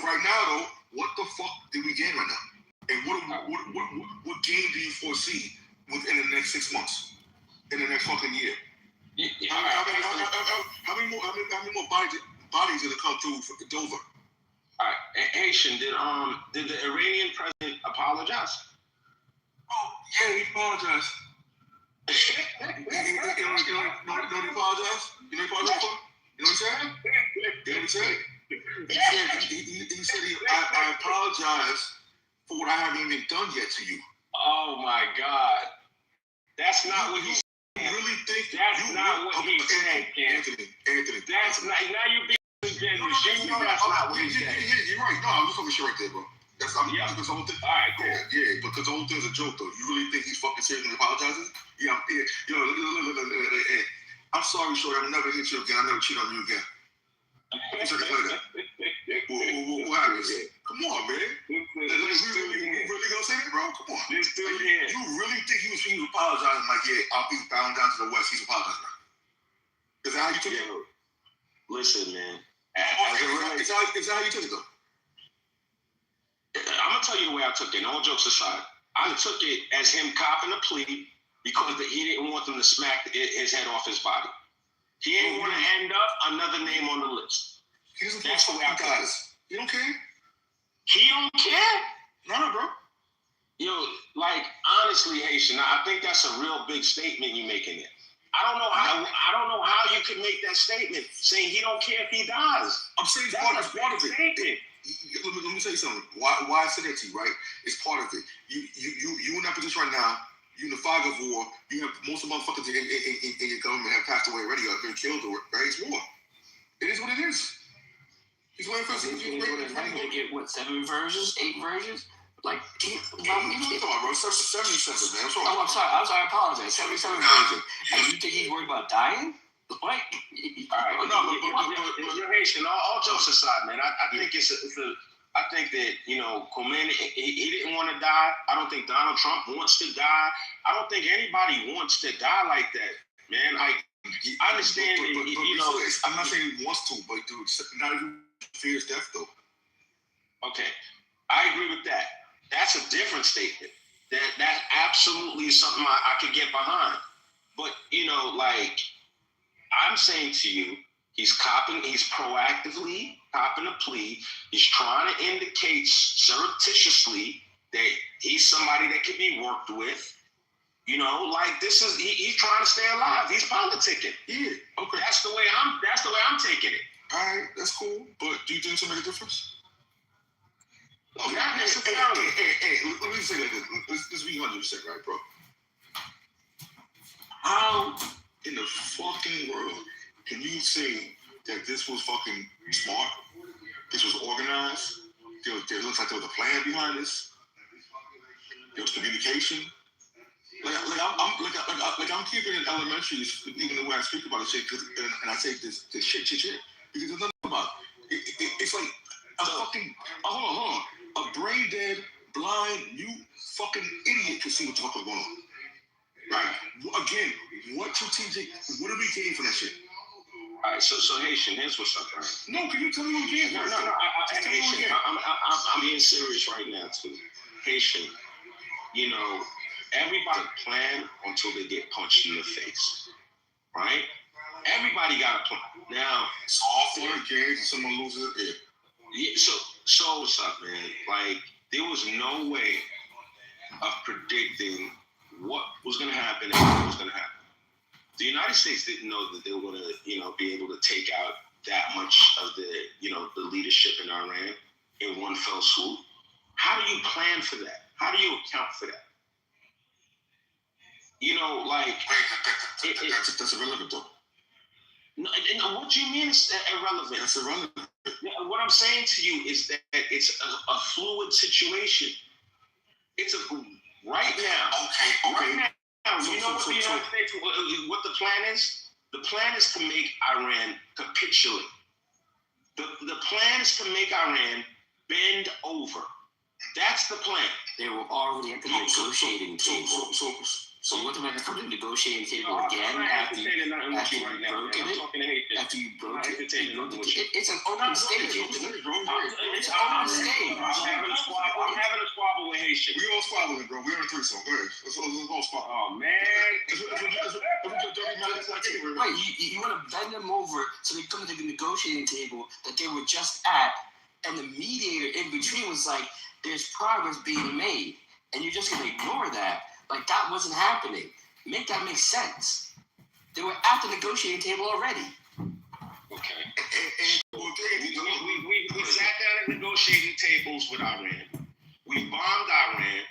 right now, though, what the fuck did we gain right now? And what game do you foresee within the next 6 months? In the next fucking year? How many more bodies are gonna come through for Kitover? All right, Haitian, did the Iranian president apologize? Oh, yeah, he apologized. You know he apologized? You know he apologized for? You know what he said? You know what he said? He said, I apologize for what I haven't even done yet to you. Oh my God. That's not what he said. You really think that's not what he said, Anthony. That's not, now you're being disingenuous. You know that's not what he said. Yeah, you're right. No, I'm just talking shit right there, bro. That's because the whole thing. All right, cool. Yeah, because the whole thing's a joke, though. You really think he's fucking serious and apologizing? Yeah, yo, I'm sorry, Shorty. I'll never hit you again. I'll never cheat on you again. What happens? Come on, man. You really gonna say that, bro? Come on. You really think he was apologizing? Like, yeah, I'll be bound down to the West. He's apologizing. Is that how you took it? Listen, man. Is that how you took it, though? I'm gonna tell you the way I took it. All jokes aside, I took it as him copping a plea because he didn't want them to smack his head off his body. He didn't want to end up another name on the list. That's the way I took it. You don't care? He don't care? No, bro. Yo, like, honestly, Haitian, I think that's a real big statement you're making there. I don't know how you could make that statement saying he don't care if he dies. I'm saying that's part of it. Let me tell you something. Why I said that to you, right? It's part of it. You in that position right now. You in the fog of war. You have most of the motherfuckers in your government have passed away already or been killed or right? It's war. It is what it is. He's waiting for us. He's going to get what 7 versions, 8 versions. Like, what you talking about, bro? 70 cents, man. I'm sorry. I apologize. 77 versions. And you think he's worried about dying? What? All right. But you're Haitian. All jokes aside, man. I think I think that, Khomeini, he didn't want to die. I don't think Donald Trump wants to die. I don't think anybody wants to die like that, man. I understand. I'm not saying he wants to, but dude, not even fears death, though. Okay, I agree with that. That's a different statement. That absolutely is something I could get behind. But, I'm saying to you, he's proactively copping a plea. He's trying to indicate surreptitiously that he's somebody that can be worked with. He's trying to stay alive. He's politicking. Yeah. Okay. That's the way I'm taking it. All right, that's cool. But do you think it's gonna make a difference? Okay. Not necessarily. Hey, let me say like this. Let's be 100%, right, bro? How in the fucking world can you say that this was fucking smart? This was organized? There looks like there was a plan behind this. There was communication. I'm keeping it elementary, even the way I speak about the shit, and I say this shit, because there's nothing about it. It's like a fucking, hold on. A brain dead, blind, you fucking idiot can see what the fuck is going on. Right? Again, what do we gain for that shit? All right, so Haitian, here's what's up, right? No, can you tell me again? No. Haitian, I'm being serious right now, too. Haitian, everybody plan until they get punched in the face, right? Everybody got a plan. Now, it's all fair games and someone loses it. Yeah, so what's up, man? Like, there was no way of predicting what was going to happen and what was going to happen. The United States didn't know that they were going to, be able to take out that much of the, the leadership in Iran in one fell swoop. How do you plan for that? How do you account for that? That's irrelevant, though. No, what do you mean it's irrelevant? That's irrelevant. What I'm saying to you is that it's a fluid situation. It's right now. Okay. Right now, what the United States, what the plan is? The plan is to make Iran capitulate. The plan is to make Iran bend over. That's the plan. They were already at the negotiating table. So you want them to come to the negotiating table again after you broken it? after you broke it. Entertainment. It's an open stage, Anthony. It's an open stage. I'm having a squabble with Haitian. We all squabbling, bro. We on a threesome. Go ahead. Let's all squabble. Oh man. Right, you want to bend them over so they come to the negotiating table that they were just at, and the mediator in between was like, there's progress being made, and you're just going to ignore that. Like that wasn't happening. Make that make sense. They were at the negotiating table already. Okay. We sat down at negotiating tables with Iran. We bombed Iran.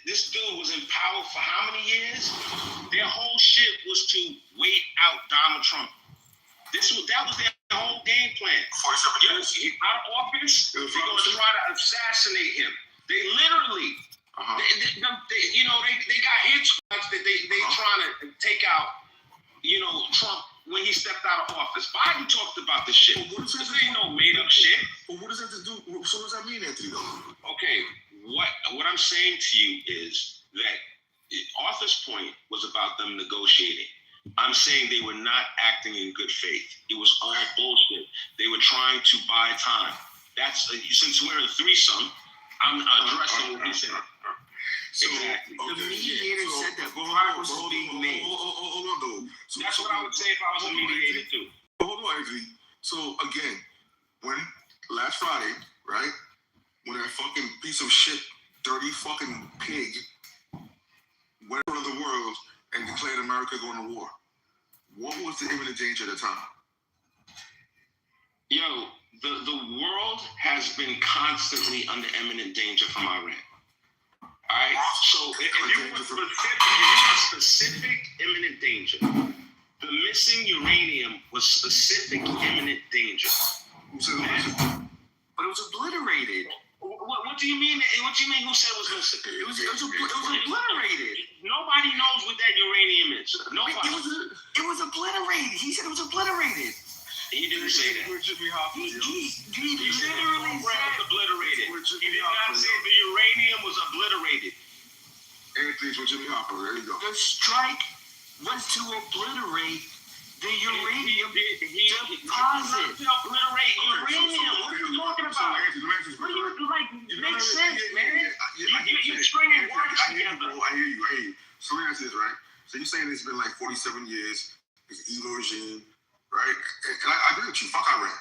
This dude was in power for how many years? Their whole shit was to wait out Donald Trump. That was their whole game plan. 47 years. Out of office, they're going to try to assassinate him. They literally, they got hit squads that they trying to take out, Trump when he stepped out of office. Biden talked about this shit. This ain't no made up shit. But what does that do? So what does that mean, Anthony? Though? Okay, what I'm saying to you is that Arthur's point was about them negotiating. I'm saying they were not acting in good faith. It was all bullshit. They were trying to buy time. That's since we're in a threesome, I'm addressing what he said. So, exactly. The mediator said that progress was being made. Hold on, though. So, that's what I would say if I was a mediator too. Hold on, Anthony. So again, when last Friday, right, when that fucking piece of shit, dirty fucking pig went around the world and declared America going to war, what was the imminent danger at the time? Yo, the world has been constantly under imminent danger from Iran. All right, so if you want specific imminent danger, the missing uranium was specific imminent danger. But it was obliterated. What do you mean? What do you mean? Who said it was missing? It was obliterated. Nobody knows what that uranium is. Nobody. It was obliterated. He said it was obliterated. He didn't say that. He literally said it was obliterated. He did not say the uranium was obliterated. Anthony's with Jimmy Hopper. There you go. The strike was to obliterate the uranium deposit. To obliterate uranium. What are you talking about? What do you like? Makes sense, man. You're stringing words together. I hear you. So let me ask this, right? So you're saying it's been like 47 years, this evil regime, right? And I agree with you. Fuck Iran,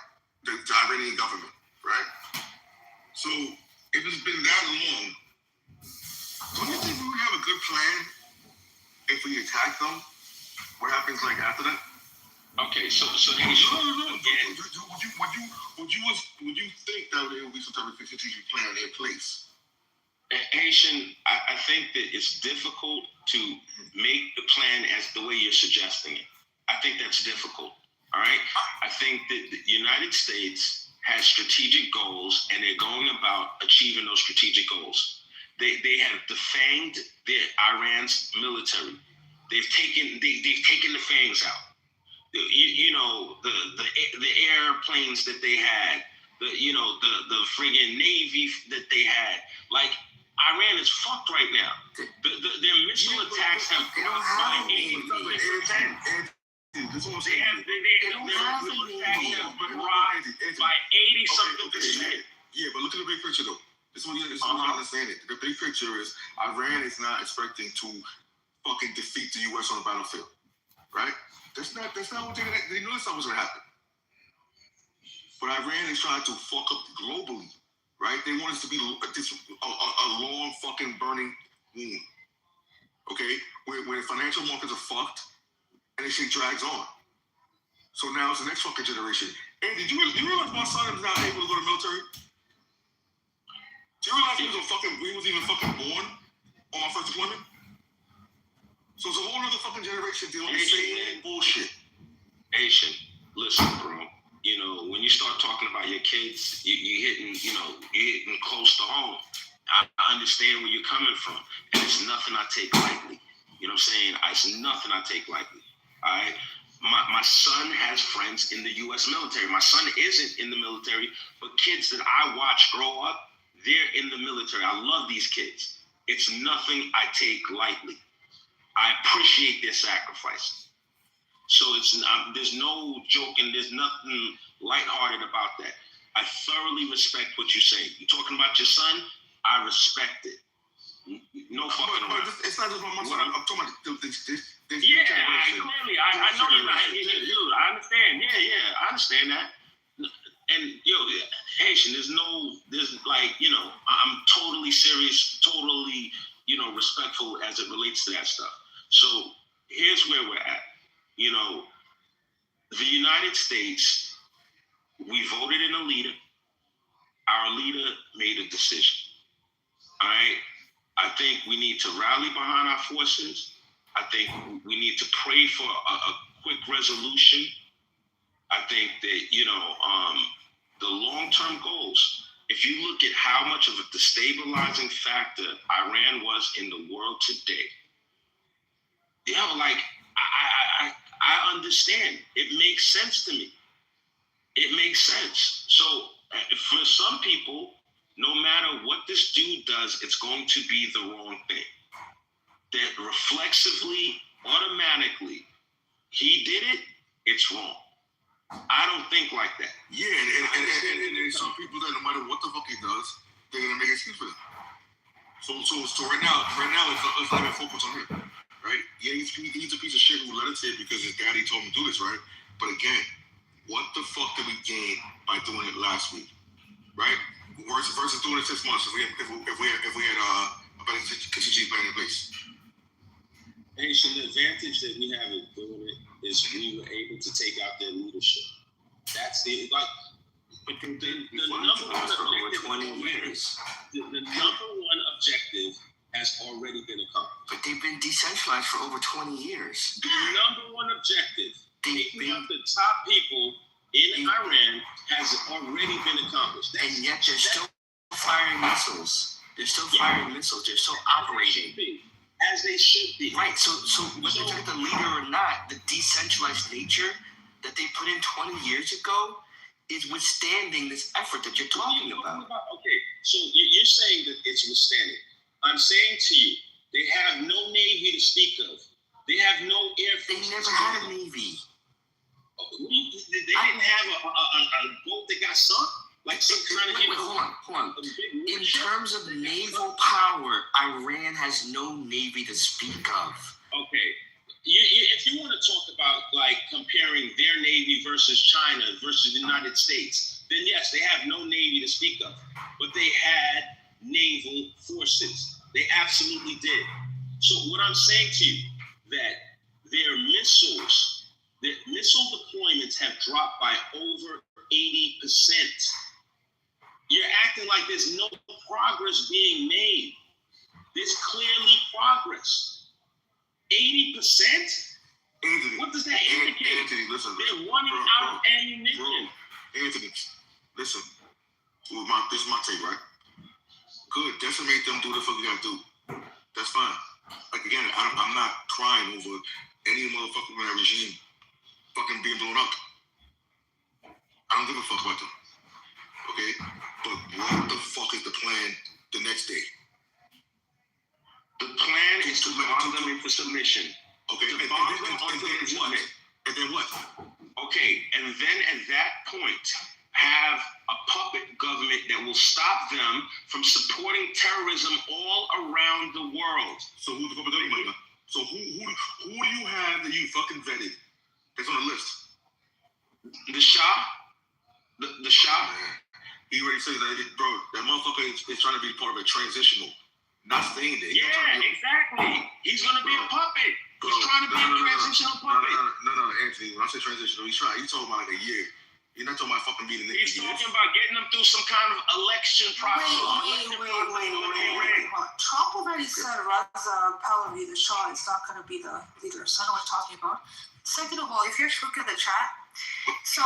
the Iranian government, right? So if it's been that long, don't you think we would have a good plan if we attack them? What happens like after that? Okay, so No. again, Would you think that there would be some type of strategic plan in place? Haitian, I think that it's difficult to make the plan as the way you're suggesting it. I think that's difficult. All right. I think that the United States has strategic goals, and they're going about achieving those strategic goals. They have defanged Iran's military. They've taken the fangs out. The airplanes that they had, the friggin' navy that they had. Like, Iran is fucked right now. Their missile attacks have dropped by 80%. This is what I'm They saying. their missile attacks have dropped by 80-something%. Yeah, but look at the big picture though. This is what you understand it. The big picture is Iran is not expecting to fucking defeat the U.S. on the battlefield, right? That's not what they knew that's not what's gonna happen. But Iran is trying to fuck up globally, right? They want us to be a long fucking burning wound, okay? Where financial markets are fucked and this shit drags on. So now it's the next fucking generation. Hey, did you realize my son is not able to go to the military? Do you realize he was even fucking born on my first deployment? So it's a whole other fucking generation dealing with the same bullshit. Asian, listen, bro. When you start talking about your kids, you're hitting close to home. I understand where you're coming from, and it's nothing I take lightly. You know what I'm saying? It's nothing I take lightly. All right? My son has friends in the U.S. military. My son isn't in the military, but kids that I watch grow up, they're in the military. I love these kids. It's nothing I take lightly. I appreciate their sacrifice. So there's no joking. There's nothing lighthearted about that. I thoroughly respect what you say. You talking about your son? I respect it. No fucking around. It's not just my son. I'm talking about this yeah, clearly. I know you're not. I understand. Yeah, I understand that. And Haitian, there's like, I'm totally serious, totally, respectful as it relates to that stuff. So here's where we're at. The United States, we voted in a leader. Our leader made a decision. All right. I think we need to rally behind our forces. I think we need to pray for a quick resolution. I think that, the long-term goals, if you look at how much of a destabilizing factor Iran was in the world today, I understand. It makes sense to me. It makes sense. So for some people, no matter what this dude does, it's going to be the wrong thing. That reflexively, automatically, he did it, it's wrong. I don't think like that. Yeah, and there's some people that no matter what the fuck he does, they're gonna make an excuse for it. So right now, let's not even focus on him, right? Yeah, he's a piece of shit who let it take because his daddy told him to do this, right? But again, what the fuck did we gain by doing it last week, right? Versus doing it 6 months if we had a better contingency plan in place. Haitian, the advantage that we have in doing it is we were able to take out their leadership. That's the But the number one objective over 20 years. The number one objective has already been accomplished. But they've been decentralized for over 20 years. The number one objective, taking out the top people in Iran, has already been accomplished. And yet they're still firing missiles. They're still firing missiles. They're still operating. As they should be. Right. So whether you're the leader or not, the decentralized nature that they put in 20 years ago is withstanding this effort that you're talking about. Okay, so you're saying that it's withstanding. I'm saying to you, they have no navy to speak of. They have no air force. They never had a navy. They didn't have a boat that got sunk? Like some kind of... Wait, hold on. In terms of naval power, Iran has no navy to speak of. Okay. If you want to talk about like comparing their navy versus China versus the United States, then yes, they have no navy to speak of, but they had naval forces. They absolutely did. So what I'm saying to you, that their missile deployments have dropped by over 80%. You're acting like there's no progress being made. There's clearly progress. 80%? Anthony, what does that indicate? Anthony, listen. They're running out of ammunition. Anthony, listen. This is my take, right? Good. Decimate them, do the fuck you gotta do. That's fine. Like, again, I'm not crying over any motherfucking regime fucking being blown up. I don't give a fuck about them. Okay? But what the fuck is the plan the next day? The plan is to bomb them into submission. Okay, and then what? Okay, and then at that point, have a puppet government that will stop them from supporting terrorism all around the world. So who's the puppet government? So who do you have that you fucking vetted that's on the list? The Shah? The Shah? He already says that, bro, that motherfucker is trying to be part of a transitional, not staying there. Yeah, exactly. He's going to be a puppet. He's trying to be a transitional puppet. No, Anthony. When I say transitional, he's talking about like a year. You're not talking about fucking being the He's talking about getting them through some kind of election process. Wait. Trump already said Reza Pahlavi, the Shah, is not going to be the leader. So I know what you're talking about. Second of all, if you're looking at the chat, so,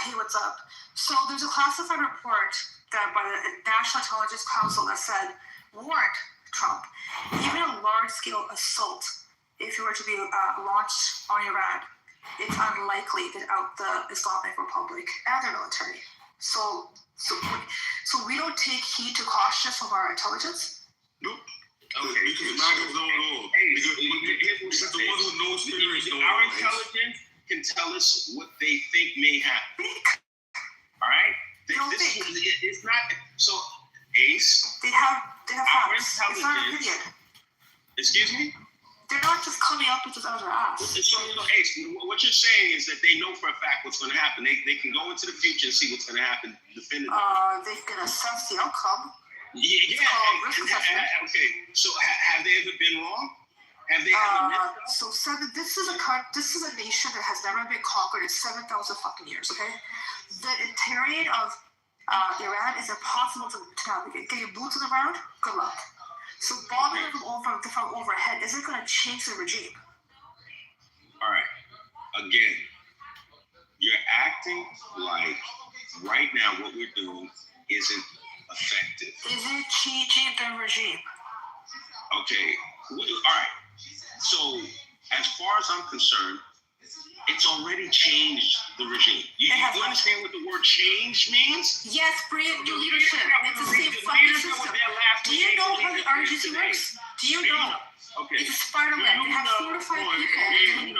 hey, what's up? So there's a classified report that by the National Intelligence Council that said, warned Trump, even a large-scale assault, if it were to be launched on Iran, it's unlikely that out the Islamic Republic and their military. So we don't take heed to caution from our intelligence? Nope. Okay. Because MAGAs don't know. Because the ones who know experience don't know. Our intelligence tell us what they think may happen. All right? It's not so. Ace. They have Our facts. It's not an intelligence. opinion. Excuse me. They're not just coming up with this out of their ass. So, Ace, what you're saying is that they know for a fact what's going to happen. They can go into the future and see what's going to happen definitively. They can assess the outcome. Yeah. Okay. So have they ever been wrong? Have they ever missed? So this is a nation that has never been conquered in 7,000 fucking years. Okay, the terrain of Iran is impossible to navigate. Getting boots on the ground, good luck. So bombing them from overhead isn't going to change the regime. All right. Again, you're acting like right now what we're doing isn't effective. Is it changing the regime? Okay. All right. So as far as I'm concerned, it's already changed the regime. You understand what the word change means? Yes, bring in new leadership. It's the same fucking system. Do you know how the RGC works? Do you know? Okay. It's a spider web. They have 4 to 5 people.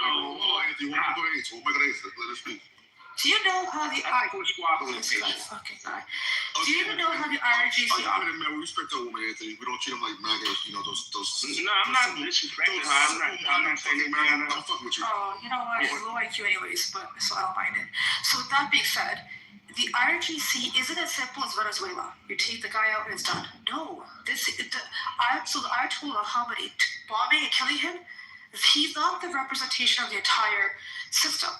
Do you know how the I think we're squabbling. this guy fucking guy. Do you even know how the RGC? Man, we respect that woman, Anthony. We don't treat them like maggots. You know those. No, I'm not disrespecting her. I'm not saying they man. Don't fuck with you. Oh, you know what? It's low IQ anyways, but so I don't mind it. So with that being said, the RGC isn't as simple as Venezuela. You take the guy out and it's done. No, the Ayatollah Khamenei bombing and killing him. He's not the representation of the entire system.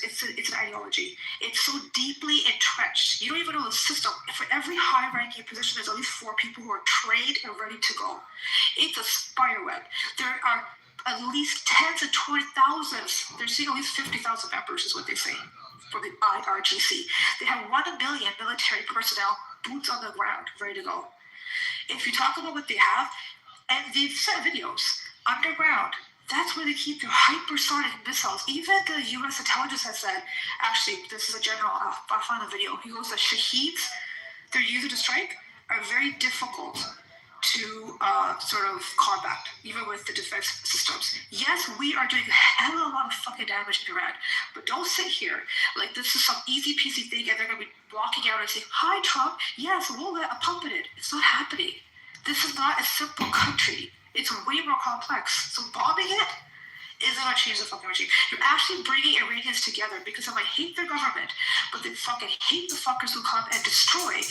It's an ideology. It's so deeply entrenched. You don't even know the system. For every high-ranking position, there's at least 4 people who are trained and ready to go. It's a spider web. There are at least tens of 20,000. They're seeing at least 50,000 members, is what they say, for the IRGC. They have 1 million military personnel, boots on the ground, ready to go. If you talk about what they have, and they've set videos underground. That's where they keep their hypersonic missiles. Even the U.S. intelligence has said, actually, this is a general, I'll find the video. He goes, the Shaheeds they're using to strike are very difficult to sort of combat, even with the defense systems. Yes, we are doing a hell of a lot of fucking damage in Iran, but don't sit here like this is some easy peasy thing and they're going to be walking out and saying, hi, Trump, yes, we'll let a puppet in. It's not happening. This is not a simple country. It's way more complex. So bombing it isn't going to change the fucking regime. You're actually bringing Iranians together because they might hate their government, but they fucking hate the fuckers who come and destroy.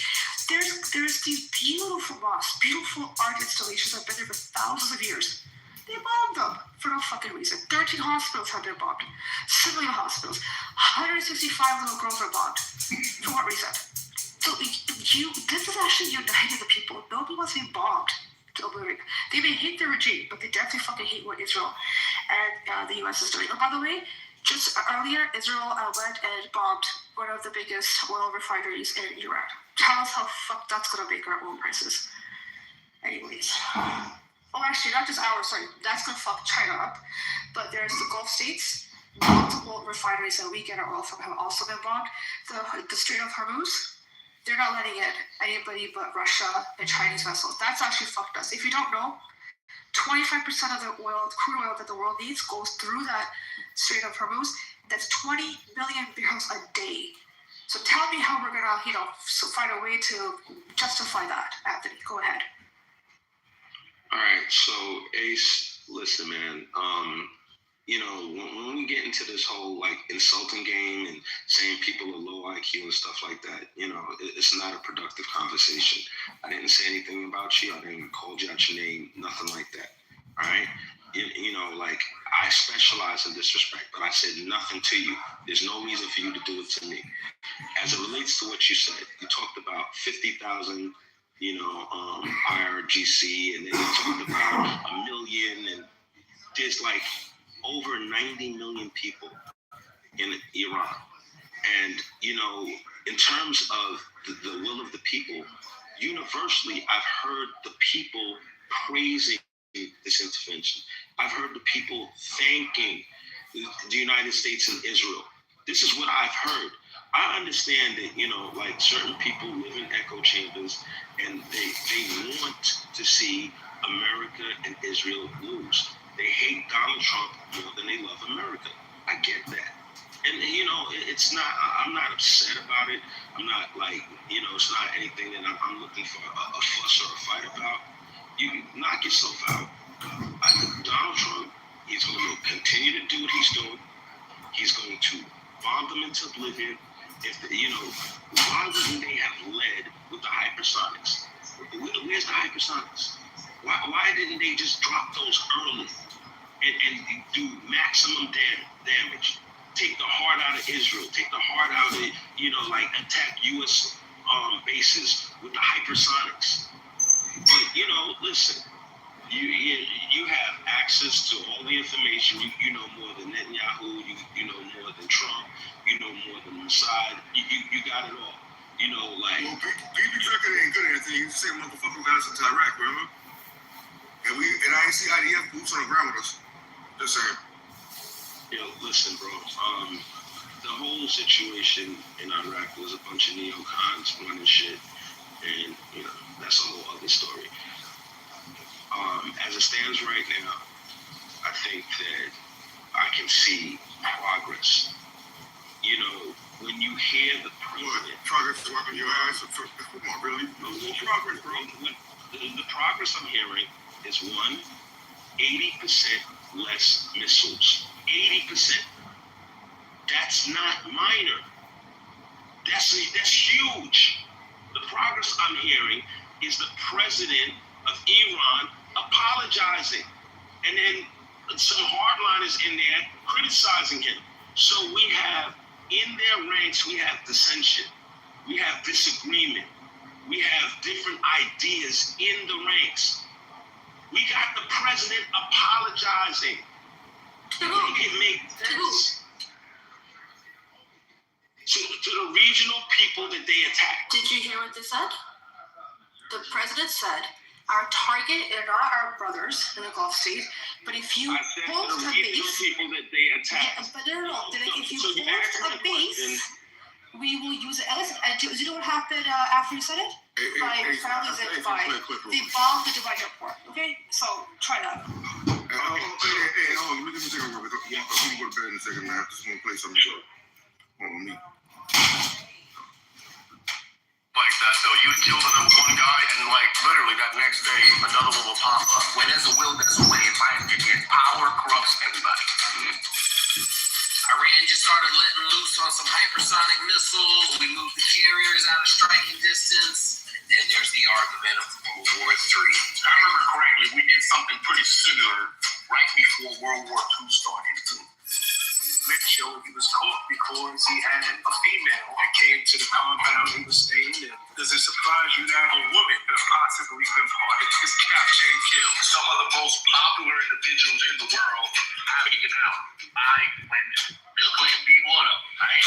There's these beautiful mosques, beautiful art installations that have been there for thousands of years. They bombed them for no fucking reason. 13 hospitals have been bombed. Civilian hospitals. 165 little girls were bombed. For what reason? So this is actually uniting the people. Nobody wants to be bombed. They may hate the regime, but they definitely fucking hate what Israel and the U.S. is doing. Oh, by the way, just earlier, Israel went and bombed one of the biggest oil refineries in Iran. Tell us how fucked that's going to make our oil prices. Anyways. Oh, actually, not just ours, sorry. That's going to fuck China up. But there's the Gulf states. Multiple refineries that we get our oil from have also been bombed. The Strait of Hormuz. They're not letting in anybody but Russia and Chinese vessels. That's actually fucked us. If you don't know, 25% of the crude oil that the world needs goes through that Strait of Hormuz. That's 20 million barrels a day. So tell me how we're gonna, find a way to justify that, Anthony. Go ahead. All right. So Ace, listen, man. When we get into this whole like insulting game and saying people are low IQ and stuff like that, it's not a productive conversation. I didn't say anything about you. I didn't call you out your name, nothing like that. All right. I specialize in disrespect, but I said nothing to you. There's no reason for you to do it to me. As it relates to what you said, you talked about 50,000, IRGC, and then you talked about 1 million, and there's like over 90 million people in Iran. And, in terms of the will of the people, universally, I've heard the people praising this intervention. I've heard the people thanking the United States and Israel. This is what I've heard. I understand that, certain people live in echo chambers and they want to see America and Israel lose. They hate Donald Trump more than they love America. I get that. it's not. I'm not upset about it. I'm not like, it's not anything that I'm looking for a fuss or a fight about. You knock yourself out. Donald Trump, he's going to continue to do what he's doing. He's going to bomb them into oblivion. Why wouldn't they have led with the hypersonics? Where's the hypersonics? Why didn't they just drop those early and do maximum damage? Take the heart out of Israel. Take the heart out of, attack U.S. Bases with the hypersonics. But, listen, you have access to all the information. You know more than Netanyahu. You know more than Trump. You know more than Mossad. You got it all. Well, BB Drucker ain't good at anything. He's the same motherfucker who got us into Iraq, remember? And I ain't see IDF boots on the ground with us. Just saying. Listen, bro. The whole situation in Iraq was a bunch of neocons running shit, and that's a whole other story. As it stands right now, I think that I can see progress. When you hear the president, progress wiping your eyes. Come on, really? No progress, bro. The progress I'm hearing is 80% less missiles. 80%. That's not minor. That's huge. The progress I'm hearing is the president of Iran apologizing, and then some hardliners in there criticizing him. So we have in their ranks, we have dissension, we have disagreement, we have different ideas in the ranks. We got the president apologizing. Make it make sense to the regional people that they attacked. Did you hear what they said? The president said, our target are not our brothers in the Gulf states, but if you hold a base, people that they attacked. Yeah, but no. If you hold a base, we will use it. Do you know what happened after you said it? By families at Dubai. They bombed the Dubai airport. Okay, so try that. Hey, let me take a look. We can go to bed in a second, man. I just want to play something. Hold on, me. Like that, though, you'd kill the number one guy, and literally that next day, another one will pop up. When there's a will, there's a way. In my opinion, power corrupts everybody. Iran just started letting loose on some hypersonic missiles. We moved the carriers out of striking distance. Then there's the argument of World War III. I remember correctly, we did something pretty similar right before World War II started. Mitchell, he was caught because he had a female that came to the compound he was staying in. Does it surprise you that a woman could have possibly been part of this capture and kill? Some of the most popular individuals in the world have taken out by women. Bill Clinton being one of them, right?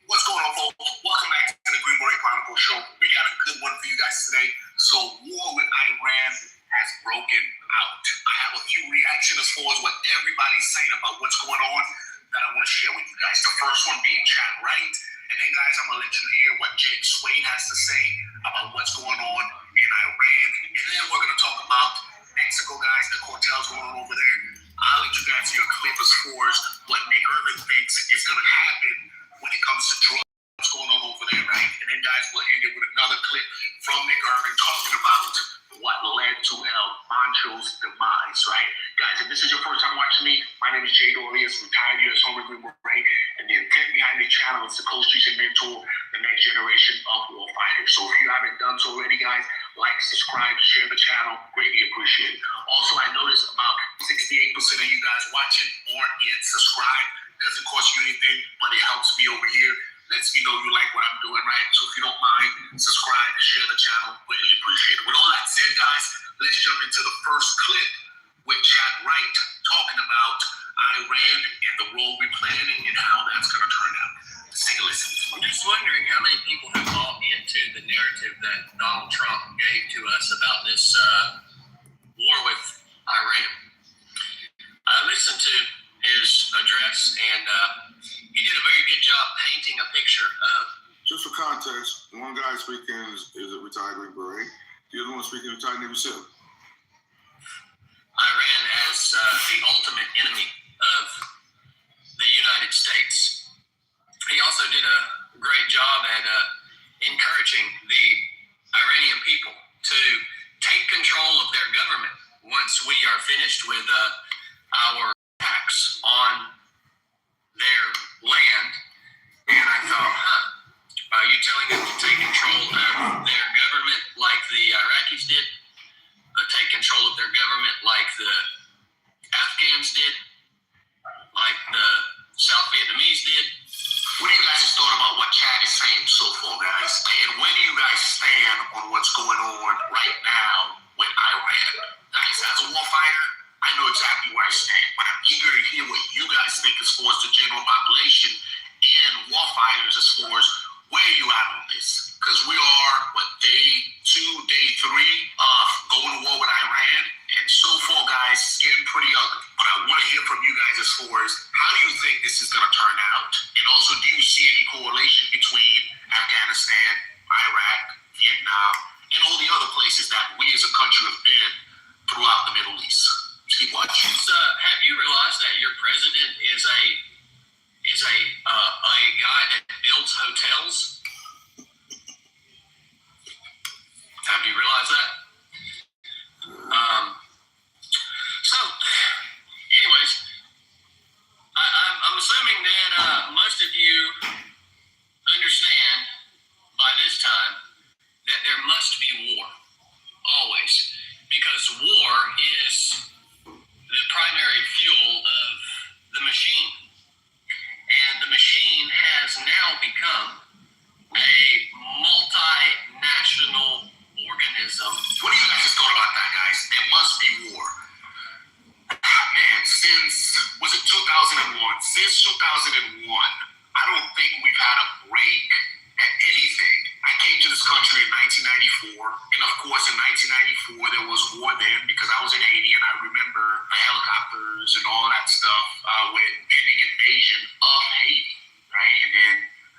What's going on, folks? Welcome back to the Green Beret Chronicles show. We got a good one for you guys today. So, war with Iran has broken out. I have a few reactions as far as what everybody's saying about what's going on that I want to share with you guys. The first one being Chad Wright. And then, guys, I'm going to let you hear what James Swain has to say about what's going on in Iran. And then we're going to talk about Mexico, guys, the cartels going on over there. I'll let you guys hear a clip as far as what Nick Irvin thinks is going to happen when it comes to drugs. What's going on over there, right? And then, guys, we'll end it with another clip from Nick Irvin talking about what led to El Mancho's demise, right? Guys, if this is your first time watching me, my name is Jay Dorius, retired U.S. Army Green Beret, and the intent behind the channel is to coach, teach, and mentor the next generation of war fighters. So if you haven't done so already, guys, like, subscribe, share the channel, greatly appreciate it. Also, I noticed about 68% of you guys watching aren't yet subscribed. Doesn't cost you anything, but it helps me over here. Lets me know you like what I'm doing, right? So if you don't mind, subscribe, share the channel. Really appreciate it. With all that said, guys, let's jump into the first clip with Chad Wright talking about Iran and the role we play in it and how that's going to turn out. Let's take a listen. I'm just wondering how many people have bought into the narrative that Donald Trump gave to us about this war with Iran. I listened to his address, and he did a very good job painting a picture of. Just for context, one guy speaking is a retired Green Beret. The other one speaking retired Navy SEAL. Iran as are finished with our attacks on their land. And I thought, are you telling them to take control of their government like the Iraqis did? Take control of their government like the Afghans did? Like the South Vietnamese did? What do you guys thought about what Chad is saying so far, guys? And where do you guys stand on what's going on right now with Iran? Guys, as a warfighter, I know exactly where I stand, but I'm eager to hear what you guys think as far as the general population and warfighters as far as where you at on this. Because we are, day 2, day 3 of going to war with Iran. And so far, guys, it's getting pretty ugly. But I want to hear from you guys as far as how do you think this is going to turn out? And also, do you see any correlation between Afghanistan, Iraq, Vietnam, and all the other places that we as a country have been throughout the Middle East? Keep watching. Have you realized that your president is a guy that builds hotels? Have you realized that? So, anyways, I'm assuming that most of you understand by this time that there must be war, always, because war is the primary fuel of the machine. And the machine has now become a multinational organism. What do you guys thought about that, guys? There must be war. Man, was it 2001? Since 2001, I don't think we've had a break at anything. I came to this country in 1994, and of course in 1994 there was war then because I was in Haiti, and I remember the helicopters and all that stuff with pending invasion of Haiti, right? And then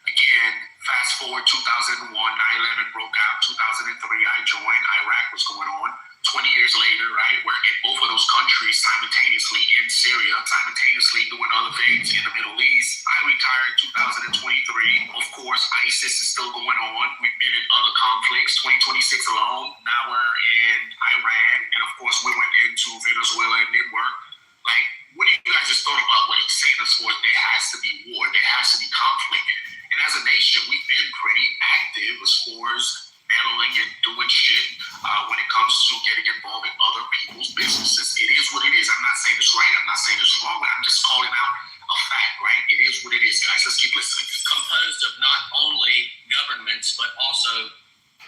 again, fast forward 2001, 9/11 broke out. 2003, I joined. Iraq was going on. 20 years later, right, we're in both of those countries simultaneously in Syria, simultaneously doing other things in the Middle East. I retired in 2023. Of course, ISIS is still going on. We've been in other conflicts. 2026 alone, now we're in Iran. And of course, we went into Venezuela and did work. Like, what do you guys just thought about what he's saying as far as there has to be war, there has to be conflict? And as a nation, we've been pretty active as far as handling and doing shit when it comes to getting involved in other people's businesses. It is what it is. I'm not saying it's right. I'm not saying it's wrong. I'm just calling out a fact, right? It is what it is, guys. Let's keep listening. Composed of not only governments, but also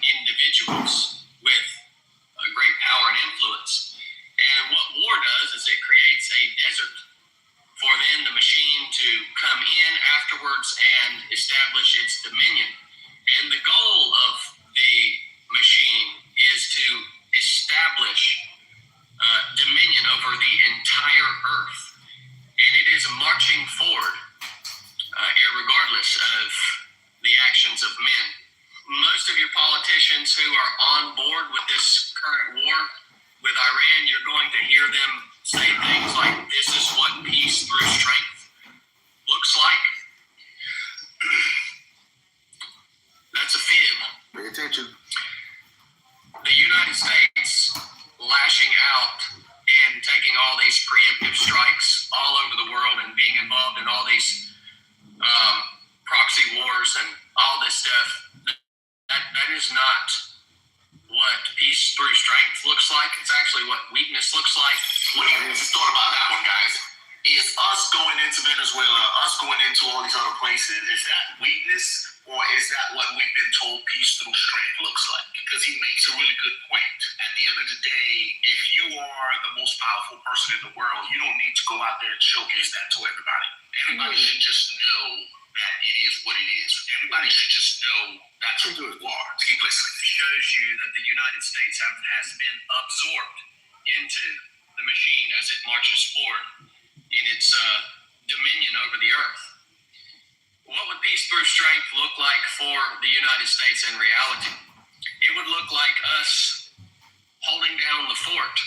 individuals with a great power and influence. And what war does is it creates a desert for then the machine to come in afterwards and establish its dominion. And the goal of the machine is to establish dominion over the entire earth. And it is marching forward, irregardless of the actions of men. Most of your politicians who are on board with this current war with Iran, you're going to hear them say things like, this is what peace through strength looks like. That's a fib. Pay attention. The United States lashing out and taking all these preemptive strikes all over the world and being involved in all these proxy wars and all this stuff, that is not what peace through strength looks like. It's actually what weakness looks like. What do you guys thought about that one, guys? Is us going into Venezuela, us going into all these other places, is that weakness, or is that what we've been told peace through strength looks like? Because he makes a really good point. At the end of the day, if you are the most powerful person in the world, you don't need to go out there and showcase that to everybody. Everybody should just know that it is what it is. Everybody should just know that's who you are. Keep listening. It shows you that the United States has been absorbed into the machine as it marches forward in its dominion over the earth. What would peace through strength look like for the United States in reality? It would look like us holding down the fort.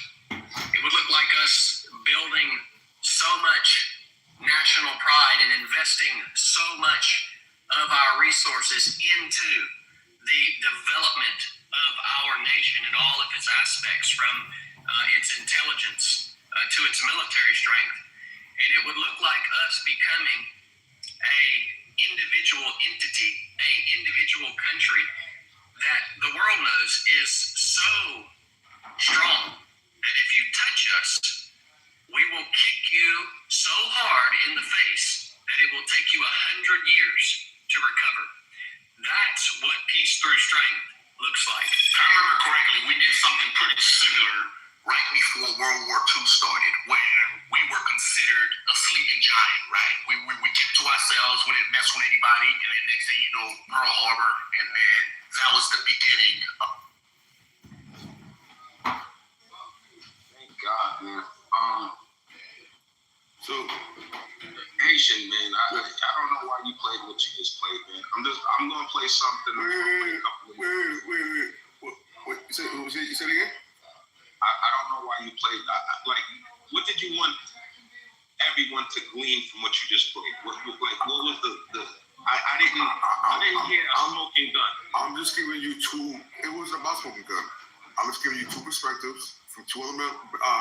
It would look like us building so much national pride and investing so much of our resources into the development of our nation in all of its aspects, from its intelligence to its military strength, and it would look like us becoming a individual entity, a individual country that the world knows is so strong that if you touch us, we will kick you so hard in the face that it will take you 100 years to recover. That's what peace through strength looks like. If I remember correctly, we did something pretty similar right before World War II started, where we were considered a sleeping giant, right? We kept to ourselves, we didn't mess with anybody, and then next thing you know, Pearl Harbor, and then that was the beginning of. Thank God, man. So, Haitian, man, I don't know why you played what you just played, man. I'm gonna play something. wait. What you said again? I don't know why you played. Like, what did you want everyone to glean from what you just played? What was the? I didn't hear a smoking gun. I'm just giving you two. It was about smoking gun. I'm just giving you two perspectives from two other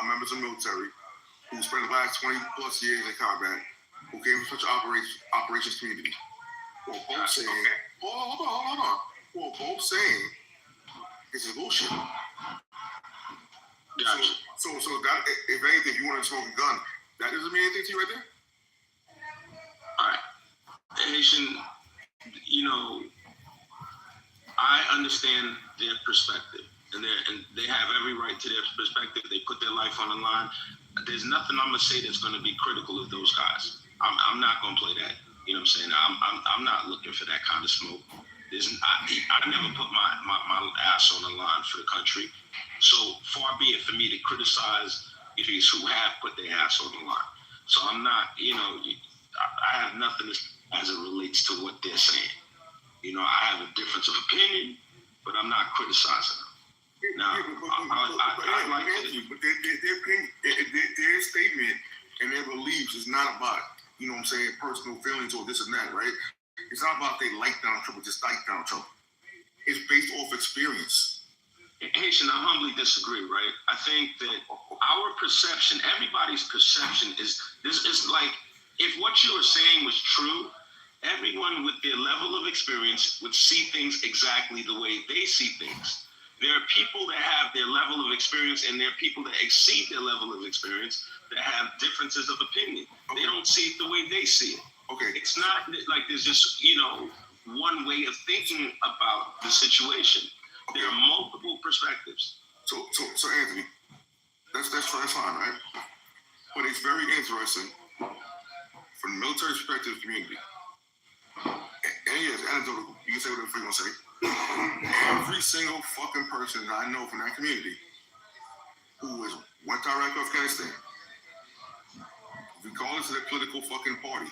members of the military who spent the last 20 plus years in combat, who came from such an operations community. Well, both saying, hold on. Well, both saying this is bullshit. Gotcha. So that, if anything, if you want to smoke a gun, that doesn't mean anything to you right there? All right. Haitian, I understand their perspective, and they have every right to their perspective. They put their life on the line. There's nothing I'm gonna say that's gonna be critical of those guys. I'm not gonna play that. You know what I'm saying? I'm not looking for that kind of smoke. I never put my ass on the line for the country. So far be it for me to criticize idiots who have put their ass on the line. So I'm not, I have nothing as it relates to what they're saying. I have a difference of opinion, but I'm not criticizing them. Now, I like it. But their opinion, their statement and their beliefs is not about, personal feelings or this and that, right? It's not about they like Donald Trump or just like Donald Trump. It's based off experience. Haitian, I humbly disagree, right? I think that our perception, everybody's perception is like, if what you were saying was true, everyone with their level of experience would see things exactly the way they see things. There are people that have their level of experience, and there are people that exceed their level of experience that have differences of opinion. Okay. They don't see it the way they see it. Okay. It's not like there's just, one way of thinking about the situation. Okay. There are multiple perspectives. So Anthony, that's fine, right? But it's very interesting from the military perspective community. And yes, anecdotal, you can say whatever you want to say. Every single fucking person that I know from that community who has went to Iraq or Afghanistan, regardless of their political fucking party,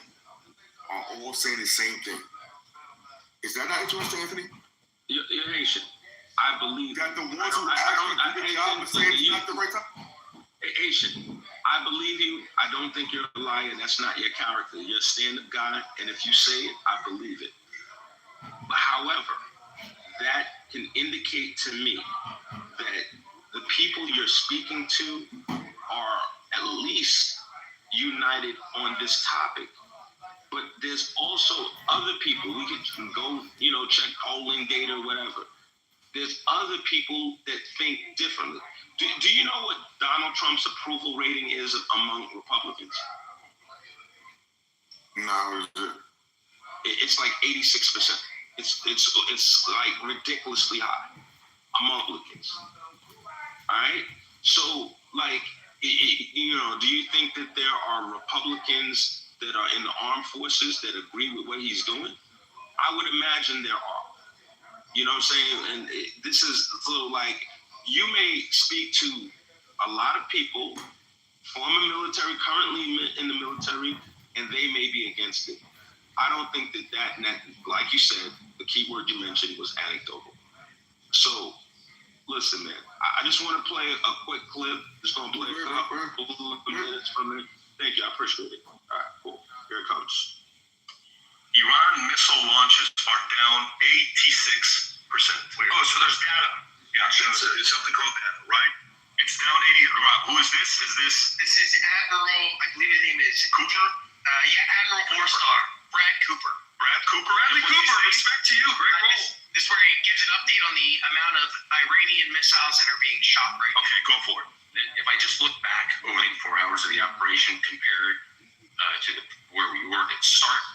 are all saying the same thing. Is that not interesting, Anthony? You're Haitian. I believe that the ones who actually do the job are saying it's not the right time. Haitian, I believe you. I don't think you're a liar. That's not your character. You're a stand-up guy, and if you say it, I believe it. But however, that can indicate to me that the people you're speaking to are at least united on this topic. But there's also other people. We can go, check polling data or whatever. There's other people that think differently. Do you know what Donald Trump's approval rating is among Republicans? No, it's like 86%. It's like ridiculously high among Republicans. All right. So, like, do you think that there are Republicans that are in the armed forces that agree with what he's doing? I would imagine there are. You know what I'm saying? And this is so like, you may speak to a lot of people, former military, currently in the military, and they may be against it. I don't think that like you said, the key word you mentioned was anecdotal. So, listen, man, I just want to play a quick clip. Just going to play a couple of minutes from it. Thank you. I appreciate it. All right, cool. Here it comes. Iran missile launches are down 86%. Oh, so there's data. Yeah, there's something called data, right? It's down 80 to the rock. Who is this? This is Admiral, I believe his name is Cooper. Admiral 4-star, Brad Cooper. Bradley Cooper, respect to you. Great role. This is where he gives an update on the amount of Iranian missiles that are being shot right now. Okay, go for it. If I just look back over 4 hours of the operation compared to where we were at start,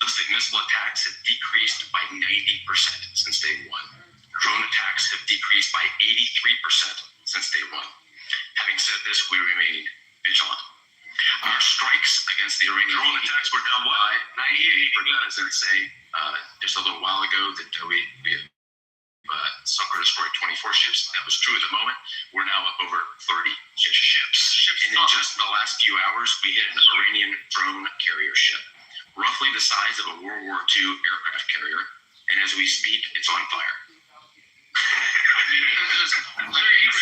ballistic missile attacks have decreased by 90% since day one. Drone attacks have decreased by 83% since day one. Having said this, we remain vigilant. Our strikes against the Iranian drone attacks were down what? 98. President say just a little while ago that we sunk or destroyed 24 ships. That was true at the moment. We're now up over 30 ships. And in just the last few hours, we hit an Iranian drone carrier ship, roughly the size of a World War II aircraft carrier. And as we speak, it's on fire. Have you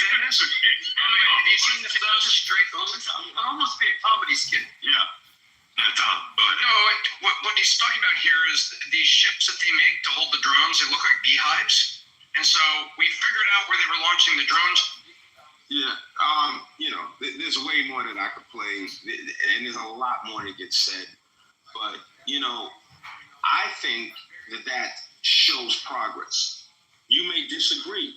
seen those straight bullets? Almost be a comedy skit. Yeah. What he's talking about here is these ships that they make to hold the drones. They look like beehives, and so we figured out where they were launching the drones. Yeah, there's way more that I could play, and there's a lot more that gets said. But I think that shows progress. You may disagree,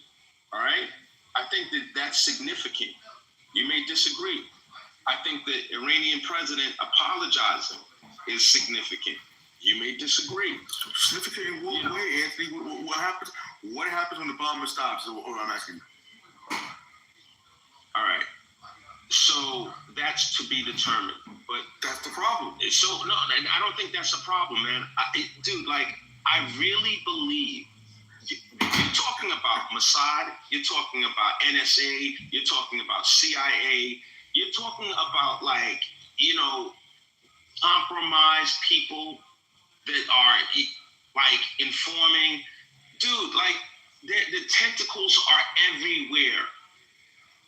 all right? I think that that's significant. You may disagree. I think the Iranian president apologizing is significant. You may disagree. Significant in what way, Anthony? What happens? What happens when the bomber stops? Is what I'm asking. All right. So that's to be determined. But that's the problem. So no, and I don't think that's a problem, man. I really believe you're talking about Mossad, you're talking about NSA, you're talking about CIA, you're talking about compromised people that are informing. Dude, the tentacles are everywhere.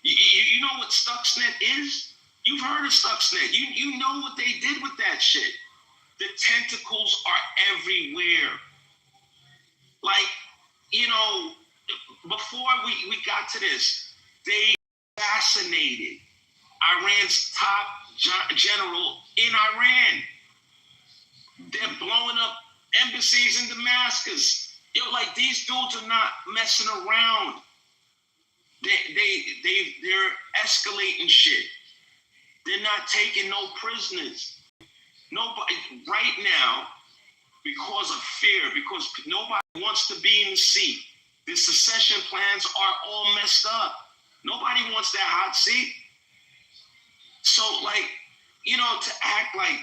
You know what Stuxnet is? You've heard of Stuxnet. You know what they did with that shit. The tentacles are everywhere. Before we got to this, they assassinated Iran's top general in Iran. They're blowing up embassies in Damascus. These dudes are not messing around. They're escalating shit. They're not taking no prisoners. Nobody right now, because of fear, because nobody wants to be in the seat. The secession plans are all messed up. Nobody wants that hot seat. So, to act like,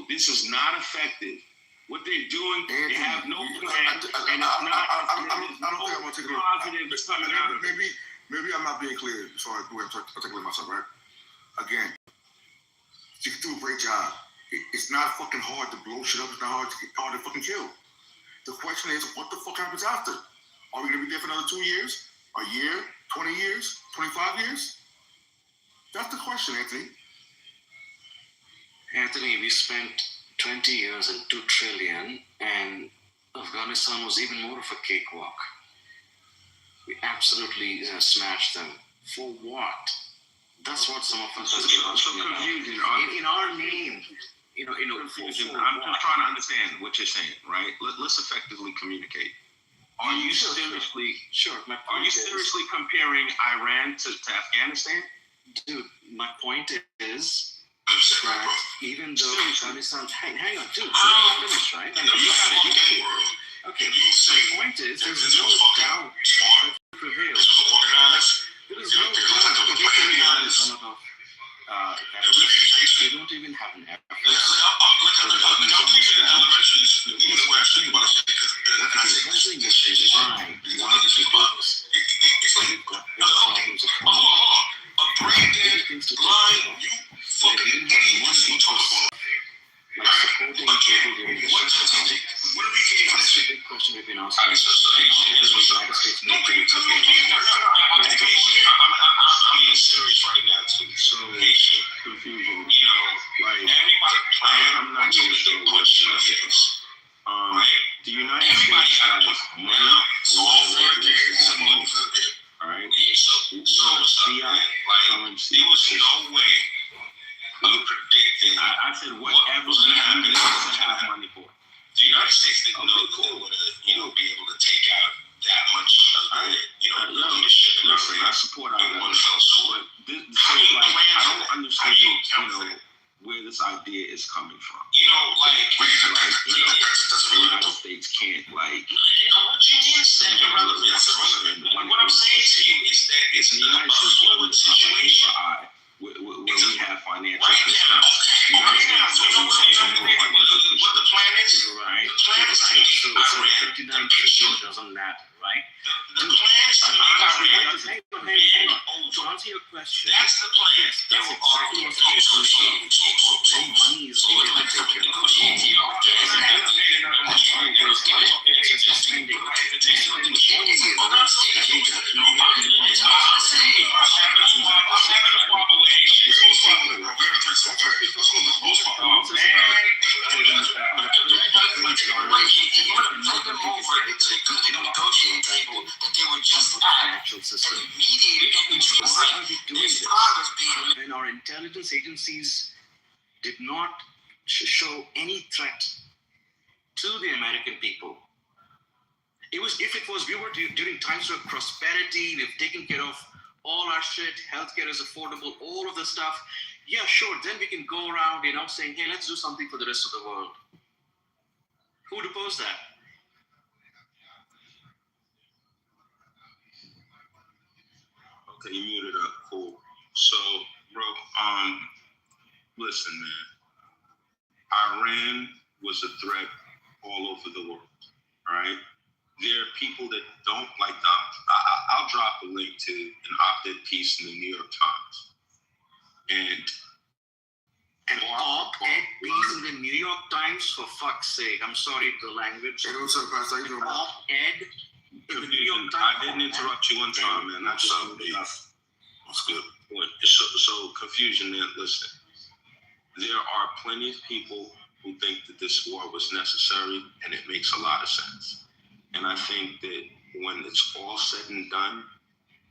this is not effective. What they're doing, they have no plan, and it's not. I don't think I want to take it. Positive is coming out of it. Maybe I'm not being clear as far as the way I'm articulating myself, right? Again, you can do a great job. It's not fucking hard to blow shit up. It's not hard to fucking kill. The question is, what the fuck happens after? Are we going to be there for another 2 years? A year? 20 years? 25 years? That's the question, Anthony. Anthony, we spent 20 years and $2 trillion, and Afghanistan was even more of a cakewalk. We absolutely smashed them. For what? That's what some of us are confusing. In our name. Confusion. I'm just trying to understand what you're saying, right? Let's effectively communicate. Are you seriously comparing Iran to Afghanistan? Dude, my point is that even though Afghanistan, hang on, dude, let me finish, right? Okay, the point is, there's no doubt that prevails. There is no doubt that this Iran is one of they don't even have an effort. I'm serious right now too. So confusion. I'm not even sure what this. The United States has money. All right. CIA, way of predicting. I said whatever was going to happen we in have money for. The United States didn't know that they would, be able to take out that much of the, leadership. Listen, I support our in one fell swoop. but I don't understand, where this idea is coming from. The The United States can't what you mean, Senator? What I'm saying to you is that it's the not United a States fluid government is not like you situation. or I, where we have financial Right now, constraints. The United States you know what government has no financial what the plan is? Right. The plan is to make So Iran 39 trillion doesn't matter, right? The plan is to make Iran Hang on. To answer your question, That's the plan. yes, that's exactly what So money is needed to take care of it. Why are we doing this? When our intelligence agencies did not show any threat to the American people. We were during times of prosperity, we've taken care of all our shit, healthcare is affordable, all of the stuff. Yeah, sure, then we can go around, saying, hey, let's do something for the rest of the world. Who would oppose that? Okay, you muted up. Cool. So, bro, listen, man. Iran was a threat all over the world. All right. There are people that don't like Donald. I'll drop a link to an op-ed piece in the New York Times. And An op-ed piece in the New York Times, for fuck's sake. I'm sorry the language. Hey, what's up, Pastor? How you doing, man? Op-ed in the New confusion. York I Times. didn't interrupt you one time, man. I just that's good. So confusion. Then listen. There are plenty of people who think that this war was necessary, and it makes a lot of sense. And I think that when it's all said and done,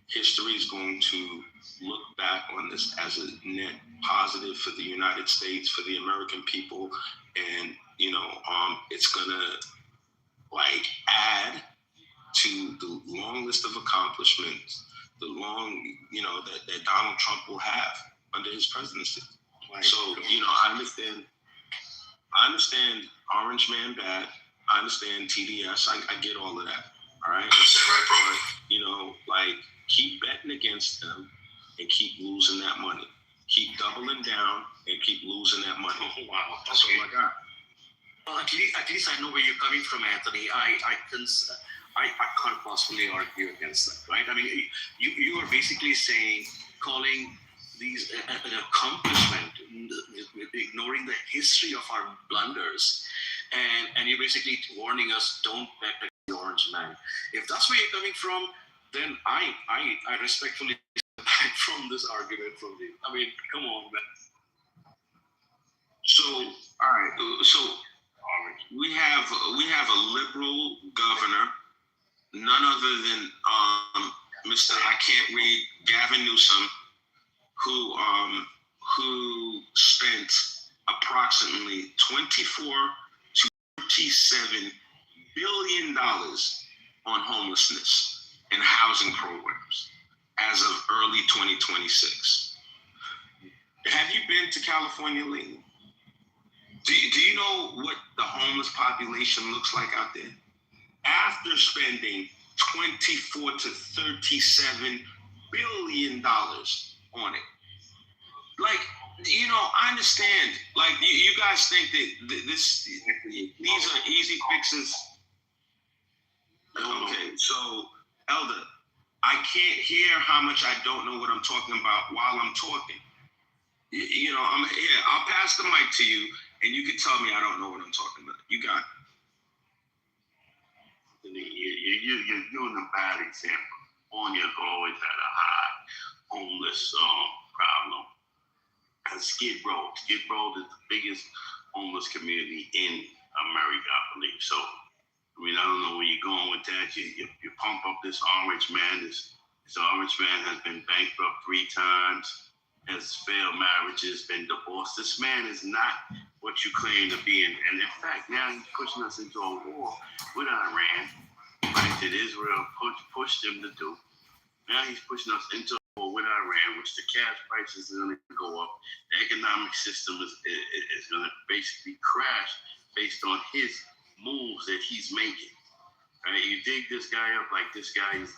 history is going to look back on this as a net positive for the United States, for the American people, and it's gonna add to the long list of accomplishments, the long that Donald Trump will have under his presidency. Right. So I understand Orange Man bad. I understand TDS. I get all of that. All right. Keep betting against them and keep losing that money. Keep doubling down and keep losing that money. Oh, wow. That's all I got. Well, at least I know where you're coming from, Anthony. I can't possibly argue against that, right? I mean, you are basically calling these an accomplishment, ignoring the history of our blunders, and you're basically warning us, don't bet against the Orange Man. If that's where you're coming from, then I respectfully step back from this argument from you. I mean, come on, man. So, all right. So we have a liberal governor, none other than Mr. I can't read, Gavin Newsom, who spent approximately $24 to $37 billion on homelessness and housing programs as of early 2026. Have you been to California lately? Do you know what the homeless population looks like out there? After spending $24 to $37 billion on it. I understand. You guys think that these are easy fixes. Okay, so Elder, I can't hear how much I don't know what I'm talking about while I'm talking. I'm here. I'll pass the mic to you, and you can tell me I don't know what I'm talking about. You got it. You're doing a bad example. California's always had a high homeless problem. Skid Row. Skid Row is the biggest homeless community in America, I believe. So, I don't know where you're going with that. You pump up this Orange Man. This Orange Man has been bankrupt 3 times. has failed marriages, been divorced. This man is not what you claim to be. And in fact, now he's pushing us into a war with Iran, like that Israel pushed him to do. Now he's pushing us into a war with Iran, which the cash prices are going to go up. The economic system is going to basically crash based on his moves that he's making. Right? You dig this guy up like this guy is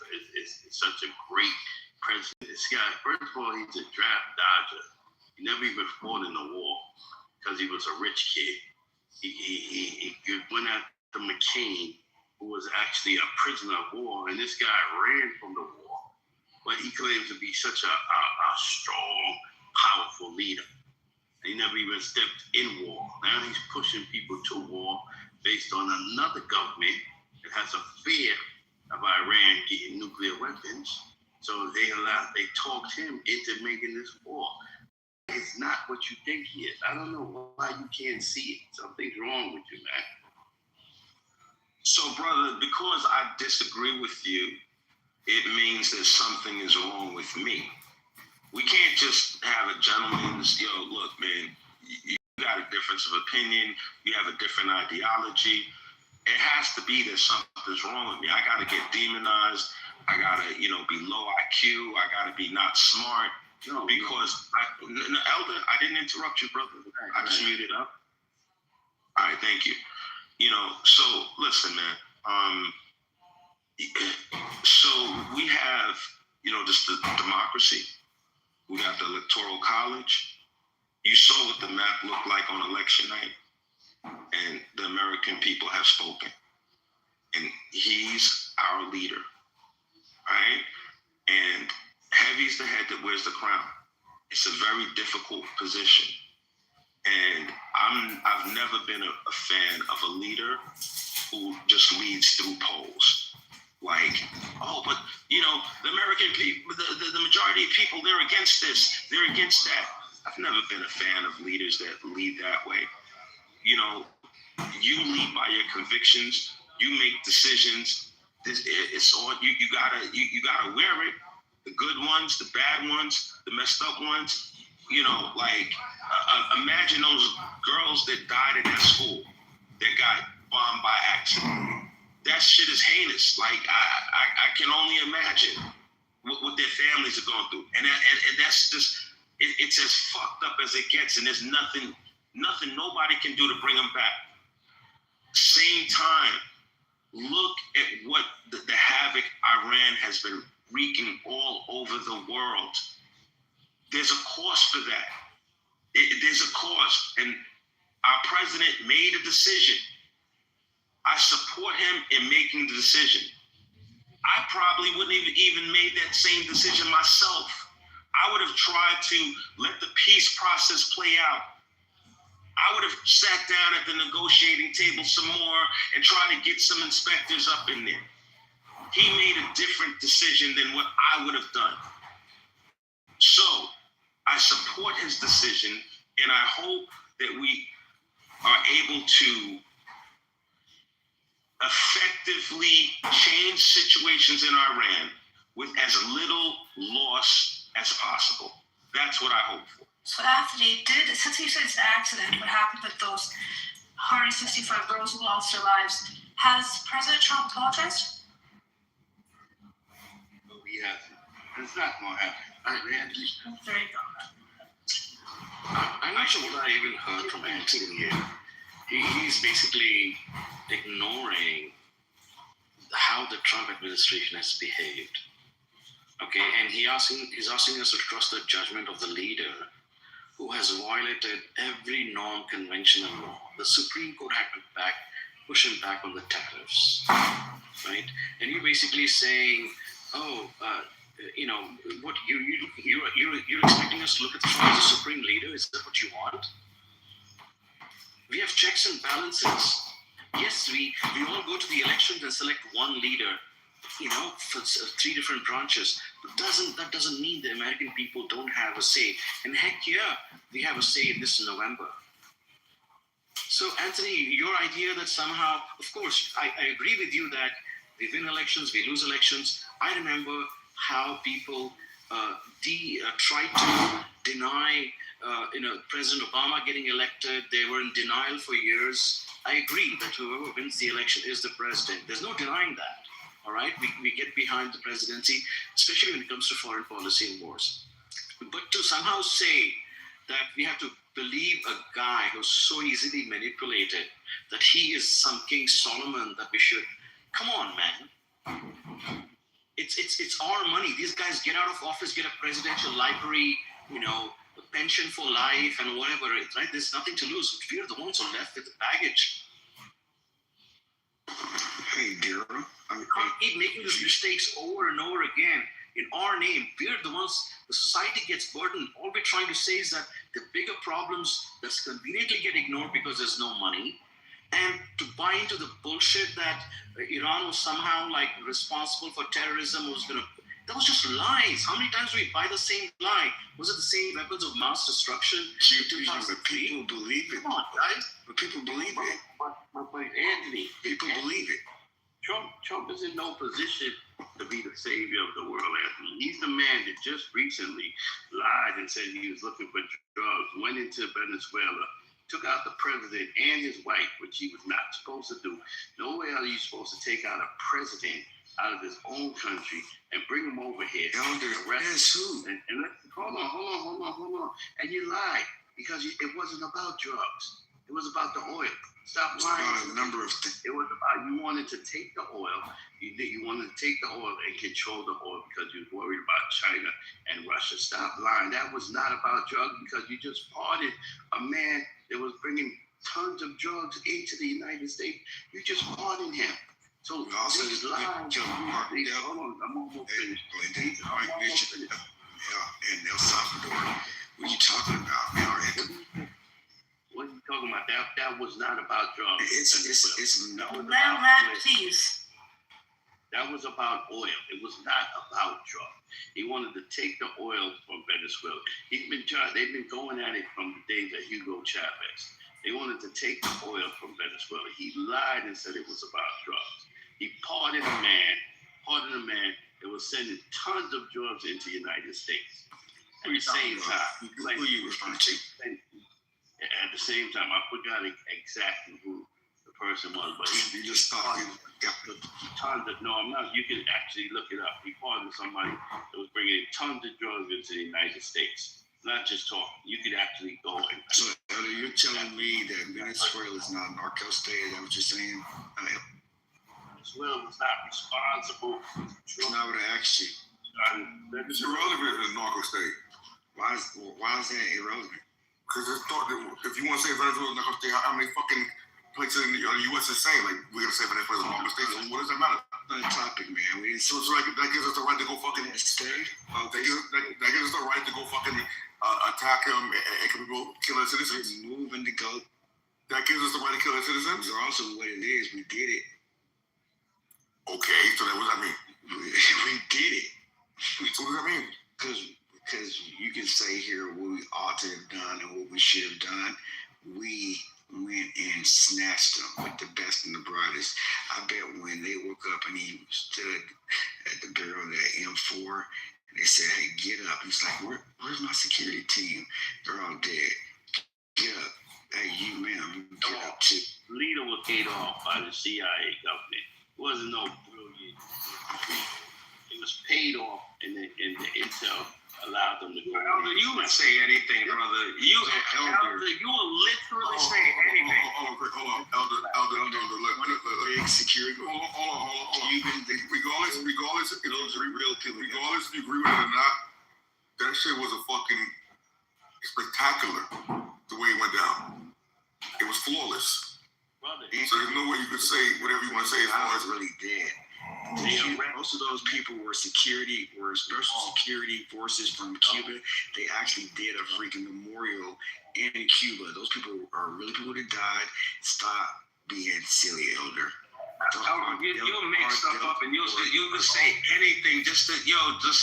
such a great president. This guy, first of all, he's a draft dodger. He never even fought in the war because he was a rich kid. He went after McCain, who was actually a prisoner of war, and this guy ran from the war. But he claims to be such a strong, powerful leader. He never even stepped in war. Now he's pushing people to war based on another government that has a fear of Iran getting nuclear weapons. So they talked him into making this war. It's not what you think he is. I don't know why you can't see it. Something's wrong with you, man. So, brother, because I disagree with you, it means that something is wrong with me. We can't just have a gentleman's, look, man, you got a difference of opinion, you have a different ideology. It has to be that something's wrong with me. I got to get demonized. I got to, be low IQ. I got to be not smart. Because, Elder, I didn't interrupt you, brother. I just muted up. All right, thank you. So listen, man. So we have, just the democracy. We got the Electoral College. You saw what the map looked like on election night. And the American people have spoken. And he's our leader. Right? And heavy's the head that wears the crown. It's a very difficult position. And I've never been a fan of a leader who just leads through polls. Like, but the American people, the majority of people, they're against this, they're against that. I've never been a fan of leaders that lead that way. You lead by your convictions. You make decisions. It's all you gotta wear it. The good ones, the bad ones, the messed up ones. Imagine those girls that died in that school that got bombed by accident. That shit is heinous. Like I can only imagine what their families are going through, and that's just it's as fucked up as it gets, and there's nothing nobody can do to bring them back. Same time, look at what the havoc Iran has been wreaking all over the world. There's a cost for that. There's a cost, and our president made a decision. I support him in making the decision. I probably wouldn't have even made that same decision myself. I would have tried to let the peace process play out. I would have sat down at the negotiating table some more and tried to get some inspectors up in there. He made a different decision than what I would have done. So I support his decision, and I hope that we are able to effectively change situations in Iran with as little loss as possible. That's what I hope for. So Anthony, since you said it's an accident, what happened with those 165 girls who lost their lives, has President Trump apologized? No, he hasn't. It's not going to happen. There you go. I'm not sure what I even heard from Anthony here. He's basically ignoring how the Trump administration has behaved. Okay, and he's asking us to trust the judgment of the leader who has violated every norm, convention, and law. The Supreme Court had to push him back on the tariffs, right? And you're basically saying, what you're expecting us to look at Trump as a supreme leader? Is that what you want? We have checks and balances. Yes, we all go to the elections and select one leader, for 3 different branches. But that doesn't mean the American people don't have a say. And heck yeah, we have a say in this November. So Anthony, your idea that somehow, of course, I agree with you that we win elections, we lose elections. I remember how people tried to deny, President Obama getting elected. They were in denial for years. I agree that whoever wins the election is the president. There's no denying that. All right, we get behind the presidency, especially when it comes to foreign policy and wars. But to somehow say that we have to believe a guy who's so easily manipulated, that he is some King Solomon, that we should, come on, man. It's our money. These guys get out of office, get a presidential library, a pension for life and whatever, right? There's nothing to lose. We're the ones who are left with the baggage. Hey, Daryl. We can't keep making these mistakes over and over again in our name. We're the ones, the society gets burdened. All we're trying to say is that the bigger problems that conveniently get ignored because there's no money, and to buy into the bullshit that Iran was somehow responsible for terrorism, that was just lies. How many times do we buy the same lie? Was it the same weapons of mass destruction? But people believe it. Come on, guys. But people believe it. But Anthony, People believe it. Trump is in no position to be the savior of the world, Anthony. He's the man that just recently lied and said he was looking for drugs, went into Venezuela, took out the president and his wife, which he was not supposed to do. No way are you supposed to take out a president out of his own country and bring him over here. Elder, that's who? And hold on. And you lied because it wasn't about drugs. It was about the oil. Stop It's lying. about a number of things. It was about you wanted to take the oil. You wanted to take the oil and control the oil because you were worried about China and Russia. Stop lying. That was not about drugs because you just pardoned a man that was bringing tons of drugs into the United States. You just pardoned him. So We also these just lies. killed Mark Hold on, I'm almost finished. in El Salvador. What are you talking about, man? What are you talking about? That was not about drugs. It's That was Land, about oil. please. That was about oil. It was not about drugs. He wanted to take the oil from Venezuela. They've been going at it from the days of Hugo Chavez. They wanted to take the oil from Venezuela. He lied and said it was about drugs. He pardoned a man that was sending tons of drugs into the United States. At the same time, Who are you referring to? at the same time, I forgot exactly who the person was, but You just thought you got tons of, no, I'm not, you can actually look it up. He pardoned somebody that was bringing in tons of drugs into the United States. Not just talking. You could actually go and. So, Elder, you're telling me that Venezuela is not a narco state? Is that what you're saying? Venezuela was not responsible. That's not what I asked you. It's irrelevant in a narco state. Why is that irrelevant? Because it's thought that if you want to say Venezuela is a narco state, how many fucking places in the U.S. is saying, we're going to say Venezuela is a narco state? So what does that matter? Not a topic, man. We didn't So it's like, that gives us the right to go fucking. state. That gives us the right to go fucking attack them and kill their citizens. We're moving to go. That gives us the right to kill their citizens. Also, what it is, we did it. Okay, so then what does that mean? We did it. So what does that mean? Because you can say here what we ought to have done and what we should have done. We went and snatched them with the best and the brightest. I bet when they woke up and he stood at the barrel of that M4, and they said, "Hey, get up." He's like, "Where's my security team? They're all dead. Get up. Hey, you, ma'am, you get up too." Leader was paid off by the CIA government. It wasn't no brilliant. It was paid off, and the intel allowed them to go. Elder, you would say anything, brother. Elder, you will literally say anything. Hold on. Elder, Big security. hold on. Cuban, Regardless, those are real people. regardless if you agree with it or not, that shit was a fucking spectacular the way it went down. It was flawless. Brother, So there's no way you could say whatever you want to say as I far was as really dead. Most of those people were special security forces from Cuba. They actually did a freaking memorial in Cuba. Those people are really people that died. Stop being silly, Elder. You'll make stuff up and you'll say anything just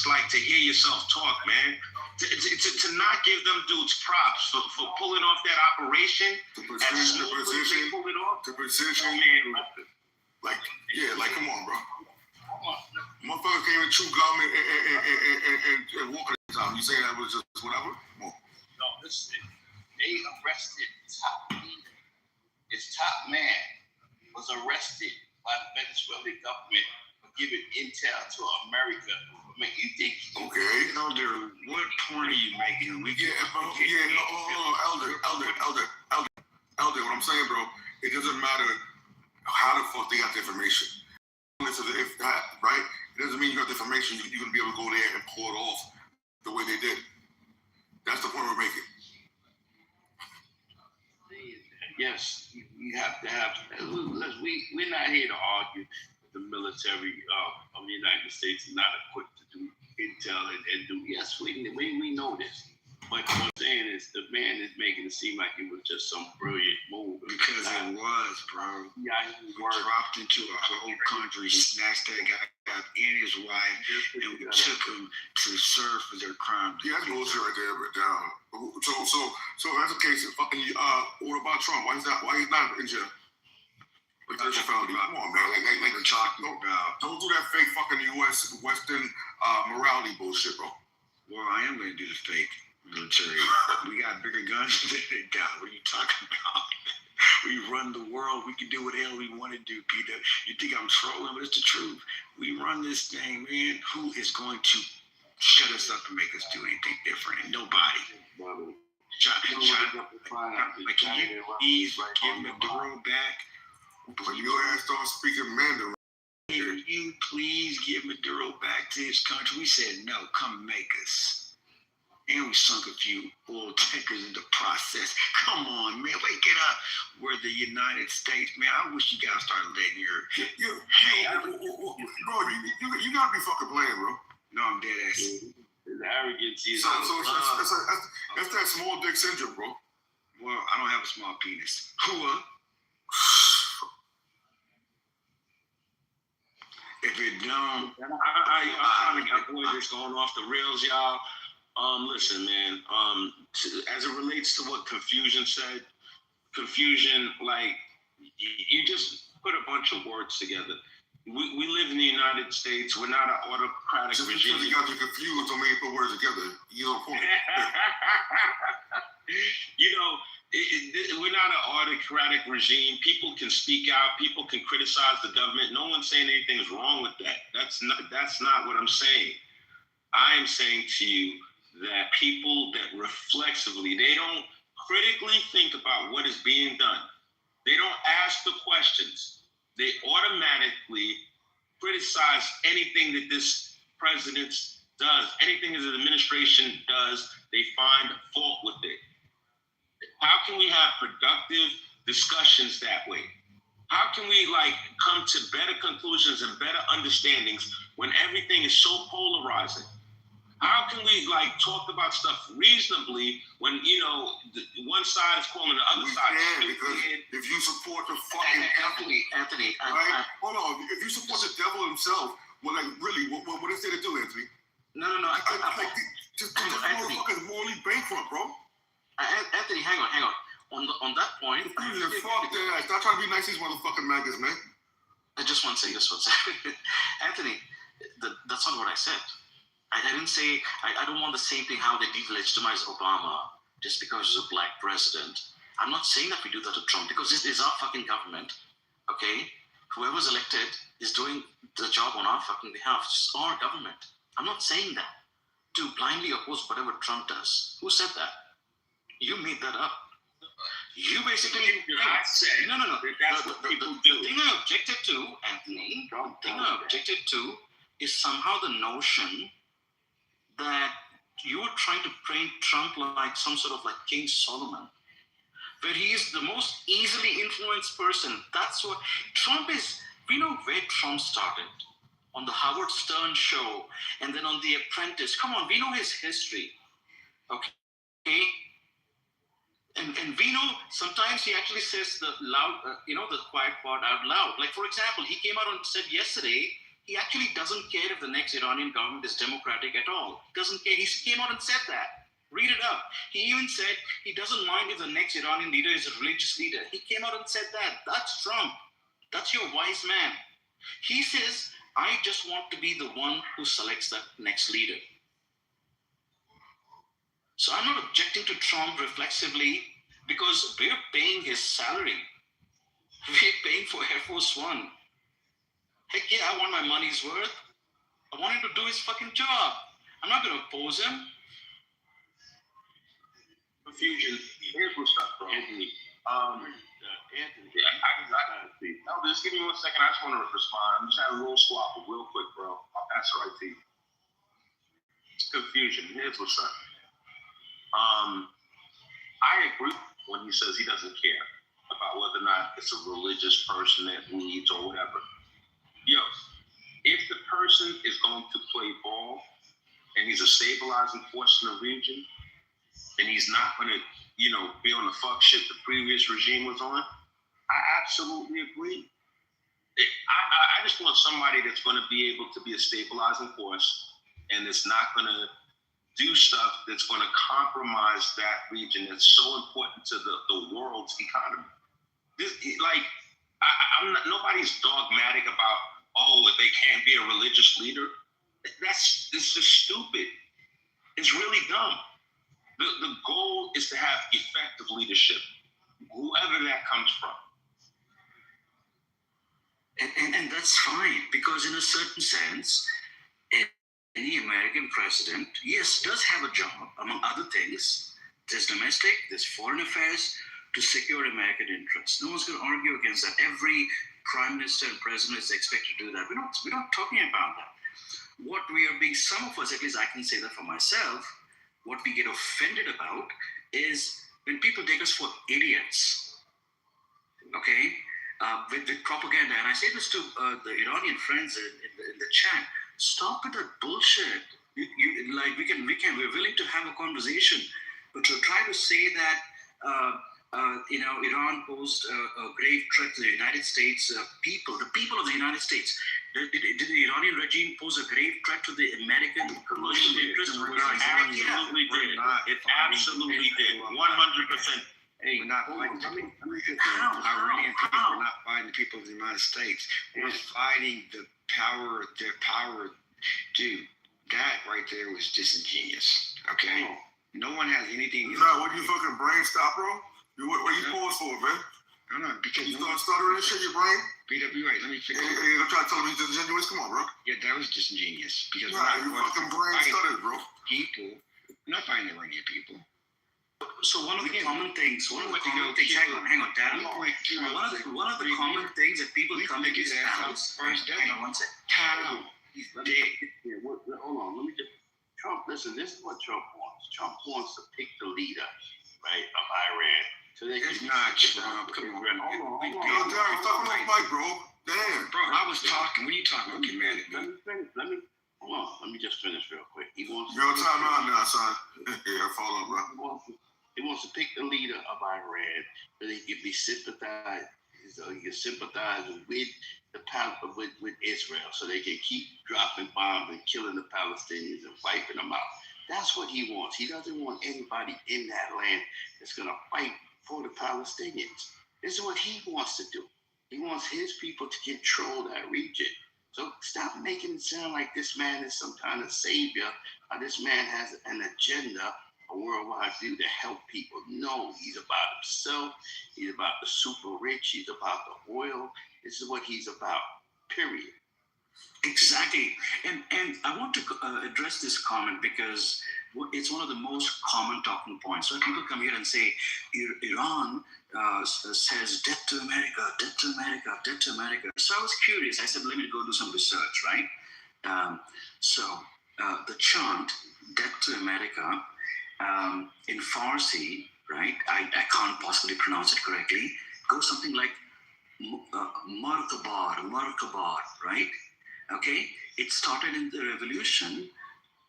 like to hear yourself talk, man. To not give them dudes props for pulling off that operation. the precision, come on, bro. Motherfuckers came in true government and walking Tom, you saying that was just whatever? Come on. No, listen. They arrested top leader. His top man was arrested by the Venezuelan government for giving intel to America. I mean, you think? Okay. Elder, what point are you making? Elder, what I'm saying, bro, it doesn't matter how the fuck they got the information. Right? It doesn't mean you got the information, you're gonna be able to go there and pull it off the way they did. That's the point we're making. Yes, you have to have. We're not here to argue that the military of the United States is not equipped to do intel and do. Yes, we know this. But what I'm saying is the man is making it seem like it was just some brilliant move. Because it was, bro. Yeah, We dropped into a whole country, snatched that guy up and his wife, and we took him to serve for their crimes. Yeah, that's bullshit right there, but so that's the case. Fucking what about Trump? Why he's not in jail? Come on, man. Like we're talking about. Don't do that fake fucking U.S. Western morality bullshit, bro. Well, I am going to do the fake military. We got bigger guns than they got. What are you talking about? We run the world. We can do what the hell we want to do, Peter. You think I'm trolling, but it's the truth. We run this thing, man. Who is going to shut us up and make us do anything different? And nobody. Can you please give Maduro back? When your ass start speaking Mandarin. Can you please give Maduro back to his country? We said, no, come make us. And we sunk a few oil tankers in the process. Come on, man, wake it up. We're the United States, man. I wish you guys started letting your... Bro, you gotta be fucking playing, bro. No, I'm dead ass. The arrogance is... So that's that small dick syndrome, bro. Well, I don't have a small penis. Hua. If it don't... I avoid this going off the rails, y'all. Listen, man, as it relates to what Confusion said, like, you just put a bunch of words together. We live in the United States. We're not an autocratic regime. Just because you got you confused, don't mean you put words together. You don't point. You know, we're not an autocratic regime. People can speak out. People can criticize the government. No one's saying anything is wrong with that. That's not what I'm saying. I am saying to you that people that reflexively, they don't critically think about what is being done. They don't ask the questions. They automatically criticize anything that this president does, anything that the administration does, they find fault with it. How can we have productive discussions that way? How can we come to better conclusions and better understandings when everything is so polarizing? How can we talk about stuff reasonably when one side is calling the other side? Because if you support the fucking Anthony, right? Hold on. If you support the devil himself, well, really, what is there to do, Anthony? No. Just motherfuckers morally bankrupt, bro. Anthony, hang on. On that point, fuck that. Stop trying to be nice to these motherfucking maggots, man. Just one second. Anthony, that's not what I said. I didn't say, I don't want the same thing how they delegitimize Obama just because he's a black president. I'm not saying that we do that to Trump because this is our fucking government, okay? Whoever's elected is doing the job on our fucking behalf. It's our government. I'm not saying that to blindly oppose whatever Trump does. Who said that? You made that up. You basically... I said no. That's what people do. The thing I objected to, Anthony, is somehow the notion that you were trying to paint Trump like some sort of King Solomon, where he is the most easily influenced person. That's what Trump is. We know where Trump started, on the Howard Stern show, and then on The Apprentice. Come on, we know his history, okay? And we know sometimes he actually says the loud, the quiet part out loud. Like, for example, he came out and said yesterday, he actually doesn't care if the next Iranian government is democratic at all. Doesn't care. He came out and said that. Read it up. He even said he doesn't mind if the next Iranian leader is a religious leader. He came out and said that. That's Trump. That's your wise man. He says, I just want to be the one who selects that next leader. So I'm not objecting to Trump reflexively because we're paying his salary. We're paying for Air Force One. Heck yeah, I want my money's worth. I want him to do his fucking job. I'm not going to oppose him. Confusion. Here's what's up, bro. Anthony, No, just give me 1 second. I just want to respond. I'm just having a little squabble real quick, bro. I'll pass it right to you. Confusion. Here's what's up. I agree when he says he doesn't care about whether or not it's a religious person that needs or whatever. Yo, if the person is going to play ball and he's a stabilizing force in the region, and he's not going to, be on the fuck shit the previous regime was on, I absolutely agree. I just want somebody that's going to be able to be a stabilizing force and it's not going to do stuff that's going to compromise that region that's so important to the world's economy. I'm not, nobody's dogmatic about, they can't be a religious leader. It's just stupid. It's really dumb. The goal is to have effective leadership, whoever that comes from. And that's fine, because in a certain sense, any American president, yes, does have a job, among other things. There's domestic, there's foreign affairs, to secure American interests. No one's going to argue against that. Every prime minister and president is expected to do that. We're not talking about that. What we are being, some of us, at least I can say that for myself, what we get offended about is when people take us for idiots, okay, with propaganda. And I say this to the Iranian friends in the chat: stop with that bullshit. We're willing to have a conversation, but to try to say that Iran posed a grave threat to the United States people, the people of the United States. Did the Iranian regime pose a grave threat to the American commercial interests? It absolutely did. It absolutely did. 100%. We're not fighting the people. Iranian people are not fighting the people of the United States. We're fighting their power. Dude, that right there was disingenuous. Okay? No one has anything. What you fucking brain stop, bro? What you pause for, man? I don't know, because you start stuttering and shit, your brain? BW, right, let me fix it. Hey, I'm trying to tell me he's disingenuous. Come on, bro. Yeah, that was disingenuous. Because your fucking brain stuttered, bro. People, we're not fighting Iranian people. So one of the common things, hang on, Dad. One of the common things that people come to these panels. Hang on one second. How? He's dead. Hold on, let me just. Trump, listen, this is what Trump wants. Trump wants to pick the leader, right, of Iran. So they It's not Trump. Come on. Yo, Darren, stop with Mike, bro. Damn. Bro, I was talking. What are you talking about, humanity? Hold on, let me just finish real quick. He wants You're on time out now, son. Yeah, follow, bro. He wants to pick the leader of Iran so he can be sympathized. So he can sympathize with with Israel, so they can keep dropping bombs and killing the Palestinians and wiping them out. That's what he wants. He doesn't want anybody in that land that's going to fight for the Palestinians. This is what he wants to do. He wants his people to control that region. So stop making it sound like this man is some kind of savior, or this man has an agenda, a worldwide view to help people. No, he's about himself. He's about the super rich. He's about the oil. This is what he's about, period. Exactly. And I want to address this comment because it's one of the most common talking points. So people come here and say, Iran says death to America, death to America, death to America. So I was curious. I said, let me go do some research, right? So the chant, death to America, in Farsi, right? I can't possibly pronounce it correctly. Goes something like Markabar, right? Okay, it started in the revolution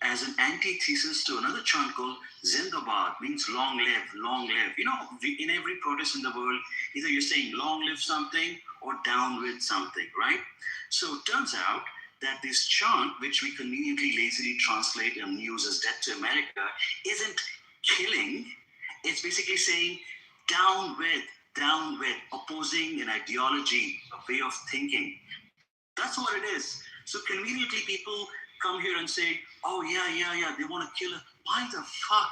as an antithesis to another chant called Zindabad, means long live, long live. You know, in every protest in the world, either you're saying long live something or down with something, right? So it turns out that this chant, which we conveniently lazily translate and use as death to America, isn't killing. It's basically saying down with, opposing an ideology, a way of thinking. That's what it is. So conveniently people come here and say, oh, yeah, they want to kill us. Why the fuck?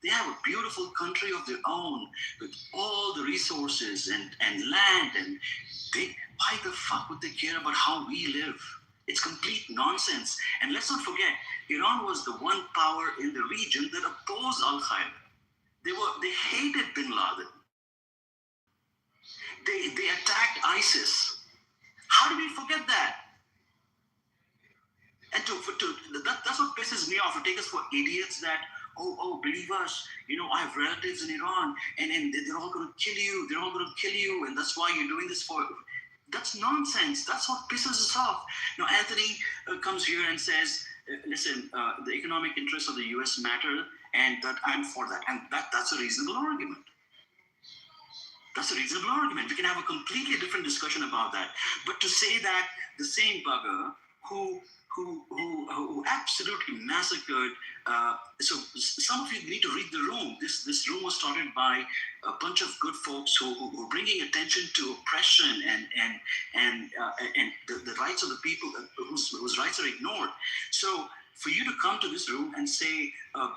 They have a beautiful country of their own with all the resources and land, and why the fuck would they care about how we live? It's complete nonsense. And let's not forget, Iran was the one power in the region that opposed Al-Qaeda. They hated bin Laden. They attacked ISIS. How do we forget that? And that's what pisses me off. To take us for idiots that, believe us, I have relatives in Iran, and they're all going to kill you. They're all going to kill you, and that's why you're doing this for. That's nonsense. That's what pisses us off. Now, Anthony comes here and says, listen, the economic interests of the U.S. matter, and that I'm for that. And that's a reasonable argument. That's a reasonable argument. We can have a completely different discussion about that. But to say that the same bugger who absolutely massacred. So some of you need to read the room. This room was started by a bunch of good folks who are bringing attention to oppression and the rights of the people whose rights are ignored. So for you to come to this room and say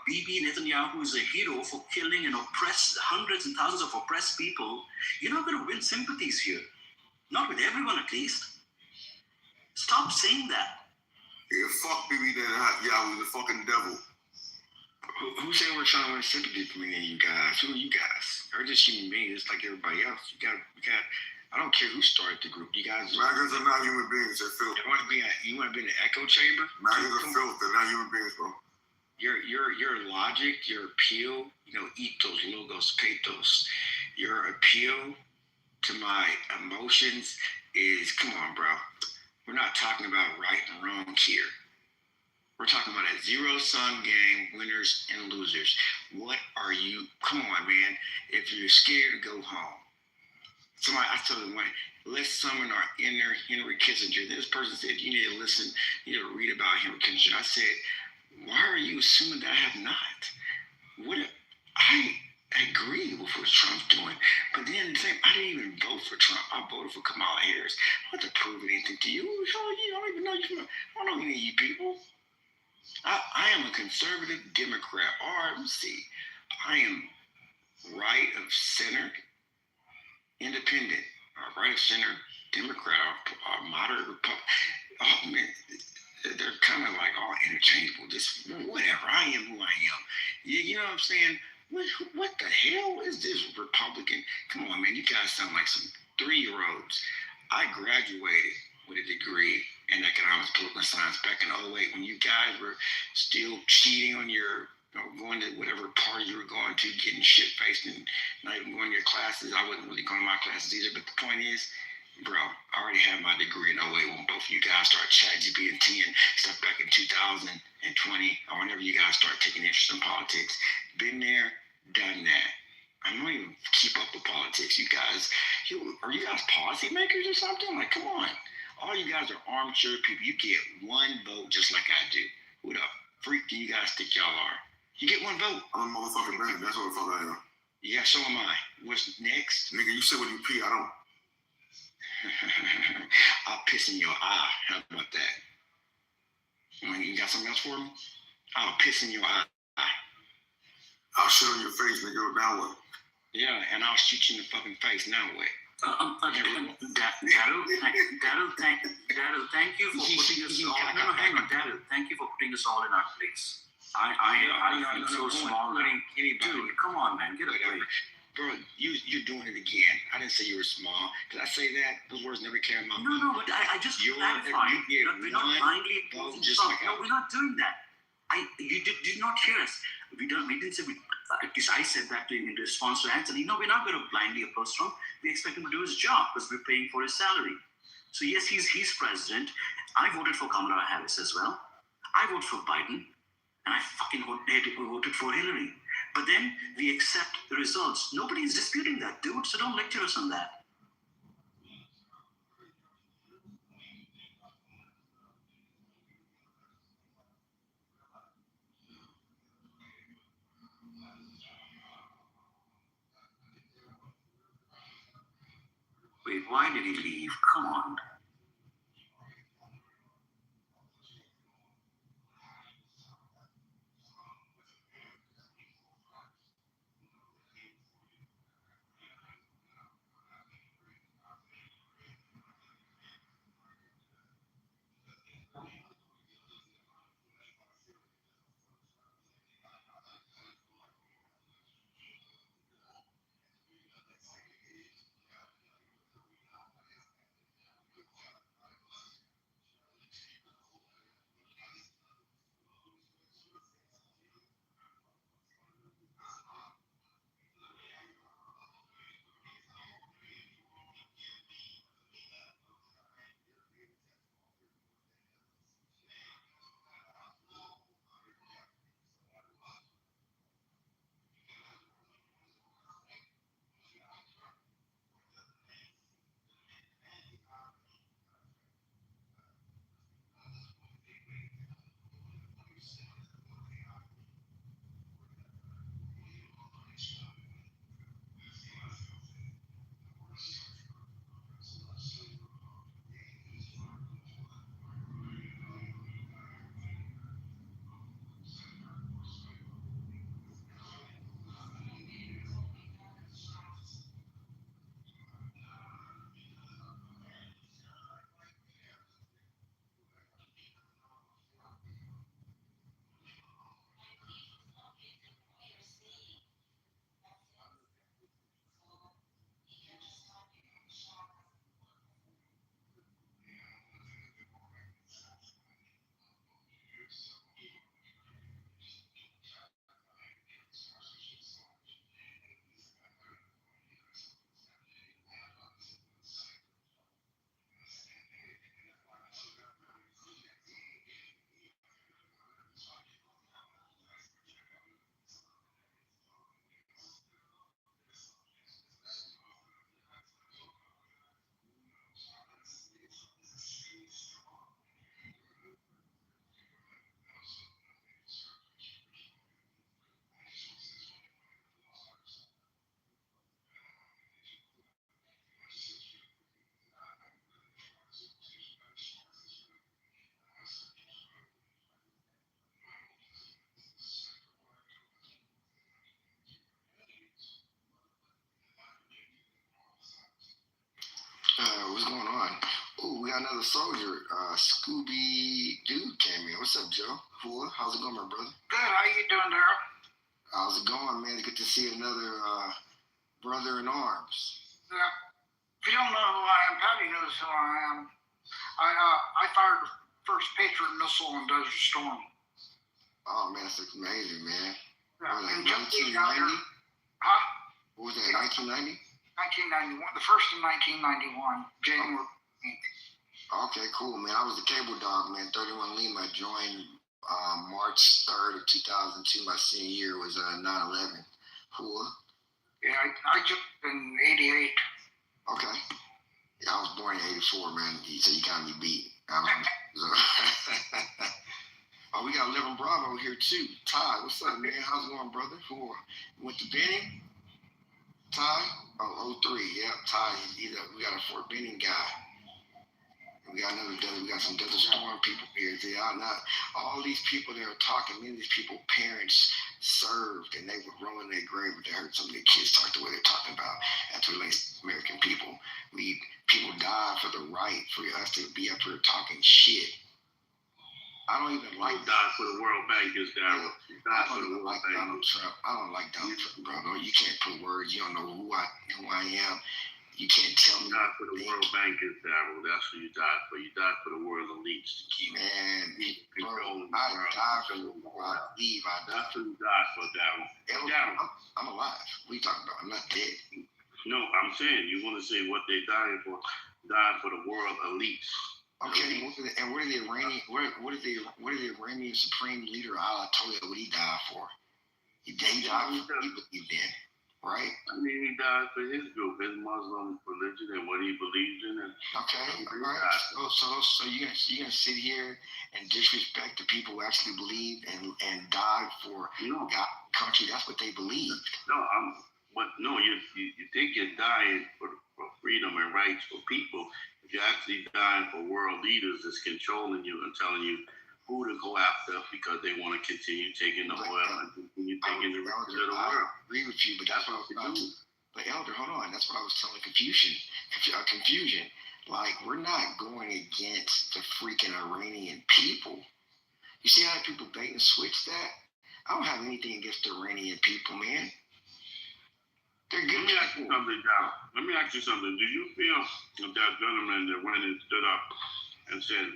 Bibi Netanyahu is a hero for killing and oppressed hundreds and thousands of oppressed people, you're not going to win sympathies here. Not with everyone, at least. Stop saying that. Yeah, fuck Bibi Netanyahu, the fucking devil. Who said we're trying to win sympathy from any of you guys? Who are you guys? We're just human beings, just like everybody else. You got. I don't care who started the group. You guys. Maggots are not human beings. They're filth. You want to be in the echo chamber? Maggots are filth. They're not human beings, bro. Your logic, your appeal. Ethos, logos, pathos. Your appeal to my emotions is, come on, bro. We're not talking about right and wrong here. We're talking about a zero-sum game, winners and losers. What are you? Come on, man. If you're scared, go home. I told them, let's summon our inner Henry Kissinger. This person said, you need to listen, you need to read about Henry Kissinger. I said, why are you assuming that I have not? I agree with what Trump's doing, but then I didn't even vote for Trump. I voted for Kamala Harris. I don't have to prove anything to you. I don't even know you. I don't know any of you people. I am a conservative Democrat. RMC. I am right of center, independent. Right of center Democrat. Moderate Republican. Oh man, they're kind of like all interchangeable. Just whatever. I am who I am. You know what I'm saying? What the hell is this Republican? Come on, man. You guys sound like some 3-year-olds. I graduated with a degree in economics, political science back in 2008 when you guys were still cheating on your, going to whatever party you were going to, getting shit-faced and not even going to your classes. I wasn't really going to my classes either. But the point is, bro, I already had my degree in 2008 when both of you guys started ChatGPT and stuff back in 2020 or whenever you guys start taking interest in politics. Been there, done that. I don't even keep up with politics. You guys, are you guys policymakers or something? Like, come on. All you guys are armchair people. You get one vote just like I do. Who the freak do you guys think y'all are? You get one vote. I'm a motherfucking man. That's what the fuck I am. Yeah, so am I. What's next? Nigga, you say when you pee, I don't. I'll piss in your eye. How about that? You got something else for me? I'll piss in your eye. I'll shit on your face, nigga. Now what? Yeah, and I'll shoot you in the fucking face. Now what? Daryl, thank you for putting us all. No, hang on, Daryl. Thank you for putting us all in our place. I feel so small. Dude, come on, man, get away. Bro, you're doing it again. I didn't say you were small. Did I say that? Those words never came out. No, but I just clarified. We're not blindly opposing Trump. No, we're not doing that. You did not hear us. We didn't say at least I said that in response to Anthony. No, we're not going to blindly oppose Trump. We expect him to do his job because we're paying for his salary. So yes, he's president. I voted for Kamala Harris as well. I voted for Biden, and I fucking voted for Hillary. But then we accept the results. Nobody is disputing that, dude. So don't lecture us on that. Wait, why did he leave? Come on. what's going on? Oh, we got another soldier. Scooby Doo came in. What's up, Joe? Cool. How's it going, my brother? Good. How you doing, Daryl? How's it going, man? Good to see another brother in arms. Yeah. If you don't know who I am, Patty knows who I am. I fired the first Patriot missile in Desert Storm. Oh man, that's amazing, man. Yeah. What, like And just 1990? Huh? What was that? Yeah. 1990? 1991. The first in 1991, January 15th. Okay, cool, man. I was the cable dog, man. 31 Lima. I joined March 3rd of 2002. My senior year was 9/11. Cool. Yeah, I jumped in 88. Okay. Yeah, I was born in 84, man. So you got me beat. Oh, we got 11 Bravo here too. Ty, what's up, man? How's it going, brother? Cool. Went to Benning? Ty? Oh, 03. Yep, Ty. We got a Fort Benning guy. We got some Desert Storm people here. They are not all these people that are talking. Many of these people, parents served, and they would roll in their grave if they heard some of their kids talk the way they're talking about as it relates to American people. People died for the right for us to be up here talking shit. I don't even like died for the World Bankers, Daryl. I don't even like Donald Trump. I don't like Donald Trump, bro. No, you can't put words. You don't know who I am. You can't tell me. You died for the World Bankers, Daryl. That's who you died for. You died for the world elites to keep. Man, bro, I died for the world. I leave. That's who you died for, Daryl. Daryl, I'm alive. What are you talking about? I'm not dead. No, I'm saying you want to say what they died for. Died for the world elites. Okay, and what did the Iranian Supreme Leader Ayatollah, what he died for? He died for what he believed in, right? I mean, he died for his group, his Muslim religion, and what he believed in. And okay, all right. So you're gonna sit here and disrespect the people who actually believed and died for God, country? That's what they believed. No, you think you're dying for freedom and rights for people. If you're actually dying for world leaders that's controlling you and telling you who to go after because they want to continue taking the oil and continue taking the rest of the world. I agree with you, but that's what I was about to. But Elder, hold on. That's what I was telling confusion. Like, we're not going against the freaking Iranian people. You see how people bait and switch that? I don't have anything against the Iranian people, man. They're good. Let me ask you something, Dow. Let me ask you something. Do you feel that gentleman that went and stood up and said,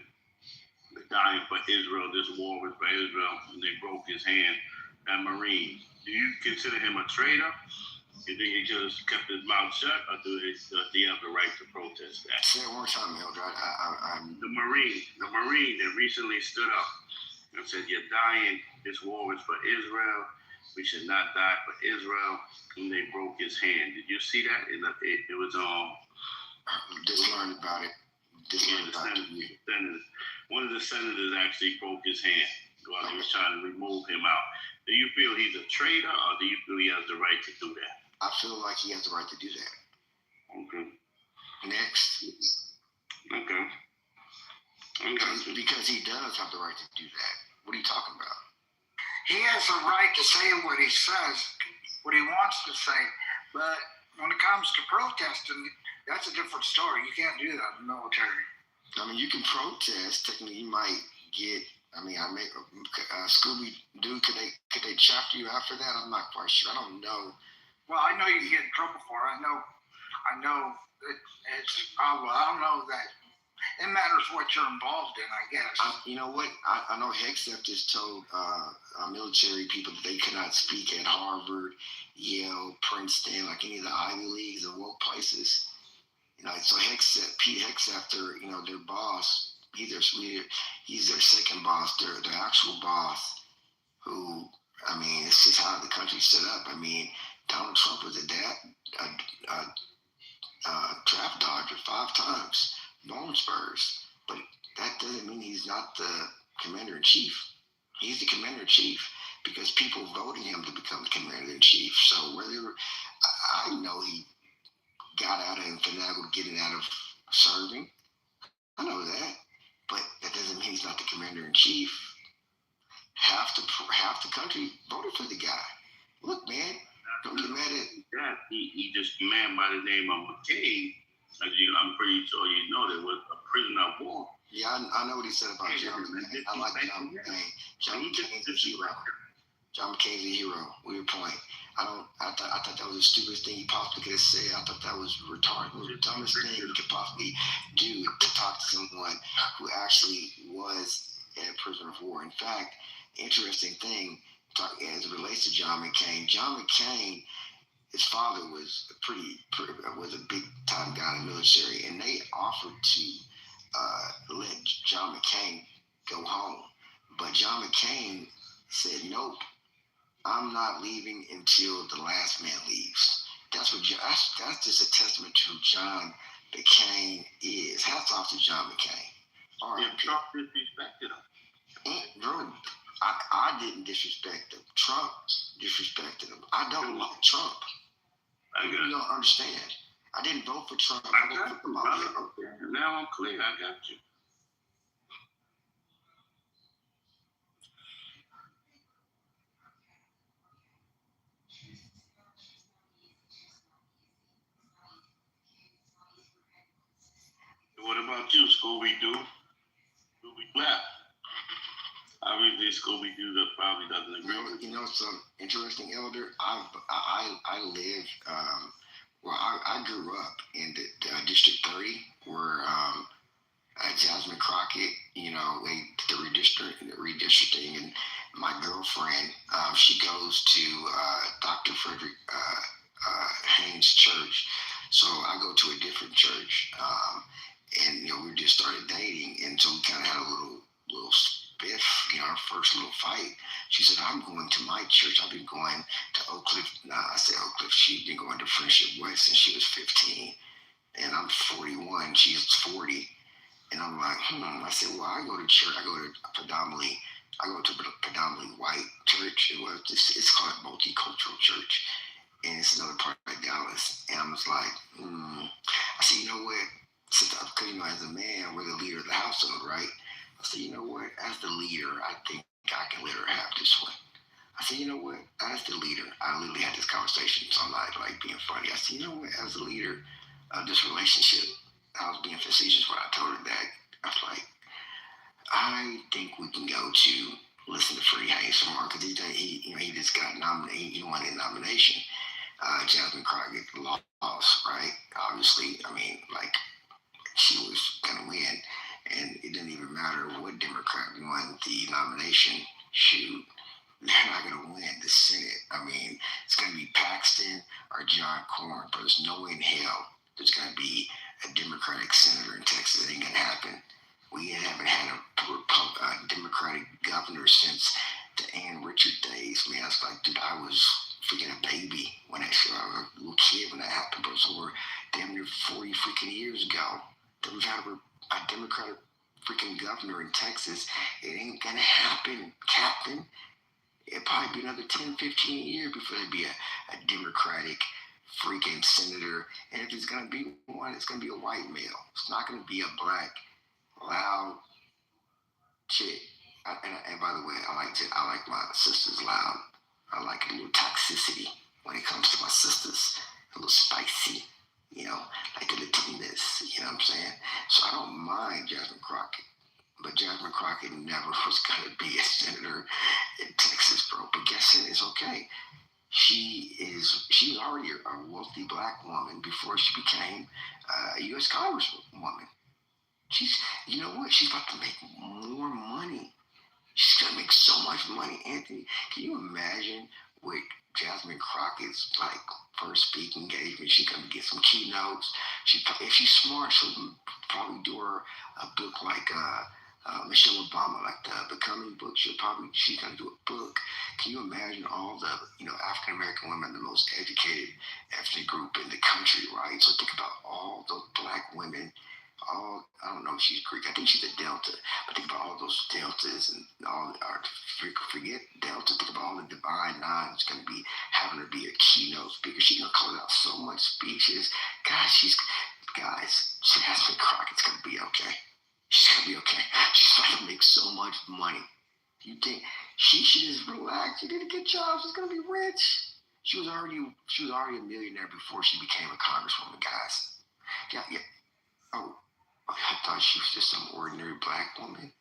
"They're dying for Israel, this war was for Israel," and they broke his hand, that Marine? Do you consider him a traitor? You think he just kept his mouth shut, or does he have the right to protest that? Say it one more time, Elder. The Marine that recently stood up and said, "You're dying. This war was for Israel. We should not die for Israel," and they broke his hand. Did you see that? It was just learned about it. One of the senators actually broke his hand while he was trying to remove him out. Do you feel he's a traitor, or do you feel he has the right to do that? I feel like he has the right to do that. Okay. Next. Okay. Because he does have the right to do that. What are you talking about? He has a right to say what he says, what he wants to say. But when it comes to protesting, that's a different story. You can't do that in the military. I mean, you can protest. Technically, you might get. Scooby Doo. Could they chapter you after that? I'm not quite sure. I don't know. Well, I know you can get in trouble for it. I know it's. I don't know that. It matters what you're involved in, I guess. You know what? I know Hexef just told military people that they cannot speak at Harvard, Yale, Princeton, like any of the Ivy Leagues or woke places. So Pete Hexef, their boss, he's their second boss, their actual boss, who, it's just how the country's set up. Donald Trump was a draft dodger 5 times. Bone Spurs, but that doesn't mean he's not the commander-in-chief. He's the commander-in-chief because people voted him to become the commander-in-chief. So whether I know he got out of and finagled getting out of serving, I know that, but that doesn't mean he's not the commander-in-chief. Half the country voted for the guy. Look, man, don't get mad at that. He just a man by the name of McCain I'm pretty sure you know there was a prisoner of war. Yeah, I know what he said about John McCain. I like John McCain. John McCain's a hero. John McCain's a hero. Weird point. I thought that was the stupidest thing he possibly could have said. I thought that was retarded. It was the dumbest thing you could possibly do to talk to someone who actually was a prisoner of war. In fact, interesting thing as it relates to John McCain. John McCain, his father was was a big time guy in the military, and they offered to let John McCain go home, but John McCain said nope. I'm not leaving until the last man leaves. That's just a testament to who John McCain is. Hats off to John McCain. All right. Trump disrespected him. Bro, I didn't disrespect him. Trump disrespected him. I don't like Trump. You don't understand. I didn't vote for Trump. I got you, brother. Okay. Now I'm clear. I got you. What about you, Scooby-Doo? Scooby-Black. Obviously, Scooby-Doo probably doesn't agree with you. You know, some interesting, Elder. I live, I grew up in the District 30 where Jasmine Crockett, you know, they did the redistricting, and my girlfriend, she goes to Dr. Frederick Haynes Church, so I go to a different church, and you know, we just started dating, and so we kind of had a little spiff, you know, our first little fight. She said, "I'm going to my church. I've been going to Oak Cliff." I said Oak Cliff. She'd been going to Friendship West since she was 15, and I'm 41. She's 40. And I'm like, I said, well, I go to church. I go to a predominantly white church. It's called a multicultural church, and it's another part of Dallas. And I was like, I said, you know what? Because, you know, as a man, we're the leader of the household, right? I said, you know what? As the leader, I think I can let her have this one. I said, you know what? As the leader, I literally had this conversation, so I'm not like being funny. I said, you know what? As the leader of this relationship, I was being facetious when I told her that. I was like, I think we can go to listen to Freddie Haynes tomorrow, because he just got nominated. He won a nomination. Jasmine Crockett lost, right? Obviously, I mean, like, she was going to win, and it didn't even matter what Democrat won the nomination. Shoot, they're not going to win the Senate. I mean, it's going to be Paxton or John Cornyn, but there's no way in hell there's going to be a Democratic senator in Texas. It ain't going to happen. We haven't had a Democratic governor since the Ann Richard days. Man, it's like, dude, I was freaking a baby when I was a little kid when that happened, but it was over damn near 40 freaking years ago that we've had a Democratic freaking governor in Texas. It ain't going to happen, Captain. It'll probably be another 10, 15 years before there'd be a Democratic freaking senator. And if it's going to be one, it's going to be a white male. It's not going to be a black, loud chick. And by the way, I like my sisters loud. I like a little toxicity when it comes to my sisters. A little spicy, you know, like a Latinas, you know what I'm saying? So I don't mind Jasmine Crockett. But Jasmine Crockett never was going to be a senator in Texas, bro. But guess what? It's okay. She's already a wealthy black woman before she became a U.S. Congresswoman. You know what? She's about to make more money. She's going to make so much money, Anthony. Can you imagine what Jasmine Crockett's like first speaking engagement? She's going to get some keynotes. If she's smart, she'll probably do her a book like Michelle Obama, like the Becoming book. She's going to do a book. Can you imagine all the African American women, the most educated ethnic group in the country, right? So think about all those black women. I don't know if she's Greek. I think she's a Delta. But think about all those Deltas and forget Delta. Think about all the Divine Nines going to be having her be a keynote speaker. She's going to call out so much speeches. Guys, Jasmine Crockett's going to be okay. She's going to be okay. She's going to make so much money. You think she should just relax? She did a good job. She's going to be rich. She was already a millionaire before she became a congresswoman, guys. Yeah. Oh, I thought she was just some ordinary black woman.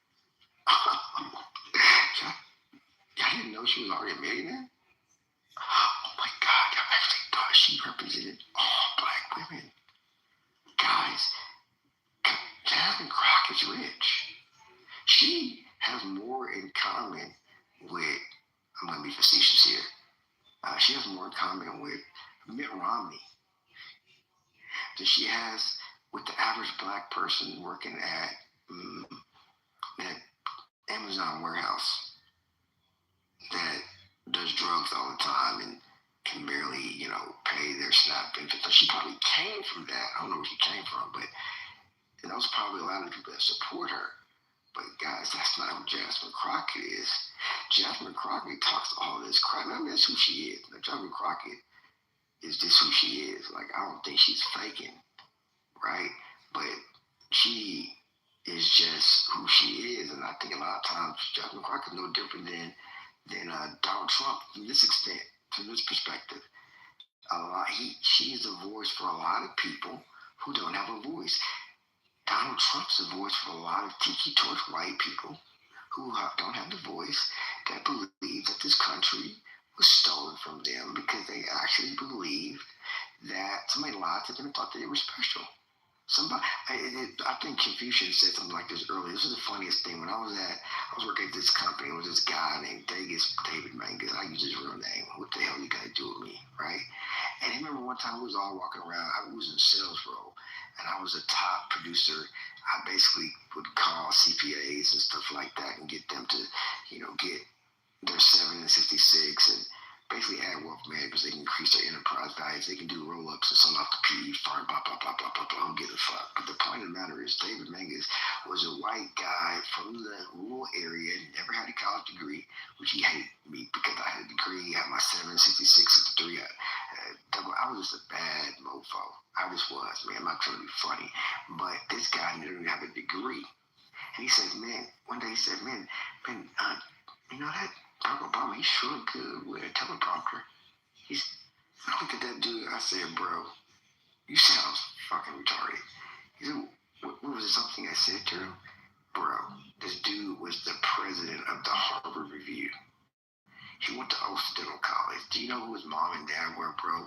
Y'all didn't know she was already a millionaire? Oh my God, I actually thought she represented all black women. Guys, Jasmine Crockett's rich. She has more in common with, I'm going to be facetious here, she has more in common with Mitt Romney than she has with the average black person working at Amazon warehouse that does drugs all the time and can barely, pay their SNAP benefits. So she probably came from that. I don't know where she came from, but and those probably a lot of the people that support her. But guys, that's not who Jasmine Crockett is. Jasmine Crockett talks all this crap. I mean, that's who she is. Now, Jasmine Crockett is just who she is. Like, I don't think she's faking, right? But she is just who she is. And I think a lot of times Jasmine Crockett is no different than Donald Trump from this extent, from this perspective. She's a voice for a lot of people who don't have a voice. Donald Trump's a voice for a lot of tiki torch white people who don't have the voice, that believe that this country was stolen from them because they actually believed that somebody lied to them and thought that they were special. I think Confucius said something like this earlier. This is the funniest thing. When I was working at this company, there was this guy named David Mangus. I use his real name. What the hell you got to do with me, right? And I remember one time we was all walking around. I was in a sales role, and I was a top producer. I basically would call CPAs and stuff like that and get them to, get their 7 and 66 and basically add wealth managers. They can increase their enterprise values. They can do roll-ups and sell off the PE firm, blah, blah, blah, blah, blah, blah. Who gives a fuck? But the point of the matter is David Mangus was a white guy from the rural area, never had a college degree, which he hated me because I had a degree, had my 766 at the 3. I was just a bad mofo. I just was, man. I'm not trying to be funny. But this guy didn't have a degree. And he said, one day he said, you know that Barack Obama, he's sure good with a teleprompter. I looked at that dude, I said, bro, you sound fucking retarded. He said, what was it, something I said to him? Bro, this dude was the president of the Harvard Review. He went to Occidental College. Do you know who his mom and dad were, bro?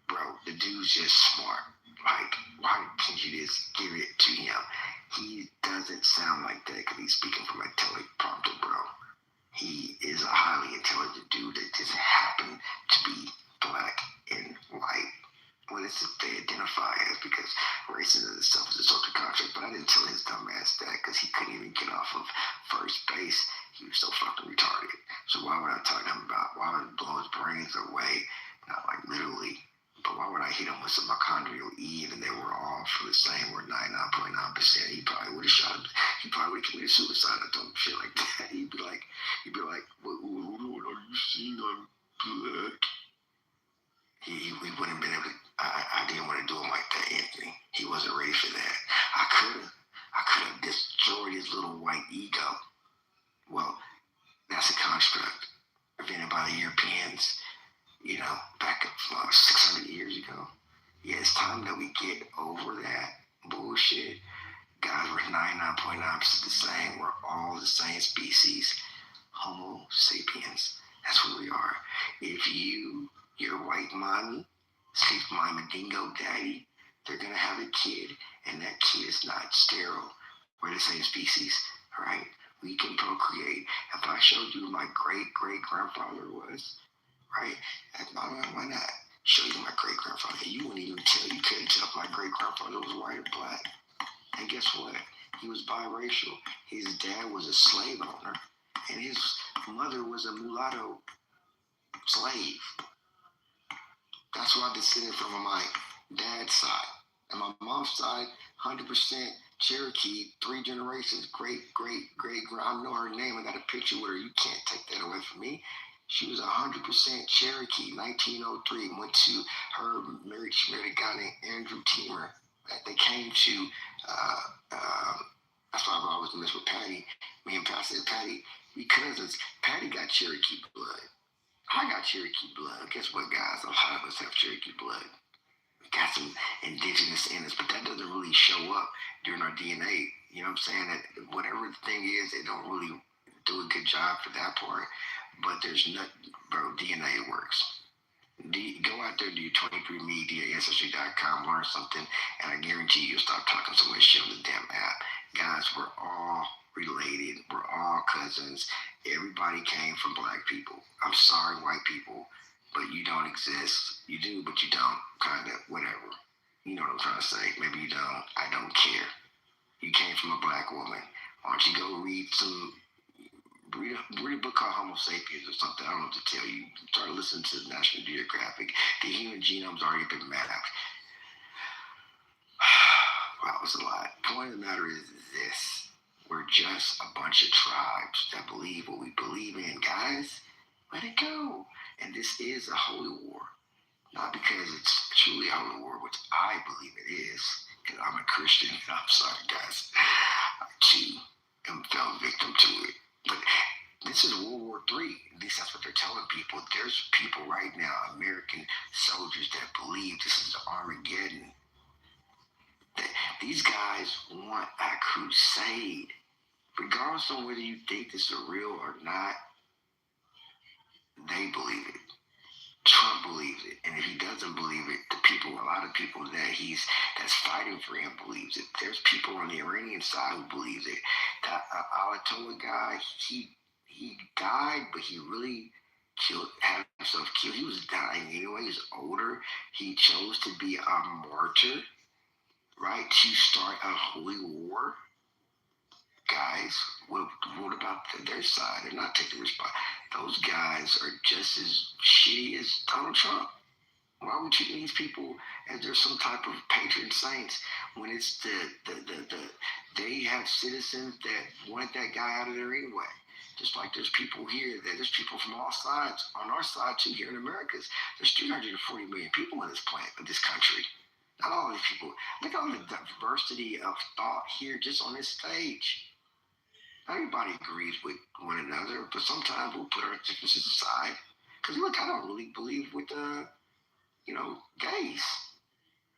Bro, the dude's just smart. Like, why can't you just give it to him? He doesn't sound like that because he's speaking from a teleprompter, bro. He is a highly intelligent dude that just happened to be black and white. Well, it's what they identify as, because racism itself is a social construct. But I didn't tell his dumb ass that because he couldn't even get off of first base. He was so fucking retarded. So why would I talk to him about, why would I blow his brains away? Not like literally, but why would I hit him with some mitochondrial Eve and they were all for the same, or 99.9%? He probably would have shot him. He probably would have committed suicide. I told him shit like that. He'd be like, what are you seeing? I'm black. We wouldn't have been able to. I didn't want to do him like that, Anthony. He wasn't ready for that. I could have destroyed his little white ego. Well, that's a construct invented by the Europeans, back up 600 years ago. Yeah, it's time that we get over that bullshit. Guys, we're 99.9% the same. We're all the same species. Homo sapiens. That's who we are. If your white mommy sleeps with my dingo daddy, they're going to have a kid, and that kid is not sterile. We're the same species, all right? We can procreate. If I showed you who my great-great-grandfather was, right? Why not show you my great-grandfather? You wouldn't even tell. You couldn't tell if my great-grandfather was white or black. And guess what? He was biracial. His dad was a slave owner, and his mother was a mulatto slave. That's why I descended from on my dad's side. And my mom's side, 100% Cherokee, 3 generations, great. I know her name. I got a picture with her. You can't take that away from me. She was 100% Cherokee, 1903. She married a guy named Andrew Teamer. They came to, that's why I always mess with Patty. Me and Pat said, Patty, we cousins. Patty got Cherokee blood. I got Cherokee blood. Guess what, guys? A lot of us have Cherokee blood. got some indigenous in us, but that doesn't really show up during our DNA. You know what I'm saying? That whatever the thing is, they don't really do a good job for that part. But there's nothing, bro. DNA works. Go out there, do 23andMe, Ancestry.com, learn something, and I guarantee you'll stop talking so much shit on the damn app. Guys, we're all related. We're all cousins. Everybody came from black people. I'm sorry, white people, but you don't exist. You do, but you don't. Kind of, whatever. You know what I'm trying to say. Maybe you don't. I don't care. You came from a black woman. Why don't you go read a book called Homo sapiens or something. I don't know what to tell you. Start listening to National Geographic. The human genome's already been mapped. Wow, it was a lot. The point of the matter is this. We're just a bunch of tribes that believe what we believe in. Guys, let it go. And this is a holy war. Not because it's truly a holy war, which I believe it is, because I'm a Christian. I'm sorry, guys. I too fell victim to it. But this is World War III. At least that's what they're telling people. There's people right now, American soldiers, that believe this is Armageddon. These guys want a crusade. Regardless of whether you think this is real or not, they believe it. Trump believes it. And if he doesn't believe it, a lot of people that's fighting for him believes it. There's people on the Iranian side who believes it. That Ayatollah guy, he died, but he really had himself killed. He was dying anyway. He was older. He chose to be a martyr, right? To start a holy war. Guys, what about their side? They're not taking responsibility. Those guys are just as shitty as Donald Trump. Why are we treating these people as they're some type of patron saints when it's they have citizens that wanted that guy out of there anyway? Just like there's people here, there's people from all sides. On our side too, here in America, there's 340 million people in this planet, in this country. Not all these people. Look at all the diversity of thought here just on this stage. Everybody agrees with one another, but sometimes we'll put our differences aside. Because look, I don't really believe with gays.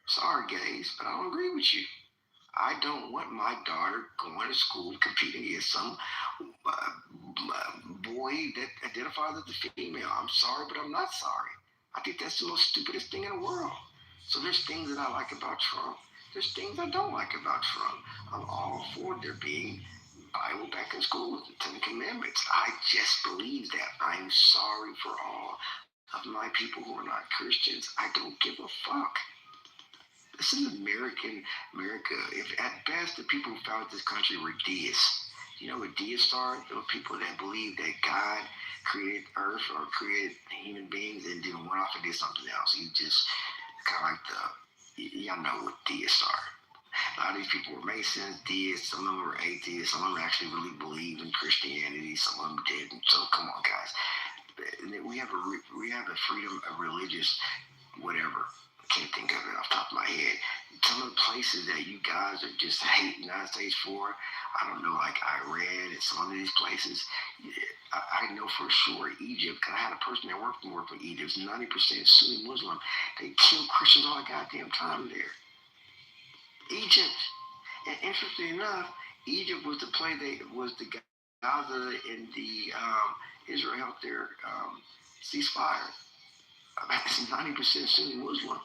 Sorry, gays, but I don't agree with you. I don't want my daughter going to school competing against some boy that identifies as a female. I'm sorry, but I'm not sorry. I think that's the most stupidest thing in the world. So there's things that I like about Trump. There's things I don't like about Trump. I'm all for there being Bible back in school with the Ten Commandments. I just believe that. I'm sorry for all of my people who are not Christians. I don't give a fuck. This is America. If at best the people who founded this country were deists. You know what deists are? They were people that believe that God created Earth or created human beings and then went off and did something else. He just kind of like y'all know what deists are. A lot of these people were Masons, deists, some of them were atheists, some of them actually really believed in Christianity, some of them didn't. So come on, guys. We have a freedom of religious whatever. I can't think of it off the top of my head. Some of the places that you guys are just hate the United States for, I don't know, like Iran and some of these places. I know for sure Egypt, because I had a person that worked for Egypt, it's 90% Sunni Muslim. They kill Christians all the goddamn time there. Egypt. And interesting enough, Egypt was the Gaza and the Israel helped their ceasefire. It's 90% Sunni Muslim.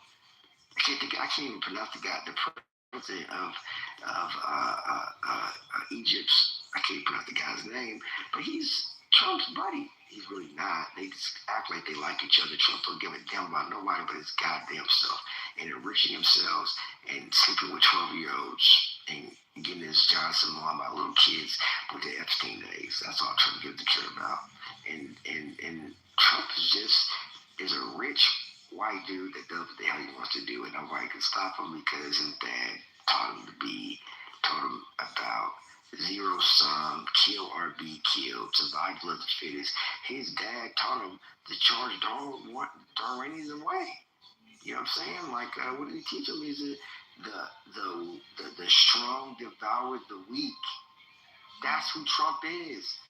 I can't even pronounce the president of Egypt's. I can't pronounce the guy's name, but he's Trump's buddy. He's really not. They just act like they like each other. Trump don't give a damn about nobody but his goddamn self, and enriching themselves and sleeping with 12-year-olds and getting his Johnson law about little kids with the Epstein days. That's all Trump gives a care about. And Trump is a rich white dude that does what the hell he wants to do, and nobody can stop him because his dad told him about zero sum, kill or be killed, survival of the fittest. His dad taught him to charge Darwinians away. You know what I'm saying? Like, what did he teach him? Is it the strong devour the weak? That's who Trump is.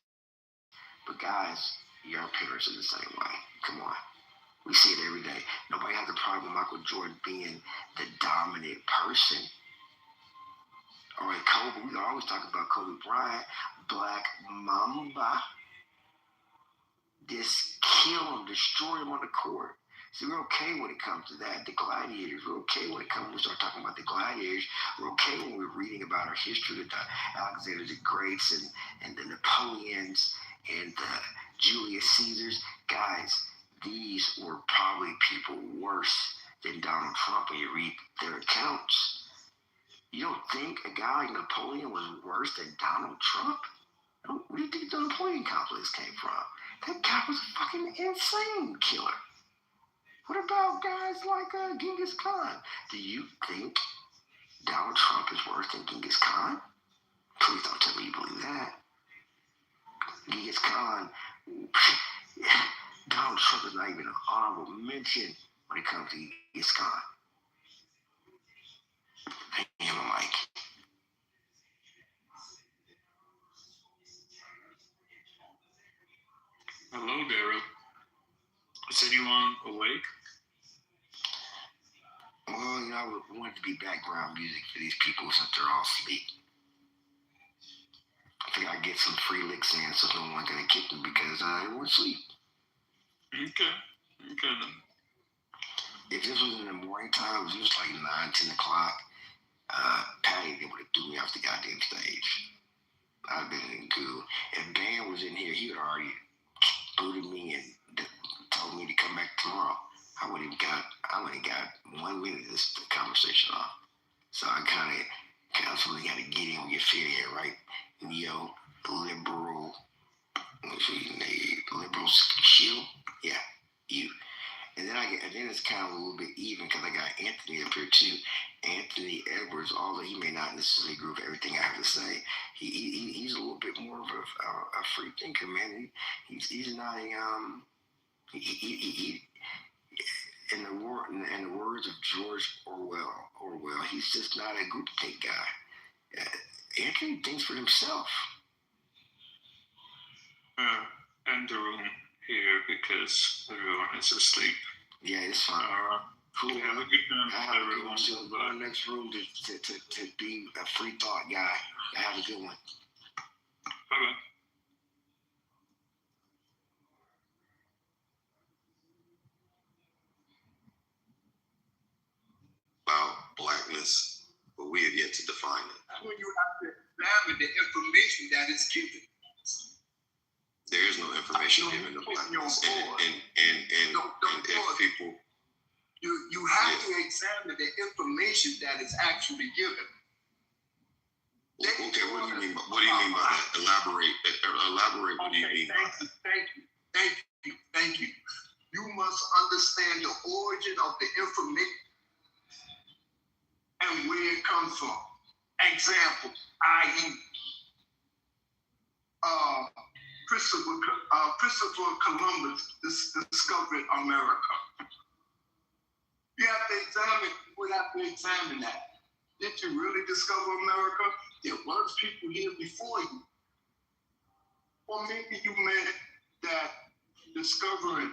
But guys, your parents are the same way. Come on. We see it every day. Nobody has a problem with Michael Jordan being the dominant person. All right, Kobe, we always talk about Kobe Bryant, Black Mamba. Just kill him, destroy him on the court. See, we're okay when it comes to that. The gladiators, we're okay when we start talking about the gladiators. We're okay when we're reading about our history with the Alexander the Greats and the Napoleons and the Julius Caesars. Guys, these were probably people worse than Donald Trump when you read their accounts. You don't think a guy like Napoleon was worse than Donald Trump? Where do you think the Napoleon complex came from? That guy was a fucking insane killer. What about guys like Genghis Khan? Do you think Donald Trump is worse than Genghis Khan? Please don't tell me you believe that. Genghis Khan, Donald Trump is not even an honorable mention when it comes to Genghis Khan. Damn, Mike. Hello, Daryl. Is anyone awake? Well, you know, I wanted to be background music for these people since they're all asleep. I think I get some free licks in so no one's going to kick me because they were asleep. Okay then. If this was in the morning time, if it was like 9, 10 o'clock, Patty would have threw me off the goddamn stage. I'd have been in the goo. If Dan was in here, he would have already booted me and told me to come back tomorrow. I would have got 1 minute of this conversation off. So I kind of something got to get in with your fear here, right? Neo, liberal, what's your name? Liberal shield? Yeah, you. And then it's kind of a little bit even because I got Anthony up here too. Anthony Edwards, although he may not necessarily agree with everything I have to say, he's a little bit more of a free thinker, man. He's not a in the words of George Orwell, he's just not a groupthink guy. Anthony thinks for himself. End the room here because everyone is asleep. Yeah, it's fine. Cool. Have a good night, everyone. So go in the next room to be a free thought guy. Have a good one. Bye-bye. About blackness, but we have yet to define it. When you have to examine the information that is given. There is no information given to blackness, and if people. You have to examine the information that is actually given. Okay, what do you mean by that? Elaborate. What do you mean by that? Thank you. You must understand the origin of the information and where it comes from. Example, i.e., Christopher Columbus discovered America. We have to examine that. Did you really discover America? There was people here before you. Or maybe you meant that discovering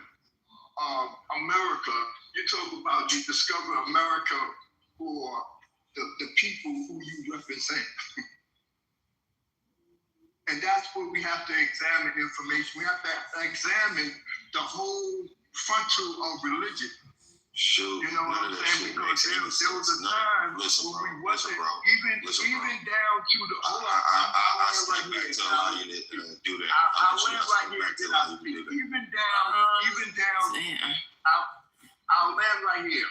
America, you talk about you discover America for the people who you represent. And that's where we have to examine information. We have to examine the whole frontal of religion. Shoot, you know what I'm saying? Because there was a time where we wasn't even down to the. I step back to allow you to do that. I went right here. Even down. I'll land right here.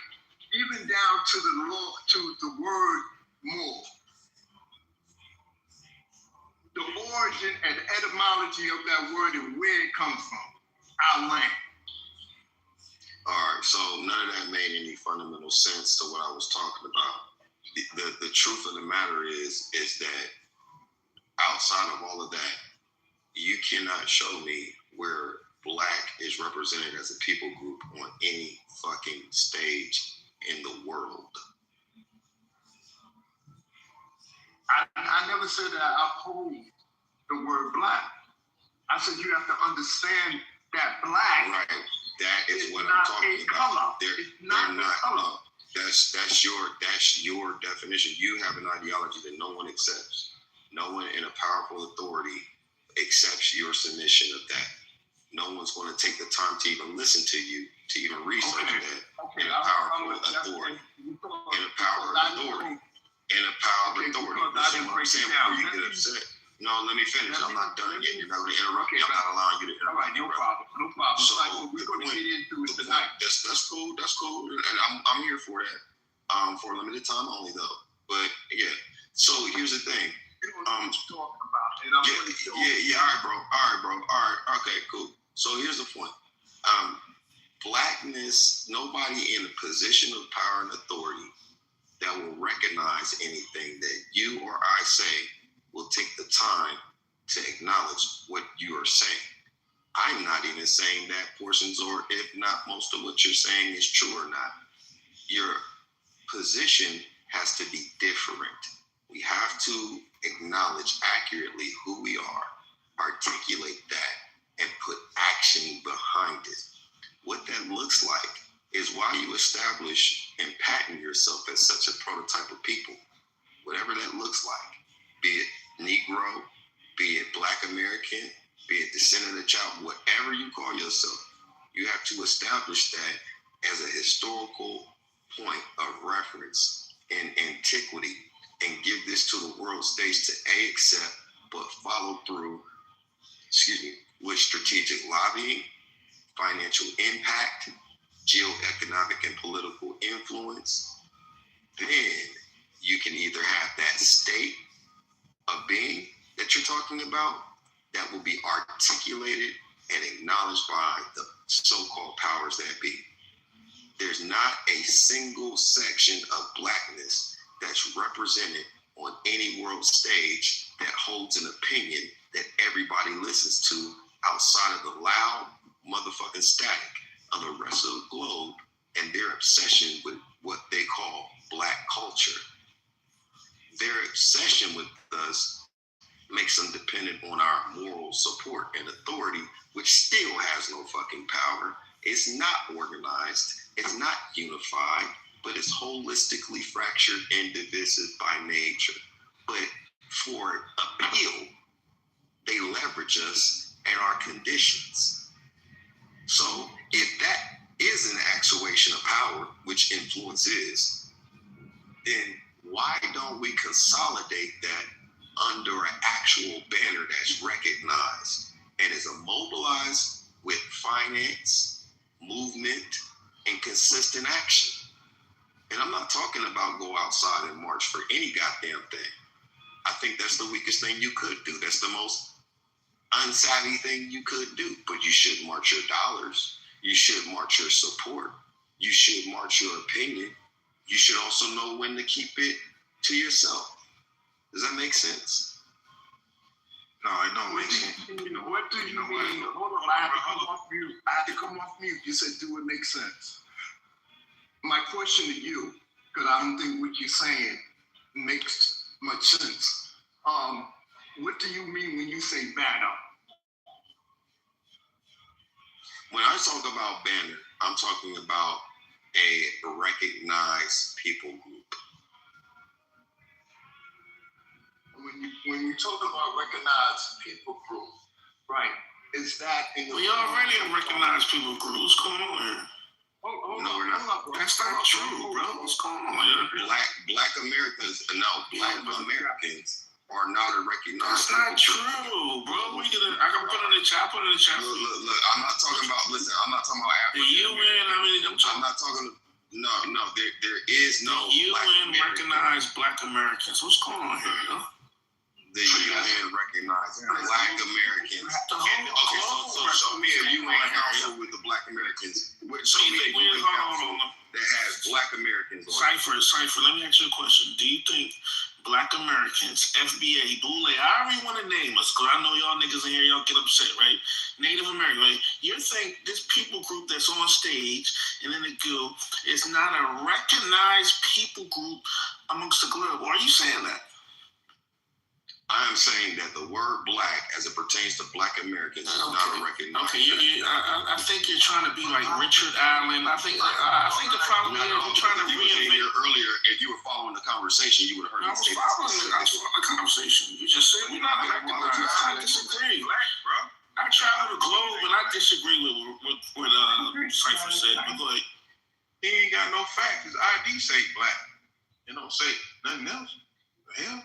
Even down to the law, to the word more. The origin and etymology of that word and where it comes from. I'll land. All right, so none of that made any fundamental sense to what I was talking about. The truth of the matter is that outside of all of that, you cannot show me where black is represented as a people group on any fucking stage in the world. I never said that I uphold the word black. I said you have to understand that black That is It's what I'm not talking a about. color. They're It's not not. a color. No, that's your definition. You have an ideology that no one accepts. No one in a powerful authority accepts your submission of that. No one's going to take the time to even listen to you, to even research that in a powerful authority. In a power of authority. In a power of authority. This is what I'm saying before you get upset. No, let me finish. I'm not done yet. You're not going to interrupt me. I'm not allowing you to interrupt me. All right, no problem. No problem. So We're going to get into it tonight. That's cool. That's cool. And I'm here for that. For a limited time only though. But yeah. So here's the thing. You know what you're talking about. And I'm going to show you. Yeah. All right, bro. All right. Okay, cool. So here's the point. Blackness, nobody in a position of power and authority that will recognize anything that you or I say will take the time to acknowledge what you are saying. I'm not even saying that portions or if not most of what you're saying is true or not. Your position has to be different. We have to acknowledge accurately who we are, articulate that, and put action behind it. What that looks like is why you establish and patent yourself as such a prototype of people. Whatever that looks like, be it Negro, be it Black American, be it descendant of child, whatever you call yourself, you have to establish that as a historical point of reference in antiquity and give this to the world stage to accept, but follow through, with strategic lobbying, financial impact, geoeconomic and political influence. Then you can either have that state of being that you're talking about that will be articulated and acknowledged by the so-called powers that be. There's not a single section of Blackness that's represented on any world stage that holds an opinion that everybody listens to outside of the loud motherfucking static of the rest of the globe and their obsession with what they call Black culture. Their obsession with us makes them dependent on our moral support and authority, which still has no fucking power. It's not organized, it's not unified, but it's holistically fractured and divisive by nature. But for appeal, they leverage us and our conditions. So if that is an actuation of power, which influence is, then why don't we consolidate that under an actual banner that's recognized and is immobilized with finance, movement, and consistent action? And I'm not talking about go outside and march for any goddamn thing. I think that's the weakest thing you could do. That's the most unsavvy thing you could do. But you should march your dollars. You should march your support. You should march your opinion. You should also know when to keep it to yourself. Does that make sense? No, it don't make sense. What do you mean? Hold on, I have to come off mute. You said, do it make sense? My question to you, because I don't think what you're saying makes much sense. What do you mean when you say banner? When I talk about banner, I'm talking about a recognized people group. When you talk about recognized people group, right? Is that in the We already a recognized people group. What's going on here? No, we're not. That's not true, bro. What's going on here? Black Americans, no, Black Americans are not a recognized. That's not true, bro. I can put it in the chat. Look, I'm not talking about. Listen, I'm not talking about African. The UN. I'm not talking. No. There is no. The UN recognized Black Americans. What's going on here, yo? The UN recognized Black Americans. Okay, so show me a UN council with the Black Americans. Show me a UN council that has Black Americans on it. Cypher, let me ask you a question. Do you think Black Americans, FBA, Boule, however you want to name us, because I know y'all niggas in here, y'all get upset, right? Native American, right? You think this people group that's on stage and in the group is not a recognized people group amongst the globe? Why are you saying that? I am saying that the word black, as it pertains to black Americans, is not a recognized. Okay, I think you're trying to be like Richard Allen. I think the problem is you're trying to reinvent. Earlier, if you were following the conversation, you would have heard I was following the conversation. You just said we're not recognized. I disagree. I travel the globe, and I disagree with what Cypher said. But go ahead. He ain't got no facts. His ID say black. It don't say nothing else. The hell?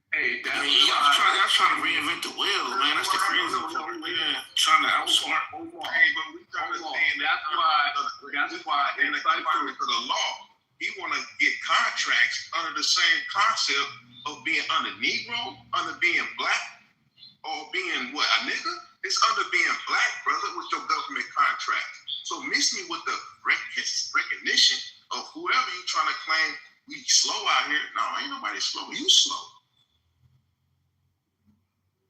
Hey, y'all trying to reinvent the wheel, man. That's the crazy part. Yeah, trying to outsmart. Hey, but we trying to stay in that's why in the environment of the law, he want to get contracts under the same concept of being under Negro, under being black, or being what, a nigga? It's under being black, brother, with your government contract. So miss me with the recognition of whoever you trying to claim we slow out here. No, ain't nobody slow. You slow.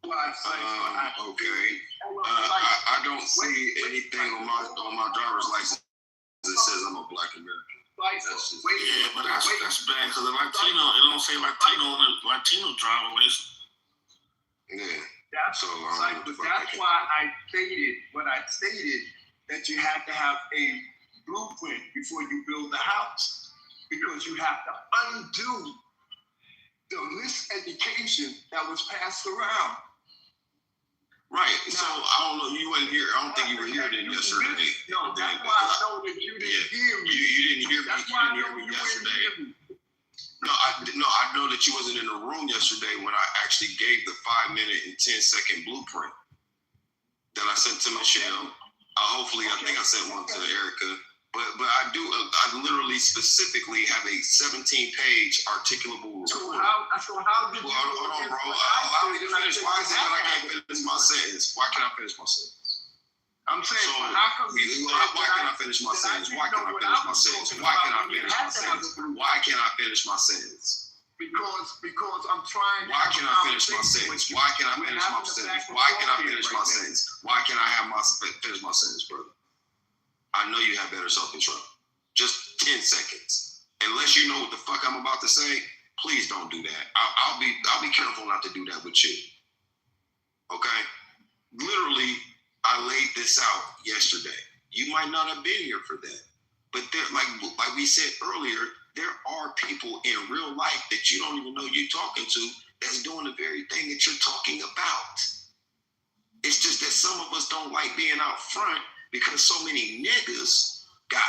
Okay. I don't see anything on my driver's license that says I'm a black American. Yeah, but that's bad because the Latino, it don't say Latino on the Latino driver license. Yeah. That's why I stated that you have to have a blueprint before you build the house, because you have to undo the miseducation that was passed around. Right. So I don't know. You wasn't here. I don't think you were here then yesterday. No, that's why I know that you didn't hear me. You didn't hear me. You didn't hear me yesterday. No, I know that you wasn't in the room yesterday when I actually gave the 5-minute and 10-second blueprint that I sent to Michelle. Hopefully, I think I sent one to Erica. But I literally specifically have a 17-page articulable report. So how did you? Hold on, bro. Allow me to finish. Why is it that I can't finish my sentence? Why can't I finish my sentence? I'm saying, so, how come why can't I finish my sentence? Why can't I finish my sentence? Why can't I finish my sentence? Why can't I finish my sentence? Because I'm trying. Why can't I finish my sentence? Why can't I finish my sentence? Why can't I finish my sentence? Why can't I finish my sentence, brother? I know you have better self-control. Just 10 seconds. Unless you know what the fuck I'm about to say, please don't do that. I'll be careful not to do that with you. Okay? Literally, I laid this out yesterday. You might not have been here for that. But there, like we said earlier, there are people in real life that you don't even know you're talking to that's doing the very thing that you're talking about. It's just that some of us don't like being out front because so many niggas got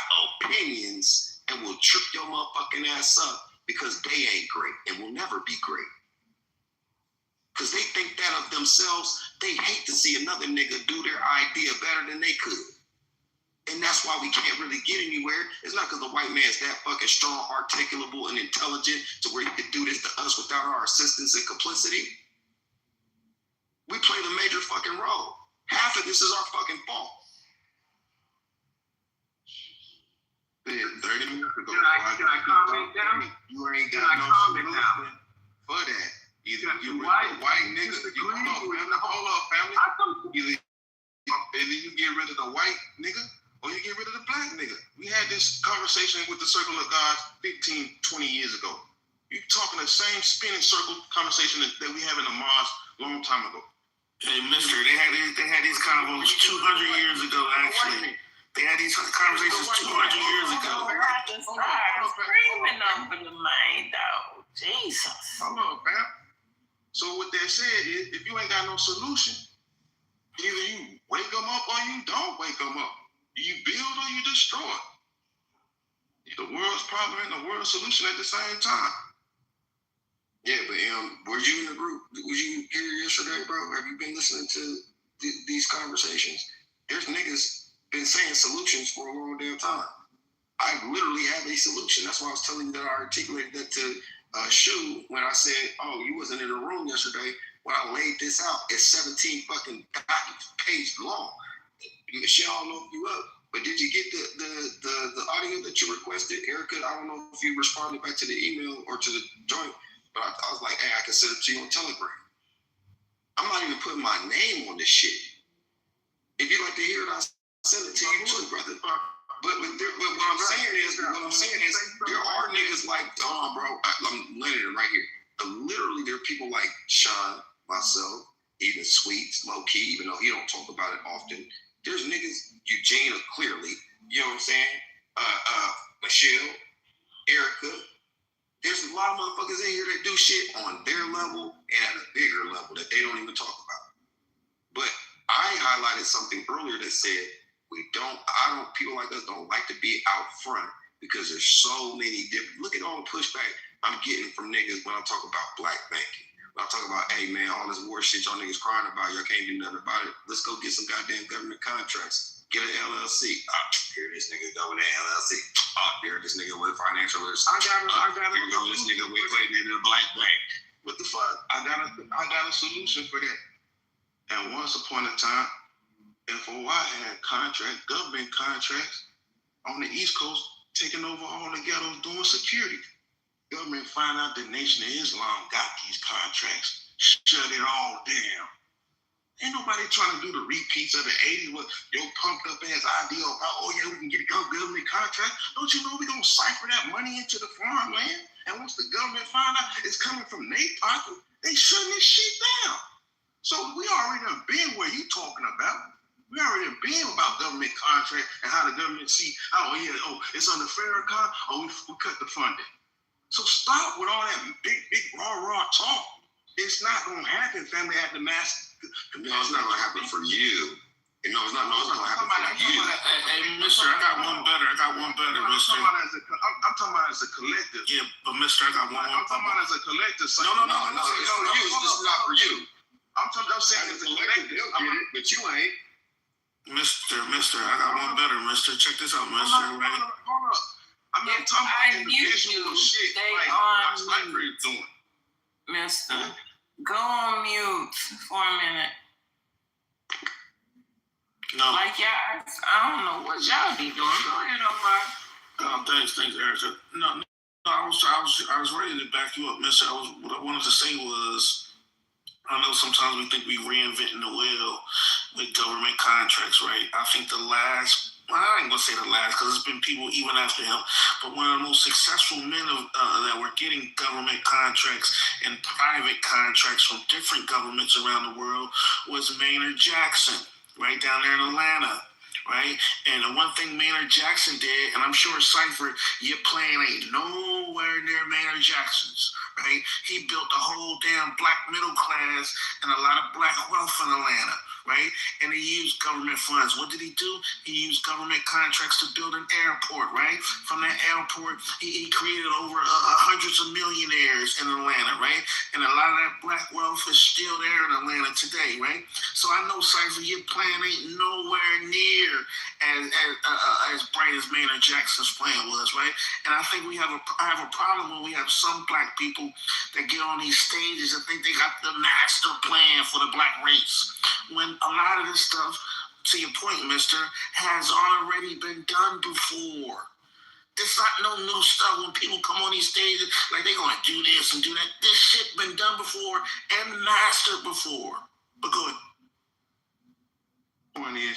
opinions and will trip your motherfucking ass up because they ain't great and will never be great. Because they think that of themselves. They hate to see another nigga do their idea better than they could. And that's why we can't really get anywhere. It's not because the white man's that fucking strong, articulable, and intelligent to where he could do this to us without our assistance and complicity. We play the major fucking role. Half of this is our fucking fault. 30 minutes ago. Can I comment now? You ain't got no solution for that. Either you with the white nigga, hold up, family. Either you get rid of the white nigga or you get rid of the black nigga. We had this conversation with the Circle of God 15, 20 years ago. You're talking the same spinning circle conversation that we have in the mosque a long time ago. Hey, mister, they had these convos 200 years ago, actually. They had these conversations 200 years ago. I just started screaming over the main dog. Jesus. Hold on, fam. So what that said is, if you ain't got no solution, either you wake them up or you don't wake them up. You build or you destroy. The world's problem and the world's solution at the same time. Yeah, but were you in the group? Was you here yesterday, bro? Have you been listening to these conversations? There's niggas been saying solutions for a long damn time. I literally have a solution. That's why I was telling you that I articulated that to Shu when I said, oh, you wasn't in the room yesterday when I laid this out. It's 17 fucking page long. Michelle, I don't know if you up, but did you get the audio that you requested? Erica, I don't know if you responded back to the email or to the joint, but I was like, hey, I can send it to you on Telegram. I'm not even putting my name on this shit. If you'd like to hear it, I'll send it to you too, brother. But what I'm saying is, there are niggas like, hold on, bro, I'm letting it right here. literally, there are people like Sean, myself, even Sweets, low key, even though he don't talk about it often. There's niggas, Eugene, clearly, you know what I'm saying? Michelle, Erica. There's a lot of motherfuckers in here that do shit on their level and at a bigger level that they don't even talk about. But I highlighted something earlier that said people like us don't like to be out front because there's so many different. Look at all the pushback I'm getting from niggas when I talk about black banking. When I talk about, hey man, all this war shit y'all niggas crying about, y'all can't do nothing about it. Let's go get some goddamn government contracts. Get an LLC. Here this nigga go with that LLC. There this nigga with financial risk. Here go this nigga with the black bank. What the fuck? I got a solution for that. And once upon a time, FOI had government contracts on the East Coast, taking over all the ghettos doing security. Government find out the Nation of Islam got these contracts, shut it all down. Ain't nobody trying to do the repeats of the 80s with your pumped up ass idea about, oh yeah, we can get a government contract. Don't you know we gonna cipher that money into the farmland? And once the government find out it's coming from their pocket, they shutting this shit down. So we already done been where you talking about. We already done been about government contract and how the government see, it's under Farrakhan, we cut the funding. So stop with all that big raw talk. It's not gonna happen, family at the mass. No, it's not gonna happen for you. No, it's not gonna happen for you. Hey, mister, I got one better, mister. I'm talking about as a collective. Yeah, but mister, I got one more. I'm talking about as a collective. No, it's for you. This is not for you. I'm saying as a collective. But you ain't. Mister, I got one better, mister. Check this out, mister. Hold up. I'm not talking about individual shit like how Sniper is doing. Mister, go on mute for a minute. No. Like y'all, I don't know what y'all be doing. Go ahead, Omar. Thanks, Erica. No, I was ready to back you up, mister. What I wanted to say was, I know sometimes we think we reinventing the wheel with government contracts, right? I think I ain't gonna say the last, because there's been people even after him, but one of the most successful men that were getting government contracts and private contracts from different governments around the world was Maynard Jackson, right down there in Atlanta. Right? And the one thing Maynard Jackson did, and I'm sure Cypher, your plan ain't nowhere near Maynard Jackson's, right? He built a whole damn black middle class and a lot of black wealth in Atlanta, right? And he used government funds. What did he do? He used government contracts to build an airport, right? From that airport, he created over hundreds of millionaires in Atlanta, right? And a lot of that black wealth is still there in Atlanta today, right? So I know, Cypher, your plan ain't nowhere near as bright as Maynard Jackson's plan was, right? And I think I have a problem when we have some black people that get on these stages and think they got the master plan for the black race, when a lot of this stuff, to your point, mister, has already been done before. It's not no new stuff when people come on these stages like they're gonna do this and do that. This shit been done before and mastered before. But go ahead. Point is,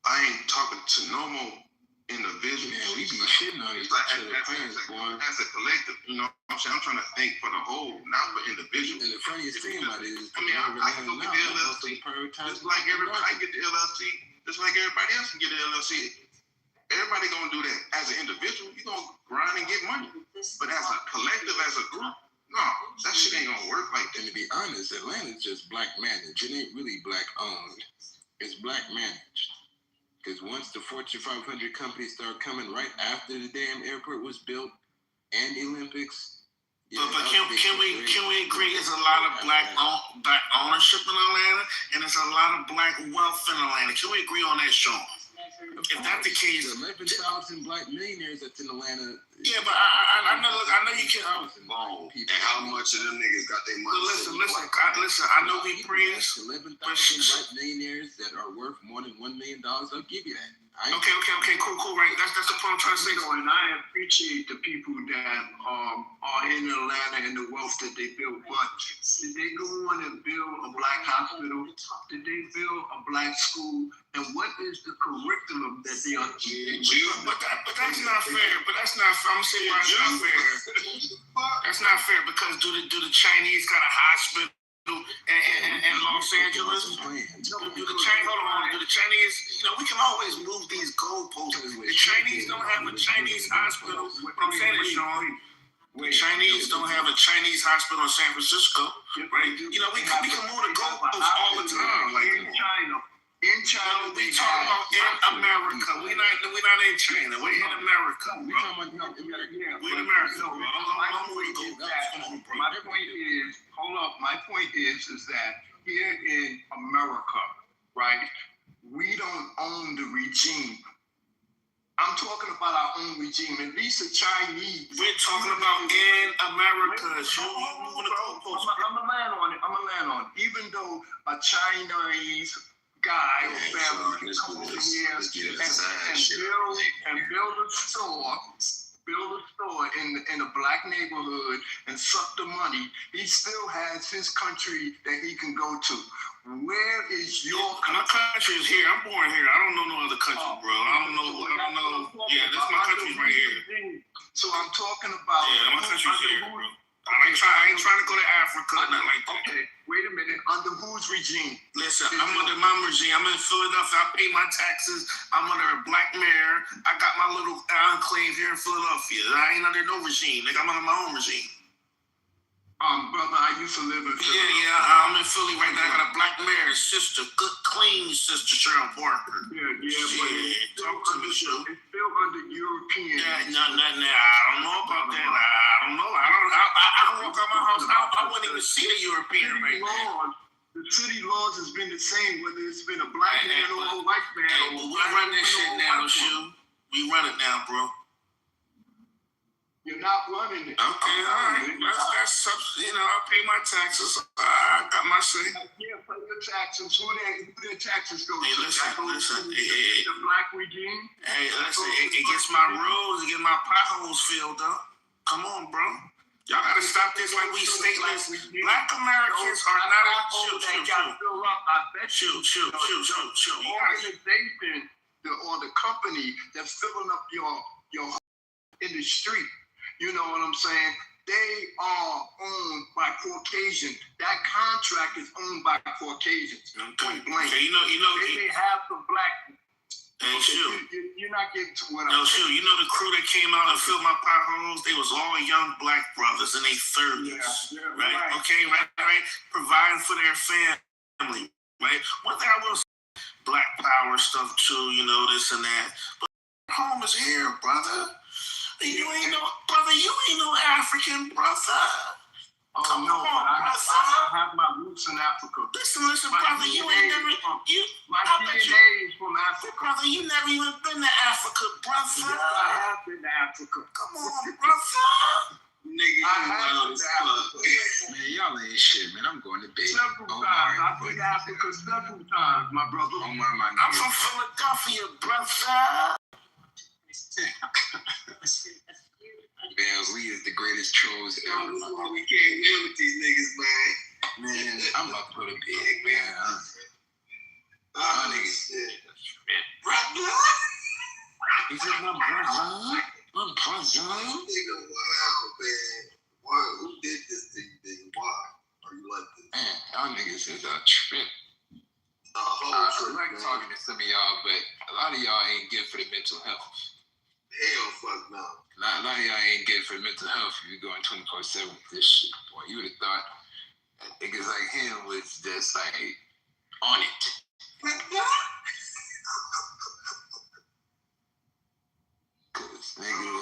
I ain't talking to no more individuals. Man, we be shitting on each other as a collective, you know what I'm saying? I'm trying to think for the whole, not for individuals. And the funniest thing about it is, I can go get the LLC. Just like everybody get the LLC, just like everybody else can get the LLC. Everybody gonna do that. As an individual, you gonna grind and get money. But as a collective, as a group, no, that shit ain't gonna work like that. And to be honest, Atlanta's just black managed. It ain't really black owned. It's black managed. Because once the Fortune 500 companies start coming right after the damn airport was built and the Olympics. Yeah, but can we agree there's a lot of black ownership in Atlanta and there's a lot of black wealth in Atlanta? Can we agree on that, Sean? If that's the case, 11,000 black millionaires that's in Atlanta. Yeah, but I know you can. And how much of them niggas got their money? Listen. I know we praise 11,000 black millionaires that are worth more than $1 million. I'll give you that. Okay, cool. Right, that's the point I'm trying to say. And I appreciate the people that are in Atlanta and the wealth that they built. But did they go on and build a black hospital? Did they build a black school? And what is the curriculum that they are teaching? But that's not fair. I'm saying why it's not fair. That's not fair because do the Chinese got a hospital in Los Angeles? Do the Chinese, we can always move these goalposts. The Chinese don't have a Chinese hospital. What I'm saying is, Sean, the Chinese don't have a Chinese hospital in San Francisco, right? We can move the goalposts all the time. Like in China, we talk about in America. We're not in China. We're in America. We're in America. My point is that here in America, right, we don't own the regime. I'm talking about our own regime. At least the Chinese. We're talking about in America. I'm gonna land on it. Even though a Chinese guy or family can come over here and build a store in a black neighborhood and suck the money, he still has his country that he can go to. Where is your country? My country is here. I'm born here. I don't know no other country, bro. I don't know. Yeah, that's my country right here. So I'm talking about. Yeah, my country's here, bro. I ain't trying to go to Africa, nothing like that. Okay, wait a minute. Under whose regime? Listen, I'm under my regime. I'm in Philadelphia. I pay my taxes. I'm under a black mayor. I got my little enclave here in Philadelphia. I ain't under no regime. I'm under my own regime. Brother, I used to live in Philly. Yeah, I'm in Philly right now. I got a black mayor, sister, good, clean sister, Cheryl Parker. But talk to me, Cheryl. It's still under European. I don't know about that. I don't know. I walk out my house. I wouldn't even see the European right now. The city laws has been the same, whether it's been a black man or a white man. We run this shit now, Shoe. We run it now, bro. You're not running it. Okay, all right. That's I pay my taxes. I got my say. Yeah, pay your taxes. Who their taxes go to? Hey, listen. The black regime? Hey, listen. It gets my roads, it gets my potholes filled up. Come on, bro. Y'all gotta stop this like we stateless. Black Americans are not a chill. Organization or the company that's filling up your in the street. You know what I'm saying? They are owned by Caucasians. That contract is owned by Caucasians. Point blank. Okay, you know, they may have some black. Hey, you're not getting to what I'm saying. You know the crew that came out and filled my potholes? They was all young black brothers in their 30s. Yeah, right? Okay, right. Providing for their family, right? One thing I will say, black power stuff too, this and that. But home is here, brother. You ain't no African brother. Come on, I have my roots in Africa. Listen, brother, you ain't never. My DNA is from Africa. Brother, you never even been to Africa, brother. Yes, I have been to Africa. Come on, brother. Nigga, I have been to Africa. Man, y'all ain't shit, man. I'm going to bed. Several times. I've been to Africa several times, my brother. I'm from Philadelphia, brother. Man, we is the greatest trolls ever. We can't deal with these niggas, man. Man, I'm about to go to bed, man. My niggas. He said, my brother. Nigga, wow, man. Why? Who did this to you, nigga? Why are you like this? Man, y'all niggas is a trip. I like talking to some of y'all, but a lot of y'all ain't good for the mental health. Hell, fuck no. A lot of y'all ain't good for mental health if you're going 24/7 with this shit. Boy, you would have thought niggas like him was just like on it. Cause nigga,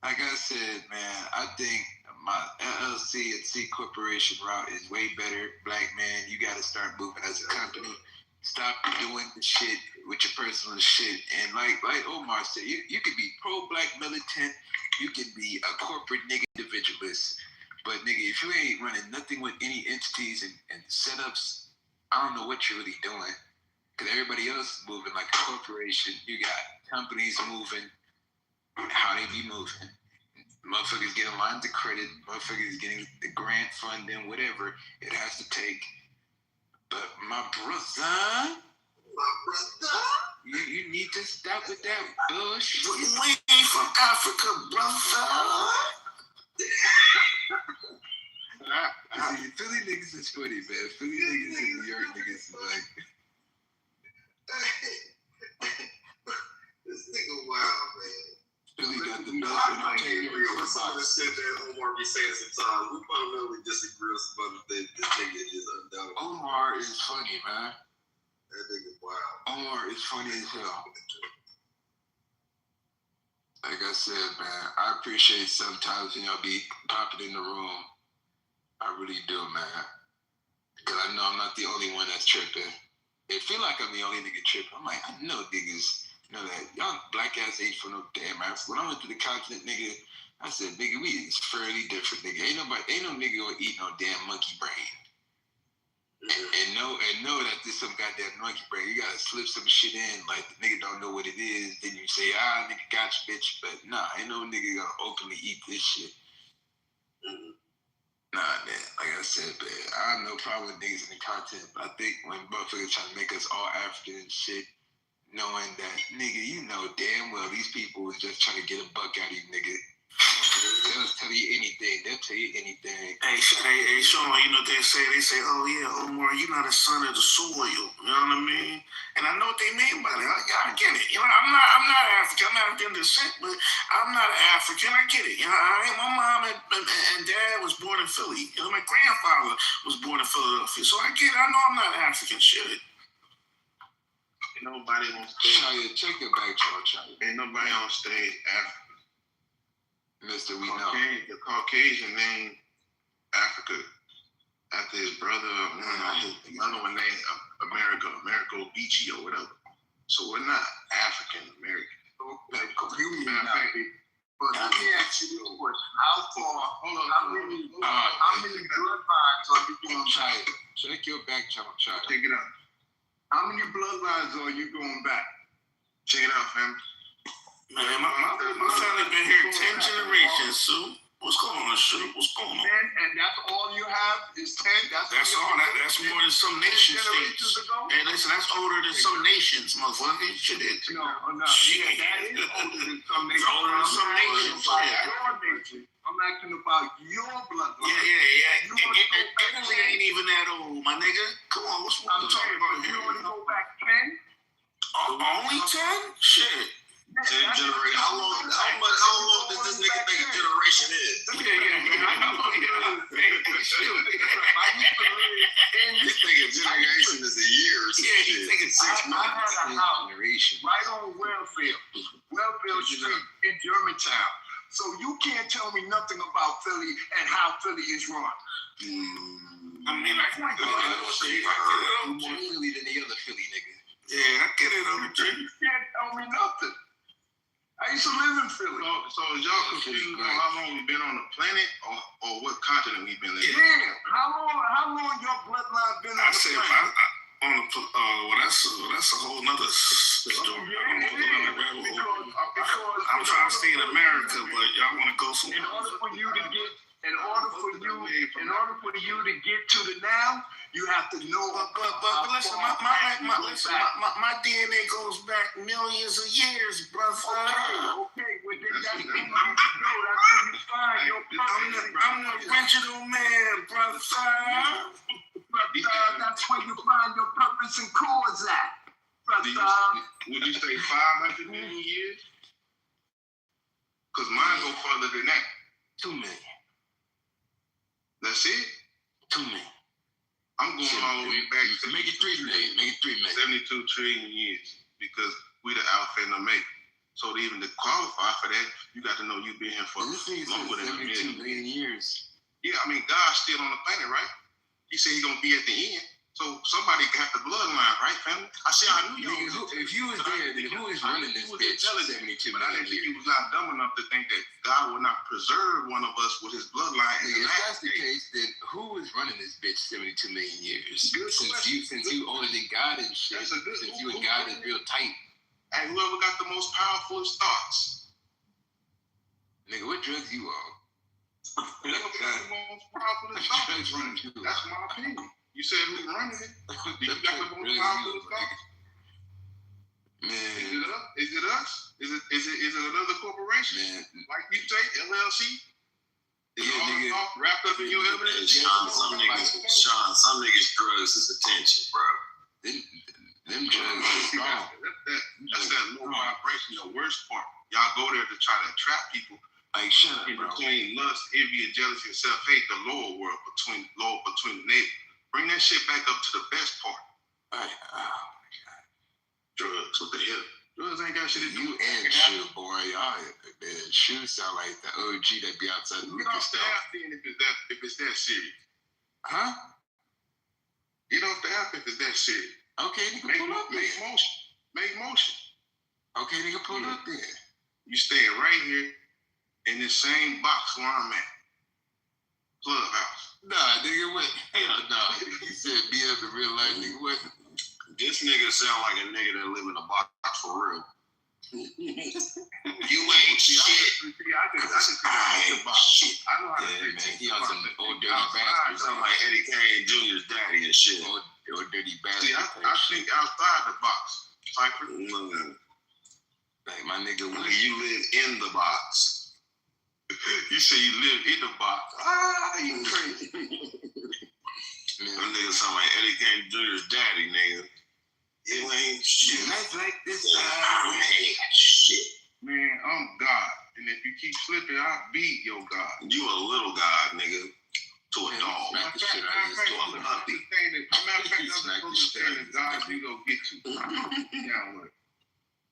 like I said, man, I think my LLC and C corporation route is way better. Black man, you gotta start moving as a company. Stop doing the shit with your personal shit. And like Omar said, you could be pro-black militant, you could be a corporate nigga individualist. But nigga, if you ain't running nothing with any entities and setups, I don't know what you're really doing. Because everybody else is moving like a corporation. You got companies moving, how they be moving. Motherfuckers getting lines of credit, motherfuckers getting the grant funding, whatever it has to take. But my brother, you need to stop with that bullshit. We ain't from Africa, brother. See, Philly niggas is funny, man. Philly niggas and New York niggas is like. This nigga wild, man. Philly got the best I can't entertainment. agree on some of the shit that Omar be saying sometimes. We fundamentally disagree on some other things. This nigga is undoubtedly. Omar is funny, man. That nigga wild. Omar is funny as hell. Like I said, man, I appreciate sometimes when y'all be popping in the room. I really do, man. Because I know I'm not the only one that's tripping. It feel like I'm the only nigga tripping. I'm like, I know niggas know that. Y'all black ass ain't from no damn Africa. When I went to the continent, nigga, I said, nigga, we is fairly different, nigga. Ain't no nigga gonna eat no damn monkey brain. And know that this some goddamn monkey brain. You gotta slip some shit in, like the nigga don't know what it is. Then you say, nigga got you, bitch. But nah, ain't no nigga gonna openly eat this shit. Nah, man. Like I said, man, I have no problem with niggas in the content, but I think when motherfuckers try to make us all African and shit, knowing that, nigga, you know damn well these people is just trying to get a buck out of you, nigga. They'll tell you anything. They'll tell you anything. Hey, Sean, you know what they say? They say, oh, yeah, Omar, you're not a son of the soil. You know what I mean? And I know what they mean by that. I get it. You know, I'm not African. I'm African descent, but I'm not African. I get it. You know, my mom and dad was born in Philly. You know, my grandfather was born in Philadelphia. So I get it. I know I'm not African. Shit. Ain't nobody on stage. Chaya, check your back, Chaya. Ain't nobody on stage African. Mr. We know. The Caucasian name Africa after his brother. Another one named America Beachy or whatever. So we're not African American. But let me ask you a question. How many bloodlines are you going back? Check your back, Chaya. Check it out. How many bloodlines are you going back? Check it out, fam. Man, my family been here 10 generations, Sue. What's going on, Sue? What's going on? And that's all you have is 10? That's all. That's more than some nation states. Hey, listen, that's older than some nations, motherfucker. Shit. No. Shit. That is older than some nations. It's older than some nations. I'm asking about your bloodline. Yeah. Italy ain't even that old, my nigga. Come on, what's what we talking about here? You want to go back 10? Only 10? Shit. 10 generations. How long does this nigga think a generation is? This nigga generation is a year or something. He's thinking 6 months. I had a house right on Wellfield Street in Germantown. So you can't tell me nothing about Philly and how Philly is run. I mean, I can go more Philly than the other Philly nigga. Yeah, I get it, OG. You can't tell me nothing. I used to live in Philly. So is y'all confused on how long we've been on the planet or what continent we've been living? Yeah. How long your bloodline been on the planet? That's a whole nother story. I'm trying to stay in America, but y'all want to go somewhere. In order for you to get to the now, you have to know. But listen, my DNA goes back millions of years, brother. Okay. Well, then that's where you find your purpose. I'm the original man, brother. That's where you find your purpose and cause at. Would you say 500 million years? Because mine go further than that. 2 million. That's it? 2 million. I'm going all the way back to make it 3 million. Make it 3 million. 72 trillion years because we the alpha and omega. So even to qualify for that, you got to know you've been here for longer than 72 million years. Yeah, I mean God's still on the planet, right? He said he's gonna be at the end. So somebody got the bloodline, right, family? I said I knew y'all. If you was there, then who is running this bitch? 72 but I didn't million think he years. was not dumb enough to think that God would not preserve one of us with his bloodline. If that's the case, then who is running this bitch 72 million years? Since you older than God and shit, since you and God is real tight. And whoever got the most powerful thoughts. Nigga, what drugs you on? Whoever got the most powerful thoughts running it. That's my opinion. You said who's running it? Do you got the most powerful thoughts? Man. Is it us? Is it another corporation? Man. Like you say, LLC? Yeah, nigga. wrapped up in your evidence. Sean, some niggas drugs is attention, bro. Them drugs is strong. That's that low vibration. The worst part. Y'all go there to try to trap people. Like, shut up, in bro. between lust, envy, and jealousy, and self-hate, the lower world between the neighbors. Bring that shit back up to the best part. Oh my God. Drugs, what the hell? Drugs ain't got shit to do. You and Shoe, boy, y'all. Shoe sound like the OG that be outside the Get liquor off the store. app then if it's that serious. Huh? Get off the app if it's that serious. Okay, nigga, pull up Make there. motion. Make motion. Okay, nigga, pull up there. You staying right here in this same box where I'm at. Clubhouse. Nah, nigga, what? Hell no. He said be up in real life, nigga. What? This nigga sound like a nigga that live in a box for real. You ain't shit. I know how to Yeah, man. He on some old dirty You bastard. sound like Eddie Kane Jr.'s daddy and shit. Old dirty bastard. See, I think outside the box. Cypher. Like my nigga, You live in the box. You say you live in the box. You crazy. That nigga sound like Eddie Kane Jr.'s daddy, nigga. You ain't shit. Nights like this, ain't shit. Man, I'm God. And if you keep slipping, I'll be your God. You a little god, nigga. To a dog. Smack the shit out of his dog. Matter of fact, I'm supposed to say that God, we gonna get you. Now what?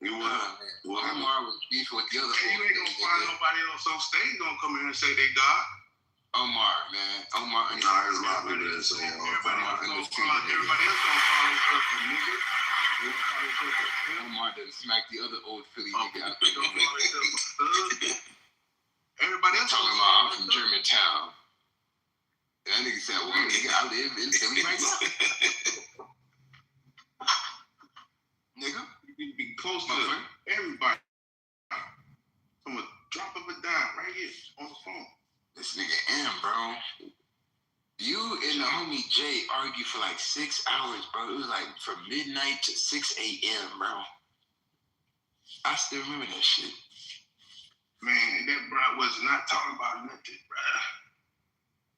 You what? Omar was beef with the other. You ain't gonna find nobody else on stage gonna come in and say they God. Omar, man. Omar. Nah, there's a lot of people that say Everybody else gonna follow stuff, nigga. Omar done smack the other old Philly nigga out. Everybody else talking about I'm from Germantown. That nigga said, well, nigga, I live in Philly right now. Nigga, you be close to everybody. From a drop of a dime right here on the phone. This nigga M, bro. You and the homie Jay argued for like 6 hours, bro. It was like from midnight to 6 a.m., bro. I still remember that shit. Man, that bro was not talking about nothing, bro.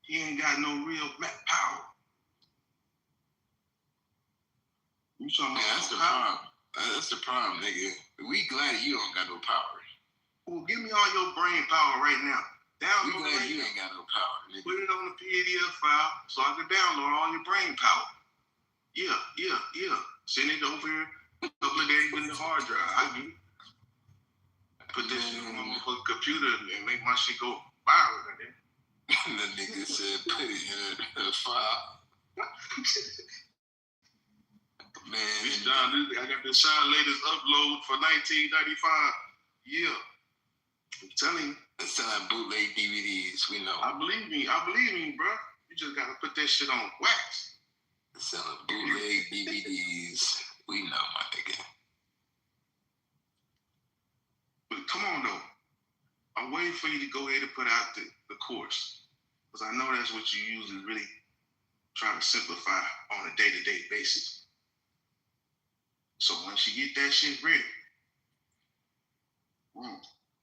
He ain't got no real power. You talking about that's the problem. That's the problem, nigga. We glad you don't got no power. Well, give me all your brain power right now. We glad you ain't got no power, nigga. Put it on the PDF file so I can download all your brain power. Yeah. Send it over here a couple of days in the hard drive. I do. Put this shit on my computer and make my shit go viral. The nigga said put it in a file. Man. I got this Sean latest upload for 1995. Yeah. I'm telling you. It's selling bootleg DVDs, we know. I believe me, bro. You just gotta put that shit on wax. It's selling bootleg DVDs, we know, my nigga. But come on though. I'm waiting for you to go ahead and put out the course. Because I know that's what you usually really try to simplify on a day-to-day basis. So once you get that shit ready,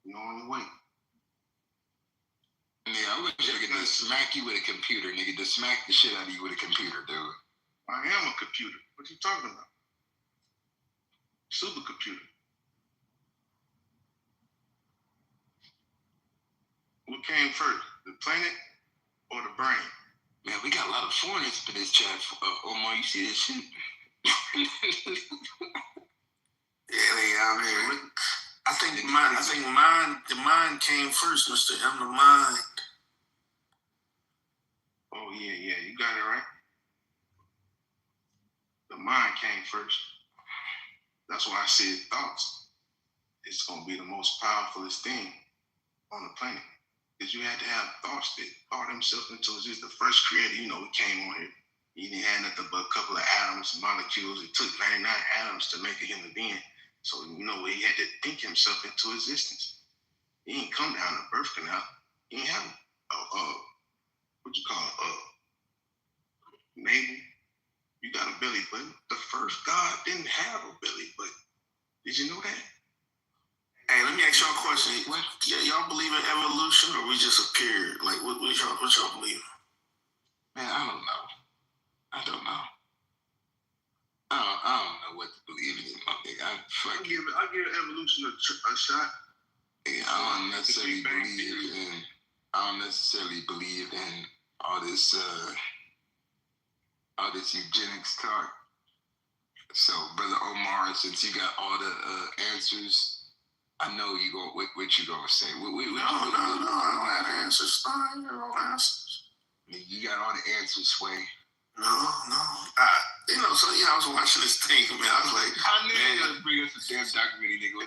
you're on your way. Yeah, I wish I could just smack you with a computer, nigga. Just smack the shit out of you with a computer, dude. I am a computer. What you talking about? Supercomputer. What came first, the planet or the brain? Man, we got a lot of foreigners in this chat. Omar, you see this shit? Yeah, I mean, I think the mind came first, Mr. M. The mind. Oh yeah, you got it right. The mind came first. That's why I said thoughts. It's gonna be the most powerfulest thing on the planet. Because you had to have thoughts that thought themselves into existence. The first creator, we came on here. He didn't have nothing but a couple of atoms, molecules. It took 99 atoms to make a human being. So, he had to think himself into existence. He ain't come down the birth canal. He ain't have navel. You got a belly button. The first God didn't have a belly button. Did you know that? Hey, Hey, let me ask y'all a question. Y'all believe in evolution, or we just appeared? Like, what y'all believe? Man, I don't know. I don't know what to believe in. I give evolution a shot. Yeah, I don't necessarily believe in all this eugenics talk. So, Brother Omar, since you got all the answers, I know you go. What you gonna say? No, I don't have answers. No answers. You got all the answers, Sway. No. I was watching this thing, man. I was like, I knew you were gonna bring us a damn documentary, nigga.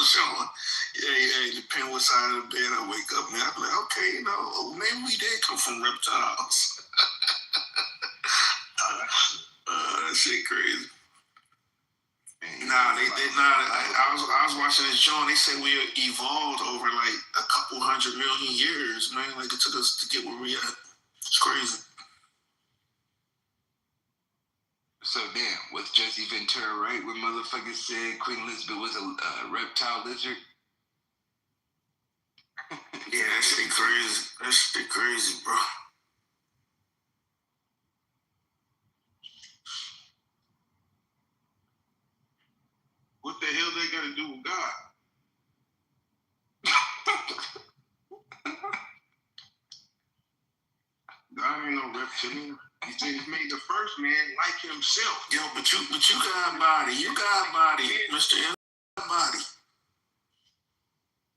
Sean. Yeah. Depending what side of the bed I wake up, man. I'm like, okay, maybe we did come from reptiles. That shit crazy. Nah, I was watching this show and they said we evolved over like a couple 100 million years, man. Like it took us to get where we at. It's crazy. So damn, was Jesse Ventura right when motherfuckers said Queen Elizabeth was a reptile lizard? Yeah, that shit crazy. That shit crazy, bro. What the hell they got to do with God? God ain't no reptilian. He said he made the first man like himself. Yo, but you got body. You got body, Mr. M. Body.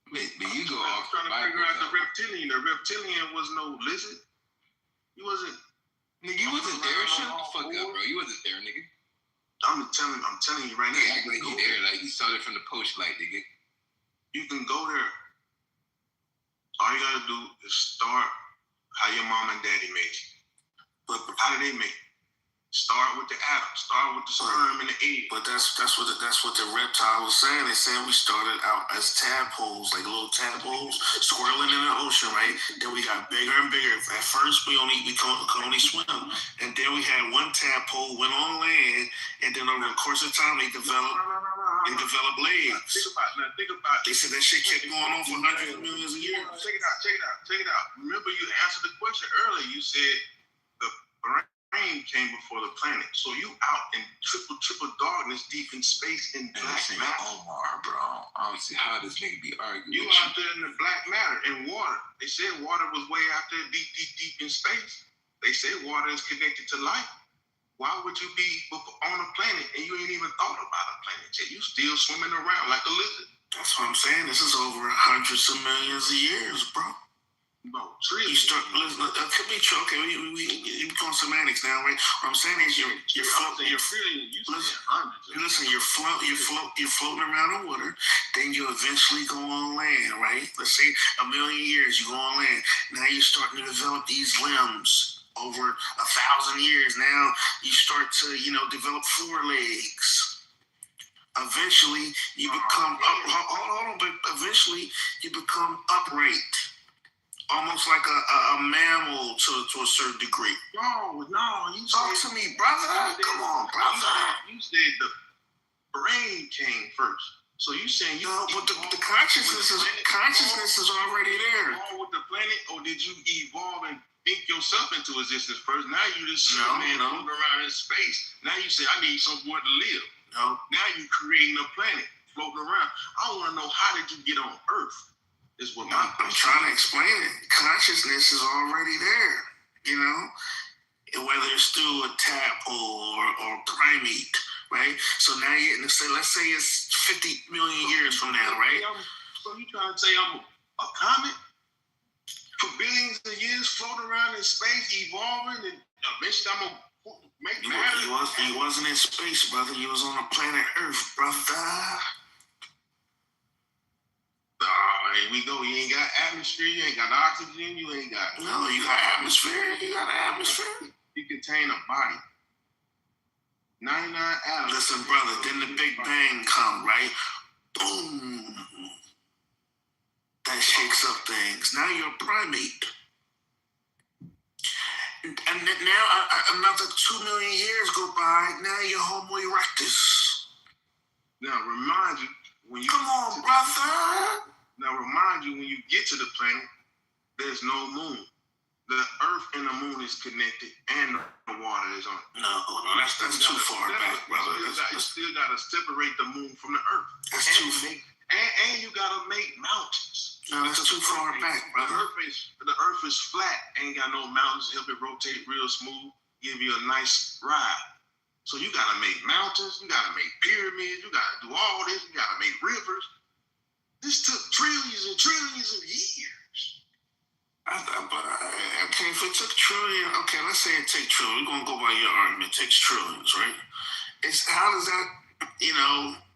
But you go off trying to figure out the reptilian. The reptilian was no lizard. He wasn't. Nigga, you wasn't there. Shut the fuck up, bro. You wasn't there, nigga. I'm telling you right now. Act like you there. Like you saw it from the post light, nigga. You can go there. All you gotta do is start how your mom and daddy made you. But how did they make it? Start with the atom. Start with the sperm and the egg. But that's what the reptile was saying. They said we started out as tadpoles, like little tadpoles, swirling in the ocean, right? Then we got bigger and bigger. At first, we could only swim, and then we had one tadpole went on land, and then over the course of time, they developed legs. Think about it. They said that shit kept going on for hundreds of millions of years. Check it out. Remember, you answered the question earlier. You said the brain came before the planet. So you out in triple darkness deep in space in black matter. Omar, bro. I don't see how this nigga be arguing. You out there in the black matter, in water. They said water was way out there deep in space. They said water is connected to light. Why would you be on a planet and you ain't even thought about a planet yet? You still swimming around like a lizard. That's what I'm saying. This is over hundreds of millions of years, bro. No, trillions. You start listening. Could be true. Okay, we going semantics now, right? What I'm saying is you're floating. You're floating around the water. Then you eventually go on land, right? Let's say a million years you go on land. Now you're starting to develop these limbs. Over 1,000 years now, you start to develop four legs. Eventually, you become eventually you become upright. Almost like a mammal to a certain degree. No, you talk to me, brother. Come on, brother. You said the brain came first. So you saying but the consciousness is already there. With the planet, or did you evolve and think yourself into existence first? Now you just floating around in space. Now you say I need somewhere to live. No. Now you creating a planet floating around. I want to know, how did you get on Earth? Is what I'm trying to explain it. Consciousness is already there, whether it's through a tadpole or primate, right? So now let's say it's 50 million years from now, right? So you trying to say I'm a comet for billions of years floating around in space, evolving, and eventually I'm gonna make matter? You wasn't in space, brother. You was on the planet Earth, brother. Here we go. You ain't got atmosphere. You ain't got oxygen. You ain't got. No, you got atmosphere. You got an atmosphere. You contain a body. 99 atoms. Listen, brother. Then the Big Bang come, right? Boom. That shakes up things. Now you're a primate. And now another 2 million years go by. Now you're Homo erectus. Now remind you, when you come on, brother. Now remind you, when you get to the planet, there's no moon. The Earth and the moon is connected, and the water is on it. No, that's too far back, brother. You still gotta separate the moon from the Earth. That's too far. And you gotta make mountains. No, that's too far back, brother. The Earth is flat, ain't got no mountains to help it rotate real smooth, give you a nice ride. So you gotta make mountains, you gotta make pyramids, you gotta do all this, you gotta make rivers. This took trillions and trillions of years. Okay, if it took trillion, okay, let's say it takes trillion. We're gonna go by your argument. It takes trillions, right? How does that,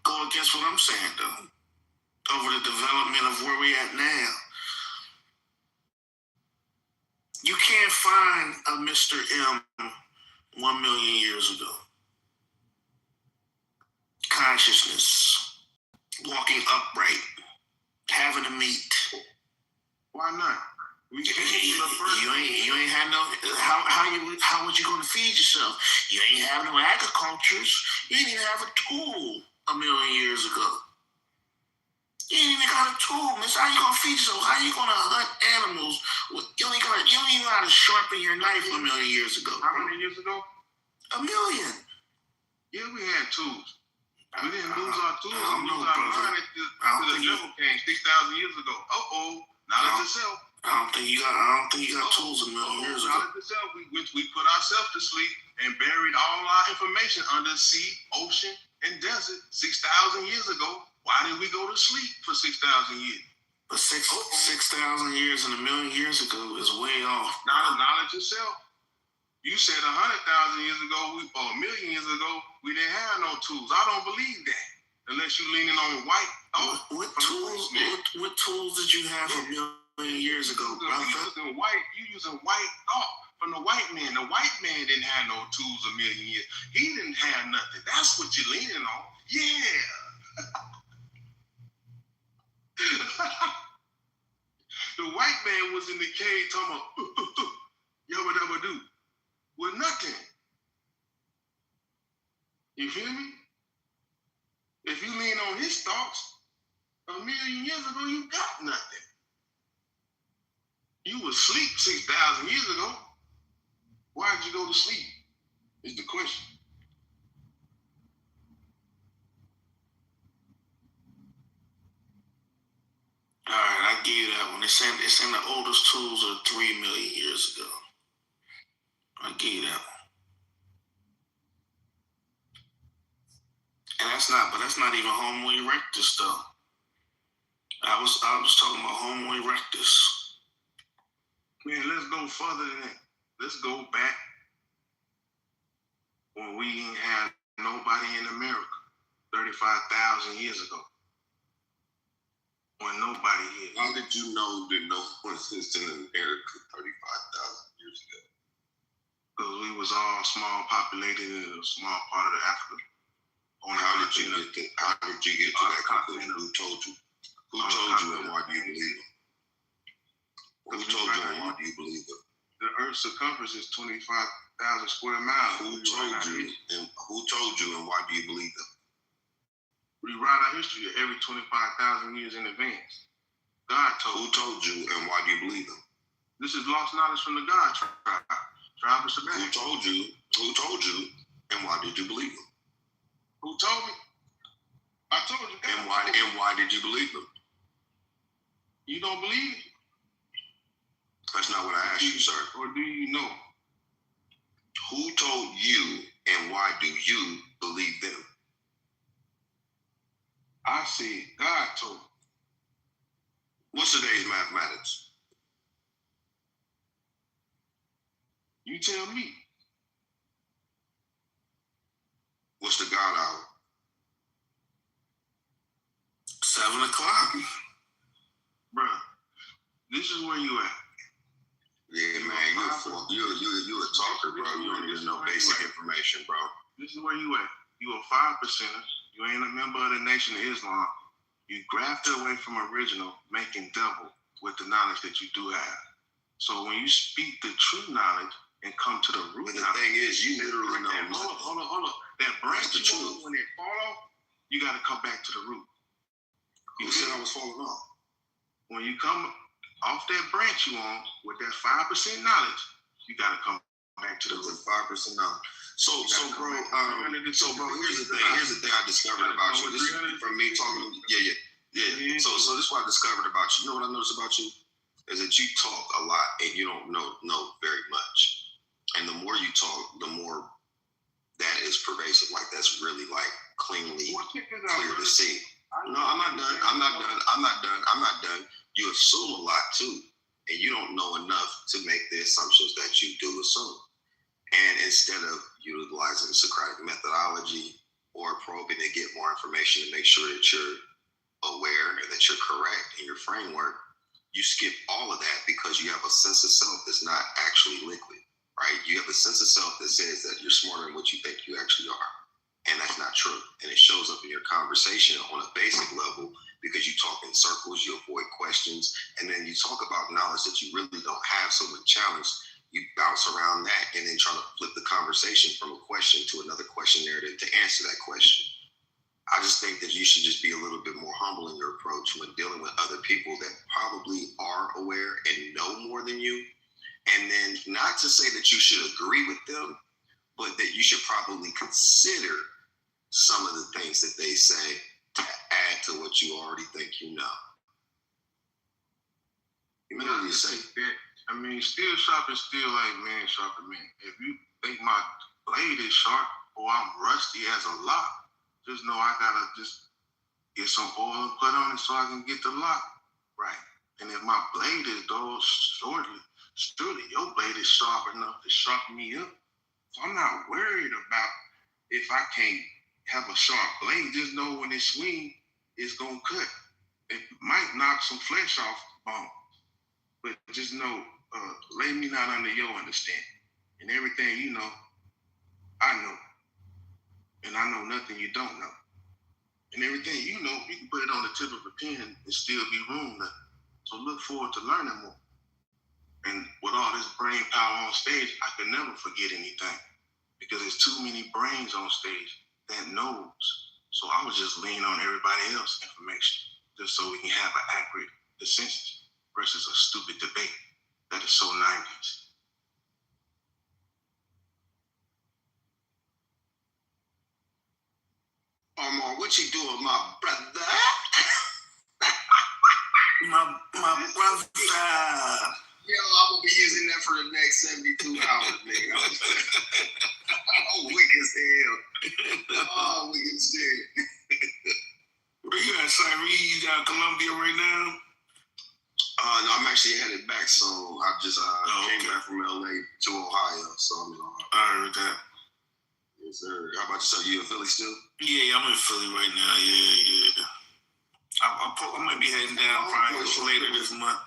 go against what I'm saying though? Over the development of where we at now. You can't find a Mr. M 1 million years ago. Consciousness, walking upright, having a meat. Why not? You ain't had no. How was you going to feed yourself? You ain't have no agricultures. You ain't even have a tool 1 million years ago. You ain't even got a tool, miss. How you gonna feed yourself? How you gonna hunt animals? You don't even know how to sharpen your knife 1 million years ago. How many years ago? 1 million. Yeah, we had tools. We didn't lose our tools. I don't We know, lose our brother. mind until the devil came 6,000 years ago. Knowledge itself. I don't think you got tools 1 million years ago. Knowledge itself. We put ourselves to sleep and buried all our information under sea, ocean, and desert 6,000 years ago. Why did we go to sleep for 6,000 years? But 6,000 years and 1 million years ago is way off. Knowledge itself. You said 100,000 years ago, or 1 million years ago, we didn't have no tools. I don't believe that, unless you're leaning on white thought. What tools did you have 1 million years ago, brother? You using white thought from the white man. The white man didn't have no tools 1 million years. He didn't have nothing. That's what you're leaning on. Yeah. The white man was in the cave talking about yabba dabba do with nothing. You feel me? If you lean on his thoughts, 1 million years ago you got nothing. You was asleep 6,000 years ago. Why did you go to sleep? Is the question. All right, I give you that one. It's saying the oldest tools are 3 million years ago. I give you that one. And that's not even Homo erectus though. I was talking about Homo erectus. Man, let's go further than that. Let's go back when we didn't have nobody in America 35,000 years ago. When nobody here. How did you know that no one existed in America 35,000 years ago? Because we was all small populated in a small part of Africa. How did you get to that conclusion? Who told you? Who told you, and why do you believe them? Who told you, and why do you believe them? The Earth's circumference is 25,000 square miles. Who told you, and why do you believe them? We write our history every 25,000 years in advance. God told. Who told you, and why do you believe them? This is lost knowledge from the God tribe. Tribe of Shabbat. Who told you, and why did you believe them? Who told me? I told you. And why did you believe them? You don't believe? That's not what I asked you, sir. Or do you know? Who told you, and why do you believe them? I said God told me. What's today's mathematics? You tell me. What's the God hour? 7 o'clock. Bruh, this is where you at. Yeah, man, you a talker, bro. You don't even know basic information, bro. This is where you at. You a 5%er. You ain't a member of the Nation of Islam. You grafted away from original, making double with the knowledge that you do have. So when you speak the true knowledge and come to the root But the knowledge, thing is, you literally know nothing. Hold on. That branch That's the truth. when it fall off, you got to come back to the root. Who said I was falling off? When you come off that branch you on with that 5% knowledge, you gotta come back to the root. 5% knowledge. So bro, here's the thing I discovered about you. This is from me talking. Yeah. So this is what I discovered about you. You know what I noticed about you is that you talk a lot and you don't know very much. And the more you talk, the more that is pervasive. Like that's really like clearly clear to see. No, I'm not done. You assume a lot too, and you don't know enough to make the assumptions that you do assume. And instead of utilizing Socratic methodology or probing to get more information to make sure that you're aware and that you're correct in your framework, you skip all of that because you have a sense of self that's not actually liquid, right? You have a sense of self that says that you're smarter than what you think you actually are. And that's not true. And it shows up in your conversation on a basic level because you talk in circles, you avoid questions, and then you talk about knowledge that you really don't have. So when challenged, you bounce around that and then try to flip the conversation from a question to another question narrative to answer that question. I just think that you should just be a little bit more humble in your approach when dealing with other people that probably are aware and know more than you. And then not to say that you should agree with them, but that you should probably consider some of the things that they say to add to what you already think you know. You know what you say? I mean, steel sharp is still like man sharper man. If you think my blade is sharp or I'm rusty as a lock, just know I gotta just get some oil and put on it so I can get the lock right. And if my blade is dull, surely your blade is sharp enough to sharpen me up. So I'm not worried about if I can't have a sharp blade. Just know when it swings, it's gonna cut. It might knock some flesh off the bone, but just know, lay me not under your understanding. And everything you know, I know. And I know nothing you don't know. And everything you know, you can put it on the tip of a pen and still be room left. So look forward to learning more. And with all this brain power on stage, I could never forget anything because there's too many brains on stage that knows. So I was just leaning on everybody else's information just so we can have an accurate consensus versus a stupid debate that is so 90s. What you doing, my brother? my brother. Yo, I'm gonna be using that for the next 72 hours, nigga. I'm weak as hell. Oh, weak as hell. Where you at, Cyrene? You got Columbia right now? No, I'm actually headed back soon. I just came back from LA to Ohio, so I'm in Ohio. I heard that. Yes, sir. How about yourself? You in Philly still? Yeah, I'm in Philly right now. Yeah. I might be heading down probably later this month.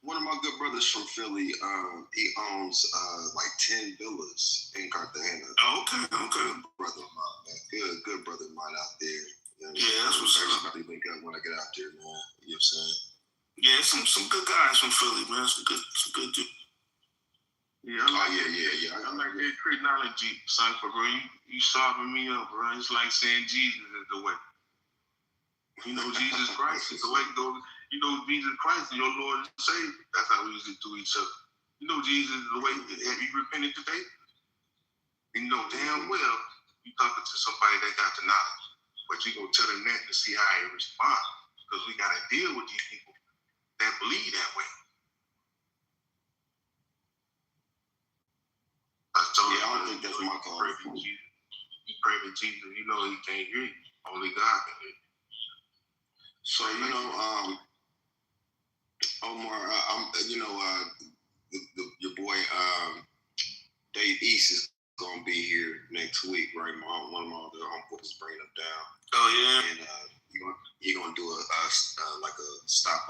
One of my good brothers from Philly, he owns like 10 villas in Cartagena. Oh, okay. Good brother of mine, man. Good brother of mine out there. You know, that's what's up. Everybody link up when I get out there, man. You know what I'm saying? Yeah, some good guys from Philly, man. Some good dudes. Yeah, I like that technology, son, for bro. You sharpen me up, bro. It's like saying Jesus is the way. You know, Jesus Christ is the way to go. You know, Jesus Christ is your Lord and Savior. That's how we usually do each other. You know, Jesus is the way. Have you repented today? And you know damn well you talking to somebody that got the knowledge, but you gonna tell them that to see how they respond, because we gotta deal with these people that believe that way. I don't think that's my call. You pray for Jesus, you know he can't hear you. Only God can hear you. So you know, Omar, your boy Dave East is gonna be here next week, right? One of my other uncles is bringing him down. Oh yeah. And you're gonna do a like a stop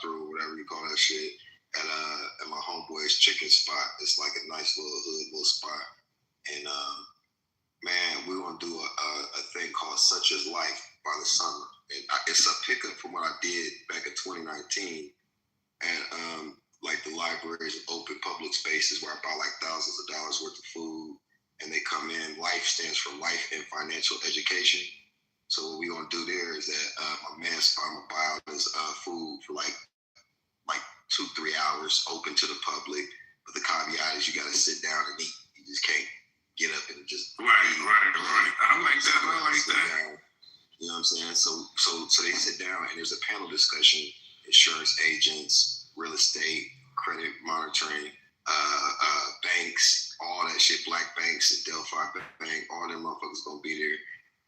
through, whatever you call that shit, at my homeboy's chicken spot. It's like a nice little hood little spot, and man, we're gonna do a thing called Such Is Life by the summer. And it's a pickup from what I did back in 2019 at like the libraries and open public spaces where I buy like thousands of dollars worth of food, and they come in. Life stands for life and financial education. So what we gonna do there is that my man's gonna buy out his food for like 2-3 hours, open to the public. But the caveat is you gotta sit down and eat. You just can't get up and just right. I like that. You know what I'm saying? So they sit down and there's a panel discussion: insurance agents, real estate, credit monitoring, banks, all that shit. Black banks and Delphi Bank, all them motherfuckers gonna be there,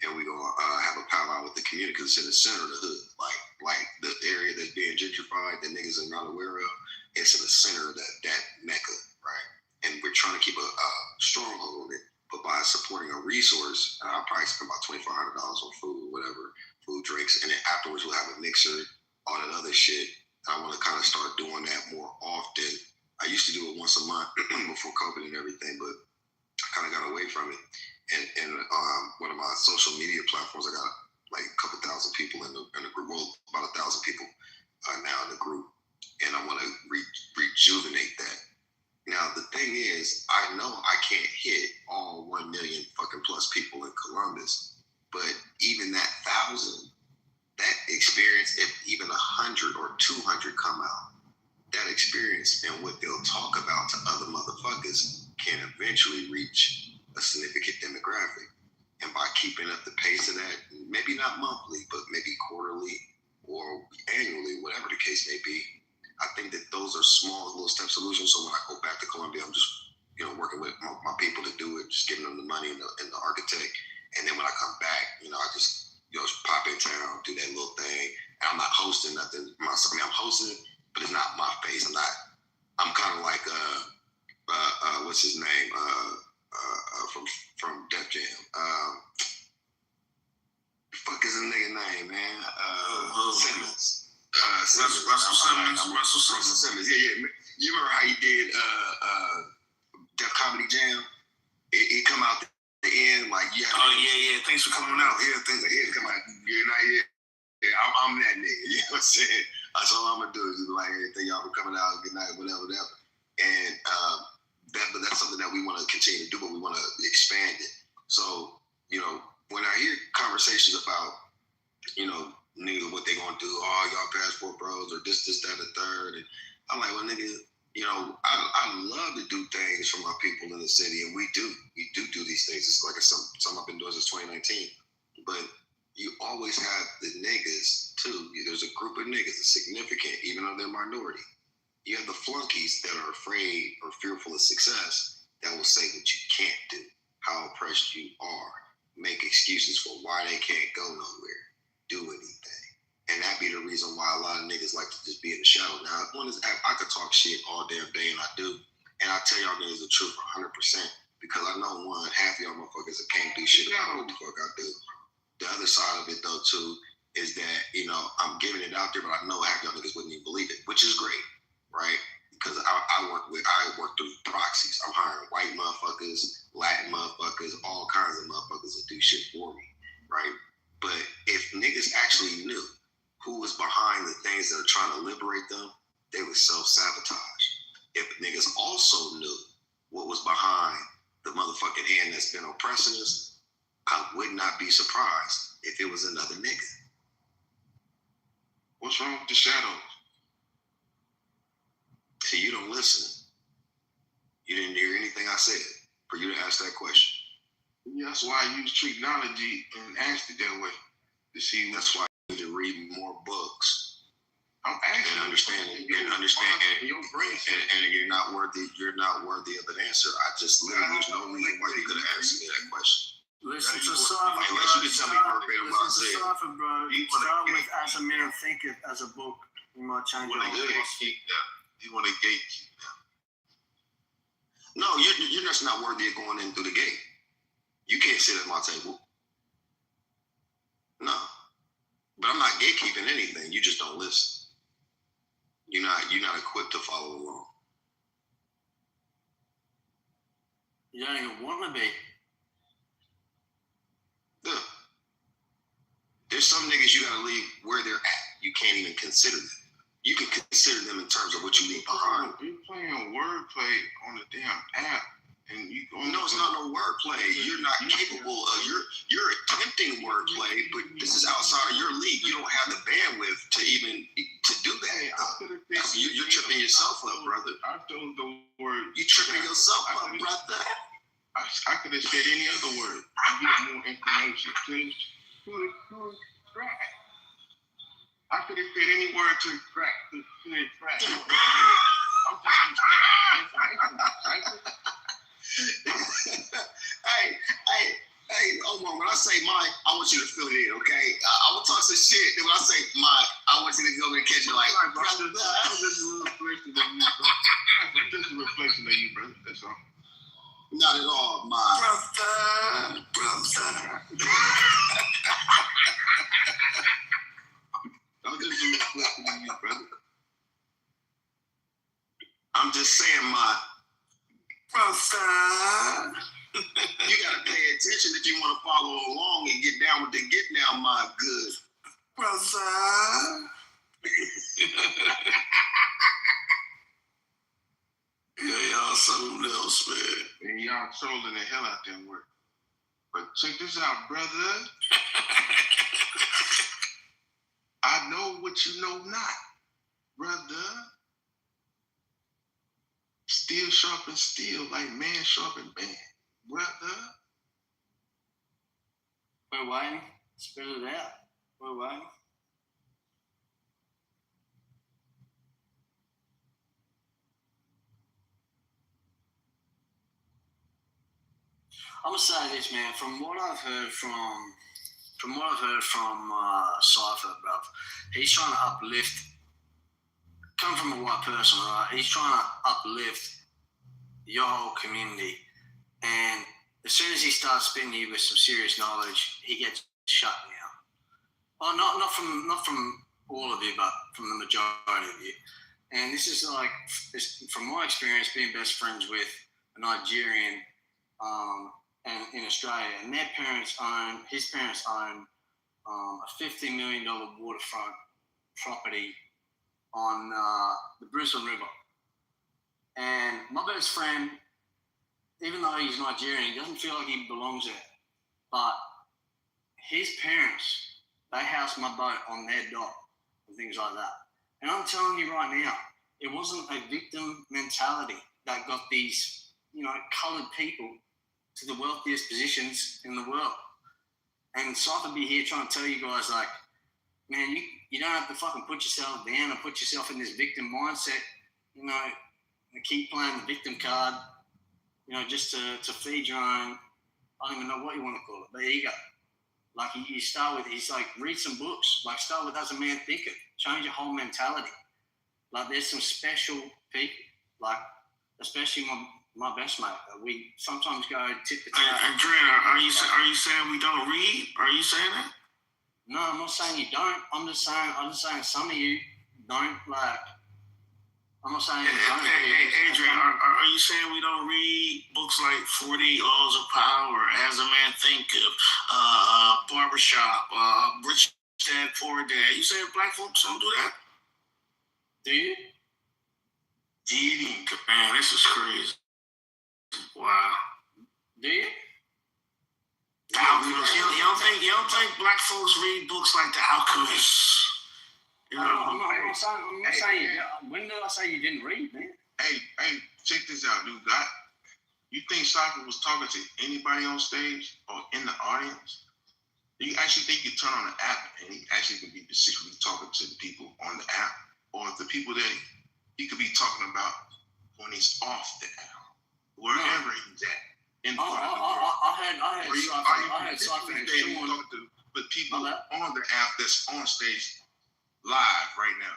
and we gonna have a powwow with the community because it's in the center of the hood, like the area that's being gentrified that niggas are not aware of. It's in the center of that mecca, right? And we're trying to keep a stronghold on it. But by supporting a resource, I'll probably spend about $2,500 on food, whatever, food, drinks, and then afterwards we'll have a mixer, all that other shit. I want to kind of start doing that more often. I used to do it once a month before COVID and everything, but I kind of got away from it. And one of my social media platforms, I got like a couple thousand people in the group, well, about 1,000 people now in the group, and I want to rejuvenate that. Now, the thing is, I know I can't hit all 1 million fucking plus people in Columbus, but even that 1,000, that experience, if even 100 or 200 come out, that experience and what they'll talk about to other motherfuckers can eventually reach a significant demographic. And by keeping up the pace of that, maybe not monthly, but maybe quarterly or annually, whatever the case may be, I think that those are small little step solutions. So when I go back to Columbia, I'm just, working with my people to do it, just giving them the money and the architect. And then when I come back, I just, pop in town, do that little thing. And I'm not hosting nothing myself. I mean, I'm hosting it, but it's not my face. I'm kind of like, what's his name? From Def Jam. Fuck is the nigga name, man? Simmons. Russell Simmons. Yeah. You remember how he did Def Comedy Jam? It come out the end like yeah. Thanks for coming out. Yeah, things like come out. You're not here. Yeah, I'm that nigga. You know what I'm saying? That's all I'm gonna do is just be like, hey, thank y'all for coming out. Good night, whatever. And that's something that we want to continue to do, but we want to expand it. So when I hear conversations about niggas, what they gonna do, y'all passport bros, or this, that, and the third. And I'm like, well, nigga, I love to do things for my people in the city, and we do these things. It's like something I've been doing since 2019. But you always have the niggas too. There's a group of niggas that's significant, even though they're minority. You have the flunkies that are afraid or fearful of success that will say what you can't do, how oppressed you are, make excuses for why they can't go nowhere, do anything. And that be the reason why a lot of niggas like to just be in the shadow. Now, I could talk shit all damn day, and I do. And I tell y'all niggas the truth 100%, because I know half y'all motherfuckers that can't do shit about what the fuck I do. The other side of it, though, too, is that, I'm giving it out there, but I know half y'all niggas wouldn't even believe it, which is great, right? Because I work through proxies. I'm hiring white motherfuckers, Latin motherfuckers, all kinds of motherfuckers that do shit for me, right? But if niggas actually knew who was behind the things that are trying to liberate them, they would self-sabotage. If niggas also knew what was behind the motherfucking hand that's been oppressing us, I would not be surprised if it was another nigga. What's wrong with the shadows? See, you don't listen. You didn't hear anything I said for you to ask that question. Yeah, that's why I use technology and asked it that way. To see, that's why I need to read more books. I'm asking and understand, and you're not worthy. You're not worthy of an answer. I just literally, there's no reason why you could have answered me that question. Listen to Sofa, bro. Unless you can tell me verbatim what I Listen said. to Sofa, bro. Start with As a Man Thinketh as a book. You might change your mind. You want to gatekeep them. No, you're just not worthy of going in through the gate. You can't sit at my table. No. But I'm not gatekeeping anything. You just don't listen. You're not equipped to follow along. You don't even want to be. Yeah. There's some niggas you gotta leave where they're at. You can't even consider them. You can consider them in terms of what you leave behind. You playing wordplay on the damn app. And you No, it's not no wordplay. You're not capable of. You're attempting wordplay, but this is outside of your league. You don't have the bandwidth to even to do that. You're tripping yourself up, brother. I chose the word. You tripping yourself up, brother. I could have said any other word to get more information. I could have said any word to extract. Hey, Omar, when I say Mike, I want you to fill it in, okay? I will talk some shit. Then when I say Mike, I want you to go and catch it like, brother. I'm just a reflection of you, bro. I'm just a reflection of you, brother. That's all. Not at all, Mike. Brother. I'm just a reflection of you, brother. I'm just saying, Mike. Brother. You gotta pay attention if you want to follow along and get down with the get down, my good brother. Yeah, y'all something else, man. And y'all trolling the hell out them work. But check this out, brother. I know what you know not, brother. Steel sharpen steel like man sharpen man. Brother. We're waiting. Spit it out. We're waiting. I'm gonna say this, man. From what I've heard from Cypher, bruv, he's trying to uplift. Coming from a white person, right? He's trying to uplift your whole community. And as soon as he starts spitting you with some serious knowledge, he gets shut down. Well, not from all of you, but from the majority of you. And this is like, from my experience, being best friends with a Nigerian and in Australia, and his parents own a $50 million waterfront property on the Brisbane River. And my best friend, even though he's Nigerian, he doesn't feel like he belongs there. But his parents, they housed my boat on their dock and things like that. And I'm telling you right now, it wasn't a victim mentality that got these, coloured people to the wealthiest positions in the world. And Cypher be here trying to tell you guys, like, man, you don't have to fucking put yourself down and put yourself in this victim mindset, and keep playing the victim card, just to feed your own, I don't even know what you want to call it, but ego. Like, you start with, he's like, read some books. Like, start with As a Man Thinketh. Change your whole mentality. Like, there's some special people, like, especially my best mate. We sometimes go tit for tat. And Dre, are you saying we don't read? Are you saying that? No, I'm not saying you don't. I'm just saying some of you don't, like, I'm not saying you don't. Hey, Adrian, are you saying we don't read books like 48 Laws of Power, As a Man Thinketh, Barbershop, Rich Dad, Poor Dad? You saying black folks don't do that? Do you? Eating, man, this is crazy. Wow. Do you? The Alchemist. You don't think black folks read books like The Alchemist? I'm not saying you. When did I say you didn't read, man? Hey, check this out, dude. You think Cypher was talking to anybody on stage or in the audience? Do you actually think you turn on the app and he actually can be specifically talking to the people on the app, or the people that he could be talking about when he's off the app, wherever he's at? I had Cypher and Sean. But people on the app that's on stage live right now.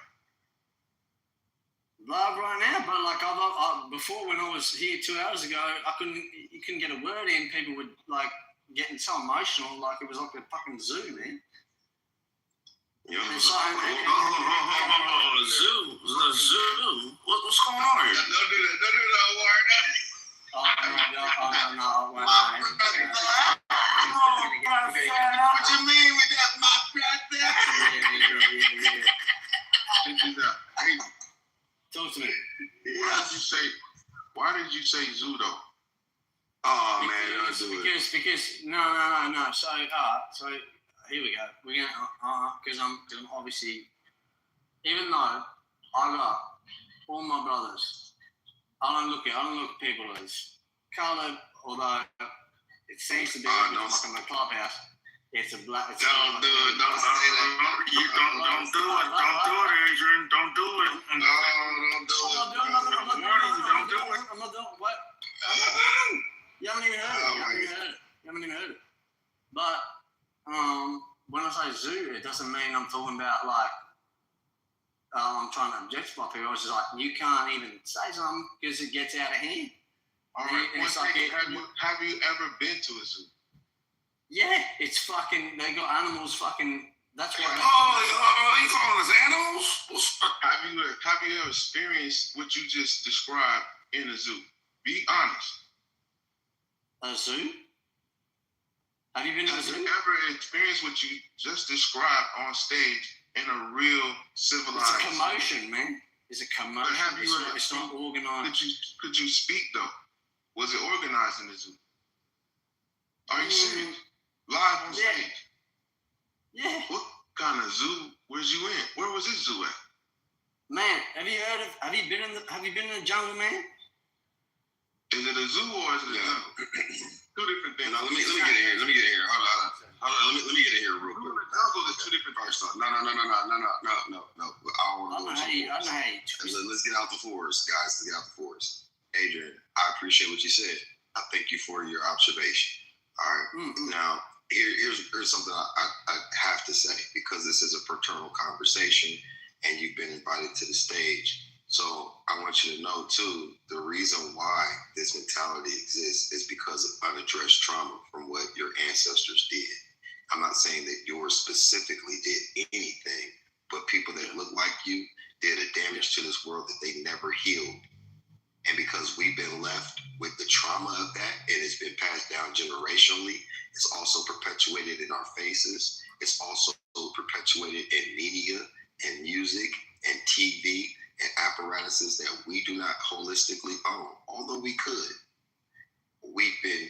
But like before, when I was here 2 hours ago, you couldn't get a word in. People would like getting so emotional, like it was like a fucking zoo, man. Yo, zoo. What's going on here? Don't do that, Warren. No. What you mean with that, my brother? Yeah. Talk to me. Why did you say Zudo? Oh man, don't do it. Because no. So here we go. We're gonna because I'm obviously, even though I got all my brothers, I don't look at people as colored, although it seems to be like in the clubhouse. It's a black. Don't do it. Don't say that. You don't do it. Don't do it, Adrian. Don't do it. I'm not doing what? You haven't even heard it. But when I say zoo, it doesn't mean I'm talking about like I'm trying to objectify people. It's just like you can't even say something because it gets out of hand. All right. Have you ever been to a zoo? Yeah, it's fucking. They got animals. Fucking. That's why. You calling us animals? Have you ever experienced what you just described in a zoo? Be honest. A zoo? Have you been to a zoo? Have you ever experienced what you just described on stage in a real civilized? It's a commotion, man. It's a commotion. It's not organized. Could you speak though? Was it organized in the zoo? Are you serious? Live on stage? Yeah. What kind of zoo was you in? Where was this zoo at? Man, have you been in the jungle, man? Is it a zoo or is it a jungle? Two different things. No, let me get in here. Hold on. Let me get in here real quick. Jungle is two different things. No. I don't know how you. Let's get out the forest, guys. Let's get out the forest. Adrian, I appreciate what you said. I thank you for your observation. All right. Now, here's something I have to say, because this is a fraternal conversation and you've been invited to the stage. So I want you to know, too, the reason why this mentality exists is because of unaddressed trauma from what your ancestors did. I'm not saying that yours specifically did anything, but people that look like you did a damage to this world that they never healed. And because we've been left with the trauma of that, and it's been passed down generationally, it's also perpetuated in our faces. It's also perpetuated in media and music and TV and apparatuses that we do not holistically own. Although we could, we've been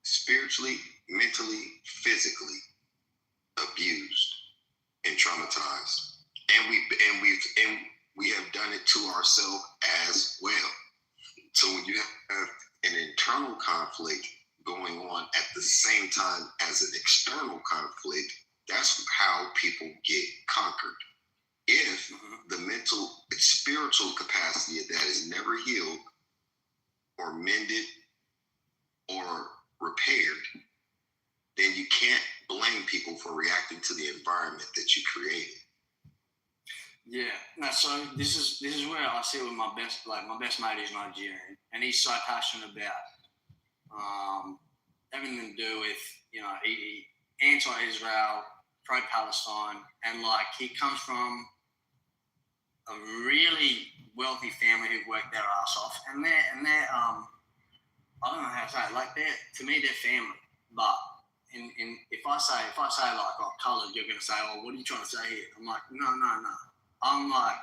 spiritually, mentally, physically abused and traumatized. And we have done it to ourselves as well. So when you have an internal conflict going on at the same time as an external conflict, that's how people get conquered. If the mental, spiritual capacity of that is never healed or mended or repaired, then you can't blame people for reacting to the environment that you created. Yeah, no. So this is where I see it with my best mate is Nigerian, and he's so passionate about everything to do with he anti-Israel, pro-Palestine, and like he comes from a really wealthy family who've worked their ass off, and they're I don't know how to say it, like to me they're family, but if I say like coloured, you're gonna say, oh, what are you trying to say here? I'm like, no. I'm like,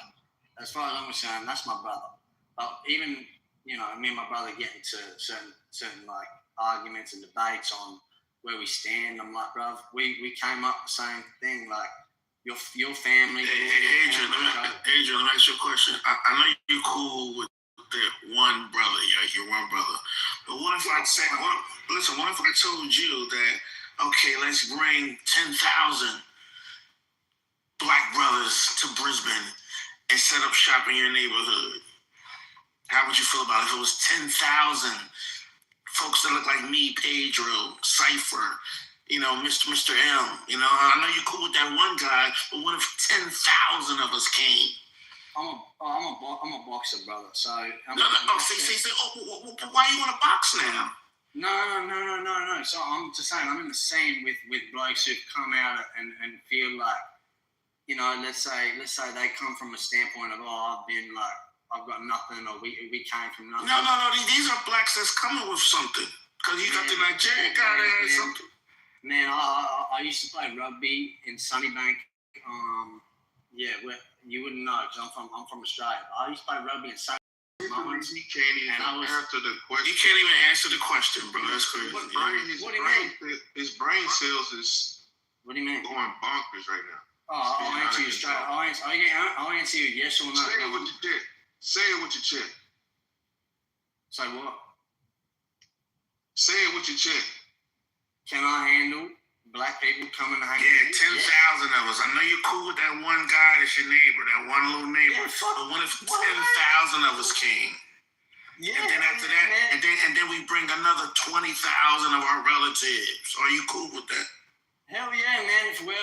as far as I'm concerned, that's my brother. But even, me and my brother get into certain like arguments and debates on where we stand. I'm like, bro, we came up the same thing. Like your family. Adrian, let me ask you a question. I know you're cool with that one brother, your one brother. But what if I told you that, okay, let's bring 10,000 Black brothers to Brisbane and set up shop in your neighborhood? How would you feel about it if it was 10,000 folks that look like me, Pedro, Cypher, Mr. M? I know you're cool with that one guy, but what if 10,000 of us came? I'm a boxer, brother. So why you want to box now? No. So I'm just saying, I'm in the same with blokes who've come out and feel like, let's say they come from a standpoint of, I've got nothing, or we came from nothing. No. These are blacks that's coming with something. Because you got the Nigerian guy that has something. Man, I used to play rugby in Sunnybank. You wouldn't know because I'm from Australia. I used to play rugby in Sunnybank. moments. He can't even answer the question. You can't even answer the question, bro. That's crazy. His brain cells is What do you mean? going bonkers right now. I'll answer you straight. I'll answer you yes or no. Say it with your chest. Say it with your chest. Say what? Say it with your chest. Can I handle black people coming to hang? Yeah, 10,000 of us. I know you're cool with that one guy that's your neighbor, that one little neighbor. But what if 10,000 of us came? Yeah. And then after that, and then we bring another 20,000 of our relatives. Are you cool with that? Hell yeah, man! If we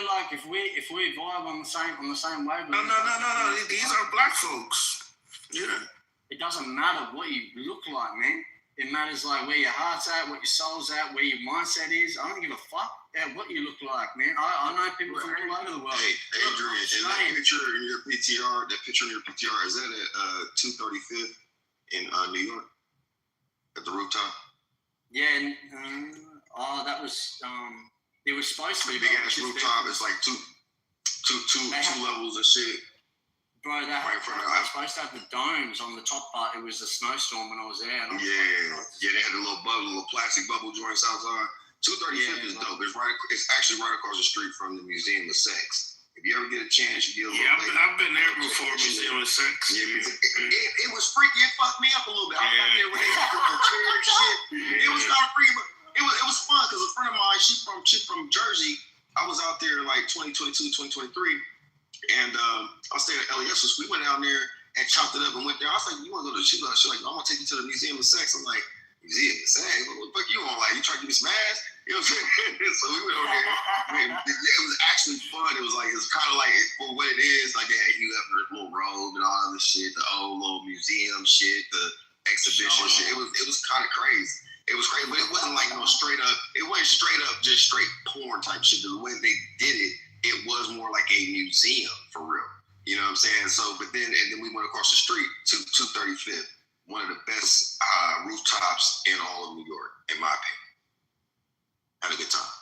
vibe on the same wavelength. No. These are black folks. Yeah. It doesn't matter what you look like, man. It matters like where your heart's at, what your soul's at, where your mindset is. I don't give a fuck what you look like, man. I know people from all over the world. Hey, Adrian, and that picture in your PTR, is that at 235th in New York at the rooftop? Yeah. That was. It was supposed to be big ass rooftop. It's like two levels of shit. Bro, they were supposed to have the domes on the top part. It was a snowstorm when I was there. And They had a little plastic bubble joints outside. 235th is dope. It's actually right across the street from the Museum of Sex. If you ever get a chance, you get a little. I've been there before. Museum of Sex. Yeah, it was freaky. It fucked me up a little bit. I was out there with the chair and shit. It was kind of freaky, but it was fun because a friend of mine, she from Jersey. I was out there like 2022, 2023, and I stayed at LES. So we went down there and chopped it up and went there. I was like, "You want to go to?" She's like, "I want to take you to the Museum of Sex." I'm like, "Museum of Sex? What the fuck you want? Like, you trying to give me some ass?" You know what I'm saying? So we went over there. It was actually fun. It was kind of like for what it is. Like they had Hugh Hefner's little robe and all this shit, the old little museum shit, the exhibition shit. It was kind of crazy. It was crazy, but it wasn't like straight up. It wasn't straight up just straight porn type shit. The way they did it, it was more like a museum for real. You know what I'm saying? So, and then we went across the street to 235th, one of the best rooftops in all of New York, in my opinion. Had a good time.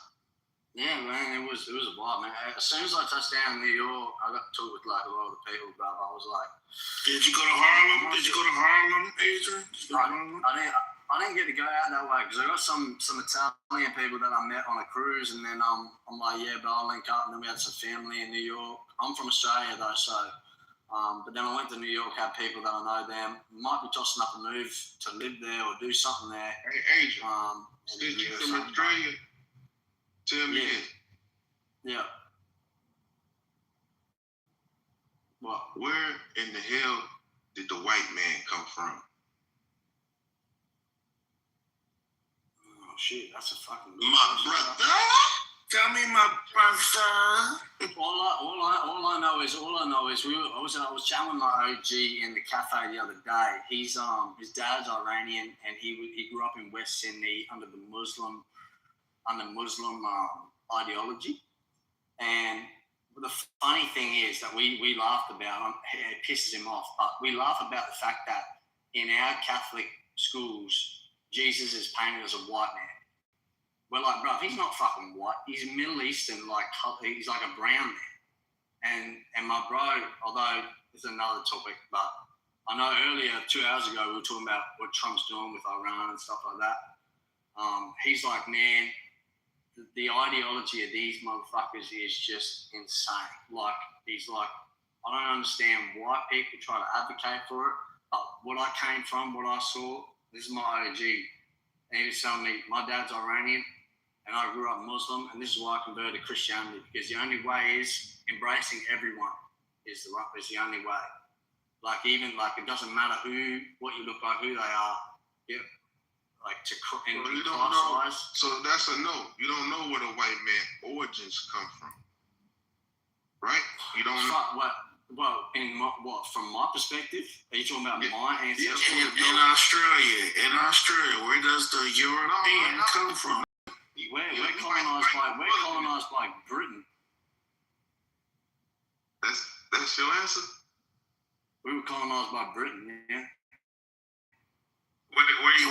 Yeah, man, it was a vibe, man. As soon as I touched down in New York, I got to talk with like a lot of the people, bro. I was like, "Did you go to Harlem? Adrian? I didn't get to go out that way because I got some Italian people that I met on a cruise, and then I'm like, yeah, but I'll link up. And then we had some family in New York. I'm from Australia though, so but then I went to New York, had people that I know there. Might be tossing up a move to live there or do something there. Hey, Adrian, since you from Australia, tell me this. Yeah. What? Where in the hell did the white man come from? Shit, that's a fucking my brother. Tell me, my brother. All I know is I was chatting with my OG in the cafe the other day. His dad's Iranian and he grew up in West Sydney under Muslim ideology. And the funny thing is that we laughed about it pisses him off, but we laugh about the fact that in our Catholic schools, Jesus is painted as a white man. We're like, bro, he's not fucking white. He's Middle Eastern, he's like a brown man. And my bro, although it's another topic, but I know earlier, 2 hours ago, we were talking about what Trump's doing with Iran and stuff like that. He's like, man, the ideology of these motherfuckers is just insane. Like, he's like, I don't understand why people try to advocate for it, but what I came from, what I saw, this is my OG, and he was telling me, my dad's Iranian, and I grew up Muslim, and this is why I converted to Christianity, because the only way is embracing everyone is the only way. Like, even, it doesn't matter what you look like, who they are, yeah, class-wise. So that's a no. You don't know where the white man origins come from, right? You don't know. Well, from my perspective, are you talking about my ancestors? In Australia, where does the European come from? We're colonized by Britain. That's your answer? We were colonized by Britain, yeah. Were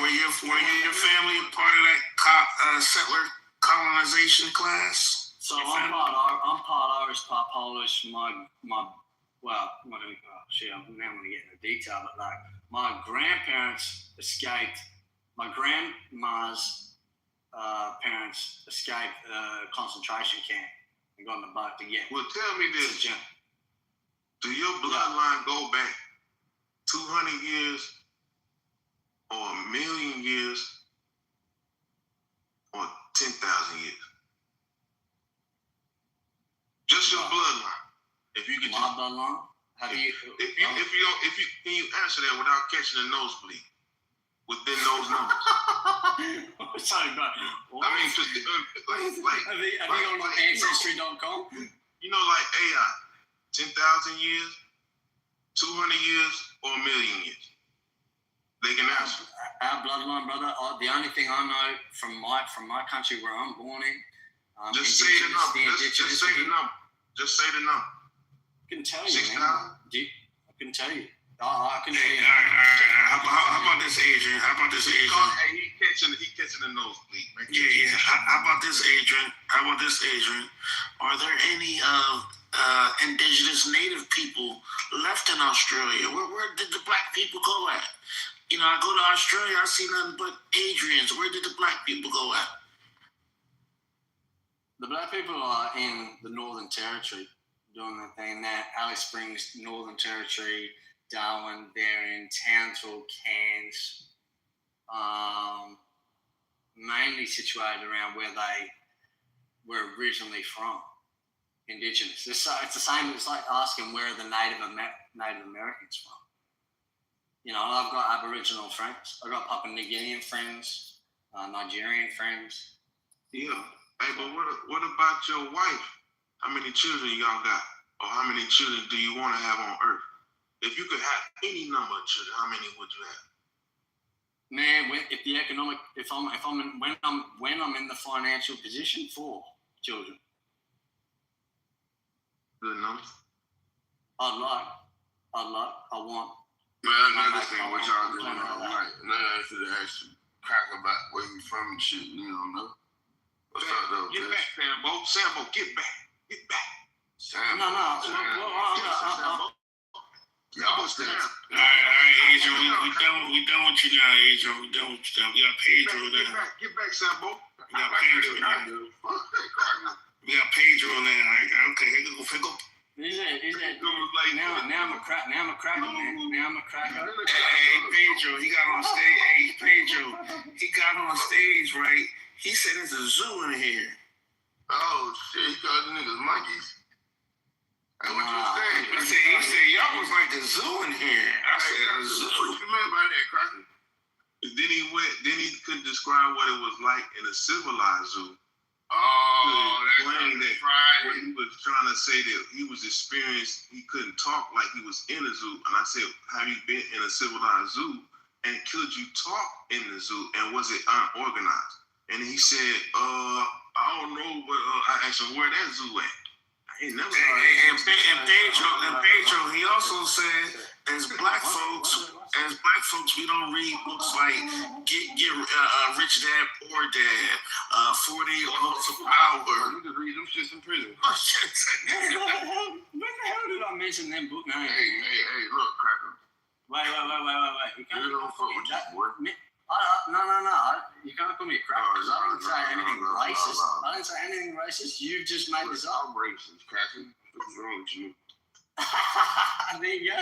your family part of that settler colonization class? So I'm part Irish, part Polish. My well, I'm not gonna, I'm now gonna get into detail, but like my grandparents escaped, my grandma's parents escaped a concentration camp and got on the boat to get. Well, tell me this: do your bloodline go back 200 years, or 1,000,000 years, or 10,000 years? Just your bloodline. If you could my bloodline. Have you? If you can you answer that without catching a nosebleed within those numbers? Sorry, but I mean, just like have you gone on Ancestry.com? You know, like AI, 10,000 years, 200 years, or 1,000,000 years. They can answer. Our bloodline, brother. The only thing I know from my country where I'm born in. Just say the number. Just say the number. Just say the number. I can tell you, 6,000. I can tell you. I can tell you. How about this, Adrian? How about this, Adrian? Hey, he catching the nosebleed. Right? Yeah. How about this, Adrian? Are there any indigenous native people left in Australia? Where did the black people go at? You know, I go to Australia, I see nothing but Adrians. Where did the black people go at? The black people are in the Northern Territory doing their thing there. Alice Springs, Northern Territory, Darwin, they're in Townsville, Cairns, mainly situated around where they were originally from, indigenous. It's the same, it's like asking where are the Native Americans from. You know, I've got Aboriginal friends, I've got Papua New Guinean friends, Nigerian friends. Yeah. Hey, but what about your wife? How many children y'all got? Or how many children do you want to have on Earth? If you could have any number of children, how many would you have? Man, when I'm in the financial position for children. Good numbers. I want. Man, I understand what y'all doing all night. And I should ask you crack about where you from and shit, you know. What's up, though? Get back, Sambo, get back. Sambo. No. Y'all was there. All right, Adrian, we done with you now, Adrian. We done with you now. We got Pedro there. Get back, Sambo. We got Pedro now. We got Pedro now. Okay, here go. Is that now I'm a cracker, man. Now I'm a cracker. Hey, Pedro, he got on stage. Hey, Pedro, he got on stage, right? He said there's a zoo in here. Oh, shit, he called the niggas monkeys. That's what you saying. He said, y'all was like a zoo in here. I said, a zoo? What you mean by that, Crocker? Then he could describe what it was like in a civilized zoo. Oh, that's Friday. He was trying to say that he was experienced, he couldn't talk like he was in a zoo. And I said, have you been in a civilized zoo? And could you talk in the zoo? And was it unorganized? And he said, I don't know. I asked him where that zoo at. I ain't never heard and Pedro, he also said, as black folks, we don't read books like Get Rich Dad Poor Dad, 48 Books of Power. You just read them shits in prison. When the hell did I mention them book names? Hey, look, Cracker. Wait. You can't don't fuck with this, boy. No. You can't call me a cracker because I didn't say anything racist. I didn't say anything racist. You just made this up. I'm racist, Cracker. What's wrong with you? There you go.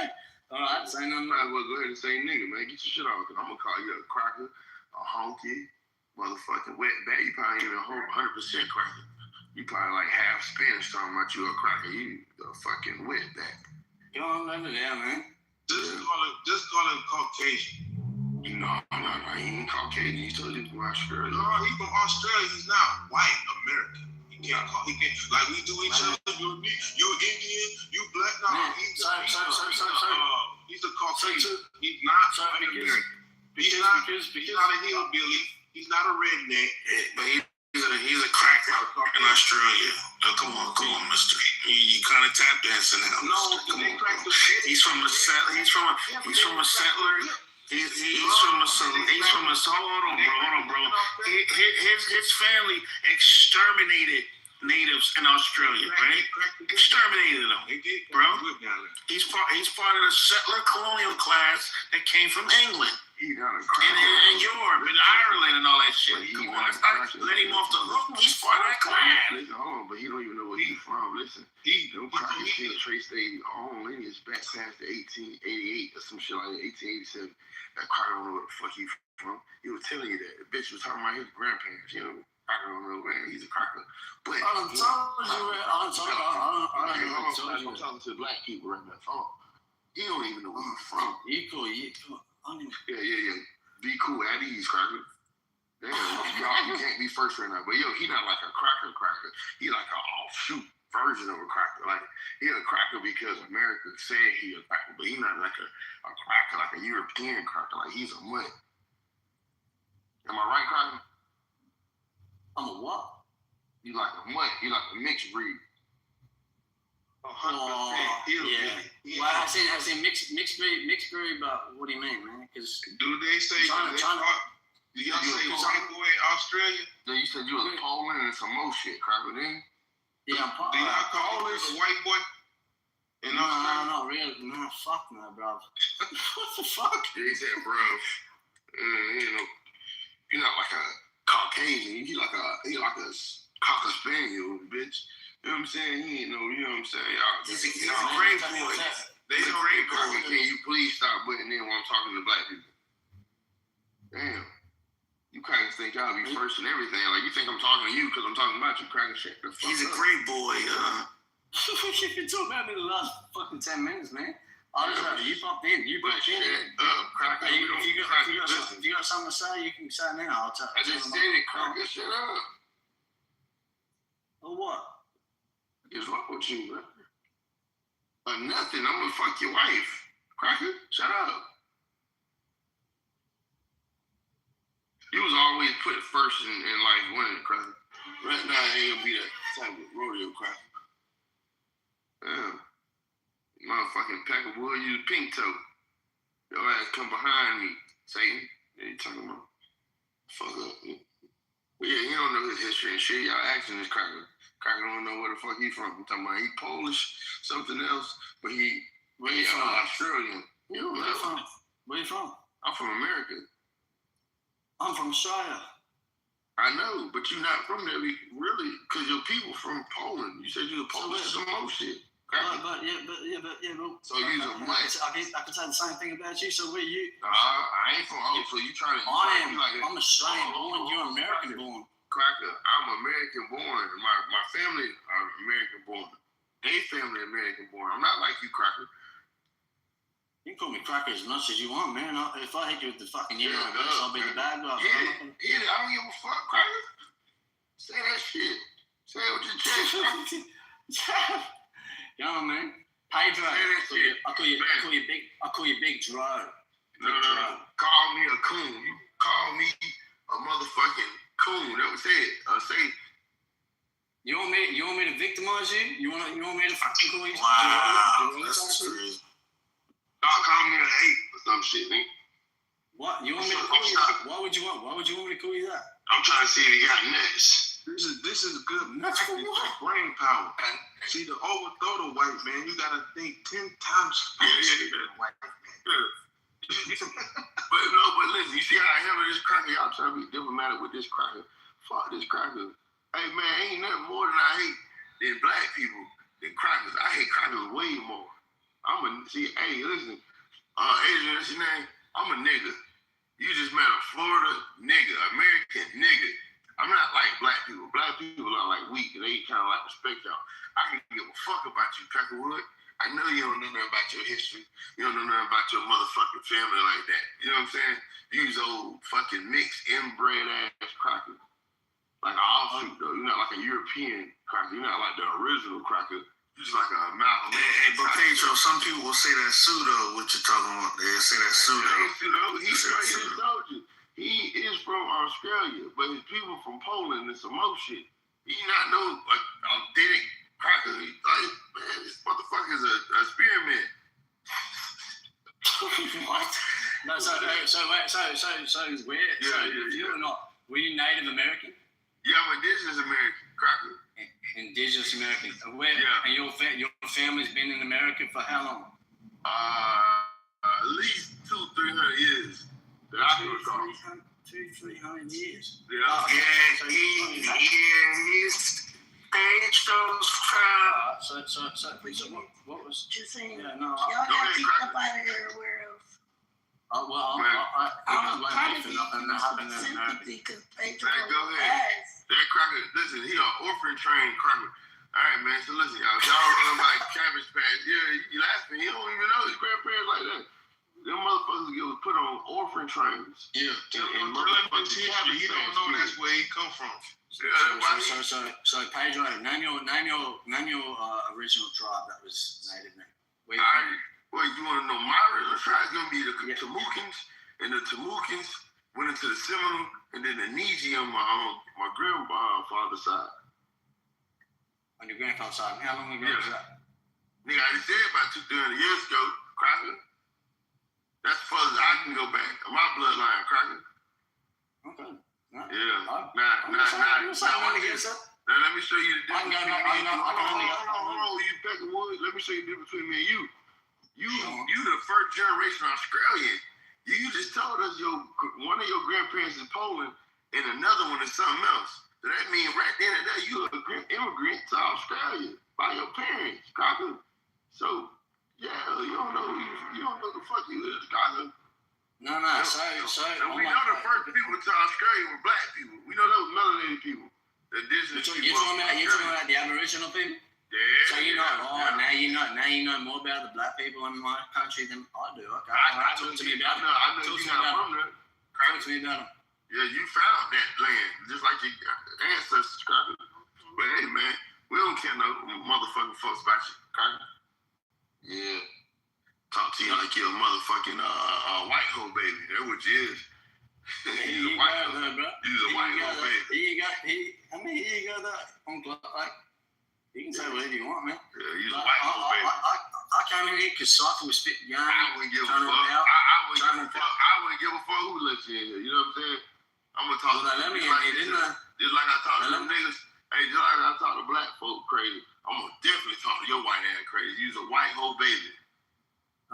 All right, say nothing. Might as well go ahead and say nigga, man. Get your shit off. Cause I'm gonna call you a cracker, a honky, motherfucking wetback. You probably ain't even 100% cracker. You probably like half Spanish talking about you a cracker. You a fucking wetback. Go on over there, man. Just call him Caucasian. No, he ain't Caucasian. He's totally from Australia. No, he's from Australia. He's not white American. He can't like we do each other. You're Indian, you black. No, he's a Caucasian. He's not white American. He's not a hillbilly. He's not a redneck. But he's a cracker in Australia. Oh, come on, mister. You kind of tap dancing now. No, come on. He's from a settler. Hold on, bro. His family exterminated natives in Australia, right? Exterminated them, bro. He's part of the settler colonial class that came from England. And Europe and Ireland and all that shit. Come on, let's not let him off the hook. He's part of that class. Listen, hold on, but he don't even know where he's from. Listen, them crackers can't trace their own lineage back past the 1888 or some shit like that, 1887. That cracker don't know where the fuck he's from. He was telling you that. The bitch was talking about his grandparents, you know. I don't know, man. He's a cracker. But I'm talking to black people right now. Oh, he don't even know where he's from. Yeah. Be cool at ease, cracker. Damn, y'all, you can't be first right now. But yo, he not like a cracker. He like an offshoot version of a cracker. Like he a cracker because America said he a cracker, but he not like a cracker, like a European cracker. Like he's a mutt. Am I right, cracker? I'm a what? You like a mutt. You like a mixed breed. 100%. Yeah. Well, I say mixed breed, but what do you mean, man? Because do they say do y'all say white boy Australia? No, you said you was Poland and some more shit, cracker. Then yeah, I'm do y'all call this a white boy? No, not really. No, fuck no, bro. What the fuck? He said, bro, you're not like a Caucasian. You're like a cocker spaniel, bitch. You know what I'm saying? He ain't no, you know what I'm saying? He's a great boy. They's a great boy. Can you please stop butting in when I'm talking to black people? Damn. You crackers think y'all be first and everything. Like, you think I'm talking to you because I'm talking about you, cracker shit. He's a great boy. You've been talking about me the last fucking 10 minutes, man. You popped in. Cracker, if you got something to say, you can say now. I just said it, cracker. Shut up. Or what? What's wrong with you, man? Or nothing. I'm gonna fuck your wife. Cracker, shut up. You was always put first in life winning, cracker. Right now, it ain't gonna be that type of rodeo, cracker. Damn. Motherfucking pack of wood, you pink toe. Your ass come behind me, Satan. Yeah, you talking about? Fuck up. But yeah, he don't know his history and shit. Y'all asking this cracker. Cracker don't know where the fuck he from. I'm talking about he Polish, something else, but he Australian. You don't know. Where you from? I'm from America. I'm from Australia. I know, but you're not from there really, because your people from Poland. You said you were Polish some more shit. But so you a mutt. I can say the same thing about you. So where you? I ain't from so you trying to? I'm Australian born. You're American born. Cracker, I'm American born. My family are American born. They family American born. I'm not like you, Cracker. You can call me Cracker as much as you want, man. If I hit you with the fucking universe, I'll be the bad guy. Hit it. I don't give a fuck, Cracker. Say that shit. Say it with your chest. You know what I mean? Pedro. I call you Big Dro. No. Call me a coon. You call me a motherfucking coon. That was it. Say. You want me to victimize you? You want me to fucking call you? Wow, that's crazy. Y'all call me a hate or some shit, man. What? You want me to call you? Why would you want me to call you that? I'm trying to see if you got nuts. This is good practice for brain power. See, to overthrow the white man, you gotta think 10 times faster than the white man. But listen, you see how I handle this cracker? Y'all trying to be diplomatic with this cracker. Fuck this cracker. Hey man, ain't nothing more than I hate than black people than crackers. I hate crackers way more. Hey, listen, Adrian, that's your name? I'm a nigga. You just met a Florida nigga, American nigga. I'm not like black people. Black people are like weak and they kind of like respect y'all. I can give a fuck about you, Peckerwood. I know you don't know nothing about your history. You don't know nothing about your motherfucking family like that. You know what I'm saying? These old fucking mixed inbred ass crackers. Like an offshoot though. You're not like a European cracker. You're not like the original cracker. You're just like an amalgam. Hey, but Pedro, some people will say that pseudo, what you're talking about. They say that pseudo. He is from Australia, but his people from Poland and some more shit. He not no authentic cracker. He's like, man, this motherfucker's a spearmint. What? No, so were you Native American? Yeah, I'm indigenous American, cracker. Indigenous Americans. Where, Yeah. And your family's been in America for how long? At least 200-300 years that I can recall. 200-300 years. Yeah. He's stage those from. So what was? Just saying. Yeah, no. Y'all got people up out of here aware of. Well, I'm I trying blame to me for nothing that happened in America. because they Go ahead. That cracker, listen, he an orphan trained cracker. All right, man. So listen, y'all run like Cabbage Patch. Yeah, you laughing. He don't even know his grandparents like that. Them motherfuckers get put on orphan trains. Yeah, tell him his history. He don't know that's where he come from. So Pedro, name your original tribe that was native man. Well, you want to know my original tribe? It's gonna be the Tamukins, and the Tamukins went into the Seminole, and then the Niji on my grandfather's side. On your grandfather's side, how long ago was that? Nigga, I just said about 200 years ago, cracker. That's as far as I can go back. My bloodline, cracker. Okay. Yeah. Now, let me show you the difference. Hold on, you pecking wood. Let me show you the difference between me and you. You the first generation Australian. You just told us one of your grandparents is Poland and another one is something else. So that means right then and there you are an immigrant to Australia by your parents, cracker. So yeah, you don't know the fuck you is, cracker. No. So we know the first people to Australia were black people. We know those melanated people. The indigenous people. You're talking about the Aboriginal people? Yeah. So now you know more about the black people in my country than I do. Okay. Talk to me about it. I know you're not from there. Talk to me about it. Yeah, you found that land, just like your ancestors, cracker. But hey, man, we don't care no motherfucking folks about you, cracker. Yeah. Talk to you like you're a motherfucking white hoe baby. That's what you is. You're a white hoe, bro. You're a white hoe baby. Here you go, like, you can say whatever you want, man. Yeah, you're a white hoe baby. I came in here because Cypher was spitting yarn. I wouldn't give a fuck. I wouldn't give a fuck who let you in here. You know what I'm saying? I'm gonna talk to them just like I talk to them niggas. Hey, just like I talk to black folk crazy. I'm gonna definitely talk to your white ass crazy. You's a white hoe baby.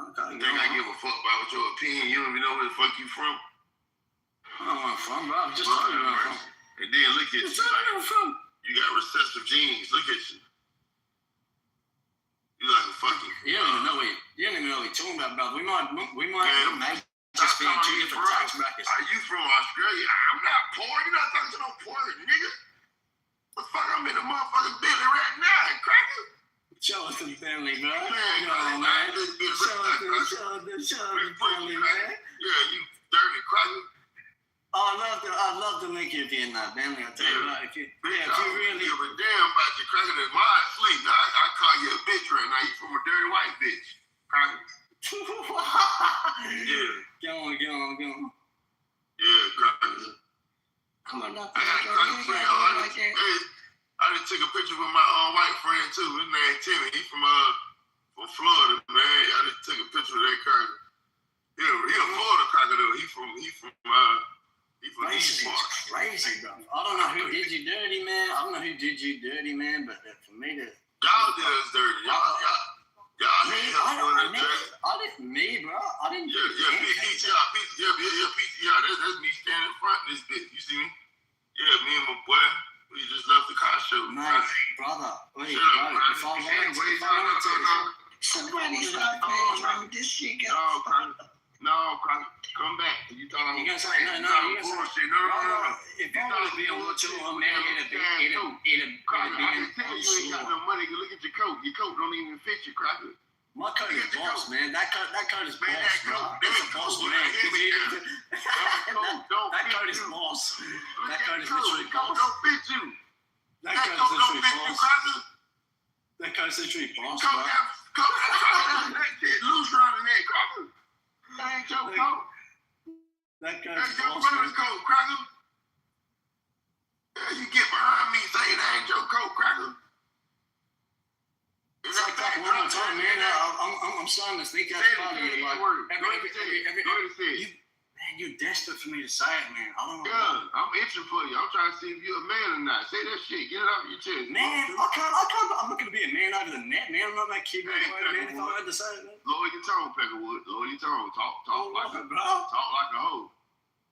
Okay. You think I give a fuck about your opinion? You don't even know where the fuck you from? I don't know where I'm from, bro. I'm just talking about where I'm from. And then look at you. You got recessive genes. Look at you. You like a fucking. You don't even know what you're talking about, brother. We might just be in two different tax brackets. Are you from Australia? I'm not poor. You're not talking to no poor nigga. The fuck, I'm in the motherfucking Bentley right now, cracker. Show us the family, bro. Man, Show us the family, man. Yeah, you dirty cracker. Oh, I'd love to link you if you're in that family. I'll tell you what, if you really give a damn about your cracker, that's my sleep. I call you a bitch right now. You from a dirty white bitch, cracker. Yeah. Go on. Yeah, cracker. Come on, I just took a picture with my white friend too. His name Timmy. He from Florida, man. I just took a picture of that cracker. He a Florida cracker though. He from East Park. Crazy, bro. I don't know who did you dirty, man. But for me to y'all did us dirty. I didn't, bro. I didn't. PTR. That's me standing in front of this bitch. You see me? Yeah, me and my boy. We just left the car show. Mate, brother. Wait, bro. If I wanted to. Somebody stop paying this shit. No, come back. You thought I was gonna say no. You gonna say no. If I want to be a World Tour, man, it'd be you ain't got no money. Look at your coat. Your coat don't even fit you, cracker. My coat is boss, man. That coat is boss, bro. That's a boss, man. That coat is boss. That coat is literally boss. Don't fit you. That coat is literally boss. That coat is literally boss, bro. That shit loose around the neck, cracker. That ain't your coat. That coat That's is your boss, brother's coat, cracker. Yeah, you get behind me saying that ain't your coat, cracker. It's like that one more time, man. I'm starting to think that's part of you. Like, man, you're desperate for me to say it, man. I don't know. Yeah, I'm itching for you. I'm trying to see if you're a man or not. Say that shit. Get it off your chest. Man, I can't. I'm not gonna be a man over the net, man. I'm not that kid going away, man. If I had to say it, man. Lower your tone, Peckerwood. Lower your tone. Talk like a hoe.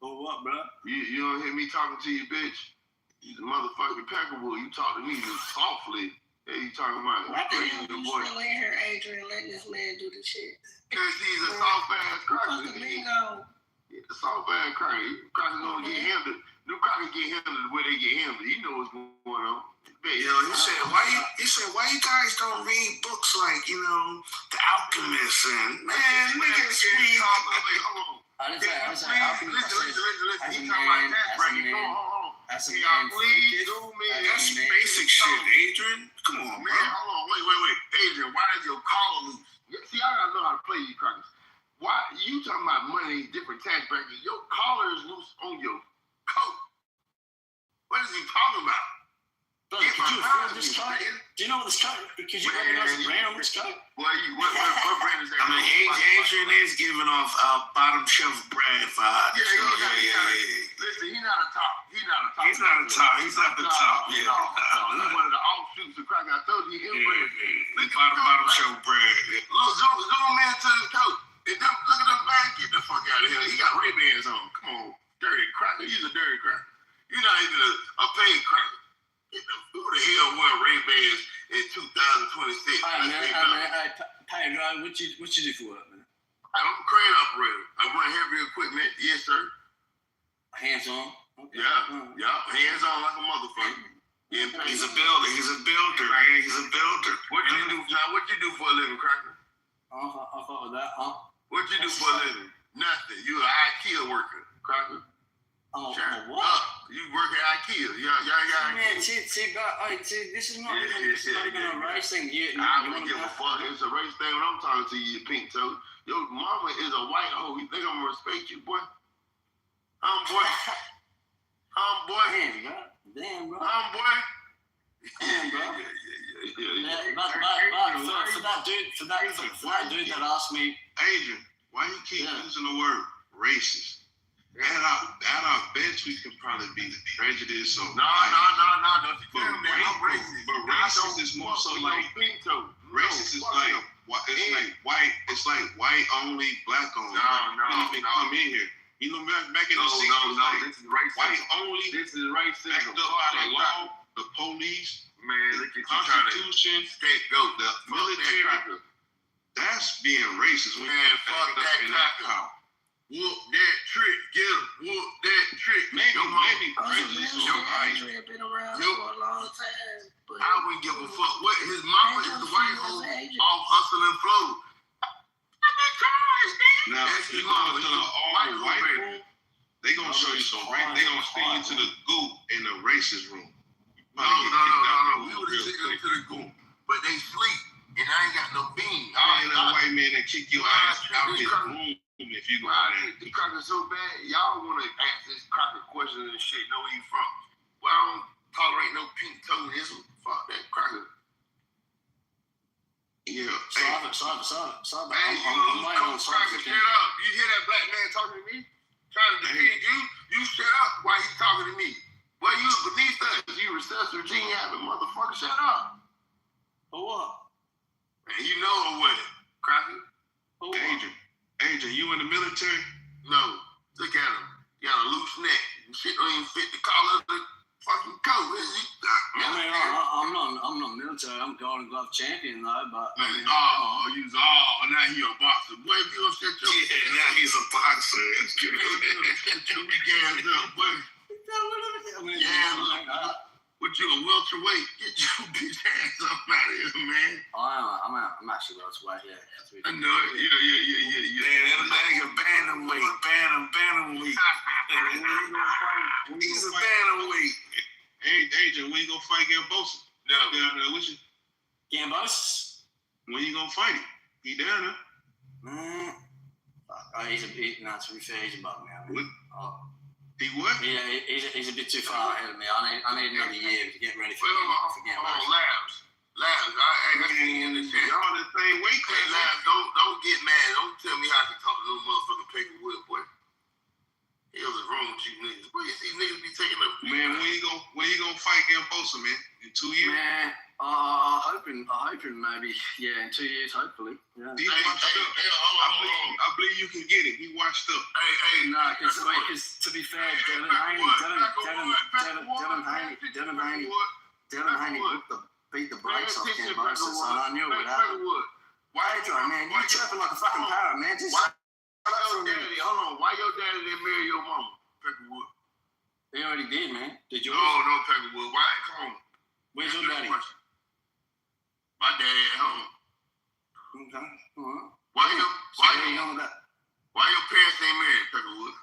Or what, bro? You don't hear me talking to you, bitch. You the motherfucking Peckerwood. You talk to me softly. Yeah, you talking about Why the hell raising you your voice. still in here, Adrian, letting this man do the shit? Because he's a soft ass cracker. Fuck the lingo. Yeah, soft ass cracker. Crackers gonna get handled. Them crackers get handled the way they get handled. You know what's going on. Yo, he said, why you guys don't read books like, The Alchemist and man, niggas read. Hold on. I didn't say alchemy. Listen. He talking about tax bracket. Hold on. Please do me. That's basic shit, Adrian. Come on, man. Hold on. Wait. Adrian, why is your collar loose? See, I gotta know how to play these crackers. Why you talking about money, different tax brackets? Your collar is loose on your coat. What is he talking about? Brother, could you afford this coat? Do you know what this coat? Could you recognize the brand on this coat? What brand is that? I mean, Adrian is giving off bottom shelf brand vibes. Yeah. Listen, he's not a top. He's not the top. Yeah. He's one of the offshoots of crack. I told you, Bottom shelf brand. Look, zoom in to his coat. Look at them bags. Get the fuck out of here. He got Ray-Bans on. Come on. Dirty cracker. He's a dirty cracker. You're not even a paid cracker. Who the hell wear Ray-Bans in 2026? Hey, Ryan, what you do for work, man? I'm a crane operator. I run heavy equipment. Yes, sir. Hands on. Okay. Yeah. Hands on like a motherfucker. He's a builder. He's a builder, man. He's a builder. What you do for a living, cracker? I thought of that, huh? What you do for a living? Nothing. You an IKEA worker, cracker. Oh, Shut what? up. You work at IKEA. Y'all got man, see, this is not even a race thing. I don't give a fuck. It's a race thing when I'm talking to you, pink toe. Your mama is a white hoe. You think I'm gonna respect you, boy? Boy. Damn, bro. Boy. Damn, bro. Yeah. But for that dude that asked me, Adrian, why you keep using the word racist? At our best, we could probably be prejudiced or No. Don't you tell me that I'm racist. But racist is more so like racist is like white. It's like white only, black only. No. Come in here. You know, back in the 60s, this is racism. white only. This is racism. Act up by the law, the police, man. Look at the you trying to Constitution, scapegoat the military. That's being racist. When man, fuck that cracker. Whoop that trick, get him. Whoop that trick. Maybe prejudice. Adrian been around for a long time. I wouldn't give a fuck. What his mama is the white hoe off hustle and flow. Now, if you go to the all white room, they gonna show you some race. They gonna sting you to the goop in the racist room. No. We would have taken them to the goop, but they sleep, and I ain't got no beans. Find that white man and kick your ass out his room if you go out there. These crackers so bad, y'all want to ask this cracker questions and shit. Know where you from? Well, I don't tolerate no pink toeism. Fuck that cracker. Yeah. Man, you cracker, shut up. You hear that black man talking to me? Trying to defend you? You shut up while he's talking to me. Well, you was beneath us. You recessive gene having motherfucker. Shut up. For what? Man, you know what, cracker? Adrian, you in the military? No. Look at him. He got a loose neck. Shit don't even fit the collar of the fucking coat. I'm not military. I'm Golden Glove champion though. But now he a boxer. Boy, if you don't shut your now he's a boxer. It's good. Shut your big ass up, boy. What you a welterweight? Get your bitch ass up out of here, man. I'm actually welterweight. Yeah. I know it. Yeah. That nigga bantamweight. He's a bantamweight. Hey, Adrian, when you gonna fight Gambosa? No. Down there with you? Gambosa? When you gonna fight him? He down there? He's a bit. No, to be fair, he's above me. He what? Yeah, he's a bit too far ahead of me. I need another year to get ready for Gambosa. Labs, I ain't in the chat. Y'all the same weight class. Labs, don't get mad. Don't tell me how to talk to little motherfucking Peckerwood, boy. you niggas. Where you see niggas be taking up? Man, when you gonna fight Gambosa, man? In 2 years? Man, hoping maybe, yeah, in 2 years, hopefully. Yeah. He washed up. I believe you can get him. He washed up. No, because to be fair, Devin Haney beat the brakes off Gambosa, so I knew it would happen. Pedro, man, you chirping like a fucking parrot, man. Just Why your daddy didn't marry your mama? Peckerwood. They already did, man. Did you? No, Peckerwood. Why? Come on. Where's your daddy? My daddy at home. Okay. All right. Why your parents ain't married, Peckerwood?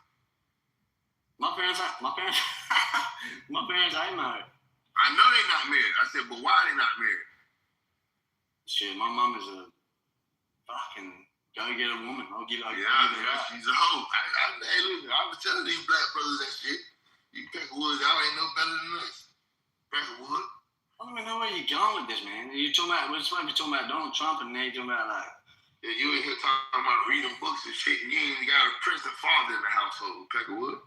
My parents ain't married. I know they not married. I said, but why they not married? Shit, my mom is a fucking go get a woman. I'll give her that. She's a hoe. Hey, listen, I was telling these black brothers that shit. You Peckerwood, y'all ain't no better than us. Peckerwood. I don't even know where you're going with this, man. We're supposed to be talking about Donald Trump, and then you're talking about like. Yeah, you in here talking about reading books and shit, and you ain't even got a present father in the household, Peckerwood.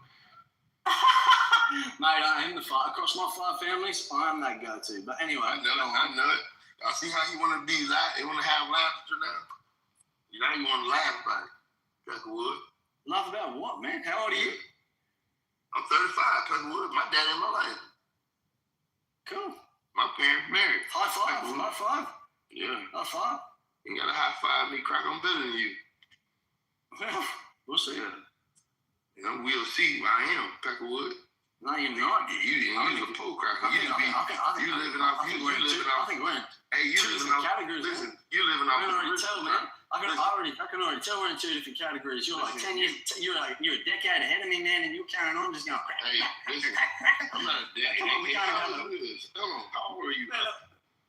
Mate, I am the father. Across my 5 families, I'm that go-to. But anyway. I know it. I see how you want to be loud. You want to have laughter now. You know you want to laugh about it, Peckerwood. Laugh about what, man? How old are you? I'm 35, Peckerwood. My dad in my life. Cool. My parents married. High five. High five. Yeah. High five. You got to high five me, crack. I'm better than you. Well, we'll see. Yeah. We'll see. I am, Peckerwood. No, you're not. You a pole cracker. You living off. Hey, you living off categories. Listen, you living off. I can already tell, man. I can already tell we're in 2 different categories. You're like 10 years. You're a decade ahead of me, man, and you're carrying on just going. Hey, listen. I'm not a decade. Come on, we can't have Hold on. How old are you?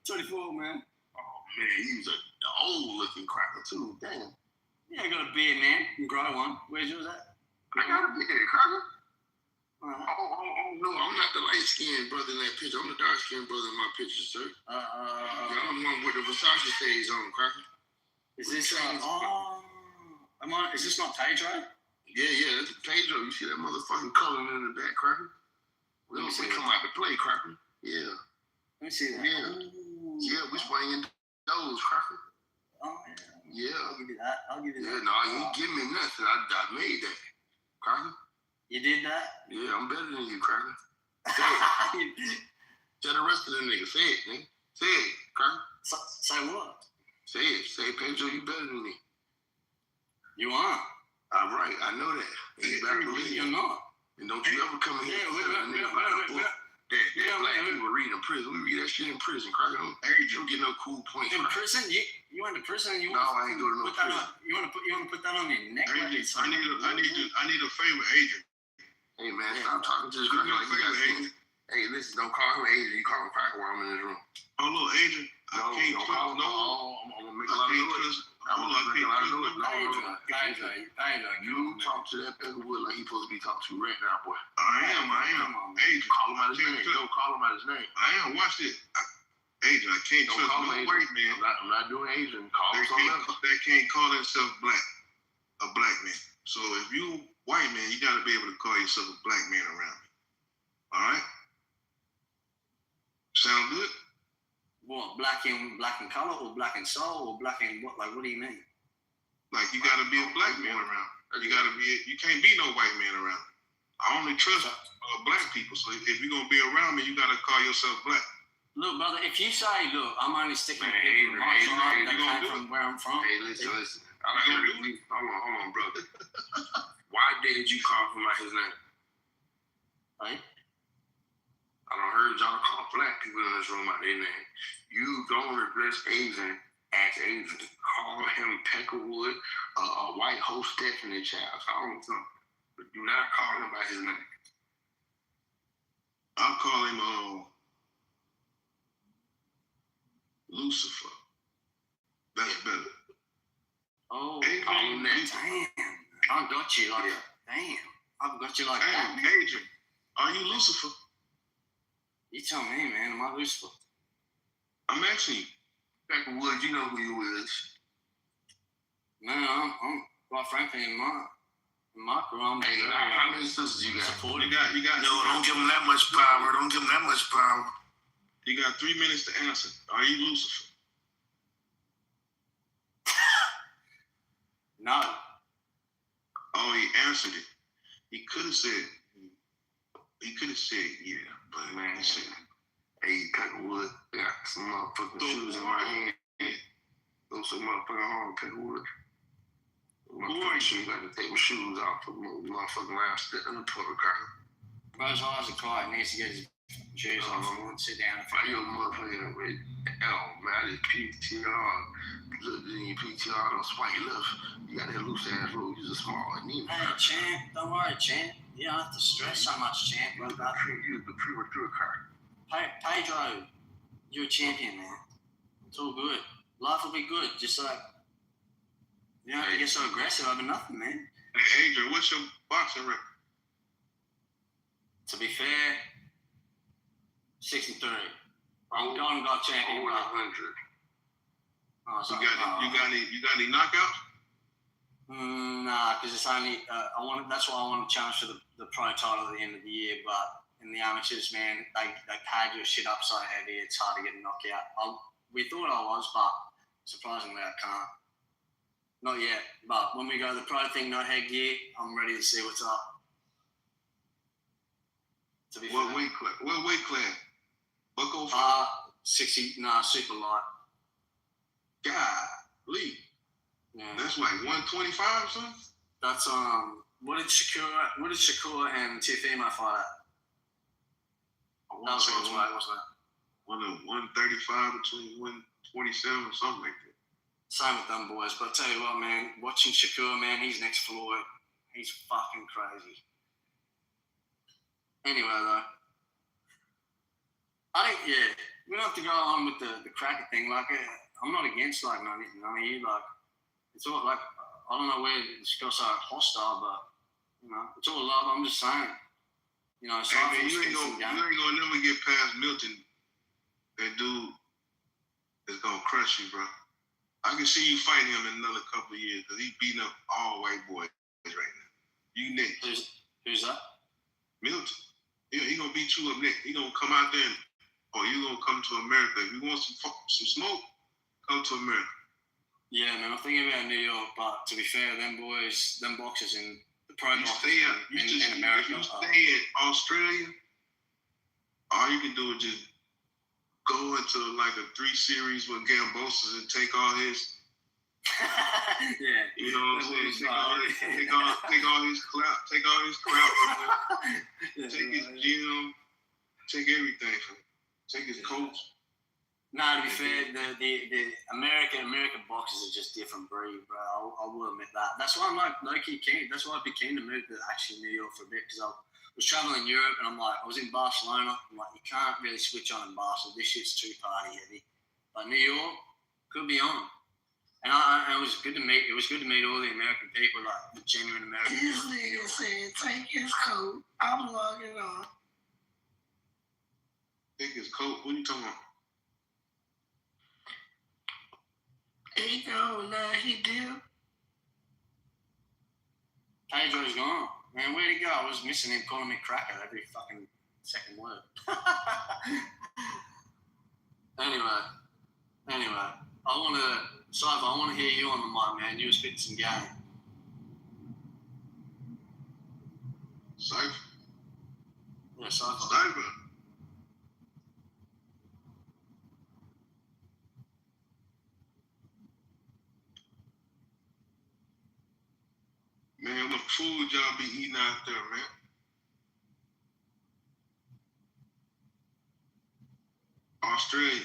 24, man. Oh man, he's an old looking cracker too. Damn. Yeah, I got a beard, man. You can grow one. Where's yours at? I got a beard, cracker. Oh, no, I'm not the light-skinned brother in that picture. I'm the dark-skinned brother in my picture, sir. I'm the one with the Versace shades on, cracker. Is this, is this not Pedro? Yeah, that's Pedro. You see that motherfucking coloring in the back, cracker? We don't come out to play, cracker. Yeah. Let me see that. Yeah, we swinging those, cracker. Oh, yeah. Yeah. I'll give you that. Yeah, no, you ain't give me nothing. I made that, cracker. You did that? Yeah, I'm better than you, cracker. Say it. Tell the rest of the niggas. Say it, nigga. Say it, cracker. Say what? Say it. Say, Pedro, you better than me. You are. All right, I know that. And you better believe you're not. And don't you ever come in here and tell a nigga about a book that black people read in prison. We read that shit in prison, cracker. You don't get no cool points. In prison? You went to prison and you No, I ain't go to no prison. You want to put that on your neck? I need a favor, agent. Hey man, stop talking to this cracker like you got things. Hey, listen, don't call him agent. You call him cracker while I'm in this room. Oh, look, agent. I can't trust. I'm gonna make a lot of noise. You talk to that Peckerwood like he supposed to be talked to right now, boy. I am. Agent. Call him out his name. Don't call him out his name. I am. Watch this. Agent, I can't Don't trust call no him white agent. man. I'm not doing agent. Call him something else. They can't call themselves a black man. So if you white man, you gotta be able to call yourself a black man around me. All right? Sound good? What, black in color or black in soul or black in what? Like, what do you mean? Like you gotta be a black man around. You can't be no white man around. I only trust black people. So if you're gonna be around me, you gotta call yourself black. Look, brother, if you say, look, I'm only sticking to people my tribe that came from where I'm from. Hey, listen. Hold on, brother. Why did you call him out his name? Right? I done heard y'all call black people in this room out their name. You don't address Asian as Asian. Call him Peckerwood, a white host Stephanie child. Call him something. But do not call him by his name. I'll call him Lucifer. That's better. Oh, call him that. Damn. I've got you like I've got you like that. Agent, are you Lucifer? You tell me, man. Am I Lucifer? I'm asking you. Peckerwood, you know who you is. No, I'm quite frankly in mine. Mark Ron, Hey, how many sisters you got? supported. You got. No, don't give him that much power. Don't give him that much power. You got 3 minutes to answer. Are you Lucifer? No. Oh, he answered it. He could have said yeah, but Man. he said, Hey, cutting wood. Got some motherfucking shoes in my hand. Those some motherfucking hard cutting wood. Motherfucking shoes. I had to take my shoes off. Put my motherfucking around, sit in the puddle car. Bro's eyes are quiet. He needs to get his shoes off and sit down. Why you motherfucking with man, I just PTR. Look, then you PTR on swipe left. You got that loose ass road. You're just small and neat. Hey, champ, don't worry, champ. You don't have to stress so much, champ. You the premature car. Pedro, you're a champion, man. It's all good. Life will be good. Just like, you don't have to get so aggressive over nothing, man. Hey, Adrian, what's your boxing record? To be fair, 63. I'm Golden Glove champion. 100. Oh, You got any knockouts? Nah, because it's only that's why I want to challenge for the pro title at the end of the year. But in the amateurs, man, they pad your shit up so heavy, it's hard to get a knockout. We thought I was, but surprisingly I can't. Not yet. But when we go to the pro thing, no headgear, I'm ready to see what's up. To be What weight class? Bucko? 60. Nah, super light. Golly. Yeah. That's like 125 or something? That's what did Shakur and Tiafimo fight at? That was welterweight, wasn't it? 135 between 127 or something like that. Same with them boys, but I tell you what, man, watching Shakur, man, he's next Floyd. He's fucking crazy. Anyway, though, we don't have to go on with the cracker thing. Like, I'm not against like none of you. Like, it's all like, I don't know where this got so hostile, but you know, it's all love. I'm just saying, you know. So hey, man, you ain't gonna never get past Milton. That dude is gonna crush you, bro. I can see you fighting him in another couple of years because he's beating up all white boys right now. You next. Who's that? Milton. Yeah, he gonna beat you up next. He gonna come out there, or you gonna come to America. If you want some smoke, come to America. Yeah, man, I'm thinking about New York, but to be fair, them boxers in the pro boxers in America. If you stay in Australia, all you can do is just go into like a 3 series with Gambosis and take all his. Yeah. You know what I'm saying? Take all his clout. Take all his clout. Take his gym. Take everything from him. Take his coach. No, to be fair, the American boxers are just different breed, bro. I will admit that. That's why I'm like low-key keen. That's why I'd be keen to move to actually New York for a bit, because I was traveling Europe and I was in Barcelona. I'm like, you can't really switch on in Barcelona. This shit's too party heavy. But New York could be on. And it was good to meet. It was good to meet all the American people, like the genuine American people. This nigga said, take his coat. I'm logging on. Take his coat? What are you talking about? He gone now. He did. Pedro's gone. Man, where'd he go? I was missing him calling me cracker every fucking second word. Anyway, I want to hear you on the mic, man. You were spitting some game. Cypher? Yeah, Cypher. Cypher. Man, what food y'all be eating out there, man? Australia.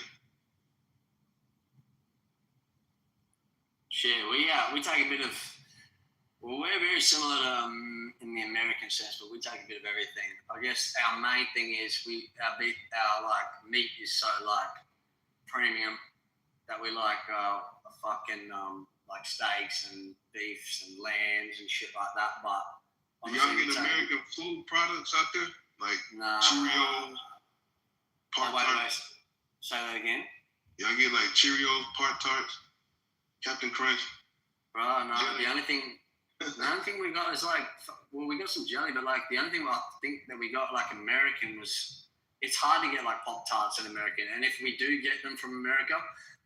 Shit, we take a bit of. Well, we're very similar to in the American sense, but we take a bit of everything. I guess our main thing is our meat is so like premium that we like fucking like steaks and beefs and lambs and shit like that. But do y'all get American food products out there? Like Cheerios, Pop-Tarts? Say that again? Y'all get like Cheerios, Pop-Tarts, Captain Crunch? Bro, no, the only thing The only thing we got is like, well, we got some jelly, but like the only thing I think that we got like American was, it's hard to get like Pop Tarts in American. And if we do get them from America,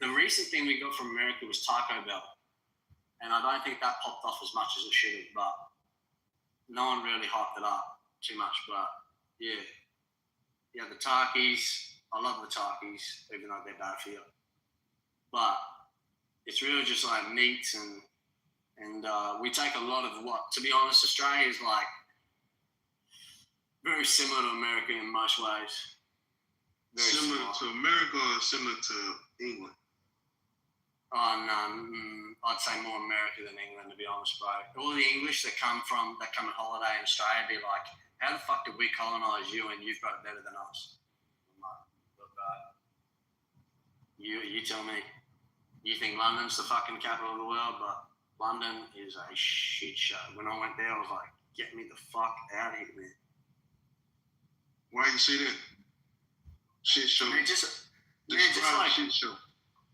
the recent thing we got from America was Taco Bell. And I don't think that popped off as much as it should have, but no one really hyped it up too much. But yeah. Yeah, the Takis, I love the Takis, even though they're bad for you. But it's really just like meats and we take a lot of what, to be honest, Australia is like very similar to America in most ways. Very similar to America or similar to England? Oh no, I'd say more America than England, to be honest, bro. All the English that come on holiday in Australia be like, how the fuck did we colonise you and you've got it better than us? I'm like, look, you tell me. You think London's the fucking capital of the world, but London is a shit show. When I went there, I was like, get me the fuck out of here, man. Why you say that? Shit show. Man, just like shit show.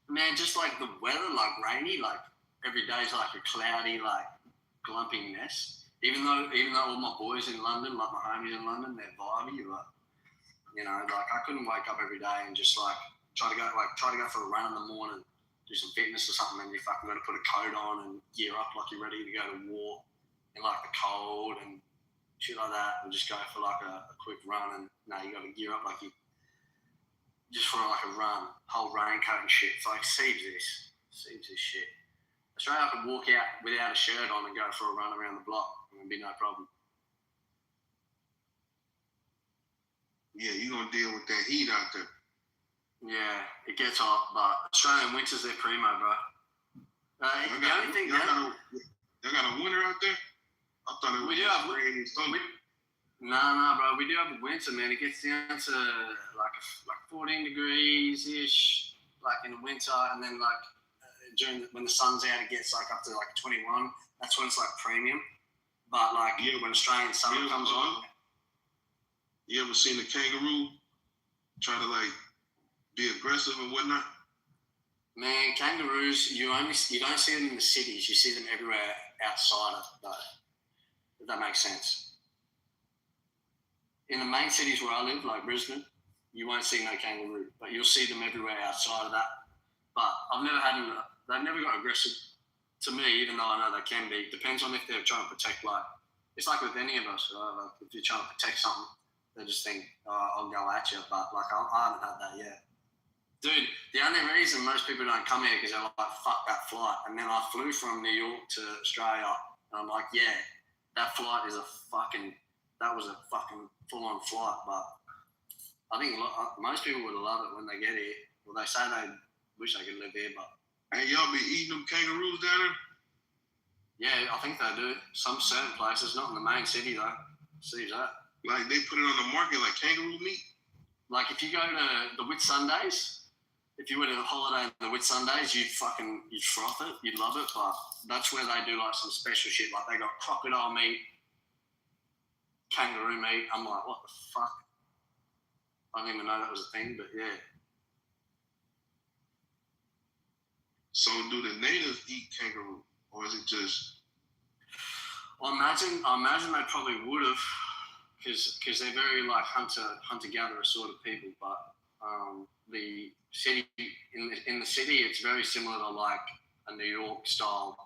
Man, just like the weather, like rainy, like every day's like a cloudy, like glumping mess. Even though all my boys in London, like my homies in London, they're vibey, like, you know, like I couldn't wake up every day and just like try to go for a run in the morning, do some fitness or something, and you fucking got to put a coat on and gear up like you're ready to go to war in like the cold and shit like that, and just go for like a quick run. And no, you got to gear up like you just for like a run, whole raincoat and shit. It's like sieves this shit. Australia, I could walk out without a shirt on and go for a run around the block, and it'd be no problem. Yeah, you're gonna deal with that heat out there. Yeah, it gets hot, but Australian winters, they're primo, bro. The only thing y'all got a winter out there? I thought it was we do have rain and thunder. No, bro. We do have a winter, man. It gets down to like 14 degrees ish, like in the winter, and then like when the sun's out, it gets like up to like 21. That's when it's like premium. But like when Australian summer comes on. You ever seen a kangaroo try to like be aggressive and whatnot? Man, kangaroos, you don't see them in the cities. You see them everywhere outside of that. If that makes sense. In the main cities where I live, like Brisbane, you won't see no kangaroo, but you'll see them everywhere outside of that. But they've never got aggressive to me, even though I know they can be. Depends on if they're trying to protect, like, it's like with any of us, like if you're trying to protect something, they just think, I'll go at you, but like I haven't had that yet. Dude, the only reason most people don't come here is they're like, fuck that flight. And then I flew from New York to Australia, and I'm like, yeah, that flight is that was a fucking full-on flight, but I think most people would love it when they get here. Well, they say they wish they could live here, but... Hey, y'all be eating them kangaroos down there? Yeah, I think they do. Some certain places, not in the main city, though. See that? Like, they put it on the market like kangaroo meat? Like, if you go to the Whitsundays, if you were to holiday on the Whitsundays, you'd froth it, you'd love it, but that's where they do, like, some special shit. Like, they got crocodile meat, kangaroo meat. I'm like, what the fuck? I didn't even know that was a thing, but yeah. So do the natives eat kangaroo, or is it just... I imagine they probably would have, because they're very like hunter-gatherer sort of people. But the city in the city, it's very similar to like a New York style.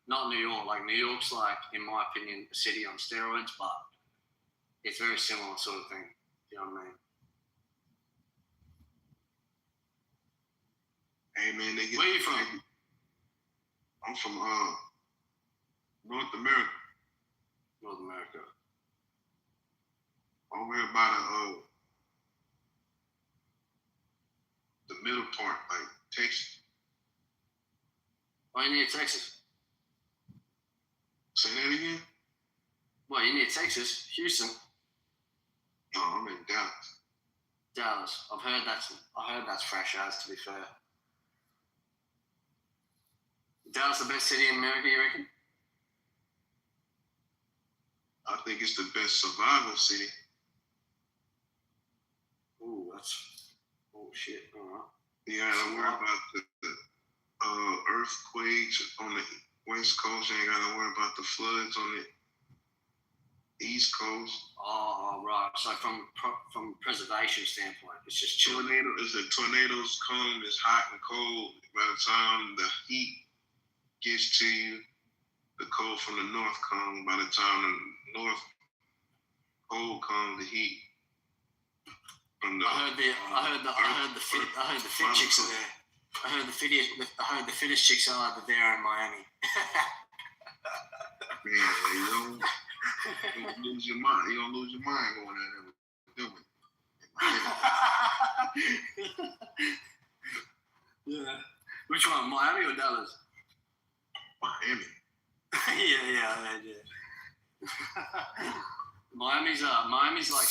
Not New York, like New York's like, in my opinion, a city on steroids, but it's very similar sort of thing. You know what I mean? Hey man, they get... Where are you from? I'm from North America. North America. Over here by the middle part, like Texas. Oh, you near Texas? Say that again? Well, you near Texas, Houston. No, I'm in Dallas. Dallas. I heard that's fresh as, to be fair. Dallas the best city in America, you reckon? I think it's the best survival city. Ooh, shit. All right. You gotta worry about the earthquakes on the West Coast ain't got to worry about the floods on the East Coast. Oh, right. So from preservation standpoint, it's just chilling. Tornadoes come, it's hot and cold. By the time the heat gets to you, the cold from the north comes. By the time the north cold comes, the heat from the. I heard the fit chicks are there. I heard the fittest chicks are over there in Miami. Man, you don't lose your mind. You don't lose your mind going there. Yeah. Which one, Miami or Dallas? Miami. yeah. Miami's like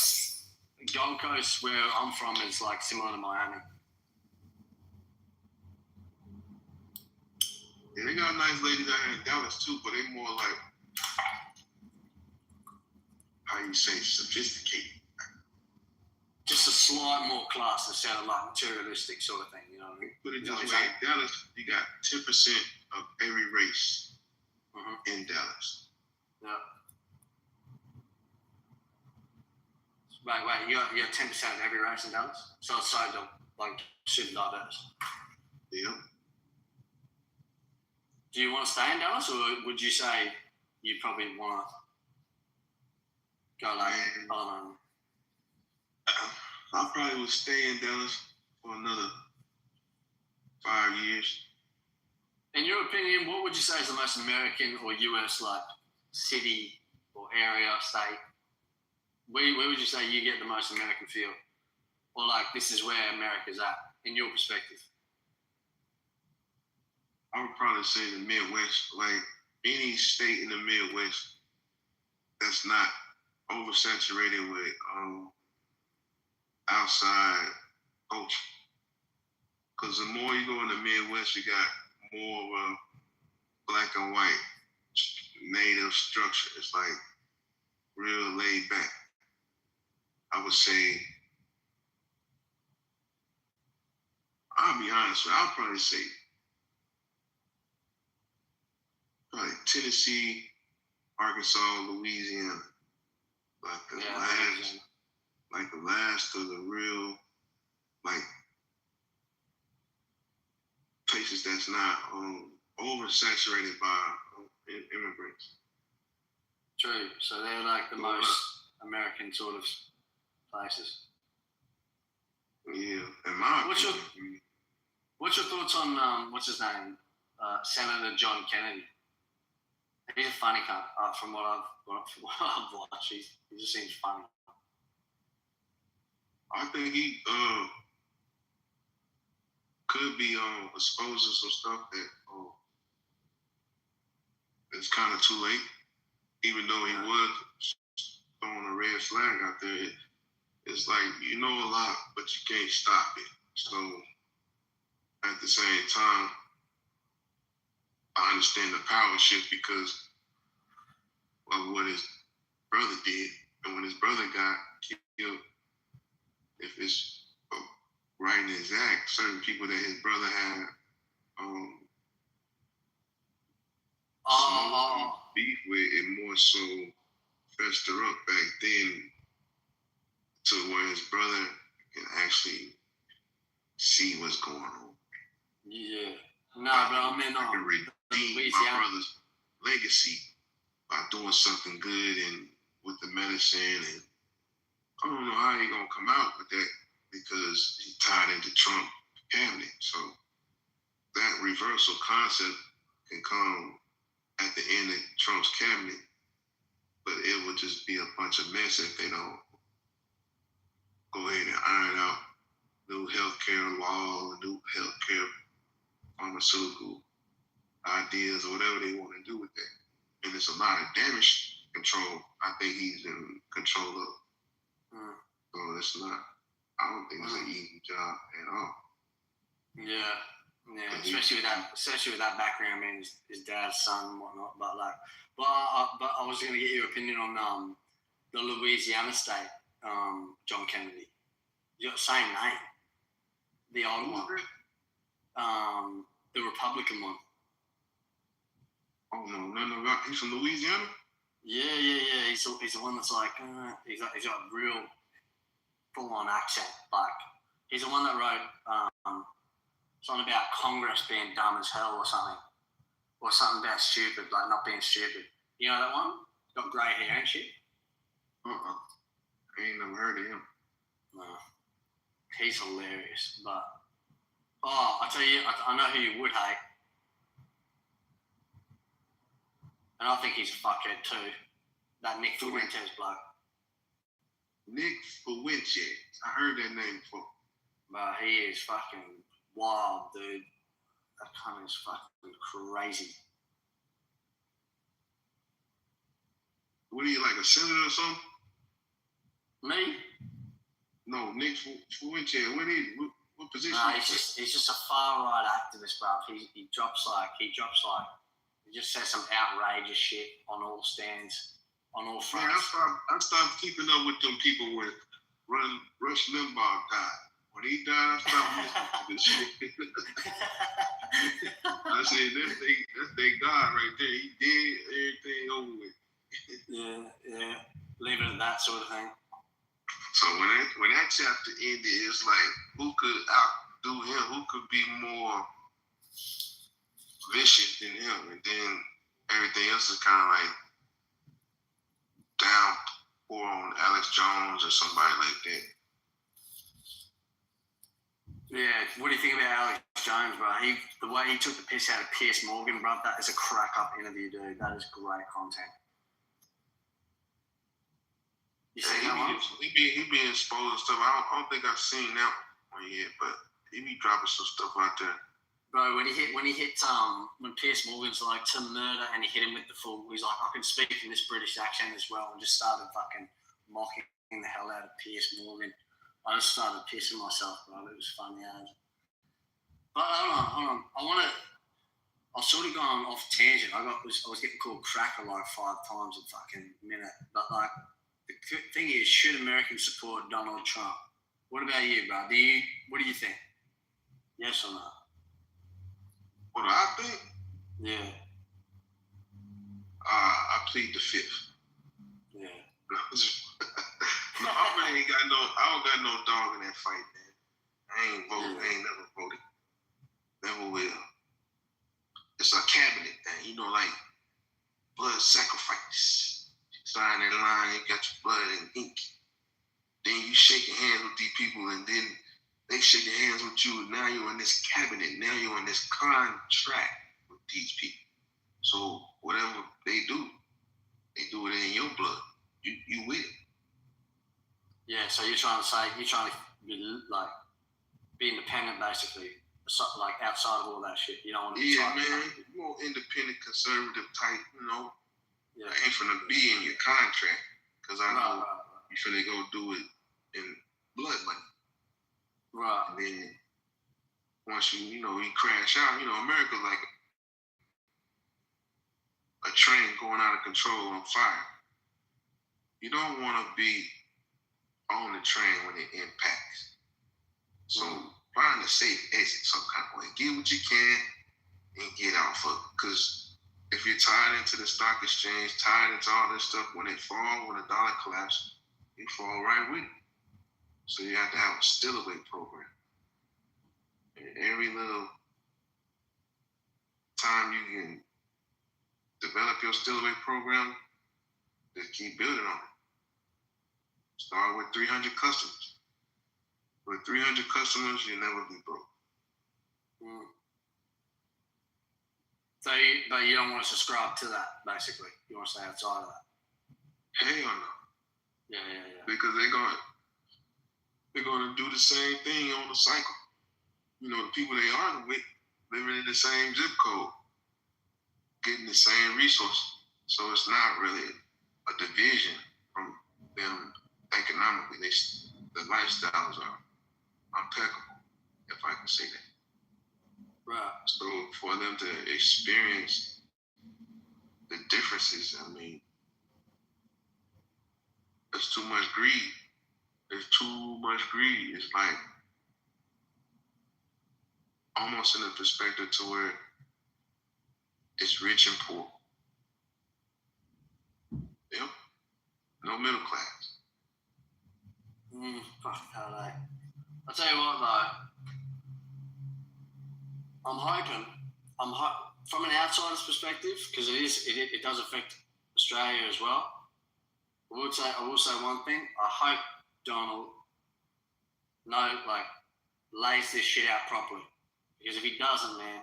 Gold Coast, where I'm from, is like similar to Miami. Yeah, they got nice ladies out here in Dallas too, but they more like, how you say, sophisticated. Just a slight more class instead of like materialistic sort of thing, you know what I mean? Put it this way, Dallas, you got 10% of every race in Dallas. Yeah. Wait, you got 10% of every race in Dallas? So it's like super diverse. Yeah. Do you want to stay in Dallas, or would you say you probably want to go like, I don't know? I probably would stay in Dallas for another 5 years. In your opinion, what would you say is the most American or US like city or area, state? Where would you say you get the most American feel? Or like this is where America's at, in your perspective? I would probably say the Midwest, like any state in the Midwest that's not oversaturated with outside culture. Because the more you go in the Midwest, you got more of a black and white native structure. It's like real laid back. I would say, I'll be honest with you, I'll probably say Tennessee, Arkansas, Louisiana. Like the last of the real, like, places that's not oversaturated by immigrants. True. So they're like the most American sort of places. Yeah. And my What's your thoughts on what's his name? Senator John Kennedy. He's a funny cunt. From what I've watched, he just seems funny. I think he could be exposed to some stuff that it's kind of too late. Even though he was throwing a red flag out there, it's like you know a lot, but you can't stop it. So at the same time, I understand the power shift because of what his brother did, and when his brother got killed, if it's right and exact, certain people that his brother had beef with, it more so fester up back then to where his brother can actually see what's going on. Yeah. No, but I mean, I can redeem my brother's legacy by doing something good and with the medicine, and I don't know how he gonna come out with that because he tied into Trump cabinet. So that reversal concept can come at the end of Trump's cabinet, but it would just be a bunch of mess if they don't go ahead and iron out new healthcare law, new healthcare pharmaceutical ideas, or whatever they want to do with that. And it's a lot of damage control. I think he's in control of. So it's not. I don't think it's an easy job at all. Yeah, especially with that background. I mean, his dad's son and whatnot. But I was going to get your opinion on the Louisiana state, John Kennedy. You got the same name, the old one, the Republican one. Oh no, nothing about. He's from Louisiana. Yeah. He's the one that's like he's got a real full-on accent. Like he's the one that wrote something about Congress being dumb as hell or something about stupid, like not being stupid. You know that one? Got grey hair and shit. I ain't never heard of him. No, he's hilarious. But I tell you, I know who you would hate, and I think he's a fuckhead too. That Nick Fuentes bloke. Nick Fuentes. I heard that name before. But he is fucking wild, dude. That cunt is fucking crazy. What are you, like a senator or something? Me? No, Nick Fuentes. What position? Nah, he's just a far right activist, bruv. He just says some outrageous shit on all stands, on all fronts. Man, I stopped keeping up with them people when Rush Limbaugh died. When he died, I stopped listening to this shit. I said, that's their God right there. He did everything over with. Yeah. Leave it at that sort of thing. So when that chapter ended, it's like, who could outdo him? Who could be more vicious than him? And then everything else is kind of like downpour on Alex Jones or somebody like that. Yeah, what do you think about Alex Jones, bro? The way he took the piss out of Piers Morgan, bro, that is a crack-up interview, dude. That is great content. You seen that one? He be exposed to stuff. I don't think I've seen that one yet, but he be dropping some stuff out there. Bro, when Piers Morgan's like to murder and he hit him with the full, he's like, I can speak in this British accent as well, and just started fucking mocking the hell out of Piers Morgan. I just started pissing myself, bro. It was funny as. But hold on. I've sort of gone off tangent. I was getting called cracker like 5 times a fucking minute. But like, the thing is, should Americans support Donald Trump? What about you, bro? What do you think? Yes or no? What do I think? Yeah. I plead the fifth. Yeah. No, I don't got no dog in that fight, man. I ain't voted. I ain't never voted. Never will. It's a cabinet thing, like blood sacrifice. Sign that line, you got your blood and ink. Then you shaking hands with these people, and then they shaking hands with you. And now you're in this cabinet. Now you're in this contract with these people. So whatever they do it in your blood. You with it. Yeah, so you're trying to be independent, basically, like outside of all that shit. You don't want to. Yeah, man, more independent, conservative type. Yeah. I ain't finna be in your contract because I know you finna go do it in blood money. Right. And then once you crash out, America's like a train going out of control on fire. You don't want to be on the train when it impacts. So find a safe exit some kind of way. Get what you can and get off of it. Because if you're tied into the stock exchange, tied into all this stuff, when the dollar collapses, you fall right with it. So you have to have a still-away program. And every little time you can develop your still-away program, just keep building on it. Start with 300 customers. With 300 customers, you'll never be broke. So, but you don't want to subscribe to that, basically. You want to stay outside of that. Hell no. Yeah. Because they're gonna do the same thing on the cycle. The people they are with living in the same zip code, getting the same resources. So it's not really a division from them economically. The lifestyles are impeccable, if I can say that. Right. So for them to experience the differences, there's too much greed. There's too much greed. It's like almost in a perspective to where it's rich and poor. No middle class. Fuck LA. I'll tell you what though. I'm hoping. From an outsider's perspective, because it does affect Australia as well. I will say one thing. I hope Donald lays this shit out properly. Because if he doesn't, man,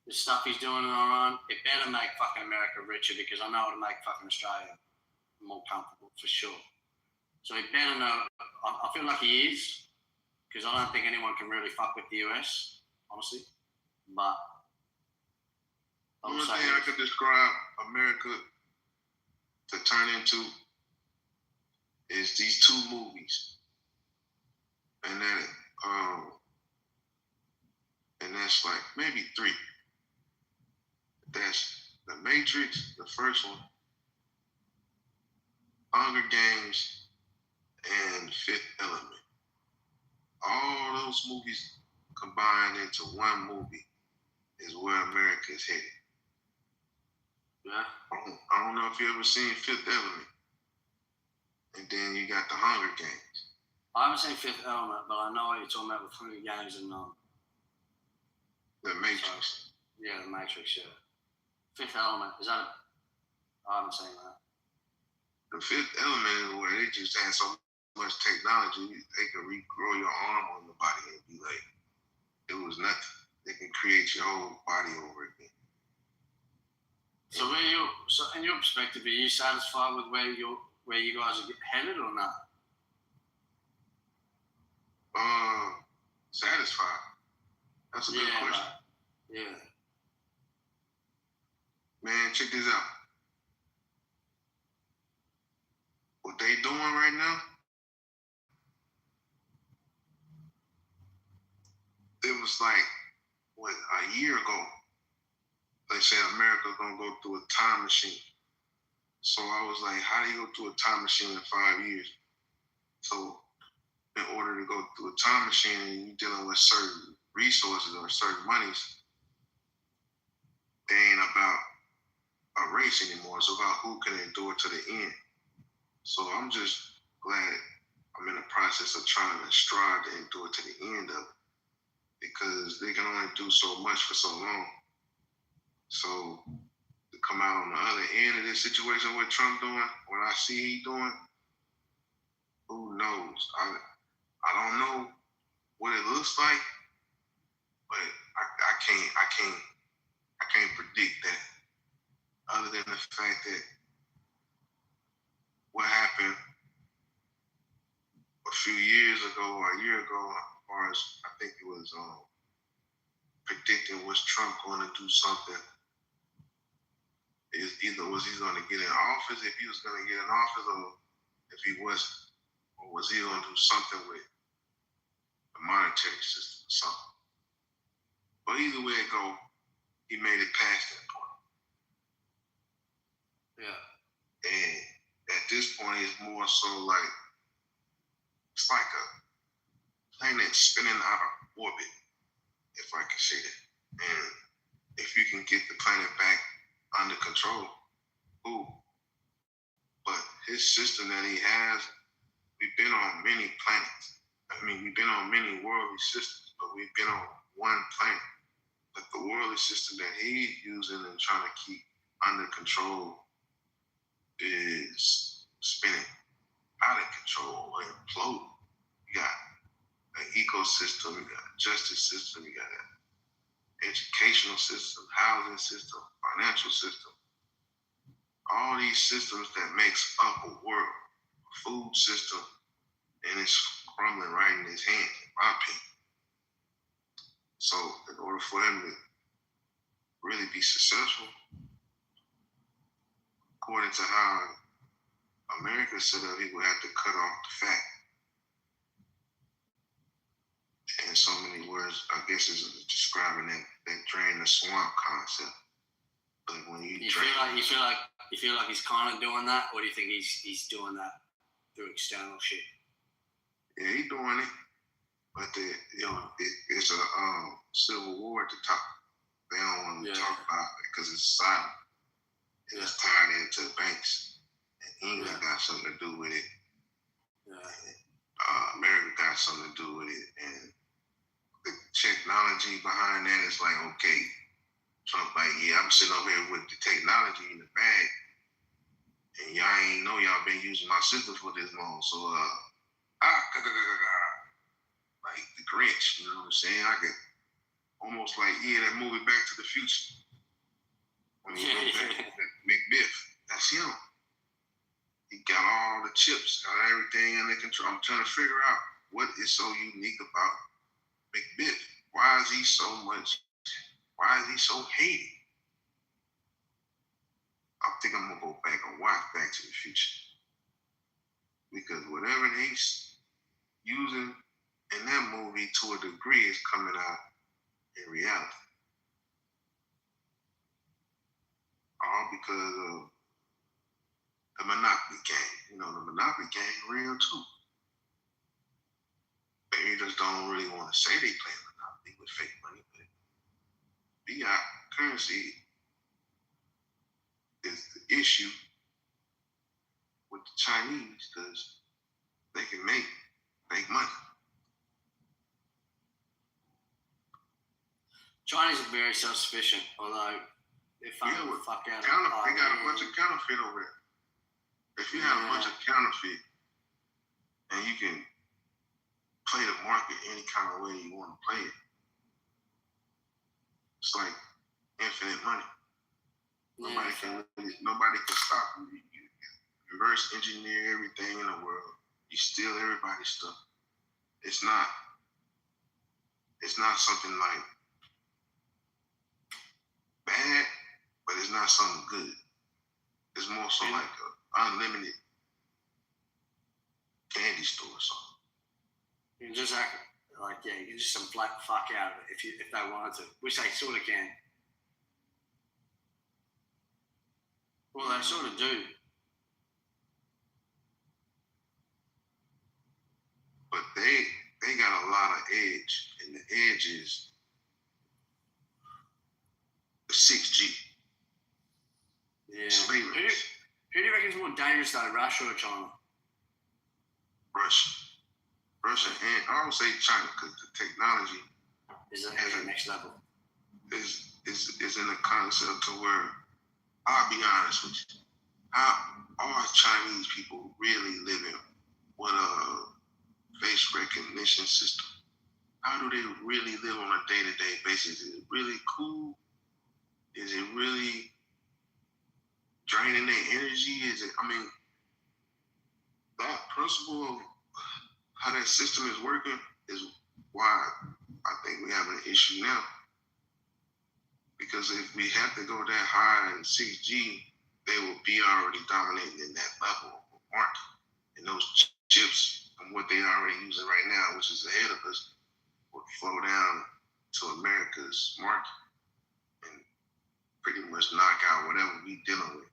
the stuff he's doing in Iran, it better make fucking America richer, because I know it'll make fucking Australia more comfortable for sure. So he better know. I feel like he is, because I don't think anyone can really fuck with the US, honestly. But the only thing I could describe America to turn into is these two movies, and that's like maybe three. That's The Matrix, the first one, Hunger Games, and Fifth Element. All those movies combined into one movie is where America is headed. Yeah. I don't know if you ever seen Fifth Element. And then you got the Hunger Games. I haven't seen Fifth Element, but I know what you're talking about with Hunger Games and The Matrix. Yeah, The Matrix, yeah. Fifth Element, is that? I haven't seen that. The Fifth Element is where they just had so much technology, they could regrow your arm on the body and be like, it was nothing. They can create your whole body over again. So in your perspective, are you satisfied with where you guys are headed or not? Satisfied. That's a good question. Yeah. Man, check this out. What they doing right now, it was like, a year ago, they said America's gonna go through a time machine. So I was like, how do you go through a time machine in 5 years? So in order to go through a time machine and you're dealing with certain resources or certain monies, they ain't about a race anymore. It's about who can endure to the end. So I'm just glad I'm in the process of trying to strive to endure to the end of it, because they can only do so much for so long. So to come out on the other end of this situation with Trump doing, what I see he doing, who knows? I don't know what it looks like, but I can't predict that. Other than the fact that what happened a few years ago or a year ago, as far as I think it was predicting was Trump going to do something. Is either was he going to get in office, if he was going to get in office, or if he wasn't, or was he going to do something with the monetary system or something. But either way it go, he made it past that point. Yeah. And at this point, it's more so like, it's like a planet spinning out of orbit, if I can say that. And if you can get the planet back under control, cool. But his system that he has, we've been on many planets. I mean, we've been on many worldly systems, but we've been on one planet. But the worldly system that he's using and trying to keep under control is spinning out of control or imploding. You got an ecosystem, you got a justice system, you got an educational system, housing system, financial system. All these systems that makes up a world, a food system, and it's crumbling right in his hands, in my opinion. So in order for him to really be successful, according to how America's set up, he would have to cut off the fat. In so many words, I guess is describing that drain the swamp concept. But when you feel like he's kind of doing that, or do you think he's doing that through external shit? Yeah, he's doing it, but it's a civil war at the top. They don't want to talk about it because it's silent. And it's tied into banks England got something to do with it. Yeah. America got something to do with it, and the technology behind that is like, okay, Trump like, yeah, I'm sitting over here with the technology in the bag, and y'all ain't know y'all been using my system for this long, so like the Grinch, you know what I'm saying? I could almost like, that movie Back to the Future. When he went back to McBiff, that's him. He got all the chips, got everything under control. I'm trying to figure out what is so unique about McBiff. Why is he so hated? I think I'm gonna go back and watch Back to the Future. Because whatever he's using in that movie to a degree is coming out in reality. All because of the Monopoly game. You know, the Monopoly game real too. They just don't really want to say they play Monopoly with fake money, but fiat currency is the issue with the Chinese because they can make money. Chinese are very self-sufficient, although they're fucking the fuck out of They got a bunch of counterfeit over there. If you have a bunch of counterfeit and you can play the market any kind of way you want to play it, it's like infinite money. Nobody can stop you. You reverse engineer everything in the world. You steal everybody's stuff. It's not something like bad, but it's not something good. It's more so like an unlimited candy store or something. You can just act like, you can just some black fuck out of it if they wanted to, which they sort of can. Well, they sort of do. But they got a lot of edge, and the edge is the 6G. Yeah. Who do you reckon is more dangerous though, Russia or China? Russia, and I would say China, because the technology is at the next level. Is in the concept to where, I'll be honest with you, how are Chinese people really living with a face recognition system? How do they really live on a day-to-day basis? Is it really cool? Is it really draining their energy? That principle of how that system is working is why I think we have an issue now. Because if we have to go that high in 6G, they will be already dominating in that level of market. And those chips, from what they are already using right now, which is ahead of us, will flow down to America's market and pretty much knock out whatever we dealing with.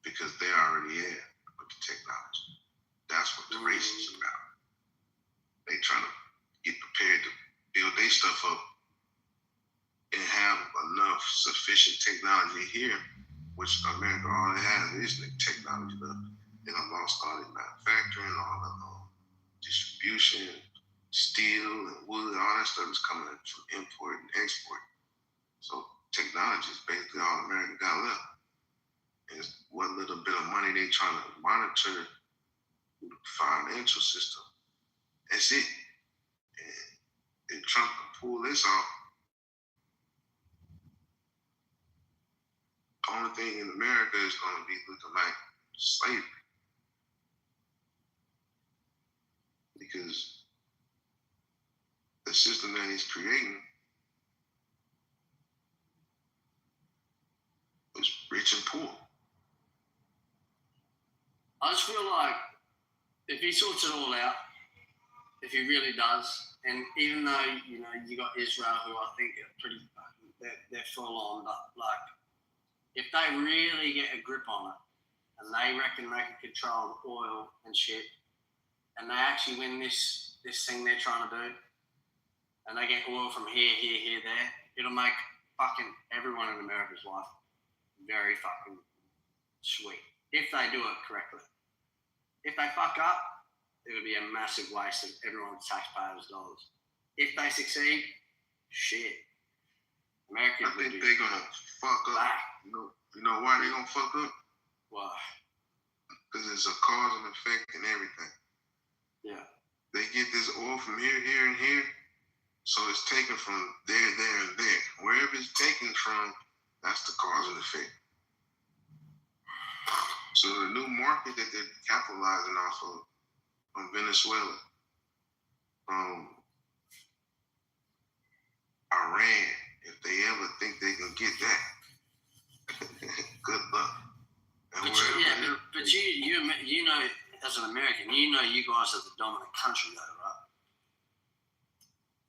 Because they're already there with the technology. That's what the race is about. They trying to get prepared to build their stuff up and have enough sufficient technology here, which America already has, is the technology left. They done lost all the manufacturing, all the distribution, steel and wood, all that stuff is coming from import and export. So technology is basically all America got left. And what little bit of money they trying to monitor the financial system. That's it. And if Trump can pull this off, the only thing in America is going to be looking like slavery. Because the system that he's creating is rich and poor. I just feel like if he sorts it all out, if he really does, and even though, you got Israel, who I think are pretty, they're full on, but like, if they really get a grip on it, and they reckon they can control the oil and shit, and they actually win this thing they're trying to do, and they get oil from here, there, it'll make fucking everyone in America's life very fucking sweet. if they do it correctly. If they fuck up, it would be a massive waste of everyone's taxpayers' dollars. If they succeed, shit. America. I think they're gonna fuck up. You know why they're gonna fuck up? Why? Because it's a cause and effect and everything. Yeah. They get this oil from here, and here. So it's taken from there, and there. Wherever it's taken from, that's the cause and effect. So the new market that they're capitalizing off of from Venezuela, from Iran, if they ever think they can get that, good luck. And but you know, as an American, you know you guys are the dominant country though, right?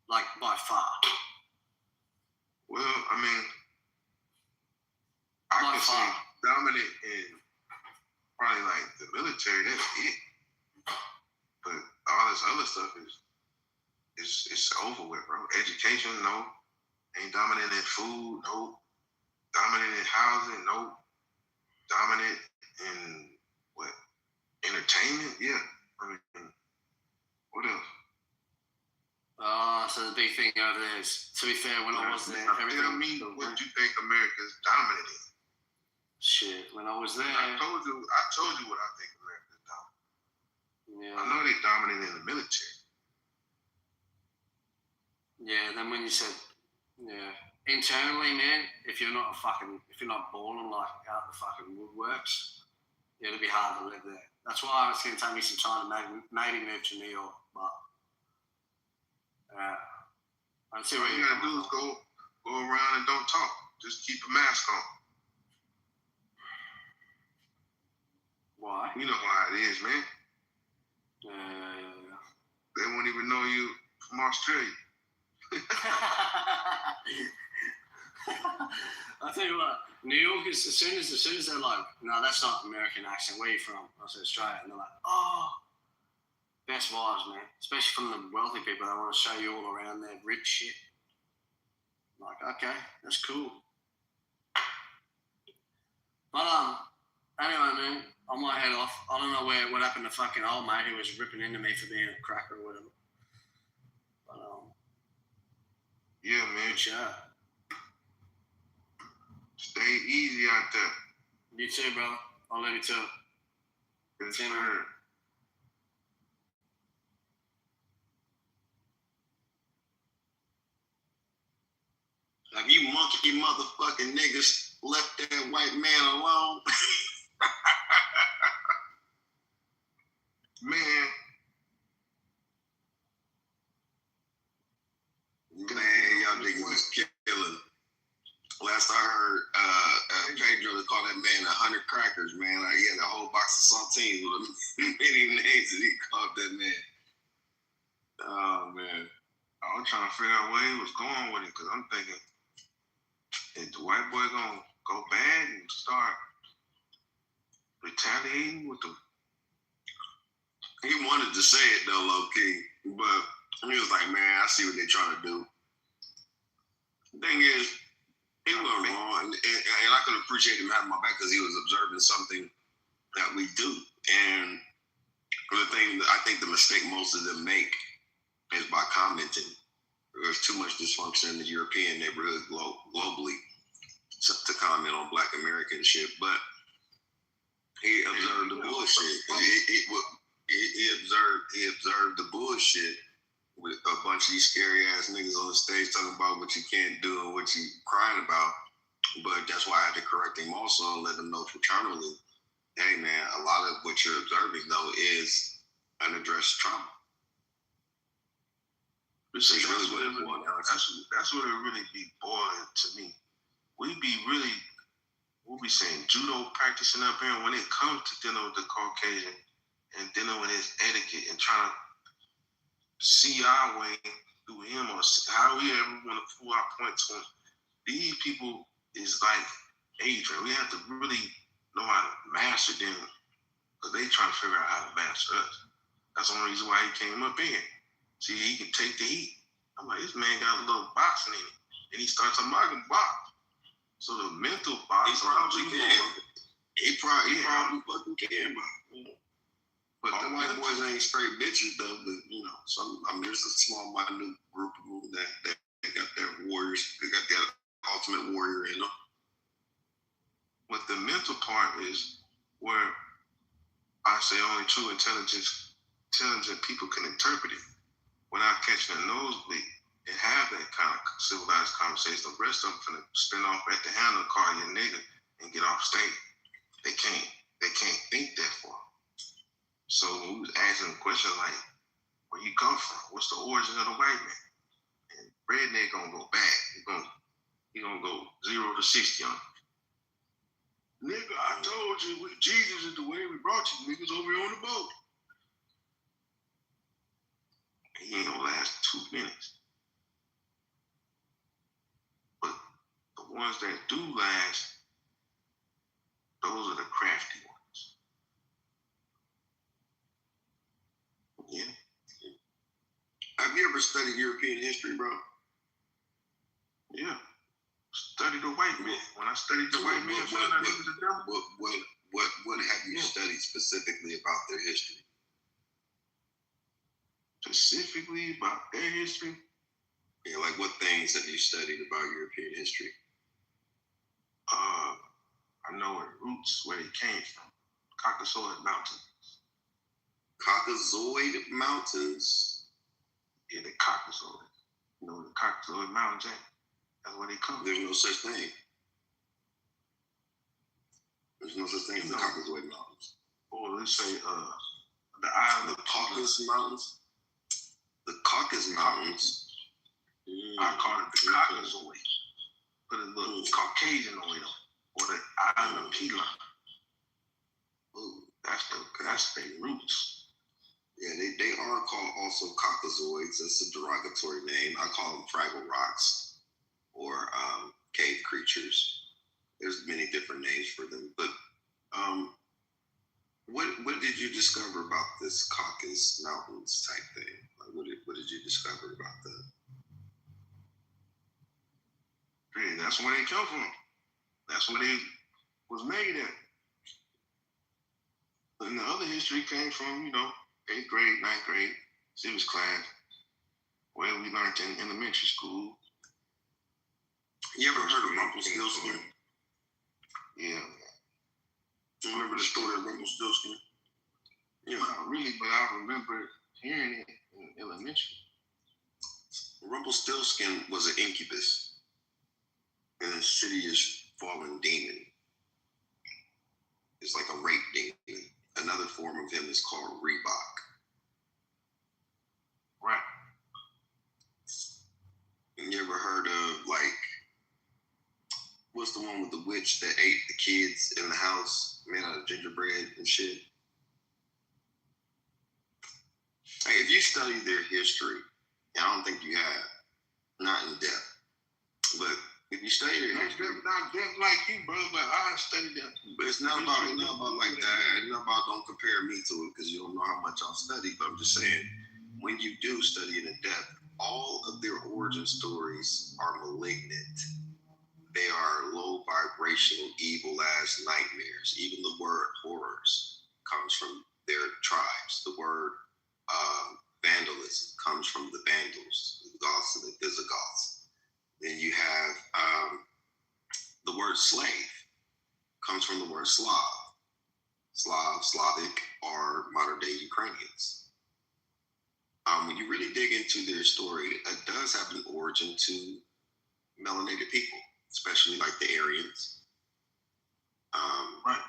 Like by far. Well, I mean, I can say dominant in probably like the military, that's it. But all this other stuff is over with, bro. Education, no. Ain't dominant in food, no. Dominant in housing, no. Dominant in what? Entertainment, yeah. I mean, what else? So the big thing over there is, to be fair, when I was there, everything. Tell me what you think America's dominant in. Shit, when I was there. I told you what I think America's dominant. Yeah. I know they're dominant in the military. Yeah, then when you said, internally, man, if you're not balling like out the fucking woodworks, it'll be hard to live there. That's why it's going to take me some time to maybe move to New York, but all you gotta do is go around and don't talk. Just keep a mask on. Why? You know how it is, man. They won't even know you from Australia. I tell you what, New York is as soon as they're like, no, that's not American accent. Where are you from? I said Australia, and they're like, oh, best vibes, man. Especially from the wealthy people. They want to show you all around their rich shit. I'm like, okay, that's cool. But anyway, man, I might head off. I don't know what happened to fucking old mate who was ripping into me for being a cracker or whatever. But yeah, man. Sure. Stay easy out there. You too, brother. I'll leave you to it. Yes, sir. Like you monkey motherfucking niggas left that white man alone. Man, y'all niggas is killing. Last I heard, Pedro they called that man 100 crackers, man. Like, he had a whole box of saltines with many names that he called that man. Oh, man. I was trying to figure out where he was going with it, because I'm thinking, is the white boy going to go bad and start retaliating with the... He wanted to say it, though, low-key. But he was like, man, I see what they're trying to do. The thing is, he wasn't wrong, and I could appreciate him having my back because he was observing something that we do. And the thing, I think the mistake most of them make is by commenting. There's too much dysfunction in the European neighborhood globally to comment on Black American shit. But he observed the bullshit. He observed the bullshit with a bunch of these scary ass niggas on the stage talking about what you can't do and what you crying about. But that's why I had to correct him also and let him know fraternally, hey man, a lot of what you're observing though is unaddressed trauma. That's what it really be boiling to me. We'll be saying judo practicing up here, and when it comes to dealing with the Caucasian and dealing with his etiquette and trying to see our way through him or how we ever want to pull our point to him. These people is like Adrian. We have to really know how to master them because they trying to figure out how to master us. That's the only reason why he came up in. See, he can take the heat. I'm like, this man got a little boxing in it. And he starts a mugging box. So the mental box. He He probably fucking can, but but the white boys ain't straight bitches though. But there's a small minute group of them that got that warriors. They got that ultimate warrior in them. But the mental part is where I say only true intelligent people can interpret it without catching a nosebleed and have that kind of civilized conversation. The rest of them finna spin off at the handle, call you a nigga, and get off stage. They can't think that far. So when we was asking the question like, where you come from? What's the origin of the white man? And redneck gonna go back. He gonna go 0 to 60 on it. Nigga, I told you, Jesus is the way we brought you niggas over here on the boat. He ain't gonna last 2 minutes. But the ones that do last, those are the crafty ones. Yeah. Have you ever studied European history, bro? Yeah. Study the white man. When I studied the white man, what have you studied specifically about their history? Specifically about their history? Yeah, like what things have you studied about European history? I know the roots where they came from. Caucasoid Mountains. Caucasoid Mountains? Yeah, the Caucasoid. You know where the Caucasoid Mountains at? That's where they come from. There's no such thing. There's no such thing as the Caucasoid Mountains. Or let's say the island of Caucasus Mountains. The Caucasus Mountains. I call it the Caucasoid. Put a little Caucasian on it. Or the island of Pilan. That's their roots. Yeah, they are called also Caucasoids. That's a derogatory name. I call them Fraggle Rocks or cave creatures. There's many different names for them. But what did you discover about this Caucasus Mountains type thing? Like, what did you discover about that? Yeah, that's where they come from. That's where they was made at. And the other history came from, 8th grade, 9th grade, civics class, where we learned in elementary school. You ever heard of Rumpelstiltskin? Yeah. Do you remember the story of Rumpelstiltskin? Yeah, not really, but I remember hearing it in elementary. Rumpelstiltskin was an incubus, an insidious fallen demon. It's like a rape demon. Another form of him is called Reebok. Right. And you ever heard of, like, what's the one with the witch that ate the kids in the house made out of gingerbread and shit? Like, if you study their history, and I don't think you have, not in depth, but if you study their history, not depth like you, bro, but I studied that. But it's not about like that. It's not about don't compare me to it because you don't know how much I've studied. But I'm just saying, when you do study it in depth, all of their origin stories are malignant. They are low vibrational, evil ass nightmares. Even the word horrors comes from their tribes. The word vandalism comes from the Vandals, the Goths and the Visigoths. Then you have the word slave comes from the word Slav. Slavic, are modern day Ukrainians. When you really dig into their story, it does have an origin to melanated people, especially like the Aryans. Right.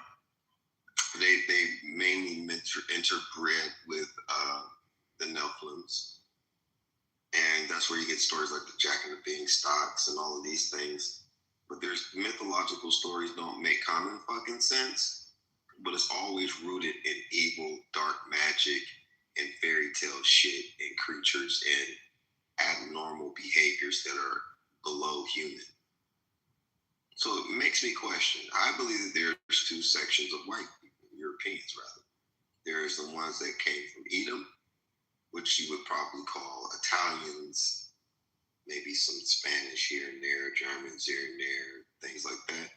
They mainly interbred with the Nephilims. And that's where you get stories like the Jack and the Beanstalks and all of these things. But there's mythological stories don't make common fucking sense, but it's always rooted in evil, dark magic, and fairy tale shit, and creatures and abnormal behaviors that are below human. So it makes me question. I believe that there's two sections of white people, Europeans rather. There's the ones that came from Edom, which you would probably call Italians, maybe some Spanish here and there, Germans here and there, things like that.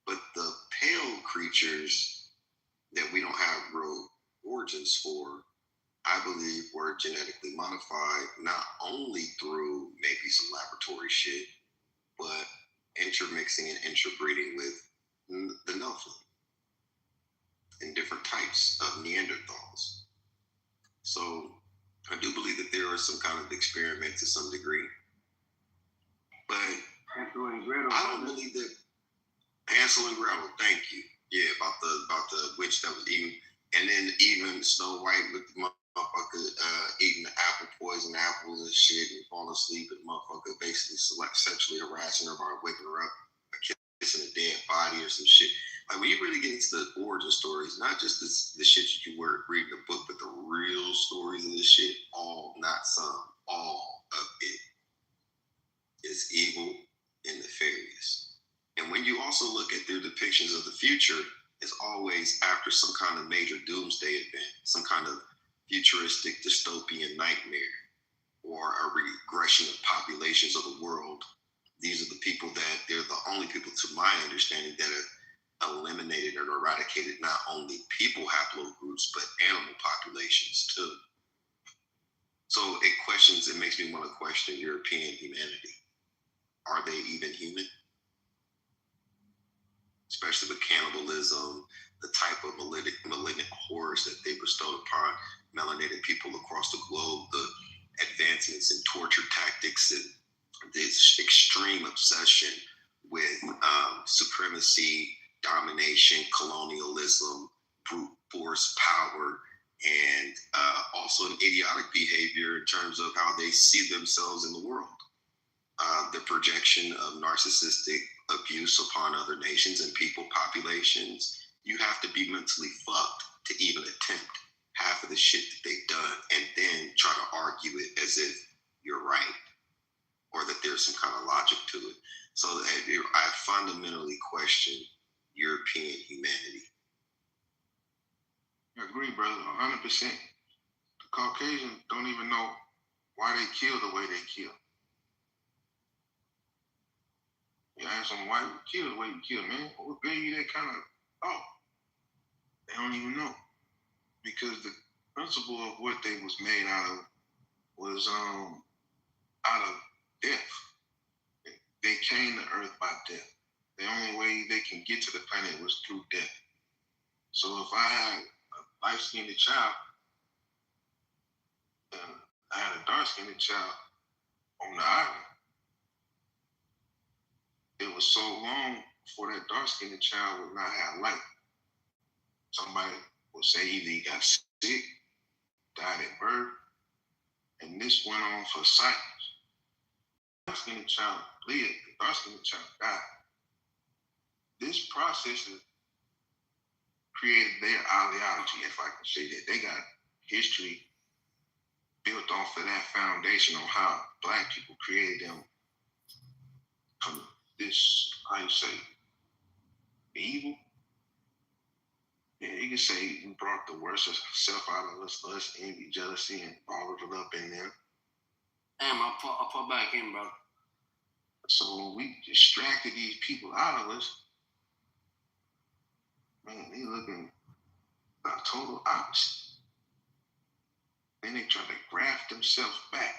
But the pale creatures that we don't have real origins for, I believe were genetically modified, not only through maybe some laboratory shit, but intermixing and interbreeding with the Nephilim and different types of Neanderthals. So I do believe that there are some kind of experiment to some degree, but I don't believe that Hansel and Gretel. Thank you. Yeah, about the witch that was eating, and then even Snow White with the motherfucker eating the apple poison apples and shit and falling asleep, and motherfucker basically sexually harassing her by waking her up, kissing a dead body or some shit. Like when you really get into the origin stories, not just the shit you can read in the book, but the real stories of this shit, all, not some, all of it is evil and nefarious. And when you also look at their depictions of the future, it's always after some kind of major doomsday event, some kind of futuristic dystopian nightmare, or a regression of populations of the world. These are the people that they're the only people, to my understanding, that have eliminated and eradicated not only people haplogroups, but animal populations too. So it makes me want to question European humanity. Are they even human? Especially with cannibalism, the type of malignant horrors that they bestowed upon melanated people across the globe, the advancements in torture tactics, and this extreme obsession with supremacy, domination, colonialism, brute force power, and also an idiotic behavior in terms of how they see themselves in the world. The projection of narcissistic abuse upon other nations and people populations. You have to be mentally fucked to even attempt half of the shit that they've done and then try to argue it as if you're right or that there's some kind of logic to it. So I fundamentally question European humanity. I agree, brother, 100%. The Caucasians don't even know why they kill the way they kill. You ask them why you kill the way you kill, man. What gave you that kind of thought? They don't even know. Because the principle of what they was made out of was out of death. They came to Earth by death. The only way they can get to the planet was through death. So if I had a light-skinned child and I had a dark-skinned child on the island, it was so long before that dark-skinned child would not have light. Somebody would say either he got sick, died at birth, and this went on for cycles. The dark-skinned child lived, the dark-skinned child died. This process created their ideology, if I can say that. They got history built off of that foundation on how Black people created them from this, how you say, evil. Yeah, you can say we brought the worst of self out of us, lust, envy, jealousy, and bottled it up in them. Damn, I'll put back in, bro. So when we distracted these people out of us, man, they looking a total opposite. Then they try to graft themselves back,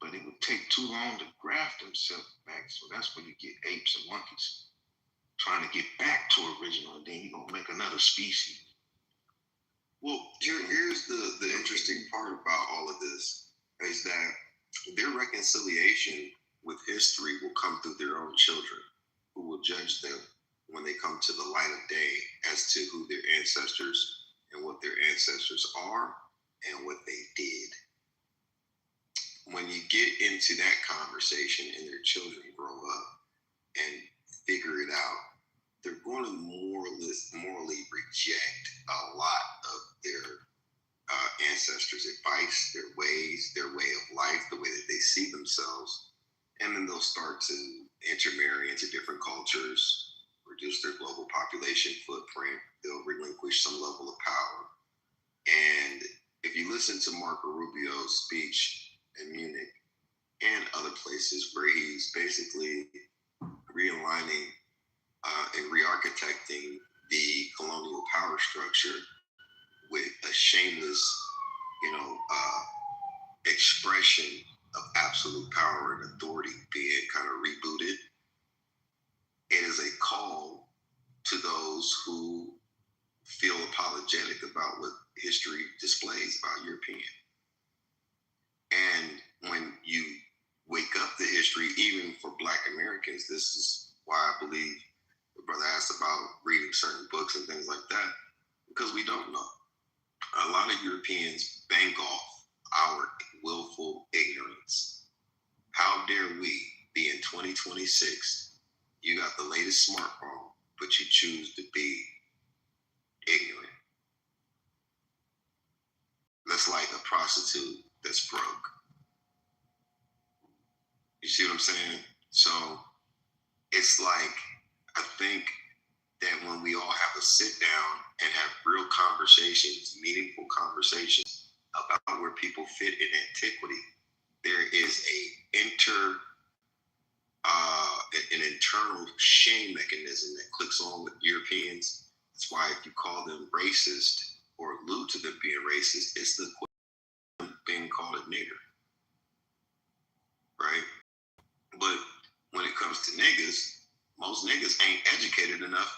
but it would take too long to graft themselves back. So that's when you get apes and monkeys trying to get back to original, and then you're going to make another species. Well, here's the interesting part about all of this is that their reconciliation with history will come through their own children, who will judge them when they come to the light of day as to who their ancestors and what their ancestors are and what they did. When you get into that conversation and their children grow up and figure it out, they're going to morally reject a lot of their ancestors' advice, their ways, their way of life, the way that they see themselves. And then they'll start to intermarry into different cultures, reduce their global population footprint. They'll relinquish some level of power. And if you listen to Marco Rubio's speech in Munich and other places where he's basically realigning and re-architecting the colonial power structure with a shameless, expression of absolute power and authority being kind of rebooted. It is a call to those who feel apologetic about what history displays about European. And when you wake up the history, even for Black Americans, this is why I believe the brother asked about reading certain books and things like that, because we don't know. A lot of Europeans bank off our willful ignorance. How dare we be in 2026? You got the latest smartphone, but you choose to be ignorant. That's like a prostitute that's broke. You see what I'm saying? So it's like, I think that when we all have a sit down and have real conversations, meaningful conversations about where people fit in antiquity, there is an internal shame mechanism that clicks on with Europeans. That's why if you call them racist or allude to them being racist, it's the equivalent of being called a nigger, right? But when it comes to niggas, most niggas ain't educated enough.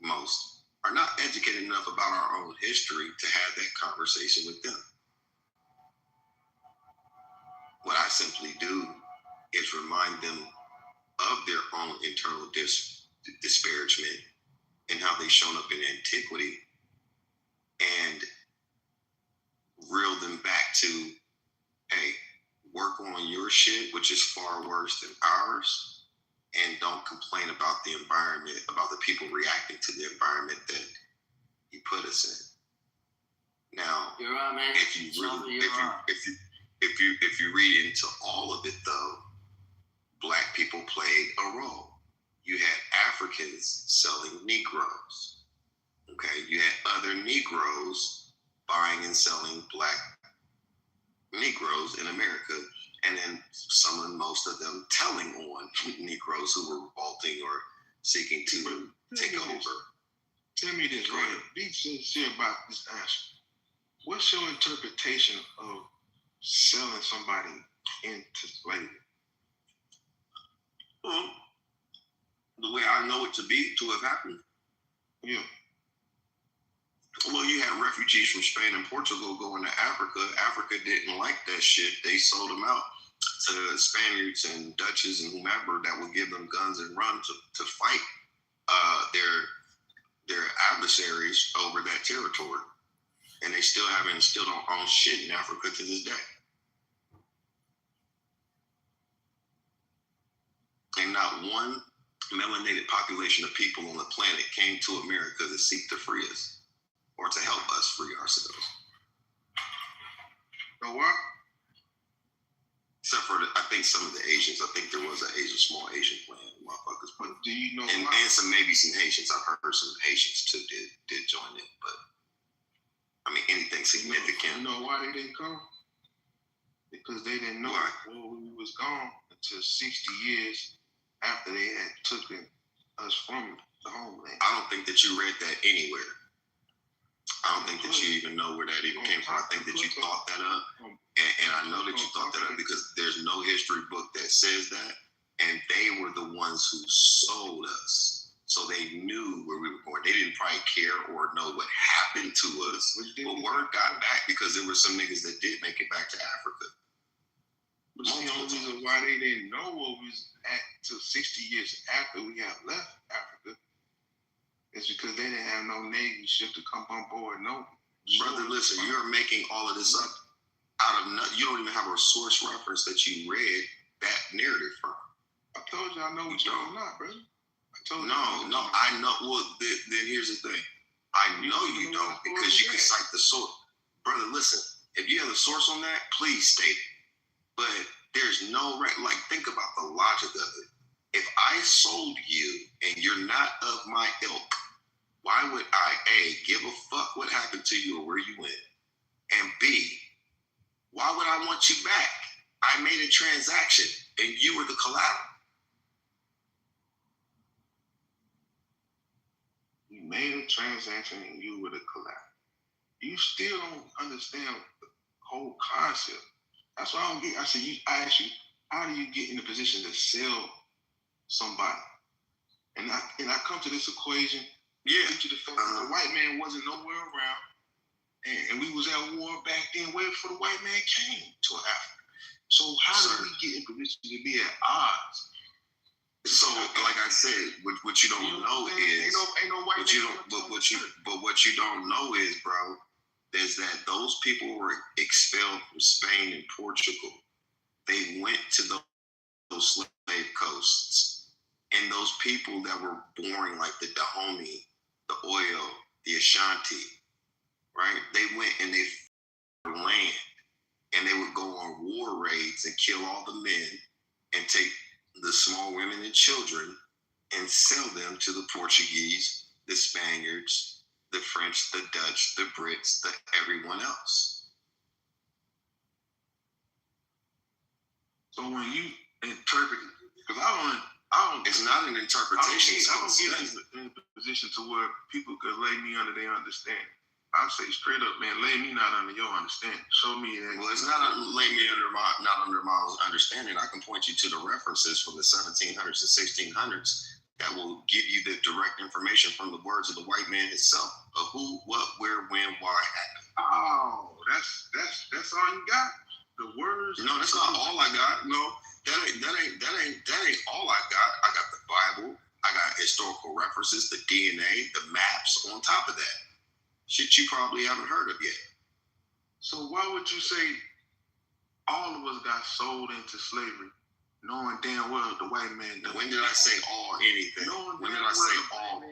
Most are not educated enough about our own history to have that conversation with them. What I simply do is remind them of their own internal disparagement and how they've shown up in antiquity, and reel them back to, hey, work on your shit, which is far worse than ours, and don't complain about the environment, about the people reacting to the environment that you put us in. Now, you're right, man. If you read into all of it, though, Black people played a role. You had Africans selling Negroes. Okay, you had other Negroes buying and selling Black Negroes in America, and then most of them telling on Negroes who were revolting or seeking to take over. Tell me this, right? Be sincere about this answer. What's your interpretation of selling somebody into slavery? Well, the way I know it to have happened. Yeah. Well, you had refugees from Spain and Portugal going to Africa. Africa didn't like that shit. They sold them out to Spaniards and Dutches and whomever that would give them guns and run to fight their adversaries over that territory. And they still don't own shit in Africa to this day. And not one melanated population of people on the planet came to America to seek to free us or to help us free ourselves. So what? Except for, I think some of the Asians. I think there was a small Asian plan, motherfuckers. But do you know? And maybe some Haitians. I've heard some Haitians too did join it. But I mean, anything significant. You know why they didn't come? Because they didn't know where we was gone until 60 years after they had taken us from the homeland. I don't think that you read that anywhere. I don't think that you even know where that even came from. I think that you thought that up. And I know that you thought that up because there's no history book that says that. And they were the ones who sold us. So they knew where we were going. They didn't probably care or know what happened to us. But word got back because there were some niggas that did make it back to Africa. But the only reason why they didn't know what we was at till 60 years after we had left Africa is because they didn't have no Navy ship to come on board. No. Brother, listen, you're making all of this up out of nothing. You don't even have a source reference that you read that narrative from. I told you I know what you're not, brother. No, I know. Well, then here's the thing. I know you don't because you can cite the source. Brother, listen, if you have a source on that, please state it. But there's no, think about the logic of it. If I sold you and you're not of my ilk, why would I, A, give a fuck what happened to you or where you went? And B, why would I want you back? I made a transaction and you were the collateral. made a transaction and you were to collapse. You still don't understand the whole concept. That's why I don't get. I said, I ask you, how do you get in a position to sell somebody? And I come to this equation. Yeah, to the fact that the white man wasn't nowhere around, and we was at war back then. Where before the white man came to Africa. So how do we get in position to be at odds? So, like I said, what you don't know is what you don't know is, bro, is that those people were expelled from Spain and Portugal. They went to those slave coasts, and those people that were born like the Dahomey, the Oyo, the Ashanti, right? They went and they found land, and they would go on war raids and kill all the men and take the small women and children and sell them to the Portuguese, the Spaniards, the French, the Dutch, the Brits, the everyone else. So when you interpret it, because I don't. It's not an interpretation. I don't get in a position to where people could lay me under their understanding. I say straight up, man, lay me not under your understanding. Show me that. Well, it's not lay me not under my understanding. I can point you to the references from the 1700s and 1600s that will give you the direct information from the words of the white man himself of who, what, where, when, why happened. Oh, that's all you got? The words? No, that's not all I got. No, that ain't all I got. I got the Bible. I got historical references, the DNA, the maps on top of that. Shit you probably haven't heard of yet. So why would you say all of us got sold into slavery, knowing damn well the white man doesn't? When did I say all anything? When did I say all?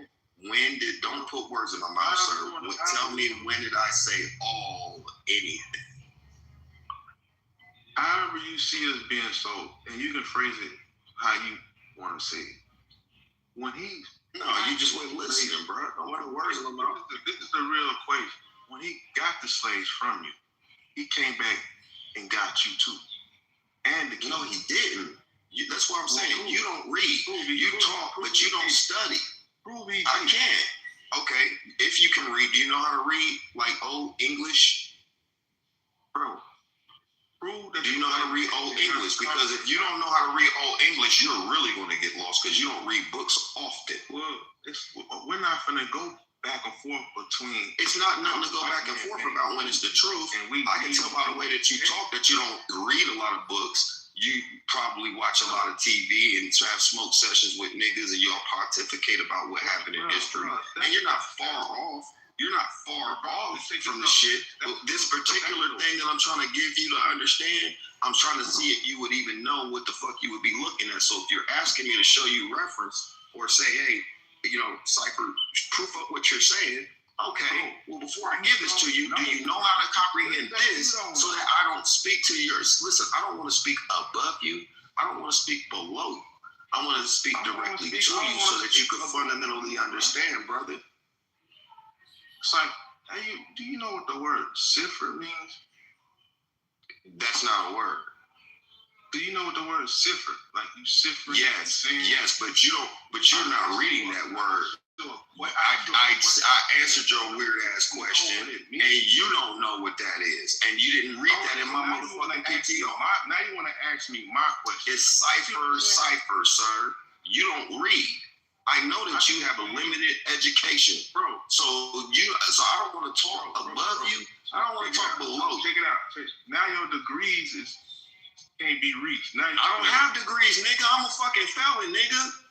Don't put words in my mouth, sir. Tell me, when did I say all anything? However you see us being sold, and you can phrase it how you want to say it. When you just wasn't listening, bro. Don't want the words in my mouth. This is the real equation. When he got the slaves from you, he came back and got you too. And no, he didn't. That's what I'm saying. You don't read. You talk, but you don't study. I can't. Okay, if you can read, do you know how to read like old English? Bro, do you know how to read old English? Because if you don't know how to read old English, you're really going to get lost because you don't read books often. Well, we're not going to go back and forth between. It's not nothing to go back and forth about when it's the truth. I can tell by the way that you talk that you don't read a lot of books. You probably watch a lot of TV and have smoke sessions with niggas and y'all pontificate about what happened in history. And you're not far off. You're not far off from the shit. But this particular thing that I'm trying to give you to understand, I'm trying to see if you would even know what the fuck you would be looking at. So if you're asking me to show you reference or say, hey, Cypher, proof up what you're saying, okay, well, before I give this to you, do you know how to comprehend this so that I don't speak to yours? Listen, I don't want to speak above you. I don't want to speak below you. I want to speak directly to you so that you can fundamentally understand, brother. It's like, do you know what the word cipher means? That's not a word. Do you know what the word cipher? Like you cipher? Yes, but you're not reading that word. I answered your weird ass question, and you don't know what that is, and you didn't read that in my motherfucking PTO. Now you want to ask me my question? It's cipher, sir. You don't read. I know that you have a limited education, bro. So I don't want to talk above you. I don't want to talk below. Check it out. Now your degrees can't be reached. Now I don't have degrees, nigga. I'm a fucking felon, nigga.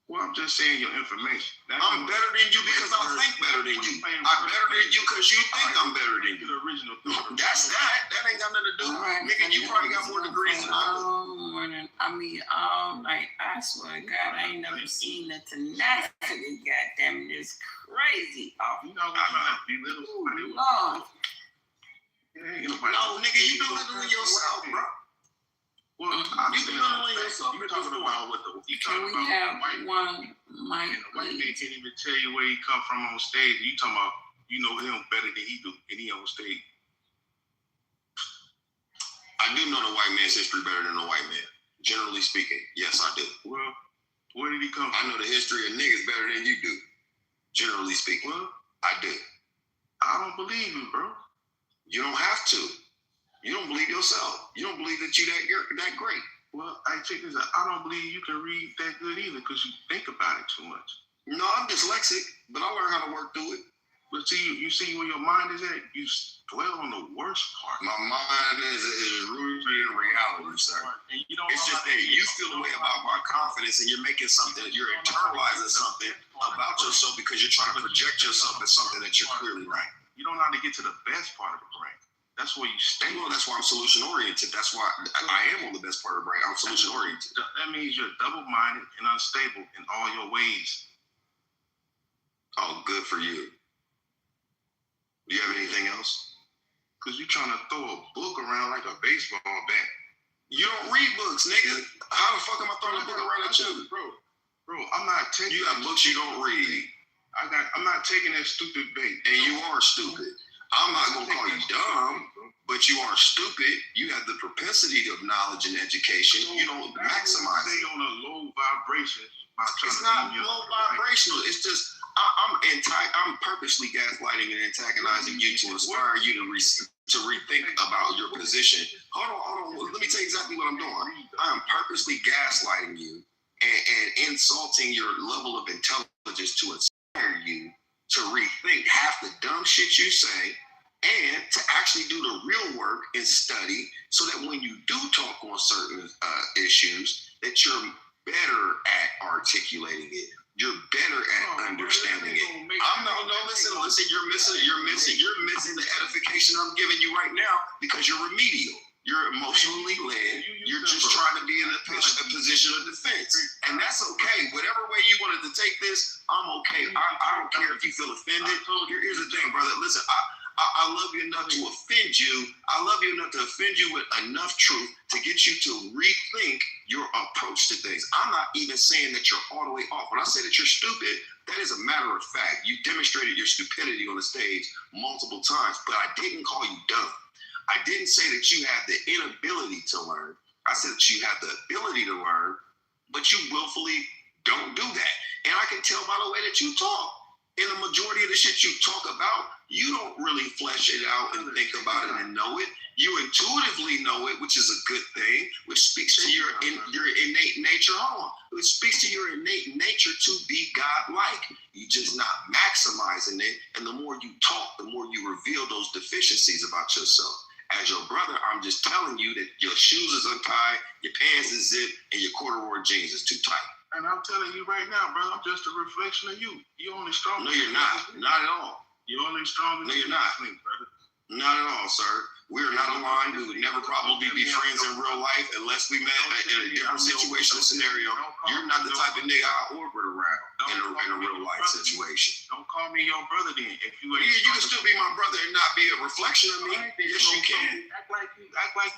Well, I'm just saying your information. I'm better than you because I think better than you. I'm better than you because you think I'm better than you. The original. That's that. That ain't got nothing to do. Nigga, you probably got more degrees than I do. Morning. I mean, all night. I swear to God, I ain't never seen the tenacity. Goddamn, it's crazy. You know what I'm belittle somebody. Lord. No, nigga, you belittling yourself, bro. Well, you belittling yourself. You're talking about what the Can we have one mic? White man can't even tell you where he come from on stage. You talking about you know him better than he do, and he on stage. I do know the white man's history better than the white man. Generally speaking, yes, I do. Well, where did he come from? I know the history of niggas better than you do. Generally speaking, I do. I don't believe you, bro. You don't have to. You don't believe yourself. You don't believe that you that great. Well, I check this out. I don't believe you can read that good either because you think about it too much. No, I'm dyslexic, but I learned how to work through it. But see, you see where your mind is at? You dwell on the worst part. My mind is rooted in reality, sir. It's just that you feel the way about my confidence and you're making something, you're internalizing something about yourself because you're trying to project yourself as something that you're clearly right. You don't know how to get to the best part of the brain. That's where you stay. Well, that's why I'm solution oriented. That's why I am on the best part of the brain. I'm solution oriented. That means you're double-minded and unstable in all your ways. Oh, good for you. Do you have anything else? Because you're trying to throw a book around like a baseball bat. You don't read books, nigga. How the fuck am I throwing a book around at you? Bro, I'm not taking... You got books you don't read. I'm not taking that stupid bait. And you are stupid. I'm not going to call you dumb, but you are stupid. You have the propensity of knowledge and education. You don't maximize it. Stay on a low vibration. It's not low vibrational. It's just... I'm purposely gaslighting and antagonizing you to inspire you to rethink about your position. Hold on. Let me tell you exactly what I'm doing. I am purposely gaslighting you and insulting your level of intelligence to inspire you to rethink half the dumb shit you say and to actually do the real work and study so that when you do talk on certain issues, that you're better at articulating it. You're better at understanding it. Listen, you're missing the edification I'm giving you right now because you're remedial. You're emotionally led. You're just trying to be in a position of defense. And that's okay. Whatever way you wanted to take this, I'm okay. I don't care if you feel offended. Here's the thing, brother. Listen, I love you enough to offend you. I love you enough to offend you with enough truth to get you to rethink your approach to things. I'm not even saying that you're all the way off. When I say that you're stupid, that is a matter of fact. You demonstrated your stupidity on the stage multiple times, but I didn't call you dumb. I didn't say that you had the inability to learn. I said that you have the ability to learn, but you willfully don't do that. And I can tell by the way that you talk. In the majority of the shit you talk about, you don't really flesh it out and think about it and know it. You intuitively know it, which is a good thing, which speaks to your innate nature. Which speaks to your innate nature to be God-like. You're just not maximizing it. And the more you talk, the more you reveal those deficiencies about yourself. As your brother, I'm just telling you that your shoes is untied, your pants is zipped, and your corduroy jeans is too tight. And I'm telling you right now, brother, I'm just a reflection of you. You're only strong. No, you're not. Not at all. You're only strong. No, you're not. Brother. Not at all, sir. We are not aligned. We would never probably be friends in real life unless we met in a different situation or scenario. You're not the type of nigga I orbit around in a real life situation. Don't call me your brother then. If you ain't you can still be my brother and not be a reflection of me. Yes, you can. Act like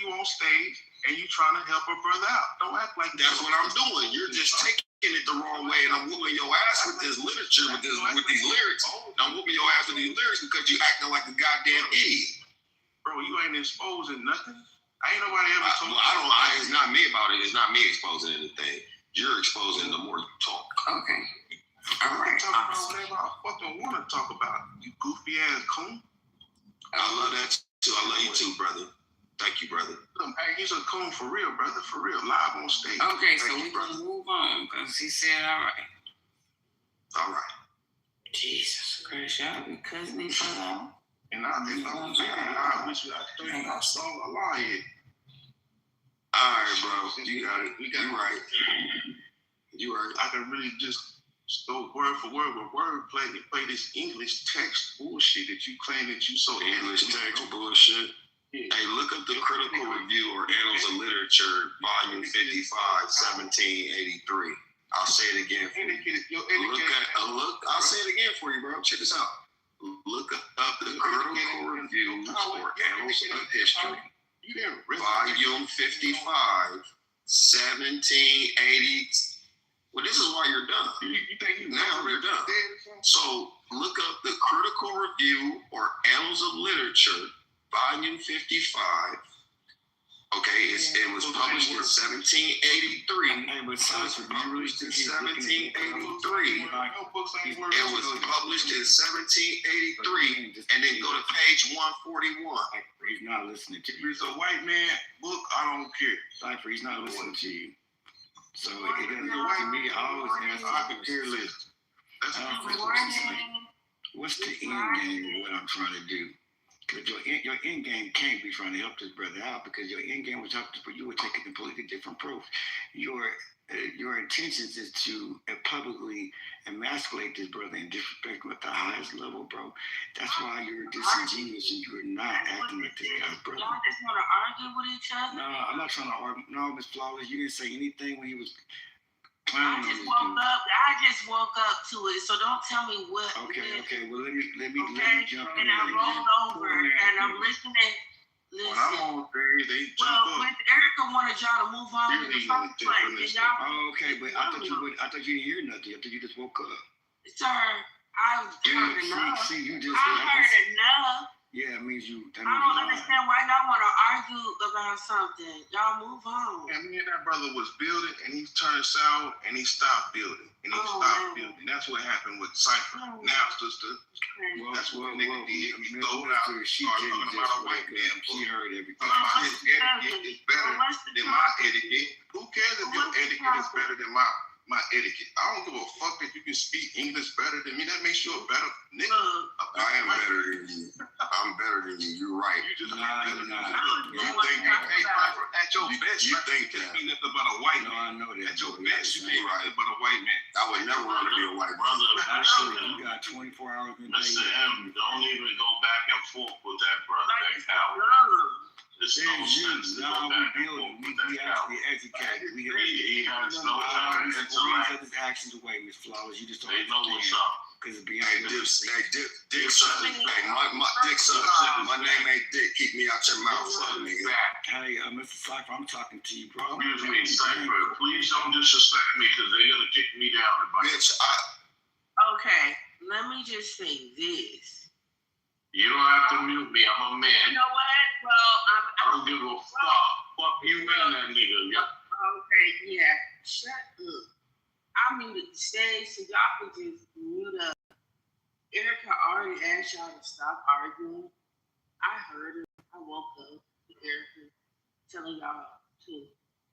you on stage and you trying to help a brother out. Don't act like that's what I'm doing. You're just taking it the wrong way, and I'm whooping your ass with this literature, with these lyrics. I'm whooping your ass with these lyrics because you acting like a goddamn idiot. Bro, you ain't exposing nothing. Ain't nobody ever told me. It's not me about it. It's not me exposing anything. You're exposing the more you talk. Okay. All right. Talk about whatever I fucking want to talk about. You goofy ass coon. I love that too. I love you too, brother. Thank you, brother. Hey, he's a coon for real, brother. For real. Live on stage. Okay, so we're going to move on because he said all right. All right. Jesus Christ, y'all be cussing each other out. And I wish I think I saw a lie here. All right, bro. You got it. You right. You right. I can really just go word for word with wordplay to play this English text bullshit that you claim that you so English text bullshit. Yeah. Hey, look up the Critical Review or Annals of Literature, Volume 55, 1783. I'll say it again for you. I'll say it again for you, bro. Check this out. Look up the Critical Reviews or Annals of History, Volume 55, 1780. Well, this is why you're done. Now you're done. So look up the Critical Review or Annals of Literature, Volume 55, Okay, it was published in 1783. Hey, but Cypher, Published in 1783. It was published in 1783, and then go to page 141. He's not listening to If you. it's a white man book, I don't care. Cypher, he's not listening to you. So it If doesn't it's a white to me. I always ask I could care less. That's what's the end game of what I'm trying to do? Because your end game can't be trying to help this brother out, because your end game was help but you would take a completely different approach. Your intentions is to publicly emasculate this brother and disrespect him at the highest level, bro. That's why you're disingenuous and you're not acting like this guy's brother. Y'all just want to argue with each other? No, I'm not trying to argue. No, Miss Flawless, you didn't say anything when he was I clowning on just this woke dude. up. I just woke up to it, so don't tell me what. Okay. Well, let me jump in. And I rolled over and I'm listening. When I'm on there, they jump Well, up. with Erica wanted y'all to move on in the first place, and y'all. Oh, okay, but I thought you didn't hear nothing. I thought you just woke up. Sir, I heard enough. See, you just. I heard enough. Yeah, it means you. I don't understand why y'all want to argue about something. Y'all move on. And me and that brother was building, and he turned sour, and he stopped building, and he stopped building. That's what happened with Cypher. Now, sister, that's what the nigga did. He threw it out, started talking about a white man. She heard everything. Talking about his etiquette is better than my etiquette. Who cares if your etiquette is better than my etiquette? I don't give a fuck if you can speak English better than me. That makes you a better nigga. I am better than you. I'm better than you. You're right. You just better than me. You think that? Hey, Piper, at your best, you think you that? can't be nothing but a white man. I know that. At your best, you can't be nothing but a white man. I would never want to be a white man. You got 24 hours in the day. Mr. M, don't even go back and forth with that, brother. That coward. There's no sense to go back and forth with that coward. We educated. He has no time to interact. His actions away, Miss Flowers. You just don't They know what's understand. up. Because it's Hey, beyond. Dick sucker. Hey, my Dick sucker. My name ain't Dick. Keep me out your mouth, son, nigga. Hey, Mr. Cypher, I'm talking to you, bro. Excuse me, Cypher. Please don't disrespect me because they're going to kick me down. Bitch, Okay, let me just say this. You don't have to mute me. I'm a man. You know what? Well, I don't give a fuck. Fuck you and that nigga. Yeah. Okay, yeah. Shut up. I muted the stage so y'all can just mute up. Erica already asked y'all to stop arguing. I heard her. I woke up to Erica telling y'all to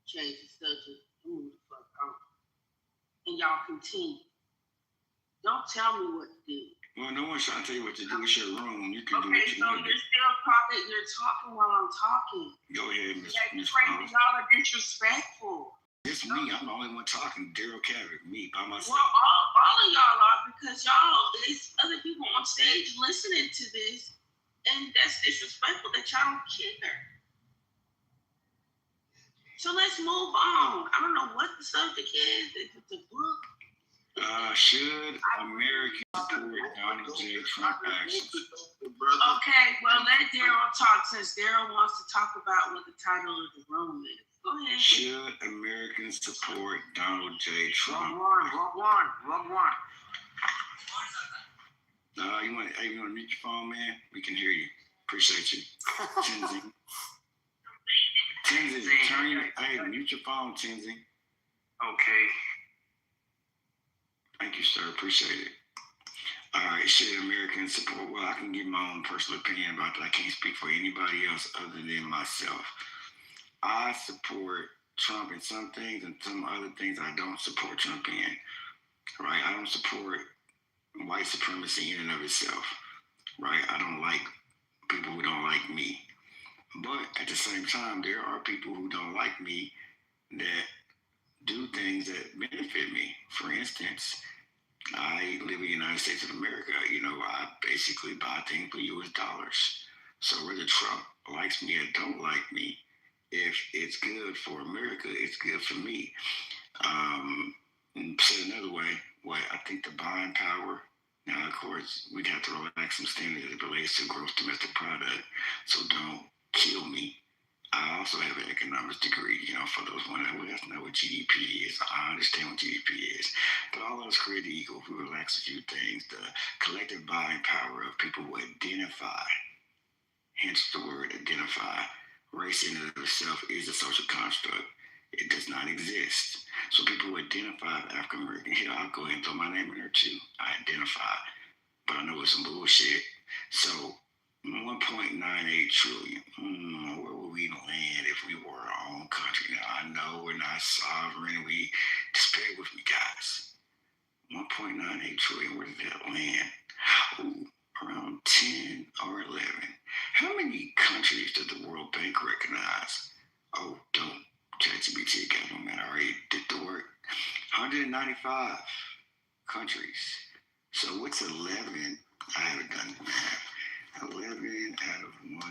change the subject and move the fuck on. And y'all continue. Don't tell me what to do. Well, no one's trying to tell you what to do. It's your room. You can do what Okay, you so want to do. you're still talking. You're talking while I'm talking. Go ahead, Miss That's Flowers. crazy. Y'all are disrespectful. It's me. I'm the only one talking. Daryl Cavick, me by myself. Well, all of y'all are, because y'all, it's other people on stage listening to this, and that's disrespectful that y'all don't care. So let's move on. I don't know what the subject is. It's a book. Should Americans support Donald J. Trump actions? Okay, well, let Daryl talk since Daryl wants to talk about what the title of the room is. Go ahead. Should Americans support Donald J. Trump? Wrong one. You want to mute your phone, man? We can hear you. Appreciate you. Tinsley, turn your, mute your phone, Tinsley. Okay. Thank you, sir. Appreciate it. All right, should Americans support? Well, I can give my own personal opinion about that. I can't speak for anybody else other than myself. I support Trump in some things, and some other things I don't support Trump in. Right? I don't support white supremacy in and of itself. Right? I don't like people who don't like me. But at the same time, there are people who don't like me that do things that benefit me. For instance, I live in the United States of America. I basically buy things for US dollars. So whether Trump likes me or don't like me, if it's good for America, it's good for me. And said another way, I think the buying power, now of course, we'd have to relax some standards as it relates to gross domestic product. So don't kill me. I also have an economics degree, for those wondering, well, that's not what GDP is. I understand what GDP is. But all of us created equal. If we relax a few things, the collective buying power of people who identify, hence the word identify, race in and of itself is a social construct. It does not exist. So people who identify as African American, here, I'll go ahead and throw my name in there too. I identify, but I know it's some bullshit. So 1.98 trillion. Where would we land if we were our own country? Now, I know we're not sovereign. Just bear with me, guys. 1.98 trillion, where did that land? Ooh, around 10 or 11. How many countries does the World Bank recognize? Oh, don't. ChatGPT government already did the work. 195 countries. So what's 11? I haven't done the math. 11 out of 195.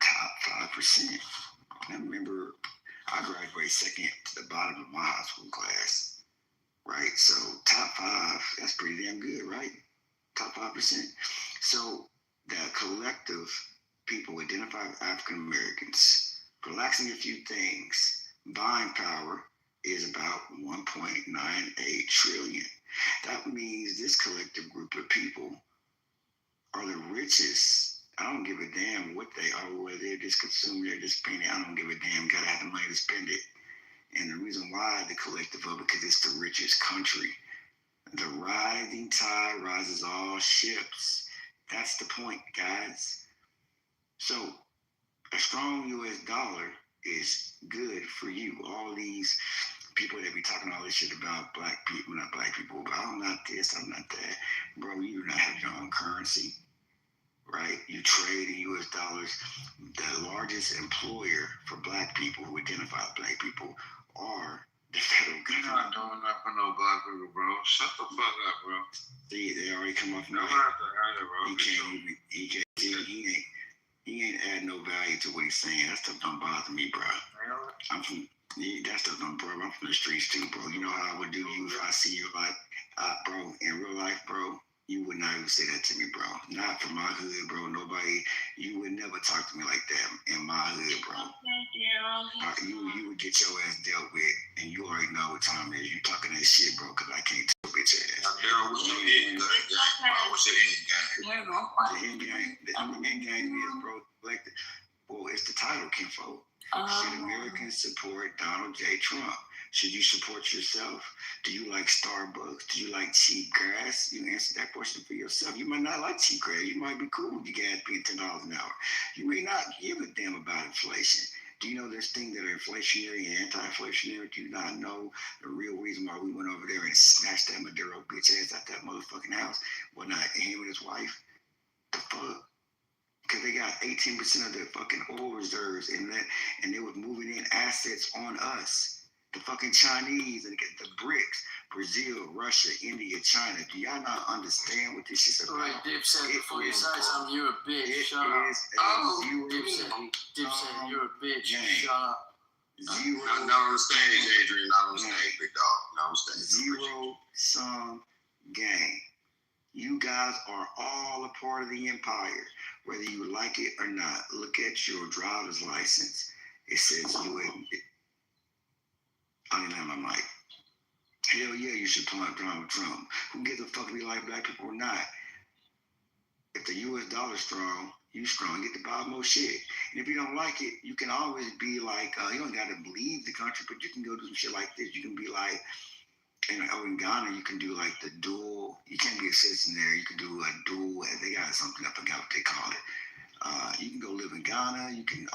Top 5%. I remember I graduated second to the bottom of my high school class. Right? So top 5, that's pretty damn good, right? Top 5%. So the collective people identify as African Americans, relaxing a few things, buying power is about 1.98 trillion. That means this collective group of people are the richest. I don't give a damn what they are, whether they're just consuming, they're just spending. I don't give a damn. Gotta have the money to spend it. And the reason why the collective of it, because it's the richest country. The rising tide rises all ships. That's the point, guys. So a strong U.S. dollar is good for you. All these people that be talking all this shit about black people, not black people, but I'm not this, I'm not that. Bro, you do not have your own currency, right? You trade in U.S. dollars. The largest employer for black people who identify as black people are the federal government. You're not doing that for no black people, bro. Shut the fuck up, bro. See, they already come off No, my He ain't add no value to what he's saying. That stuff don't bother me, bro. That stuff don't, bro. I'm from the streets too, bro. You know how I would do you if I see you like, bro, in real life, bro, you would not even say that to me, bro. Not from my hood, bro. Nobody, you would never talk to me like that in my hood, bro. You would get your ass dealt with, and you already know what time it is. You talking that shit, bro, because I can't tell bitch ass. Daryl, what's your end game? What's your end game? The end game is, bro, like, well, it's the title, kinfolk. Should Americans support Donald J. Trump? Should you support yourself? Do you like Starbucks? Do you like cheap gas? You answer that question for yourself. You might not like cheap gas. You might be cool with your gas being $10 an hour. You may not give a damn about inflation. Do you know there's things that are inflationary and anti-inflationary? Do you not know the real reason why we went over there and snatched that Maduro bitch ass out that motherfucking house? Well, not him and his wife. The fuck? Because they got 18% of their fucking oil reserves in that, and they was moving in assets on us. The fucking Chinese and the BRICS, Brazil, Russia, India, China. Do y'all not understand what this shit's about? Right, Dipset, before you say something, you're a bitch. Shut up. Dipset, you're a bitch. Shut up. Zero. Not on the stage, Adrian. Not on the stage, big dog. Not on the stage. Zero-sum game. You guys are all a part of the empire, whether you like it or not. Look at your driver's license. It says I didn't have my mic. Hell yeah, you should pull out Donald Trump. Who gives a fuck if we like black people or not? If the U.S. dollar's strong, you strong. Get to buy more shit. And if you don't like it, you can always be like, you don't got to leave the country, but you can go do some shit like this. You can be like, in Ghana, you can do like the dual. You can't be a citizen there. You can do a dual. They got something, I forgot what they call it. You can go live in Ghana. You can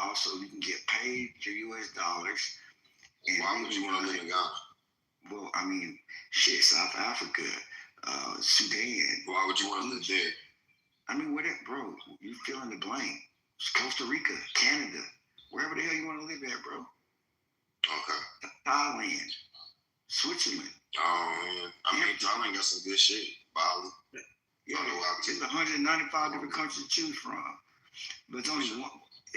get paid your U.S. dollars. And why would you want to live in Ghana? Well, I mean, shit, South Africa, Sudan. Why would you want to live there? I mean, whatever, bro. You fill in the blank. Costa Rica, Canada, wherever the hell you want to live at, bro. Okay. Thailand, Switzerland. Oh, man. I mean, Thailand got some good shit. Bali. Yeah, it's 195 different countries to choose from. But it's only one.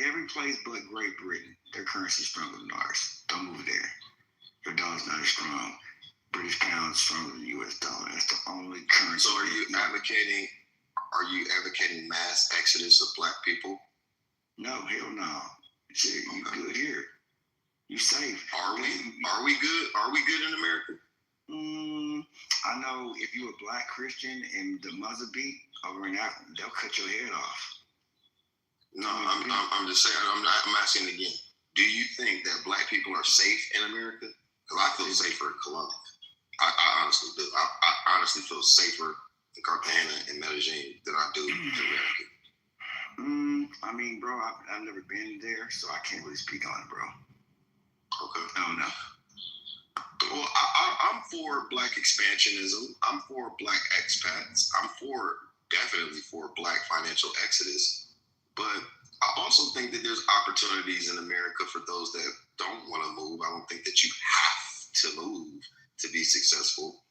Every place but Great Britain, their currency is stronger than ours. Don't move there. Your dollar's not as strong. British pound is stronger than the U.S. dollar. That's the only currency. So are you advocating mass exodus of black people? No, hell no. Shit, you good here. You safe. Are we good? Are we good in America? I know if you're a black Christian and the Muslim beat over in Africa, they'll cut your head off. No, I'm just saying. I'm asking again. Do you think that black people are safe in America? Because I feel safer in Colombia. I honestly do. I honestly feel safer in Cartagena and Medellin than I do in America. I mean, bro, I've never been there, so I can't really speak on it, bro. Okay. I don't know. Well, I'm for black expansionism. I'm for black expats. I'm definitely for black financial exodus. But I also think that there's opportunities in America for those that don't want to move. I don't think that you have to move to be successful.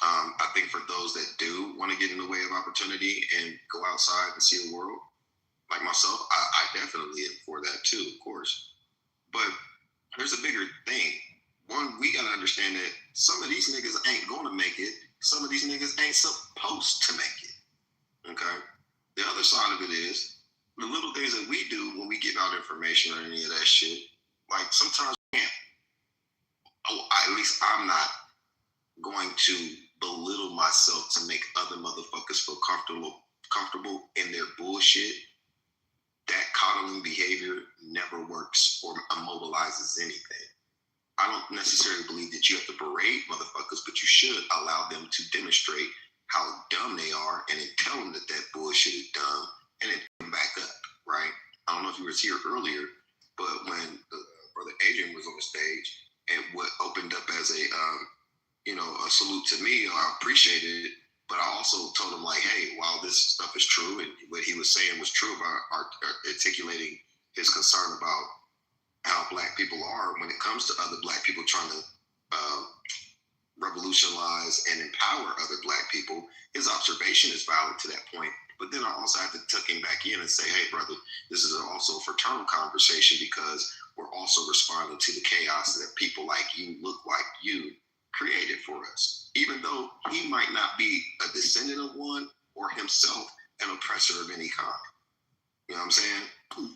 I think for those that do want to get in the way of opportunity and go outside and see the world, like myself, I definitely am for that too, of course. But there's a bigger thing. One, we got to understand that some of these niggas ain't going to make it. Some of these niggas ain't supposed to make it. Okay? The other side of it is the little things that we do when we give out information or any of that shit. Like sometimes we can't. At least I'm not going to belittle myself to make other motherfuckers feel comfortable in their bullshit. That coddling behavior never works or immobilizes anything. I don't necessarily believe that you have to berate motherfuckers, but you should allow them to demonstrate how dumb they are and then tell them that that bullshit is dumb and then come back up, right? I don't know if you were here earlier, but when Brother Adrian was on the stage and what opened up as a salute to me, I appreciated it. But I also told him, like, hey, while this stuff is true and what he was saying was true about articulating his concern about how black people are when it comes to other black people trying to revolutionize and empower other black people, his observation is valid to that point. But then I also have to tuck him back in and say, hey, brother, this is also a fraternal conversation because we're also responding to the chaos that people like you, look like you, created for us. Even though he might not be a descendant of one or himself an oppressor of any kind. You know what I'm saying?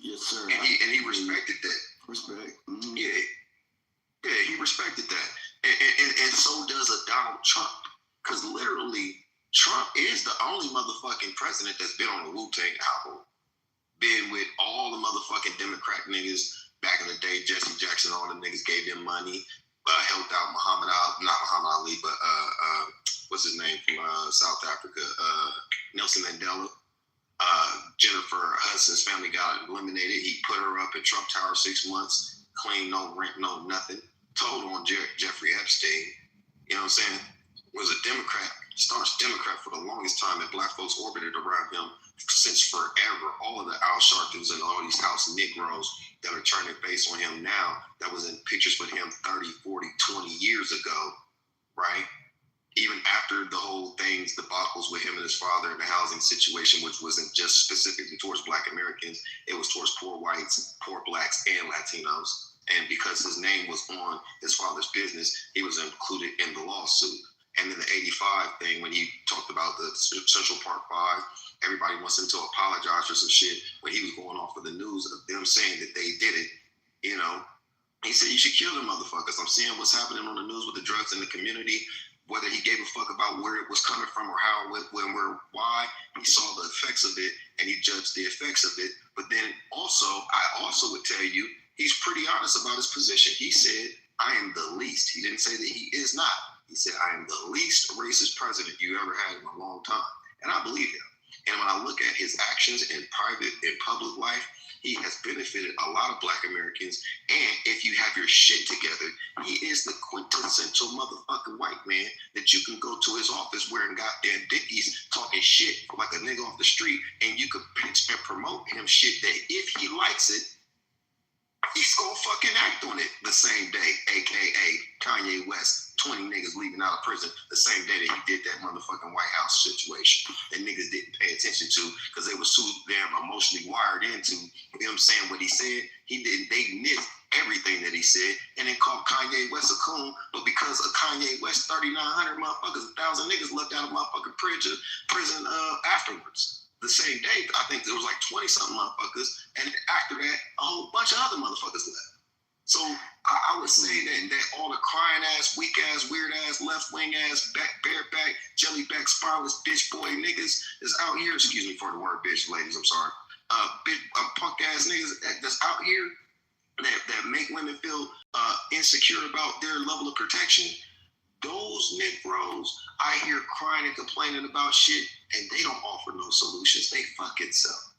Yes, sir. And he respected that. Respect. Mm-hmm. Yeah, he respected that. And so does a Donald Trump. Because literally, Trump is the only motherfucking president that's been on the Wu-Tang album. Been with all the motherfucking Democrat niggas back in the day. Jesse Jackson, all the niggas gave them money. Helped out Muhammad Ali, but what's his name from South Africa? Nelson Mandela. Jennifer Hudson's family got eliminated. He put her up in Trump Tower 6 months, clean, no rent, no nothing. Told on Jeffrey Epstein. You know what I'm saying? Was a Democrat, staunch Democrat for the longest time, and black folks orbited around him since forever. All of the Al Sharptons and all these house Negroes that are turning face on him now, that was in pictures with him 30, 40, 20 years ago, right? Even after the whole things, debacles with him and his father and the housing situation, which wasn't just specifically towards black Americans, it was towards poor whites, poor blacks, and Latinos. And because his name was on his father's business, he was included in the lawsuit. And then the 85 thing, when he talked about the Central Park 5, everybody wants him to apologize for some shit when he was going off of the news of them saying that they did it, you know. He said, you should kill them motherfuckers. I'm seeing what's happening on the news with the drugs in the community, whether he gave a fuck about where it was coming from or how, when, where, why. He saw the effects of it and he judged the effects of it. But then also, I also would tell you, he's pretty honest about his position. He said, I am the least. He didn't say that he is not. He said, I am the least racist president you ever had in a long time. And I believe him. And when I look at his actions in private and public life, he has benefited a lot of black Americans. And if you have your shit together, he is the quintessential motherfucking white man that you can go to his office wearing goddamn dickies, talking shit like a nigga off the street, and you could pitch and promote him shit that if he likes it, he's gonna fucking act on it the same day, aka Kanye West, 20 niggas leaving out of prison the same day that he did that motherfucking White House situation that niggas didn't pay attention to because they was too damn emotionally wired into him saying what he said. They missed everything that he said and then called Kanye West a coon. But because of Kanye West, 3,900 motherfuckers, 1,000 niggas left out of motherfucking prison afterwards. The same day, I think there was like 20-something motherfuckers, and after that, a whole bunch of other motherfuckers left. So I would say that all the crying ass, weak ass, weird ass, left wing ass, bareback, jellyback, spineless bitch boy niggas is out here. Excuse me for the word bitch, ladies. I'm sorry. Punk ass niggas that's out here that make women feel insecure about their level of protection. Those Negroes I hear crying and complaining about shit, and they don't offer no solutions. They fucking suck.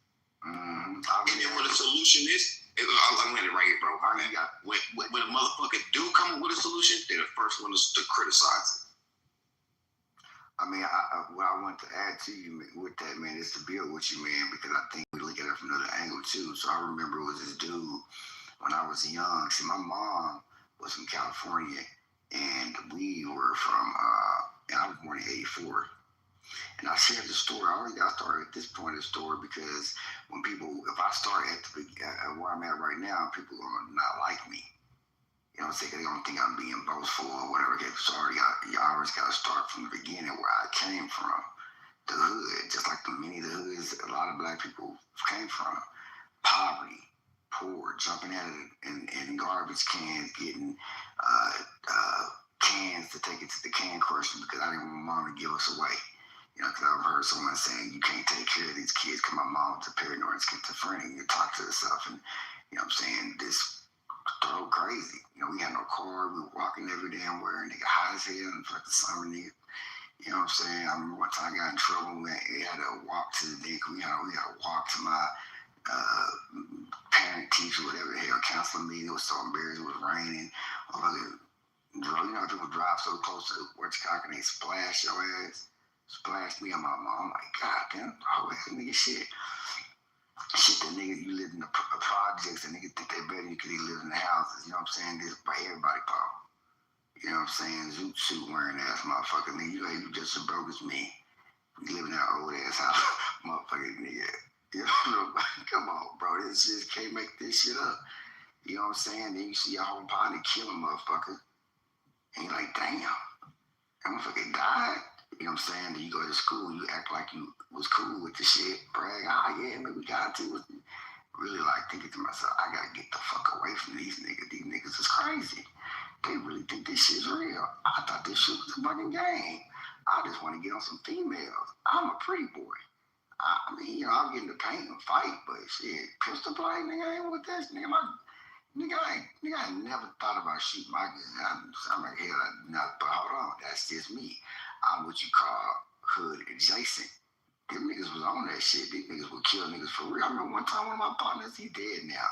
And then when the solution is, I'll land it right here, bro. When a motherfucker do come up with a solution, they're the first one to criticize it. I mean, what I want to add to you with that, man, is to build with you, man, because I think we look at it from another angle, too. So I remember it was this dude when I was young. See, my mom was from California, and we were from, and I was born in 84. And I shared the story. I already got started at this point in the story because when people, if I start at where I'm at right now, people are not like me. You know what I'm saying? They don't think I'm being boastful or whatever. So you always got to start from the beginning where I came from. The hood, just like many of the hoods a lot of black people came from. Poverty, poor, jumping at it in garbage cans, getting cans to take it to the can crusher because I didn't want my mom to give us away. You know, because I've heard someone saying you can't take care of these kids because my mom was a paranoid schizophrenic. You talk to herself and, you know what I'm saying, this throw crazy. You know, we had no car. We were walking every damn where, nigga, high as hell and like the summer nigga. You know what I'm saying? I remember one time I got in trouble. We had to walk to the dick. We had to walk to my parent, teacher, whatever the hell, counselor meeting. It was so embarrassing. It was raining. You know, people drive so close to Woodstock and they splash your ass. Splash me on my mom. I'm like, God damn, oh, that nigga shit. Shit, that nigga, you live in the projects, and nigga think they better than you because he lives in the houses. You know what I'm saying? This by everybody, Paul. You know what I'm saying? Zoot suit wearing ass motherfucker. Nigga, you just as broke as me. We live in that old ass house. Motherfucker, nigga. You know, come on, bro. This just can't make this shit up. You know what I'm saying? Then you see your whole body kill a motherfucker. And you're like, damn. That motherfucker died. You know what I'm saying? Then you go to school, you act like you was cool with the shit, brag, yeah, man, we got to. Really like thinking to myself, I gotta get the fuck away from these niggas. These niggas is crazy. They really think this shit's real. I thought this shit was a fucking game. I just want to get on some females. I'm a pretty boy. I mean, you know, I'll get in the paint and fight, but shit, pistol play, nigga, I ain't with this. Nigga, I never thought about shooting my gun. I'm like, hell, but hold on, that's just me. I'm what you call hood adjacent. Them niggas was on that shit. These niggas would kill niggas for real. I remember one time one of my partners, he dead now.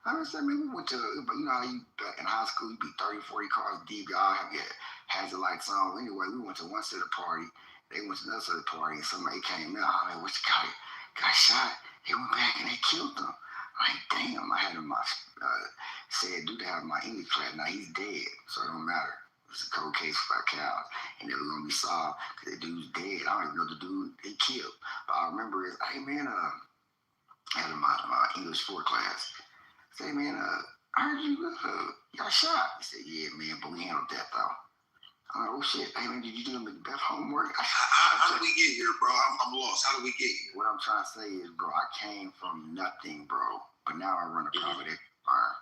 I was saying, man, we went to, you know, back in high school, you'd be 30, 40 cars deep. Y'all have your hazard lights on. Anyway, we went to one set of party. They went to another set of party, and somebody came out. I mean, what's the guy got shot? They went back and they killed him. Like, damn, I had him, said, dude, to have my English class. Now he's dead, so it don't matter. It's a cold case for cows. It never gonna be solved because the dude's dead. I don't even know the dude they killed. But I remember is, hey man, I had my English 4 class. I said, man, I heard you got shot. He said, yeah, man, but we handled that though. I'm like, oh shit, hey man, did you do the Macbeth homework? How did we get here, bro? I'm lost. How did we get here? What I'm trying to say is, bro, I came from nothing, bro. But now I run a private equity firm.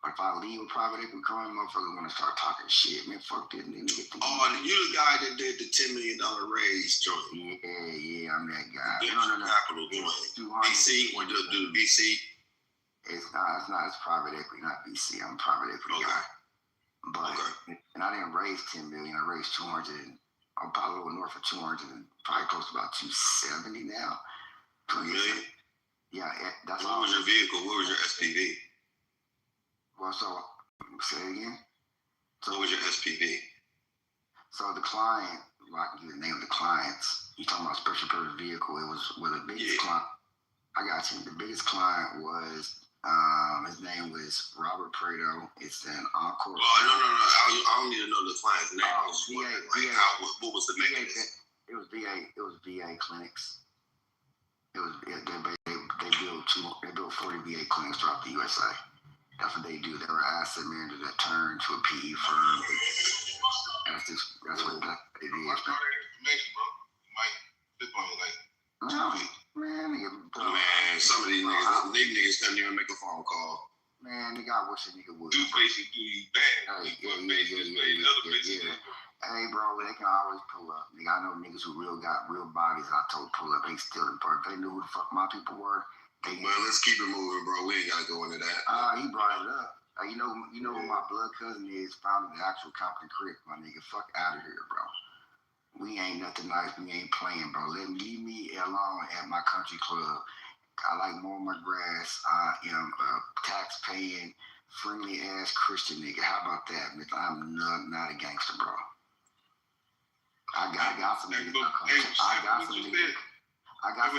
But if I leave a private equity firm, motherfuckers gonna start talking shit. Man, fuck this nigga. Oh, you the guy that did the $10 million raise joint. Yeah, I'm that guy. No. Capital joint. BC or do BC? It's not. It's private equity, not BC. I'm a private equity guy. But and I didn't raise 10 million. I raised 200. I'm probably a little north of 200, and probably close to about 270 now. 2 million. Yeah, that's. What was your vehicle? What was your SPV? Well, so say it again. So what was your SPV? So the client, well, I can give you the name of the clients. You talking about special purpose vehicle? It was the biggest client. I got you. The biggest client was his name was Robert Prado. It's an Encore. Oh no! I don't need to know the client's name. I was wondering, what was the mechanism? It was VA clinics. It was they built 40 VA clinics throughout the USA. That's what they do. They were asset managers that turned to a PE firm. That's what it is. Man, some of these niggas couldn't even make a phone call. Man, nigga, I wish a nigga would. Two places do you bad. Hey, bro, they can always pull up. Nigga, I know niggas who got real bodies. I told pull up. They still in part. They knew who the fuck my people were. Well, let's keep it moving, bro. We ain't gotta go into that. He brought it up. You know who my blood cousin is? Probably the actual Compton Crip, my nigga. Fuck out of here, bro. We ain't nothing nice. We ain't playing, bro. Leave me alone at my country club. I like mowing my grass. I am a tax-paying, friendly-ass Christian nigga. How about that, nigga? I'm not a gangster, bro. I got some niggas that come. I got some niggas. I got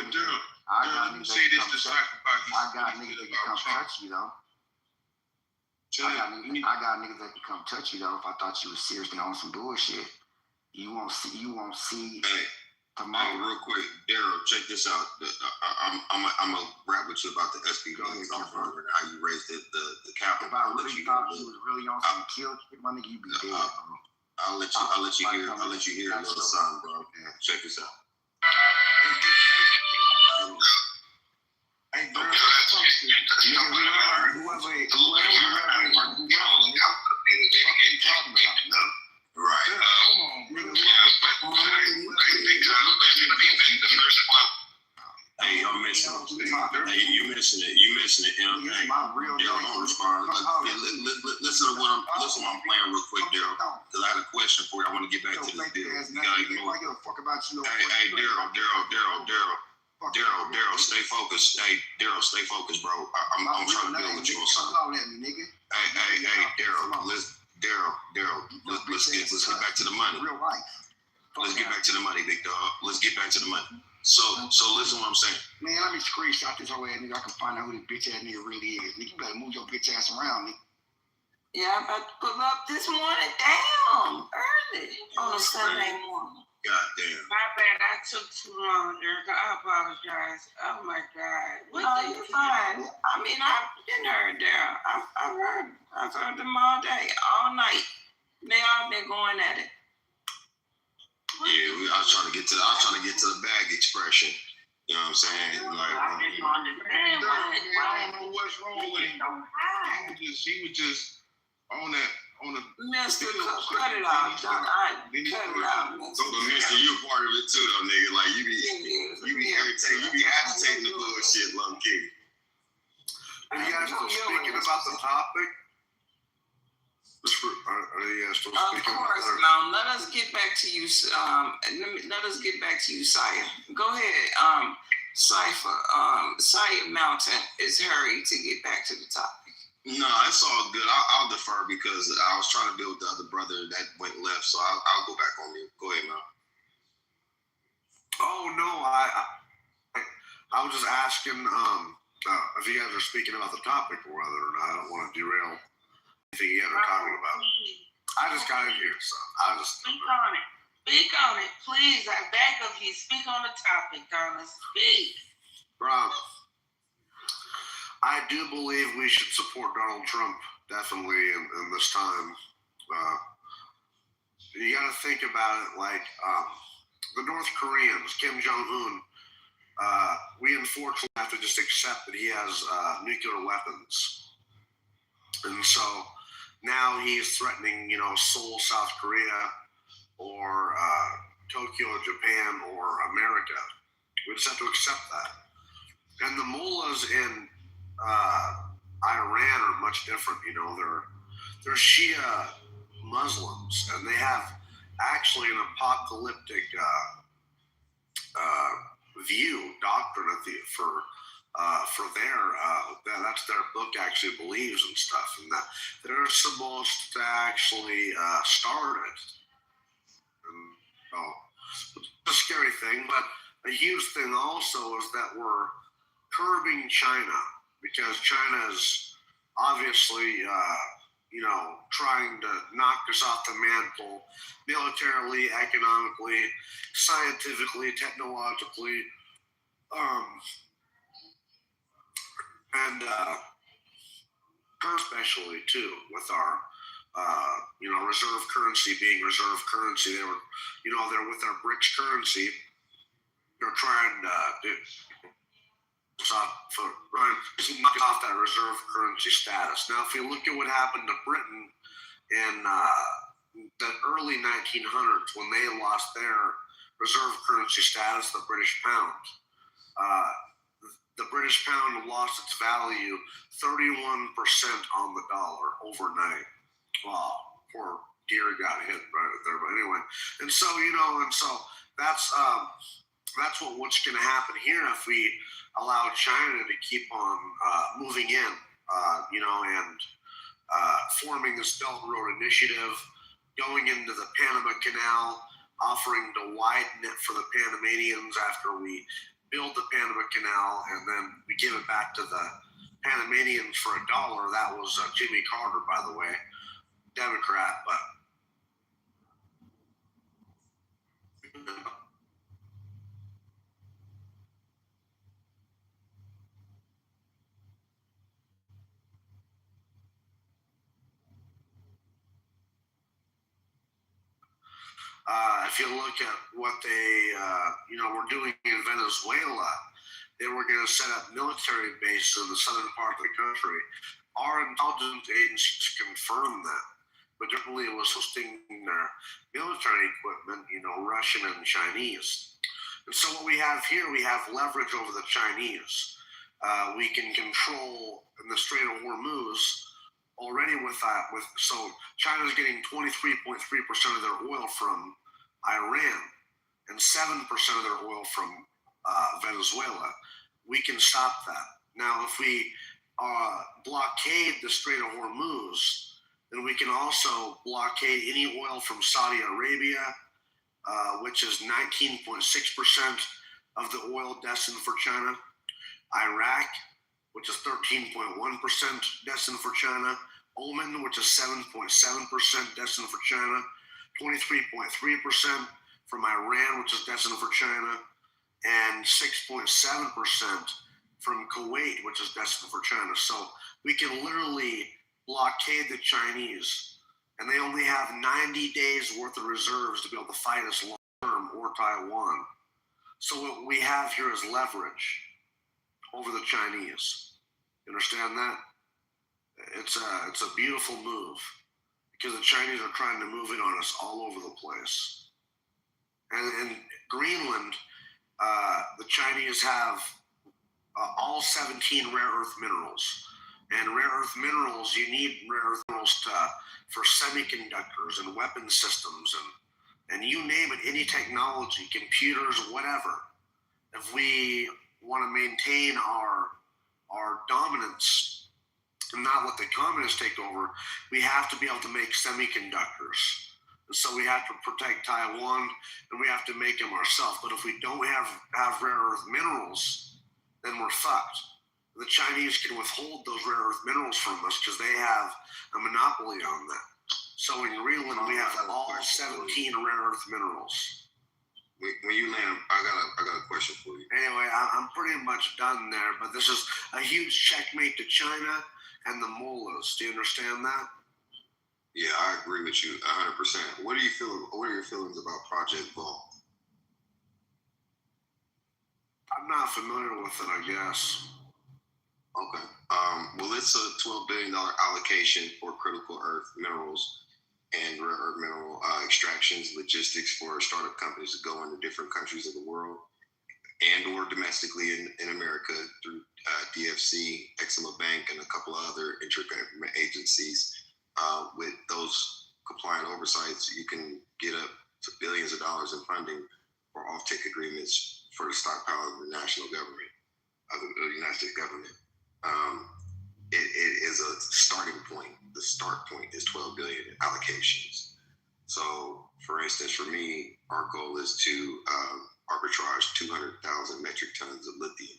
niggas that can come touch you, though. I got niggas that can come touch you, though. If I thought you was seriously on some bullshit, you won't see. Hey, real quick, Daryl, check this out. I'm gonna rap with you about the SB guns and how you raised the capital. If I really thought you was really on some kill shit, my nigga, you be dead, bro. I'll let you hear a little something, bro. Check this out. Hey, girl, Hey, y'all missing it. Hey, you missing it. You missing it. Hey, Daryl, don't respond. Listen to what I'm playing real quick, Daryl, because I had a question for you. I want to get back to this deal. You gotta ignore it. Hey, Daryl, stay focused. Hey, Daryl, stay focused, bro. I'm trying to deal with you on something. Hey, Daryl, let's get back to the money. Let's get back to the money, big dog. Let's get back to the money. So listen what I'm saying. Man, let me screenshot this whole ass nigga. I can find out who this bitch ass nigga really is. Nigga, you better move your bitch ass around, nigga. Yeah, I'm about to pull up this morning. Damn, early on a Sunday morning. God damn. My bad, I took too long, Erica. I apologize. Oh my God. You're fine. I mean, I've been heard there. I've heard them all day, all night. They all been going at it. Yeah, I was trying to get to the bag expression. You know what I'm saying? Like, I don't know what's wrong with him. He was just on the. Mister, cut it out. Cut it out. But Mister, you part of it too, though, nigga. Like you be irritating, you be agitating the bullshit, low key. Are you guys still speaking about the topic? Are you guys still speaking about it? Of course, no. Let us get back to you. Let us get back to you, Saya. Go ahead, Cypher. Saya Mountain is hurried to get back to the topic. No, it's all good. I'll defer because I was trying to build the other brother that went left, so I'll go back on you. Go ahead, man. Oh no, I was just asking if you guys are speaking about the topic or whether or not. I don't want to derail anything you guys are talking about. I just got in here, so I just speak on it. Speak on it, please. I beg of you. Speak on the topic, darling. Speak. Bro, I do believe we should support Donald Trump, definitely, in this time. You got to think about it like the North Koreans, Kim Jong-un, we unfortunately have to just accept that he has nuclear weapons. And so now he's threatening, Seoul, South Korea, or Tokyo, Japan, or America. We just have to accept that. And the mullahs in Iran are much different. They're Shia Muslims, and they have actually an apocalyptic doctrine for that's their book actually believes and stuff, and that they're supposed to actually start it. And, it's a scary thing, but a huge thing also is that we're curbing China, because China is obviously, trying to knock us off the mantle militarily, economically, scientifically, technologically, and especially too with our, reserve currency being reserve currency. They're with our BRICS currency. They're trying to knock off that reserve currency status. Now, if you look at what happened to Britain in the early 1900s when they lost their reserve currency status, the British pound, the British pound lost its value 31% on the dollar overnight. Wow, poor deer got hit right there. But anyway, and so that's what's going to happen here if we allow China to keep on moving in, and forming this Belt and Road Initiative, going into the Panama Canal, offering to widen it for the Panamanians after we build the Panama Canal, and then we give it back to the Panamanians for $1. That was Jimmy Carter, by the way, Democrat, but if you look at what they, were doing in Venezuela, they were going to set up military bases in the southern part of the country. Our intelligence agencies confirmed that, but definitely it was hosting their military equipment, Russian and Chinese. And so what we have here, we have leverage over the Chinese. We can control in the Strait of Hormuz already with that. So China's getting 23.3% of their oil from Iran and 7% of their oil from Venezuela. We can stop that. Now, if we blockade the Strait of Hormuz, then we can also blockade any oil from Saudi Arabia, which is 19.6% of the oil destined for China. Iraq, which is 13.1% destined for China. Oman, which is 7.7% destined for China. 23.3% from Iran, which is destined for China. And 6.7% from Kuwait, which is destined for China. So we can literally blockade the Chinese, and they only have 90 days worth of reserves to be able to fight us long term, or Taiwan. So what we have here is leverage over the Chinese. You understand that? It's a beautiful move, because the Chinese are trying to move in on us all over the place. And in Greenland, the Chinese have all 17 rare earth minerals. And rare earth minerals, you need rare earth minerals for semiconductors and weapon systems and you name it, any technology, computers, whatever. If we want to maintain our dominance and not let the communists take over, we have to be able to make semiconductors. And so we have to protect Taiwan, and we have to make them ourselves. But if we don't have rare earth minerals, then we're fucked. The Chinese can withhold those rare earth minerals from us because they have a monopoly on that. So in Greenland, we have all 17 rare earth minerals. When you land, I got a question for you. Anyway, I'm pretty much done there, but this is a huge checkmate to China and the mullahs. Do you understand that? Yeah, I agree with you 100%. What are your feelings about Project Vault? I'm not familiar with it, I guess. Okay. Well, it's a $12 billion allocation for critical earth minerals and rare earth mineral extractions, logistics for startup companies to go into different countries of the world and or domestically in America through DFC, Eximo Bank, and a couple of other inter-government agencies. With those compliant oversights, you can get up to billions of dollars in funding for offtake agreements for the stockpile of the national government, of the United States government. It is a starting point. The start point is 12 billion in allocations. So, for instance, for me, our goal is to arbitrage 200,000 metric tons of lithium.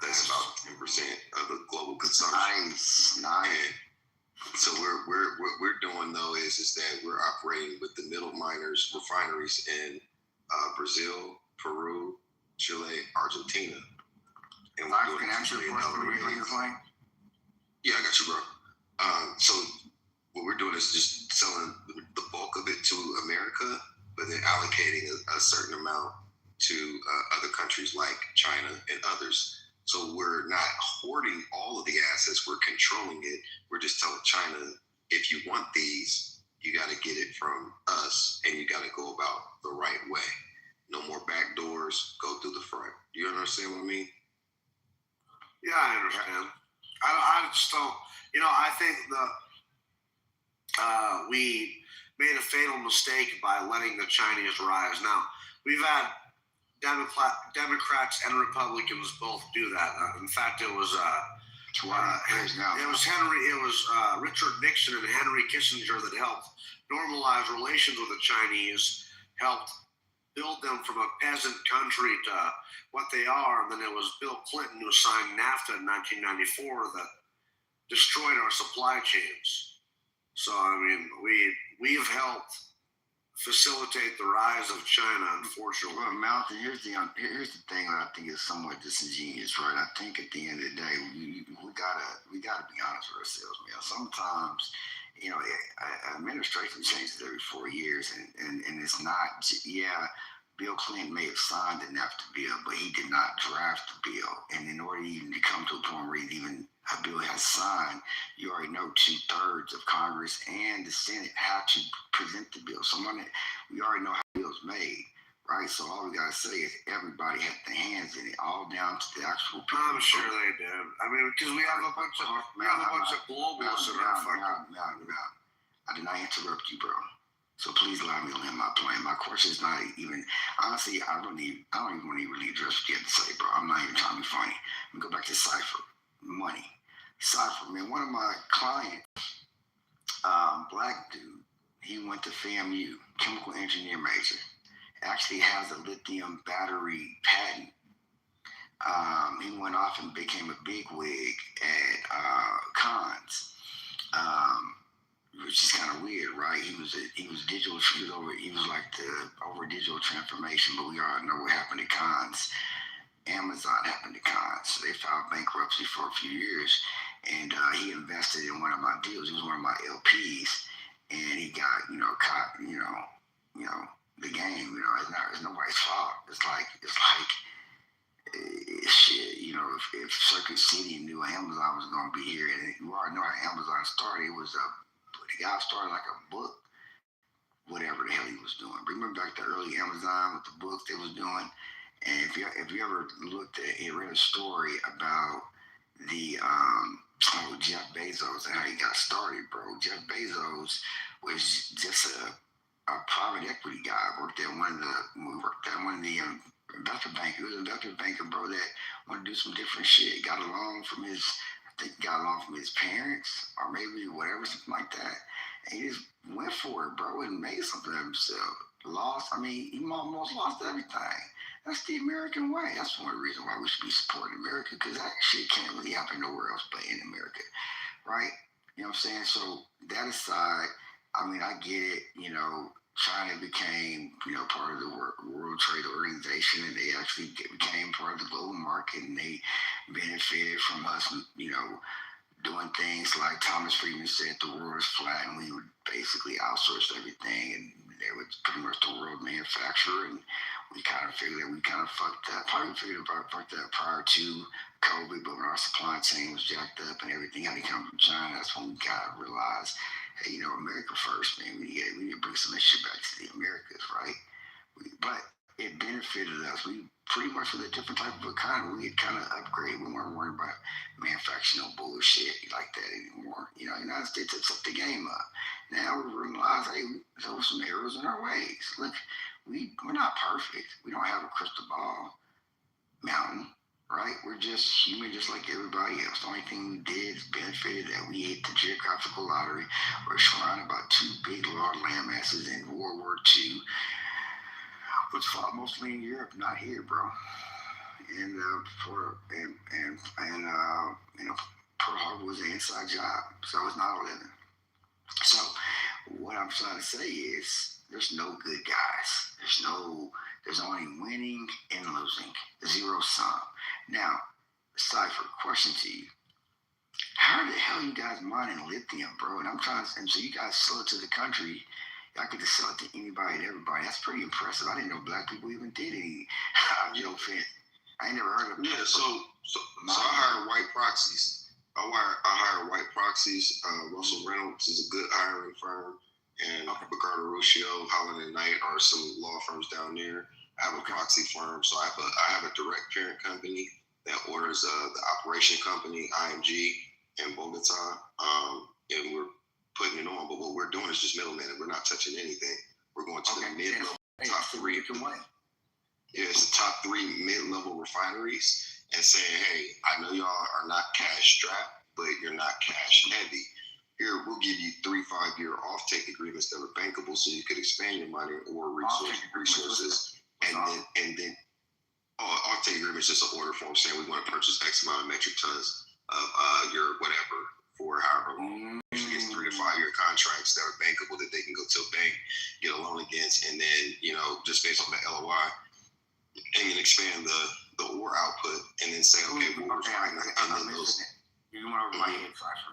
That's about 10% of the global consumption. Nice. And so what we're doing though is that we're operating with the middle miners refineries in Brazil, Peru, Chile, Argentina. And we're doing answer the question when you're flying. Yeah, I got you, bro. So what we're doing is just selling the bulk of it to America, but then allocating a certain amount to other countries like China and others. So we're not hoarding all of the assets, we're controlling it. We're just telling China, if you want these, you got to get it from us, and you got to go about the right way. No more back doors, go through the front. You understand what I mean? Yeah, I understand. I just don't. I think we made a fatal mistake by letting the Chinese rise. Now we've had Democrats and Republicans both do that. In fact, it was Richard Nixon and Henry Kissinger that helped normalize relations with the Chinese, helped build them from a peasant country to what they are. And then it was Bill Clinton who signed NAFTA in 1994 that destroyed our supply chains. So, I mean, we've helped facilitate the rise of China, unfortunately. Well, Malcolm, here's the thing that I think is somewhat disingenuous, right? I think at the end of the day, we gotta be honest with ourselves, man. Sometimes, administration changes every 4 years, and it's not, Bill Clinton may have signed the NAFTA bill, but he did not draft the bill. And in order even to come to a point where even a bill has signed, you already know 2/3 of Congress and the Senate have to present the bill. So we already know how the bill's made, right? So all we gotta say is everybody had their hands in it, all down to the actual people. I'm sure they did. I mean, because we have a bunch of globalists in our fucking. I did not interrupt you, bro. So please allow me to land my plane. My question is not even, honestly, I don't even want to really address what you have to say, bro. I'm not even trying to be funny. Let me go back to Cypher. Money. Cypher, man, one of my clients, black dude, he went to FAMU, chemical engineer major, actually has a lithium battery patent. He went off and became a bigwig at Cons. Which is kind of weird, right? He was digital. He was like over digital transformation, but we all know what happened to Cons. Amazon happened to Cons. So they filed bankruptcy for a few years, and he invested in one of my deals. He was one of my LPs, and he got caught. The game. It's nobody's fault. It's like shit. If Circuit City knew Amazon was going to be here, and you already know how Amazon started, it was the guy started like a book, whatever the hell he was doing. Remember back to early Amazon with the books they was doing? And if you ever read a story about the Jeff Bezos and how he got started, bro. Jeff Bezos was just a private equity guy. Worked at one of the investment banker. He was an investment banker, bro, that wanted to do some different shit. Got along from his parents, or maybe whatever, something like that. And he just went for it, bro, and made something of himself. He almost lost everything. That's the American way. That's one reason why we should be supporting America, because that shit can't really happen nowhere else but in America, right? You know what I'm saying? So that aside, I mean, I get it. China became, part of the World Trade Organization, and they actually became part of the global market, and they benefited from us, doing things like Thomas Friedman said, the world is flat, and we would basically outsource everything, and they would pretty much the world manufacturer, and we kind of figured that we kind of fucked up. Probably figured about fucked up prior to COVID, but when our supply chain was jacked up and everything had to come from China, that's when we kind of realized, hey, America first, man. We need to bring some of this shit back to the Americas, right? But it benefited us. We pretty much with a different type of economy. We had kind of upgraded. We weren't worried about manufacturing no bullshit like that anymore. The United States took the game up. Now we realize, hey, there were some errors in our ways. Look, we're not perfect. We don't have a crystal ball mountain, right? We're just human, just like everybody else. The only thing we did is benefited that we hit the geographical lottery. We're surrounded by two big large land masses in World War II, which fought mostly in Europe, not here, bro. And Pearl Harbor was an inside job, so it's not 11. So what I'm trying to say is, there's no good guys. There's only winning and losing, zero sum. Now, Cypher, question to you. How the hell you guys mining lithium, bro? And so you guys sell it to the country. Y'all get to sell it to anybody and everybody. That's pretty impressive. I didn't know black people even did any. I ain't never heard of it. Yeah, so I hire white proxies. I hire white proxies. Russell Reynolds is a good hiring firm. And Ricardo Ruscio, Holland and Knight are some law firms down there. I have a proxy firm, so I have a direct parent company that orders the operation company, IMG, in Bogota. And we're putting it on. But what we're doing is just middlemen, and we're not touching anything. We're going to the mid-level, top three. Yeah, it's the top 3 mid-level refineries and saying, hey, I know y'all are not cash strapped, but you're not cash heavy. Here, we'll give you 3 5-year offtake agreements that are bankable so you could expand your money or resources. And then offtake agreements is just an order form saying we want to purchase X amount of metric tons of your whatever for however long. Usually it's 3 to 5 year contracts that are bankable that they can go to a bank, get a loan against, and then, just based on the LOI, and then expand the ore output and then say, okay, we'll refine that. And then those. You want to write it first.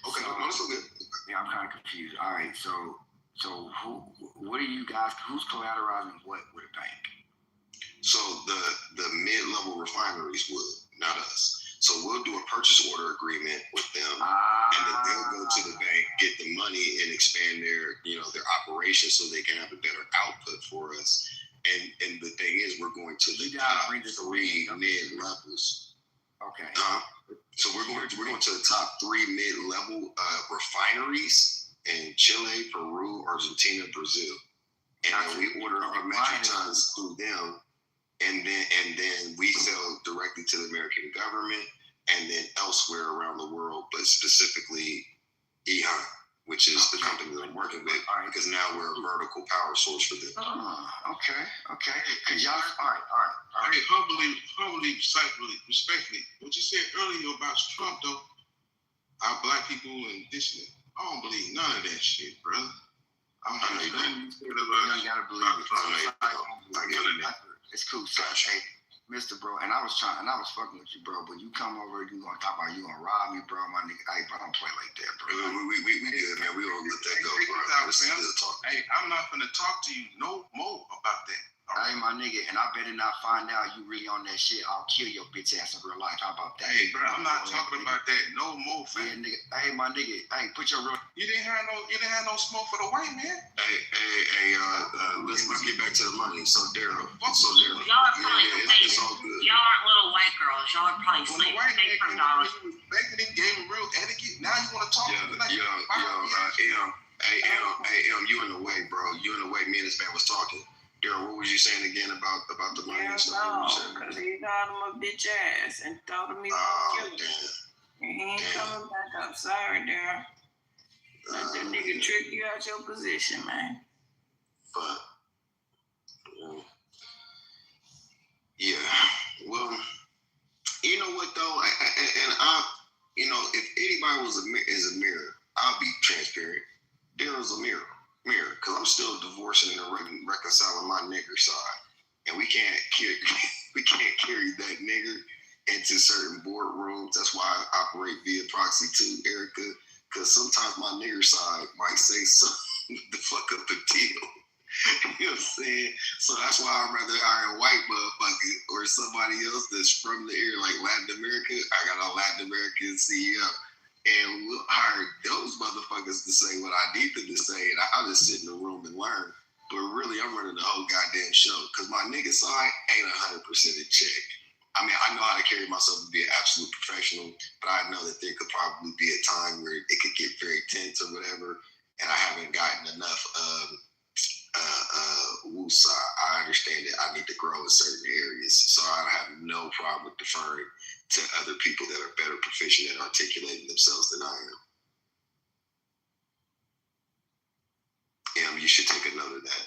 Okay, no, that's okay. Yeah, I'm kind of confused. All right, so what are you guys? Who's collateralizing what with a bank? So the mid-level refineries would, not us. So we'll do a purchase order agreement with them, and then they'll go to the bank, get the money, and expand their operations so they can have a better output for us. And the thing is, we're going to the top 3 mid-levels. Okay. So we're going to the top 3 mid-level refineries in Chile, Peru, Argentina, Brazil, and then we order our metric tons through them, and then we sell directly to the American government, and then elsewhere around the world, but specifically EHAN, which is the company that I'm working with, because now we're a vertical power source for them. Okay. Cause y'all, all right. Hey, humbly, respectfully, what you said earlier about Trump, though, our black people and this and that, I don't believe none of that shit, brother. I don't believe nothing you said about you gotta believe it. It's cool, so hey, Mr. Bro, and I was fucking with you, bro, but you come over, you gonna talk about you gonna rob me, bro, my nigga. Hey, bro, don't play like that, bro. We good, man. We don't let that go, bro. Hey, I'm not gonna talk to you no more about that. Hey, my nigga, and I better not find out you really on that shit. I'll kill your bitch ass in real life. How about that? Hey, bro, I'm not talking about that no more, fam. Yeah, nigga. Hey, my nigga. Hey, put your real. You didn't have no smoke for the white man. Hey, let's get back to the money. So Daryl. Y'all are probably it's all good. Y'all aren't little white girls. Y'all are probably when the white man came over, he was begging him, gave him real etiquette. Now you want to talk to him like you in the way, bro. You in the way. Me and this man was talking. Daryl, what was you saying again about the money and stuff? No, because he called him a bitch ass and told him he was killing him. And he ain't coming back up. Sorry, Daryl. Let that nigga trick you out your position, man. But, yeah. Well, you know what, though? If anybody is a mirror, I'll be transparent. Daryl's a mirror. Because I'm still divorcing and reconciling my nigger side, and we can't carry that nigger into certain boardrooms. That's why I operate via proxy too, Erica. Because sometimes my nigger side might say something to fuck up the deal. You know what I'm saying? So that's why I'd rather hire a white motherfucker or somebody else that's from the area, like Latin America. I got a Latin American CEO. And we'll hire those motherfuckers to say what I need them to say, and I'll just sit in the room and learn. But really, I'm running the whole goddamn show, because my nigga side ain't 100% in check. I mean, I know how to carry myself to be an absolute professional, but I know that there could probably be a time where it could get very tense or whatever, and I haven't gotten enough woosah. I understand that I need to grow in certain areas, so I have no problem with deferring to other people that are better proficient at articulating themselves than I am. You should take a note of that.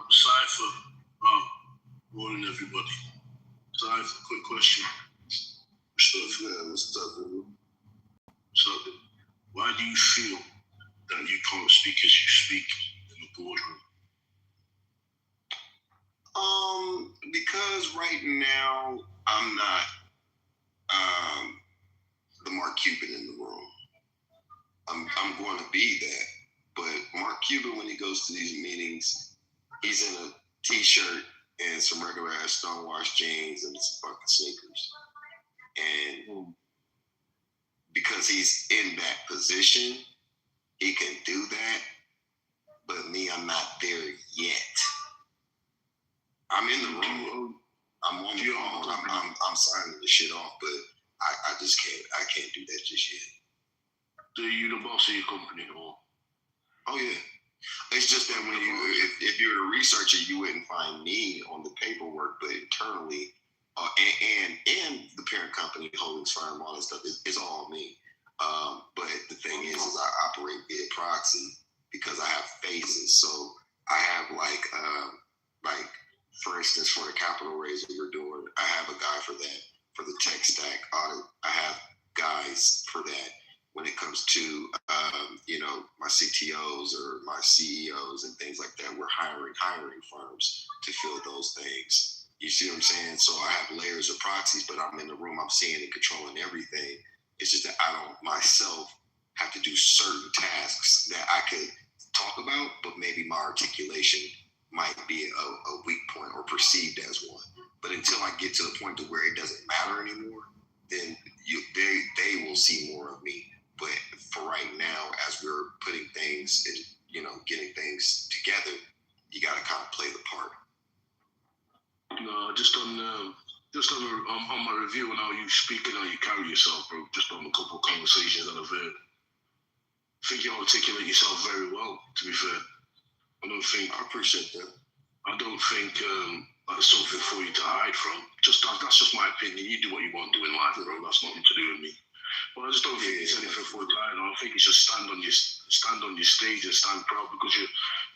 Cypher, morning everybody. Cypher, quick question. What's up, dude? So, why do you feel that you can't speak as you speak in the boardroom? Because right now I'm not the Mark Cuban in the room. I'm going to be that, but Mark Cuban, when he goes to these meetings, he's in a t-shirt and some regular ass stonewashed jeans and some fucking sneakers. And because he's in that position, he can do that. But me, I'm not there yet. I'm in the room. I'm on the phone. I'm signing the shit off, but I just can't. I can't do that just yet. Do you the boss of your company or? Oh yeah. It's just that when you, if you're a researcher, you wouldn't find me on the paperwork, but internally, and the parent company, holdings firm, all that stuff is all me. But the thing is I operate via proxy because I have phases. So I have like for instance, for the capital raise that you're doing, I have a guy for that. For the tech stack audit, I have guys for that. When it comes to, my CTOs or my CEOs and things like that, we're hiring firms to fill those things. You see what I'm saying? So I have layers of proxies, but I'm in the room, I'm seeing and controlling everything. It's just that I don't myself have to do certain tasks that I could talk about, but maybe my articulation might be a weak point or perceived as one. But until I get to the point to where it doesn't matter anymore, then they will see more of me. But for right now, as we're putting things and getting things together, you got to kind of play the part. No, just on my review and how you speak and how you carry yourself, bro. Just on a couple of conversations that I've heard, I think you articulate yourself very well. To be fair, I appreciate that. I don't think that's something for you to hide from. That's just my opinion. You do what you want to do in life, bro. That's nothing to do with me. But I just don't think it's anything for you to hide. I think it's just stand on your stage and stand proud because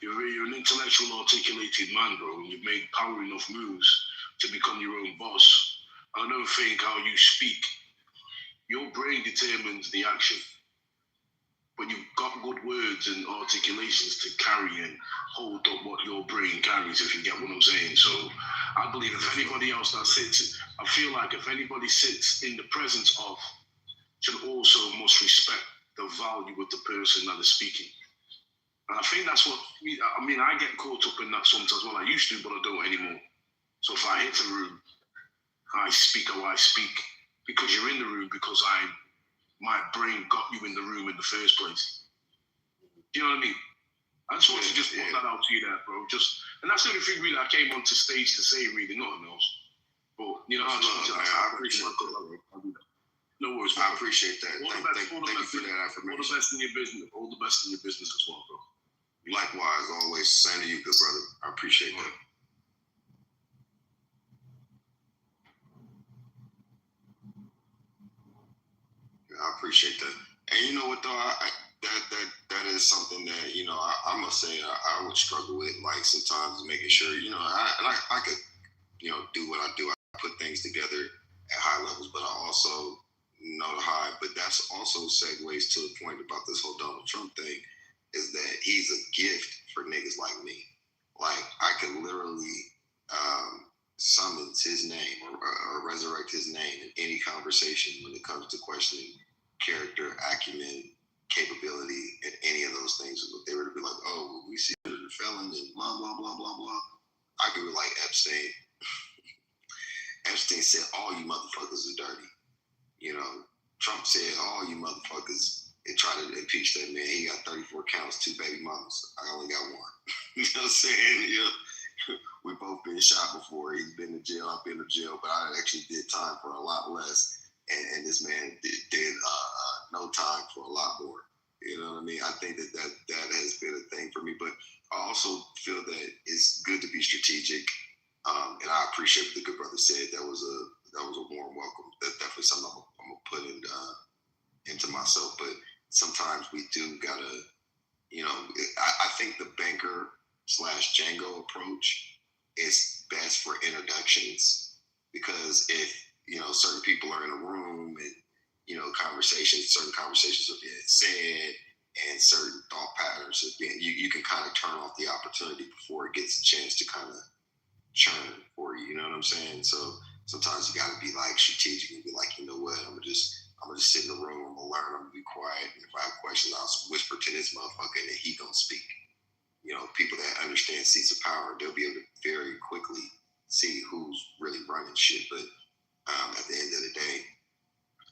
you're an intellectual, articulated man, bro. And you've made power enough moves to become your own boss. I don't think how you speak. Your brain determines the action. But you've got good words and articulations to carry and hold up what your brain carries, if you get what I'm saying. So I believe if anybody else that sits, I feel like if anybody sits in the presence of, should also must respect the value of the person that is speaking. And I think that's what, I get caught up in that sometimes. Well, I used to, but I don't anymore. So if I hit a room, I speak how I speak because you're in the room, because my brain got you in the room in the first place. Do you know what I mean? I just want to put that out to you there, bro. And that's the only thing really I came onto stage to say, really, nothing else. But, I appreciate that. No worries, man. I appreciate that. Thank you for that affirmation. All the best in your business. All the best in your business as well, bro. Likewise, always. Same to you, good brother. I appreciate that. Yeah, I appreciate that. And you know what though, that is something that I must say I would struggle with, like sometimes making sure I could do what I do. I put things together at high levels, but I also know the high. But that's also segues to the point about this whole Donald Trump thing, is that he's a gift for niggas like me. Like I could literally summons his name or resurrect his name in any conversation when it comes to questioning character, acumen, capability, and any of those things. If they were to be like, oh, well, we see that a felon and blah, blah, blah, blah, blah. I could be like Epstein. Epstein said, all you motherfuckers are dirty. Trump said, all you motherfuckers, and tried to impeach that man. He got 34 counts, 2 baby mamas. I only got 1. You know what I'm saying? We both been shot before. He's been in jail. I've been in jail, but I actually did time for a lot less. And this man did no time for a lot more. You know what I mean? I think that has been a thing for me. But I also feel that it's good to be strategic. And I appreciate what the good brother said. That was a warm welcome. That's definitely something I'm gonna put into myself. But sometimes we do gotta, I think the banker / Django approach is best for introductions, because if certain people are in a room and certain conversations are being said and certain thought patterns are being, you can kind of turn off the opportunity before it gets a chance to kind of churn for you. You know what I'm saying? So sometimes you got to be like strategic and be like, you know what, I'm gonna just sit in the room, I'm gonna learn, I'm gonna be quiet, and if I have questions, I'll whisper to this motherfucker and then he gonna speak. People that understand seats of power, they'll be able to very quickly see who's really running shit. But at the end of the day,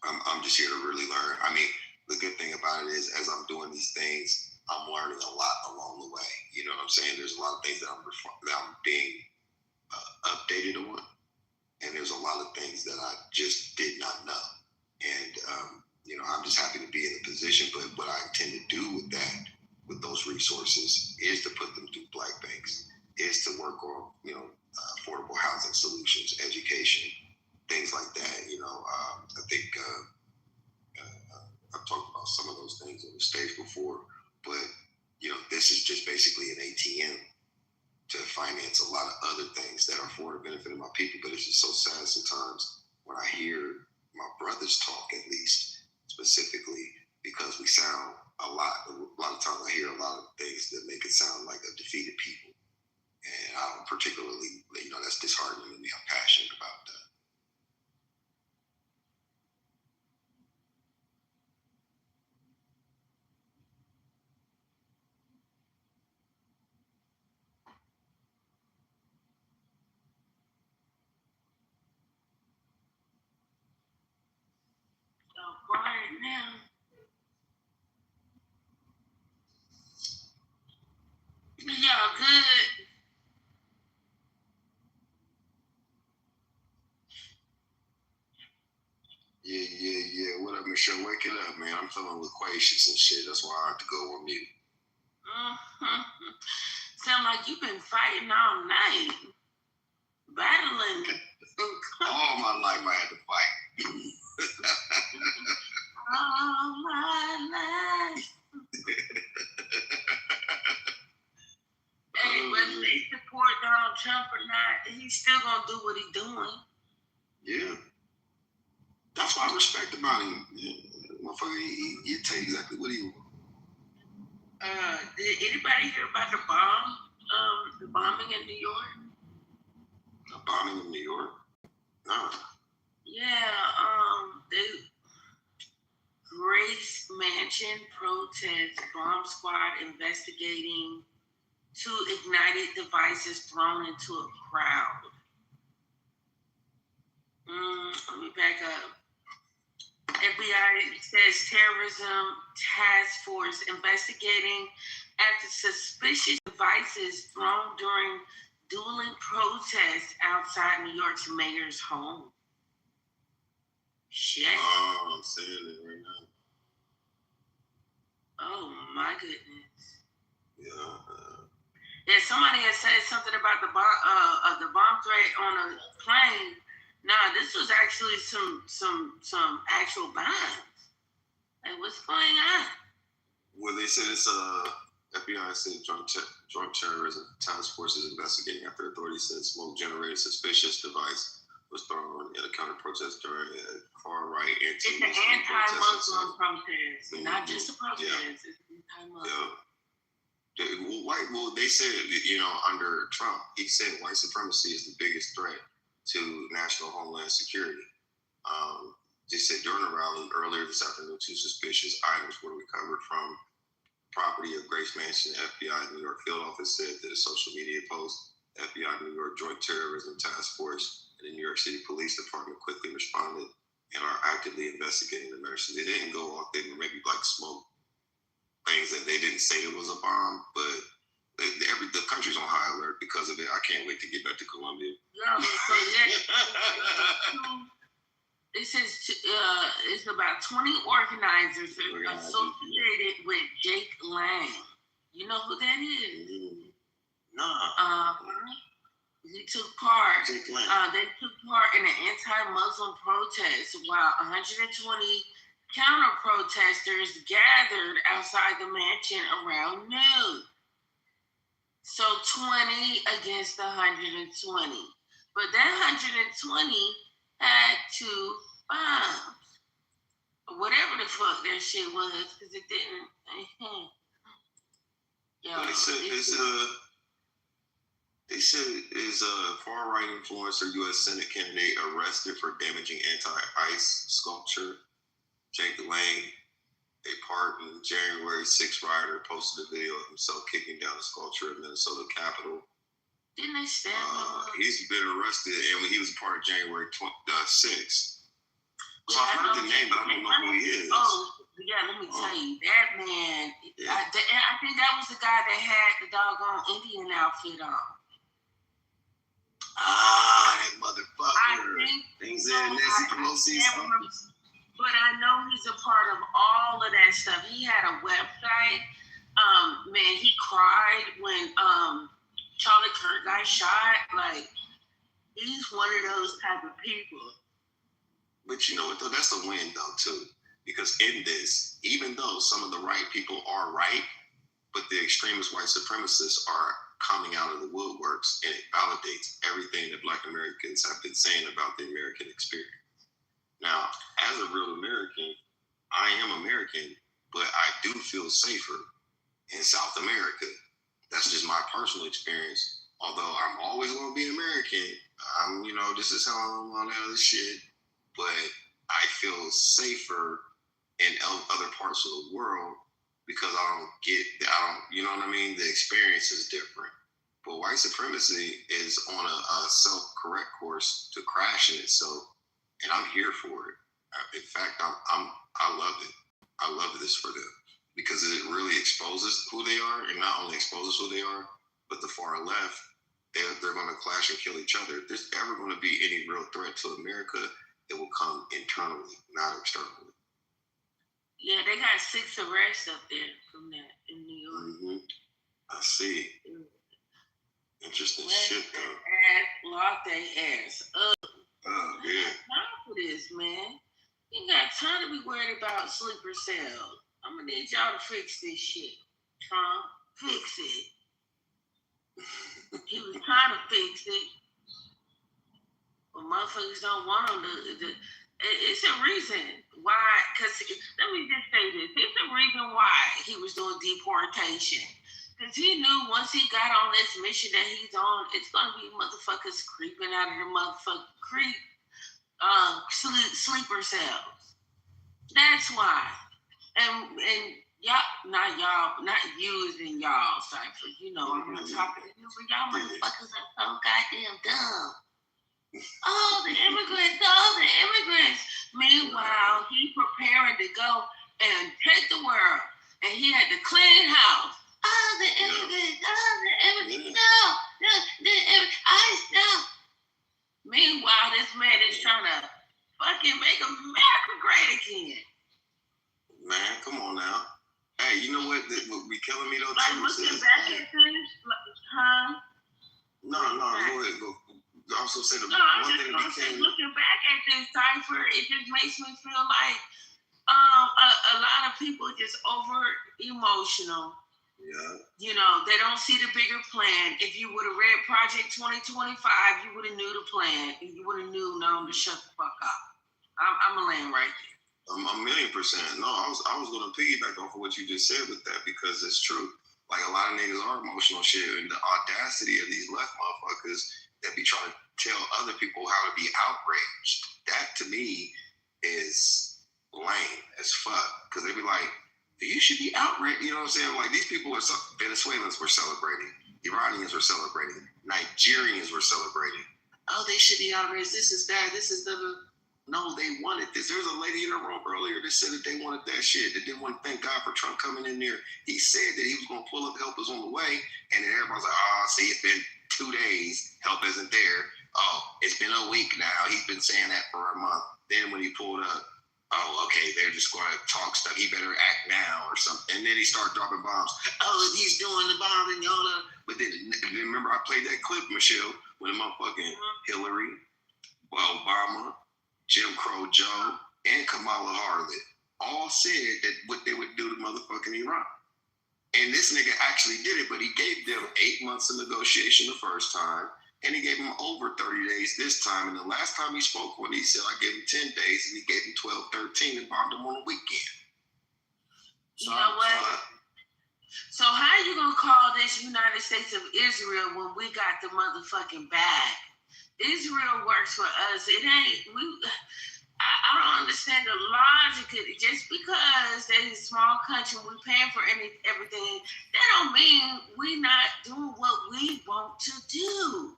I'm just here to really learn. I mean, the good thing about it is, as I'm doing these things, I'm learning a lot along the way. You know what I'm saying? There's a lot of things that I'm being updated on, and there's a lot of things that I just did not know. And you know, I'm just happy to be in a position. But what I intend to do with that, with those resources, is to put them through black banks, is to work on, you know, affordable housing solutions, education, things like that. You know, I think I've talked about some of those things on the stage before, but you know, this is just basically an ATM to finance a lot of other things that are for the benefit of my people. But it's just so sad sometimes when I hear my brothers talk, at least specifically, because we sound a lot of times I hear a lot of things that make it sound like a defeated people. And I don't particularly, you know, that's disheartening to me. I'm passionate about that. So quiet now. Y'all good? Yeah. What up, Michelle? Wake it up, man. I'm feeling loquacious and shit. That's why I have to go on mute. Sound like you've been fighting all night. Battling. All my life I had to fight. All my life. Hey, whether they support Donald Trump or not, he's still gonna do what he's doing. Yeah. That's what I respect about him. Yeah. Motherfucker, he tell you exactly what he wants. Did anybody hear about the bomb? The bombing in New York? A bombing in New York? No. Yeah, the Grace Mansion protest bomb squad investigating 2 ignited devices thrown into a crowd. Let me back up. FBI says terrorism task force investigating after suspicious devices thrown during dueling protests outside New York's mayor's home. Shit. Oh, I'm saying it right now. Oh my goodness. Yeah. Yeah, somebody had said something about the bomb threat on a plane. Nah, this was actually some actual bombs. Like, what's going on? Well, they said it's FBI said drug terrorism task force is investigating after authorities said smoke generated suspicious device was thrown in a counter protest during a far right It's an anti-Muslim protest, not just a protest. Yeah. It's anti-Muslim. Yeah. Well, they said, you know, under Trump, he said white supremacy is the biggest threat to national homeland security. They said during a rally earlier this afternoon, 2 suspicious items were recovered from property of Grace Mansion. FBI New York field office said that a social media post. FBI New York Joint Terrorism Task Force and the New York City Police Department quickly responded and are actively investigating the matter. So they didn't go off, they maybe like smoke things that they didn't say it was a bomb, but the country's on high alert because of it. I can't wait to get back to Colombia. No, so it says it's about 20 organizers associated with Jake Lang. You know who that is? No. He took part. They took part in an anti-Muslim protest while 120 counter-protesters gathered outside the mansion around noon. So 20 against 120. But that 120 had 2 bombs. Whatever the fuck that shit was, because it didn't. They said is a far-right influencer U.S. Senate candidate arrested for damaging anti-ICE sculpture. Jake Lang, a pardoned January 6th rioter, posted a video of himself kicking down the sculpture at Minnesota Capitol. Didn't they stab him? He's been arrested, and when he was part of January 6th. So I've heard the name, but I don't know who he is. Oh, yeah, let me tell you, that man. Yeah. I think that was the guy that had the doggone Indian outfit on. That motherfucker. I think Things in Nancy Pelosi's office. But I know he's a part of all of that stuff. He had a website. Man, he cried when Charlie Kirk got shot. Like, he's one of those type of people. But you know what, though? That's a win, though, too. Because in this, even though some of the right people are right, but the extremist white supremacists are coming out of the woodworks, and it validates everything that Black Americans have been saying about the American experience. Now, as a real American, I am American, but I do feel safer in South America. That's just my personal experience. Although I'm always going to be American, this is how I'm on all this shit. But I feel safer in other parts of the world because you know what I mean? The experience is different. But white supremacy is on a self-correct course to crashing itself, and I'm here for it. In fact, I love it. I love this for them because it really exposes who they are, and not only exposes who they are, but the far left, they're going to clash and kill each other. If there's ever going to be any real threat to America, it will come internally, not externally. Yeah, they got 6 arrests up there from that in New York. Mm-hmm. I see. Interesting shit, though. Lock their ass up. Oh, yeah. Time for this, man. You ain't got time to be worried about sleeper cells. I'm gonna need y'all to fix this shit. Trump, fix it. He was trying to fix it, but motherfuckers don't want him to. It's a reason why. Cause let me just say this: it's a reason why he was doing deportation. Cause he knew once he got on this mission that he's on, it's gonna be motherfuckers creeping out of the motherfucking sleeper cells. That's why. And y'all, not you and y'all, Cypher. I'm not talking to you, but y'all motherfuckers are so goddamn dumb. The immigrants. Meanwhile, he preparing to go and take the world, and he had to clean house. The immigrants. No. Meanwhile, this man is trying to fucking make America great again. Man, come on now. Hey, you know what? Be killing me though. Like looking back at things, huh? No, go ahead. Go. Also say the one thing that became. Looking back at this Cypher, it just makes me feel like a lot of people just over emotional. Yeah. They don't see the bigger plan. If you would have read Project 2025, you would have knew the plan, and you would have known to shut the fuck up. I'm a land right there. 1,000,000%. No, I was going to piggyback off of what you just said with that because it's true. Like a lot of niggas are emotional shit, and the audacity of these left motherfuckers that be trying to tell other people how to be outraged. That to me is lame as fuck because they be like, you should be outraged. You know what I'm saying? Like these people Venezuelans were celebrating, Iranians were celebrating, Nigerians were celebrating. Oh, they should be outraged. This is bad. This is No, they wanted this. There was a lady in the room earlier that said that they wanted that shit. They didn't want to thank God for Trump coming in there. He said that he was going to pull up help us on the way. And then everybody's like, see, it's been 2 days. Help isn't there. It's been a week now. He's been saying that for a month. Then when he pulled up, okay, they're just going to talk stuff. He better act now or something. And then he started dropping bombs. He's doing the bombing, y'all. But then remember I played that clip, Michelle, when the motherfucking Hillary, Obama, Jim Crow Joe, and Kamala Harris all said that what they would do to motherfucking Iran. And this nigga actually did it, but he gave them 8 months of negotiation the first time, and he gave them over 30 days this time. And the last time he spoke when he said, I gave him 10 days, and he gave him 12, 13, and bombed him on the weekend. You know what? So how you gonna call this United States of Israel when we got the motherfucking bag? Israel works for us. It ain't we. I don't understand the logic of it. Just because they're a small country, we're paying for everything, that don't mean we're not doing what we want to do.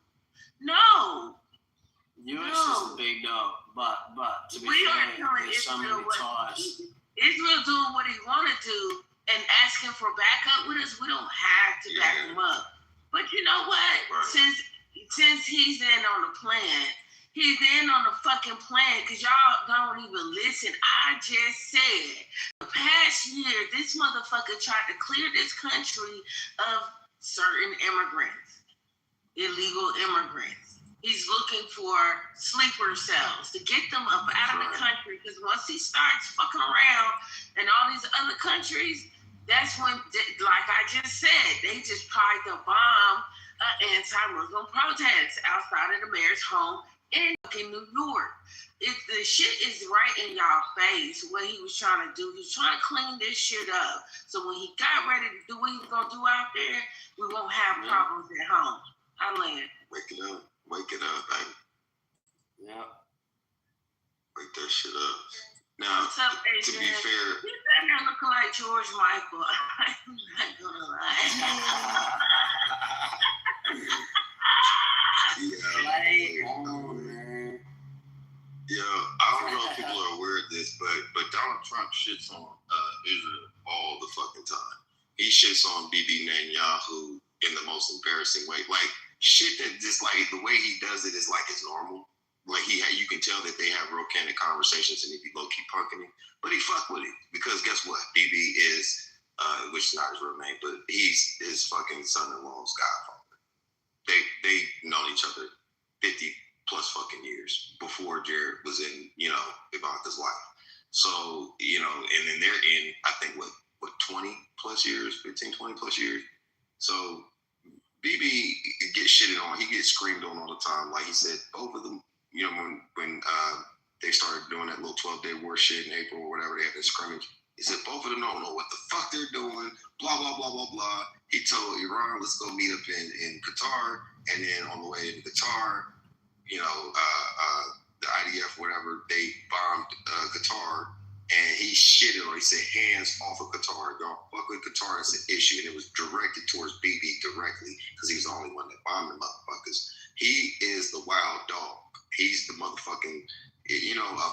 No. US is a big dog, but to be fair, there's so many ties. Israel doing what he want to do and asking for backup with us, we don't have to back him up. But you know what? Right. Since he's in on the plan, he's in on the fucking plan because y'all don't even listen. I just said the past year, this motherfucker tried to clear this country of certain immigrants, illegal immigrants. He's looking for sleeper cells to get them up out of the country because once he starts fucking around in all these other countries, that's when, like I just said, they just tried to bomb anti-Muslim protests outside of the mayor's home in fucking New York. The shit is right in y'all face what he was trying to do. He was trying to clean this shit up. So when he got ready to do what he was going to do out there, we won't have problems at home. I land. Wake it up, baby. Yeah. Wake that shit up. Now, what's up, to be fair, you better look like George Michael. I'm not gonna lie. I don't know if people are aware of this, but Donald Trump shits on Israel all the fucking time. He shits on Bibi Netanyahu in the most embarrassing way. Like shit that just like the way he does it is like it's normal. Like you can tell that they have real candid conversations and he be low key punking him, but he fuck with it because guess what? Bibi is, which is not his real name, but he's his fucking son-in-law's godfather. They known each other 50 plus fucking years before Jared was in, Ivanka's life. So, and then they're in, I think, what 20 plus years, 15, 20 plus years. So Bibi gets shitted on. He gets screamed on all the time. Like he said, both of them, when they started doing that little 12-day war shit in April or whatever, they had this scrimmage. He said, both of them don't know what the fuck they're doing, blah, blah, blah, blah, blah. He told Iran, let's go meet up in Qatar. And then on the way to Qatar, the IDF, whatever, they bombed Qatar. And he shitted or he said, hands off of Qatar. Y'all fuck with Qatar, it's an issue. And it was directed towards Bibi directly because he was the only one that bombed the motherfuckers. He is the wild dog. He's the motherfucking,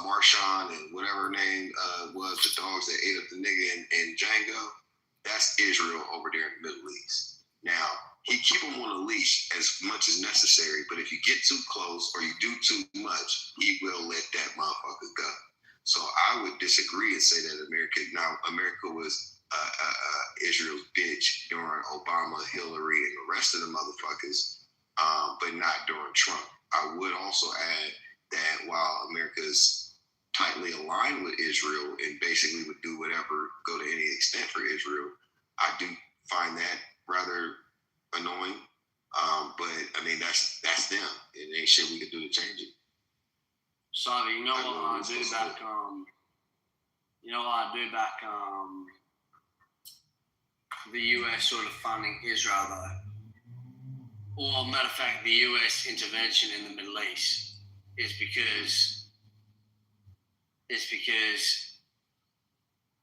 Marshawn and whatever her name was, the dogs that ate up the nigga in Django. That's Israel over there in the Middle East. Now, he keep them on a leash as much as necessary, but if you get too close or you do too much, he will let that motherfucker go. So I would disagree and say that America was Israel's bitch during Obama, Hillary, and the rest of the motherfuckers, but not during Trump. I would also add that while America is tightly aligned with Israel and basically would do whatever, go to any extent for Israel, I do find that rather annoying. But I mean, that's them. It ain't shit we could do to change it. Sorry, you know what I do back the US sort of funding Israel though, or matter of fact, the US intervention in the Middle East is because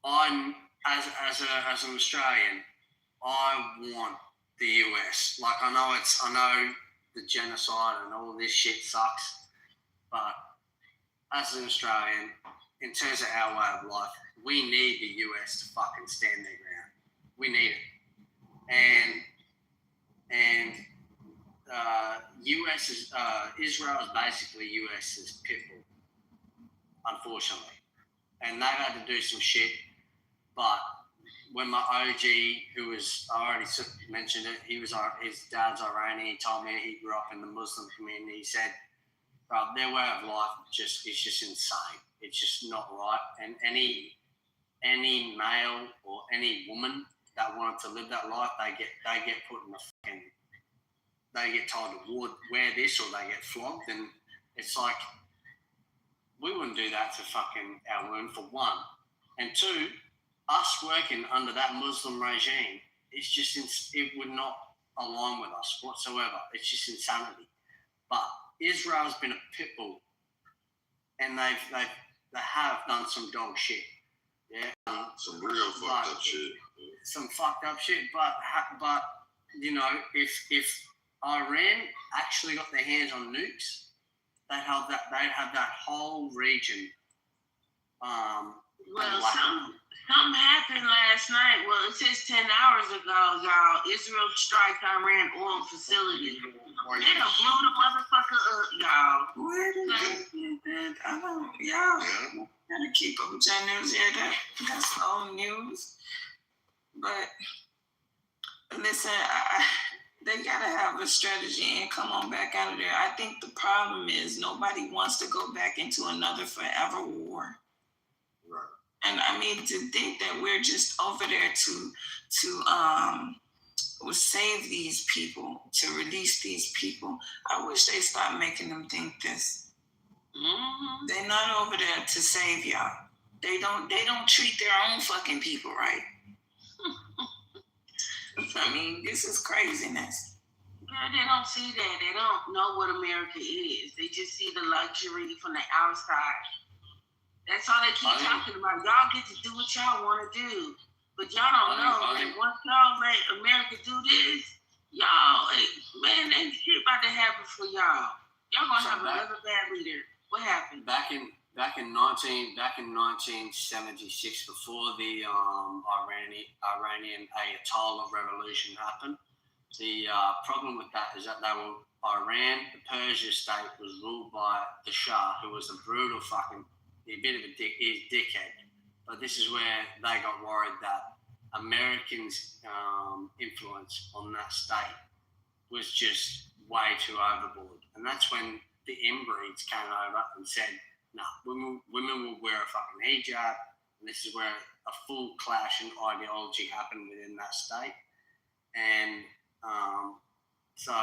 I'm as an Australian, I want the US. Like I know the genocide and all this shit sucks, but as an Australian, in terms of our way of life, we need the US to fucking stand their ground. We need it. And US is Israel is basically US's pitbull, unfortunately. And they've had to do some shit, but when my OG, I already mentioned it, his dad's Iranian. He told me he grew up in the Muslim community. He said, bro, their way of life is just insane. It's just not right. And any male or any woman that wanted to live that life, they get put in they get told to wear this or they get flogged. And it's like, we wouldn't do that to fucking our women, for one. And two, us working under that Muslim regime, it would not align with us whatsoever. It's just insanity. But Israel's been a pitbull, and they've have done some dog shit. Yeah. Some real fucked up shit. Some fucked up shit, but you know, if Iran actually got their hands on nukes, they'd have that whole region. Well, something happened last night. Well, it says 10 hours ago, y'all. Israel striked Iran oil facility. They done blew the motherfucker up, y'all. Where did you get that? I don't, y'all gotta keep up with your news. Yeah, that's old news. But listen, they gotta have a strategy and come on back out of there. I think the problem is nobody wants to go back into another forever war. Right. And I mean, to think that we're just over there to save these people, to release these people. I wish they stopped making them think this. Mm-hmm. They're not over there to save y'all. They don't treat their own fucking people right. I mean, this is craziness. Girl, they don't see that. They don't know what America is. They just see the luxury from the outside. That's all they keep talking about. Y'all get to do what y'all want to do. But y'all don't know that once y'all let America do this, y'all, man, ain't shit about to happen for y'all. Y'all gonna have another bad leader. What happened? Back in 1976, before the Iranian Ayatollah revolution happened, the problem with that is that Iran, the Persia state, was ruled by the Shah, who was a brutal fucking, a bit of a dickhead. But this is where they got worried that Americans' influence on that state was just way too overboard. And that's when the inbreeds came over and said, no, women will wear a fucking hijab. And this is where a full clash in ideology happened within that state. And so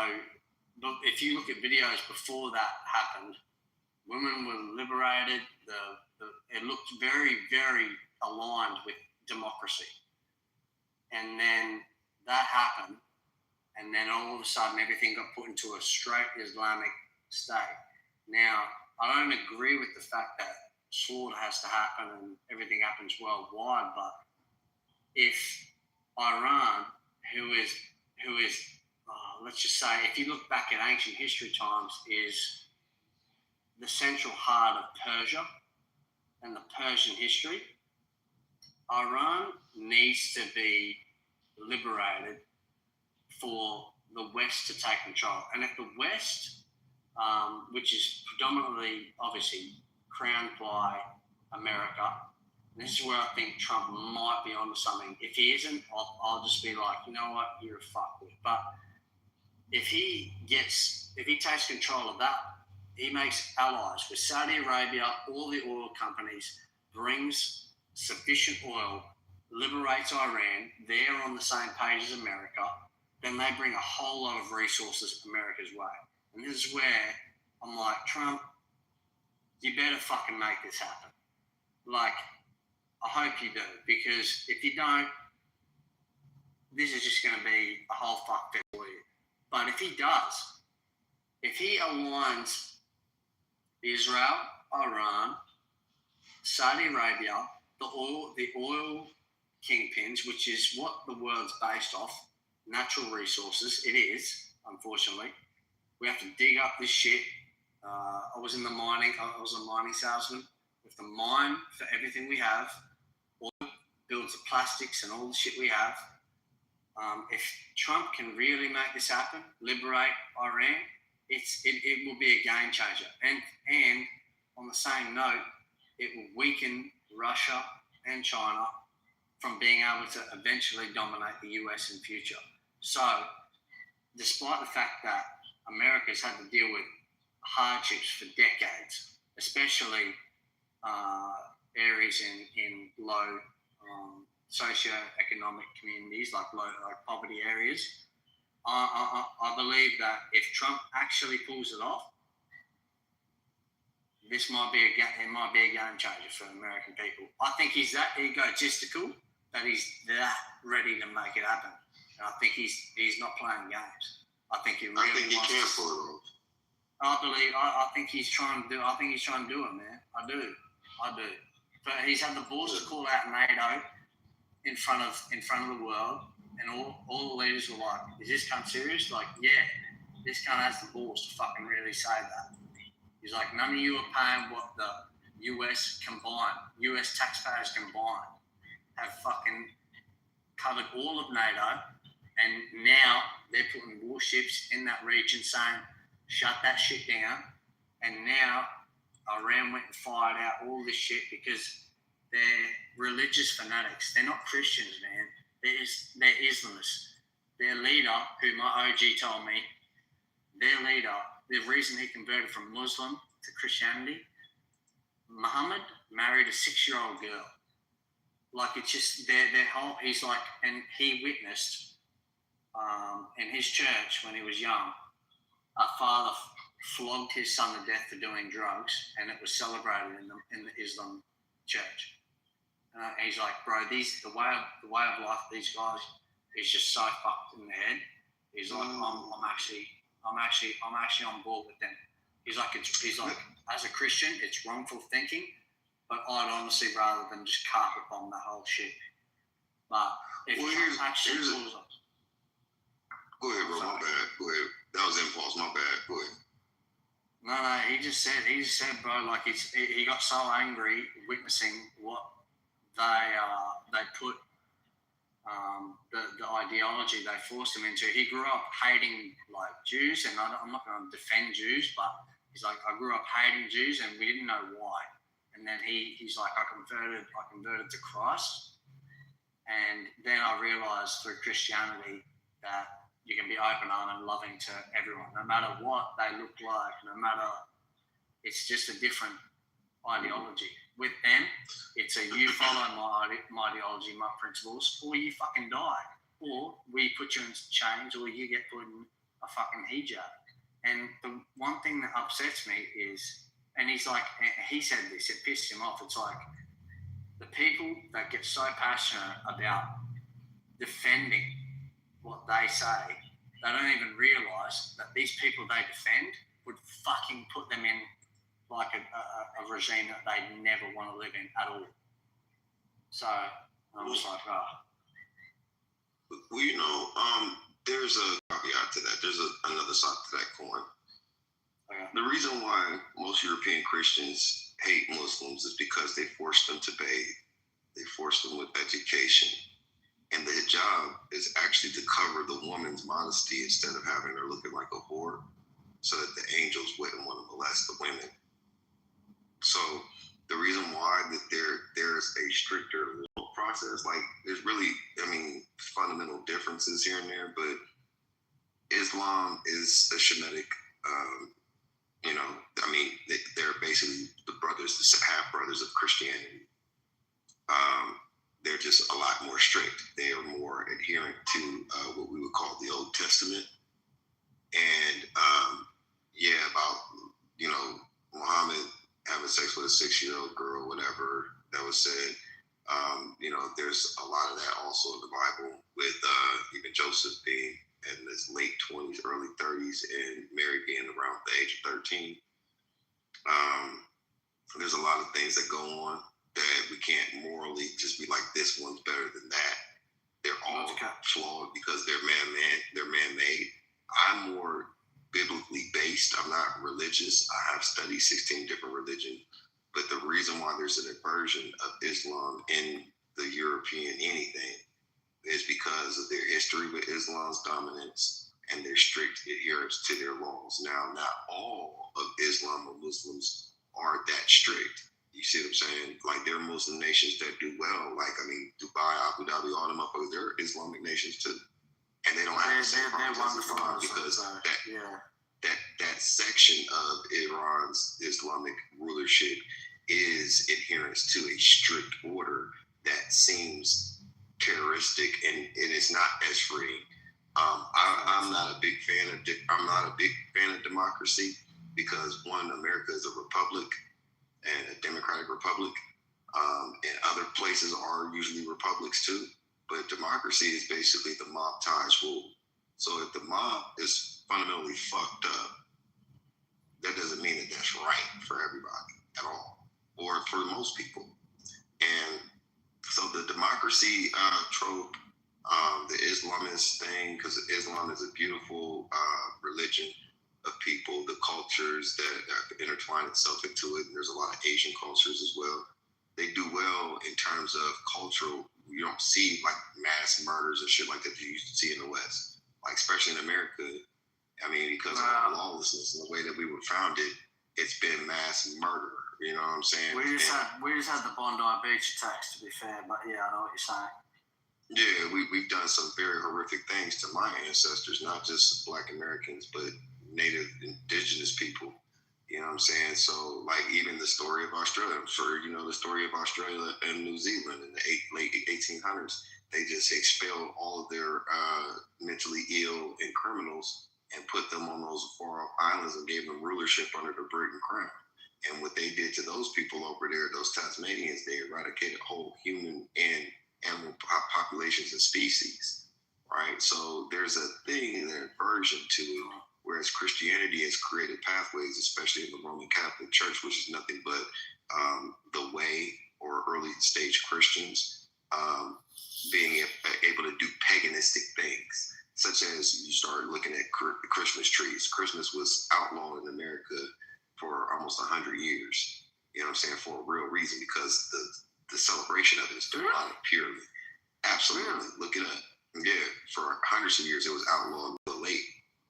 if you look at videos before that happened, women were liberated. It looked very, very aligned with democracy. And then that happened. And then all of a sudden, everything got put into a straight Islamic state. Now, I don't agree with the fact that slaughter has to happen and everything happens worldwide, but if Iran, who is let's just say, if you look back at ancient history times, is the central heart of Persia and the Persian history, Iran needs to be liberated for the West to take control. And if the West, which is predominantly, obviously, crowned by America, and this is where I think Trump might be onto something. If he isn't, I'll just be like, you know what, you're a fuckwit. But if he takes control of that, he makes allies with Saudi Arabia, all the oil companies, brings sufficient oil, liberates Iran, they're on the same page as America, then they bring a whole lot of resources America's way. And this is where I'm like, Trump, you better fucking make this happen. Like, I hope you do, because if you don't, this is just going to be a whole fuck fest for you. But if he does, if he aligns Israel, Iran, Saudi Arabia, the oil kingpins, which is what the world's based off, natural resources, it is, unfortunately. We have to dig up this shit. I was a mining salesman. We have to mine for everything we have. Oil builds the plastics and all the shit we have. If Trump can really make this happen, liberate Iran, it will be a game changer. And on the same note, it will weaken Russia and China from being able to eventually dominate the US in future. So, despite the fact that America's had to deal with hardships for decades, especially areas in low socio-economic communities, like poverty areas, I believe that if Trump actually pulls it off, this might be a game changer for American people. I think he's that egotistical that he's that ready to make it happen. And I think he's not playing games. I think he really can pull it off. I think he's trying to do it, man. I do. I do. But he's had the balls to call out NATO in front of the world, and all the leaders were like, "Is this cunt serious?" Like, yeah, this cunt has the balls to fucking really say that. He's like, none of you are paying what the US taxpayers combined have fucking covered all of NATO, and now they're putting warships in that region saying, shut that shit down. And now Iran went and fired out all this shit because they're religious fanatics. They're not Christians, man. They're Islamists. Their leader, who my OG told me, their leader, the reason he converted from Muslim to Christianity, Muhammad married a 6-year-old girl. Like, it's just their whole, he's like, and he witnessed in his church when he was young, a father flogged his son to death for doing drugs, and it was celebrated in the Islam church. And he's like, bro, the way of life of these guys is just so fucked in the head. He's like, I'm actually on board with them. He's like, as a Christian, it's wrongful thinking, but I'd honestly rather than just carpet bomb the whole shit. But if Go ahead, bro. My bad. Go ahead. That was impulse. My bad. Go ahead. No, he just said, bro, like he got so angry witnessing what they put the ideology they forced him into. He grew up hating like Jews, and I'm not going to defend Jews, but he's like, I grew up hating Jews, and we didn't know why. And then he's like, I converted to Christ, and then I realized through Christianity that you can be open-armed and loving to everyone, no matter what they look like, no matter, it's just a different ideology. With them, it's you follow my ideology, my principles, or you fucking die. Or we put you in chains, or you get put in a fucking hijab. And the one thing that upsets me is, and he's like, he said this, it pissed him off. It's like the people that get so passionate about defending what they say, they don't even realise that these people they defend would fucking put them in like a regime that they never want to live in at all. So I was like, Well, you know, there's a caveat to that. There's another side to that coin. Okay. The reason why most European Christians hate Muslims is because they force them to bathe. They force them with education. And the hijab is actually to cover the woman's modesty instead of having her looking like a whore, so that the angels wouldn't want to molest the women. So the reason why that there's a stricter legal process, like there's really, fundamental differences here and there, but Islam is a Shemitic, they're basically the half brothers of Christianity. They're just a lot more strict. They are more adherent to what we would call the Old Testament. And about, Muhammad having sex with a 6-year-old girl, whatever that was said. There's a lot of that also in the Bible, with even Joseph being in his late 20s, early 30s, and Mary being around the age of 13. There's a lot of things that go on that we can't morally just be like, this one's better than that. They're all flawed because they're man-made. I'm more biblically based. I'm not religious. I have studied 16 different religions, but the reason why there's an aversion of Islam in the European anything is because of their history with Islam's dominance and their strict adherence to their laws. Now, not all of Islam or Muslims are that strict. You see what I'm saying? Like, there are Muslim nations that do well. Like, Dubai, Abu Dhabi, all them up, they're Islamic nations too. And they don't have the same problems as Iran, because that section of Iran's Islamic rulership is adherence to a strict order that seems terroristic, and it's not as free. I'm not a big fan of democracy, because one, America is a republic and a democratic republic, and other places are usually republics too. But democracy is basically the mob ties rule. So if the mob is fundamentally fucked up, that doesn't mean that that's right for everybody at all. or for most people. And so the democracy trope, the Islamist thing, because Islam is a beautiful religion of people, the cultures that intertwine itself into it. And there's a lot of Asian cultures as well. They do well in terms of cultural. You don't see like mass murders and shit like that you used to see in the West, like especially in America. I mean, because of lawlessness and the way that we were founded, it's been mass murder. You know what I'm saying? We just had the Bondi Beach attacks, to be fair, but yeah, I know what you're saying. Yeah, we've done some very horrific things to my ancestors, not just Black Americans, but Native Indigenous people. You know what I'm saying? So, like, even the story of Australia, I'm sure you know the story of Australia and New Zealand in the late 1800s. They just expelled all of their mentally ill and criminals and put them on those far-off islands and gave them rulership under the Britain Crown. And what they did to those people over there, those Tasmanians, they eradicated whole human and animal populations and species, right? So there's a thing, an aversion to it, whereas Christianity has created pathways, especially in the Roman Catholic Church, which is nothing but the way, or early stage Christians being able to do paganistic things, such as you start looking at Christmas trees. Christmas was outlawed in America for almost 100 years, you know what I'm saying, for a real reason, because the celebration of it is demonic purely. Absolutely. Look it up. Yeah, for hundreds of years it was outlawed until late,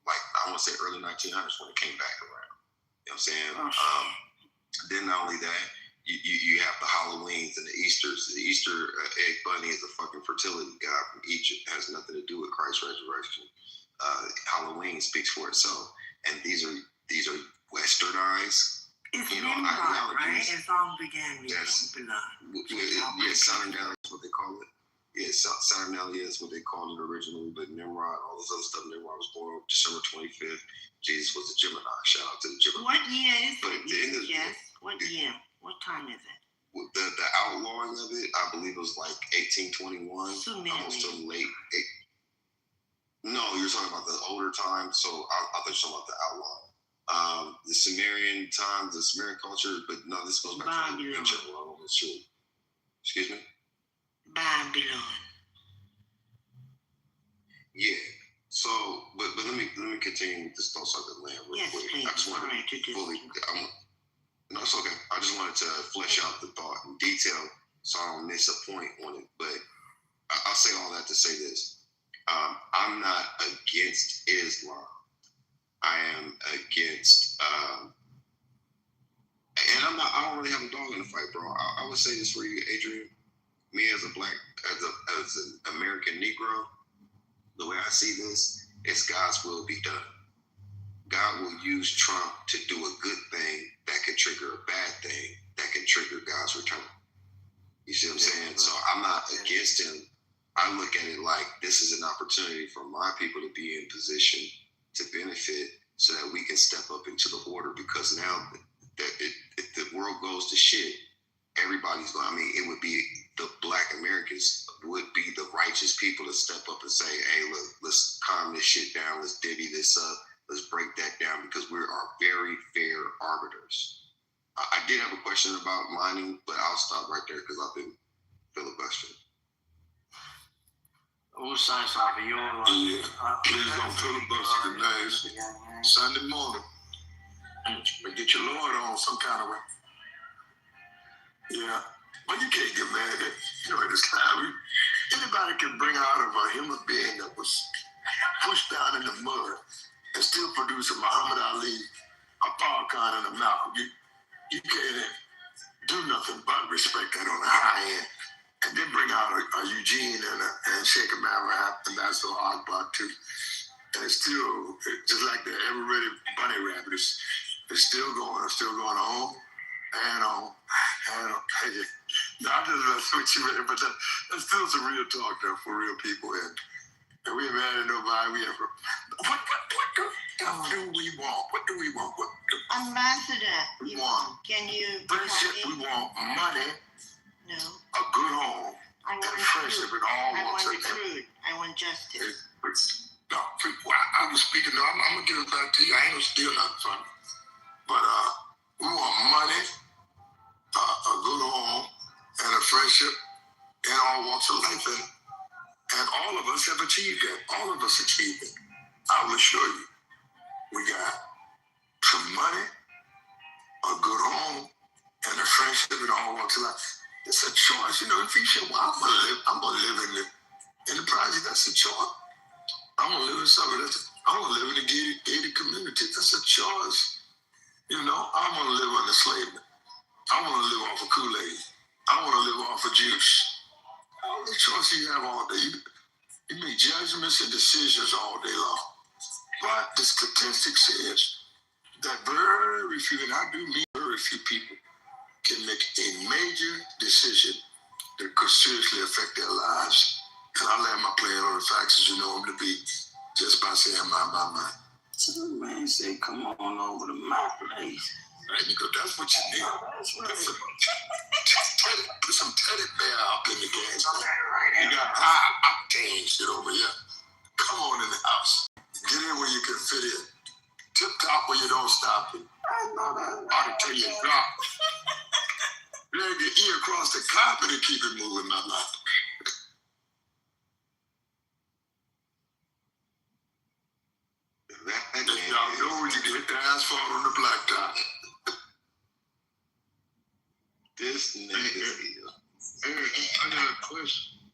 like I want to say early 1900s when it came back around. You know what I'm saying? Then not only that, you have the Halloweens and the Easters. The Easter egg bunny is a fucking fertility god from Egypt. It has nothing to do with Christ's resurrection. Halloween speaks for itself, and these are westernized, It's you know, Nimrod, right? ideologies. It all began with Yes. blood. Saturnalia is what they call it. Yeah, Saturnalia is what they called it originally, but Nimrod, all this other stuff. Nimrod was born December 25th. Jesus was a Gemini. Shout out to the Gemini. What year is But it? Yes. What year? What time is it? The outlawing of it, I believe it was like 1821, almost to late. No, you're talking about the older time. So I thought you were talking about the outlaw. The Sumerian times, the Sumerian culture, but no, this goes back to the ancient world. That's true. Excuse me? Babylon. Yeah. So, but let me continue with this thoughts of the land real quick. Please. I just wanted to fully. No, it's okay. I just wanted to flesh out the thought in detail so I don't miss a point on it. But I'll say all that to say this: I'm not against Islam. I am against, and I don't really have a dog in the fight, bro. I would say this for you, Adrian. Me as a black, as an American Negro, the way I see this, it's God's will be done. God will use Trump to do a good thing that could trigger a bad thing that could trigger God's return. You see what I'm saying? So I'm not against him. I look at it like this is an opportunity for my people to be in position to benefit so that we can step up into the order, because now that if the world goes to shit, everybody's going, I mean, it would be the Black Americans would be the righteous people to step up and say, hey, look, let's calm this shit down. Let's divvy this up. Let's break that down, because we are very fair arbiters. I did have a question about mining, but I'll stop right there because I've been filibustering. All sides over your Yeah, please don't filibuster tonight. Sunday morning. But get your Lord on some kind of way. Yeah, but you can't get mad at, you know, at this time. Anybody can bring out of a human being that was pushed down in the mud and still produce a Muhammad Ali, a Farrakhan, and a Malcolm. You can't do nothing but respect that on the high end. And then bring out a Eugene and Sheikh Amara and that's so Akbar too. And it's still, just like the ever-ready bunny rabbit, it's still going on and on and on. No, I'm just messing with you, man, but that's still some real talk there for real people. And we ain't mad at nobody. What do we want? What do we want? Ambassador, We want can you? friendship. We want money. No. A good home. I want and friendship and all I wants want it. the truth. I want justice. No, I was speaking. I'm gonna give it back to you. I ain't gonna steal nothing from you. But we want money, a entrepreneurship in all walks of life. And all of us have achieved that. All of us achieved it. I will assure you, we got some money, a good home, and a friendship in all walks of life. It's a choice. You know, if you say, well, I'm gonna live in the project, that's a choice. I'm gonna live in something I'm gonna live in a gated community. That's a choice. You know, I'm gonna live under slavery. I wanna live off of Kool-Aid. I wanna live off of juice. All the choices you have all day. You make judgments and decisions all day long. But the statistic says that very few, and I do mean very few people, can make a major decision that could seriously affect their lives. And I land my plane on the facts as you know them to be, just by saying my. So the man said, come on over to my place. Right, because that's what you need. That's right. Put some teddy bear up in the gas. You got high octane shit over here. Come on in the house. Get in where you can fit in. Tip top where you don't stop it. I know that. Until you drop. Drag your ear across the carpet and keep it moving, my life. Y'all know when you get the asphalt on the blacktop. This nigga here. Eric, I got a question.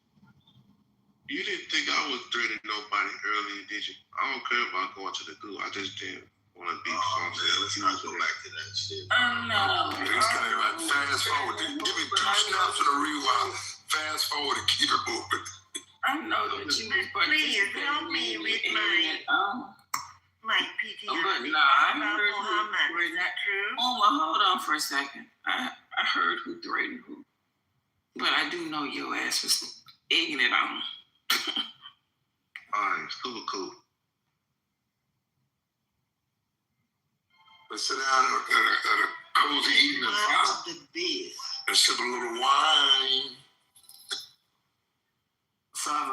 You didn't think I was threatening nobody earlier, did you? I don't care about going to the goo. I just didn't want to be funky. Let's not go back to that shit. No. It's kind of like fast forward. Give me 2 snaps and a rewind. Fast forward and keep it moving. I know that you was Please help me with my PTR. But nah, I about heard Muhammad. who. Is that true? Hold on for a second. I heard who threatened who. But I do know your ass was egging it on. Alright, cool. Let's sit down at a cozy evening fire and sip a little wine.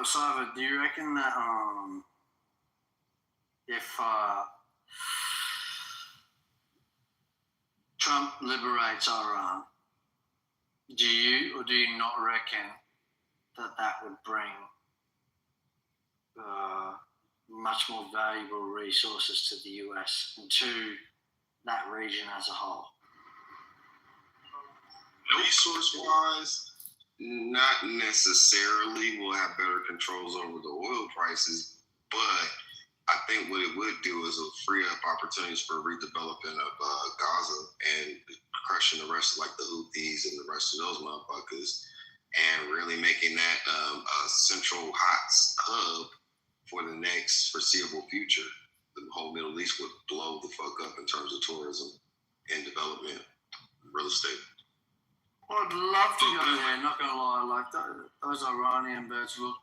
Sava, do you reckon that if Trump liberates Iran, do you or do you not reckon that would bring much more valuable resources to the US and to that region as a whole? Resource-wise, not necessarily. We'll have better controls over the oil prices, but I think what it would do is it'll free up opportunities for redevelopment of Gaza and crushing the rest of like the Houthis and the rest of those motherfuckers, and really making that a central hot hub for the next foreseeable future. The whole Middle East would blow the fuck up in terms of tourism and development, real estate. Well, I'd love to go there, not gonna lie, like those Iranian birds look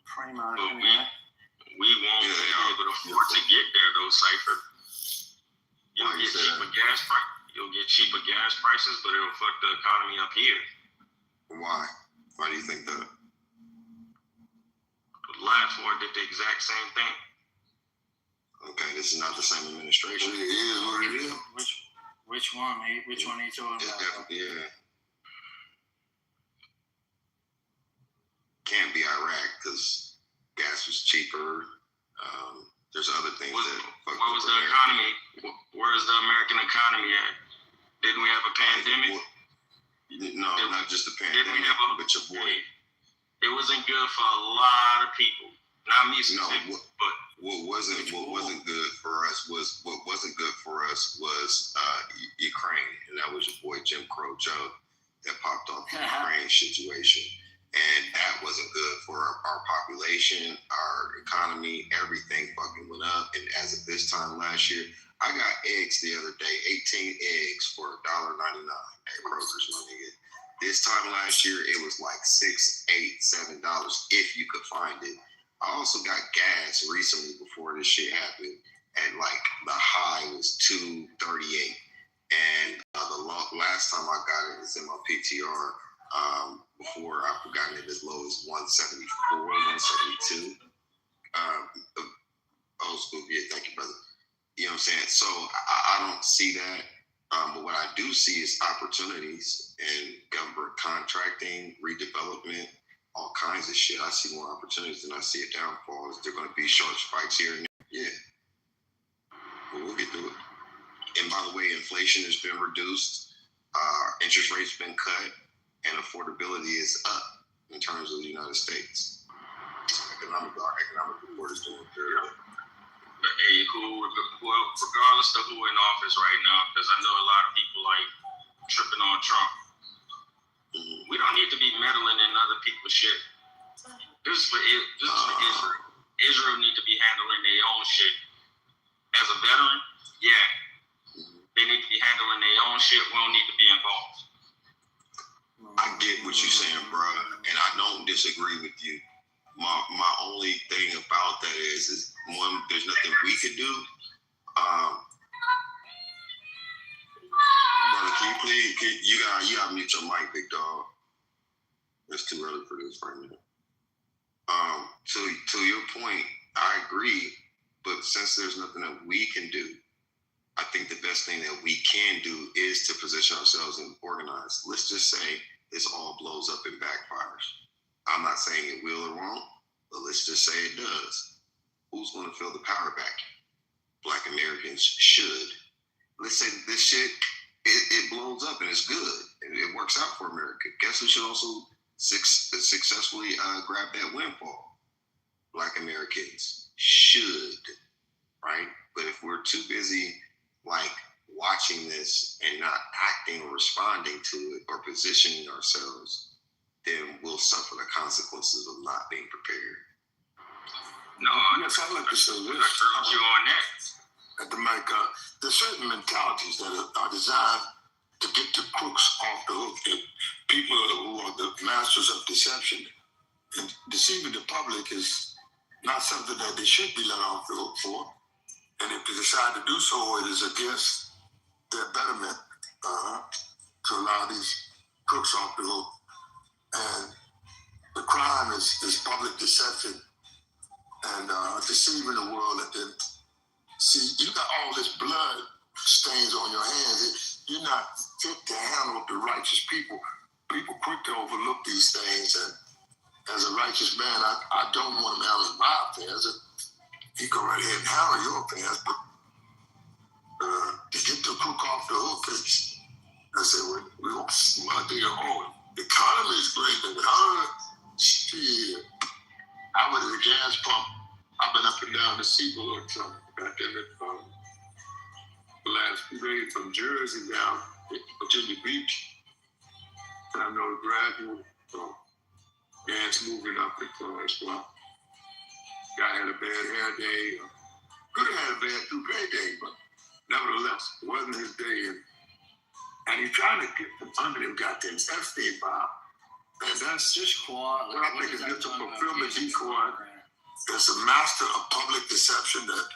primo anyway. We won't be able to afford to get there though, Cypher. You'll get cheaper gas prices, but it'll fuck the economy up here. Why? Why do you think that? The last war did the exact same thing. Okay, this is not the same administration. It is what it is. Which one? Which one are you talking about? Yeah. Can't be Iraq because gas was cheaper. There's other things that. What was the economy? Where's the American economy at? Didn't we have a pandemic? No, not just the pandemic, but your boy. It wasn't good for a lot of people. Not me specifically, but what wasn't good for us was Ukraine, and that was your boy Jim Crow Joe that popped off the Ukraine situation. And that wasn't good for our population, our economy, everything fucking went up. And as of this time last year, I got eggs the other day, 18 eggs for $1.99 at Kroger's, my nigga. This time last year, it was like $6, $8, $7 if you could find it. I also got gas recently before this shit happened, and like the high was $2.38. And the last time I got it was in my PTR. Before I've gotten it as low as 174, 172. Old school, yeah, thank you, brother. You know what I'm saying? So I don't see that. But what I do see is opportunities in government contracting, redevelopment, all kinds of shit. I see more opportunities than I see a downfall. Is there going to be short spikes here and there? Yeah. But we'll get through it. And by the way, inflation has been reduced, interest rates been cut, and affordability is up in terms of the United States. Our economic report is doing very well. Hey, well, regardless of who in office right now, because I know a lot of people like tripping on Trump. We don't need to be meddling in other people's shit. This is for Israel. Israel need to be handling their own shit. As a veteran, yeah, they need to be handling their own shit. We don't need to be involved. I get what you're saying, bro, and I don't disagree with you. My only thing about that is one, there's nothing we could do. Brother, can you please, you gotta mute your mic, big dog. It's too early for this right now. To your point, I agree, but since there's nothing that we can do, I think the best thing that we can do is to position ourselves and organize. Let's just say this all blows up and backfires. I'm not saying it will or won't, but let's just say it does. Who's going to fill the power back? Black Americans should. Let's say this shit, it blows up and it's good and it works out for America. Guess who should also successfully grab that windfall? Black Americans should, right? But if we're too busy like watching this and not acting or responding to it or positioning ourselves, then we'll suffer the consequences of not being prepared. No, yes, I'd like to say this. You on that? At the mic, there's certain mentalities that are designed to get the crooks off the hook. And people who are the masters of deception, and deceiving the public is not something that they should be let off the hook for. And if they decide to do so, it is against their betterment to allow these crooks off the hook. And the crime is public deception and deceiving the world. And then, see, you got all this blood stains on your hands. You're not fit to handle the righteous people. People quick to overlook these things. And as a righteous man, I don't want him handling my affairs. He go right ahead and handle your affairs, but to get the crook off the hook, I said, well, we don't want to the economy is great, but shit. I was at the gas pump. I've been up and down the seaboard back in the last few days from Jersey down to Virginia Beach. And I know the gradual gas moving up as well. Guy had a bad hair day. Could have had a bad toupee day, but nevertheless, it wasn't his day. And he's trying to get from under them goddamn Epstein file. And that's just what I think is just a fulfillment decoy. That's a master of public deception that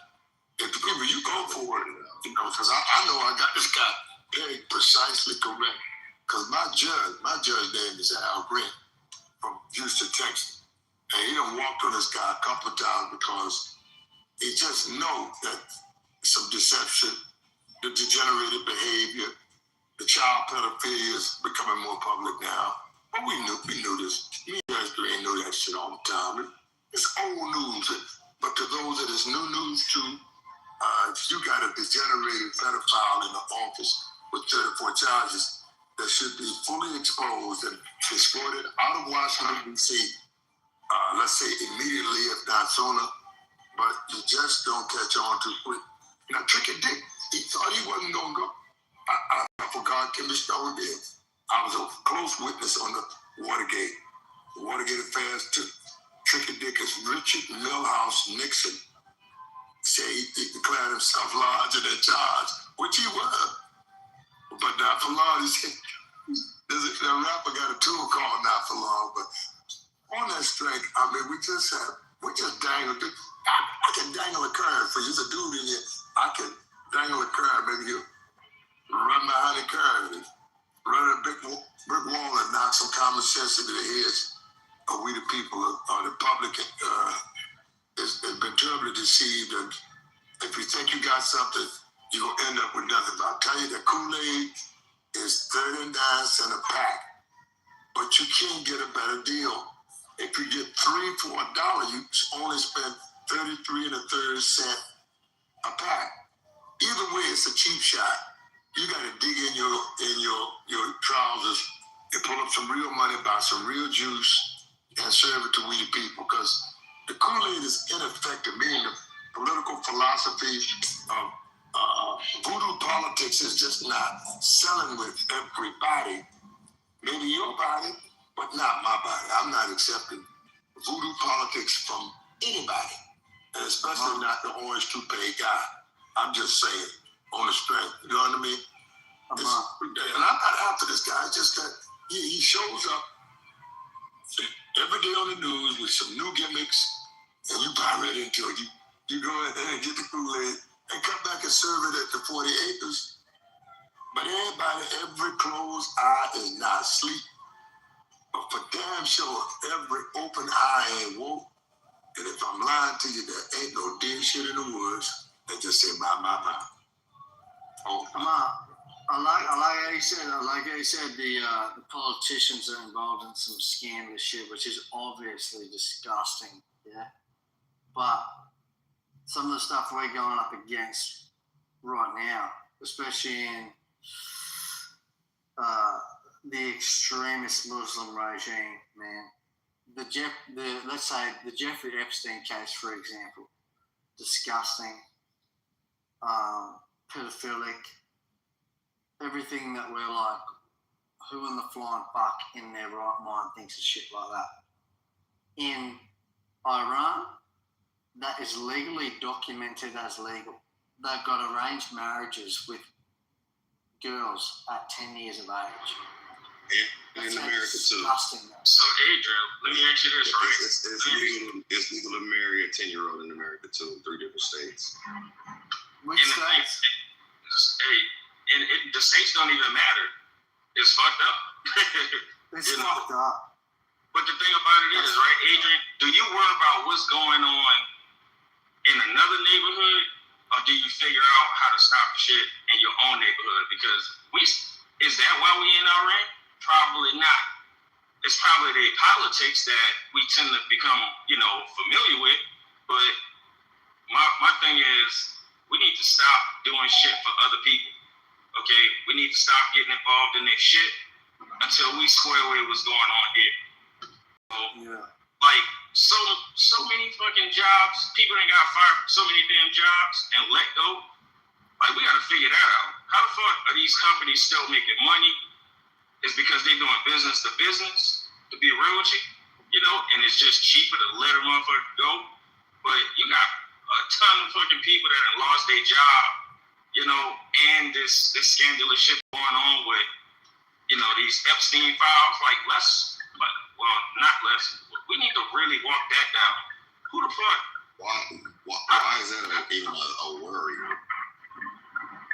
if the people, you go for it, because I know I got this guy pegged precisely correct. Because my judge name is Al Grant from Houston, Texas. And he done walked on this guy a couple of times because he just knows that some deception, the degenerated behavior, the child pedophilia is becoming more public now. But we knew this. Me and Esther ain't know that shit all the time. It's old news. But to those that is new news to, you got a degenerated pedophile in the office with 34 charges that should be fully exposed and exploited out of Washington, D.C., let's say immediately, if not sooner, but you just don't catch on too quick. Now, Tricky Dick, he thought he wasn't going to go. I forgot Kim Stowe did. I was a close witness on the Watergate. The Watergate affairs took Tricky Dick as Richard Milhouse Nixon. Say he declared himself larger than charge, which he was. But not for long. There's a rapper got a tool called Not For Long, but on that strength, I mean, we just dangle. I can dangle a curve for you. There's a dude in here. I can dangle a curve. Maybe you run behind the curve, run a brick wall and knock some common sense into the heads of we the people, or the public has been terribly deceived. And if you think you got something, you're going to end up with nothing. But I'll tell you, the Kool-Aid is 39 cents a pack, but you can't get a better deal. If you get 3 for $1, you only spend 33 cents a pack. Either way, it's a cheap shot. You got to dig in your trousers and pull up some real money, buy some real juice, and serve it to we people. Because the Kool-Aid is ineffective, meaning the political philosophy of voodoo politics is just not selling with everybody. Maybe your body, but not my body. I'm not accepting voodoo politics from anybody, and especially not the orange toupee guy. I'm just saying, on the strength, you know what I mean? And I'm not after this guy. It's just that he shows up every day on the news with some new gimmicks, and you buy right into it. You go in there and get the Kool-Aid and come back and serve it at the 40 acres. But everybody, every closed eye is not asleep. But for damn sure, every open eye ain't woke. And if I'm lying to you, there ain't no dead shit in the woods. They just say, my. Oh, I like how you said. I like how you said the politicians are involved in some scandalous shit, which is obviously disgusting. Yeah, but some of the stuff we're going up against right now, especially in the extremist Muslim regime, man. Let's say the Jeffrey Epstein case, for example, disgusting, pedophilic, everything that we're like, who in the flying fuck in their right mind thinks of shit like that? In Iran, that is legally documented as legal. They've got arranged marriages with girls at 10 years of age. And in America too. So Adrian, let me ask you this, right? It's legal to marry a 10-year-old in America too, in 3 different states. Which states? The states don't even matter. It's fucked up. It's fucked up. But the thing about it is, right, Adrian, do you worry about what's going on in another neighborhood, or do you figure out how to stop the shit in your own neighborhood? Because is that why we in Iran? Probably not. It's probably the politics that we tend to become, familiar with. But my thing is, we need to stop doing shit for other people. Okay? We need to stop getting involved in this shit until we square away what's going on here. Like, so many fucking jobs, people that got fired from so many damn jobs and let go. Like, we gotta figure that out. How the fuck are these companies still making money? It's because they're doing business to business, to be real with you, and it's just cheaper to let a motherfucker go. But you got a ton of fucking people that have lost their job, and this scandalous shit going on with, these Epstein files. Like, not less. We need to really walk that down. Who the fuck? Why is that even a worry?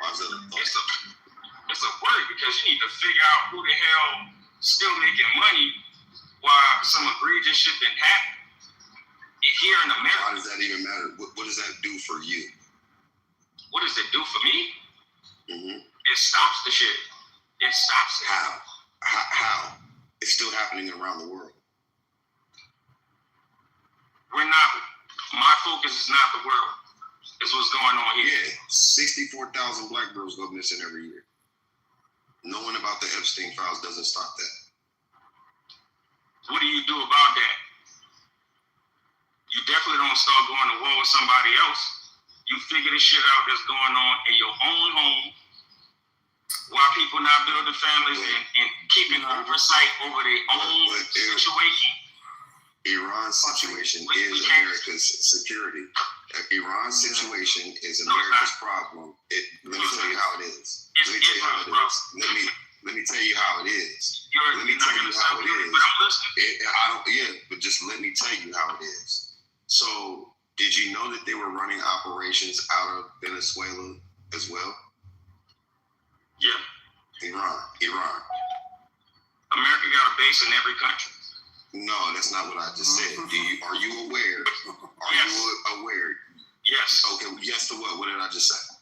Why is that a thought? It's a worry because you need to figure out who the hell still making money while some egregious shit didn't happen here in America. Why does that even matter? What does that do for you? What does it do for me? Mm-hmm. It stops the shit. It stops it. How? It's still happening around the world. My focus is not the world. It's what's going on here. Yeah, 64,000 black girls go missing every year. Knowing about the Epstein files doesn't stop that. What do you do about that? You definitely don't start going to war with somebody else. You figure the shit out that's going on in your own home while people not building families and keeping oversight over their own situation. Iran's situation is America's security. Iran's situation is America's problem. Let me tell you how it is. Let me tell you how it is. Let me tell you how it is. Let me tell you how it is. But just let me tell you how it is. So, did you know that they were running operations out of Venezuela as well? Yeah. Iran. America got a base in every country. No, that's not what I just said. Are you aware? Are you aware? Yes. Okay, yes to what? What did I just say?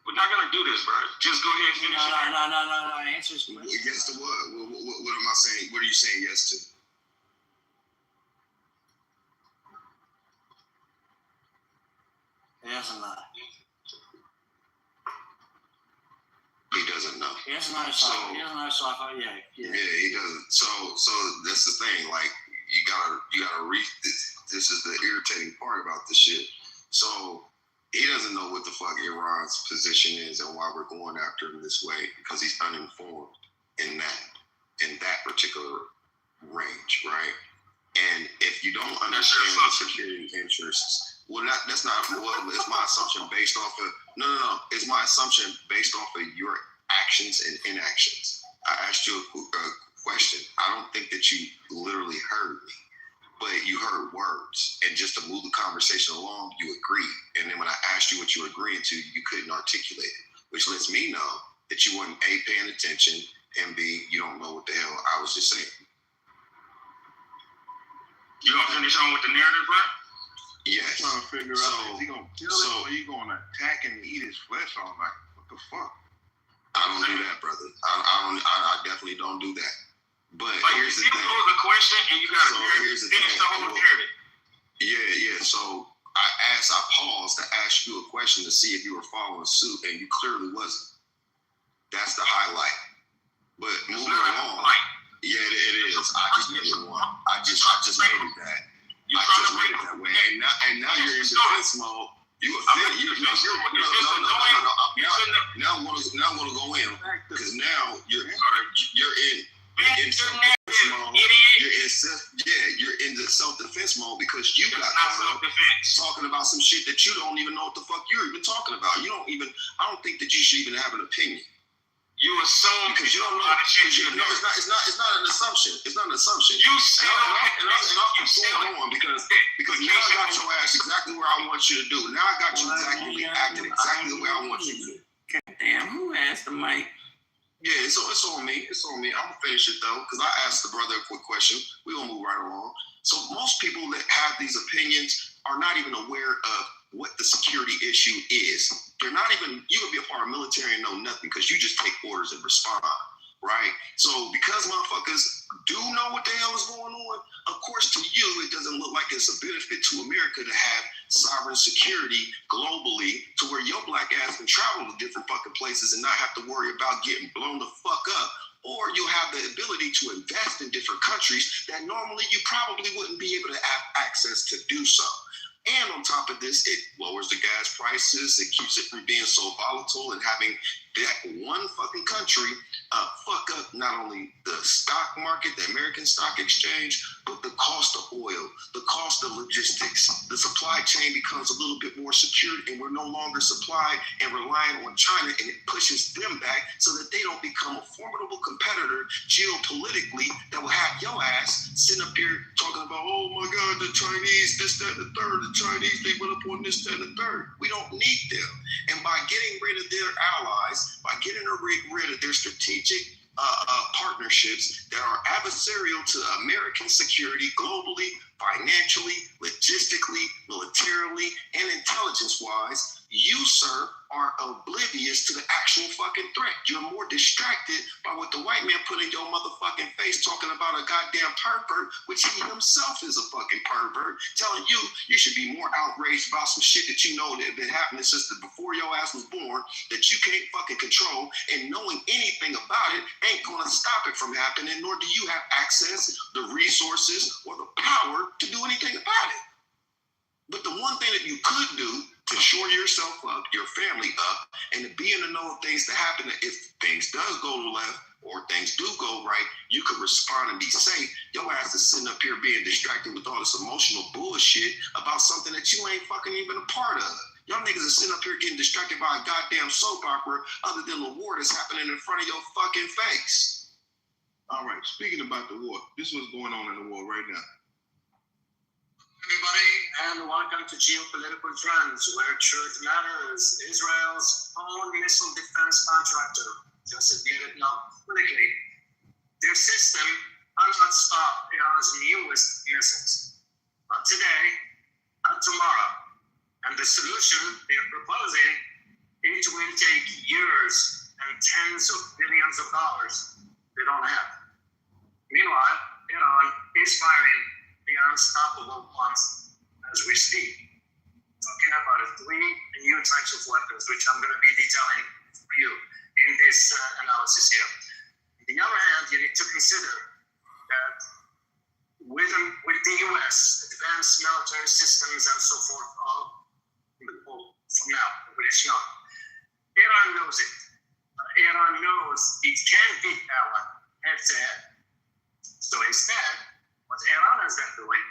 We're not gonna do this, bro. Just go ahead and finish it. No. Answer his question. Yes to what? What am I saying? What are you saying yes to? He doesn't know. He doesn't know. He doesn't know sci-fi. Yeah. Yeah, he doesn't. So that's the thing. Like you gotta read this. This is the irritating part about this shit. So he doesn't know what the fuck Iran's position is and why we're going after him this way because he's uninformed in that particular range, right? And if you don't understand the security interests, that's not. It's my assumption based off of no. It's my assumption based off of your actions and inactions. I asked you a question. I don't think that you literally heard me, but you heard words, and just to move the conversation along, you agreed. And then when I asked you what you were agreeing to, you couldn't articulate it, which lets me know that you weren't A, paying attention, and B, you don't know what the hell I was just saying. You gonna finish on with the narrative, bro? Yes. I'm trying to figure out is he gonna kill him or he gonna attack and eat his flesh off? Like, what the fuck? I don't do that, brother. I definitely don't do that. But here's the thing. You pose a question and you gotta finish the whole narrative. Yeah. So I paused to ask you a question to see if you were following suit, and you clearly wasn't. That's the highlight. But moving along. Yeah, it is. I just made it one. I just made it that. I just made it that way. And now you're in defense mode. Now I want to go in because now you're in self-defense mode. You're in the self-defense mode because you got caught up talking about some shit that you don't even know what the fuck you're even talking about. I don't think that you should even have an opinion. You assume because you don't know how to shit. No, it's not an assumption. It's not an assumption. You still I'm going on because now I got your ass exactly where I want you to do. Now I got you exactly acting exactly the way I want you to do. Goddamn, who asked the mic? Yeah, it's on me. It's on me. I'm gonna finish it though, because I asked the brother a quick question. We're gonna move right along. So most people that have these opinions are not even aware of what the security issue is. They're not even, you could be a part of military and know nothing because you just take orders and respond, right? So because motherfuckers do know what the hell is going on, of course to you, it doesn't look like it's a benefit to America to have sovereign security globally to where your black ass can travel to different fucking places and not have to worry about getting blown the fuck up. Or you'll have the ability to invest in different countries that normally you probably wouldn't be able to have access to do so. And on top of this, it lowers the gas prices. It keeps it from being so volatile and having that one fucking country fuck up not only the stock market, the American stock exchange, but the cost of oil, the cost of logistics. The supply chain becomes a little bit more secured and we're no longer supplying and relying on China, and it pushes them back so that they don't become a formidable competitor geopolitically that will have your ass sitting up here talking about, oh my God, the Chinese, this, that, and the third. The Chinese, they went up on this, that, and the third. We don't need them. And by getting rid of their allies, by getting rid of their strategic partnerships that are adversarial to American security globally, financially, logistically, militarily, and intelligence-wise, you, sir, are oblivious to the actual fucking threat. You're more distracted by what the white man put in your motherfucking face talking about a goddamn pervert, which he himself is a fucking pervert, telling you you should be more outraged about some shit that you know that had been happening since before your ass was born that you can't fucking control, and knowing anything about it ain't gonna stop it from happening, nor do you have access, the resources, or the power to do anything about it. But the one thing that you could do to shore yourself up, your family up, and to be in the know of things that happen, if things does go left or things do go right, you could respond and be safe. Your ass is sitting up here being distracted with all this emotional bullshit about something that you ain't fucking even a part of. Y'all niggas are sitting up here getting distracted by a goddamn soap opera other than the war that's happening in front of your fucking face. All right, speaking about the war, this is what's going on in the war right now. Everybody, and welcome to Geopolitical Trends, where truth matters. Israel's own missile defense contractor just admitted now publicly their system cannot stop Iran's newest missiles. Not today, not tomorrow. And the solution they're proposing It will take years and tens of billions of dollars they don't have. Meanwhile, Iran is firing the unstoppable ones as we speak. Talking about 3 new types of weapons, which I'm going to be detailing for you in this analysis here. On the other hand, you need to consider that with the US, advanced military systems and so forth, from now, but it's not. Iran knows it. Iran knows it can beat Iran head to head. So instead, what Iran has been doing,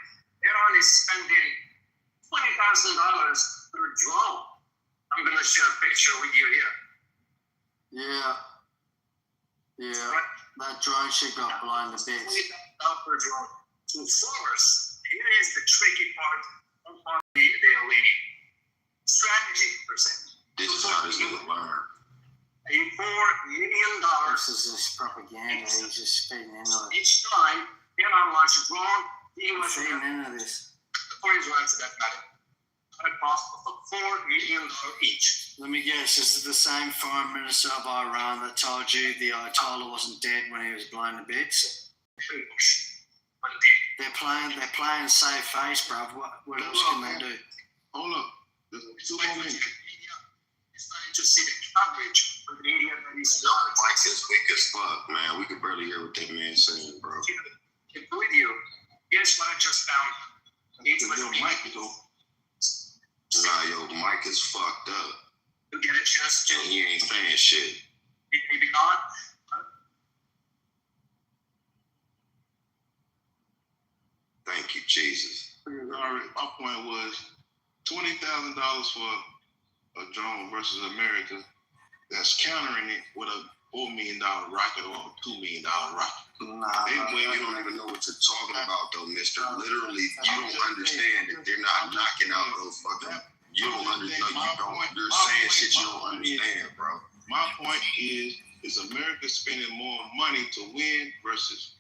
Iran is spending $20,000 per drone. I'm going to share a picture with you here. Yeah. That drone shit got blown to bits. $20,000 per drone. So first, here is the tricky part of how they are winning. Strategy, per se. This is how this nigga learn. A $4 million. This is just propaganda. He's just feeding into it. Each time Iran launches a drone, the US feeding into this. For Israel, to that matter, at a cost of $4 million each. Let me guess, this is the same foreign minister of Iran that told you the Ayatollah wasn't dead when he was blown to bits? They're playing safe face, bruv. What else can they do? Hold up. It's starting to see the coverage of the media that is not Mike is weak as fuck, man. We could barely hear what that man saying, bro. with you. Guess what I just found? Your mic is open. Nah, your mic is fucked up. You get a chance to. And he ain't saying shit. Maybe not. Thank you, Jesus. All right, my point was $20,000 for a drone versus America that's countering it with a $4 million rocket or a $2 million rocket. You don't even know what you're talking about, though, mister. Literally, you don't understand that they're not knocking out those fucking. You don't understand. You're saying shit you don't understand, bro. My point is America spending more money to win versus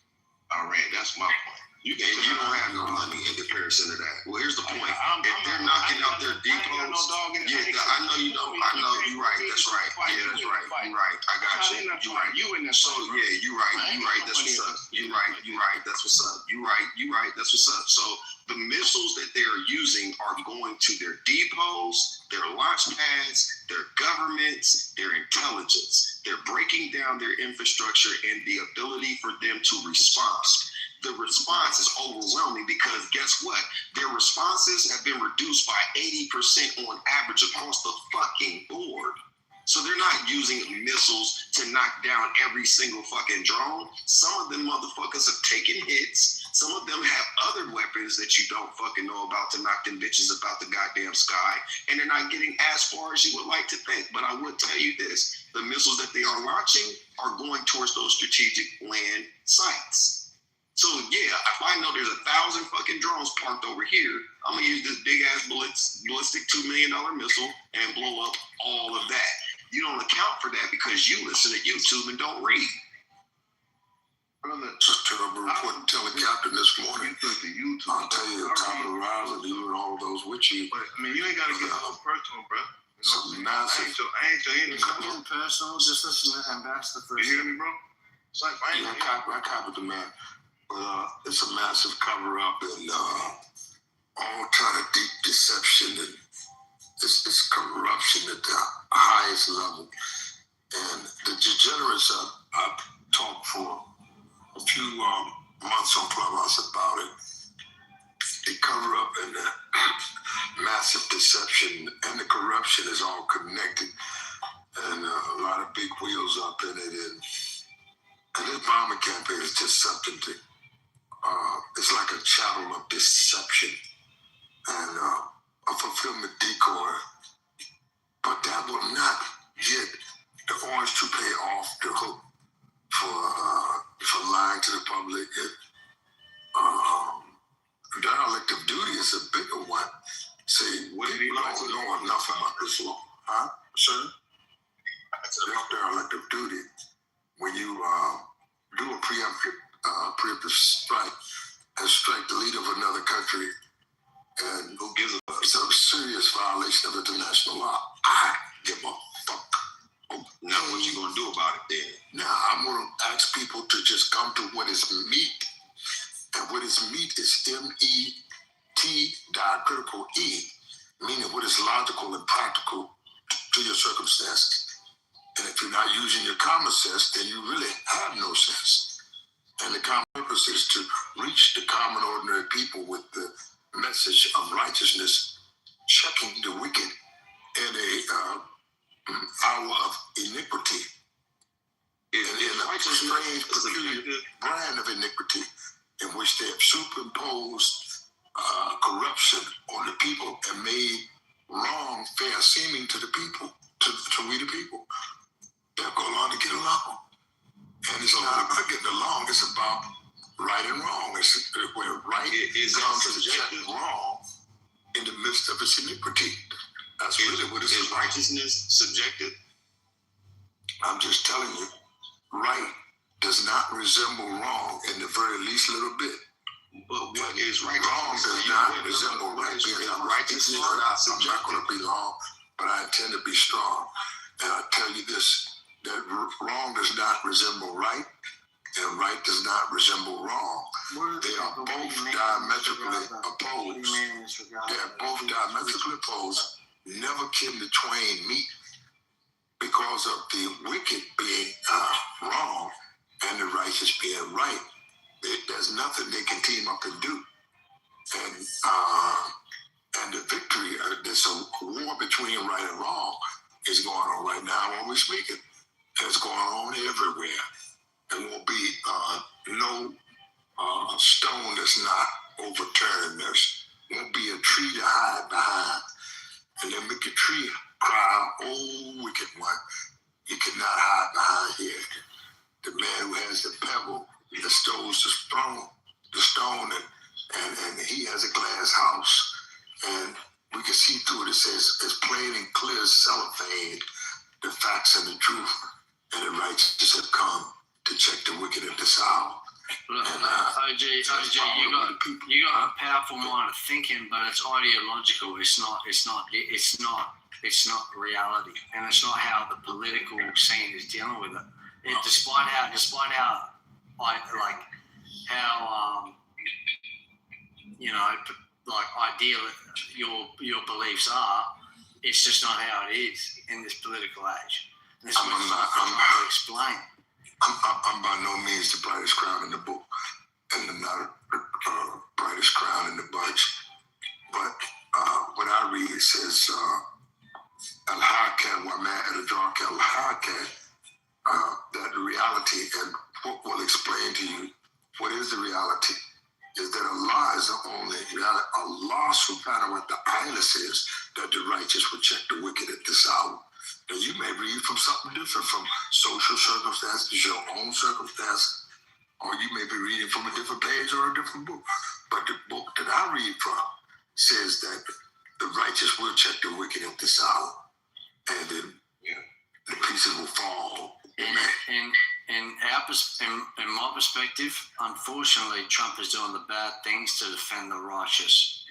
Iran? That's my point. You don't have no money in comparison to that. Well, here's the point. If they're knocking out their depots, I know you don't. I know you're right. That's right. Yeah, that's right. You're right. I got you. You're right. So yeah, you're right. You're right. That's what's up. You're right. You're right. That's what's up. You're right. You're right. That's what's up. So the missiles that they are using are going to their depots, their launch pads, their governments, their intelligence. They're breaking down their infrastructure and the ability for them to respond. The response is overwhelming because guess what? Their responses have been reduced by 80% on average across the fucking board. So they're not using missiles to knock down every single fucking drone. Some of them motherfuckers have taken hits. Some of them have other weapons that you don't fucking know about to knock them bitches about the goddamn sky. And they're not getting as far as you would like to think. But I would tell you this, the missiles that they are launching are going towards those strategic land sites. So yeah, if I know there's 1,000 fucking drones parked over here, I'm gonna use this big ass ballistic $2 million missile and blow up all of that. You don't account for that because you listen to YouTube and don't read. Brother, just terrible report and tell the captain this morning. I'll tell you, top of the rise and even all those with you. But I mean, you ain't gotta get so personal, bro. Something massive. I ain't your enemy. Something personal, just listen to Ambassador for a You hear me, bro? It's like I copy the man. But it's a massive cover-up and all kind of deep deception and it's corruption at the highest level. And the degenerates, I've talked for a few months on Clubhouse about it. They cover up in the massive deception and the corruption is all connected. And a lot of big wheels up in it. And this bombing campaign is just something to it's like a chattel of deception and a fulfillment decoy, but that will not get the orange to pay off the hook for lying to the public. Their elective duty is a bigger one. See, people don't know enough about this law, huh? Sir? Their elective duty, when you do a preemptive strike and strike the leader of another country, and who gives it's a serious violation of international law. I give a fuck Now, what you gonna do about it then? Now, I'm gonna ask people to just come to what is meat, and what is meat is MET diacritical E, meaning what is logical and practical to your circumstance. And if you're not using your common sense, then you really have no sense. And the common purpose is to reach the common ordinary people with the message of righteousness, checking the wicked in a hour of iniquity, in a strange, peculiar brand of iniquity, in which they have superimposed corruption on the people and made wrong fair seeming to the people, to we the people. They'll go along to get along. And it's not about getting along, it's about right and wrong. It's where right comes to check wrong in the midst of its iniquity. That's really what it is. Is righteousness subjective? I'm just telling you, right does not resemble wrong in the very least little bit. But what is right? Wrong does not resemble right. Righteousness, I'm not going to be long, but I intend to be strong. And I tell you this, that wrong does not resemble right, and right does not resemble wrong. They are both diametrically opposed. They are both diametrically opposed. Never can the twain meet, because of the wicked being wrong and the righteous being right. There's nothing they can team up and do. And the victory, there's a war between right and wrong is going on right now while we're speaking. And it's going on everywhere. There won't be no stone that's not overturned. There won't be a tree to hide behind. And then make a tree cry, oh, wicked one, you cannot hide behind here. The man who has the pebble that stones the stone, and he has a glass house. And we can see through it. It says, it's plain and clear as cellophane, the facts and the truth, and the righteous have come to check the wicked at this hour. Look, OJ, you got a powerful mind of thinking, but it's ideological. It's not reality, and it's not how the political scene is dealing with it. Despite how ideal your beliefs are, it's just not how it is in this political age. This is what I'm going to explain. I'm by no means the brightest crown in the book, and I'm not the brightest crown in the bunch. But what I read, it says, Al-Hakat, wa ma adraka al-Hakat, that the reality, and what will explain to you what is the reality, is that Allah is the only reality. Allah subhanahu wa ta'ala says that the righteous will check the wicked at this hour. Now you may read from something different, from social circumstances, your own circumstance, or you may be reading from a different page or a different book. But the book that I read from says that the righteous will check the wicked at this hour, and then the pieces will fall. In my perspective, unfortunately, Trump is doing the bad things to defend the righteous.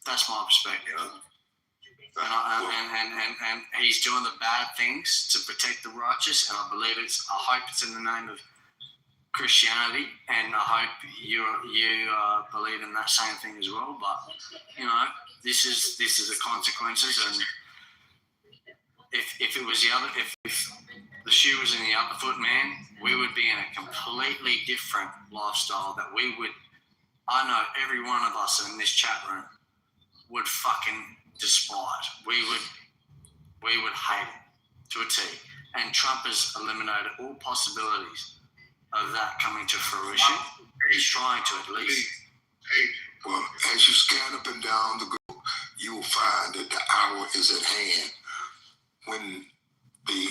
That's my perspective. And he's doing the bad things to protect the righteous, and I believe I hope it's in the name of Christianity, and I hope you believe in that same thing as well. But this is the consequences, and if it was if the shoe was in the other foot, man, we would be in a completely different lifestyle. That I know every one of us in this chat room would fucking despise. We would hate it to a T. And Trump has eliminated all possibilities of that coming to fruition. He's trying to, at least. Well, as you scan up and down the globe, you will find that the hour is at hand when the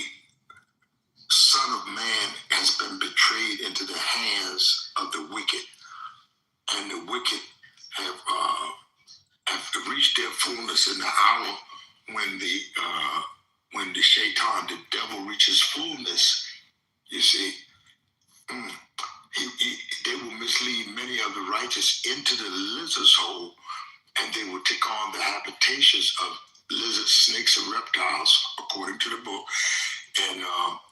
Son of Man has been betrayed into the hands of the wicked, and the wicked have reached their fullness in the hour when the shaitan, the devil, reaches fullness. You see, they will mislead many of the righteous into the lizard's hole, and they will take on the habitations of lizards, snakes, and reptiles, according to the book. And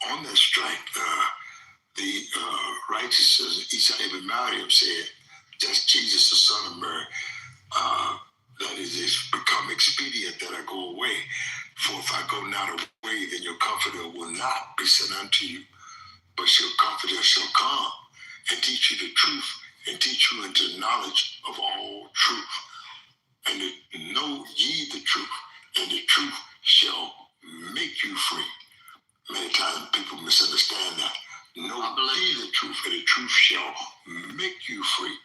on that strike, the righteous Isa ibn Maryam said, "Just Jesus, the son of Mary, that it is become expedient that I go away. For if I go not away, then your comforter will not be sent unto you, but your comforter shall come and teach you the truth, and teach you into knowledge of all truth. And know ye the truth, and the truth shall make you free." Many times people misunderstand that. Know ye the truth, and the truth shall make you free.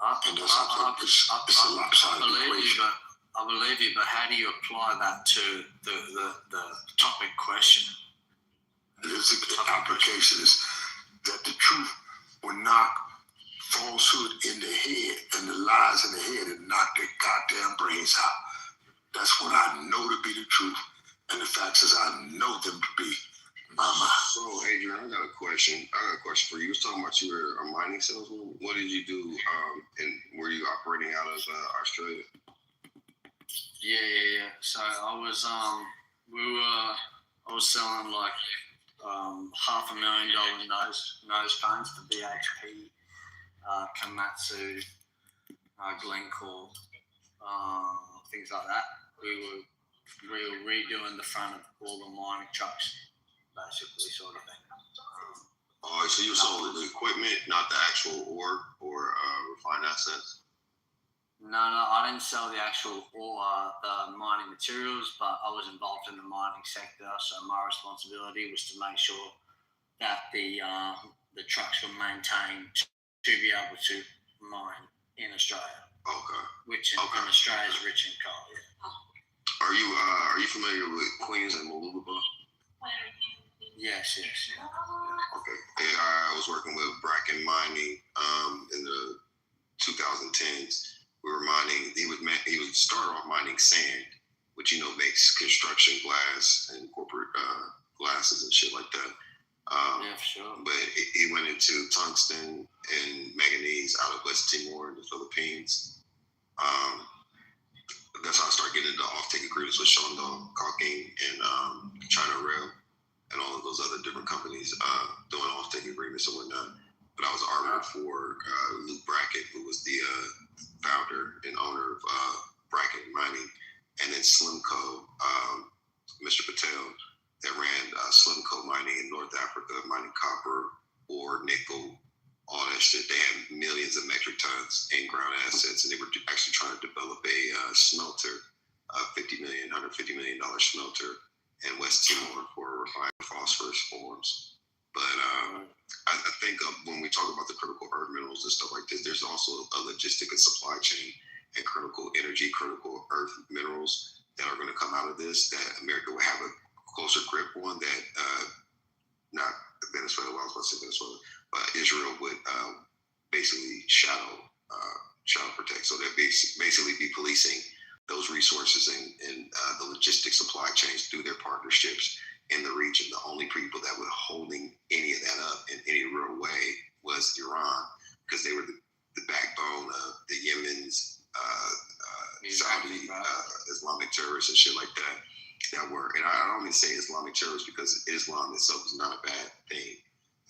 And that's it's a lopsided equation. I believe you, but how do you apply that to the topic question? The application is that the truth will knock falsehood in the head and the lies in the head and knock their goddamn brains out. That's what I know to be the truth, and the facts is I know them to be my mind. So, Adrian, I got a question. For you. You was talking about you were a mining salesman. What did you do? And were you operating out of Australia? Yeah. So I was I was selling like $500,000 nose cones for BHP, Komatsu, Glencore, things like that. We were redoing the front of all the mining trucks, basically, sort of thing. Oh, so you sold the equipment, not the actual ore or refined assets? No, I didn't sell the actual ore, the mining materials, but I was involved in the mining sector, so my responsibility was to make sure that the trucks were maintained to be able to mine in Australia. Okay. Which in Australia is rich in coal. Yeah. Are you familiar with Queens and Mooloolaba? Yes. Yeah. Okay. Yeah, I was working with Bracken Mining in the 2010s. We were mining. He would start off mining sand, which makes construction glass and corporate glasses and shit like that. Yeah, for sure. But he went into tungsten and manganese out of West Timor in the Philippines. That's how I started getting into off-take agreements with Shandong, Caulking, and China Rail, and all of those other different companies doing off-take agreements and whatnot. But I was armored for Luke Brackett, who was the founder and owner of Brackett Mining, and then Slimco, Mr. Patel, that ran Slimco Mining in North Africa, mining copper, ore, nickel, all that shit. They had millions of metric tons in ground assets, and they were actually trying to develop a smelter, $150 million smelter in West Timor for refined phosphorus forms. But I think when we talk about the critical earth minerals and stuff like this, there's also a logistic and supply chain and critical energy, critical earth minerals that are going to come out of this that America will have a closer grip on, that not Venezuela, I was about to say Venezuela, but Israel would basically shadow protect. So they'd basically be policing those resources and the logistic supply chains through their partnerships in the region. The only people that were holding any of that up in any real way was Iran, because they were the backbone of the Yemen's Saudi Islamic terrorists and shit like that. That were, and I don't mean to say Islamic terrorists because Islam itself is not a bad thing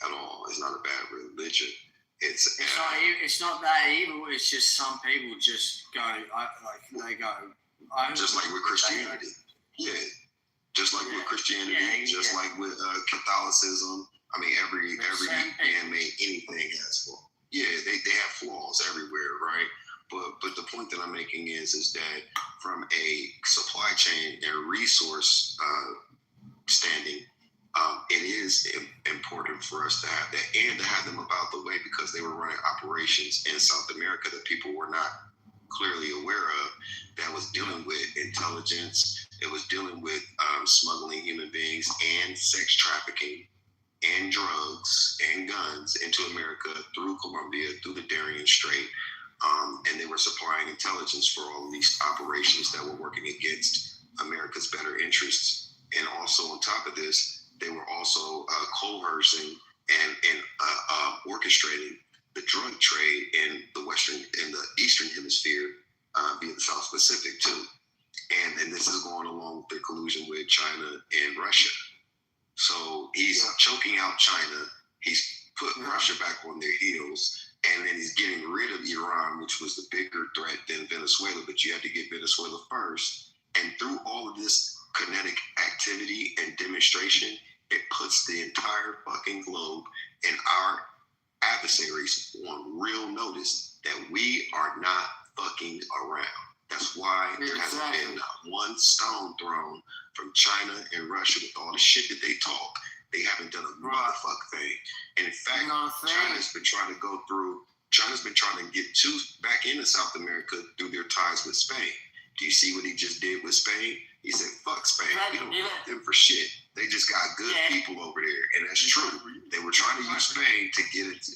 at all. It's not a bad religion. It's not that evil. It's just some people just go just like with Christianity. Yeah. Just like with Christianity, like with Catholicism. I mean, every man-made anything has flaws. Yeah, they have flaws everywhere, right? But the point that I'm making is that from a supply chain and resource standing, it is important for us to have that and to have them about the way, because they were running operations in South America that people were not clearly aware of, that was dealing with intelligence. It was dealing with smuggling human beings and sex trafficking and drugs and guns into America through Colombia, through the Darien Strait. And they were supplying intelligence for all of these operations that were working against America's better interests. And also on top of this, they were also coercing and orchestrating the drug trade in the Eastern Hemisphere via the South Pacific too. And this is going along with their collusion with China and Russia. So he's choking out China. He's put Russia back on their heels. And then he's getting rid of Iran, which was the bigger threat than Venezuela. But you had to get Venezuela first. And through all of this kinetic activity and demonstration, it puts the entire fucking globe and our adversaries on real notice that we are not fucking around. That's why there hasn't been one stone thrown from China and Russia with all the shit that they talk. They haven't done a motherfucking thing. And in fact, China's been trying to get back into South America through their ties with Spain. Do you see what he just did with Spain? He said, fuck Spain. We don't want them for shit. They just got good people over there. And that's true. They were trying to use Spain to get it.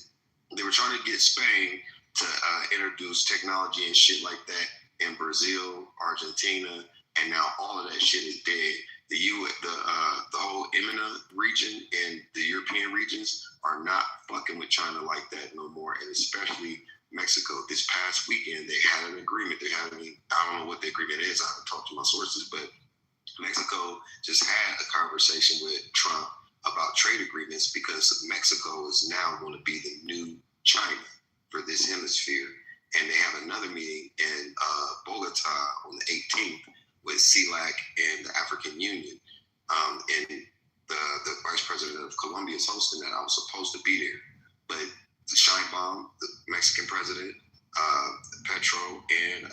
They were trying to get Spain to introduce technology and shit like that in Brazil, Argentina, and now all of that shit is dead. The whole EMENA region and the European regions are not fucking with China like that no more, and especially Mexico. This past weekend, they had an agreement. I don't know what the agreement is. I haven't talked to my sources, but Mexico just had a conversation with Trump about trade agreements because Mexico is now going to be the new China for this hemisphere. And they have another meeting in Bogota on the 18th with CELAC and the African Union. And the vice president of Colombia is hosting that. I was supposed to be there. But the Sheinbaum, the Mexican president, Petro, and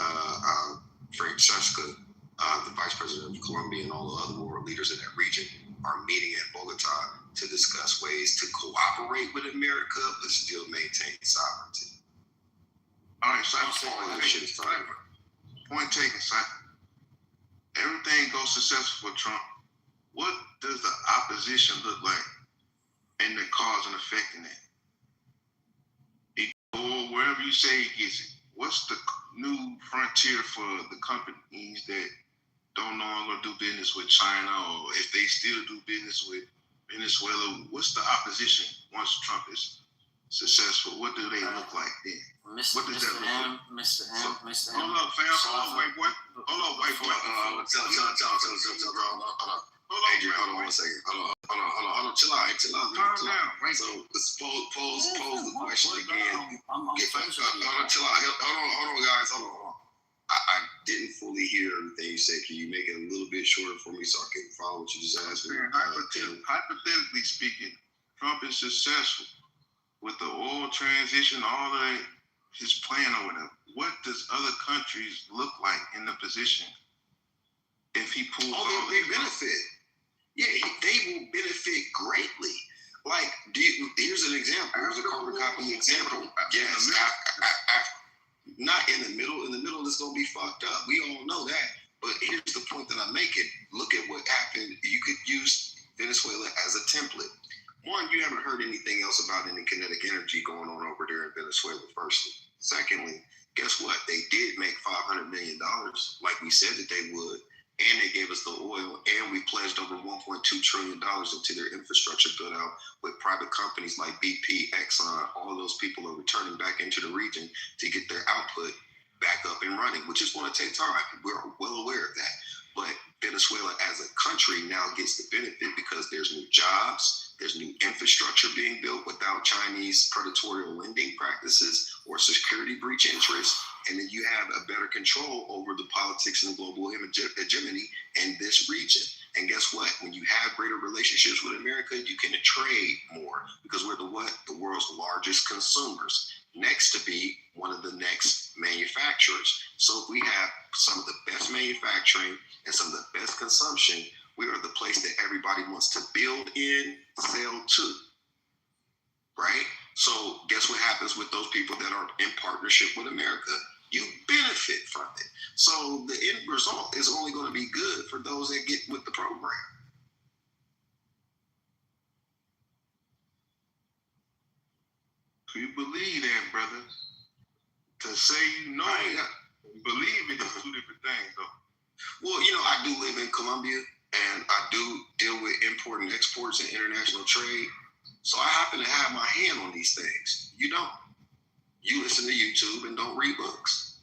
Francesca, the vice president of Colombia, and all the other world leaders in that region are meeting at Bogota to discuss ways to cooperate with America but still maintain sovereignty. All right, so point taken, son. Everything goes successful for Trump. What does the opposition look like in the cause and effect in that? Or wherever you say he gets it, what's the new frontier for the companies that don't no longer do business with China, or if they still do business with Venezuela? What's the opposition once Trump is successful? What do they look like then? What does that look like? Mr. M. Hold up, fam. Hold up, white boy. Adrian, hold on 1 second. Hold on. Chill out. Calm down. So let's pose the question again. Hold on, chill out. Hold on, guys. Hold on. I didn't fully hear everything you said. Can you make it a little bit shorter for me so I can follow what you just asked me? Hypothetically speaking, Trump is successful with the oil transition, all of that, his plan or whatever. What does other countries look like in the position if he pulls all they benefit. Yeah, they will benefit greatly. Like, here's an example. Here's a carbon copy example. Yes, not in the middle. In the middle, it's going to be fucked up. We all know that. But here's the point that I'm making. Look at what happened. You could use Venezuela as a template. One, you haven't heard anything else about any kinetic energy going on over there in Venezuela, firstly. Secondly, guess what? They did make $500 million, like we said that they would. And they gave us the oil, and we pledged over $1.2 trillion into their infrastructure build out with private companies like BP, Exxon. All of those people are returning back into the region to get their output back up and running, which is going to take time. We're well aware of that. But Venezuela as a country now gets the benefit because there's new jobs, there's new infrastructure being built without Chinese predatory lending practices or security breach interests. And then you have a better control over the politics and global hegemony in this region. And guess what? When you have greater relationships with America, you can trade more because we're the world's largest consumers, next to be one of the next manufacturers. So if we have some of the best manufacturing and some of the best consumption, we are the place that everybody wants to build in, sell to, right? So guess what happens with those people that are in partnership with America? You benefit from it. So the end result is only going to be good for those that get with the program. Do you believe that, brother? To say you know it, believe it is two different things, though. Well, I do live in Colombia, and I do deal with import and exports and international trade. So I happen to have my hand on these things. You don't. You listen to YouTube and don't read books.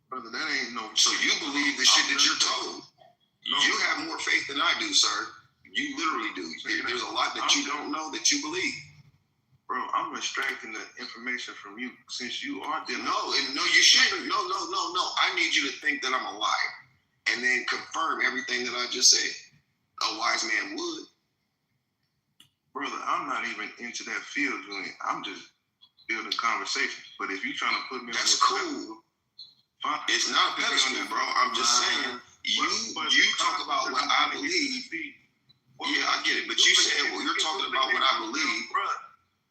Brother, that ain't no... So you believe the shit that you're told. You have more faith than I do, sir. You literally do. There's a lot that you don't know that you believe. Bro, I'm extracting the information from you since you are dealing. No, you shouldn't. No. I need you to think that I'm a liar and then confirm everything that I just said. A wise man would. Brother, I'm not even into that field, Julian. I'm just building conversation. But if you're trying to put me that's on cool. Fine. It's not a pedestal, bro. I'm just saying, you talk about what I believe. Yeah, I get it. But you said, well, you're talking about what I believe.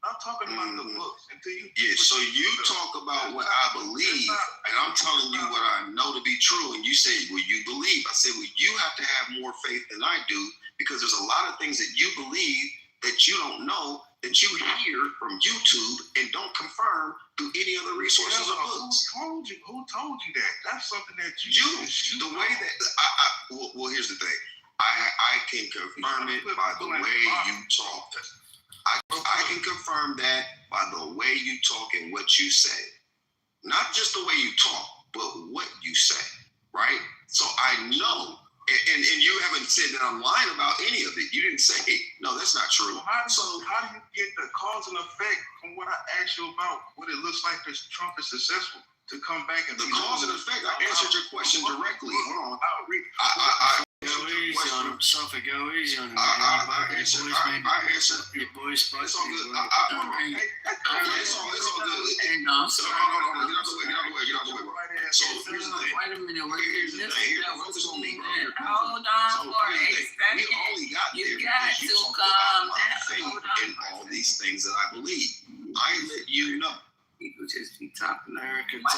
I'm talking about the books until you. Yeah, so you talk about what I believe, and I'm telling you what I know to be true, and you say, well, you believe. I said, well, you have to have more faith than I do, because there's a lot of things that you believe that you don't know, that you hear from YouTube and don't confirm through any other resources or books. Who told you that? That's something that you the way that well, here's the thing. I can confirm it by the way you talk. I can confirm that by the way you talk and what you say. Not just the way you talk, but what you say, right? So I know, and you haven't said that I'm lying about any of it. You didn't say, no, that's not true. How do you get the cause and effect from what I asked you about what it looks like if Trump is successful to come back and the cause and effect? I answered your question directly. Hold on. Go easy on him. I answered. Your boys It's all good. It's all good. No, so hold on. Get out the way. So here's the thing. Wait a minute. Here's the thing. Focus on me, bro. Hold on for a second. We only got there You got because you to talked calm about my faith down. in all these things that I believe. I let you know. People just be talking. America, let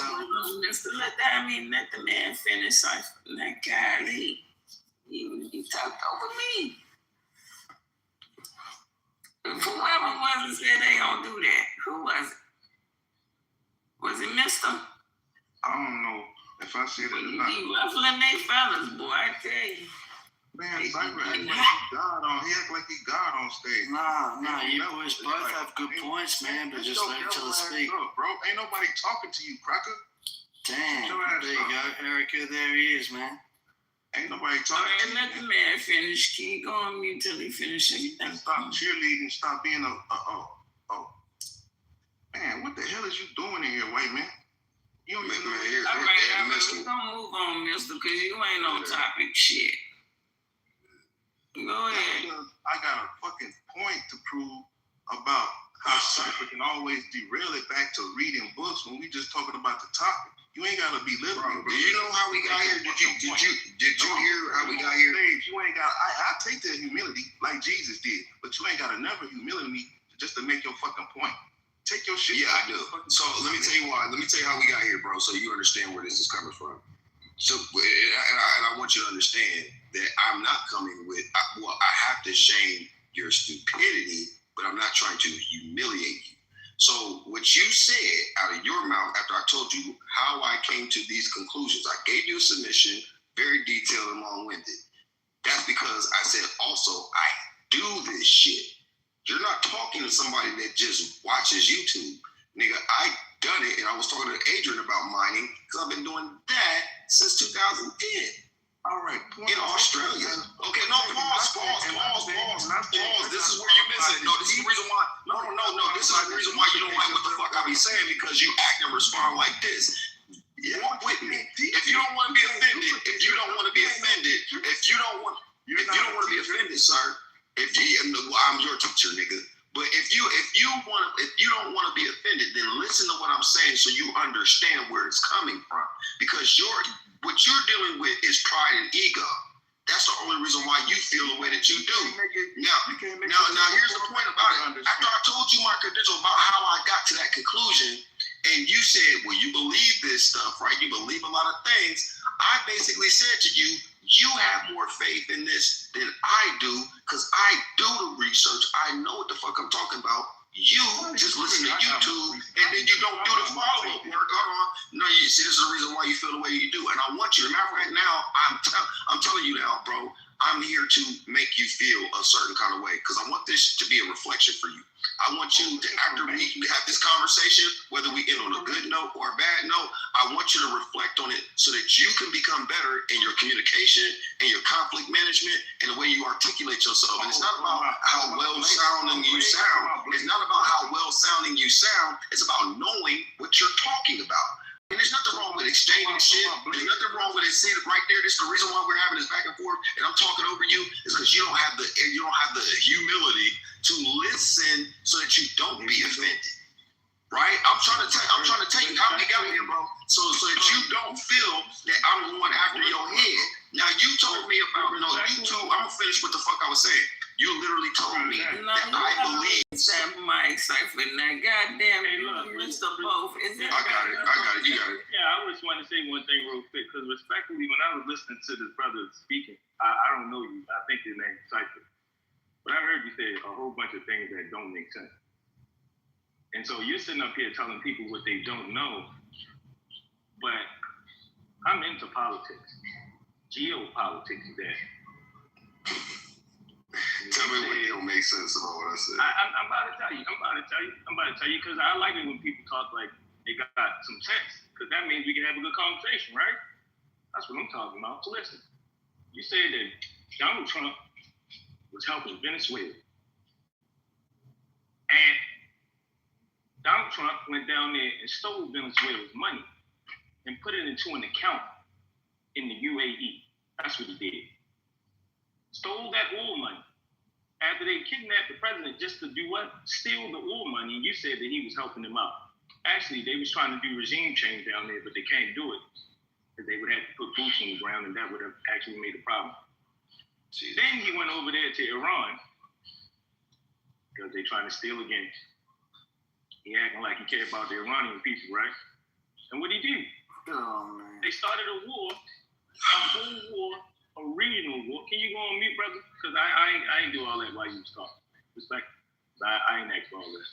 the man finish. Let God lead. He talked over me. Whoever was it said they don't do that. Who was it? Was it Mister? I don't know if I said it or not. He ruffling they fellas, boy, I tell you. Man, Cypher act like he God on stage. Nah, you boys both have good points, man, but just wait till I speak. Bro, ain't nobody talking to you, cracker. Damn, there you go, Erica, there he is, man. Ain't nobody talking to you. Let the man finish. Keep going mute till he finishes. Stop cheerleading, stop being man, what the hell is you doing in here, white man? You don't even know here. All right, we're gonna move on, mister, because you ain't on topic shit. Go ahead. I got a fucking point to prove about how Cypher can always derail it back to reading books when we just talking about the topic. You ain't gotta be literal. Do you know how we got here? Did you hear how we got here? You ain't got. I take that humility like Jesus did, but you ain't gotta never humiliate me just to make your fucking point. Take your shit. Yeah, I do. So let me tell you why. Let me tell you how we got here, bro, so you understand where this is coming from. So, and I want you to understand that I'm not coming with. I have to shame your stupidity, but I'm not trying to humiliate you. So what you said out of your mouth after I told you how I came to these conclusions, I gave you a submission, very detailed and long-winded. That's because I said also, I do this shit. You're not talking to somebody that just watches YouTube. Nigga, I done it, and I was talking to Adrian about mining, because I've been doing that since 2010. All right, in Australia. Okay, no, pause. This is where you're missing. No, this is the reason why. No. This is the reason why you don't like what the fuck I be saying, because you act and respond like this. Walk with me. If you don't want to be offended, sir. I'm your teacher, nigga. But if you don't want to be offended, then listen to what I'm saying so you understand where it's coming from. Because what you're dealing with is pride and ego. That's the only reason why you feel the way that you do. Now, here's the point about it. After I told you my credentials about how I got to that conclusion, and you said, well, you believe this stuff, right? You believe a lot of things. I basically said to you, you have more faith in this than I do, because I do the research. I know what the fuck I'm talking about. You just listen to YouTube, and then you don't do the follow-up work. Hold on. No, you see, this is the reason why you feel the way you do. And I want you to remember right now, I'm telling you now, bro, I'm here to make you feel a certain kind of way, because I want this to be a reflection for you. I want you to, after we have this conversation, whether we end on a good note or a bad note, I want you to reflect on it so that you can become better in your communication and your conflict management and the way you articulate yourself. And it's not about how well sounding you sound. It's not about how well sounding you sound. It's about knowing what you're talking about. And there's nothing wrong with exchanging shit. There's nothing wrong with it. See it right there. This is the reason why we're having this back and forth, and I'm talking over you, is because you don't have the humility to listen so that you don't be offended. Right? I'm trying to tell you how we got here, bro. So that you don't feel that I'm going after your head. Now you told me about I'm gonna finish what the fuck I was saying. You literally told me that I believe. My excitement now, goddamn, Mr. Both. I got it. You got it. Yeah, I just want to say one thing real quick, because respectfully, when I was listening to this brother speaking, I don't know you. I think his name's Cypher. But I heard you say a whole bunch of things that don't make sense. And so you're sitting up here telling people what they don't know, but I'm into politics. Geopolitics is that. Tell me what don't make sense about what I said. I'm about to tell you, because I like it when people talk like they got some sense, because that means we can have a good conversation, right? That's what I'm talking about. So listen, you said that Donald Trump was helping Venezuela. And Donald Trump went down there and stole Venezuela's money and put it into an account in the UAE. That's what he did. Stole that oil money. After they kidnapped the president just to do what? Steal the oil money. And you said that he was helping them out. Actually, they was trying to do regime change down there, but they can't do it. Because they would have to put boots on the ground, and that would have actually made a problem. Then he went over there to Iran, because they're trying to steal again. He acting like he cared about the Iranian people, right? And what he did? Oh, man. They started a war, a whole war, a regional war. Can you go on mute, brother? Because I ain't do all that while you was talking. Respect. I ain't asked for all this.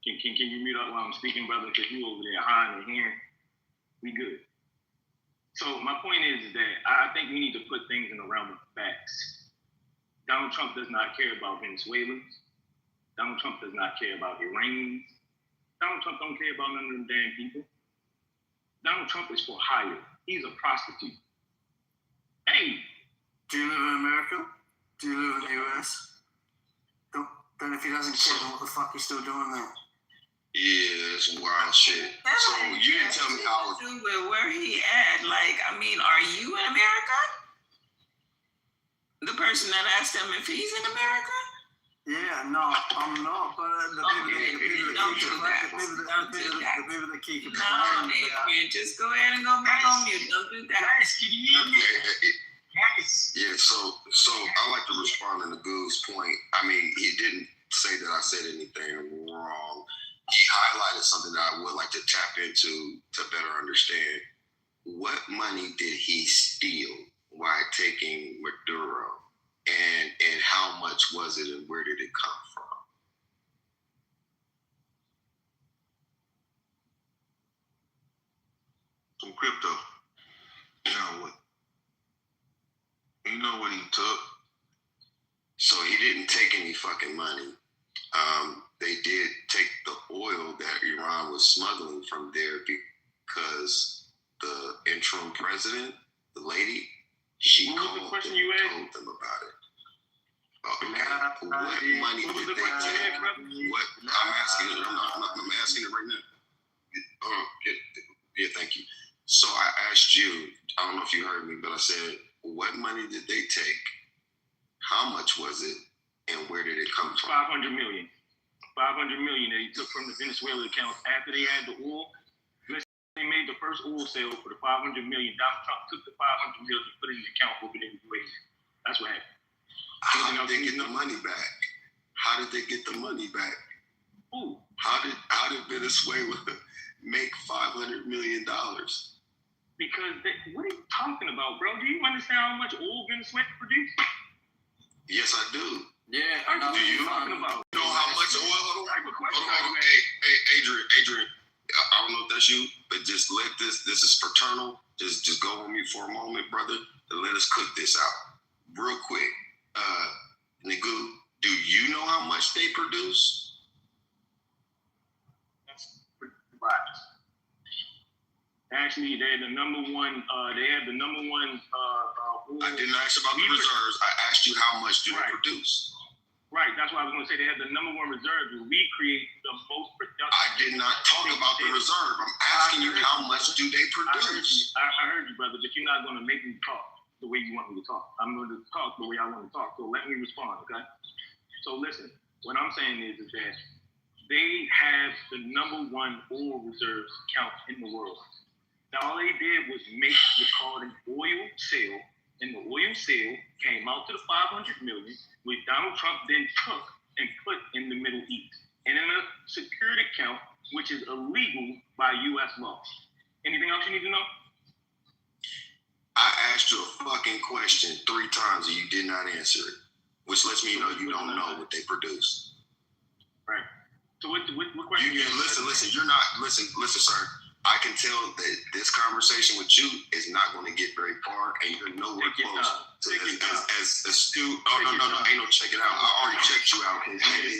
Can you mute up while I'm speaking, brother? Because you over there hiding and hearing. We good. So my point is that I think we need to put things in the realm of facts. Donald Trump does not care about Venezuelans. Donald Trump does not care about Iranians. Donald Trump don't care about none of them damn people. Donald Trump is for hire. He's a prostitute. Hey! Do you live in America? Do you live in the U.S.? Then if he doesn't care, then what the fuck he's still doing there? Yeah, that's some wild shit. So you didn't tell me how. Where he at? Like, I mean, are you in America? The person that asked him if he's in America? Yeah, no, I'm not. But the people that keep it. No, man, just go ahead and go back on mute. Don't do that. Yeah, so I like to respond to the Goog's point. I mean, he didn't say that I said anything wrong. He highlighted something that I would like to tap into to better understand. What money did he steal while taking Maduro? And how much was it and where did it come from? Some crypto. Now what? You know what he took? So he didn't take any fucking money. They did take the oil that Iran was smuggling from there because the interim president, the lady, she called them, told them about it. What money did they take? What I'm asking it. I'm asking it right now. Yeah, thank you. So I asked you. I don't know if you heard me, but I said, what money did they take? How much was it? And where did it come from? 500 million. 500 million that he took from the Venezuela account after they had the oil. They made the first oil sale for the 500 million. Donald Trump took the 500 million and put it in the account over there in the UAE. That's what happened. How did they get the money back? How did they get the money back? Who? How did Venezuela make $500 million? Because what are you talking about, bro? Do you understand how much oil Venezuela produces? Yes, I do. Yeah, I know. Do you talking about? Know how much oil? Hold on. Hey, Adrian. I don't know if that's you, but just let this is fraternal. Just go on mute for a moment, brother, and let us cook this out real quick. Nagu, Do you know how much they produce? That's right. Actually, they're the number one. They have the number one. I didn't ask about the reserves. I asked you how much do they produce. Right. That's why I was going to say they have the number one reserve. We create the most production. I did not talk about the reserve. I'm asking you how much do they produce. I heard you, brother, but you're not going to make me talk the way you want me to talk. I'm going to talk the way I want to talk. So let me respond, okay? So listen, what I'm saying is that they have the number one oil reserves count in the world. Now, all they did was make what's called an oil sale, and the oil sale came out to the 500 million, which Donald Trump then took and put in the Middle East, and in a security account, which is illegal by U.S. law. Anything else you need to know? I asked you a fucking question 3 times and you did not answer it, which lets me know you don't know what they produce. Right. So what question? Listen, you're not, listen, sir. I can tell that this conversation with you is not going to get very far, and you're nowhere close to as astute. Oh, no, ain't no check it out. I already checked you out.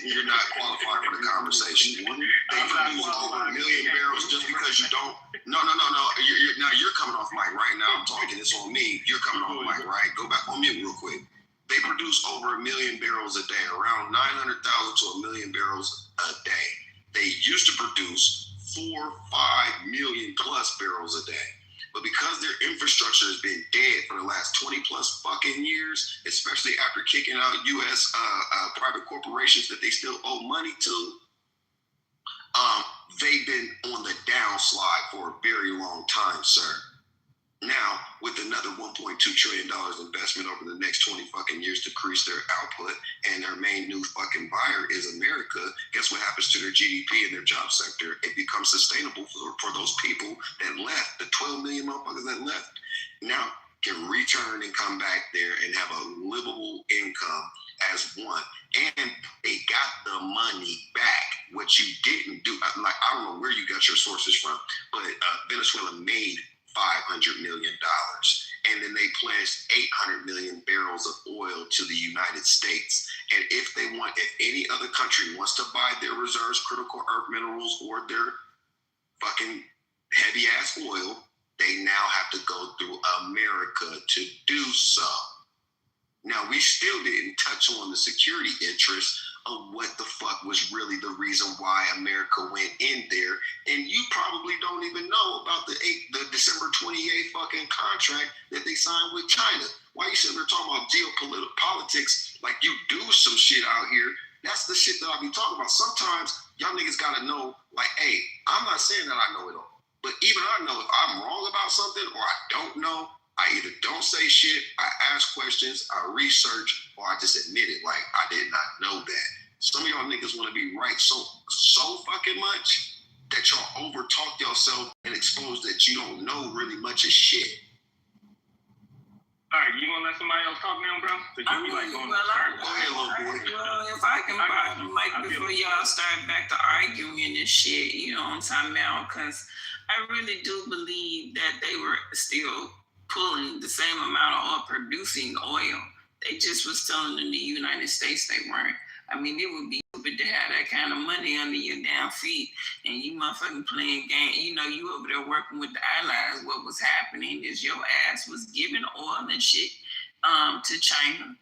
You're not qualified for the conversation. They produce over 1 million barrels just because you don't. No. Now you're coming off mic right now. I'm talking. It's on me. You're coming off mic, right? Go back on mute real quick. They produce over 1 million barrels a day, around 900,000 to 1 million barrels a day. They used to produce 4-5 million plus barrels a day. But because their infrastructure has been dead for the last 20 plus fucking years, especially after kicking out U.S. Private corporations that they still owe money to, they've been on the downslide for a very long time, sir. Now, with another $1.2 trillion investment over the next 20 fucking years to increase their output, and their main new fucking buyer is America, guess what happens to their GDP and their job sector? It becomes sustainable for those people that left, the 12 million motherfuckers that left, now can return and come back there and have a livable income as one. And they got the money back. What you didn't do, I don't know where you got your sources from, but Venezuela made $500 million. And then they pledged 800 million barrels of oil to the United States. And if any other country wants to buy their reserves, critical earth minerals, or their fucking heavy ass oil, they now have to go through America to do so. Now, we still didn't touch on the security interests of what the fuck was really the reason why America went in there. And you probably don't even know about the December 28th fucking contract that they signed with China. Why you sitting there talking about geopolitics like you do some shit out here? That's the shit that I be talking about. Sometimes y'all niggas gotta know, like, hey, I'm not saying that I know it all, but even I know if I'm wrong about something or I don't know, I either don't say shit, I ask questions, I research, or I just admit it like I did not know that. Some of y'all niggas want to be right so fucking much that y'all overtalk yourself and expose that you don't know really much of shit. All right, you gonna let somebody else talk now, bro? Go ahead, little boy. Well, if I can buy the mic before y'all start back to arguing and shit, you know what I'm talking about? Because I really do believe that they were still pulling the same amount of oil, producing oil. They just was telling in the United States they weren't. I mean, it would be stupid to have that kind of money under your damn feet and you motherfucking playing game. You know, you over there working with the allies. What was happening is your ass was giving oil and shit to China.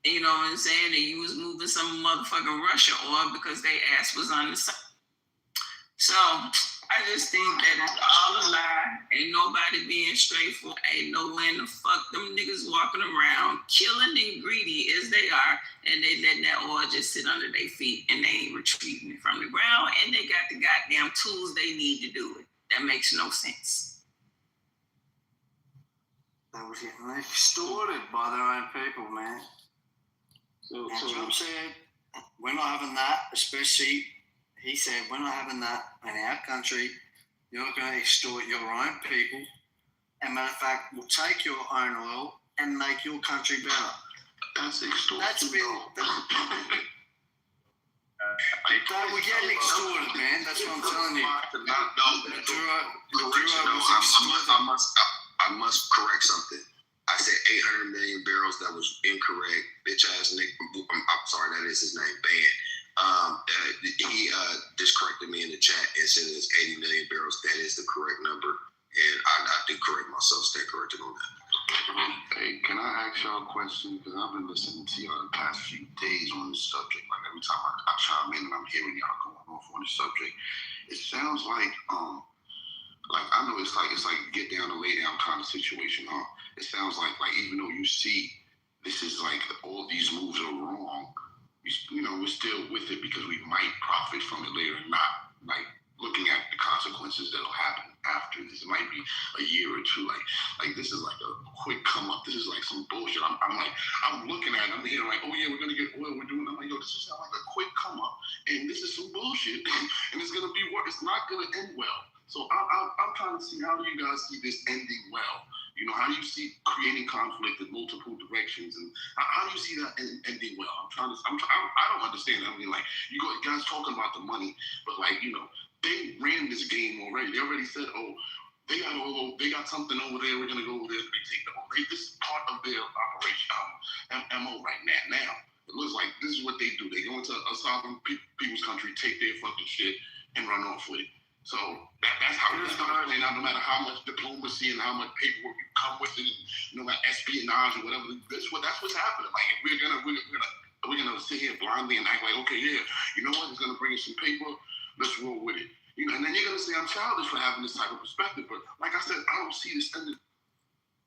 You know what I'm saying? And you was moving some motherfucking Russia oil because they ass was on the side. So I just think that it's all a lie. Ain't nobody being straightforward. Ain't no when the fuck them niggas walking around killing and greedy as they are, and they letting that oil just sit under their feet and they ain't retrieving it from the ground, and they got the goddamn tools they need to do it. That makes no sense. They was getting extorted by their own people, man. So Trump said, we're not having that, especially. He said, we're not having that in our country. You're not going to extort your own people. And matter of fact, we'll take your own oil and make your country better. That's extortion. That's been... we're getting extorted, man. That's what I'm telling you. I must correct something. I said 800 million barrels. That was incorrect. Bitch ass Nick. I'm sorry, that is his name. He just corrected me in the chat and said it's 80 million barrels. That is the correct number. And I did correct myself, stay corrected on that. Hey, can I ask y'all a question? Because I've been listening to y'all the past few days on this subject. Like every time I chime in and I'm hearing y'all going off on this subject, it sounds like I know it's like get down and lay down kind of situation. It sounds like even though you see this is like all these moves are wrong, we're still with it because we might profit from it later and not like looking at the consequences that'll happen after this. It might be a year or two. Like this is like a quick come up. This is like some bullshit. I'm looking at it. I'm hearing like, oh yeah, we're gonna get oil. We're doing. I'm like, yo, this is like a quick come up, and this is some bullshit, and it's gonna be work. It's not gonna end well. So I'm trying to see, how do you guys see this ending well? How do you see creating conflict in multiple directions, and how do you see that ending well? I don't understand. I mean, like you guys talking about the money, but they ran this game already. They already said, oh, they got something over there. We're gonna go over there and take the. This is part of their operation MO right now. It looks like this is what they do. They go into a sovereign people's country, take their fucking shit, and run off with it. So that's how it's playing out. No matter how much diplomacy and how much paperwork you come with it, and no matter espionage or whatever, that's what's happening. Like we're gonna sit here blindly and act like, okay, yeah, you know what? It's gonna bring us some paper. Let's roll with it. And then you're gonna say I'm childish for having this type of perspective. But like I said, I don't see this ending.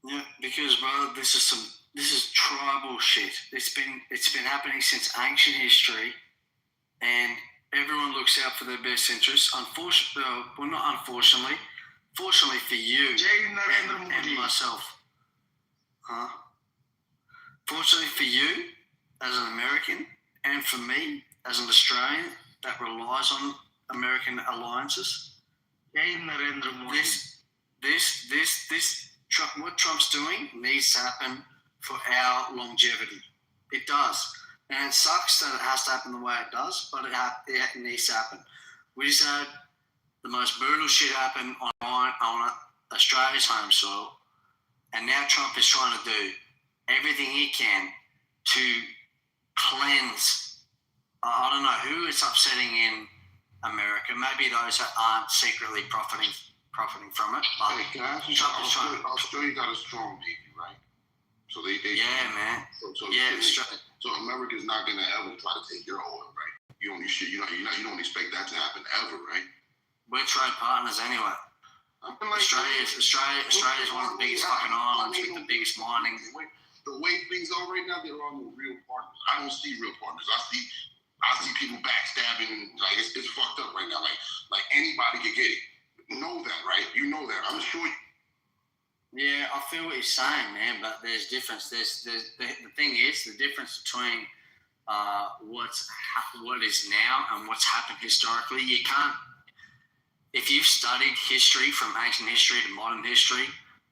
Yeah, because bro, this is tribal shit. It's been happening since ancient history, and everyone looks out for their best interests. Fortunately for you and myself. Fortunately for you as an American, and for me as an Australian that relies on American alliances. What Trump's doing needs to happen for our longevity. It does. And it sucks that it has to happen the way it does, but it needs to happen. We just had the most brutal shit happen on Australia's home soil, and now Trump is trying to do everything he can to cleanse. I don't know who it's upsetting in America. Maybe those that aren't secretly profiting from it. But hey, can I ask you, Australia got a strong navy, right? So they yeah, man. So America's not gonna ever try to take your oil, right? You don't expect that to happen ever, right? We're trade partners anyway. Australia's one of the biggest fucking islands with the biggest mining. The way things are right now, there are no real partners. I don't see real partners. I see people backstabbing, and like it's fucked up right now. Like anybody can get it. You know that, right? You know that. I'm sure. Yeah, I feel what you're saying, man. But there's difference. The thing is, the difference between what is now and what's happened historically. You can't. If you've studied history from ancient history to modern history,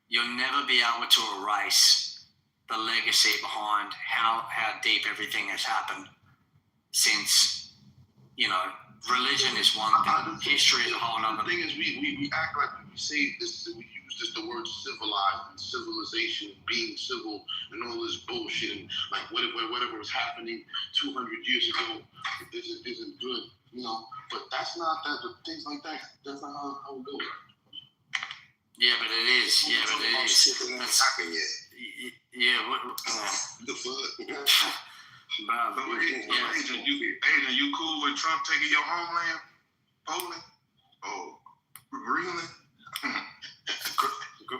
you'll never be able to erase the legacy behind how deep everything has happened since, religion is one thing, history is a whole other. The thing is, we act like we say this, we use just the word civilized and civilization, being civil, and all this bullshit, and like whatever was happening 200 years ago isn't good, But that's not that. Things like that. That's not how it goes. Yeah, but it is. Yeah, but it is. That's happened yet. Yeah. The fuck. Adrian, you cool with Trump taking your homeland, Poland? Oh, Greenland?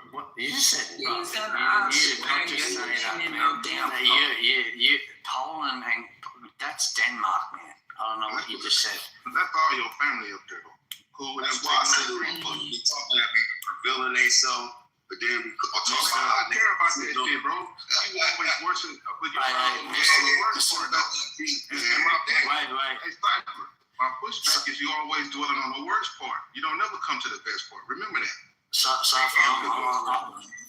What you just said? You did said not just say that, man. Poland and that's Denmark, man. I don't know what you just said. That's all your family up there. Cool with that's why I said we talking that we revealing themselves. But then we I care about that shit, bro. You always worship with your family. Right. My pushback is you always dwelling on the worst part. You don't never come to the best part. Remember that.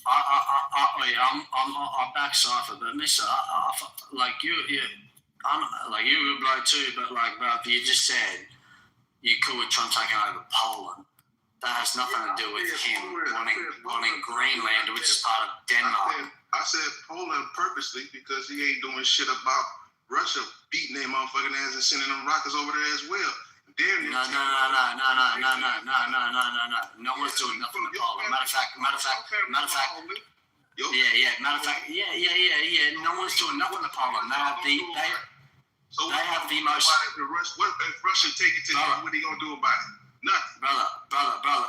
I back Cypher, but Mister, you're a good bloke too. But bro, you just said you could with Trump taking over Poland. That has nothing to do with him wanting Greenland, which is part of Denmark. I said Poland purposely because he ain't doing shit about Russia beating their motherfucking ass and sending them rockets over there as well. No. No one's doing nothing to Poland. Matter of fact. Yeah. No one's doing nothing to Poland. They have the most. What if Russia take it to him? What are you gonna do about it? Nothing. Brother.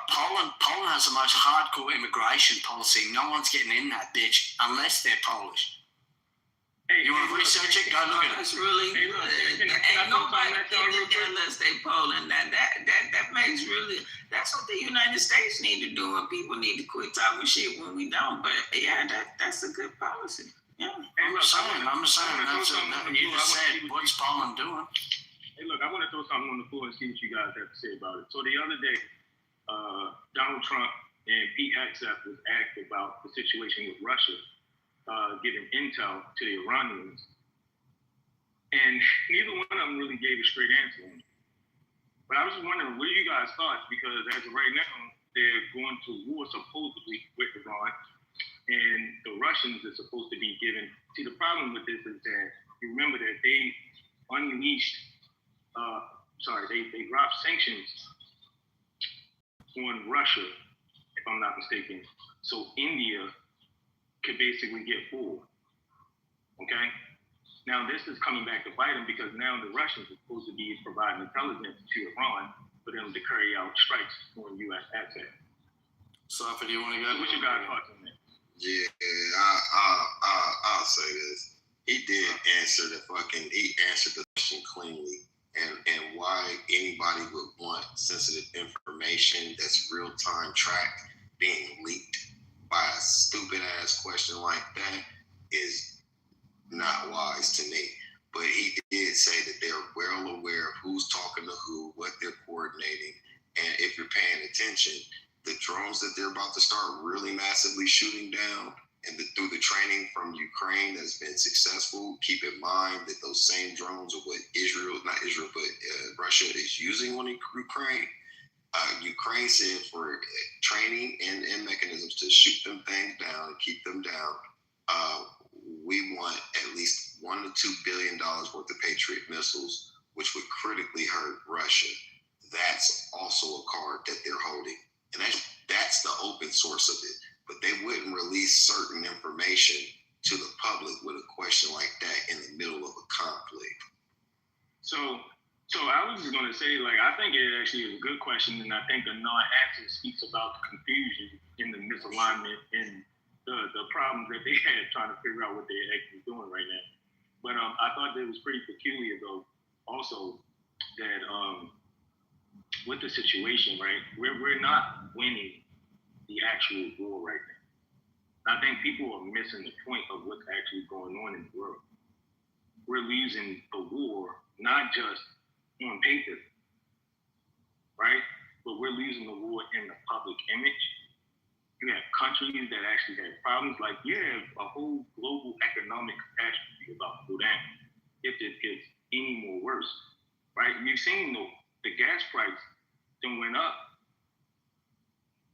Poland has the most hardcore immigration policy. No one's getting in that bitch unless they're Polish. Hey, you want to research it? Go look at it. That's really good. Ain't nobody getting in there unless they Poland. That makes really. That's what the United States need to do, and people need to quit talking shit when we don't. But yeah, that's a good policy. Yeah. I'm saying. That's you just said. What's Poland doing? Hey, look, I want to throw something on the floor and see what you guys have to say about it. So the other day, Donald Trump and Pete Hegseth was asked about the situation with Russia. Giving intel to the Iranians, and neither one of them really gave a straight answer on it. But I was just wondering, what are you guys' thoughts? Because as of right now, they're going to war supposedly with Iran, and the Russians are supposed to be given. See, the problem with this is that you remember that they unleashed, they dropped sanctions on Russia, if I'm not mistaken. So India could basically get full. Okay? Now this is coming back to bite them because now the Russians are supposed to be providing intelligence to Iran for them to carry out strikes on U.S. assets. Safa, do you want to go? What's your guys' thoughts on that? Yeah, I'll say this. He answered the question cleanly. And why anybody would want sensitive information that's real-time tracked being leaked by a stupid ass question like that is not wise to me. But he did say that they're well aware of who's talking to who, what they're coordinating. And if you're paying attention, the drones that they're about to start really massively shooting down and through the training from Ukraine that's been successful, keep in mind that those same drones are what Russia is using on Ukraine. Ukraine said for training and mechanisms to shoot them things down and keep them down, we want at least $1 to $2 billion worth of Patriot missiles, which would critically hurt Russia. That's also a card that they're holding. And that's the open source of it. But they wouldn't release certain information to the public with a question like that in the middle of a conflict. So I was just going to say, I think it actually is a good question, and I think the non-answer speaks about the confusion in the misalignment and the problems that they had trying to figure out what they're actually doing right now. But I thought that it was pretty peculiar, though, also, that with the situation, right, we're not winning the actual war right now. And I think people are missing the point of what's actually going on in the world. We're losing the war, not just on paper, right? But we're losing the war in the public image. You have countries that actually have problems, like you have a whole global economic catastrophe about to go down if it gets any more worse, right? You've seen the gas price then went up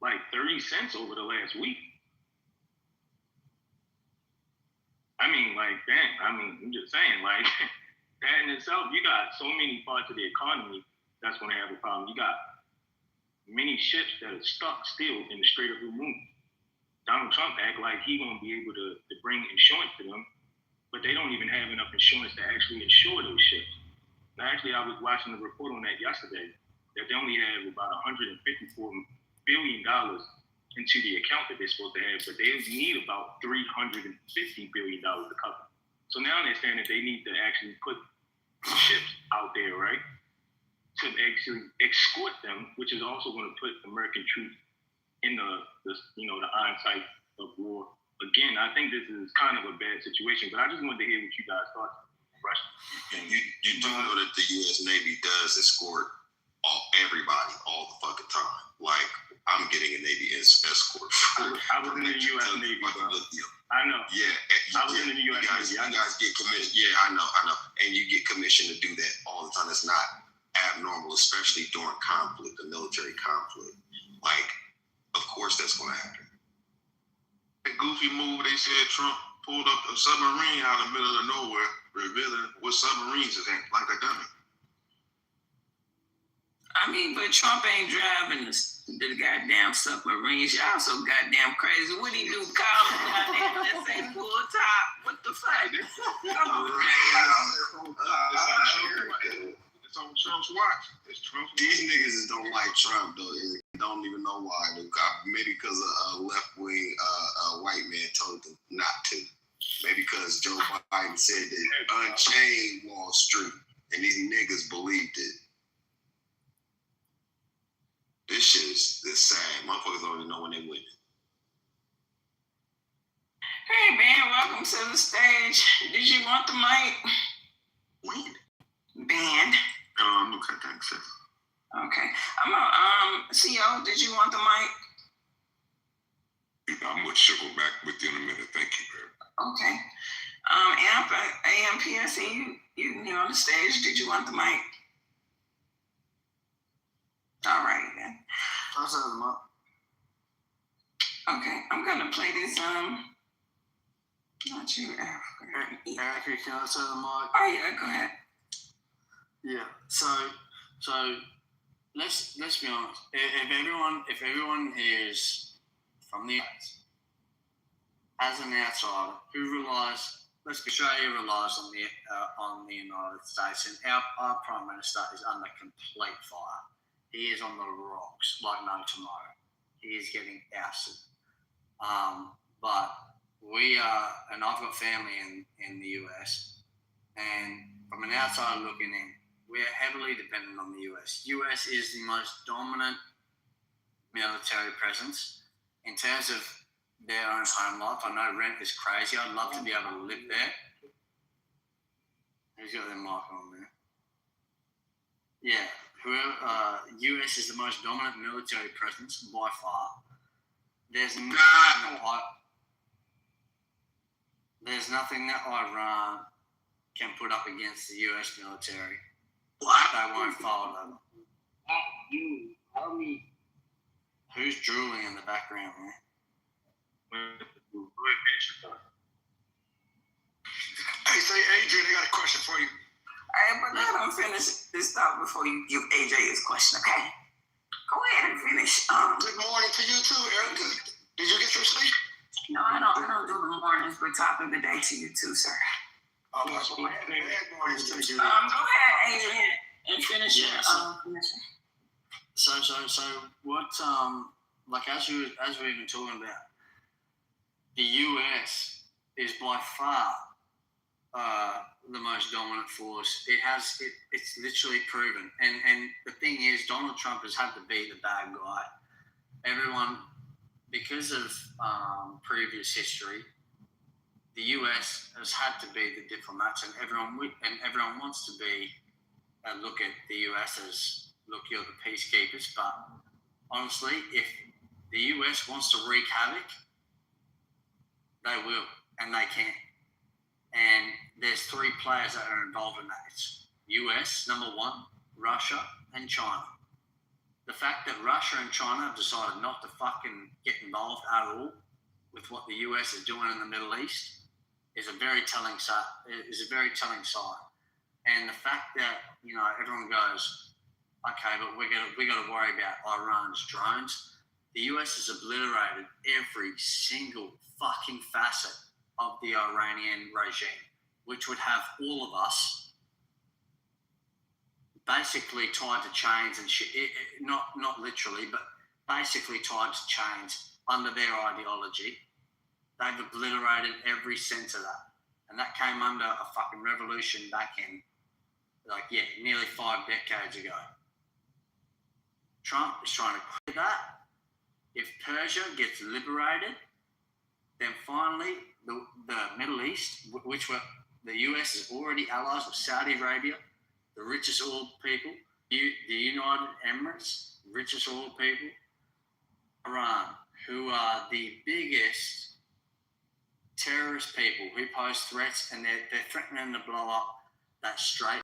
like 30 cents over the last week. I'm just saying, that in itself, you got so many parts of the economy that's going to have a problem. You got many ships that are stuck still in the Strait of Hormuz. Donald Trump act like he's going to be able to bring insurance to them, but they don't even have enough insurance to actually insure those ships. Now, actually, I was watching a report on that yesterday, that they only have about $154 billion into the account that they're supposed to have, but they need about $350 billion to cover. So now they're saying that they need to actually put ships out there, right, to actually escort them, which is also going to put American troops in the iron sight of war. Again, I think this is kind of a bad situation, but I just wanted to hear what you guys thought. Russia. You do know that the U.S. Navy does escort everybody all the fucking time. Like, I'm getting a Navy escort. I was in the U.S. Navy, bro. I know. Yeah. I was in the U.S. Navy. You guys get commissioned. Yeah, I know. And you get commissioned to do that all the time. It's not abnormal, especially during conflict, the military conflict. Like, of course that's going to happen. That goofy move, they said Trump pulled up a submarine out of the middle of nowhere, revealing what submarines is like a dummy. I mean, but Trump ain't driving the goddamn submarines. Y'all so goddamn crazy. What he do? Call him goddamn, let's say full top. What the fuck? Come on. It's on Trump's watch. It's Trump's watch. These niggas don't like Trump, though. They don't even know why. Maybe because a left-wing white man told them not to. Maybe because Joe Biden said that unchained Wall Street, and these niggas believed it. This shit is sad. Motherfuckers don't even know when they win. Hey, Ben, welcome to the stage. Did you want the mic? When? Ben. Okay, thanks, sis. Okay. I'm a CO, did you want the mic? I'm gonna circle back with you in a minute. Thank you, babe. Okay. AMPSC, you're on the stage. Did you want the mic? All right then. I'll set them up. Okay, I'm gonna play this. Not you, Africa. Eric, can I set them up? Oh yeah, go ahead. Yeah. So let's be honest. If everyone here is from the US, as an outsider who relies, Australia relies on the United States, and our Prime Minister is under complete fire. He is on the rocks like no tomorrow. He is getting ousted. But we are, and I've got family in the US, and from an outsider looking in, we are heavily dependent on the US. US is the most dominant military presence in terms of their own home life. I know rent is crazy. I'd love to be able to live there. Who's got their mic on there? Yeah. US is the most dominant military presence by far. There's nothing that Iran can put up against the US military. They won't fold over. Who's drooling in the background, man? Hey, say Adrian, I got a question for you. Hey, but let him finish this thought before you give AJ his question, okay? Go ahead and finish. Good morning to you too, Erica. Did you get some sleep? No, I don't do the mornings, but top of the day to you too, sir. Go ahead, mornings to you. Go ahead, Adrian, and finish your commission. So what? Like as we've been talking about, the US is by far the most dominant force. It's literally proven. And the thing is, Donald Trump has had to be the bad guy. Everyone, because of previous history, the US has had to be the diplomats, and everyone wants to be look at the US as, look, you're the peacekeepers. But honestly, if the US wants to wreak havoc, they will, and they can. And there's three players that are involved in that. It's US, number one, Russia, and China. The fact that Russia and China have decided not to fucking get involved at all with what the US is doing in the Middle East is a very telling sign. And the fact that, everyone goes, okay, but we got to worry about Iran's drones. The US has obliterated every single fucking facet of the Iranian regime, which would have all of us basically tied to chains and shit. Not literally, but basically tied to chains under their ideology. They've obliterated every sense of that. And that came under a fucking revolution back in, nearly 5 decades ago. Trump is trying to clear that. If Persia gets liberated, then finally the Middle East, which were the US is already allies with Saudi Arabia, the richest oil people, the United Emirates, richest oil people, Iran, who are the biggest terrorist people who pose threats, and they're threatening to blow up that strait,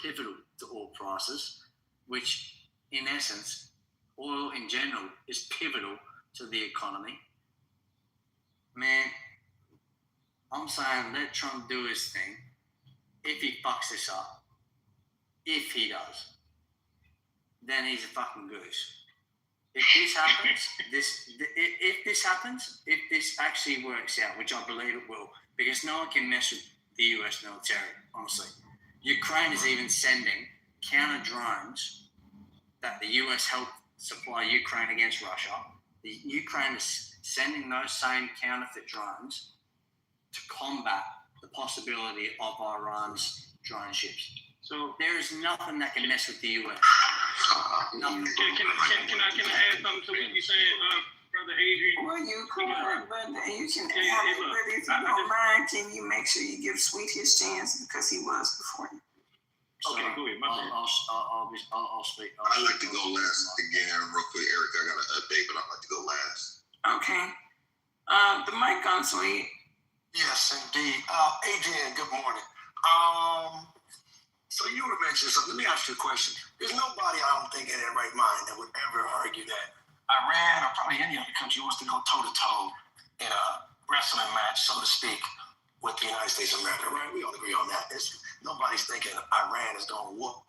pivotal to oil prices. which in essence, oil in general is pivotal to the economy. Man, I'm saying let Trump do his thing. If he fucks this up, if he does, then he's a fucking goose. If this happens, if this actually works out, which I believe it will, because no one can mess with the US military, honestly. Ukraine is even sending counter drones that the US helped supply Ukraine against Russia. The Ukraine is sending those same counterfeit drones to combat the possibility of Iran's drone ships. So there is nothing that can mess with the US. Nothing. Can I add something to what you're saying, Brother Adrian? Well, you could, but you can add it. But if you don't mind, can you make sure you give Sweet his chance because he was before you? Okay, go ahead. I'll speak. I'd like to go last again, real quick, Eric. I got an update, but I'd like to go last. Okay. The mic on, Sweet. Yes, indeed. Adrian, good morning. So you were mentioning something. Let me ask you a question. There's nobody, I don't think, in their right mind that would ever argue that Iran or probably any other country wants to go toe-to-toe in a wrestling match, so to speak, with the United States of America, right? We all agree on that. Nobody's thinking Iran is going to whoop,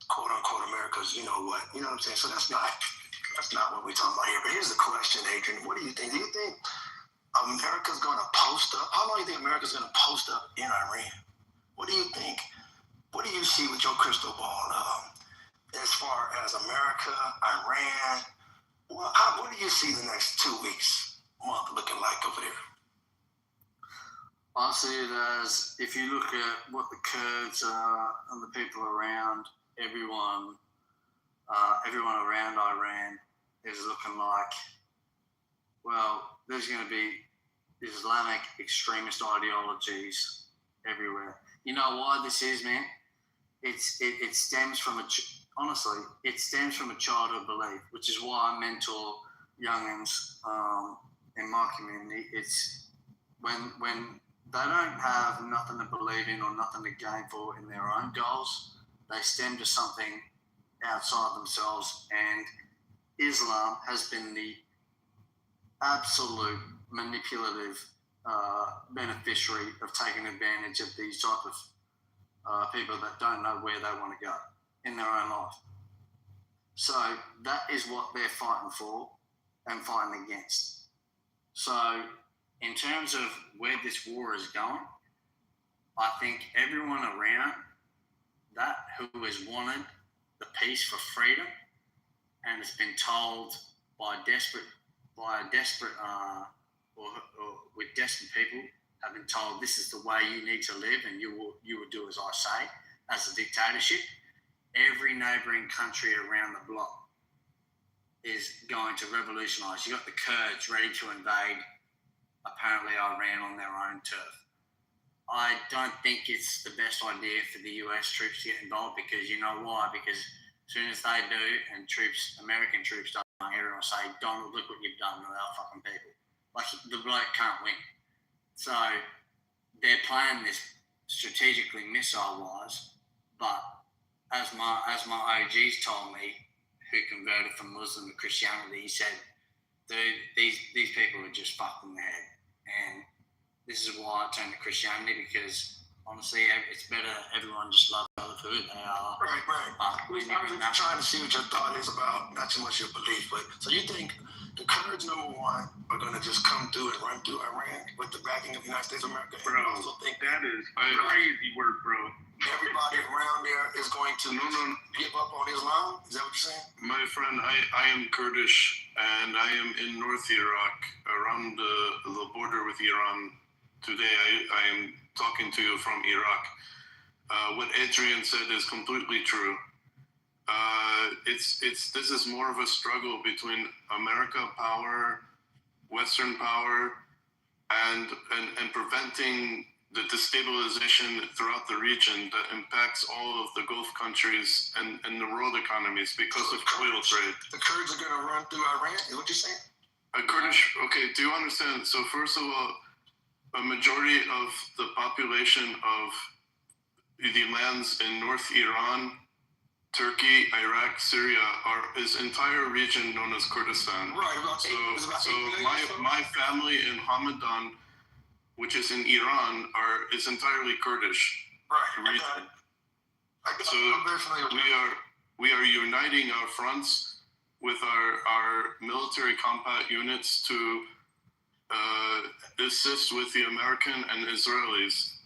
quote-unquote, America's you-know-what. You know what I'm saying? So that's not what we're talking about here. But here's the question, Adrian. What do you think? Do you think America's going to post up? How long do you think America's going to post up in Iran? What do you think? What do you see with your crystal ball as far as America, Iran? What do you see the next 2 weeks, month looking like over there? I see it as, if you look at what the Kurds and the people around, everyone around Iran is looking like, well, there's going to be Islamic extremist ideologies everywhere. You know why this is, man? It stems from honestly, it stems from a childhood belief, which is why I mentor youngins in my community. It's when they don't have nothing to believe in or nothing to gain for in their own goals, they stem to something outside themselves. And Islam has been the absolute manipulative beneficiary of taking advantage of these type of people that don't know where they want to go in their own life. So that is what they're fighting for and fighting against. So in terms of where this war is going, I think everyone around that who has wanted the peace for freedom and has been told by desperate with desperate people have been told this is the way you need to live and you will do as I say, as a dictatorship. Every neighbouring country around the block is going to revolutionise. You got the Kurds ready to invade apparently Iran on their own turf. I don't think it's the best idea for the US troops to get involved, because you know why? Because as soon as they do and American troops start here and say, Donald, look what you've done to our fucking people. Like, the bloke can't win. So they're playing this strategically missile-wise, but as my OGs told me, who converted from Muslim to Christianity, he said, dude, these people are just fucked in the head. And this is why I turned to Christianity, because honestly, it's better everyone just loves other for who they are. Right. I was just trying to see what your thought is about, not so much your belief, but so you think the Kurds, number one, are going to just come through and run through Iran with the backing of the United States of America? Bro, and also think that is crazy work, bro. Everybody around there is going to give up on Islam? Is that what you're saying? My friend, I am Kurdish, and I am in North Iraq, around the border with Iran. Today, I am talking to you from Iraq. What Adrian said is completely true. This is more of a struggle between America power, Western power, and preventing the destabilization throughout the region that impacts all of the Gulf countries and the world economies because of oil trade. The Kurds are going to run through Iran? Is what you're saying? Okay, do you understand? So first of all, a majority of the population of the lands in North Iran Turkey, Iraq, Syria is entire region known as Kurdistan. Right. So my family in Hamadan, which is in Iran, is entirely Kurdish region. So we are uniting our fronts with our military combat units to assist with the American and Israelis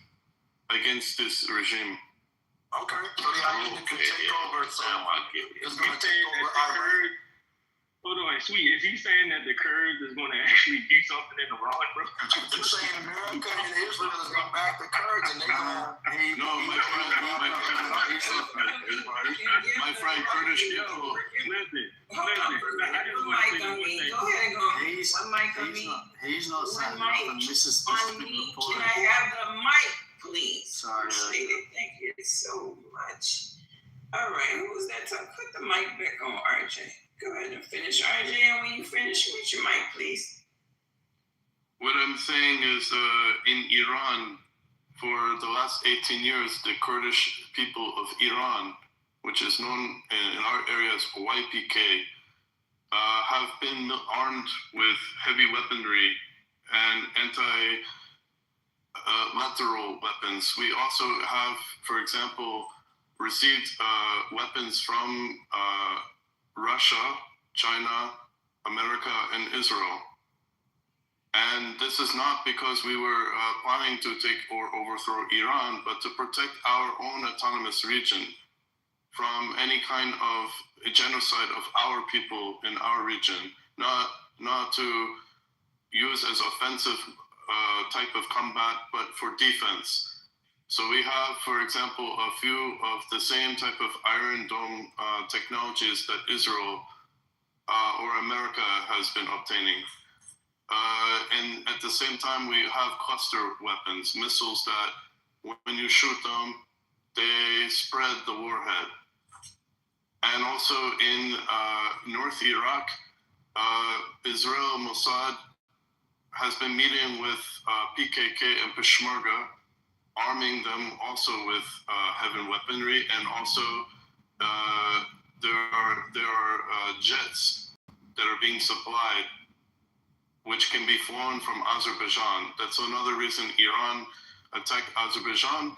against this regime. Okay, so the idea to take over, so it's going to take over Iraq. Hold on, sweet. Is he saying that the Kurds is going to actually do something in Iran, bro? You're saying America and Israel is going to back the Kurds, and they're going to... No, my friend, Kurdish people. Listen. Go ahead, He's not saying mic nothing. This is on me. Can I have the mic, please? Sorry. Appreciate it. Thank you so much. All right, who's that? Put the mic back on, RJ. Go ahead and finish, RJ. And when you finish, with your mic, please. What I'm saying is, in Iran, for the last 18 years, the Kurdish people of Iran, which is known in our area as YPK, have been armed with heavy weaponry and anti-lateral weapons. We also have, for example, received weapons from Russia, China, America, and Israel. And this is not because we were planning to take or overthrow Iran, but to protect our own autonomous region from any kind of genocide of our people in our region, not to use as offensive type of combat, but for defense. So we have, for example, a few of the same type of Iron Dome technologies that Israel or America has been obtaining. And at the same time, we have cluster weapons, missiles that when you shoot them, they spread the warhead. And also in North Iraq, Israel Mossad has been meeting with PKK and Peshmerga, arming them also with heavy weaponry, and also there are jets that are being supplied, which can be flown from Azerbaijan. That's another reason Iran attacked Azerbaijan,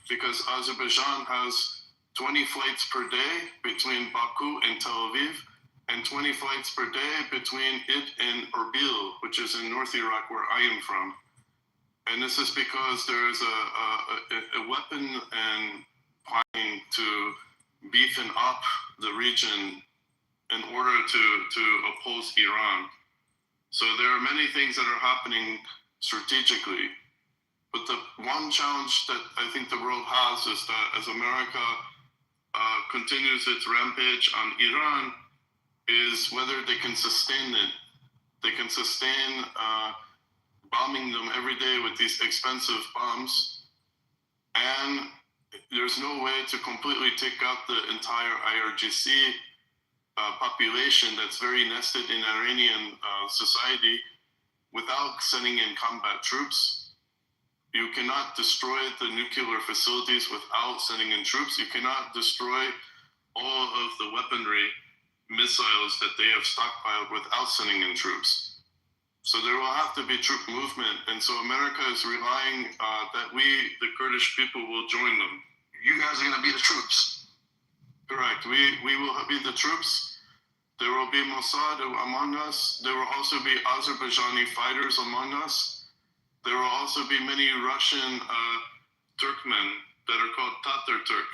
because Azerbaijan has 20 flights per day between Baku and Tel Aviv, and 20 flights per day between it and Erbil, which is in North Iraq, where I am from. And this is because there is a weapon and planning to beefing up the region in order to oppose Iran. So there are many things that are happening strategically. But the one challenge that I think the world has is that as America continues its rampage on Iran, is whether they can sustain it. They can sustain bombing them every day with these expensive bombs. And there's no way to completely take out the entire IRGC population that's very nested in Iranian society without sending in combat troops. You cannot destroy the nuclear facilities without sending in troops. You cannot destroy all of the weaponry, missiles that they have stockpiled without sending in troops. So there will have to be troop movement. And so America is relying that we, the Kurdish people, will join them. You guys are going to be the troops. Correct. We will be the troops. There will be Mossad among us. There will also be Azerbaijani fighters among us. There will also be many Russian Turkmen that are called Tatar Turk,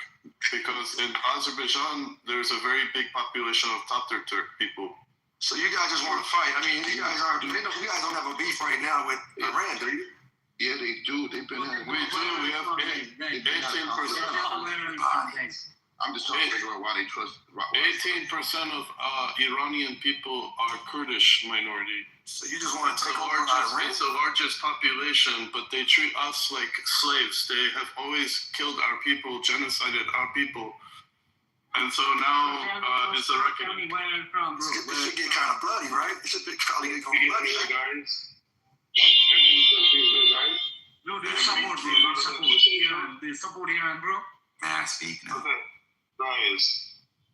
because in Azerbaijan, there's a very big population of Tatar Turk people. So you guys just want to fight. I mean, you guys don't have a beef right now with Iran, do you? Yeah, they do. They've been having. We do. We have 18%. I'm just trying to figure out why they trust. 18% of Iranian people are Kurdish minority. So you just want to take over Iran? It's the largest population, but they treat us like slaves. They have always killed our people, genocided our people. And so now it's a reckoning. This should get kind of bloody, right? It should probably get bloody. Guys. No, they support, bro. They support Iran, bro. Man, I speak now. Guys,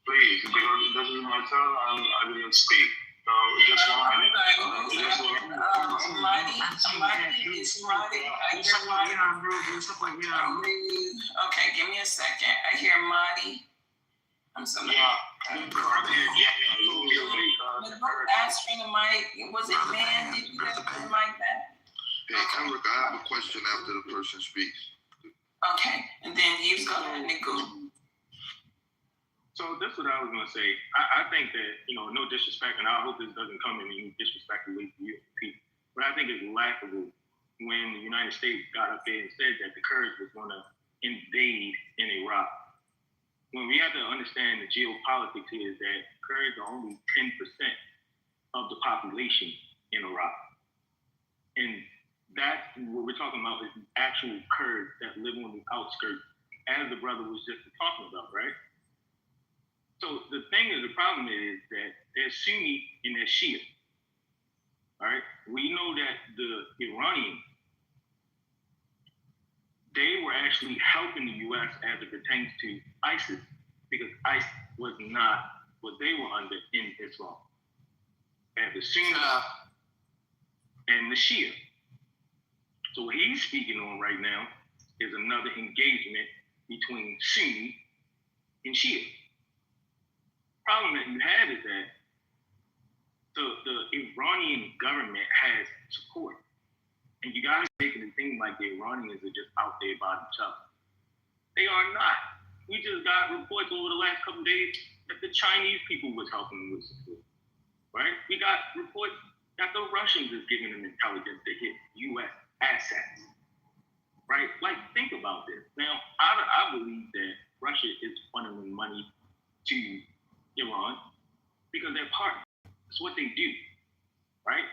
Please, because this is my turn, I didn't speak. So just one. Somebody is running. I hear Marty. Okay, give me a second. I hear Marty. I'm sorry. Answering the mic. Was it man? Did you get the mic back? Hey, Eric, I have a question after the person speaks. Okay, and then you go ahead and go. So that's what I was gonna say. I think that, no disrespect, and I hope this doesn't come in any disrespectful way to you people, but I think it's laughable when the United States got up there and said that the Kurds was gonna invade in Iraq. When we have to understand the geopolitics here is that Kurds are only 10% of the population in Iraq. And that's what we're talking about is the actual Kurds that live on the outskirts, as the brother was just talking about, right? So the problem is that they're Sunni and they're Shia. All right? We know that the Iranians, they were actually helping the U.S. as it pertains to ISIS, because ISIS was not what they were under in Islam. They have the Sunni and the Shia. So what he's speaking on right now is another engagement between Sunni and Shia. Problem that you have is that the Iranian government has support. And you guys making it seem like the Iranians are just out there by themselves. They are not. We just got reports over the last couple of days that the Chinese people was helping them with support. Right? We got reports that the Russians is giving them intelligence to hit U.S. assets. Right? Like, think about this. Now, I believe that Russia is funneling money to Iran because they're partners. That's what they do, right?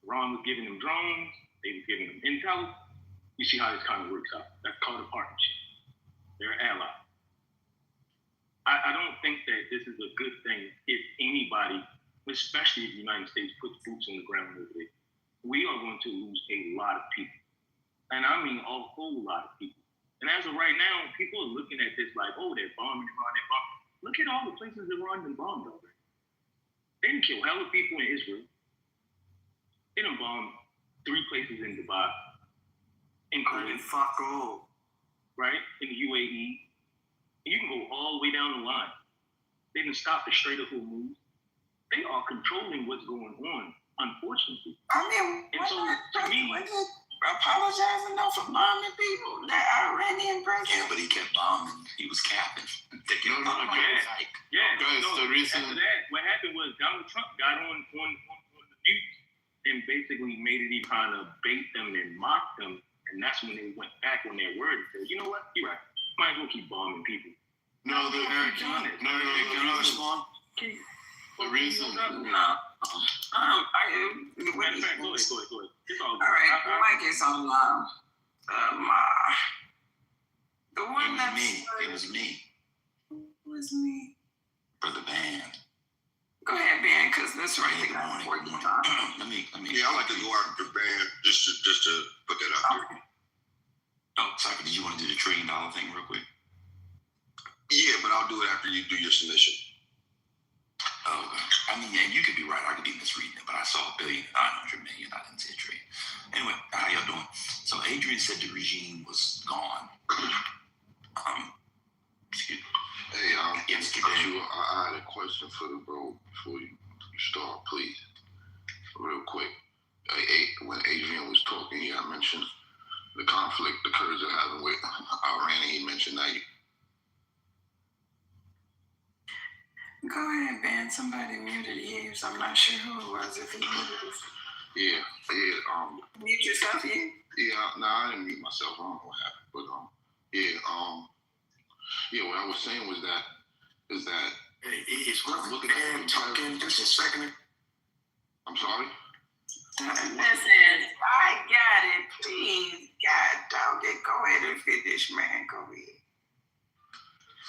Iran was giving them drones, they were giving them intel. You see how this kind of works out. That's called a partnership. They're an ally. I don't think that this is a good thing if anybody, especially if the United States, puts boots on the ground over there. We are going to lose a lot of people. And I mean a whole lot of people. And as of right now, people are looking at this like, oh, they're bombing Iran, they're bombing. Look at all the places Iran been bombed over. They didn't kill hella people in Israel. They done bombed 3 places in Dubai. In Kuwait. Fuck all. Right? In the UAE. And you can go all the way down the line. They didn't stop the Strait of Hormuz. They are controlling what's going on, unfortunately. I mean, apologize enough for bombing people, that Iranian president. Yeah, but he kept bombing. He was capping. The reason. After that, what happened was Donald Trump got on the news and basically made it, he kind of bait them and mocked them, and that's when they went back on their word and said, you know what, you're right. Might as well keep bombing people. Can I respond? The reason. No. Go ahead. All right, the mic is on. The one that It was me. It was me. Brother Band. Go ahead, Ben, because that's right. Let me. Yeah, I like to go out to band just to put that out there. Oh, sorry. Did you want to do the $1 trillion thing real quick? Yeah, but I'll do it after you do your submission. Oh, I mean, and you could be right. I could be misreading it, but I saw $1.9 billion. I didn't see a trillion. Anyway, how y'all doing? So Adrian said the regime was gone. Excuse me. Hey, yes, I had a question for the bro before you start, please. Real quick. When Adrian was talking, I mentioned the conflict the Kurds are having with Iran, and he mentioned that. Go ahead, Ben. Somebody muted you. I'm not sure who it was. If he muted us. Yeah. Mute yourself, you? Yeah, I didn't mute myself. I don't know what happened, but what I was saying was that it's worth looking at talking just a second. I'm sorry. Listen, I got it. Please, God dog it. Go ahead and finish, man. Go ahead.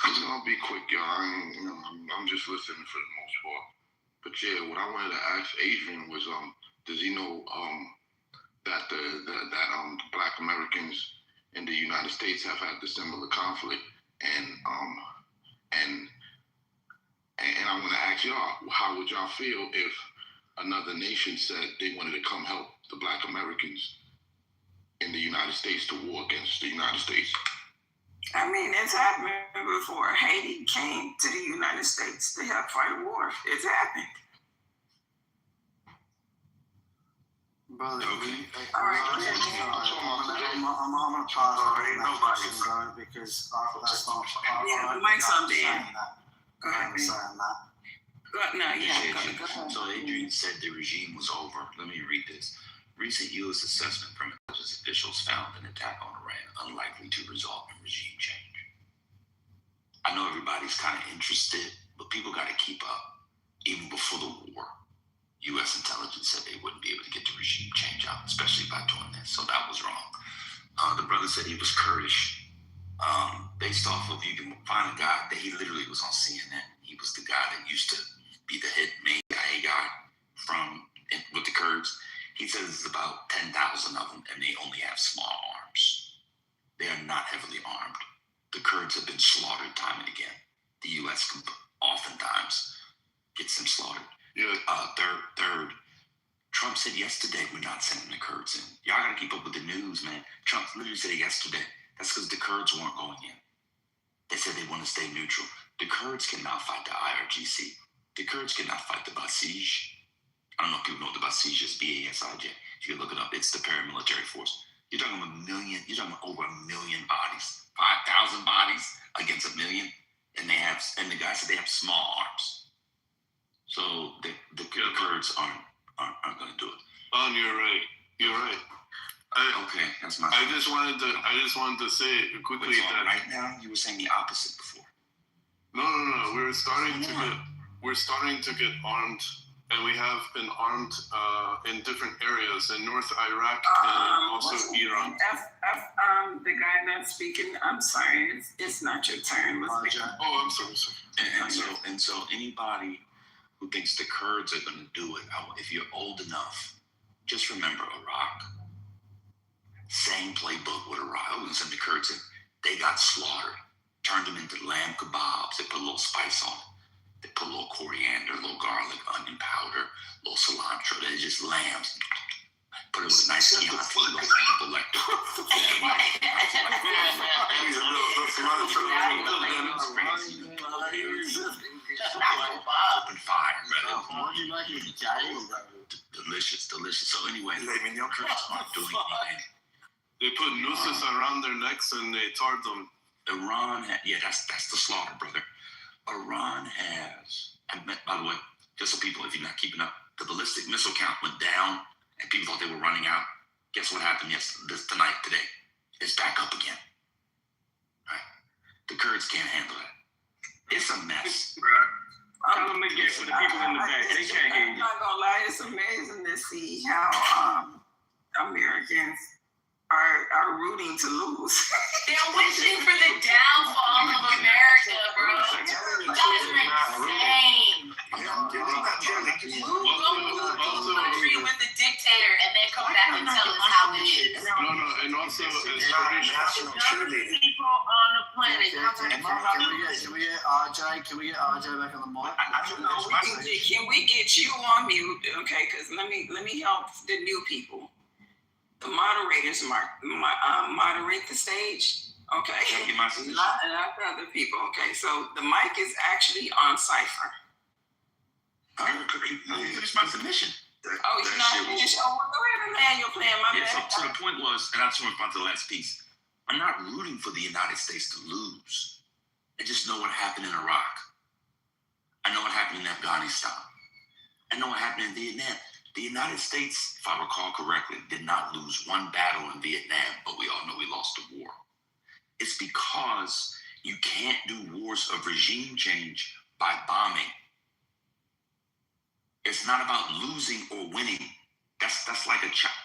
I'll be quick, y'all. I'm just listening for the most part. But yeah, what I wanted to ask Adrian was, does he know that that Black Americans in the United States have had the similar conflict, and And I want to ask y'all, how would y'all feel if another nation said they wanted to come help the Black Americans in the United States to war against the United States? I mean, it's happened before. Haiti came to the United States to help fight a war. It's happened. Brother, Okay. All right, go ahead. I'm gonna pause on because Yeah, the mic's on there. Go ahead. I'm sorry, I'm not. Go ahead. So Adrian said the regime was over. Let me read this. Recent U.S. assessment from intelligence officials found an attack on Iran unlikely to result in regime change. I know everybody's kind of interested, but people got to keep up. Even before the war, U.S. intelligence said they wouldn't be able to get the regime change out, especially by doing this. So that was wrong. The brother said he was Kurdish. Based off of, you can find a guy that he literally was on CNN. He was the guy that used to be the head main guy with the Kurds. He says it's about 10,000 of them, and they only have small arms. They are not heavily armed. The Kurds have been slaughtered time and again. The U.S. oftentimes gets them slaughtered. Yeah. Third, Trump said yesterday we're not sending the Kurds in. Y'all gotta keep up with the news, man. Trump literally said it yesterday. That's because the Kurds weren't going in. They said they want to stay neutral. The Kurds cannot fight the IRGC. The Kurds cannot fight the Basij. I don't know if people know what the Basij is, B-A-S-I-J. If you look it up, it's the paramilitary force. You're talking about over 1 million bodies, 5,000 bodies against 1 million, and the guy said they have small arms. So the Kurds aren't going to do it. You're right. Okay, that's my. I just wanted to say quickly that right now you were saying the opposite before. No. We're starting to get armed, and we have been armed in different areas in North Iraq and also Iran. The guy that's speaking, I'm sorry, it's not your turn. Oh, I'm sorry. And so anybody who thinks the Kurds are going to do it, if you're old enough, just remember Iraq. Same playbook with Iraq. I wouldn't send the Kurds in. They got slaughtered, turned them into lamb kebabs. They put a little spice on it. They put a little coriander, a little garlic, onion powder, a little cilantro. They're just lambs. Put it with a nice Chianti, a little Hannibal Lecter. Open fire, brother. Delicious. So anyway, Kurds aren't doing anything. They put nooses around their necks and they tarred them. Iran, that's the slaughter, brother. Iran has, by the way, just so people, if you're not keeping up, the ballistic missile count went down and people thought they were running out. Guess what happened today? It's back up again. Right? The Kurds can't handle that. It's a mess. Tell them again for the people in the back. They can't hear you. I'm not gonna lie, it's amazing to see how Americans are rooting to lose. They're wishing for the downfall of America, bro. You guys are insane. We'll agree with the dictator and then come back and tell us how it is. No, and also people on the planet. Can we get RJ back on the mic? Can we get you on mute? Okay, because let me help the new people. The moderators moderate the stage. Okay. Not other people. Okay, so the mic is actually on Cypher. It's my submission. Go ahead and land your plan. My bad. So the point was, and I just want to respond to the last piece. I'm not rooting for the United States to lose. I just know what happened in Iraq. I know what happened in Afghanistan. I know what happened in Vietnam. The United States, if I recall correctly, did not lose one battle in Vietnam, but we all know we lost the war. It's because you can't do wars of regime change by bombing. It's not about losing or winning. That's like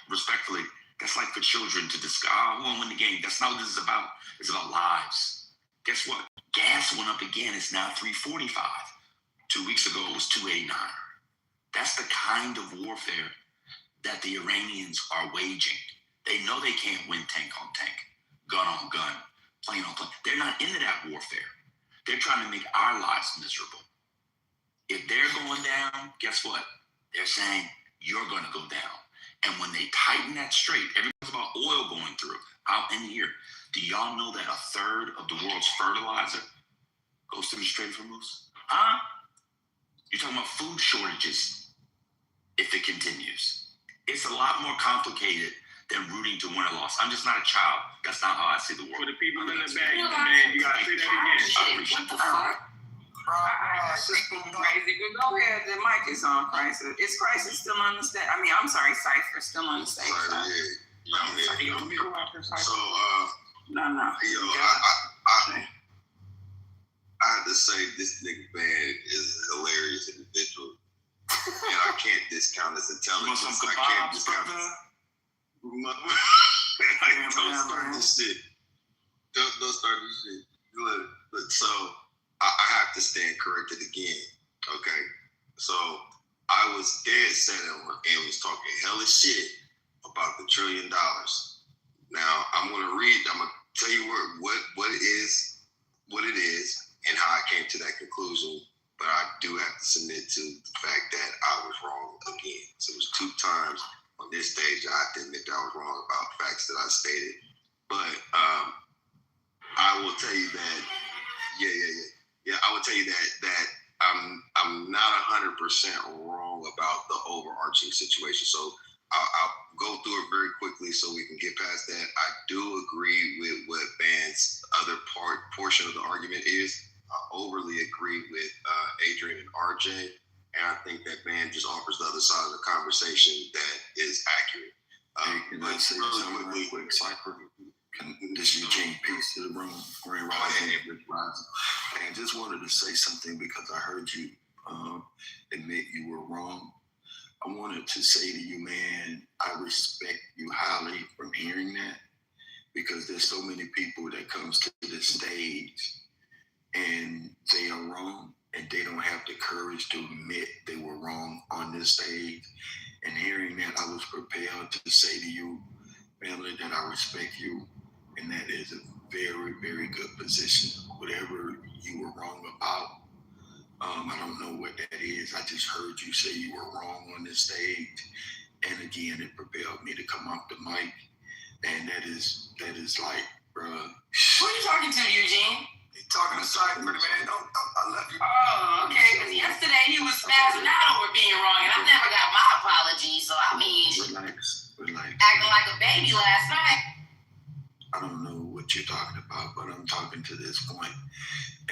respectfully, that's like for children to discuss, who won't win the game. That's not what this is about. It's about lives. Guess what? Gas went up again. It's now $3.45. 2 weeks ago, it was $2.89. That's the kind of warfare that the Iranians are waging. They know they can't win tank on tank, gun on gun, plane on plane. They're not into that warfare. They're trying to make our lives miserable. If they're going down, guess what? They're saying you're going to go down. And when they tighten that straight, everything's about oil going through out in here. Do y'all know that 1/3 of the world's fertilizer goes through the Strait of Hormuz? Huh? You're talking about food shortages if it continues. It's a lot more complicated than rooting to win or loss. I'm just not a child. That's not how I see the world. For the people in the back, man, you gotta say that again. I appreciate that. Crazy, but go ahead. The mic is on, Crisis. Is Crisis still on the stage? I mean, I'm sorry, Cypher still on the stage. So, No. I have to say this nigga man is a hilarious individual, and I can't discount his intelligence. I can't discount his. Don't start this shit. Don't start this shit. Look, so I have to stand corrected again. Okay, so I was dead set on and was talking hella shit about the $1 trillion. Now I'm gonna tell you what it is, and how I came to that conclusion. But I do have to submit to the fact that I was wrong again. So it was 2 times on this stage I have to admit that I was wrong about facts that I stated. But I will tell you that, I will tell you that I'm not 100% wrong about the overarching situation. So I'll go through it very quickly so we can get past that. I do agree with what Van's other portion of the argument is. I overly agree with Adrian and RJ, and I think that Van just offers the other side of the conversation that is accurate. Can I say something real quick, Cypher? This Eugene, peace to the room, Grand Rising, Rich Rising. And just wanted to say something because I heard you admit you were wrong. I wanted to say to you, man, I respect you highly from hearing that, because there's so many people that comes to this stage and they are wrong and they don't have the courage to admit they were wrong on this stage. And hearing that, I was prepared to say to you, family, that I respect you, and that is a very, very good position. Whatever you were wrong about, I don't know what that is. I just heard you say you were wrong on this stage, and again, it propelled me to come off the mic. And that is like, bruh. Who are you talking to, Eugene? He talking to Cypher, man. I love you. Oh, okay. Because yesterday he was spazzing out over being wrong, and I never got my apology. So I mean, Relax. acting like a baby last night. I don't know what you're talking about, but I'm talking to this point,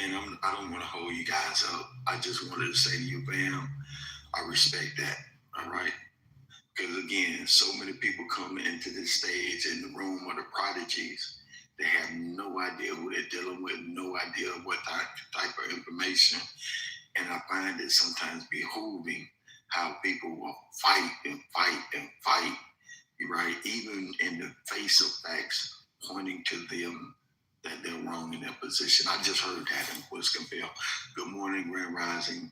and I don't want to hold you guys up. I just wanted to say to you, Bam, I respect that. All right. Because again, so many people come into this stage in the room of the prodigies. They have no idea who they're dealing with, no idea what type of information. And I find it sometimes behooving how people will fight and fight and fight, right? Even in the face of facts pointing to them that they're wrong in their position. I just heard that and was compelled. Good morning, Grand Rising.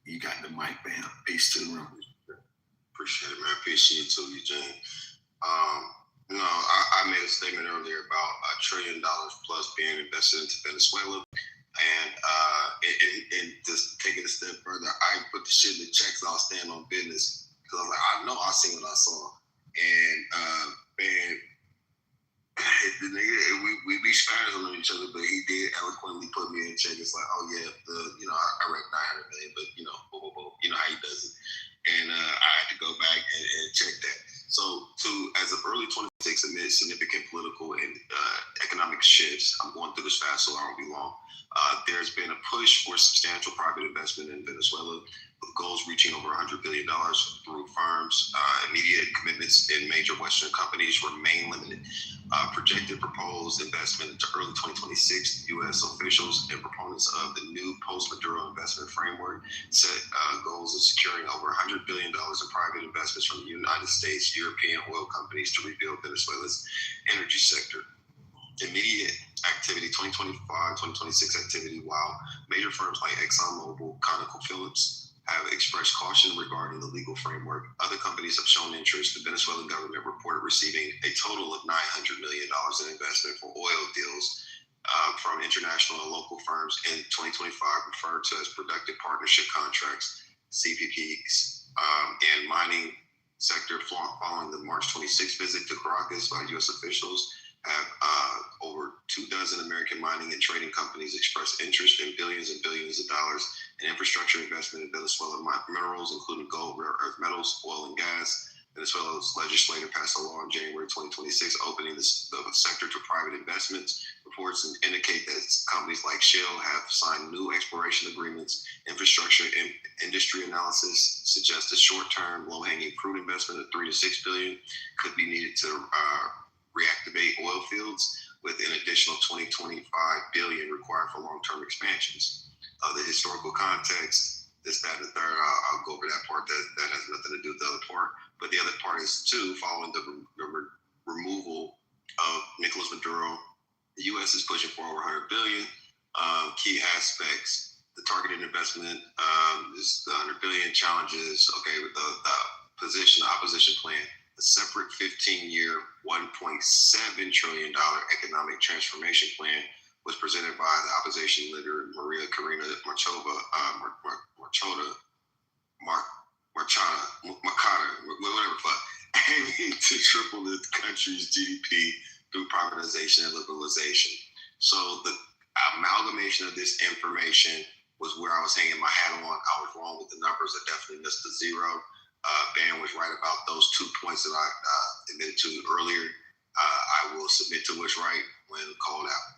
You got the mic, Bam. Peace to the room. Appreciate it, man. Appreciate it too, Eugene. I made a statement earlier about $1 trillion plus being invested into Venezuela, and just taking a step further, I put the shit in the checks. I'll stand on business because I was like, I know I seen what I saw, and the nigga, we be spazzing on each other, but he did eloquently put me in check. It's like, oh yeah, I read 900 million, but you know how he does it. And I had to go back and check that. So, as of early 26, amid significant political and economic shifts, I'm going through this fast, so I won't be long. There's been a push for substantial private investment in Venezuela, with goals reaching over $100 billion through firms. Immediate commitments in major Western companies remain limited. Projected proposed investment into early 2026, U.S. officials and proponents of the new post-Maduro investment framework set goals of securing over $100 billion in private investments from the United States, European oil companies to rebuild Venezuela's energy sector. Immediate activity, 2025-2026 activity, while major firms like ExxonMobil, ConocoPhillips have expressed caution regarding the legal framework. Other companies have shown interest. The Venezuelan government reported receiving a total of $900 million in investment for oil deals from international and local firms in 2025 referred to as productive partnership contracts, CPPs, and mining sector following the March 26th visit to Caracas by U.S. officials have over 24 American mining and trading companies expressed interest in billions and billions of dollars in infrastructure investment in Venezuelan minerals, including gold, rare earth metals, oil and gas. Venezuela's legislature passed a law in January 2026 opening the sector to private investments. Reports indicate that companies like Shell have signed new exploration agreements. Infrastructure and industry analysis suggests a short-term, low-hanging fruit investment of $3 to $6 billion could be needed to reactivate oil fields, with an additional 25 billion required for long-term expansions. The historical context, this, that, and the third, I'll go over that part. That has nothing to do with the other part. But the other part is, too, following the removal of Nicolas Maduro, the U.S. is pushing for over $100 billion. Key aspects, the targeted investment is the $100 billion challenges, okay, with the position, the opposition plan, a separate 15-year, $1.7 trillion economic transformation plan was presented by the opposition leader, Maria Corina Machado, whatever fuck, aiming to triple the country's GDP through privatization and liberalization. So the amalgamation of this information was where I was hanging my hat on. I was wrong with the numbers. I definitely missed the zero. Ban was right about those 2 points that I admitted to earlier. I will submit to what's right when called out.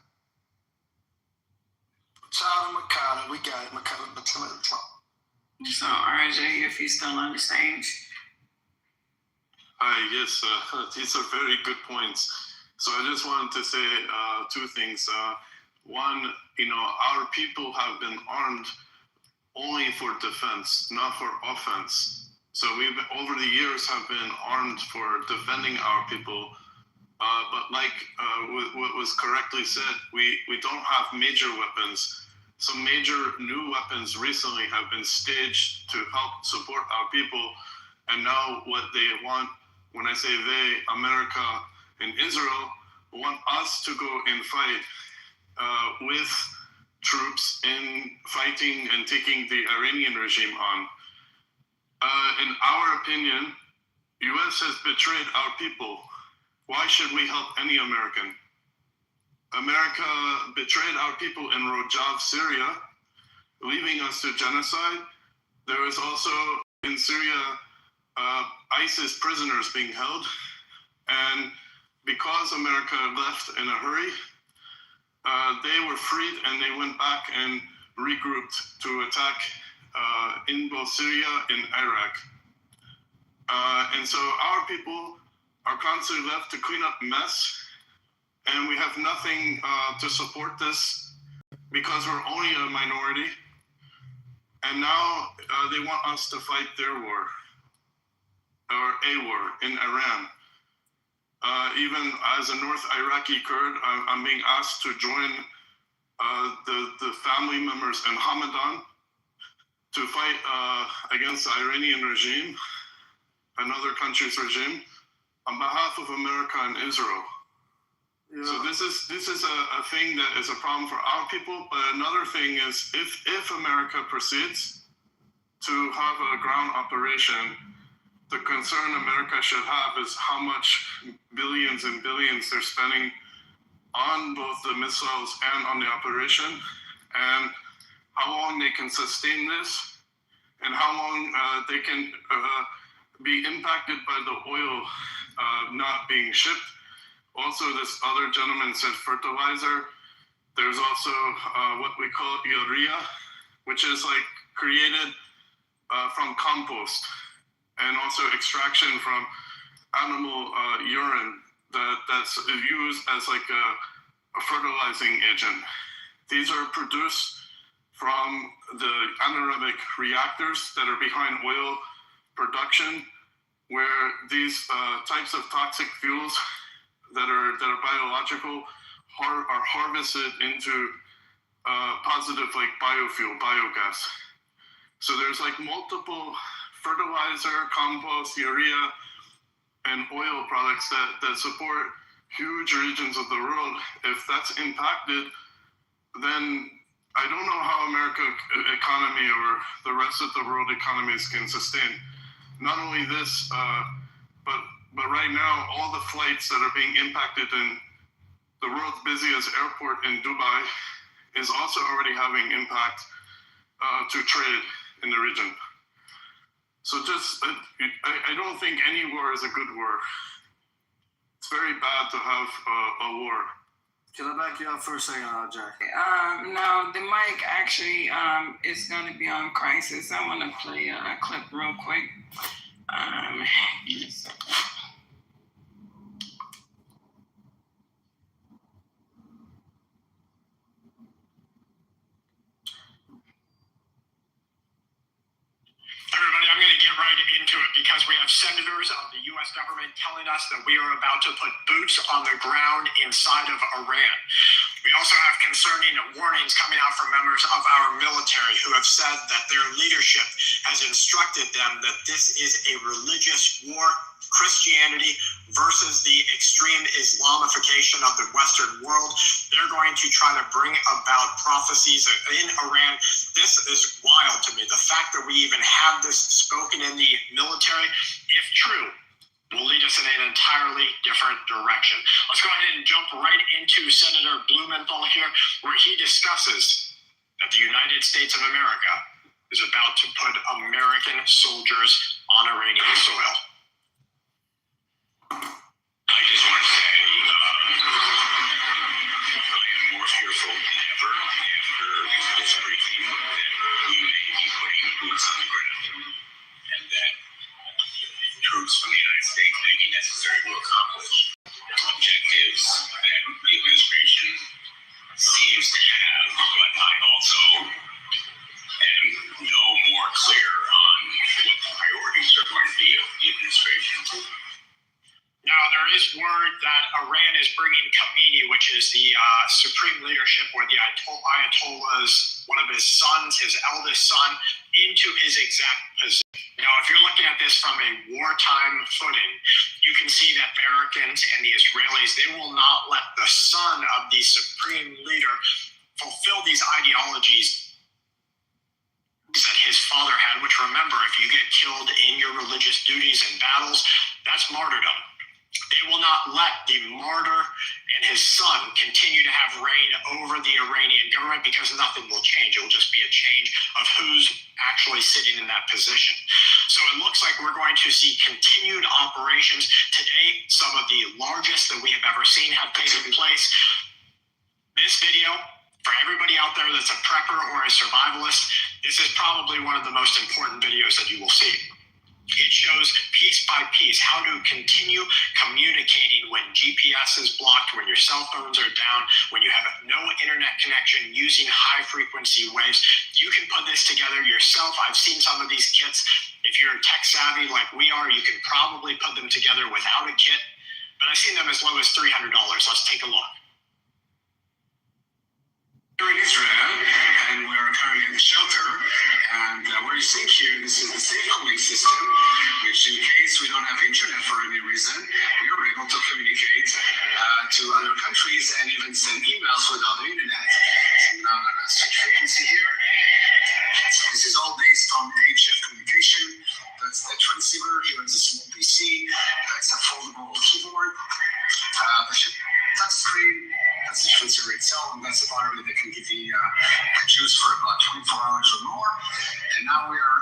Child of Makata, we got it. Makata. So, RJ, if he's still on the stage. Hi, yes, these are very good points. So I just wanted to say two things. One, our people have been armed only for defense, not for offense. So we've, over the years, have been armed for defending our people. But like what was correctly said, we don't have major weapons. Some major new weapons recently have been staged to help support our people. And now what they want, when I say they, America and Israel, want us to go and fight with troops in fighting and taking the Iranian regime on. In our opinion, U.S. has betrayed our people. Why should we help any American? America betrayed our people in Rojava, Syria, leaving us to genocide. There is also in Syria ISIS prisoners being held. And because America left in a hurry, they were freed and they went back and regrouped to attack in both Syria and Iraq. And so our people are constantly left to clean up mess, and we have nothing to support this because we're only a minority. And now they want us to fight their war, or a war in Iran. Even as a North Iraqi Kurd, I'm being asked to join the family members in Hamadan to fight against the Iranian regime, another country's regime, on behalf of America and Israel. Yeah. So this is a thing that is a problem for our people. But another thing is, if America proceeds to have a ground operation, the concern America should have is how much billions and billions they're spending on both the missiles and on the operation, and how long they can sustain this, and how long they can be impacted by the oil not being shipped. Also, this other gentleman said fertilizer. There's also what we call urea, which is like created from compost, and also extraction from animal urine that's used as like a fertilizing agent. These are produced from the anaerobic reactors that are behind oil production, where these types of toxic fuels that are biological are harvested into positive like biofuel, biogas. So there's like multiple fertilizer, compost, urea, and oil products that support huge regions of the world, if that's impacted, then I don't know how American economy or the rest of the world economies can sustain. Not only this, but right now, all the flights that are being impacted in the world's busiest airport in Dubai is also already having impact to trade in the region. So just, I don't think any war is a good war. It's very bad to have a war. Can I back you up for a second, Jack? No, the mic actually is going to be on crisis. I want to play a clip real quick. Give me a second. Everybody, I'm going to get right into it because we have senators of the U.S. government telling us that we are about to put boots on the ground inside of Iran. We also have concerning warnings coming out from members of our military who have said that their leadership has instructed them that this is a religious war, Christianity versus the extreme Islamification of the Western world. They're going to try to bring about prophecies in Iran. This is wild to me. The fact that we even have this spoken in the military, if true, will lead us in an entirely different direction. Let's go ahead and jump right into Senator Blumenthal here, where he discusses that the United States of America is about to put American soldiers on Iranian soil. I just want to say I am more fearful than ever after this briefing that we may be putting boots on the ground and that troops from the United States may be necessary to accomplish objectives that the administration seems to have, but I also am no more clear on what the priorities are going to be of the administration. Now, there is word that Iran is bringing Khamenei, which is the supreme leadership or the Ayatollah's, one of his sons, his eldest son, into his exact position. Now, if you're looking at this from a wartime footing, you can see that Americans and the Israelis, they will not let the son of the supreme leader fulfill these ideologies that his father had, which, remember, if you get killed in your religious duties and battles, that's martyrdom. They will not let the martyr and his son continue to have reign over the Iranian government because nothing will change. It will just be a change of who's actually sitting in that position. So it looks like we're going to see continued operations. Today, some of the largest that we have ever seen have taken place. This video, for everybody out there that's a prepper or a survivalist, this is probably one of the most important videos that you will see. It shows piece by piece how to continue communicating when GPS is blocked, when your cell phones are down, when you have no internet connection using high frequency waves. You can put this together yourself. I've seen some of these kits. If you're tech savvy like we are, you can probably put them together without a kit. But I've seen them as low as $300. Let's take a look. We're in Israel, and we're currently in the shelter. And what you see here, this is the safe cooling system, which in case we don't have internet for any reason, we are able to communicate to other countries and even send emails without the internet. So now I'm going to switch frequency here. This is all based on HF communication. That's the transceiver. Here is a small PC. That's a foldable keyboard. The touch screen. That's the transceiver itself, and that's the battery that can give you juice for about 24 hours or more. And now we are.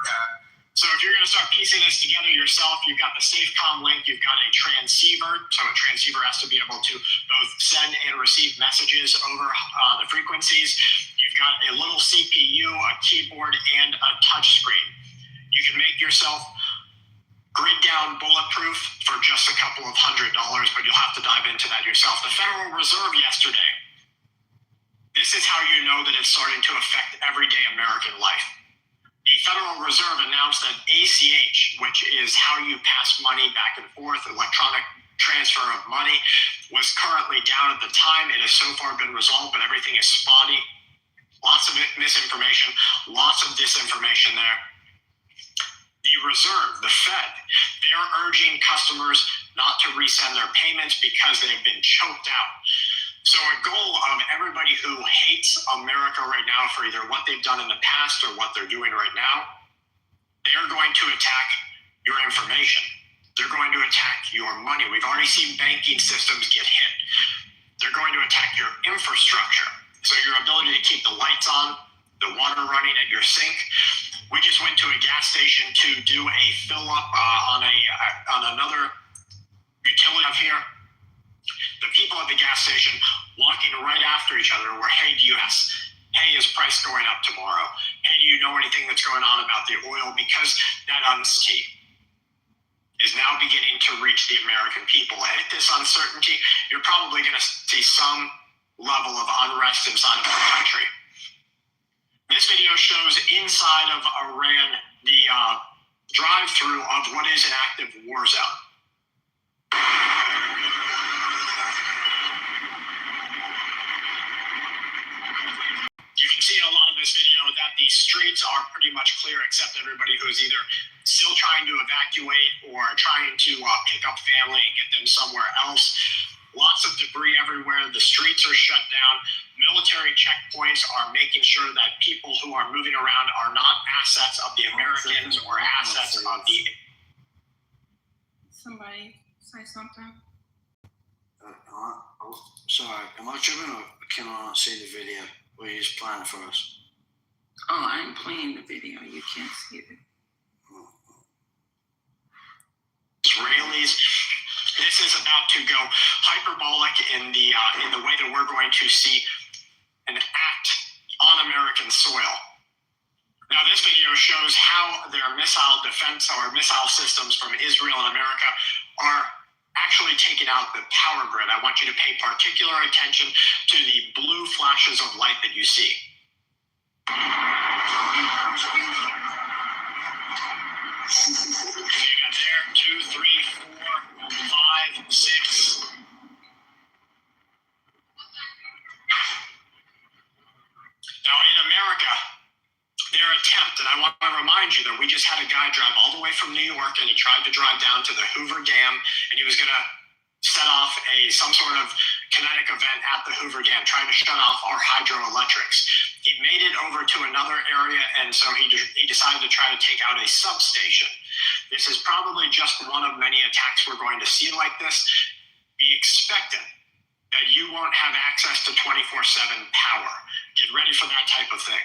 So if you're going to start piecing this together yourself, you've got the SafeCom link, you've got a transceiver. So a transceiver has to be able to both send and receive messages over the frequencies. You've got a little CPU, a keyboard, and a touch screen. You can make yourself grid down bulletproof for just a couple of $100, but you'll have to dive into that yourself. The Federal Reserve yesterday, this is how you know that it's starting to affect everyday American life. The Federal Reserve announced that ACH, which is how you pass money back and forth, electronic transfer of money, was currently down at the time. It has so far been resolved, but everything is spotty. Lots of misinformation, lots of disinformation there. The Reserve, the Fed, they're urging customers not to resend their payments because they have been choked out. So a goal of everybody who hates America right now for either what they've done in the past or what they're doing right now, they're going to attack your information. They're going to attack your money. We've already seen banking systems get hit. They're going to attack your infrastructure. So your ability to keep the lights on, the water running at your sink. We just went to a gas station to do a fill up on another utility up here. The people at the gas station walking right after each other were, hey, hey, is price going up tomorrow? Hey, do you know anything that's going on about the oil? Because that uncertainty is now beginning to reach the American people. And at this uncertainty, you're probably going to see some level of unrest inside of the country. This video shows inside of Iran the drive-through of what is an active war zone. You can see in a lot of this video that the streets are pretty much clear except everybody who's either still trying to evacuate or trying to pick up family and get them somewhere else. Lots of debris everywhere. The streets are shut down. Military checkpoints are making sure that people who are moving around are not assets of the Americans or assets of the... Somebody say something? Sorry, am I tripping or can I not see the video? Or are you just playing it for us? Oh, I ain't playing the video. You can't see it. Israelis. This is about to go hyperbolic in the way that we're going to see an act on American soil. Now, this video shows how their missile defense or missile systems from Israel and America are actually taking out the power grid. I want you to pay particular attention to the blue flashes of light that you see. So you got there, 2, 3, 4, 5, 6. Now in America, their attempt, and I want to remind you that we just had a guy drive all the way from New York and he tried to drive down to the Hoover Dam and he was going to set off some sort of kinetic event at the Hoover Dam, trying to shut off our hydroelectrics. He made it over to another area, and so he decided to try to take out a substation. This is probably just one of many attacks we're going to see like this. Be expectant that you won't have access to 24/7 power. Get ready for that type of thing.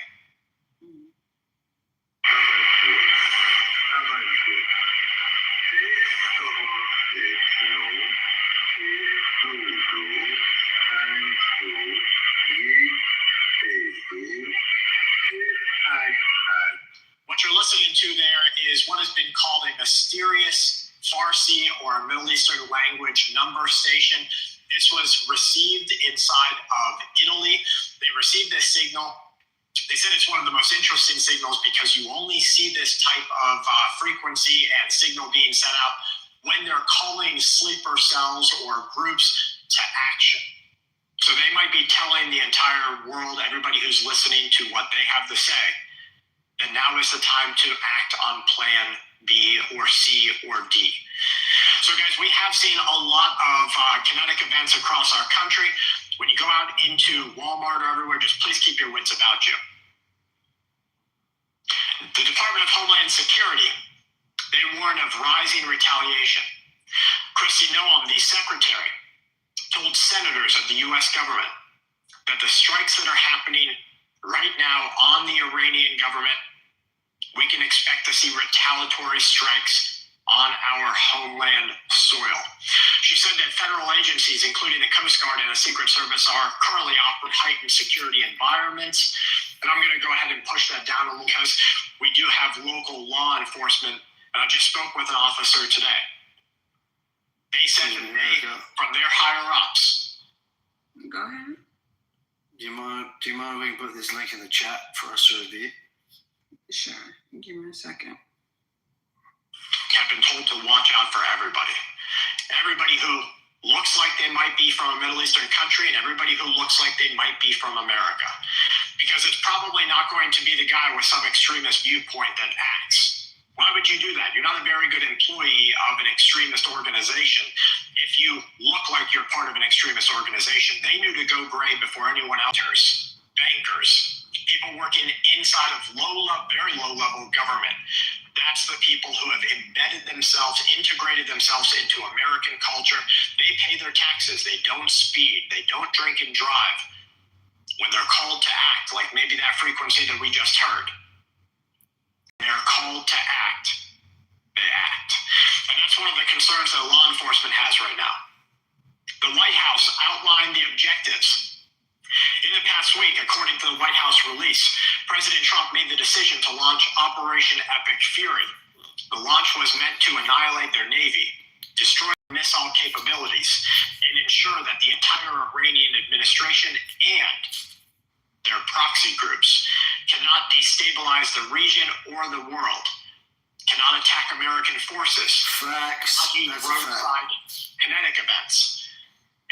What you're listening to there is what has been called a mysterious Farsi or Middle Eastern language number station. This was received inside of Italy. They received this signal. They said it's one of the most interesting signals because you only see this type of frequency and signal being sent out when they're calling sleeper cells or groups to action. So they might be telling the entire world, everybody who's listening to what they have to say, that now is the time to act on plan B or C or D. So guys, we have seen a lot of kinetic events across our country. When you go out into Walmart or everywhere, just please keep your wits about you. The Department of Homeland Security, they warn of rising retaliation. Kristi Noem, the secretary, told senators of the U.S. government that the strikes that are happening right now on the Iranian government, we can expect to see retaliatory strikes on our homeland soil. She said that federal agencies, including the Coast Guard and the Secret Service, are currently operating heightened security environments. And I'm going to go ahead and push that down a little because we do have local law enforcement. And I just spoke with an officer today. They said that they, from their higher-ups. Go ahead. Do you mind if we can put this link in the chat for us to review? Sure. Give me a second. Have been told to watch out for everybody. Everybody who looks like they might be from a Middle Eastern country and everybody who looks like they might be from America. Because it's probably not going to be the guy with some extremist viewpoint that acts. Why would you do that? You're not a very good employee of an extremist organization if you look like you're part of an extremist organization. They knew to go gray before anyone else. Bankers, people working inside of very low-level government. That's the people who have embedded themselves, integrated themselves into American culture. They pay their taxes. They don't speed. They don't drink and drive. When they're called to act, like maybe that frequency that we just heard, they're called to act. They act. And that's one of the concerns that law enforcement has right now. The White House outlined the objectives. In the past week, according to the White House release, President Trump made the decision to launch Operation Epic Fury. The launch was meant to annihilate their navy, destroy missile capabilities, and ensure that the entire Iranian administration and their proxy groups cannot destabilize the region or the world, cannot attack American forces, roadside kinetic events.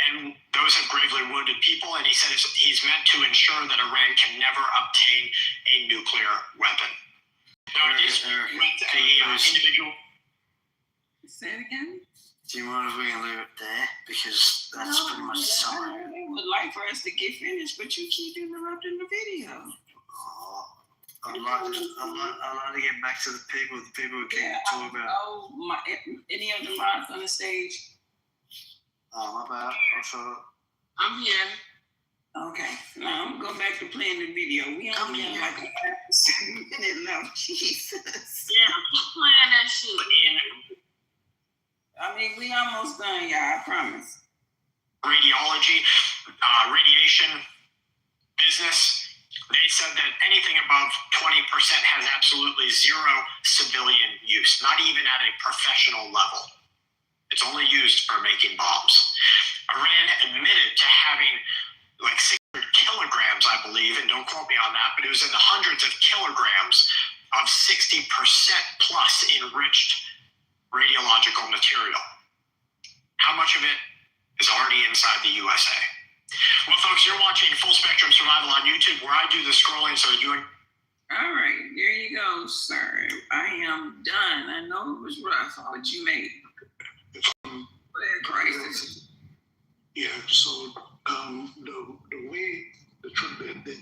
And those have gravely wounded people, and he says he's meant to ensure that Iran can never obtain a nuclear weapon. Now, it is with an individual. Say it again? Do you mind if we can leave it there? Because that's pretty much the summary. I would like for us to get finished, but you keep interrupting the video. I'd like to get back to the people who came to talk about. Any of the mods on the stage? Oh, my bad. I'm here. Okay. Now I'm going back to playing the video. We only have like a minute left. Jesus. Yeah, keep playing that shit. I mean, we almost done, y'all. I promise. Radiology, radiation business. They said that anything above 20% has absolutely zero civilian use, not even at a professional level. It's only used for making bombs. Iran admitted to having like 600 kilograms, I believe, and don't quote me on that, but it was in the hundreds of kilograms of 60% plus enriched radiological material. How much of it is already inside the USA? Well, folks, you're watching Full Spectrum Survival on YouTube, where I do the scrolling, so you and... All right, there you go, sir. I am done. I know it was rough, but you made it. Yeah, so the way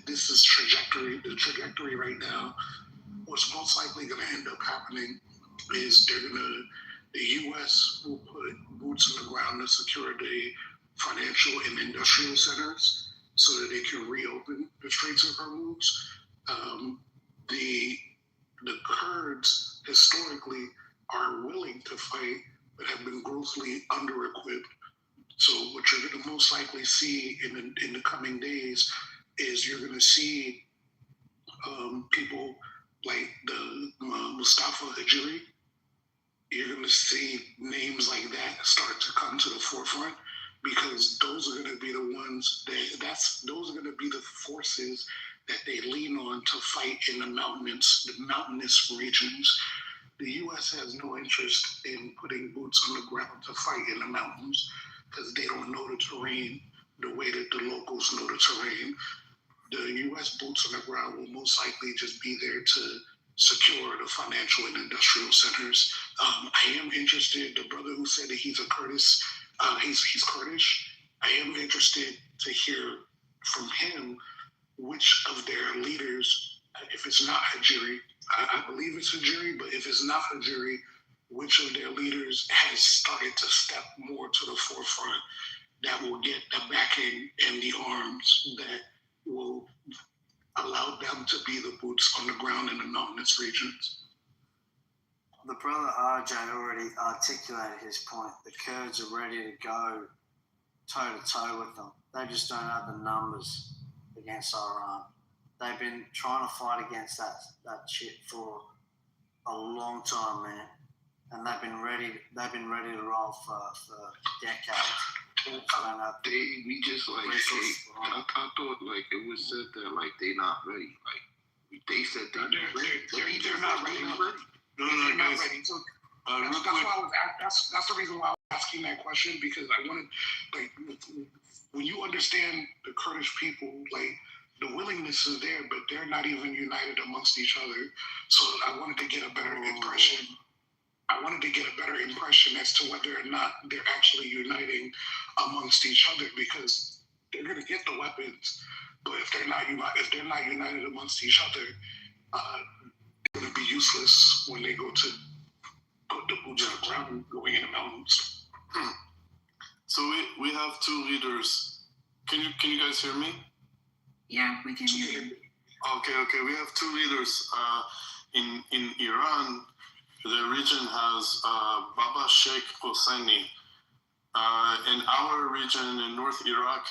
this is the trajectory right now, what's most likely going to end up happening is the U.S. will put boots on the ground to secure the financial and industrial centers so that they can reopen the Straits of Hormuz. The Kurds historically are willing to fight, but have been grossly under-equipped. So what you're going to most likely see in the coming days is you're going to see people like the Mustafa Hajiri. You're going to see names like that start to come to the forefront, because those are going to be the ones those are going to be the forces that they lean on to fight in the mountainous regions. The U.S. has no interest in putting boots on the ground to fight in the mountains, because they don't know the terrain the way that the locals know the terrain. The U.S. boots on the ground will most likely just be there to secure the financial and industrial centers. I am interested, the brother who said that he's a Kurdish, he's Kurdish. I am interested to hear from him which of their leaders, if it's not Hajiri, I believe it's Hajiri, but if it's not Hajiri, which of their leaders has started to step more to the forefront that will get the backing and the arms that will allow them to be the boots on the ground in the mountainous regions. The brother RJ already articulated his point. The Kurds are ready to go toe-to-toe with them. They just don't have the numbers against Iran. They've been trying to fight against that shit for a long time, man. And they've been ready to roll for decades. I thought like it was said that like they not ready. Like they said they're not ready. They're not ready. So that's the reason why I was asking that question, because I wanted, like, when you understand the Kurdish people, like the willingness is there, but they're not even united amongst each other. So I wanted to get a better impression. I wanted to get a better impression as to whether or not they're actually uniting amongst each other, because they're going to get the weapons, but if they're not united amongst each other, they're going to be useless when they go to put the boots on the ground going in the mountains. So we have two leaders. Can you guys hear me? Yeah, we can hear you. Okay. We have two leaders in Iran. The region has Baba Sheikh Hosseini. In our region in North Iraq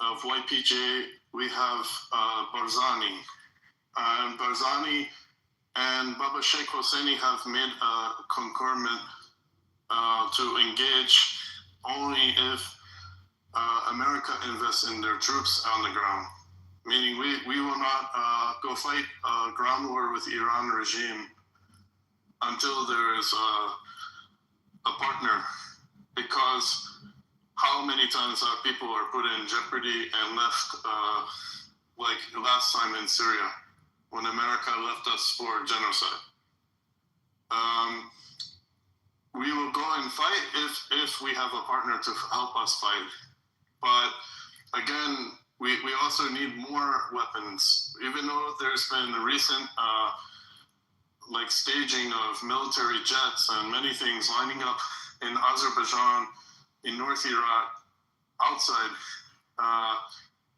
of YPJ, we have Barzani. And Barzani and Baba Sheikh Hosseini have made a concurrent to engage only if America invests in their troops on the ground. Meaning we will not go fight a ground war with Iran regime until there is a partner, because how many times our people are put in jeopardy and left, like last time in Syria, when America left us for genocide. We will go and fight if we have a partner to help us fight. But again, we also need more weapons. Even though there's been a recent like staging of military jets and many things lining up in Azerbaijan, in North Iraq, outside.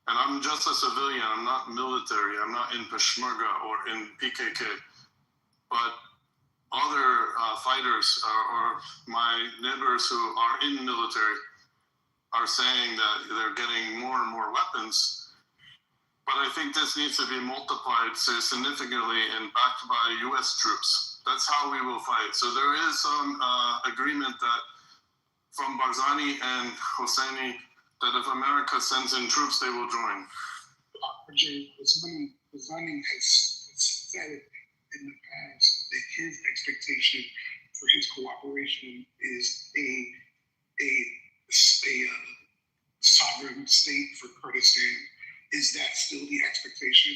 And I'm just a civilian, I'm not military, I'm not in Peshmerga or in PKK. But other fighters or my neighbors who are in military are saying that they're getting more and more weapons. But I think this needs to be multiplied significantly and backed by U.S. troops. That's how we will fight. So there is some agreement that from Barzani and Hosseini that if America sends in troops, they will join. RJ, Barzani has said in the past that his expectation for his cooperation is a sovereign state for Kurdistan. Is that still the expectation?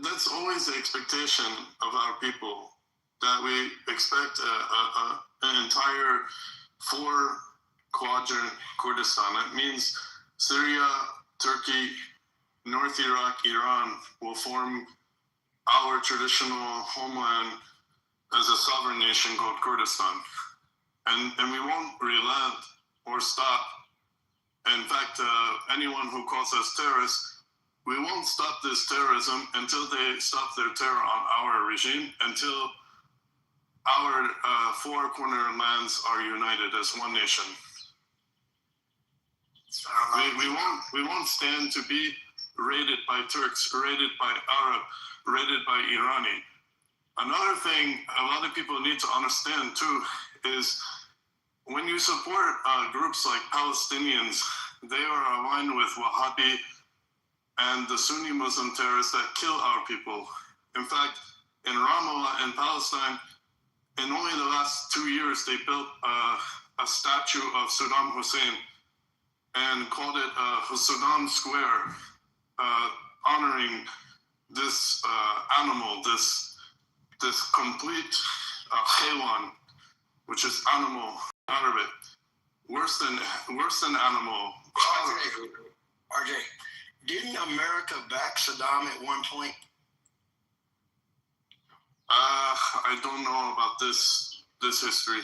That's always the expectation of our people, that we expect an entire 4-quadrant Kurdistan. That means Syria, Turkey, North Iraq, Iran will form our traditional homeland as a sovereign nation called Kurdistan. And we won't relent or stop. In fact, anyone who calls us terrorists, we won't stop this terrorism until they stop their terror on our regime, until our 4-corner lands are united as one nation. We won't stand to be raided by Turks, raided by Arab, raided by Irani. Another thing a lot of people need to understand too is when you support groups like Palestinians, they are aligned with Wahhabi and the Sunni Muslim terrorists that kill our people. In fact, in Ramallah in Palestine, in only the last 2 years, they built a statue of Saddam Hussein and called it Saddam Square, honoring this animal, this complete haywan, which is animal, Arabic, worse than animal. RJ, didn't America back Saddam at one point? I don't know about this history.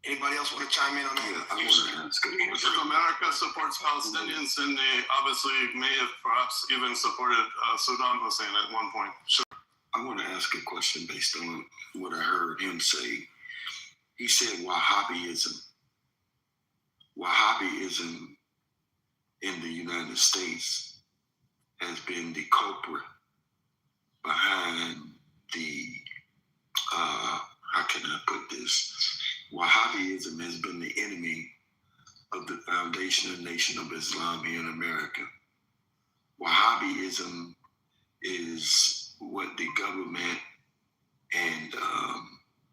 Anybody else want to chime in on that? Yeah, I want to ask a question. If America supports Palestinians, then they obviously may have perhaps even supported Saddam Hussein at one point. Sure. I want to ask a question based on what I heard him say. He said Wahhabism. Wahhabism in the United States has been the culprit behind the, how can I put this? Wahhabism has been the enemy of the foundation of Nation of Islam here in America. Wahhabism is what the government and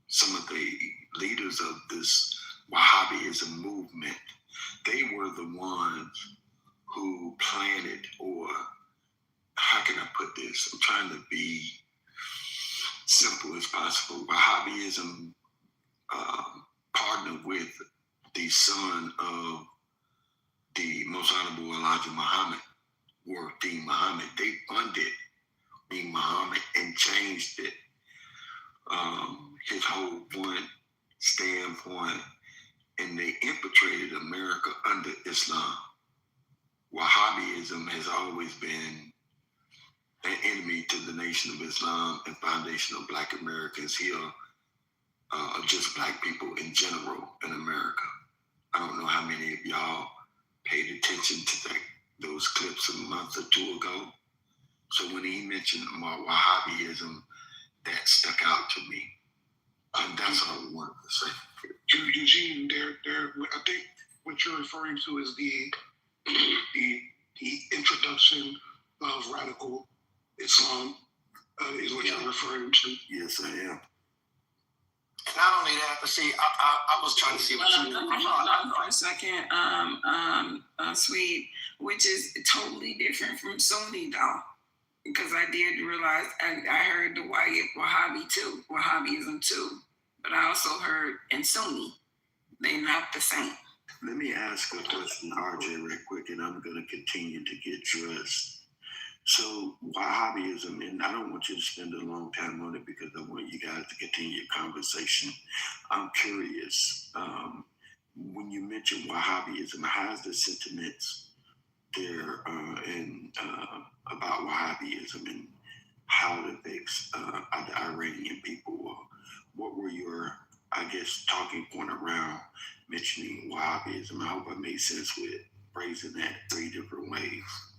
some of the leaders of this Wahhabism movement, they were the ones who planted, or how can I put this? I'm trying to be simple as possible. Wahhabism partnered with the son of the Most Honorable Elijah Muhammad, or Dean Muhammad. They funded Dean Muhammad and changed it. His whole standpoint, and they infiltrated America under Islam. Wahhabism has always been an enemy to the Nation of Islam and foundation of Black Americans here, just Black people in general in America. I don't know how many of y'all paid attention to those clips a month or two ago. So when he mentioned Wahhabism, that stuck out to me. And that's all I wanted to say. Eugene, I think what you're referring to is the introduction of radical Islam is what you're referring to. Yes, I am. Not only that, but see, I was trying to see what you Hold on for a second, Sweet, which is totally different from Sunni, though. Because I did realize, I heard the Wahhabism too, but I also heard in Sunni, they're not the same. Let me ask a question, RJ, real quick, and I'm going to continue to get dressed. So Wahhabism, and I don't want you to spend a long time on it because I want you guys to continue your conversation. I'm curious, when you mention Wahhabism, how's the sentiments there about Wahhabism and how it affects the Iranian people? Or what were your, I guess, talking point around mentioning Wahhabism? I hope I made sense with phrasing that 3 different ways.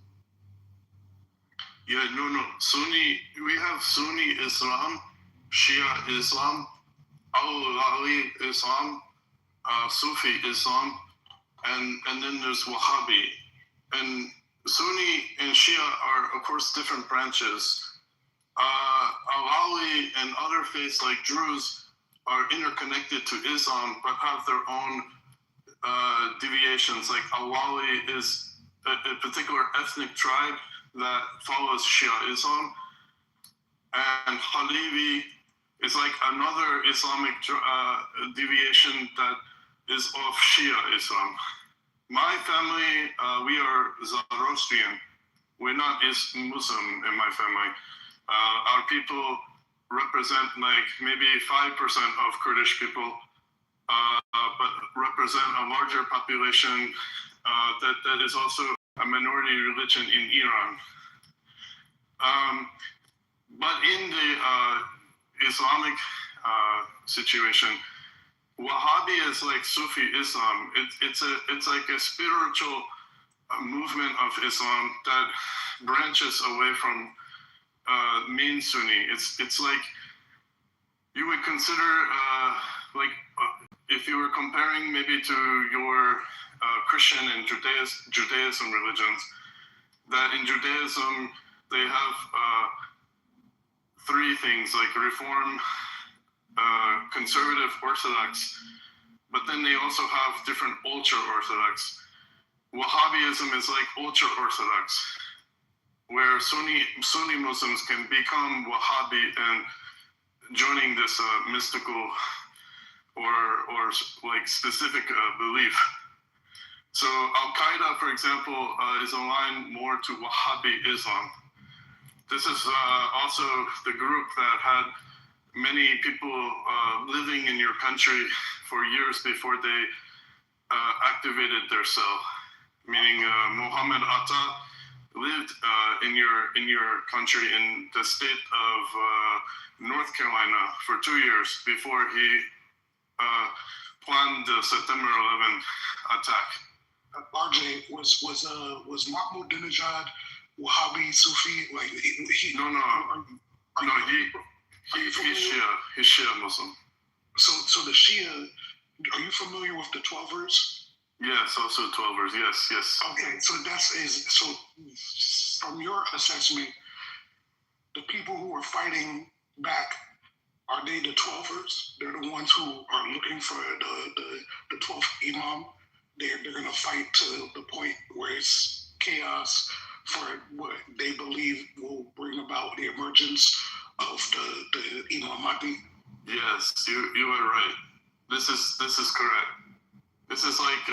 Yeah, no. Sunni, we have Sunni Islam, Shia Islam, Al-Ghali Islam, Sufi Islam, and then there's Wahhabi. And Sunni and Shia are, of course, different branches. Al-Ghali and other faiths like Druze are interconnected to Islam, but have their own deviations. Like Al-Ghali is a particular ethnic tribe that follows Shia Islam, and Khalivi is like another Islamic deviation that is of Shia Islam. My family, we are Zoroastrian. We're not Muslim in my family. Our people represent like maybe 5% of Kurdish people, but represent a larger population that is also a minority religion in Iran. But in the Islamic situation, Wahhabi is like Sufi Islam. It's like a spiritual movement of Islam that branches away from main Sunni. It's like you would consider if you were comparing maybe to your Christian and Judaism religions, that in Judaism they have 3 things like Reform, Conservative, Orthodox, but then they also have different ultra-Orthodox. Wahhabism is like ultra-Orthodox, where Sunni Muslims can become Wahhabi and joining this mystical or like specific belief. So Al-Qaeda, for example, is aligned more to Wahhabi Islam. This is also the group that had many people living in your country for years before they activated their cell. Meaning Muhammad Atta lived in your country in the state of North Carolina for 2 years before he planned the September 11th attack. RJ, was Ahmadinejad Wahhabi Sufi? Like He's Shia Muslim. So the Shia, are you familiar with the 12ers? Yes, also 12ers. Yes. Okay, so from your assessment, the people who are fighting back, are they the 12ers? They're the ones who are looking for the 12th Imam. They're going to fight to the point where it's chaos for what they believe will bring about the emergence of the Imam Mahdi? Yes, you are right. This is correct. This is like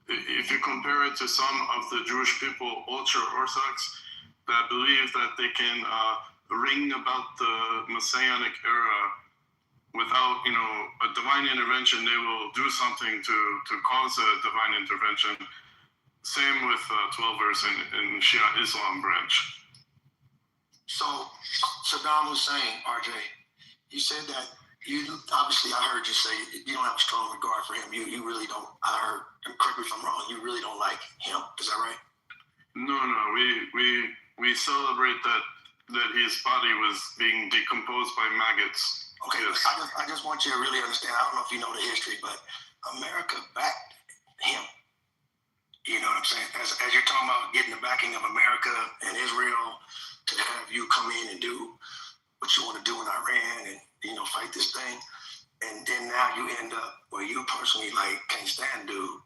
if you compare it to some of the Jewish people, ultra-Orthodox, that believe that they can bring about the Messianic era without, a divine intervention. They will do something to cause a divine intervention. Same with 12ers in Shia Islam branch. So, Saddam Hussein, RJ, you said that obviously I heard you say you don't have a strong regard for him. You really don't. I heard, and correct me if I'm wrong, you really don't like him. Is that right? No. We celebrate that his body was being decomposed by maggots. Okay, yes. I just want you to really understand. I don't know if you know the history, but America backed him. You know what I'm saying? As you're talking about getting the backing of America and Israel to have you come in and do what you want to do in Iran and, fight this thing. And then now you end up where you personally can't stand dude.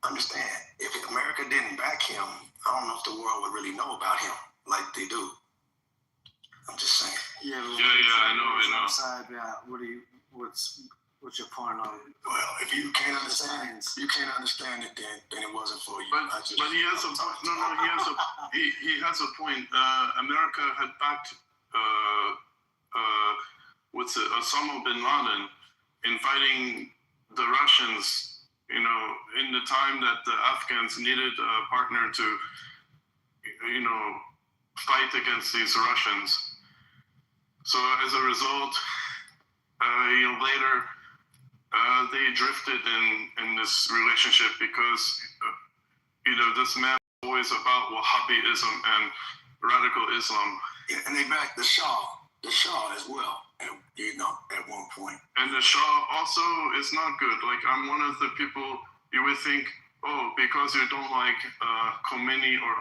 Understand, if America didn't back him, I don't know if the world would really know about him like they do. I'm just saying. Yeah, I know. What's your point on it? Well, if you can't understand it, then it wasn't for you. But he has a point. No, he has a point. America had backed Osama bin Laden in fighting the Russians. In the time that the Afghans needed a partner to, fight against these Russians. So as a result, later they drifted in this relationship because, this man was always about Wahhabism and radical Islam. Yeah, and they backed the Shah as well, at one point. And the Shah also is not good. Like, I'm one of the people you would think, because you don't like Khomeini or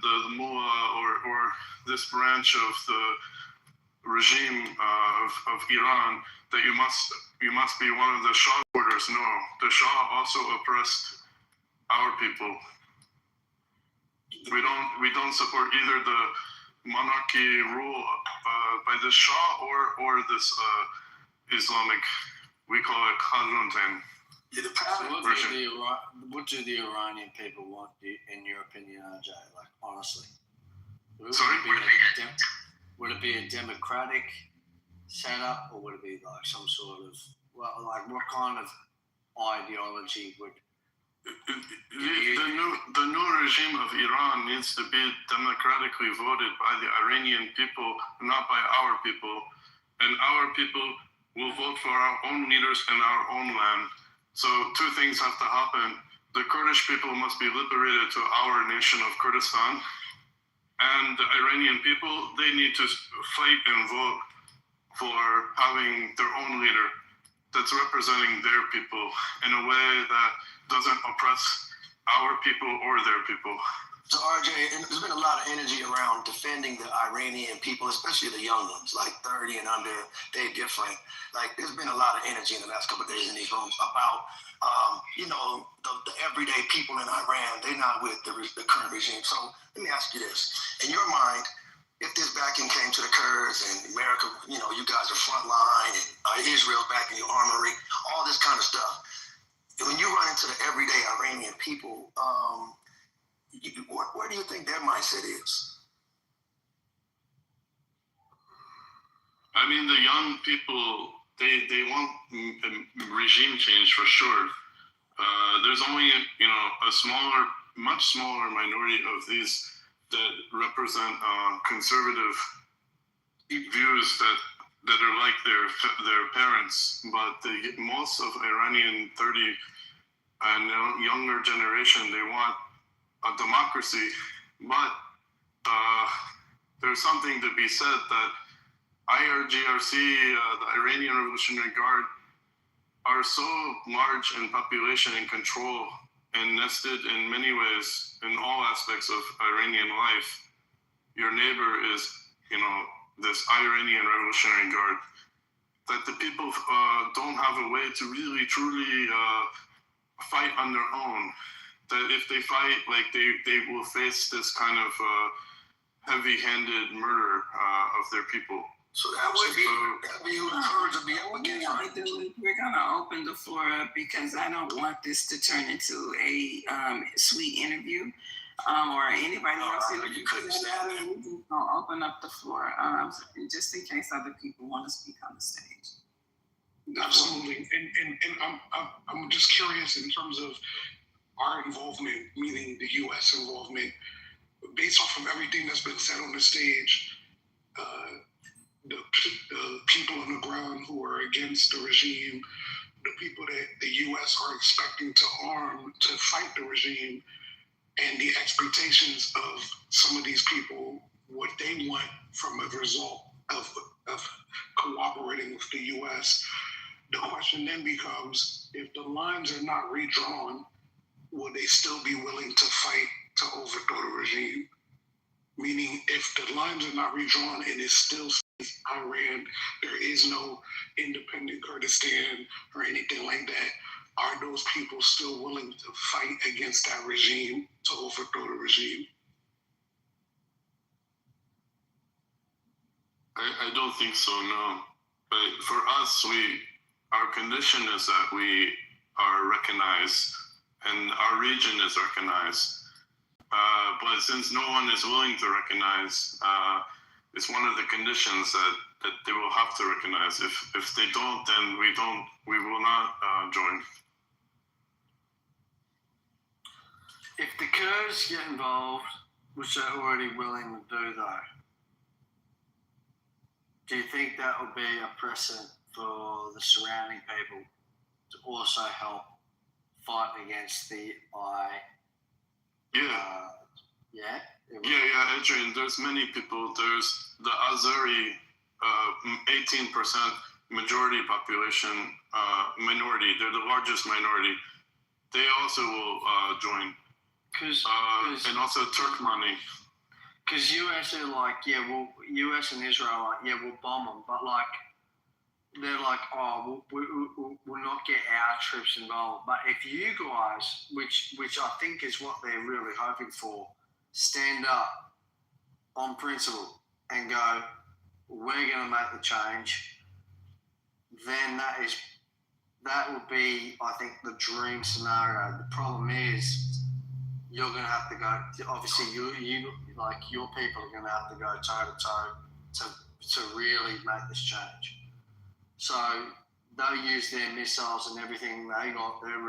the mullah or this branch of the regime of Iran, that you must be one of the Shah supporters. No, the Shah also oppressed our people. We don't support either the monarchy rule by the Shah or this Islamic, we call it Khazantan. What do the Iranian people want, in your opinion, RJ? Like, honestly, sorry, would it be a democratic setup, or would it be like some sort of what kind of ideology would? The new regime of Iran needs to be democratically voted by the Iranian people, not by our people, and our people will vote for our own leaders in our own land. So two things have to happen. The Kurdish people must be liberated to our nation of Kurdistan, and the Iranian people, they need to fight and vote for having their own leader that's representing their people in a way that doesn't oppress our people or their people. So RJ, there's been a lot of energy around defending the Iranian people, especially the young ones, like 30 and under. They're different. Like, there's been a lot of energy in the last couple of days in these rooms about, the everyday people in Iran. They're not with the current regime. So let me ask you this: in your mind, if this backing came to the Kurds and America, you guys are frontline, and Israel's backing your armory, all this kind of stuff. When you run into the everyday Iranian people, where do you think their mindset is? I mean, the young people, they want regime change for sure. There's only, a much smaller minority of these that represent conservative views that are like their parents, but most of Iranian 30 and younger generation, they want a democracy. But there's something to be said that IRGRC, the Iranian Revolutionary Guard, are so large in population and control and nested in many ways in all aspects of Iranian life. Your neighbor is, this Iranian Revolutionary Guard, that the people don't have a way to really, truly fight on their own. that if they fight, like they will face this kind of heavy-handed murder of their people. So that would be who the Kurds would be up against, right? We're gonna open the floor up because I don't want this to turn into a sweet interview or anybody else. You couldn't stand it. We're just gonna open up the floor just in case other people want to speak on the stage. Absolutely, and I'm just curious in terms of our involvement, meaning the U.S. involvement, based off of everything that's been said on the stage. The people on the ground who are against the regime, the people that the U.S. are expecting to arm to fight the regime, and the expectations of some of these people, what they want from a result of cooperating with the U.S. The question then becomes, if the lines are not redrawn, will they still be willing to fight to overthrow the regime? Meaning, if the lines are not redrawn and it still says Iran, there is no independent Kurdistan or anything like that, are those people still willing to fight against that regime to overthrow the regime? I don't think so, no. But for us, our condition is that we are recognized and our region is recognized. But since no one is willing to recognize, it's one of the conditions that they will have to recognize. If they don't, then we will not join. If the Kurds get involved, which they're already willing to do though, do you think that will be a precedent for the surrounding people to also help fight against the Yeah, Adrian, there's many people. There's the Azeri, 18% majority population, minority. They're the largest minority. They also will join. And also Turkmeni. Because US are like, US and Israel are like, we'll bomb them. But like, they're like, we'll not get our troops involved. But if you guys, which I think is what they're really hoping for, stand up on principle and go, we're going to make the change, then that would be, I think, the dream scenario. The problem is you're going to have to go, obviously you like your people are going to have to go toe to toe to really make this change. So they'll use their missiles and everything they got, our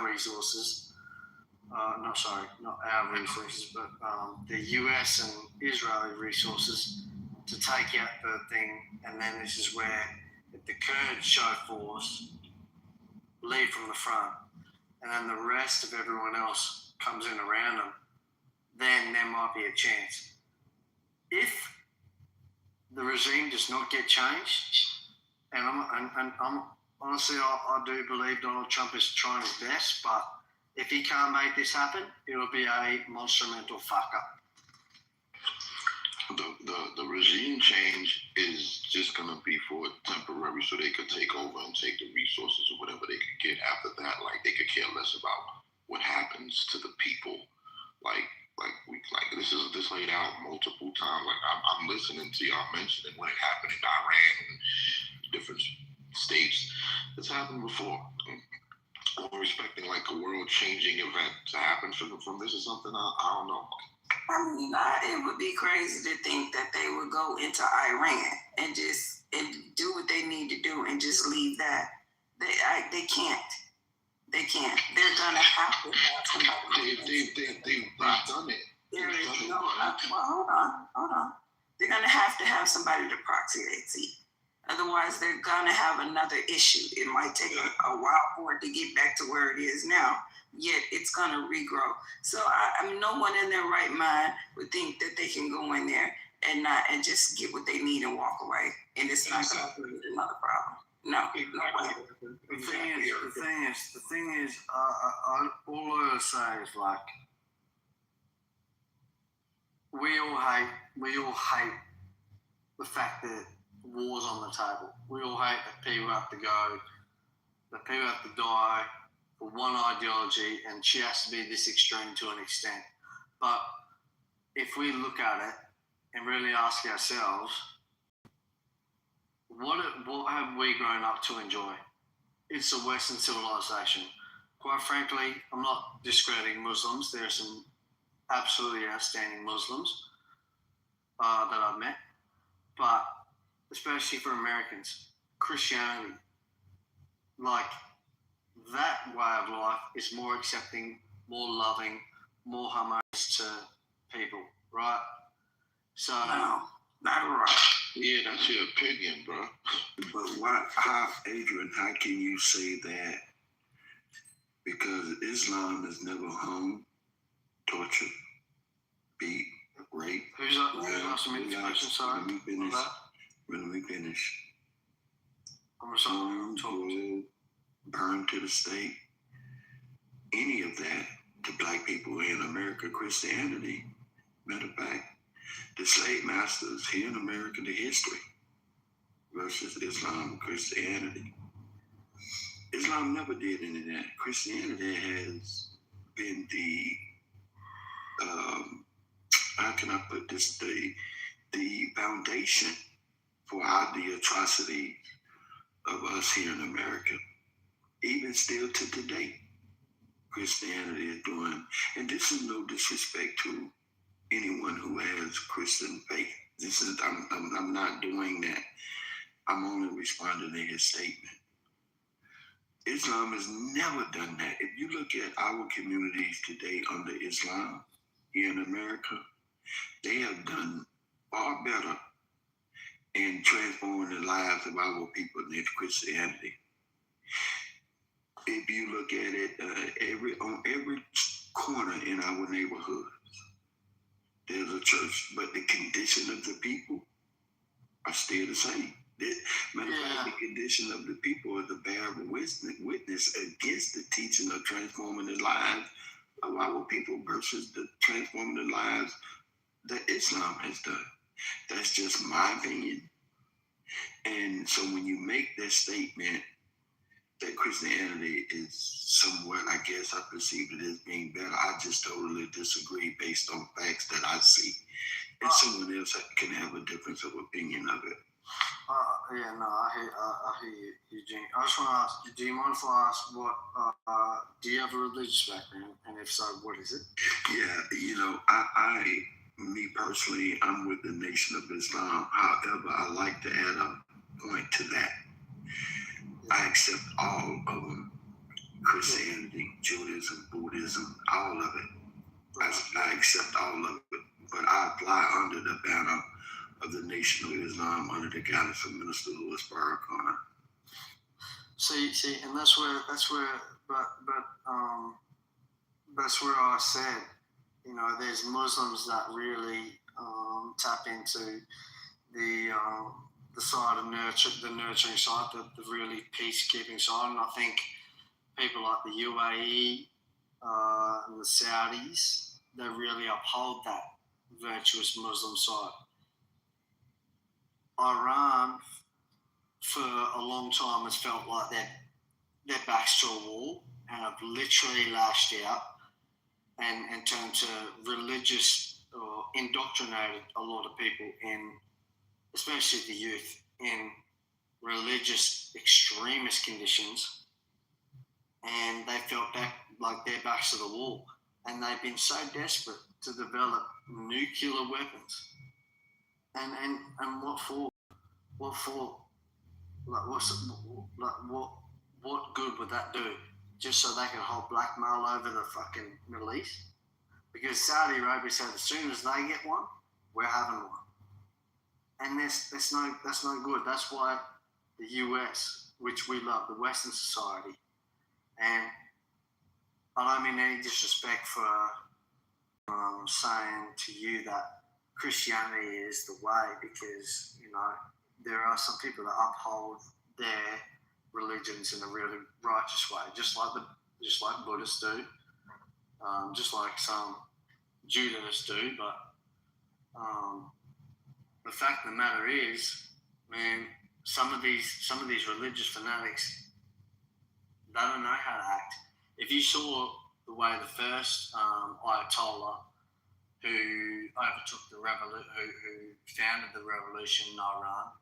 resources. Not our resources, but the US and Israeli resources to take out the thing. And then this is where, if the Kurds show force, lead from the front, and then the rest of everyone else comes in around them, then there might be a chance. If the regime does not get changed, and I'm honestly, I do believe Donald Trump is trying his best, but if he can't make this happen, it'll be a monumental fuck up. The regime change is just going to be for temporary, so they could take over and take the resources or whatever they could get after that. Like, they could care less about what happens to the people. This laid out multiple times. Like, I'm listening to y'all mentioning when it happened in Iran and different states. It's happened before. We're expecting like a world-changing event to happen from this or something. I don't know. I mean, it would be crazy to think that they would go into Iran and do what they need to do and just leave that. They can't. They can't. They're gonna have to have somebody. They've done it. Hold on. They're gonna have to have somebody to proxy that seat. Otherwise, they're gonna have another issue. It might take a while for it to get back to where it is now. Yet it's gonna regrow. So I mean, no one in their right mind would think that they can go in there and just get what they need and walk away, and it's not gonna create another problem. No way. The thing is, all I say is like, we all hate the fact that war's on the table. We all hate that people have to go, that people have to die for one ideology, and she has to be this extreme to an extent. But if we look at it and really ask ourselves, what have we grown up to enjoy? It's a Western civilization. Quite frankly, I'm not discrediting Muslims. There are some absolutely outstanding Muslims that I've met. But especially for Americans, Christianity, like that way of life is more accepting, more loving, more harmonious to people, right? So, no, not right. Yeah, that's your opinion, bro. But Adrian, how can you say that? Because Islam has never hung, tortured, beat, rape. Who's asking me the question? Sorry. Let me finish. I'm sorry. I'm talking. Burned to the stake. Any of that to black people in America, Christianity. Matter of fact, the slave masters here in America, the history versus Islam and Christianity. Islam never did any of that. Christianity has been the, how can I put this, the foundation for the atrocity of us here in America. Even still to today, Christianity is doing, and this is no disrespect to anyone who has Christian faith. This is, I'm not doing that. I'm only responding to his statement. Islam has never done that. If you look at our communities today under Islam here in America, they have done far better in transforming the lives of our people than Christianity. If you look at it, on every corner in our neighborhood, there's a church, but the condition of the people are still the same. Matter of fact, the condition of the people is to bear witness against the teaching of transforming the lives of our people versus the transforming the lives that Islam has done. That's just my opinion. And so when you make that statement that Christianity is somewhat, I guess I perceive it as being better, I just totally disagree based on facts that I see. And someone else can have a difference of opinion of it. Yeah, no, I hear you, Eugene. I just want to ask, do you mind if I ask do you have a religious background? And if so, what is it? Yeah, me personally, I'm with the Nation of Islam. However, I like to add a point to that. I accept all of them. Christianity, Judaism, Buddhism, all of it. I accept all of it. But I fly under the banner of the Nation of Islam under the guidance of Minister Louis Farrakhan. See, and that's where I said, there's Muslims that really tap into the side of the nurturing side, the really peacekeeping side, and I think people like the UAE and the Saudis, they really uphold that virtuous Muslim side. Iran, for a long time, has felt like their backs to a wall and have literally lashed out and turned to religious or indoctrinated a lot of people in, especially the youth, in religious extremist conditions, and they felt like their backs to the wall, and they've been so desperate to develop nuclear weapons. And what for? What for? What good would that do? Just so they can hold blackmail over the fucking Middle East? Because Saudi Arabia said as soon as they get one, we're having one. And that's no good. That's why the US, which we love, the Western society, and I don't mean any disrespect for saying to you that Christianity is the way, because there are some people that uphold their religions in a really righteous way, just like Buddhists do, just like some Judahists do. But the fact of the matter is, man, some of these religious fanatics, they don't know how to act. if you saw the way the first Ayatollah who overtook the who founded the revolution in Iran,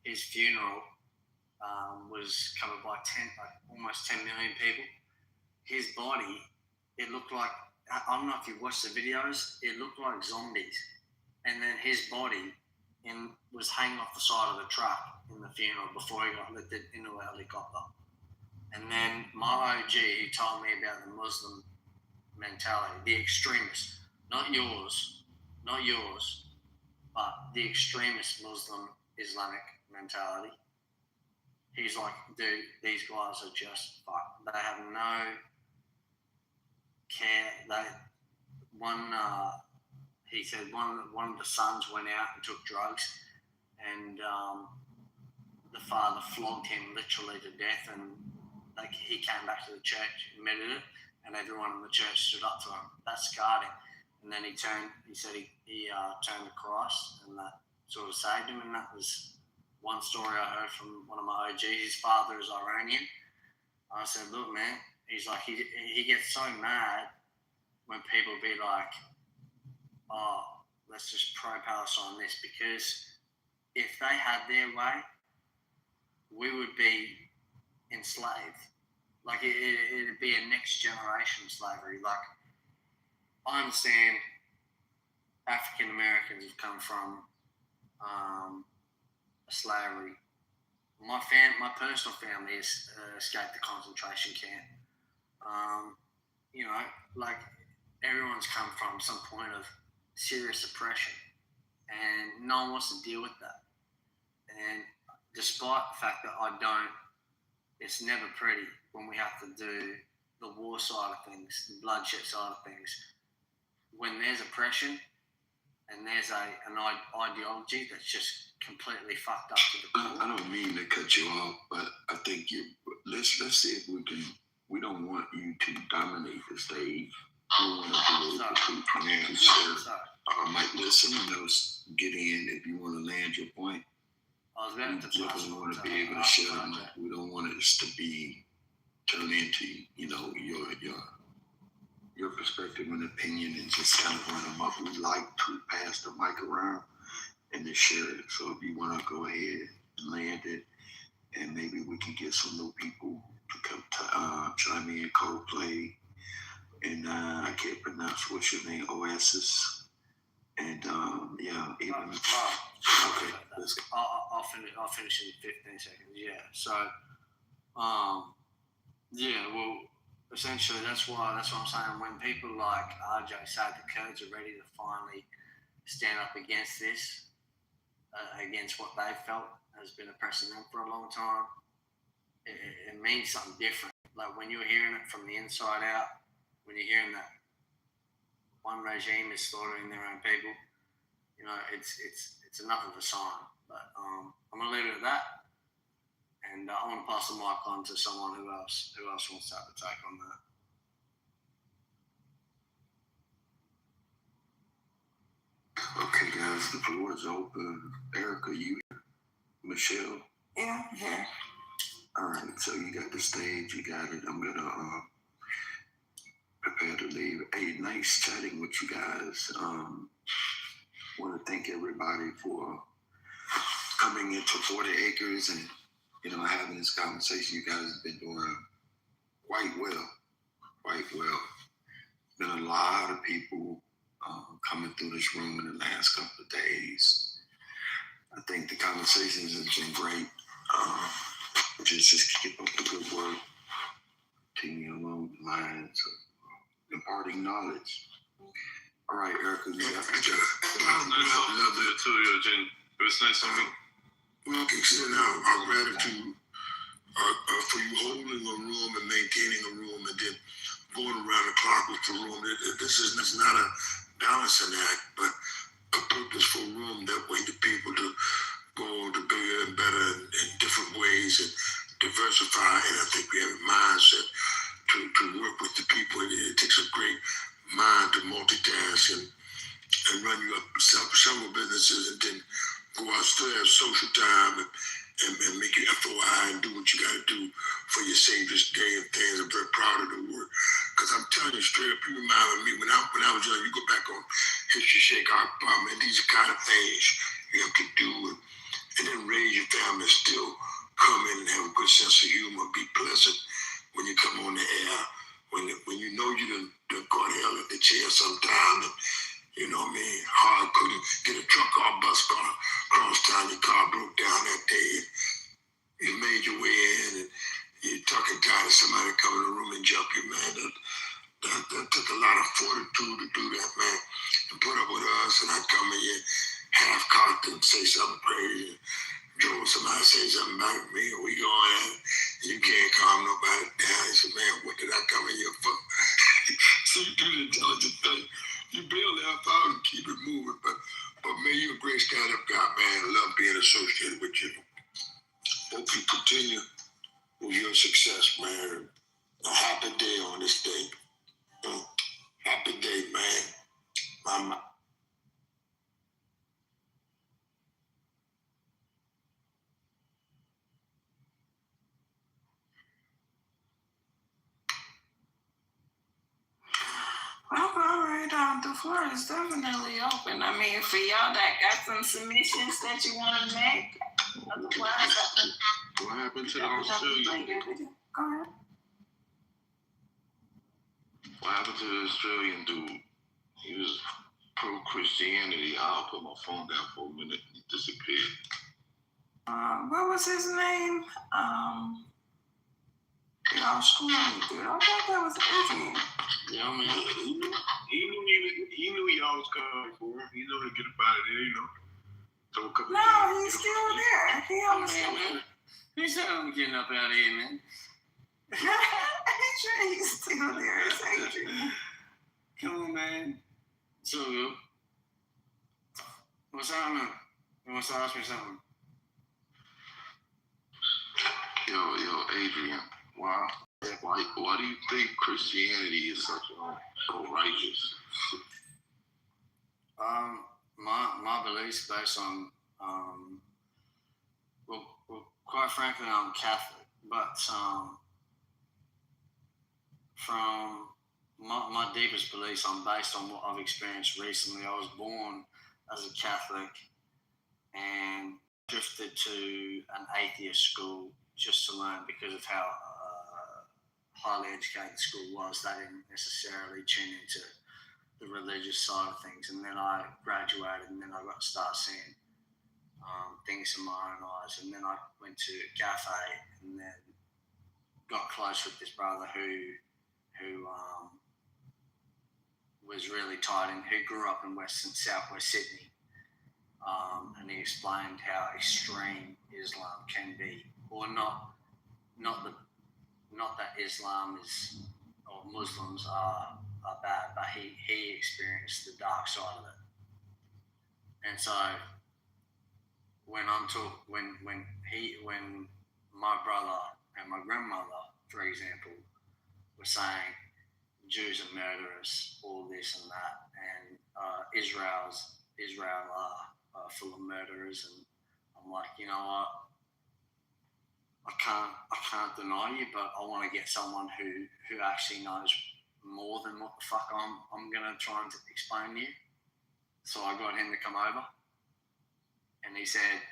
his funeral was covered by almost 10 million people. His body, it looked like, I don't know if you watched the videos, it looked like zombies. And then his body was hanging off the side of the truck in the funeral before he got lifted into a helicopter. And then my OG, who told me about the Muslim mentality, the extremist, not yours, but the extremist Muslim Islamic mentality. He's like, dude, these guys are just fucked. They have no care. He said one of the sons went out and took drugs, and the father flogged him literally to death, and he came back to the church, admitted it, and everyone in the church stood up to him. That scarred him. And then he said he turned to Christ, and that sort of saved him. And that was one story I heard from one of my OGs. His father is Iranian. I said, look, man, he's like, he gets so mad when people be like, oh, let's just pro-Palestine this, because if they had their way, we would be enslaved. Like, it'd be a next generation slavery. Like, I understand African Americans have come from slavery. My personal family has escaped the concentration camp. Like, everyone's come from some point of serious oppression, and no one wants to deal with that. And despite the fact that it's never pretty when we have to do the war side of things, the bloodshed side of things. When there's oppression and there's an ideology that's just completely fucked up to the core. I don't mean to cut you off, but I think let's see if we can. We don't want you to dominate the stage. We want to do it for Mike, let someone else get in if you want to land your point. We definitely want to be able to share them. We don't want it to be turned into, your perspective and opinion and just kind of run them up. We like to pass the mic around and to share it. So if you want to go ahead and land it, and maybe we can get some new people to come to chime in, Coldplay, and I can't pronounce what's your name, Oasis, and even okay. I'll finish in 15 seconds. Yeah. So, well, essentially that's what I'm saying. When people like RJ say the Kurds are ready to finally stand up against this, against what they felt has been oppressing them for a long time, it means something different. Like when you're hearing it from the inside out, when you're hearing that one regime is slaughtering their own people, it's enough of a sign. But I'm gonna leave it at that, and I want to pass the mic on to someone who else wants to have a take on that. Okay, guys, the floor is open. Erica, you, Michelle. Yeah. All right, so you got the stage. You got it. I'm gonna prepare to leave. Hey, nice chatting with you guys. Want to thank everybody for coming into 40 Acres and having this conversation. You guys have been doing quite well. Been a lot of people coming through this room in the last couple of days. I think the conversations have been great. Just keep up the good work. Continue along the lines of imparting knowledge. All right, Erica, you got it. Love it too, Eugene. It was nice to meet you. We can extend our gratitude for you holding a room and maintaining a room and then going around the clock with the room. This is not a balancing act, but a purposeful room that way the people to go to bigger and better in different ways and diversify. And I think we have a mindset to work with the people. It takes a great mind to multitask and run you up several businesses and then go out, still have social time and make your FOI and do what you got to do for your Savior's Day and things. I'm very proud of the work. Because I'm telling you straight up, you reminded me when I was young, you go back on History Shake, man, these are kind of things you have to do and then raise your family, still come in and have a good sense of humor, be pleasant when you come on the air, when you know you done go to hell at the chair sometime, and you know what I mean, hard couldn't get a truck or a bus gonna cross town, your car broke down that day, and you made your way in, and you're talking tired of somebody come in the room and jump you, man. That took a lot of fortitude to do that, man, and put up with us, and I come in here half-cocked and say something crazy. Joe, somebody say something about me, and we go at it, and you can't calm nobody down. He said, man, what did I come in here for? So you do the intelligent thing. You bail help out and keep it moving, but man, you're a great stand-up guy, man. I love being associated with you. Hope you continue with your success, man. A happy day on this day. Happy day, man. Mama. Well, all right, the floor is definitely open. I mean, for y'all that got some submissions that you want to make, otherwise, What happened to the Australian? Go ahead. What happened to the Australian dude? He was pro-Christianity. I'll put my phone down for a minute. He disappeared. What was his name? The Australian dude. I thought that was Adrian. Yeah, man. He knew y'all was coming for him. He knew to get up out of there, you know. Throw a couple No, he's still there. He almost man. He said I'm getting up out of here, man. Adrian, he's still there. It's Adrian. Come on, man. So good. What's happening? You want to ask me something? Yo, Adrian. Why do you think Christianity is so righteous? My beliefs based on well, quite frankly, I'm Catholic, but from my deepest beliefs, I'm based on what I've experienced recently. I was born as a Catholic and drifted to an atheist school just to learn because of how highly educated school was. They didn't necessarily tune into the religious side of things. And then I graduated, and then I got to start seeing things in my own eyes. And then I went to Cafe, and then got close with this brother who was really tight and who grew up in West and Southwest Sydney. And he explained how extreme Islam can be, or not that Islam is or Muslims are bad, but he experienced the dark side of it. And so when my brother and my grandmother, for example, were saying Jews are murderers, all this and that, and Israel are full of murderers, and I'm like, you know what? I can't deny you, but I want to get someone who actually knows more than what the fuck I'm gonna try and explain to you. So I got him to come over, and he said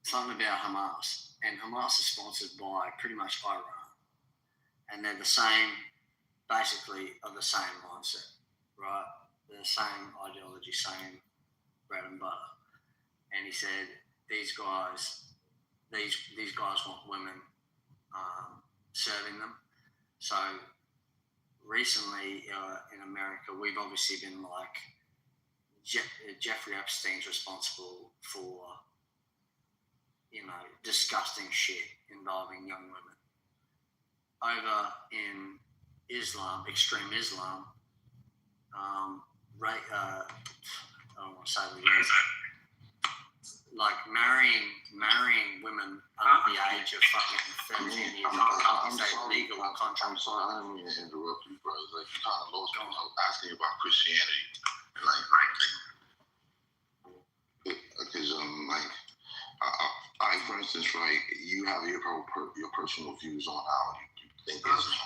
something about Hamas, and Hamas is sponsored by pretty much Iran, and they're the same, basically, are the same mindset, right? They're the same ideology, same bread and butter. And he said these guys want women serving them. So recently in America, we've obviously been like, Jeffrey Epstein's responsible for, disgusting shit involving young women. Over in Islam, extreme Islam, I don't want to say the word, like marrying women under the age of fucking 13 years old. I'm sorry, I didn't mean to interrupt you, brother. Like, you kind of lost me. I was asking you about Christianity. Because, Like, for instance, right, you have your personal views on how you think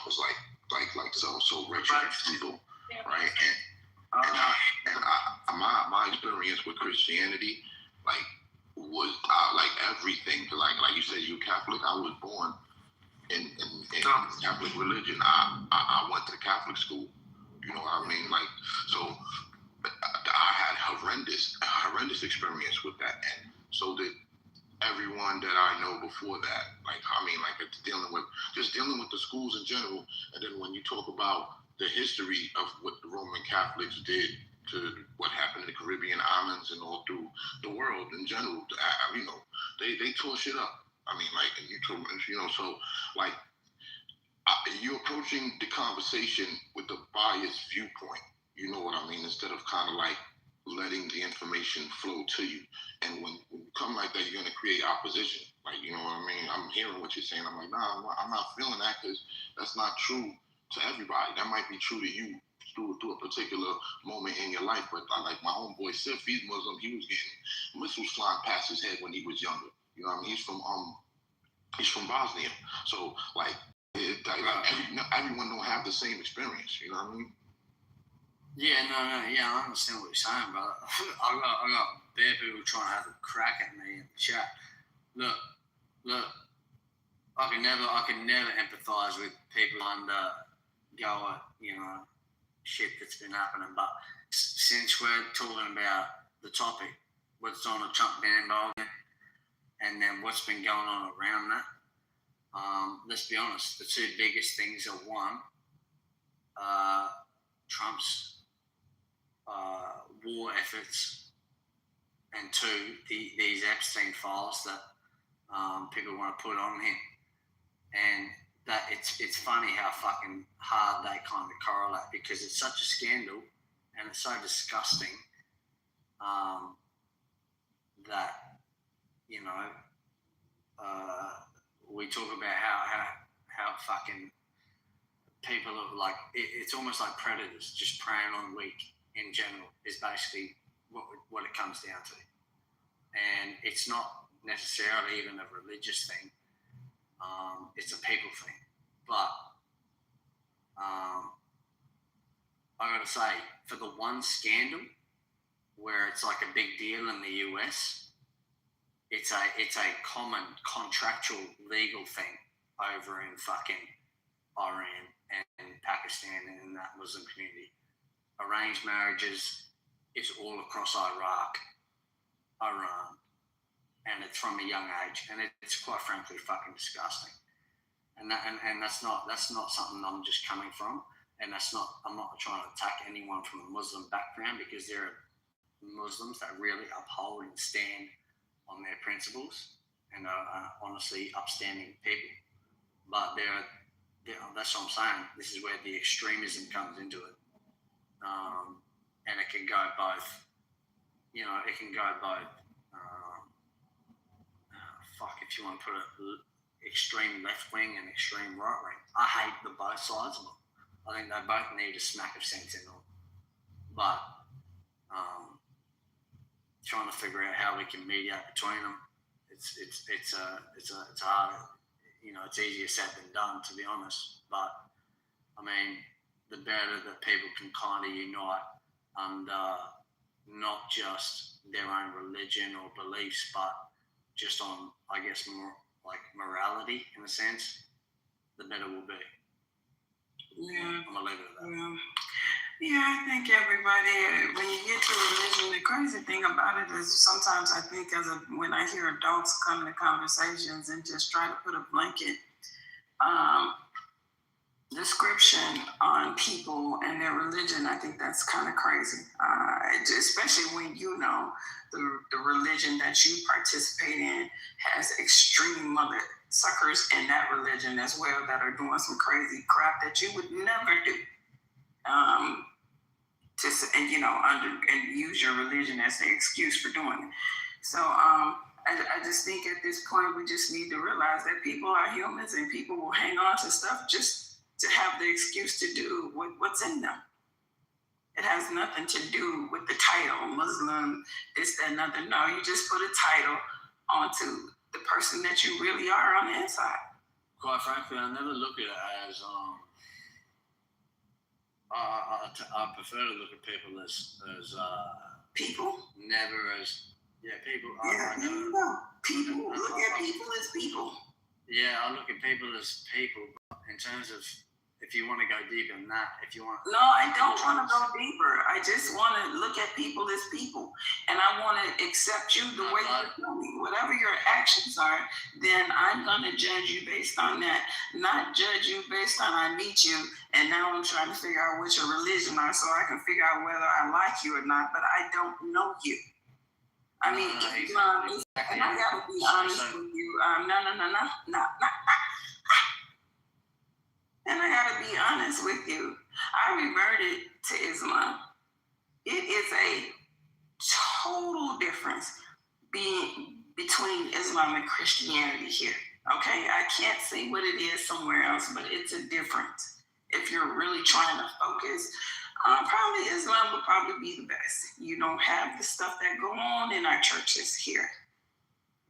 it's like so rich people, right? And my experience with Christianity, like, was like everything. Like you said, you Catholic. I was born in Catholic religion. I went to Catholic school. You know what I mean? Like, so I had horrendous experience with that, and so did everyone that I know before that. Like, I mean, like, it's dealing with the schools in general, and then when you talk about the history of what the Roman Catholics did to what happened in the Caribbean islands and all through the world in general, you know, they tore shit up. I mean, like, and you know, so like, you're approaching the conversation with a biased viewpoint. You know what I mean? Instead of kind of like letting the information flow to you. And when you come like that, you're going to create opposition. Like, you know what I mean? I'm hearing what you're saying. I'm like, nah, I'm not feeling that, because that's not true to everybody. That might be true to you through a particular moment in your life. But like my homeboy Sif, he's Muslim. He was getting missiles flying past his head when he was younger. You know what I mean? He's from Bosnia. So like, everyone don't have the same experience. You know what I mean? Yeah, I understand what you're saying, brother. I got bare people trying to have a crack at me in the chat. Look, I can never empathise with people under you know, shit that's been happening. But since we're talking about the topic, what's Donald Trump been involved in, and then what's been going on around that, let's be honest, the two biggest things are, one, Trump's war efforts, and two, these Epstein files that people want to put on him. And that it's funny how fucking hard they kind of correlate, because it's such a scandal and it's so disgusting that, you know, we talk about how fucking people are like, it's almost like predators just preying on the weak in general, is basically what it comes down to. And it's not necessarily even a religious thing. It's a people thing. But I gotta say, for the one scandal where it's like a big deal in the US, it's a common contractual legal thing over in fucking Iran and Pakistan and in that Muslim community. Arranged marriages is all across Iraq, Iran, and it's from a young age, and it's quite frankly fucking disgusting. And that's not something I'm just coming from, and I'm not trying to attack anyone from a Muslim background, because there are Muslims that really uphold and stand on their principles and are honestly upstanding people. But that's what I'm saying. This is where the extremism comes into it. And it can go both, you know, if you want to put it, extreme left wing and extreme right wing. I hate both sides of them. I think they both need a smack of sense in them. But trying to figure out how we can mediate between them, it's hard. You know, it's easier said than done, to be honest. But I mean, the better that people can kind of unite under not just their own religion or beliefs, but just on, I guess, more like morality in a sense, the better we'll be. Yeah. I'm gonna leave it at that. Yeah, I think everybody, when you get to religion, the crazy thing about it is sometimes I think when I hear adults come to conversations and just try to put a blanket description on people and their religion, I think that's kind of crazy. Especially when you know the religion that you participate in has extreme mother suckers in that religion as well that are doing some crazy crap that you would never do. And use your religion as an excuse for doing it. So I just think at this point we just need to realize that people are humans and people will hang on to stuff just to have the excuse to do what's in them. It has nothing to do with the title, Muslim, this, that, nothing. No, you just put a title onto the person that you really are on the inside. Quite frankly, I never look at it as I prefer to look at people as people. Never as people. Yeah, there you go. People look at people as people. Yeah, I look at people as people. But in terms of if you want to go deeper than that, if you want. No, I don't want to go deeper. I just want to look at people as people, and I want to accept you the way you tell me. Whatever your actions are, then I'm gonna judge you based on that, not judge you based on I meet you and now I'm trying to figure out what your religion are so I can figure out whether I like you or not. But I don't know you. I mean, and I gotta be honest with you. No. And I gotta be honest with you. I reverted to Islam. It is a total difference between Islam and Christianity here. Okay, I can't say what it is somewhere else, but it's a difference. If you're really trying to focus, probably Islam would probably be the best. You don't have the stuff that go on in our churches here,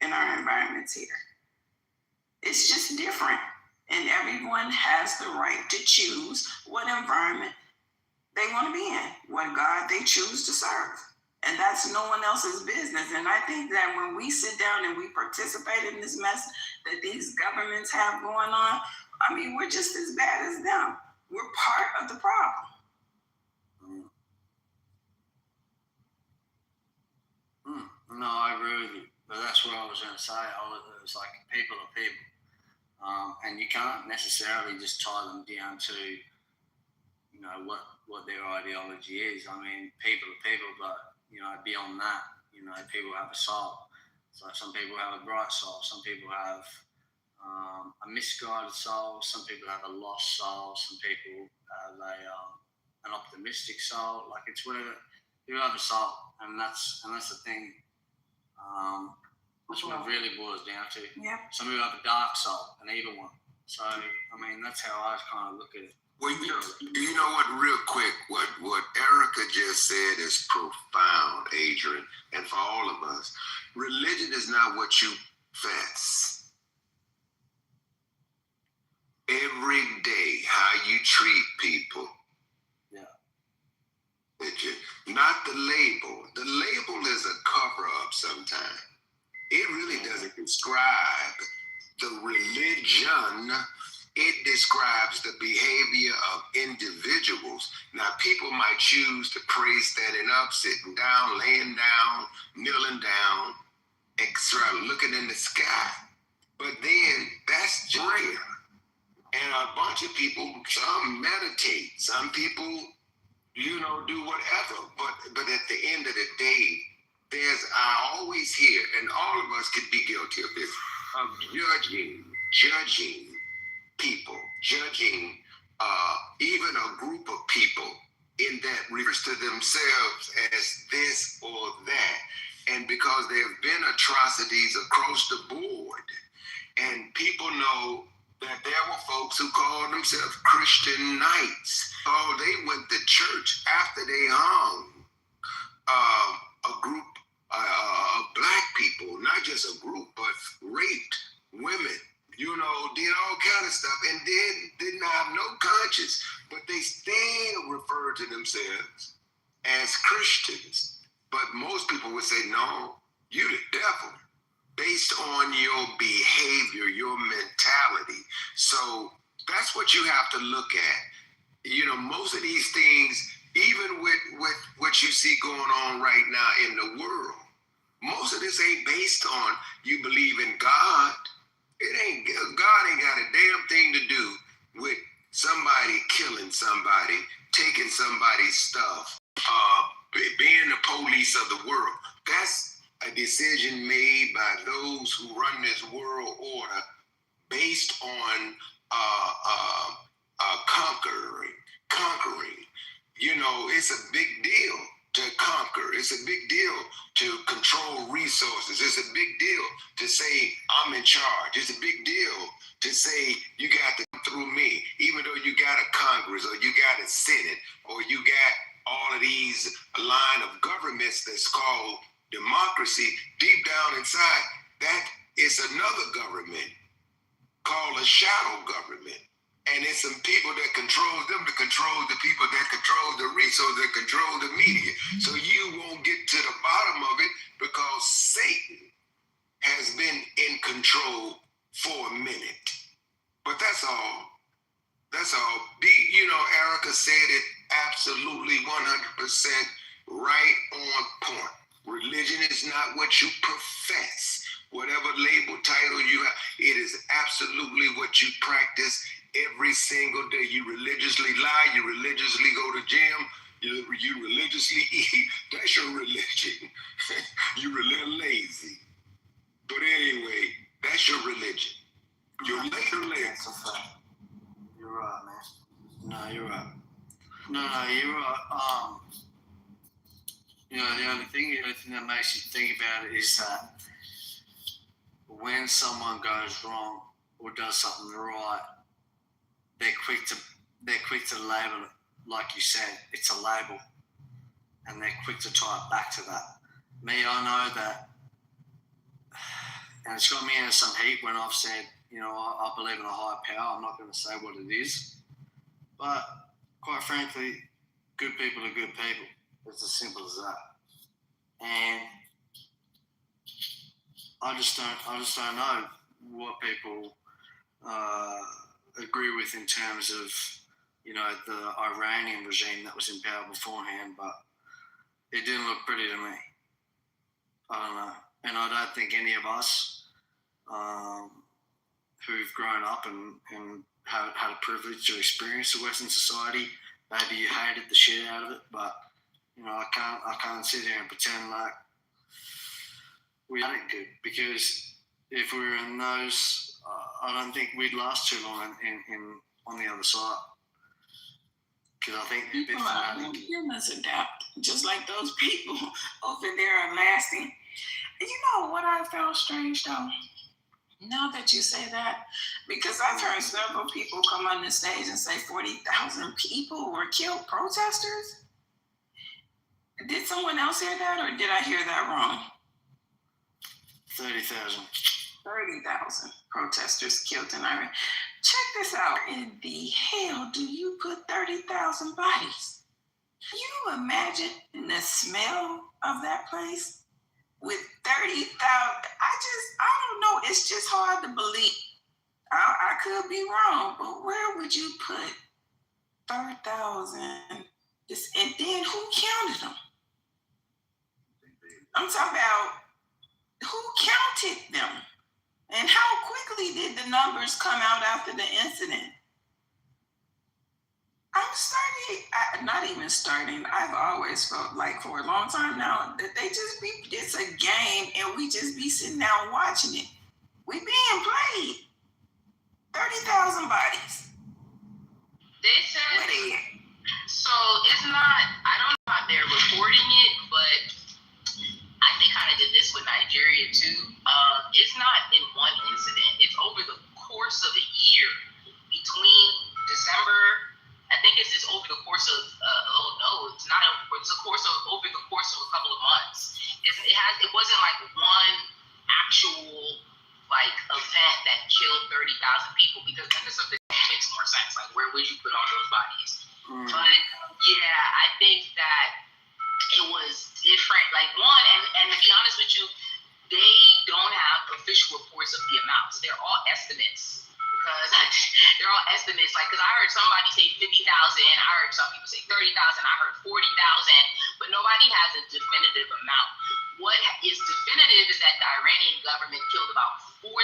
in our environments here. It's just different. And everyone has the right to choose what environment they want to be in, what God they choose to serve. And that's no one else's business. And I think that when we sit down and we participate in this mess that these governments have going on, I mean, we're just as bad as them. We're part of the problem. No, I agree with you. But that's what I was going to say. It's like people are people. And you can't necessarily just tie them down to, what their ideology is. I mean, people are people, but, beyond that, people have a soul. So some people have a bright soul. Some people have a misguided soul. Some people have a lost soul. Some people have an optimistic soul. Like, it's whatever. People have a soul, and that's the thing. That's what it really boils down to. Yeah. Some people have a dark soul, an evil one. So, I mean, that's how I kind of look at it. Well, you know what, real quick, what Erica just said is profound, Adrian, and for all of us. Religion is not what you confess. Every day, how you treat people. Yeah. Not the label. The label is a cover-up sometimes. It really doesn't describe the religion. It describes the behavior of individuals. Now, people might choose to pray standing up, sitting down, laying down, kneeling down, extra, looking in the sky. But then that's prayer. And a bunch of people, some meditate, some people, do whatever. But at the end of the day, I always hear, and all of us could be guilty of this, of judging people, judging even a group of people in that refers to themselves as this or that. And because there have been atrocities across the board, and people know that there were folks who called themselves Christian Knights. Oh, they went to church after they hung a group of black people, not just a group, but raped women, did all kind of stuff, and then didn't have no conscience, but they still refer to themselves as Christians. But most people would say, no, you the devil, based on your behavior, your mentality. So that's what you have to look at. Most of these things, even with what you see going on right now in the world, most of this ain't based on you believe in God. God ain't got a damn thing to do with somebody killing somebody, taking somebody's stuff, being the police of the world. That's a decision made by those who run this world order based on conquering. It's a big deal to conquer. It's a big deal to control resources. It's a big deal to say, I'm in charge. It's a big deal to say, you got to come through me, even though you got a Congress or you got a Senate or you got all of these line of governments that's called democracy. Deep down inside, that is it's another government called a shadow government. And it's some people that control them to control the people that control the resources, that control the media. So you won't get to the bottom of it because Satan has been in control for a minute. But that's all. That's all. Erica said it absolutely 100% right on point. Religion is not what you profess. Whatever label, title you have, it is absolutely what you practice every single day. You religiously lie, you religiously go to gym, you religiously eat. That's your religion. You're a little lazy. But anyway, that's your religion. You're little lazy. That's a fact. You're right, man. No, you're right. No, you're right. The only thing that makes you think about it is that when someone goes wrong or does something right, they're quick to label it. Like you said, it's a label, and they're quick to tie it back to that. Me, I know that, and it's got me into some heat when I've said, I believe in a higher power. I'm not going to say what it is, but quite frankly, good people are good people. It's as simple as that. And I just don't know what people agree with in terms of, the Iranian regime that was in power beforehand, but it didn't look pretty to me. I don't know. And I don't think any of us who've grown up and had a privilege to experience the Western society, maybe you hated the shit out of it, but I can't sit here and pretend like we had it good, because if we were in those, I don't think we'd last too long on the other side. Because I think humans adapt, just like those people over there are lasting. You know what I found strange though? Now that you say that, because I've heard several people come on the stage and say 40,000 people were killed, protesters. Did someone else hear that, or did I hear that wrong? 30,000. 30,000 protesters killed in Iran. Check this out. In the hell do you put 30,000 bodies? Can you imagine the smell of that place with 30,000? I don't know. It's just hard to believe. I could be wrong, but where would you put 30,000? And then who counted them? I'm talking about who counted them? And how quickly did the numbers come out after the incident? I've always felt like for a long time now that it's a game and we just be sitting down watching it. We being played. 30,000 bodies. They said, so it's not, I don't know how they're reporting it, but they kind of did this with Nigeria too. It's not in one incident. It's over the course of a year between December. I think it's just over the course of. It's not. It's over the course of a couple of months. It wasn't like one actual event that killed 30,000 people, because then something makes more sense. Like, where would you put all those bodies? But yeah, I think that it was different. Like, one, and to be honest with you, they don't have official reports of the amounts. They're all estimates. Because they're all estimates. Because I heard somebody say 50,000. I heard some people say 30,000. I heard 40,000. But nobody has a definitive amount. What is definitive is that the Iranian government killed about 4,000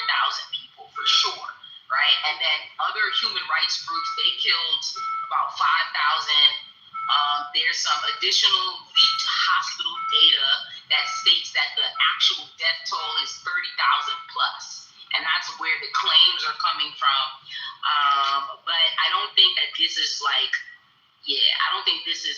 people for sure, right? And then other human rights groups, they killed about 5,000. There's some additional leaked hospital data that states that the actual death toll is 30,000 plus. And that's where the claims are coming from. But I don't think that this is I don't think this has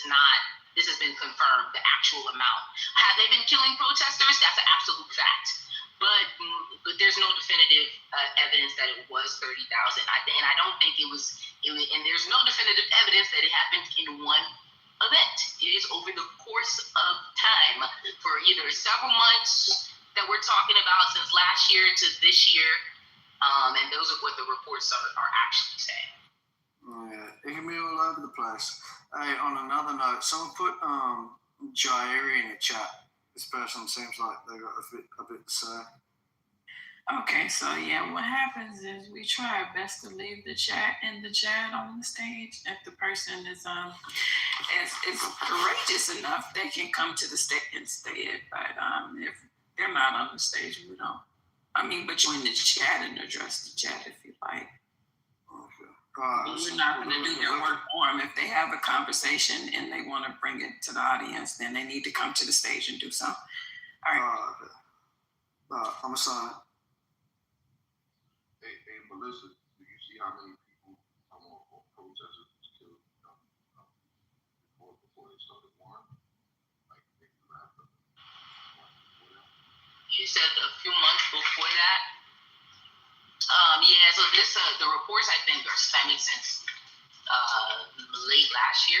been confirmed, the actual amount. Have they been killing protesters? That's an absolute fact. But there's no definitive evidence that it was 30,000. And I don't think it was, and there's no definitive evidence that it happened in one event. It is over the course of time for either several months that we're talking about since last year to this year. And those are what the reports are actually saying. Oh, yeah, it can be all over the place. Hey, on another note, someone put Jairi in the chat. This person seems like they got a bit to say. Okay, so yeah, what happens is we try our best to leave the chat on the stage. If the person is courageous enough, they can come to the stage instead. But if they're not on the stage, we don't. But join the chat and address the chat if you like. We're not going to do their work for them. If they have a conversation and they want to bring it to the audience, then they need to come to the stage and do so. All right. I'm a son. Hey, Melissa, do you see how many people or protesters was killed before they started warring? Like, You said a few months before that. So this the reports I think are stemming since late last year,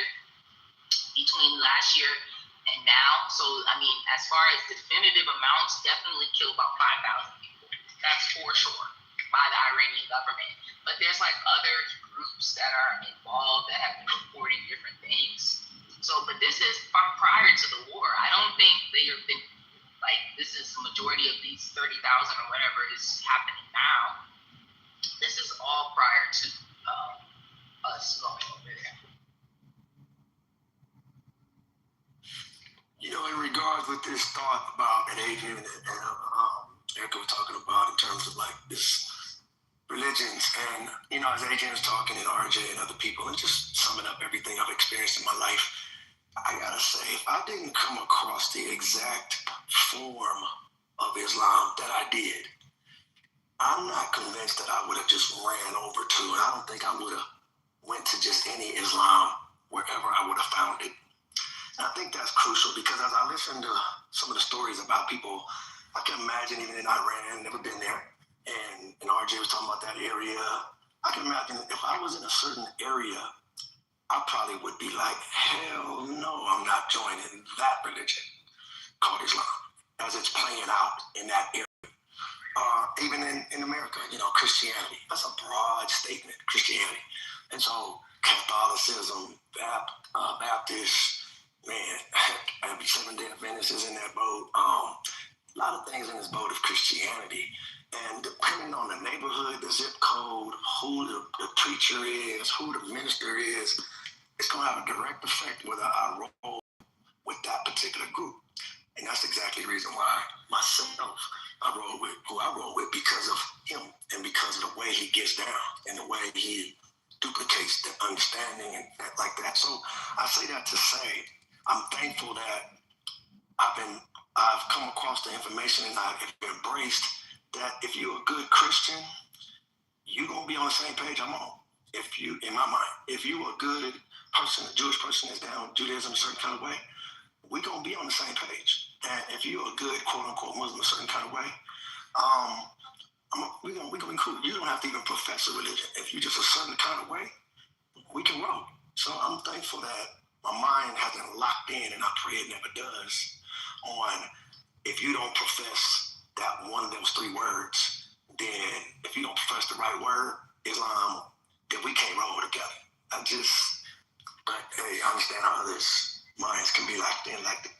between last year and now. So as far as definitive amounts, definitely killed about 5,000 people. That's for sure by the Iranian government. But there's other groups that are involved that have been reporting different things. So, but this is prior to the war. I don't think they have been this is the majority of these 30,000 or whatever is happening now. This is all prior to us going over there. In regards with this thought about that Adrian and Erica were talking about in terms of this religions, and as Adrian was talking and RJ and other people, and just summing up everything I've experienced in my life, I gotta say, if I didn't come across the exact form of Islam that I did, I'm not convinced that I would have just ran over to it. I don't think I would have went to just any Islam wherever I would have found it. And I think that's crucial because as I listen to some of the stories about people, I can imagine even in Iran, never been there, and RJ was talking about that area. I can imagine if I was in a certain area, I probably would be like, hell no, I'm not joining that religion called Islam as it's playing out in that area. Even in America, Christianity, that's a broad statement, Christianity. And so Catholicism, Baptist, Seventh-day Adventist is in that boat. A lot of things in this boat of Christianity. And depending on the neighborhood, the zip code, who the preacher is, who the minister is, it's going to have a direct effect whether I roll with that particular group. And that's exactly the reason why myself, I roll with who I roll with because of him and because of the way he gets down and the way he duplicates the understanding and like that. So I say that to say I'm thankful that I've come across the information and I've embraced that if you're a good Christian, you're going to be on the same page I'm on. In my mind, if you're a good person, a Jewish person that's down Judaism a certain kind of way, we're going to be on the same page. And if you're a good, quote-unquote, Muslim a certain kind of way, we're going to include. You don't have to even profess a religion. If you're just a certain kind of way, we can roll. So I'm thankful that my mind hasn't locked in, and I pray it never does, on if you don't profess that one of those three words, then if you don't profess the right word, Islam, then we can't roll together. But hey, I understand how others' minds can be locked in like that.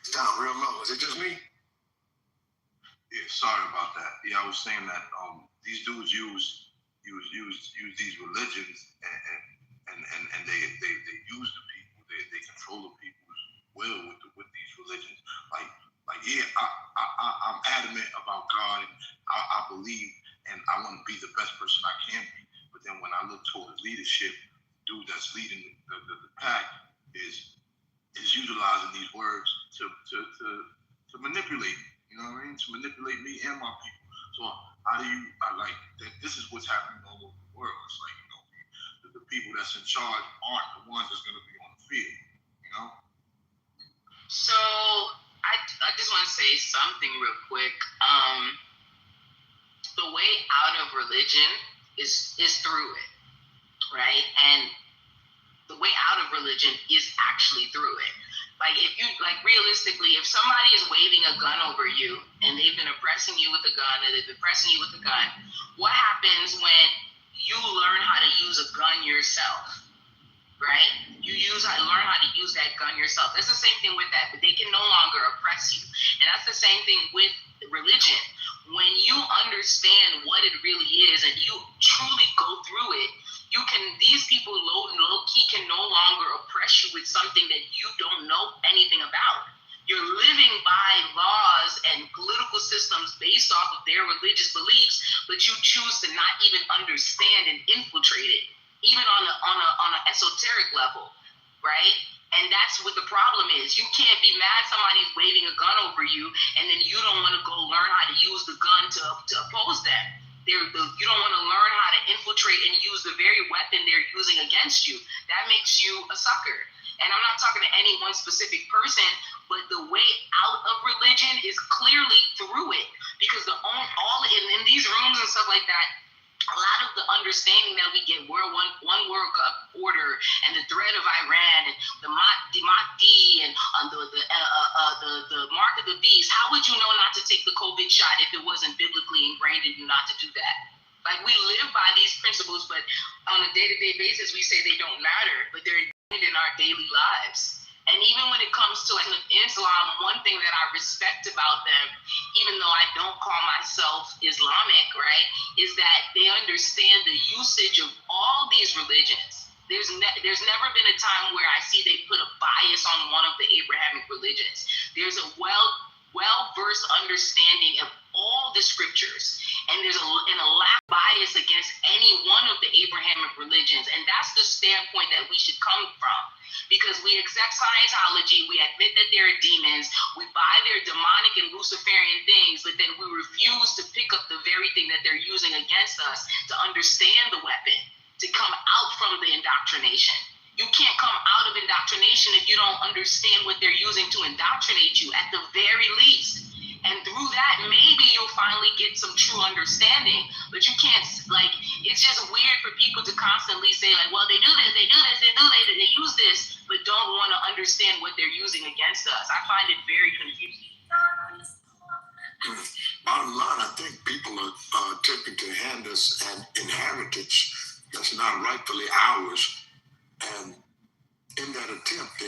Sound real low. Is it just me? Yeah, sorry about that. Yeah, I was saying that these dudes use these religions and they use the people. They control the people's will with these religions. I'm adamant about God and I believe and I want to be the best person I can be. But then when I look toward the leadership, dude that's leading the pack is utilizing these words to manipulate, you know what I mean? To manipulate me and my people. So this is what's happening all over the world. It's like, the people that's in charge aren't the ones that's going to be on the field, So I just want to say something real quick. The way out of religion is through it, right? And the way out of religion is actually through it. Like if you like realistically, if somebody is waving a gun over you and they've been oppressing you with a gun, or they've been pressing you with a gun, what happens when you learn how to use a gun yourself? Right? Learn how to use that gun yourself. It's the same thing with that, but they can no longer oppress you. And that's the same thing with religion. When you understand what it really is and you truly go through it, these people low key can no longer oppress you with something that you don't know anything about. You're living by laws and political systems based off of their religious beliefs, but you choose to not even understand and infiltrate it, even on an esoteric level, right? And that's what the problem is. You can't be mad somebody's waving a gun over you, and then you don't want to go learn how to use the gun to oppose them. You don't want to learn how to infiltrate and use the very weapon they're using against you. That makes you a sucker. And I'm not talking to any one specific person, but the way out of religion is clearly through it. Because all in these rooms and stuff like that, a lot of the understanding that we get, we're one world order, and the threat of Iran, and the Mahdi, and the mark of the beast. How would you know not to take the COVID shot if it wasn't biblically ingrained in you not to do that? Like, we live by these principles, but on a day-to-day basis, we say they don't matter, but they're ingrained in our daily lives. And even when it comes to Islam, one thing that I respect about them, even though I don't call myself Islamic, right, is that they understand the usage of all these religions. There's never been a time where I see they put a bias on one of the Abrahamic religions. There's a well-versed understanding of all the scriptures, and there's a lack of bias against any one of the Abrahamic religions, and that's the standpoint that we should come from. Because we accept Scientology, we admit that there are demons, we buy their demonic and Luciferian things, but then we refuse to pick up the very thing that they're using against us to understand the weapon, to come out from the indoctrination. You can't come out of indoctrination if you don't understand what they're using to indoctrinate you, at the very least. And through that, maybe you'll finally get some true understanding. But you can't, like, it's just weird for people to constantly say, like, well, they do this, they use this, but don't want to understand what they're using against us. I find it very confusing. Bottom line, I think people are attempting to hand us an inheritance that's not rightfully ours. And in that attempt,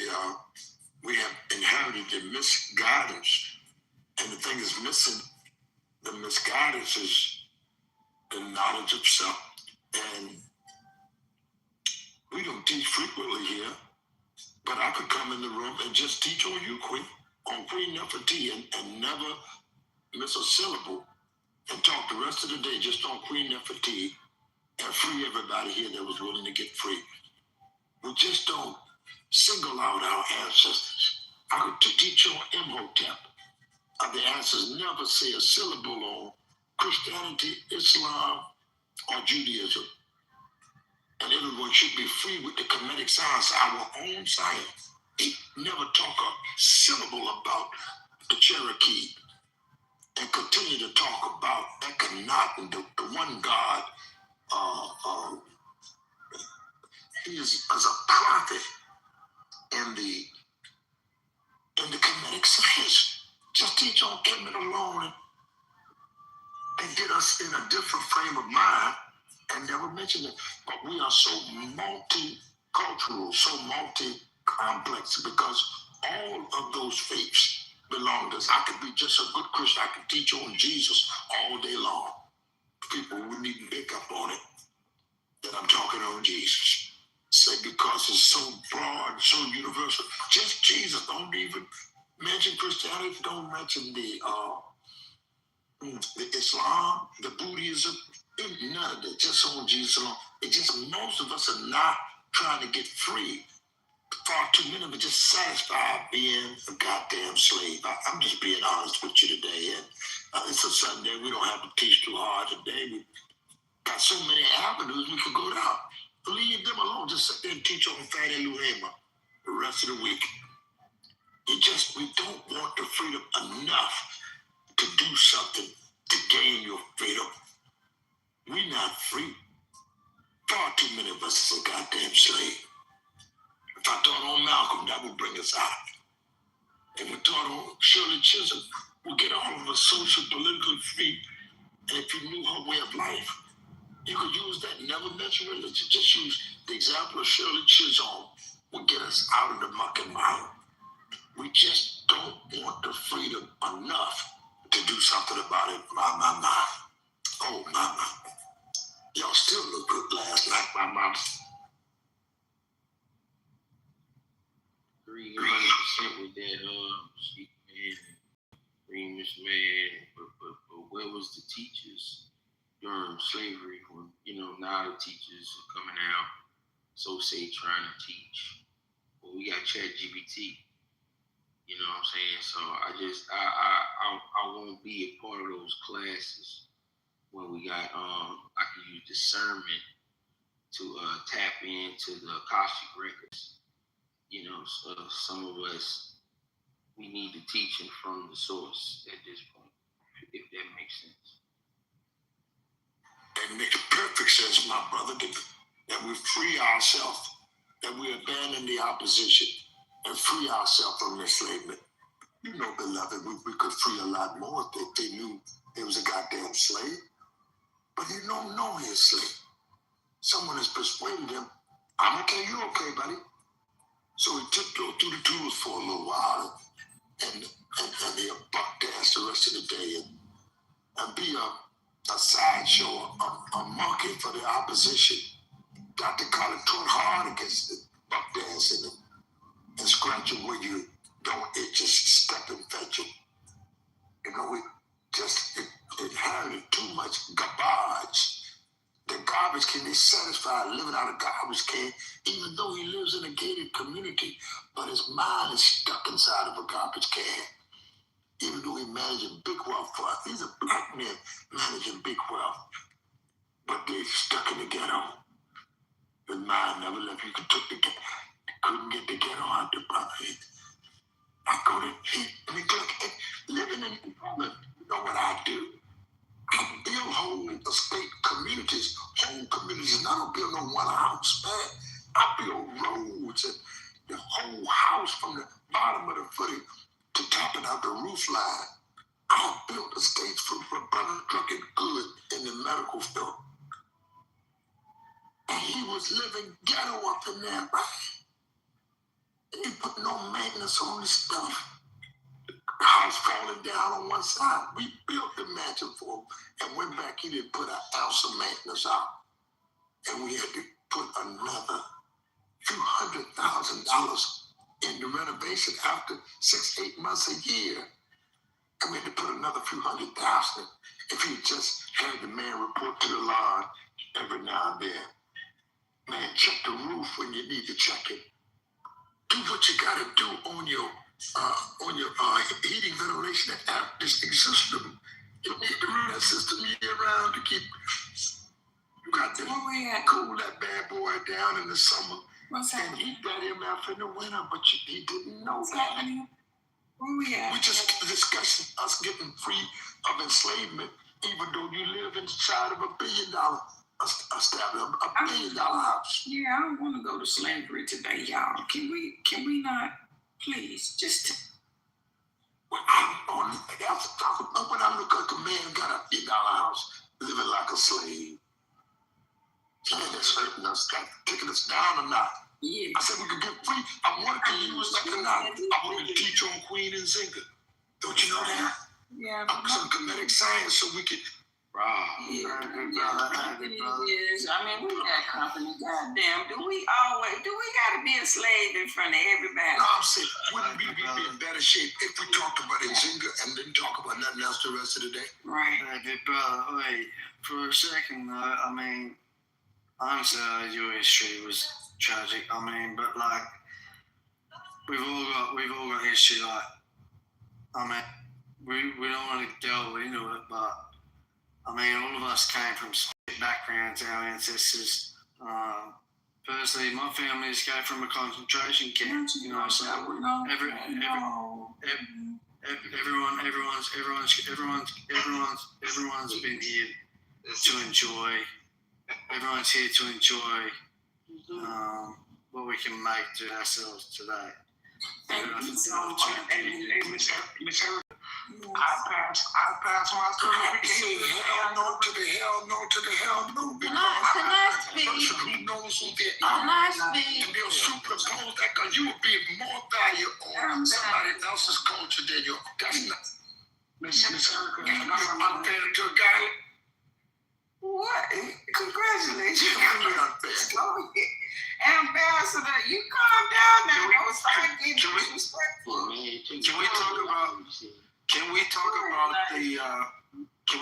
we have inherited the misguidance. And the thing is missing, the misguidance is the knowledge of self. And we don't teach frequently here, but I could come in the room and just teach on you, Queen, on Queen Nefertiti, and never miss a syllable, and talk the rest of the day just on Queen Nefertiti and free everybody here that was willing to get free. We just don't single out our ancestors. I could teach on Imhotep. The answers never say a syllable on Christianity, Islam, or Judaism. And everyone should be free with the Kemetic science, our own science. They never talk a syllable about the Cherokee, and continue to talk about Ekhenaten, the one God. He is as a prophet in the Kemetic science. Just teach on Kemet alone and get us in a different frame of mind, and never mention it. But we are so multicultural, so multi-complex, because all of those faiths belong to us. I could be just a good Christian. I could teach on Jesus all day long. People wouldn't even pick up on it that I'm talking on Jesus. Say because it's so broad, so universal. Just Jesus. Don't even mention Christianity. Don't mention the Islam, the Buddhism, none of that. Just on Jesus alone. It just, most of us are not trying to get free. Far too many of us just satisfied being a goddamn slave. I'm just being honest with you today. And it's a Sunday. We don't have to teach too hard today. We got so many avenues we could go down. Leave them alone. Just sit there and teach on Fannie Lou Hamer the rest of the week. We don't want the freedom enough to do something to gain your freedom. We're not free. Far too many of us is a goddamn slave. If I taught on Malcolm, that would bring us out. If we taught on Shirley Chisholm, we'll get all of us social, political free. And if you knew her way of life, you could use that. Never mention religion. Just use the example of Shirley Chisholm will get us out of the muck and mire. We just don't want the freedom enough to do something about it. My. Oh, my. Y'all still look good last night, my mom. 300% with that sheep man, Remus man, but where was the teachers during slavery when, now the teachers are coming out, so say trying to teach. Well, we got ChatGPT, you know what I'm saying? So I won't be a part of those classes when we got, I can use discernment to tap into the Akashic records. So some of us, we need the teaching from the source at this point, if that makes sense. That makes perfect sense, my brother, that we free ourselves, that we abandon the opposition and free ourselves from enslavement. Beloved, we could free a lot more if they knew he was a goddamn slave. But he don't know he's a slave. Someone has persuaded him, I'm okay, you okay, buddy? So he tiptoed through the tools for a little while and he'll buck dance the rest of the day and be a sideshow, a monkey for the opposition. Dr. Collins taught hard against the buck dancing and scratching where you don't itch, just step and fetch it. It inherited too much garbage. The garbage can be satisfied living out of garbage can, even though he lives in a gated community, but his mind is stuck inside of a garbage can. Even though he's managing big wealth for us. These are black men managing big wealth, but they're stuck in the ghetto. His mind never left. You couldn't get the ghetto out the brother. Living in Portland, you know what I do? I build whole estate communities, and I don't build no one house, man. I build roads and the whole house from the bottom of the footing to topping out the roof line. I built estates for Brother Drucken Good in the medical field. And he was living ghetto up in there, right? And he put no maintenance on his stuff. House falling down on one side. We built the mansion for him and went back. He didn't put an ounce of maintenance out. And we had to put another few $100,000 in the renovation after 6-8 months a year. And we had to put another few $100,000 if he just had the man report to the lawn every now and then. Man, check the roof when you need to check it. Do what you gotta do on your heating, ventilation, and air conditioning system. You need to run that system year round to keep. You got to cool that bad boy down in the summer and heat that MF in the winter, but he didn't know that. We just discussing us getting free of enslavement, even though you live inside of $1 billion establishment, $1 billion house. Yeah, I don't want to go to slavery today, y'all. Can we not? Please, just. When I look at the man got $1 billion house, living like a slave, and that's hurting us, taking us down a notch. Yeah. I said we could get free. I wanted to use like a knot. I wanted to teach on Queen and Zinga. Don't you know that? Yeah. Some kinetic science so we could. Yeah, yes. I mean, we got company. Goddamn, do we gotta be a slave in front of everybody? No, I'm saying, wouldn't we be in better shape if we talked about Nzinga and didn't talk about nothing else the rest of the day? Right. Big brother, wait, for a second though, I mean, honestly, your history was tragic. I mean, but like, we've all got history. Like, I mean, we don't want to delve into it, but I mean, all of us came from split backgrounds. Our ancestors. Personally, my family escaped from a concentration camp. You know, so everyone's been here to enjoy. Everyone's here to enjoy what we can make to ourselves today. Thank you so much. Hey, Miss Erica, I passed my certification. Hell no to the hell no to the hell no. Can I speak? Person who knows who they Can are. I speak? And they'll superimpose that because you will be more valuable on somebody else's culture than you. That's not. Miss Erica, I'm unfair to a guy. What? Congratulations. Ambassador, you calm down now. Don't start getting disrespectful. Can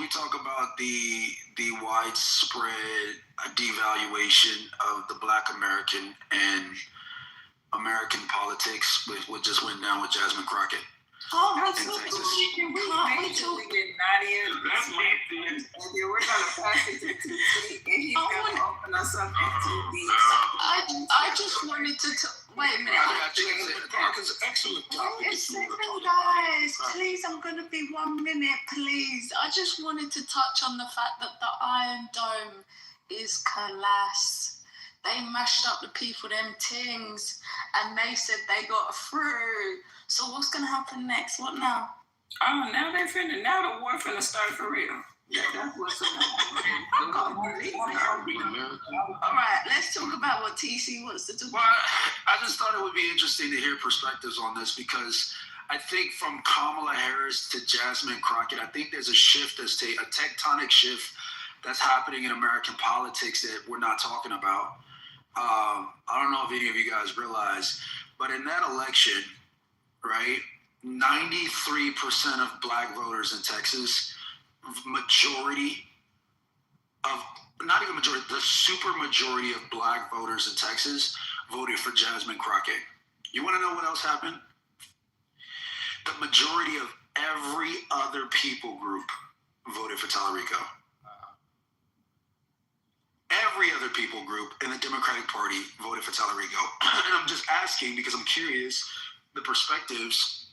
we talk about the widespread devaluation of the Black American and American politics with what just went down with Jasmine Crockett? Oh, can we talk? We're gonna pass it to TT, and he's gonna open us up into the. I just wanted to wait a minute. It's excellent. It's guys. Please, I'm gonna be 1 minute, please. I just wanted to touch on the fact that the Iron Dome is collapsed. They mashed up the people, them things, and they said they got through. So what's gonna happen next? What now? Oh, now the war finna start for real. Yeah, that's what's gonna happen. All right, let's talk about what TC wants to talk about. Well, I just thought it would be interesting to hear perspectives on this because I think from Kamala Harris to Jasmine Crockett, I think there's a shift, a tectonic shift that's happening in American politics that we're not talking about. I don't know if any of you guys realize, but in that election, right, 93% of Black voters in Texas, majority of, not even majority, the super majority of Black voters in Texas voted for Jasmine Crockett. You want to know what else happened? The majority of every other people group voted for Tallarico. Every other people group in the Democratic Party voted for Tallarico. And I'm just asking because I'm curious, the perspectives,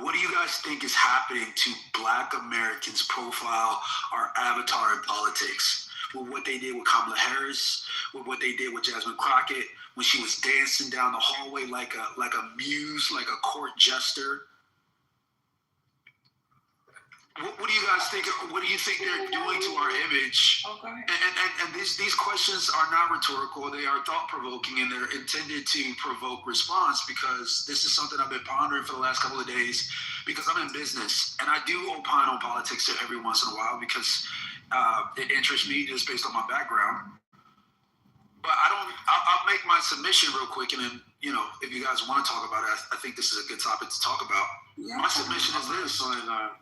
what do you guys think is happening to Black Americans' profile or avatar in politics? With what they did with Kamala Harris, with what they did with Jasmine Crockett, when she was dancing down the hallway like a muse, like a court jester. What do you guys think? What do you think they're doing to our image? And these questions are not rhetorical. They are thought-provoking, and they're intended to provoke response because this is something I've been pondering for the last couple of days because I'm in business, and I do opine on politics every once in a while because it interests me just based on my background. But I'll make my submission real quick, and then, you know, if you guys want to talk about it, I think this is a good topic to talk about. Yeah. My submission is this. One second, my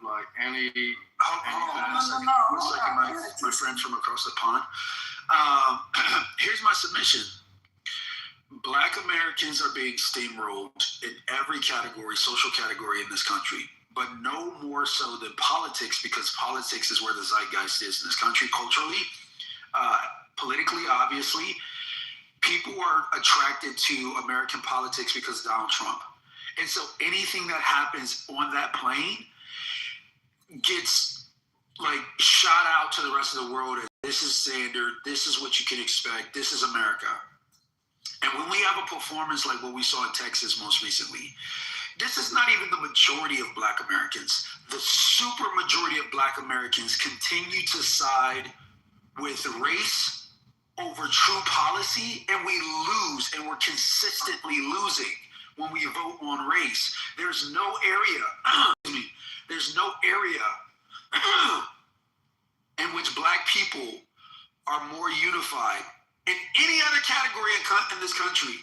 friend from across the pond. Here's my submission. Black Americans are being steamrolled in every category, social category in this country, but no more so than politics, because politics is where the zeitgeist is in this country culturally. Politically, obviously, people are attracted to American politics because of Donald Trump. And so anything that happens on that plane gets like shot out to the rest of the world as this is standard, this is what you can expect, this is America. And when we have a performance like what we saw in Texas most recently, this is not even the majority of Black Americans. The super majority of Black Americans continue to side with race over true policy, and we lose, and we're consistently losing when we vote on race. There's no area in which Black people are more unified in any other category in this country.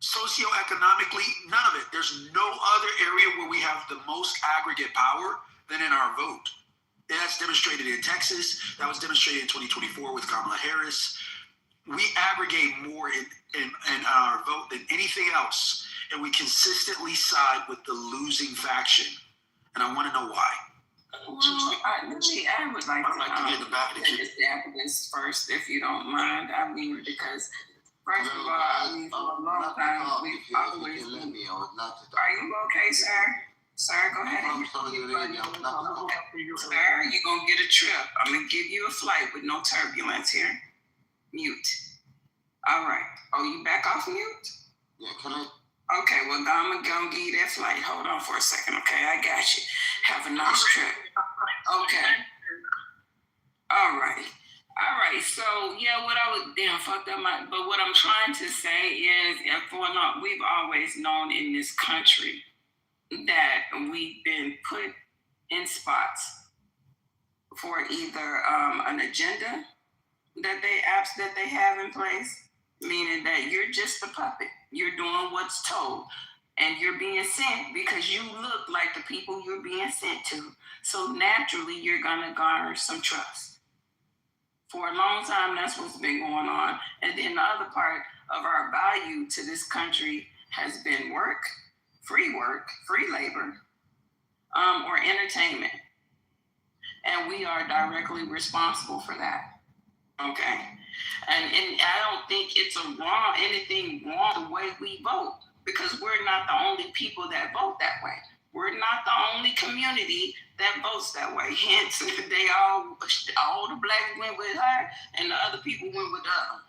Socioeconomically, none of it. There's no other area where we have the most aggregate power than in our vote. That's demonstrated in Texas. That was demonstrated in 2024 with Kamala Harris. We aggregate more in our vote than anything else, and we consistently side with the losing faction. And I want to know why. Well, I would like to get the back of this first, if you don't mind. I mean, because first of all, for a long time, we've always been. Are you okay, sir? Sir, go ahead. Sir, you're going to get a trip. I'm going to give you a flight with no turbulence here. Mute. All right. Oh, you back off mute? Yeah, can I? Okay, well, I'm going to give you that flight. Hold on for a second, okay? I got you. Have a nice trip. Okay. All right. All right. So, yeah, what I was, damn, fucked up my, but what I'm trying to say is, we've always known in this country that we've been put in spots for either an agenda that they have in place, meaning that you're just a puppet. You're doing what's told, and you're being sent because you look like the people you're being sent to. So naturally, you're gonna garner some trust. For a long time, that's what's been going on. And then the other part of our value to this country has been work, free labor, or entertainment. And we are directly responsible for that. Okay. And I don't think it's anything wrong the way we vote, because we're not the only people that vote that way. We're not the only community that votes that way. Hence, all the blacks went with her and the other people went with them.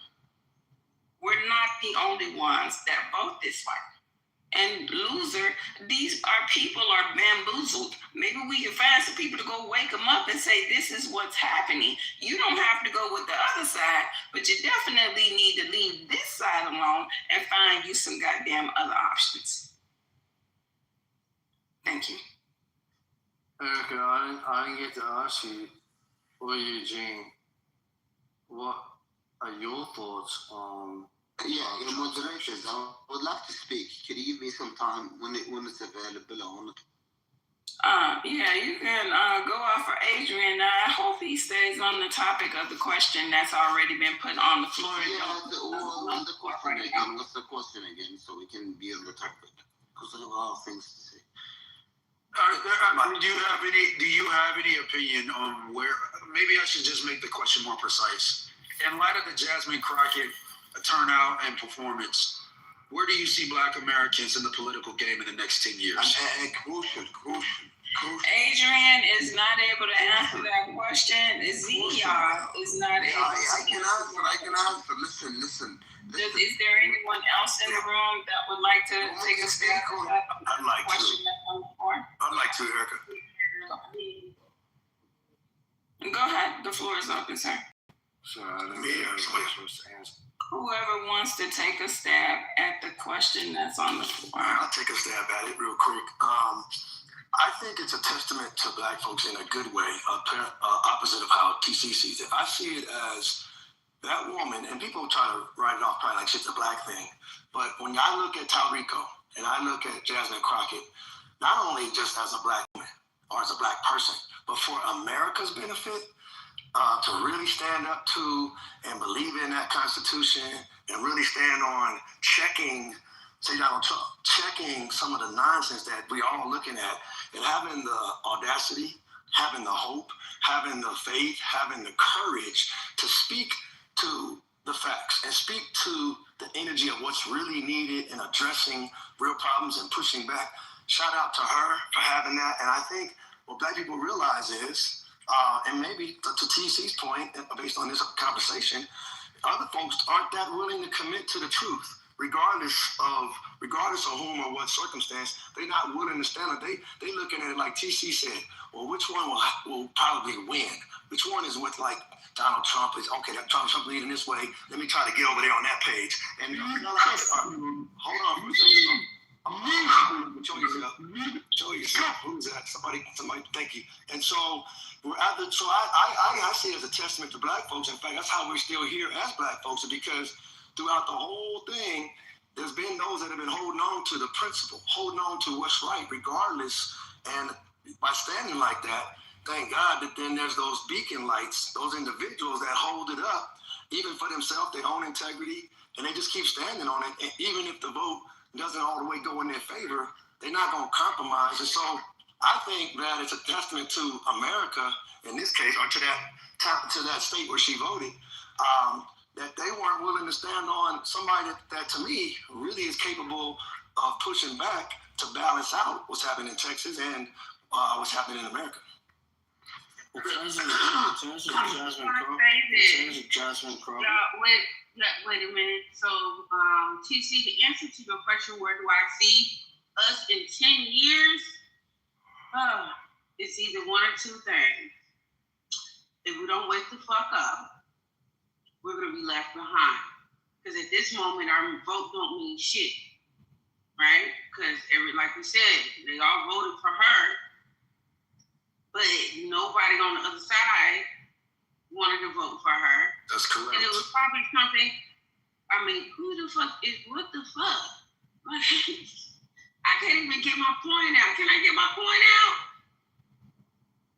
We're not the only ones that vote this way. And loser, these are people are bamboozled. Maybe we can find some people to go wake them up and say, this is what's happening. You don't have to go with the other side, but you definitely need to leave this side alone and find you some goddamn other options. Thank you. Erica, I didn't get to ask you, or Eugene, what are your thoughts on? Yeah, your moderators, I would like to speak. Could you give me some time when it's available? I want to. Yeah, you can go off for Adrian. I hope he stays on the topic of the question that's already been put on the floor. Yeah, what's the question again? What's the question again? So we can be on the topic. Because I have a lot of things to say. Do you have any opinion on where? Maybe I should just make the question more precise. In light of the Jasmine Crockett turnout and performance, where do you see Black Americans in the political game in the next 10 years? Crucial. Adrian is not able to answer that question. Zia is not able to. I can answer. Listen. Is there anyone else in the room that would like to take a stab at that question that's on the floor? I'd like to, Erica. Go ahead. The floor is open, sir. Whoever wants to take a stab at the question that's on the floor. I'll take a stab at it real quick. I think it's a testament to Black folks in a good way, opposite of how TC sees it. I see it as that woman, and people try to write it off probably like shit's a Black thing, but when I look at Talrico and I look at Jasmine Crockett, not only just as a Black woman or as a Black person, but for America's benefit, to really stand up to and believe in that Constitution and really stand on checking some of the nonsense that we all looking at, and having the audacity, having the hope, having the faith, having the courage to speak to the facts and speak to the energy of what's really needed in addressing real problems and pushing back. Shout out to her for having that. And I think what Black people realize is, and maybe to TC's point, based on this conversation, other folks aren't that willing to commit to the truth, regardless of whom or what circumstance. They're not willing to stand up. They looking at it like TC said. Well, which one will probably win? Which one is with like Donald Trump is okay? That Trump leading this way. Let me try to get over there on that page. And hold on for a second. Show yourself. Who's that? Somebody. Thank you. And so, I see it as a testament to Black folks. In fact, that's how we're still here as Black folks, because throughout the whole thing, there's been those that have been holding on to the principle, holding on to what's right, regardless. And by standing like that, thank God that then there's those beacon lights, those individuals that hold it up, even for themselves, their own integrity, and they just keep standing on it. And even if the vote doesn't all the way go in their favor, they're not going to compromise. And so I think that it's a testament to America in this case, or to that state where she voted, that they weren't willing to stand on somebody that to me really is capable of pushing back to balance out what's happening in Texas and what's happening in America. It's easy to Judge I Jasmine want to Crow. say this. Judge Jasmine Crow. Wait a minute. So, TC, the answer to your question, where do I see us in 10 years? It's either one or two things. If we don't wake the fuck up, we're going to be left behind. Because at this moment, our vote don't mean shit. Right? Because, like we said, they all voted for her. But nobody on the other side wanted to vote for her. That's correct. And it was probably something, I mean, what the fuck? Like, I can't even get my point out. Can I get my point out?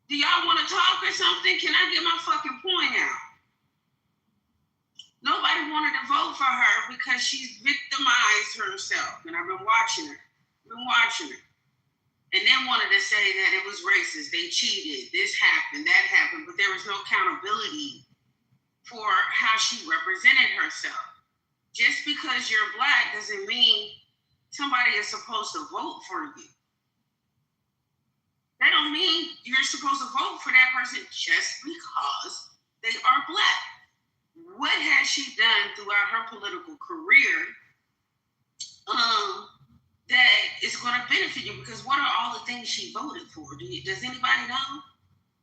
Do y'all want to talk or something? Can I get my fucking point out? Nobody wanted to vote for her because she's victimized herself. And I've been watching her. And then wanted to say that it was racist. They cheated. This happened, that happened. But there was no accountability for how she represented herself. Just because you're Black doesn't mean somebody is supposed to vote for you. That don't mean you're supposed to vote for that person just because they are Black. What has she done throughout her political career that is going to benefit you? Because what are all the things she voted for? Does anybody know?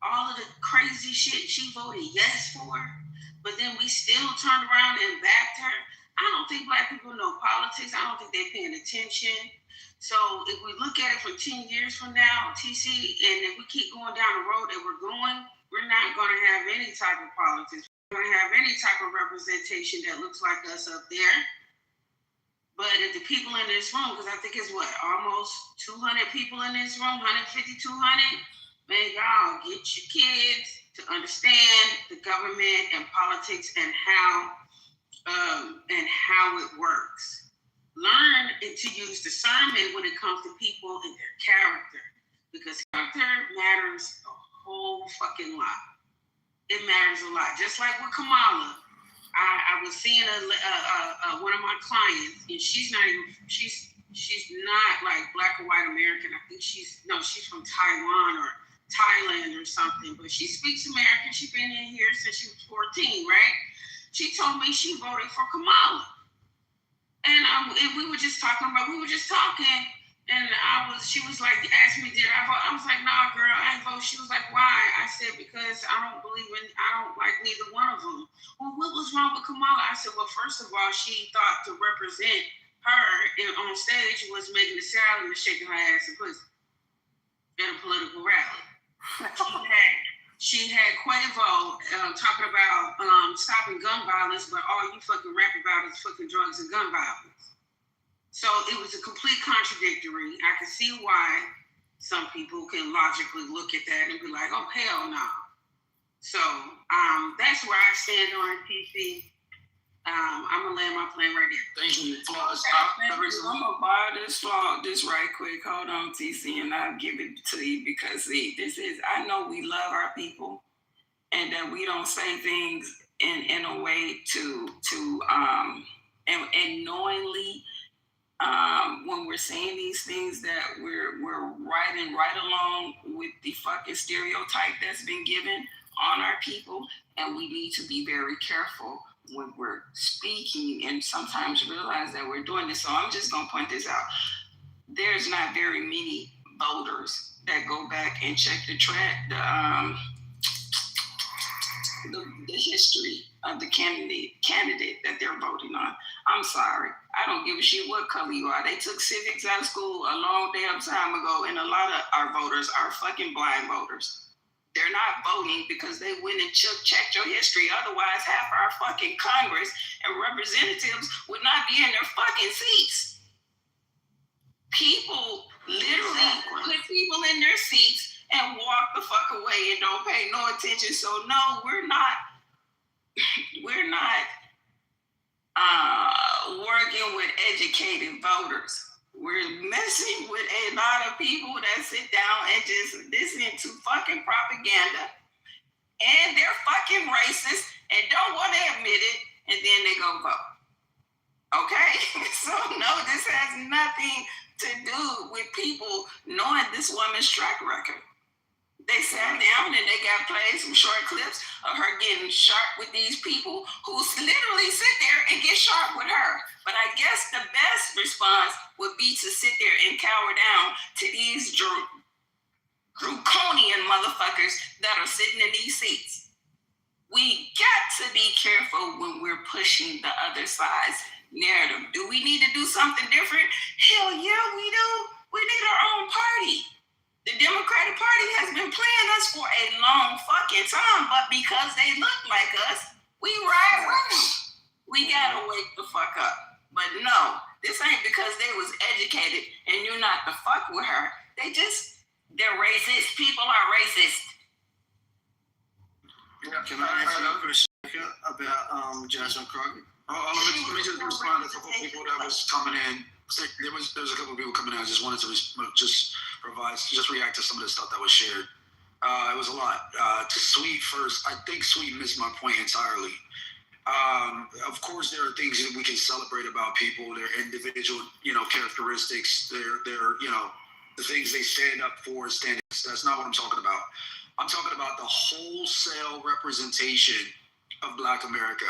All of the crazy shit she voted yes for, but then we still turned around and backed her. I don't think Black people know politics. I don't think they're paying attention. So if we look at it for 10 years from now, TC, and if we keep going down the road that we're going, we're not going to have any type of politics. We're going to have any type of representation that looks like us up there. But if the people in this room, because I think it's almost 200 people in this room, 150, 200, man, y'all get your kids to understand the government and politics and how it works. Learn to use discernment when it comes to people and their character, because character matters a whole fucking lot. It matters a lot. Just like with Kamala, I was seeing one of my clients, and she's not like Black or white American. I think she's from Taiwan or Thailand or something, but she speaks American. She's been in here since she was 14, right? She told me she voted for Kamala. And we were just talking, and she was like, asked me, did I vote? I was like, nah, girl, I ain't vote. She was like, why? I said, because I don't like neither one of them. Well, what was wrong with Kamala? I said, well, first of all, she thought to represent her on stage was making a salad and shaking her ass and pussy at a political rally. She had Quavo talking about stopping gun violence, but all you fucking rap about is fucking drugs and gun violence. So it was a complete contradictory. I can see why some people can logically look at that and be like, oh, hell no. So that's where I stand on it, PC. I'm going to land my plane right here. Thank you. I'm going to borrow this right quick. Hold on, TC, and I'll give it to you because, see, I know we love our people and that we don't say things in a way and knowingly when we're saying these things that we're riding right along with the fucking stereotype that's been given on our people, and we need to be very careful when we're speaking and sometimes realize that we're doing this. So I'm just going to point this out. There's not very many voters that go back and check the history of the candidate that they're voting on. I'm sorry. I don't give a shit what color you are. They took civics out of school a long damn time ago, and a lot of our voters are fucking blind voters. They're not voting because they went and checked your history. Otherwise, half our fucking Congress and representatives would not be in their fucking seats. People literally put people in their seats and walk the fuck away and don't pay no attention. So no, we're not working with educated voters. We're messing with a lot of people that sit down and just listen to fucking propaganda, and they're fucking racist and don't want to admit it, and then they go vote. Okay? So no, this has nothing to do with people knowing this woman's track record. They sat down and they got played some short clips of her getting sharp with these people who literally sit there and get sharp with her. But I guess the best response would be to sit there and cower down to these draconian motherfuckers that are sitting in these seats. We got to be careful when we're pushing the other side's narrative. Do we need to do something different? Hell yeah, we do. We need our own party. The Democratic Party has been playing us for a long fucking time, but because they look like us, we ride with them. We gotta wake the fuck up. But no, this ain't because they was educated and you're not to fuck with her. They're racist. People are racist. Can I ask you a question about Jasmine Crockett? Let me just respond to a couple of people that was coming in. There was a couple of people coming in. I just wanted to react to some of the stuff that was shared. It was a lot. To Sweet first, I think Sweet missed my point entirely. Of course, there are things that we can celebrate about people, their individual, characteristics, their the things they stand up for. That's not what I'm talking about. I'm talking about the wholesale representation of Black America.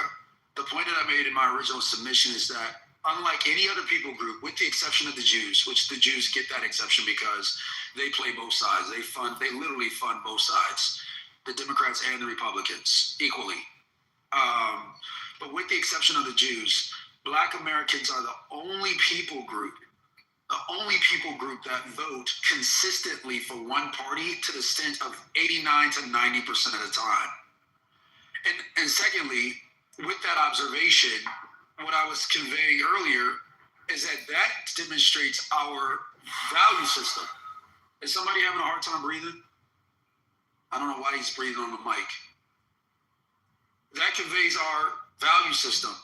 The point that I made in my original submission is that unlike any other people group, with the exception of the Jews, which the Jews get that exception because they play both sides. They literally fund both sides, the Democrats and the Republicans equally. But with the exception of the Jews, Black Americans are the only people group that vote consistently for one party to the extent of 89 to 90% of the time. And secondly, with that observation, what I was conveying earlier is that demonstrates our value system. Is somebody having a hard time breathing? I don't know why he's breathing on the mic. That conveys our value system.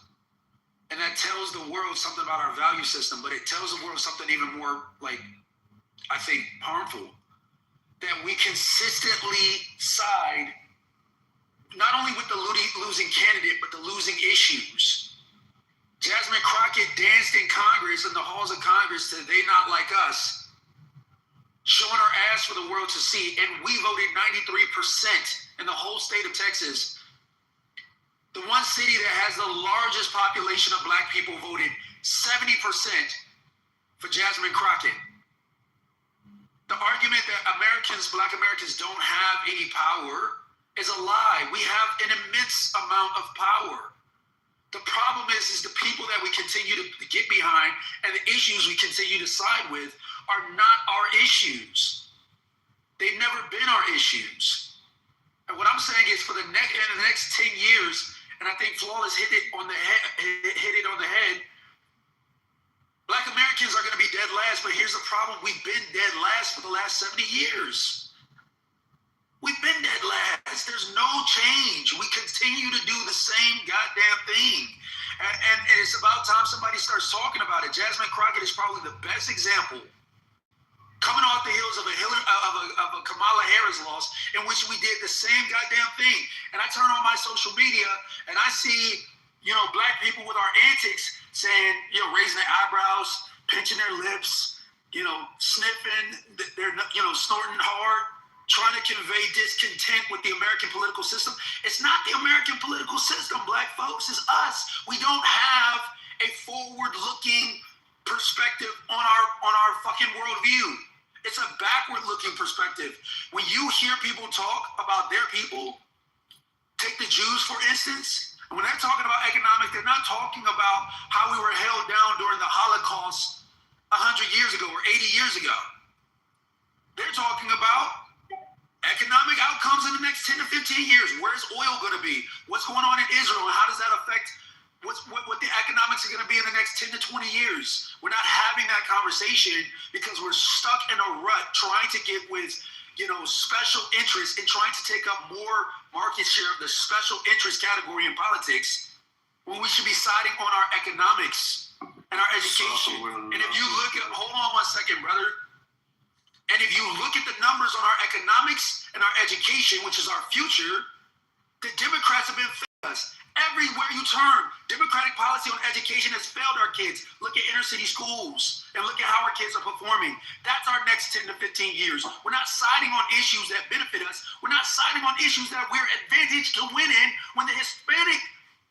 And that tells the world something about our value system, but it tells the world something even more, I think, harmful. That we consistently side not only with the losing candidate, but the losing issues. Jasmine Crockett danced in Congress, in the halls of Congress, to They Not Like Us, showing her ass for the world to see. And we voted 93% in the whole state of Texas. The one city that has the largest population of Black people voted 70% for Jasmine Crockett. The argument that Black Americans don't have any power is a lie. We have an immense amount of power. The problem is the people that we continue to get behind and the issues we continue to side with are not our issues. They've never been our issues. And what I'm saying is in the next 10 years, and I think Flawless hit it on the head, Black Americans are going to be dead last, but here's the problem. We've been dead last for the last 70 years. We've been dead last. There's no change. We continue to do the same goddamn thing. And it's about time somebody starts talking about it. Jasmine Crockett is probably the best example, coming off the heels of a Kamala Harris loss, in which we did the same goddamn thing. And I turn on my social media and I see, Black people with our antics saying, raising their eyebrows, pinching their lips, sniffing, they're, snorting hard, trying to convey discontent with the American political system. It's not the American political system, Black folks, it's us. We don't have a forward-looking perspective on our fucking worldview. It's a backward-looking perspective. When you hear people talk about their people, take the Jews, for instance, when they're talking about economics, they're not talking about how we were held down during the Holocaust 100 years ago or 80 years ago. They're talking about economic outcomes in the next 10 to 15 years. Where's oil going to be? What's going on in Israel? And how does that affect what the economics are going to be in the next 10 to 20 years? We're not having that conversation because we're stuck in a rut trying to get with, special interests and trying to take up more market share of the special interest category in politics when we should be siding on our economics and our education. And if you look at, hold on one second, brother. And if you look at the numbers on our economics and our education, which is our future, the Democrats have been us. Everywhere you turn, Democratic policy on education has failed our kids. Look at inner city schools and look at how our kids are performing. That's our next 10 to 15 years. We're not siding on issues that benefit us. We're not siding on issues that we're advantaged to win in when the Hispanic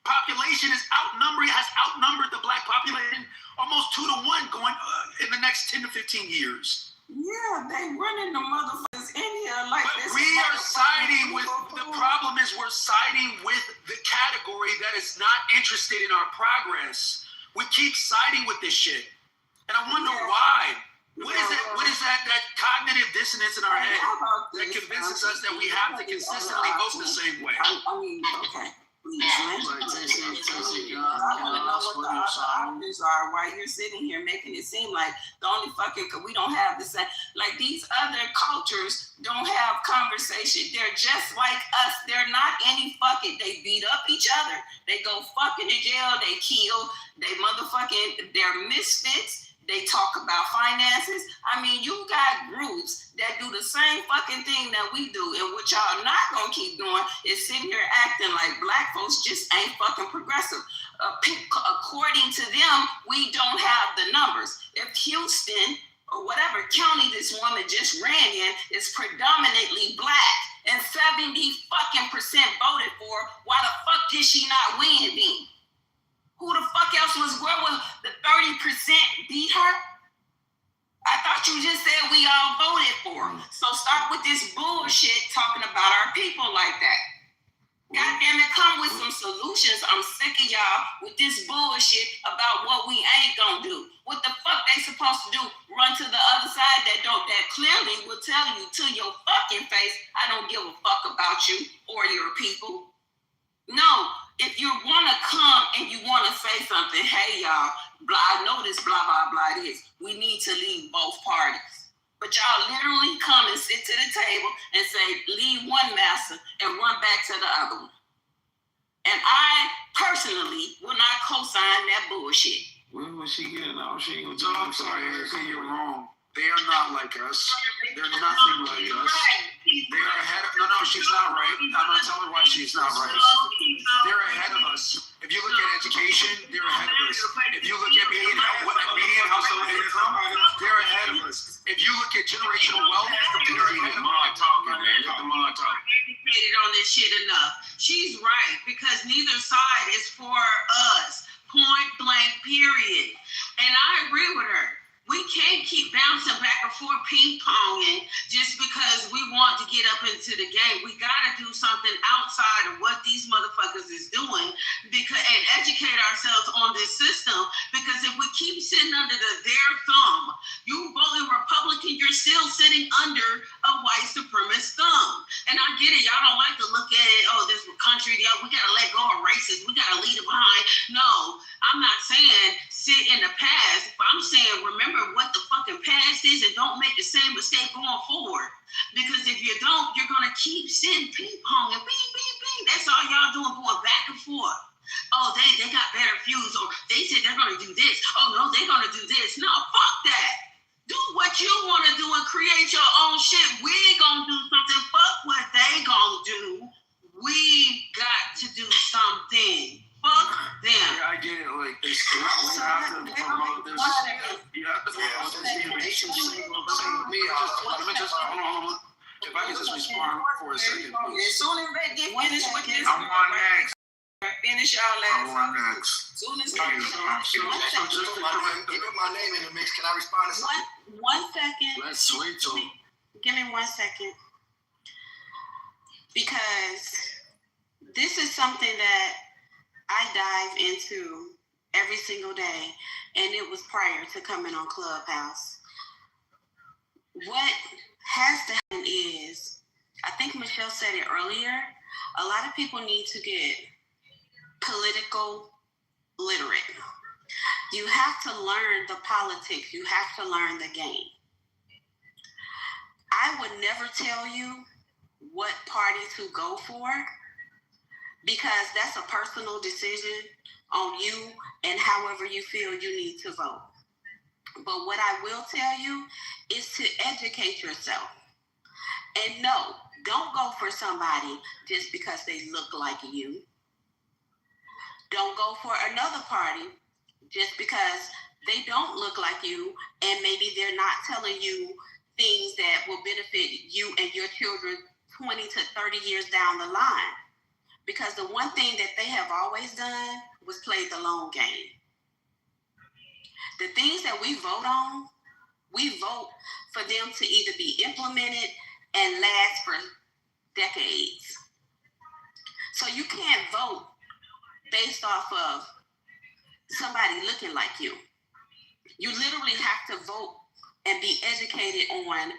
population has outnumbered the black population almost 2 to 1 going in the next 10 to 15 years. Yeah, they running the motherfuckers in here like but we are siding with, the problem is we're siding with the category that is not interested in our progress. We keep siding with this shit. And I wonder why. What is that cognitive dissonance in our head that convinces us that we have to consistently vote the same way? I mean, okay. Please, man. I want to know what the other options are while you're sitting here making it seem like the only fucking, because we don't have the same, like these other cultures don't have conversation. They're just like us. They're not any fucking, they beat up each other. They go fucking to jail. They kill. They motherfucking, they're misfits. They talk about finances. I mean, you got groups that do the same fucking thing that we do. And what y'all not gonna keep doing is sitting here acting like black folks just ain't fucking progressive. According to them, we don't have the numbers. If Houston or whatever county this woman just ran in is predominantly black and 70% voted for, why the fuck did she not win then? Who the fuck else was the 30% beat her? I thought you just said we all voted for her. So start with this bullshit talking about our people like that. God damn it, come with some solutions. I'm sick of y'all with this bullshit about what we ain't gonna do. What the fuck they supposed to do? Run to the other side that clearly will tell you to your fucking face, I don't give a fuck about you or your people. No, if you want to come and you want to say something, hey, y'all, I know this blah, blah, blah it is. We need to leave both parties. But y'all literally come and sit to the table and say, leave one master and run back to the other one. And I personally will not co-sign that bullshit. Where was she getting out? She ain't No, I'm sorry, Erica, you're wrong. They are not like us. They're nothing like us. They are ahead of, no, she's not right. I'm not telling her why she's not right. They're ahead of us. If you look at education, they're ahead of us. If you look at median household income, they're ahead of us. If you look at generational wealth, they're ahead of us. Educated on this shit enough. She's right, because neither side is for us. Point blank, period. And I agree with her. We can't keep bouncing back and forth, ping-ponging, just because we want to get up into the game. We got to do something outside of what these motherfuckers is doing and educate ourselves on this system, because if we keep sitting under their thumb, you voting Republican, you're still sitting under a white supremacist thumb. And I get it. Y'all don't like to look at it, oh, this country, we got to let go of racism. We got to leave it behind. No, I'm not saying sit in the past, but I'm saying remember what the fucking past is and don't make the same mistake going forward. Because if you don't, you're going to keep sitting ping-pong and bing, bing, bing. That's all y'all doing, going back and forth. Oh, they got better views, or they said they're going to do this. Oh, no, they're going to do this. No, fuck that. Do what you want to do and create your own shit. We going to do something. Fuck what they going to do. We got to do something. Fuck them. Yeah, I get it. Like, you have to promote this. You have to promote this innovation. If I can just respond for a second, please. As soon as they get finished with this, I'm on next. finish y'all last. I'm on next. As soon as Give me my name in the mix. Can I respond to something? One second. Let's wait till. Give me 1 second. Because this is something that I dive into every single day, and it was prior to coming on Clubhouse. What has to happen is, I think Michelle said it earlier, a lot of people need to get political literate. You have to learn the politics. You have to learn the game. I would never tell you what party to go for, because that's a personal decision on you and however you feel you need to vote. But what I will tell you is to educate yourself. And no, don't go for somebody just because they look like you. Don't go for another party just because they don't look like you and maybe they're not telling you things that will benefit you and your children 20 to 30 years down the line. Because the one thing that they have always done was play the long game. The things that we vote on, we vote for them to either be implemented and last for decades. So you can't vote based off of somebody looking like you. You literally have to vote and be educated on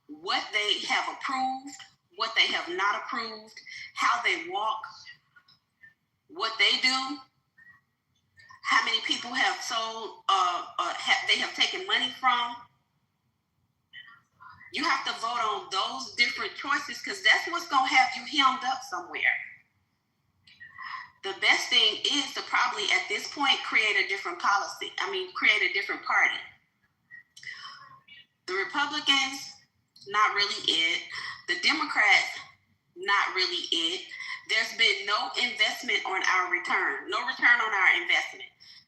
what they have approved, what they have not approved, how they walk, what they do, how many people have sold, they have taken money from. You have to vote on those different choices because that's what's going to have you hemmed up somewhere. The best thing is to probably at this point create a different policy. Create a different party. The Republicans, not really it. The Democrats, not really it. There's been no investment on our return, no return on our investment.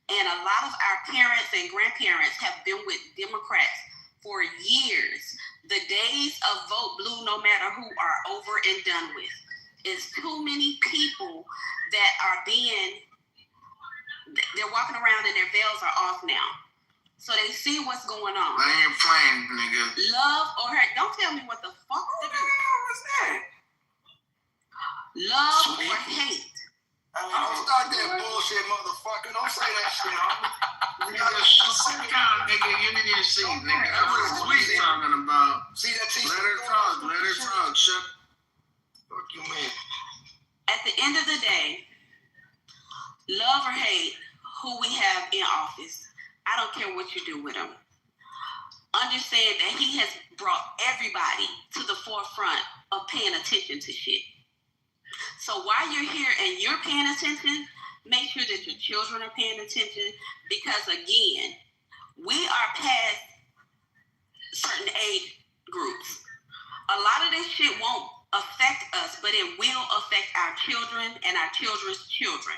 And a lot of our parents and grandparents have been with Democrats for years. The days of vote blue no matter who are over and done with. It's too many people that are they're walking around and their veils are off now. So they see what's going on. They ain't playing, nigga. Love or hate. Don't tell me what the fuck to do. What's that? Love or hate. Don't start that bullshit, motherfucker. Don't say that shit, homie. Nigga, sit down, nigga. You need to see, nigga. That's what we talking about. See that t-shirt? Let her talk. Shut. Fuck you, man. At the end of the day, love or hate who we have in office, I don't care what you do with him. Understand that he has brought everybody to the forefront of paying attention to shit. So while you're here and you're paying attention, make sure that your children are paying attention because, again, we are past certain age groups. A lot of this shit won't affect us, but it will affect our children and our children's children.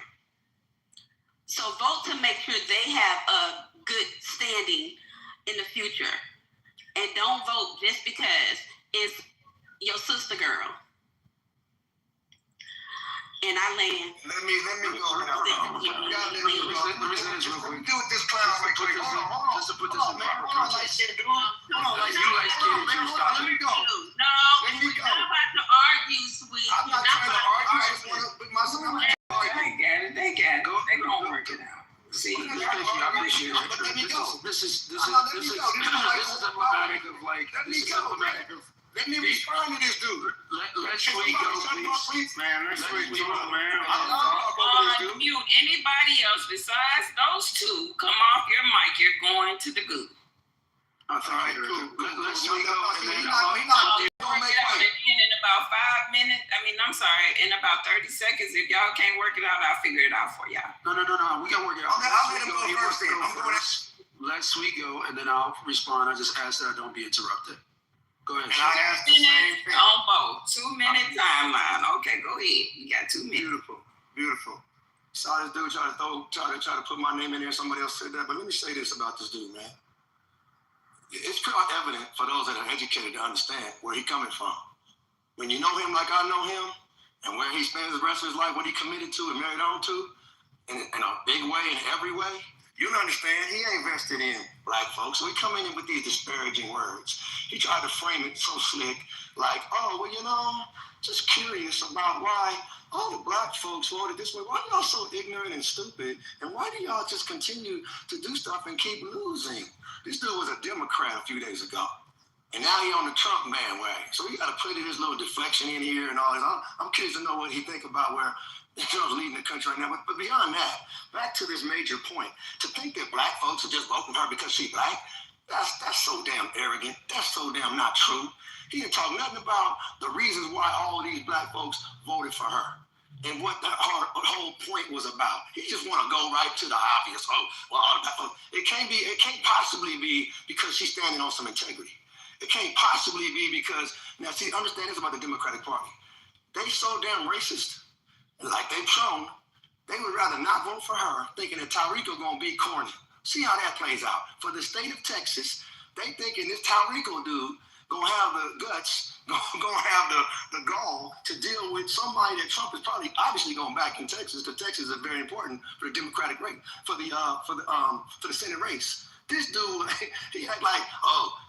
So vote to make sure they have a good standing in the future. And don't vote just because it's your sister girl. And I land. Let me go now. Let me say this real quick. Do with this clown right quick. Hold on. Just to put this in proper context. Hold on, like let me go. No, we're not about to argue, sweet. I'm not trying to argue. I just want to put myself in They got it. They gonna work it out. See, I appreciate it. But let me go. This is emblematic of like. Let me go. Let me respond to this dude. Let's we go, please. Man, let's we go, man. Mute anybody else besides those two. Come off your mic. You're going to the goo. All right, cool. Let's we go. In about 5 minutes. In about 30 seconds. If y'all can't work it out, I'll figure it out for y'all. No. We can work it out. I'll let him go first. I'm going to. Let's we go, and then I'll respond. I just ask that I don't be interrupted. Go ahead. And I asked the same thing. On both. 2 minute timeline. Okay, go ahead. You got 2 minutes. Beautiful. Saw this dude try to put my name in there. Somebody else said that, but let me say this about this dude, man. It's pretty evident for those that are educated to understand where he's coming from. When you know him like I know him, and where he spends the rest of his life, what he committed to and married on to, in a big way, in every way, you'll understand he ain't vested in black folks. So he come in with these disparaging words. He tried to frame it so slick, like, just curious about why all the black folks voted this way. Why y'all so ignorant and stupid? And why do y'all just continue to do stuff and keep losing? This dude was a Democrat a few days ago. And now he on the Trump bandwagon. So we got to put his little deflection in here and all this. I'm curious to know what he think about where Trump's leading the country right now. But beyond that, back to this major point. To think that black folks are just voting her because she's black, that's so damn arrogant. That's so damn not true. He didn't talk nothing about the reasons why all of these black folks voted for her and what that whole point was about. He just want to go right to the obvious. It can't possibly be because she's standing on some integrity. It can't possibly be because, now see, understand this about the Democratic Party. They so damn racist, like they've shown, They would rather not vote for her, thinking that Tarico gonna be corny. See how that plays out. For the state of Texas, they thinking this Tarico dude gonna have the guts, gonna have the gall to deal with somebody that Trump is probably obviously going back in Texas, because Texas is very important for the Democratic race, for the Senate race. This dude, he act like,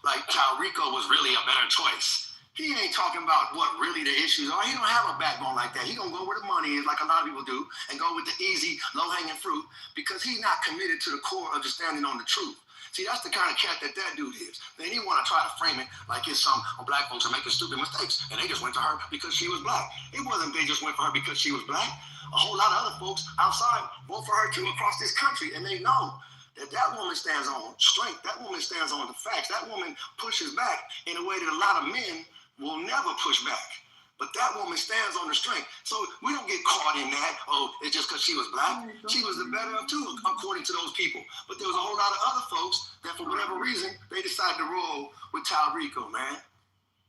like Tarico was really a better choice. He ain't talking about what really the issues are. He don't have a backbone like that. He gonna go where the money is, like a lot of people do, and go with the easy, low-hanging fruit, because he's not committed to the core of just standing on the truth. See, that's the kind of cat that dude is. Then he want to try to frame it like it's some black folks are making stupid mistakes, and they just went to her because she was black. It wasn't they just went for her because she was black. A whole lot of other folks outside vote for her too across this country, and they know that woman stands on strength. That woman stands on the facts. That woman pushes back in a way that a lot of men will never push back. But that woman stands on the strength. So we don't get caught in that, it's just because she was black. She was the better of two, according to those people. But there was a whole lot of other folks that for whatever reason, they decided to roll with Tarico, man.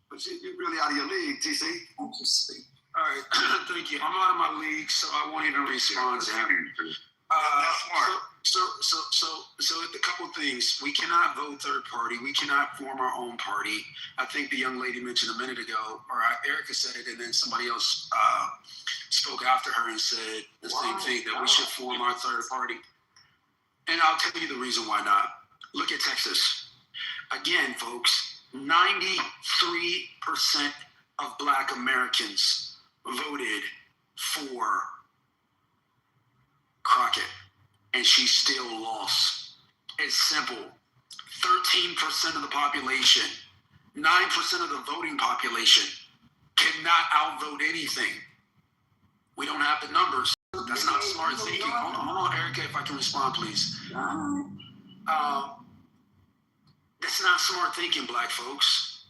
But you're really out of your league, TC. All right, thank you. I'm out of my league, so I won't even respond to him. That's smart. So a couple things. We cannot vote third party. We cannot form our own party. I think the young lady mentioned a minute ago, or Erica said it, and then somebody else spoke after her and said the same thing, that we should form our third party. And I'll tell you the reason why not. Look at Texas. Again, folks, 93% of Black Americans voted for Crockett, and she still lost. It's simple. 13% of the population, 9% of the voting population cannot outvote anything. We don't have the numbers. That's not smart thinking. Hold on, Erica, if I can respond, please. That's not smart thinking, Black folks.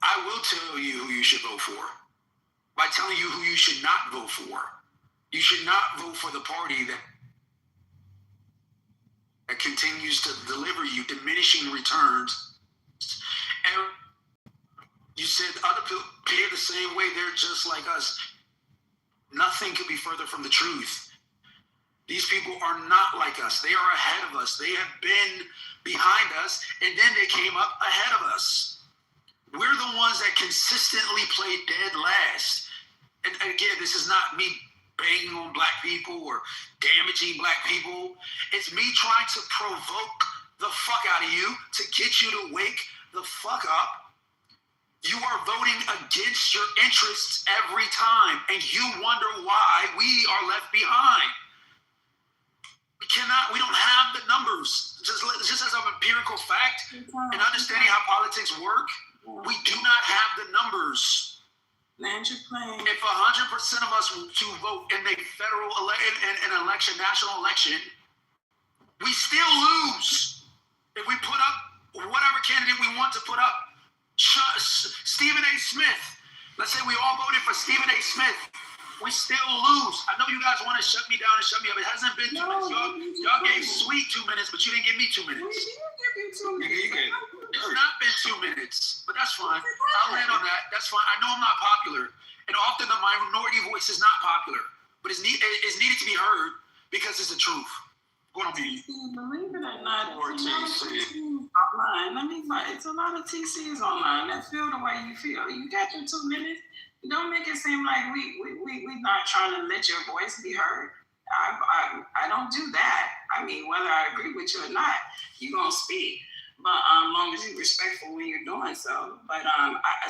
I will tell you who you should vote for by telling you who you should not vote for. You should not vote for the party that continues to deliver you diminishing returns. And you said other people pay the same way. They're just like us. Nothing could be further from the truth. These people are not like us. They are ahead of us. They have been behind us, and then they came up ahead of us. We're the ones that consistently play dead last. And again, this is not me banging on Black people or damaging Black people. It's me trying to provoke the fuck out of you to get you to wake the fuck up. You are voting against your interests every time, and you wonder why we are left behind. We don't have the numbers. Just as an empirical fact and understanding how politics work, we do not have the numbers. Land your plane. If 100% of us to vote in a federal election, national election, we still lose. If we put up whatever candidate we want to put up, Stephen A. Smith. Let's say we all voted for Stephen A. Smith. We still lose. I know you guys want to shut me down and shut me up. It hasn't been 2 minutes. Y'all gave Sweet 2 minutes, but you didn't give me 2 minutes. We did give you 2 minutes. It's not been 2 minutes, but that's fine. I'll land on that. That's fine. I know I'm not popular, and often the minority voice is not popular, but it's needed to be heard because it's the truth. Go on, baby. Believe it or not, it's a lot of TCs online. It's a lot of TCs online that feel the way you feel. You got your 2 minutes. Don't make it seem like we not trying to let your voice be heard. I don't do that. I mean, whether I agree with you or not, you're gonna speak. But as long as you're respectful when you're doing so. But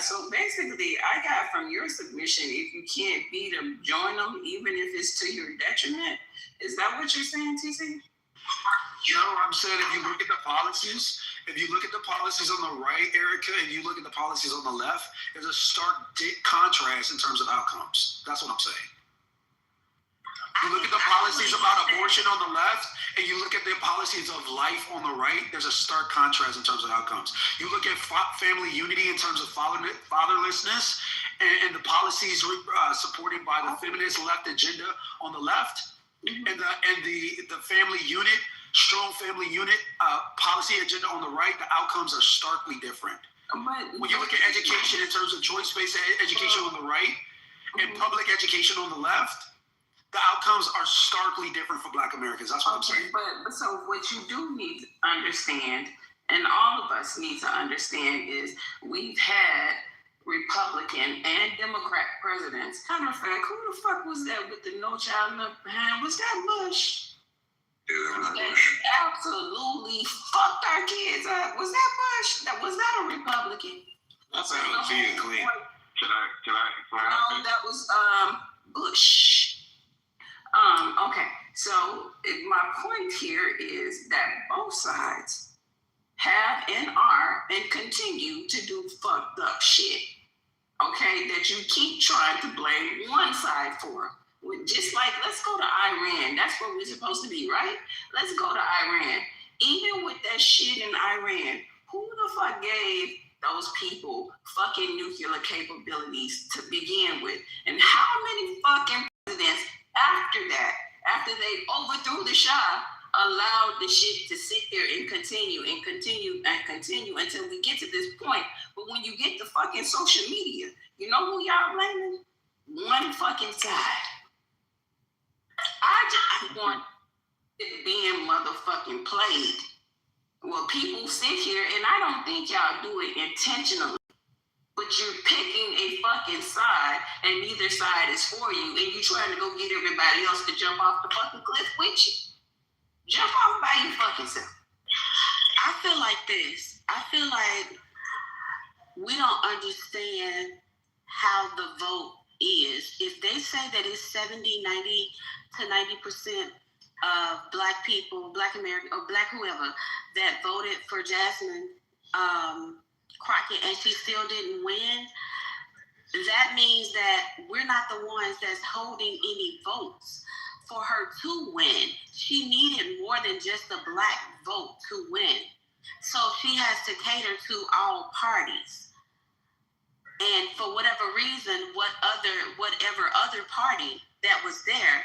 so basically, I got from your submission, if you can't be to join them, even if it's to your detriment. Is that what you're saying, TC? No, I'm saying if you look at the policies, on the right, Erica, and you look at the policies on the left, there's a stark contrast in terms of outcomes. That's what I'm saying. You look at the policies about abortion on the left, and you look at the policies of life on the right, there's a stark contrast in terms of outcomes. You look at family unity in terms of fatherlessness, and the policies supported by the feminist left agenda on the left, and the family unit, strong family unit policy agenda on the right, the outcomes are starkly different. When you look at education in terms of choice-based education on the right and public education on the left, the outcomes are starkly different for Black Americans. That's what I'm saying. But so what you do need to understand, and all of us need to understand, is we've had Republican and Democrat presidents. Kind of fact, who the fuck was that with the No Child Left Behind? Was that Bush? That absolutely fucked our kids up. Was that Bush? Was that a Republican? That's being clean. Can I? No, that was Bush. Okay, so my point here is that both sides have and are and continue to do fucked up shit. Okay, that you keep trying to blame one side for. Just like, let's go to Iran. That's where we're supposed to be, right? Let's go to Iran. Even with that shit in Iran, who the fuck gave those people fucking nuclear capabilities to begin with? And how many fucking presidents after that, after they overthrew the Shah, allowed the shit to sit there and continue until we get to this point? But when you get to fucking social media, you know who y'all blaming? One fucking side. I just want it being motherfucking played. Well, people sit here, and I don't think y'all do it intentionally, but you're picking a fucking side, and neither side is for you, and you're trying to go get everybody else to jump off the fucking cliff with you. Jump off by your fucking self. I feel like this. I feel like we don't understand how the vote is. If they say that it's 70, 90 to 90% of Black people, Black American, or Black whoever, that voted for Jasmine Crockett and she still didn't win, that means that we're not the ones that's holding any votes for her to win. She needed more than just a Black vote to win. So she has to cater to all parties. And for whatever reason, whatever other party that was there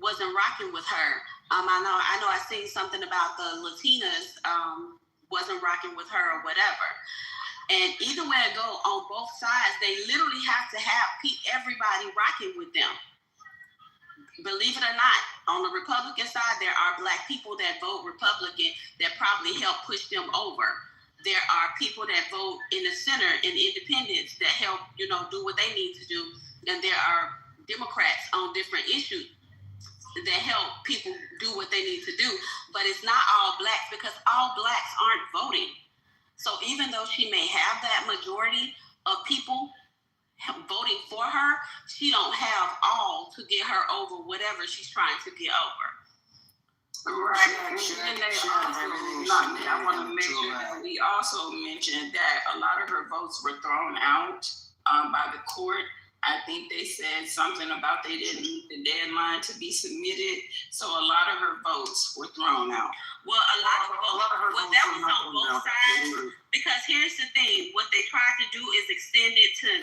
wasn't rocking with her. I know I seen something about the Latinas wasn't rocking with her or whatever. And either way it go, on both sides, they literally have to have everybody rocking with them. Believe it or not, on the Republican side, there are Black people that vote Republican that probably help push them over. There are people that vote in the center and independents that help, do what they need to do. And there are Democrats on different issues that help people do what they need to do. But it's not all Blacks, because all Blacks aren't voting. So even though she may have that majority of people voting for her, she don't have all to get her over whatever she's trying to get over. Right. I want to mention that we also mentioned that a lot of her votes were thrown out by the court. I think they said something about they didn't meet the deadline to be submitted. So a lot of her votes were thrown out. Well, a lot of her votes that was on both sides. Because here's the thing, what they tried to do is extend it to 9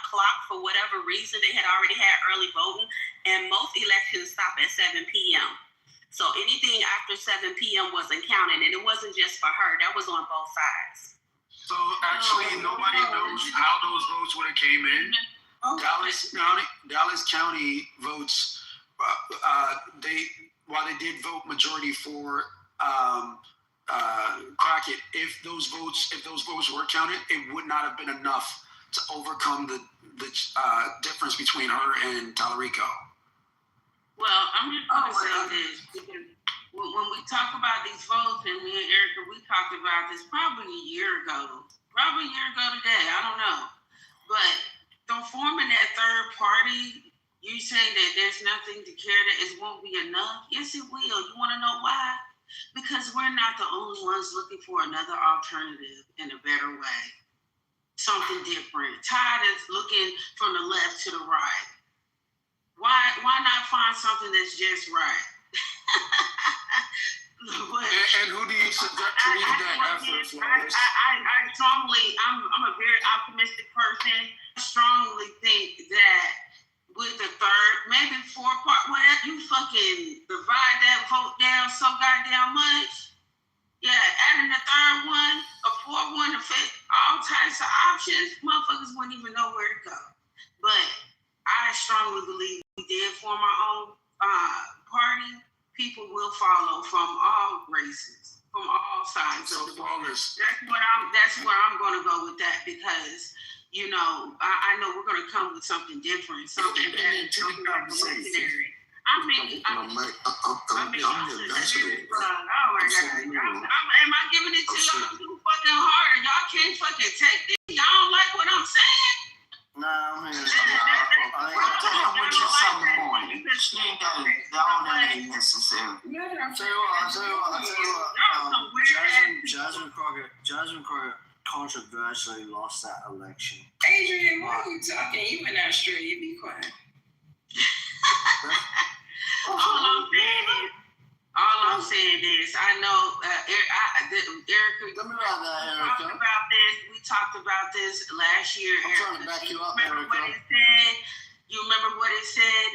o'clock for whatever reason. They had already had early voting, and most elections stop at 7 p.m. So anything after 7 p.m. wasn't counted, and it wasn't just for her. That was on both sides. So actually, nobody knows how those votes would have came in. Dallas County votes. While they did vote majority for Crockett, if those votes were counted, it would not have been enough to overcome the difference between her and Tallarico. Well, I'm just going to say this, because when we talk about these votes, and me and Erica, we talked about this probably a year ago today, I don't know. But forming that third party, you saying that there's nothing to care, that it won't be enough? Yes, it will. You want to know why? Because we're not the only ones looking for another alternative in a better way. Something different. Todd is looking from the left to the right. Why not find something that's just right? And who do you suggest to lead that effort, Flores? I'm a very optimistic person. I strongly think that with the third, maybe 4-part, whatever, you fucking divide that vote down so goddamn much. Yeah, adding the third one, a fourth one, a fifth, all types of options, motherfuckers wouldn't even know where to go. But I strongly believe we did form our own party, people will follow from all races, from all sides of the world. That's where I'm going to go with that, because I know we're going to come with something different, something that's revolutionary. I'm the ambassador. Oh my God! Am I giving it to y'all too fucking hard? Y'all can't fucking take this. Y'all don't like what I'm saying? No, I mean, I'm with you Sunday morning. She ain't got it. All that ain't necessary. I'll tell you what. Jasmine Crockett controversially lost that election. Adrian, why are you talking? You in Australia, you be quiet. All I'm saying is, I know Erica. Let me write that, Erica. We talked about this last year. I'm trying to back you up, Remember Erica. what it said? You remember what it said?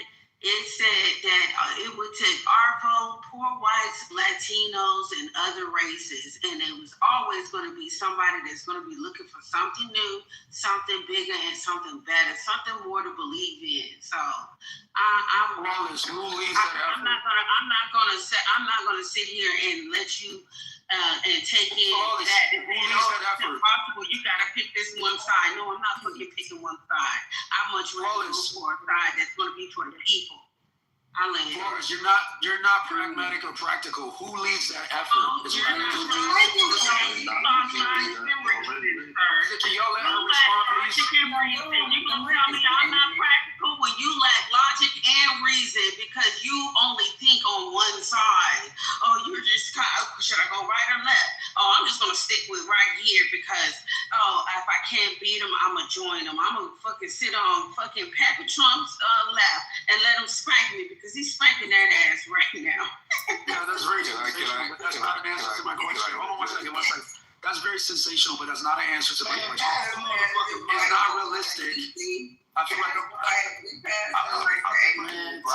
It said that it would take our vote, poor whites, Latinos, and other races, and it was always going to be somebody that's going to be looking for something new, something bigger, and something better, something more to believe in. So I'm not gonna sit here and let you and take in that. It's impossible. You gotta pick this one side. No, I'm not fucking picking one side. I much rather go for a side that's gonna be for the people. Flores, you're not pragmatic or practical. Who leads that effort? Can y'all let her respond, please? You gonna tell me I'm not practical when you lack logic and reason because you only think on one side. Oh, you're just should I go right or left? Oh, I'm just gonna stick with right here because if I can't beat him, I'm gonna join him. I'm gonna fucking sit on fucking Papa Trump's left and let him spank me because he's spanking that ass right now. Yeah, that's very sensational, but that's not an answer to my question. Hold on one second. That's very sensational, but that's not an answer to my question. It's not realistic. I feel like I'm happy to pass. The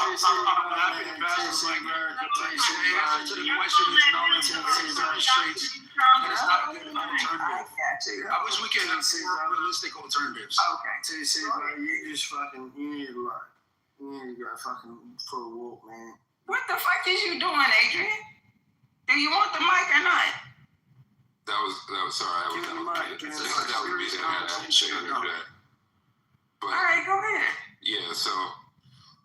answer to the question is no, it's very straight. And it's not a good alternative. I wish we could have more realistic alternatives. Okay. See, bro, you just fucking, you need to go fucking for a walk, man. What the fuck is you doing, Adrian? Do you want the mic or not? That was sorry. That was busy. I had to check on that. But, all right, go ahead. Yeah, so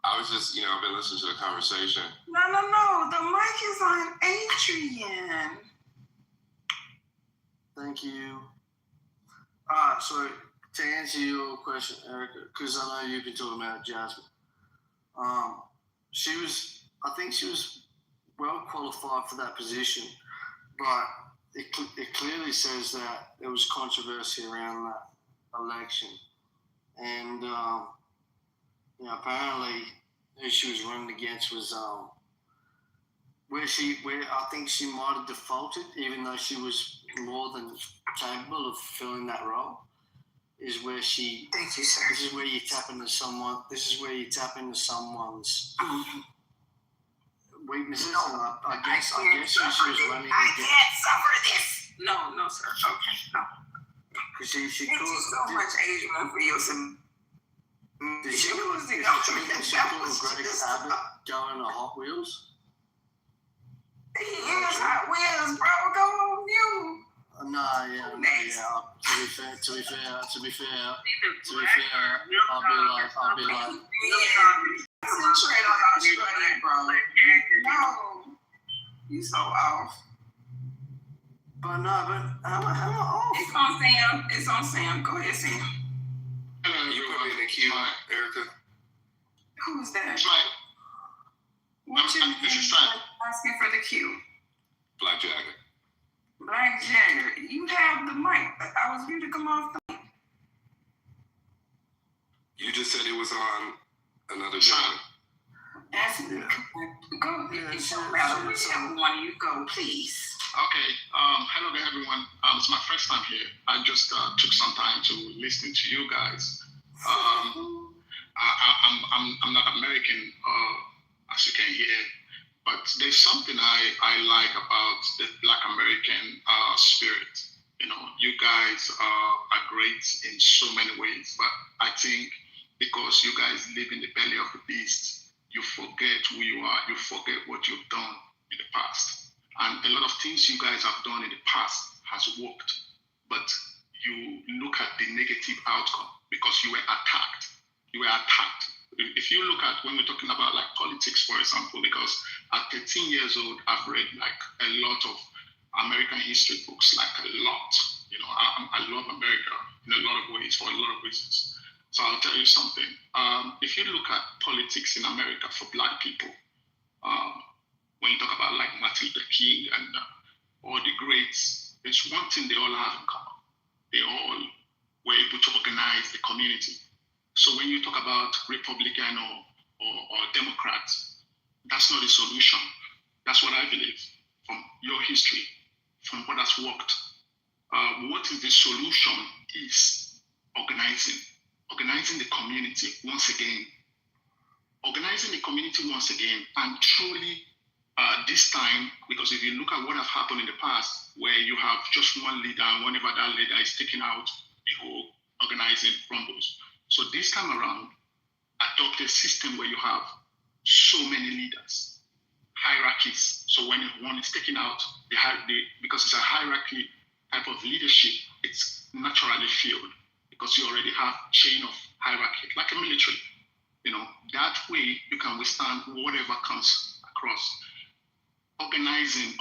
I was just, I've been listening to the conversation. No. The mic is on Adrian. Thank you. So to answer your question, Erica, because I know you've been talking about Jasmine. I think she was well qualified for that position, but it clearly says that there was controversy around that election. And, apparently who she was running against was where I think she might have defaulted, even though she was more than capable of filling that role, is where she. Thank you, sir. This is where you tap into someone. This is where you tap into someone's weaknesses. No, and I guess she was running. I can't suffer this. No, sir. Okay, no. Because she thank you so much, Adrian, for your some. Did she call Greg Abbott going to Hot Wheels? He is Hot Wheels, bro. Go on you. To be fair, I'll be like. Concentrate on Australia, bro. No, you so off. But I'm off. It's on Sam. Go ahead, Sam. Hello, you put me in the queue, Erica. Who's that? This is Frank. Asking for the queue. Black Jagger. Black Jagger, you have the mic. I was due to come off the mic. You just said it was on another channel. Go ahead. Whichever one you go, please. Okay. Hello there, everyone. It's my first time here. I just took some time to listen to you guys. I'm not American, as you can hear, but there's something I like about the Black American spirit. You guys are great in so many ways, but I think because you guys live in the belly of the beast, forget who you are. You forget what you've done in the past. And a lot of things you guys have done in the past has worked. But you look at the negative outcome because you were attacked. You were attacked. If you look at when we're talking about like politics, for example, because at 13 years old, I've read like a lot of American history books, like a lot. You know, I love America in a lot of ways for a lot of reasons. So I'll tell you something. If you look at politics in America for Black people, when you talk about like Martin Luther King and all the greats, there's one thing they all have in common. They all were able to organize the community. So when you talk about Republican or Democrats, that's not a solution. That's what I believe from your history, from what has worked. What is the solution is organizing the community once again. Organizing the community once again, and truly this time, because if you look at what have happened in the past, where you have just one leader, and whenever that leader is taken out, the whole organizing crumbles. So this time around, adopt a system where you have so many leaders, hierarchies. So when one is taken out, because it's a hierarchy type of leadership, it's naturally filled because you already have chain of hierarchy, like a military. You know, that way you can withstand whatever comes across. Organizing,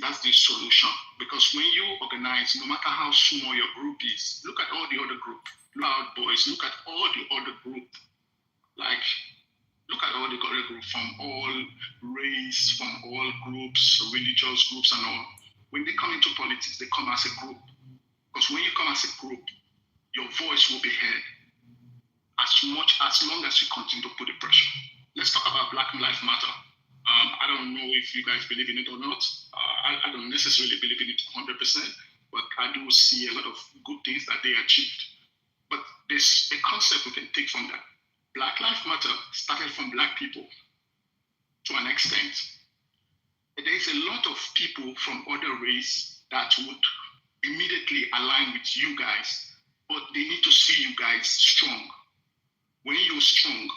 that's the solution. Because when you organize, no matter how small your group is, look at all the other group, Loud Boys, look at all the other group. Like, look at all the other group from all race, from all groups, religious groups and all. When they come into politics, they come as a group. Because when you come as a group, your voice will be heard as long as you continue to put the pressure. Let's talk about Black Lives Matter. I don't know if you guys believe in it or not. I don't necessarily believe in it 100%, but I do see a lot of good things that they achieved. But there's a concept we can take from that. Black Lives Matter started from Black people to an extent. There's a lot of people from other race that would immediately align with you guys, but they need to see you guys strong. When you're strong,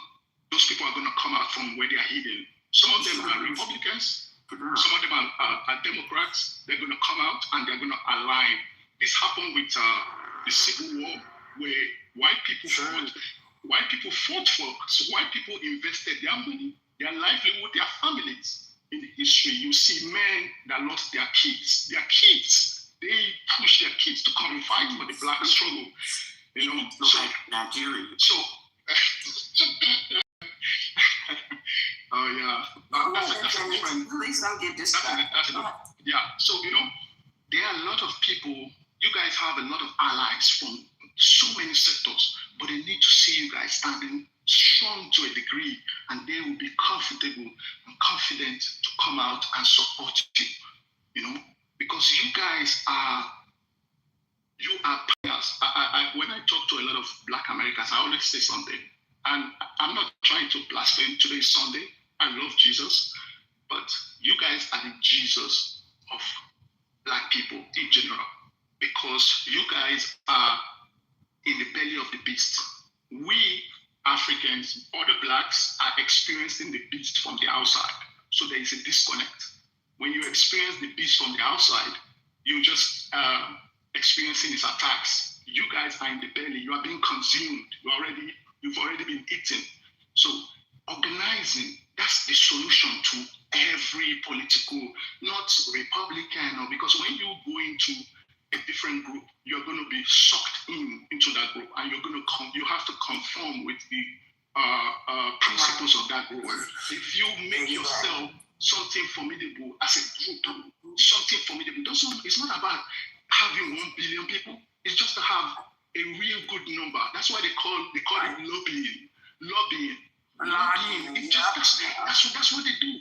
those people are going to come out from where they are hidden. Some of them are Republicans, some of them are Democrats. They're going to come out and they're going to align. This happened with the Civil War, where white people fought for. So white people invested their money, their livelihood, their families. In the history, you see men that lost their kids. They pushed their kids to come and fight for the Black struggle. You know, so Nigeria. So. Oh yeah. That's a different. Please don't get distracted. Yeah. So you know, there are a lot of people. You guys have a lot of allies from so many sectors, but they need to see you guys standing strong to a degree, and they will be comfortable and confident to come out and support you. You know, because you guys are pioneers. When I talk to a lot of Black Americans, I always say something, and I'm not trying to blaspheme. Today is Sunday. I love Jesus, but you guys are the Jesus of Black people in general, because you guys are in the belly of the beast. We Africans, other Blacks, are experiencing the beast from the outside. So there is a disconnect. When you experience the beast from the outside, you're just experiencing its attacks. You guys are in the belly. You are being consumed. You've already been eaten. So organizing, that's the solution to every political, not Republican, or because when you go into a different group, you're going to be sucked into that group, and you have to conform with the principles of that group. If you make yourself something formidable as a group, something formidable, it's not about having 1 billion people. It's just to have a real good number. That's why they call it lobbying. It's just that's what they do.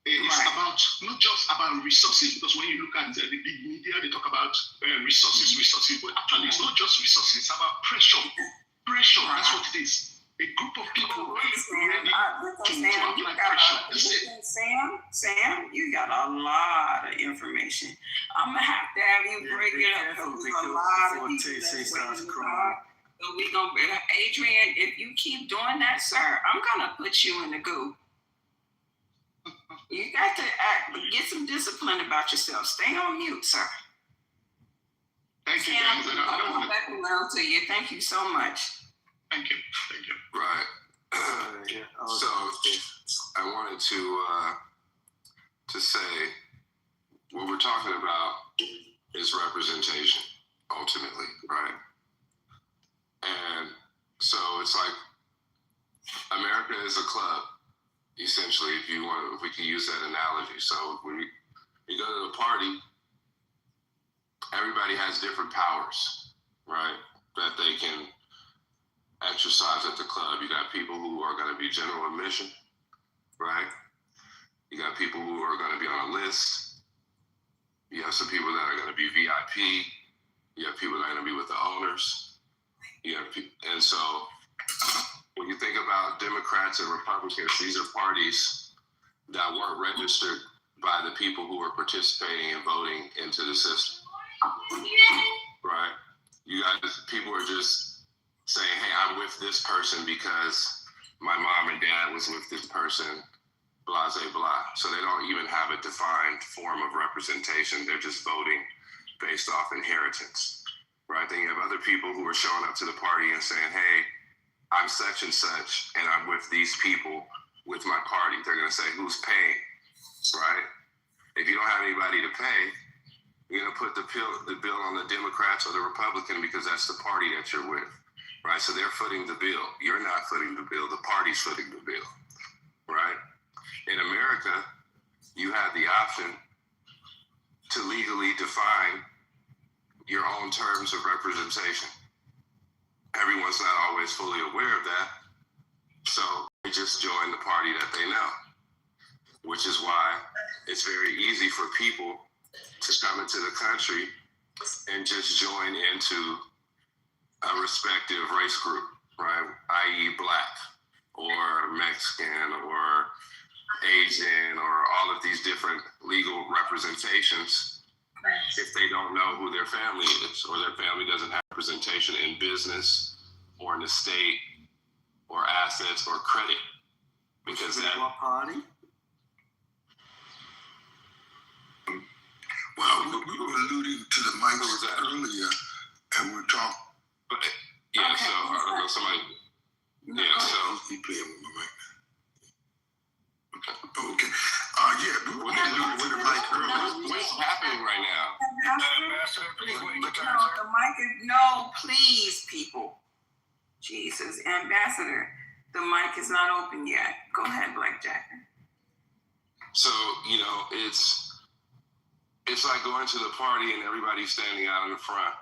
It's about not just about resources, because when you look at the big media, they talk about resources, but actually it's not just resources. It's about pressure. That's what it is. A group of people ready to apply pressure. That's it. Sam, you got a lot of information. I'm gonna have to have you break it up because there's a lot of people that's waiting to talk. So we gonna, Adrian, if you keep doing that, sir, I'm gonna put you in the goo. You got to get some discipline about yourself. Stay on mute, sir. Thank you, Sam, guys. And I don't I'll want come back around to you. Thank you so much. Thank you. Thank you. Right. So I wanted to say what we're talking about is representation, ultimately, right? And so it's like America is a club, essentially, if we can use that analogy. So when you go to the party, everybody has different powers, right, that they can exercise at the club. You got people who are going to be general admission, right? You got people who are going to be on a list. You have some people that are going to be VIP. You have people that are going to be with the owners. And so when you think about Democrats and Republicans, these are parties that weren't registered by the people who are participating and voting into the system, right? You guys, people are just saying, hey, I'm with this person because my mom and dad was with this person, blah, blah, blah. So they don't even have a defined form of representation. They're just voting based off inheritance, right? Then you have other people who are showing up to the party and saying, hey, I'm such and such, and I'm with these people with my party. They're going to say, who's paying, right? If you don't have anybody to pay, you're going to put the bill on the Democrats or the Republican because that's the party that you're with, right? So they're footing the bill. You're not footing the bill. The party's footing the bill, right? In America, you have the option to legally define your own terms of representation. Everyone's not always fully aware of that, so they just join the party that they know, which is why it's very easy for people to come into the country and just join into a respective race group, right? i.e. Black or Mexican or Asian or all of these different legal representations if they don't know who their family is or their family doesn't have representation in business or in the state or assets or credit. Because that party? Well, we were alluding to the mics earlier, and we're talking. Yeah, okay. So I don't know, somebody. Yeah, so. He playing with my mic. Okay. Yeah, we were alluding to the mic earlier. What's happening right now? Ambassador, please wait your turn, sir. The mic is, no, please, people. Jesus, Ambassador, the mic is not open yet. Go ahead, Blackjack. So, it's like going to the party and everybody's standing out in the front,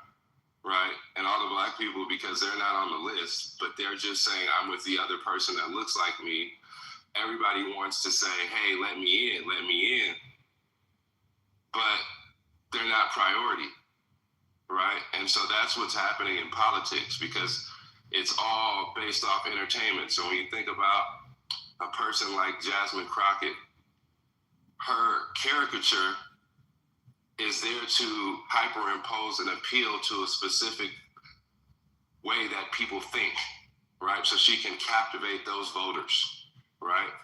right? And all the Black people, because they're not on the list, but they're just saying, I'm with the other person that looks like me. Everybody wants to say, hey, let me in. But they're not priority, right? And so that's what's happening in politics because it's all based off entertainment. So when you think about a person like Jasmine Crockett, her caricature is there to hyperimpose and appeal to a specific way that people think, right? So she can captivate those voters. Right?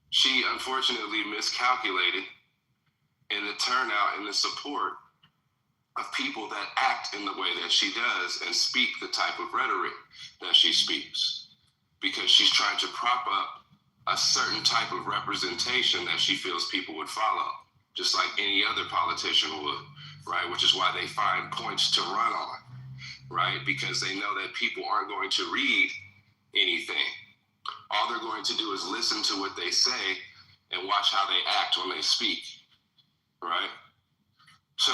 She unfortunately miscalculated in the turnout and the support of people that act in the way that she does and speak the type of rhetoric that she speaks because she's trying to prop up a certain type of representation that she feels people would follow, just like any other politician would, right? Which is why they find points to run on, right? Because they know that people aren't going to read anything. All they're going to do is listen to what they say and watch how they act when they speak, right? So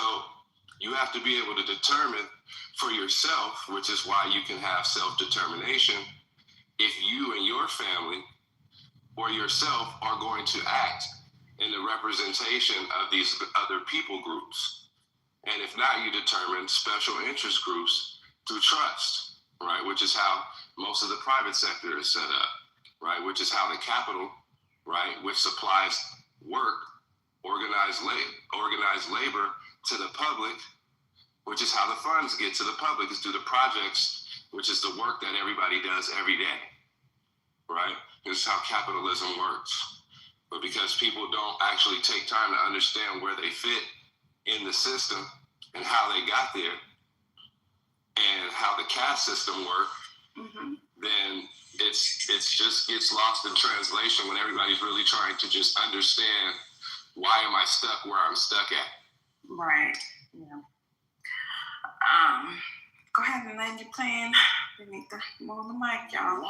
you have to be able to determine for yourself, which is why you can have self-determination, if you and your family or yourself are going to act in the representation of these other people groups. And if not, you determine special interest groups through trust, right? Which is how most of the private sector is set up. Right, which is how the capital, right, which supplies work, organized labor to the public, which is how the funds get to the public, is through the projects which is the work that everybody does every day, right? This is how capitalism works. But because people don't actually take time to understand where they fit in the system and how they got there and how the caste system works, then it's just gets lost in translation when everybody's really trying to just understand, why am I stuck where I'm stuck at? Right. Yeah. Go ahead and land your plane. We need to move the mic, y'all.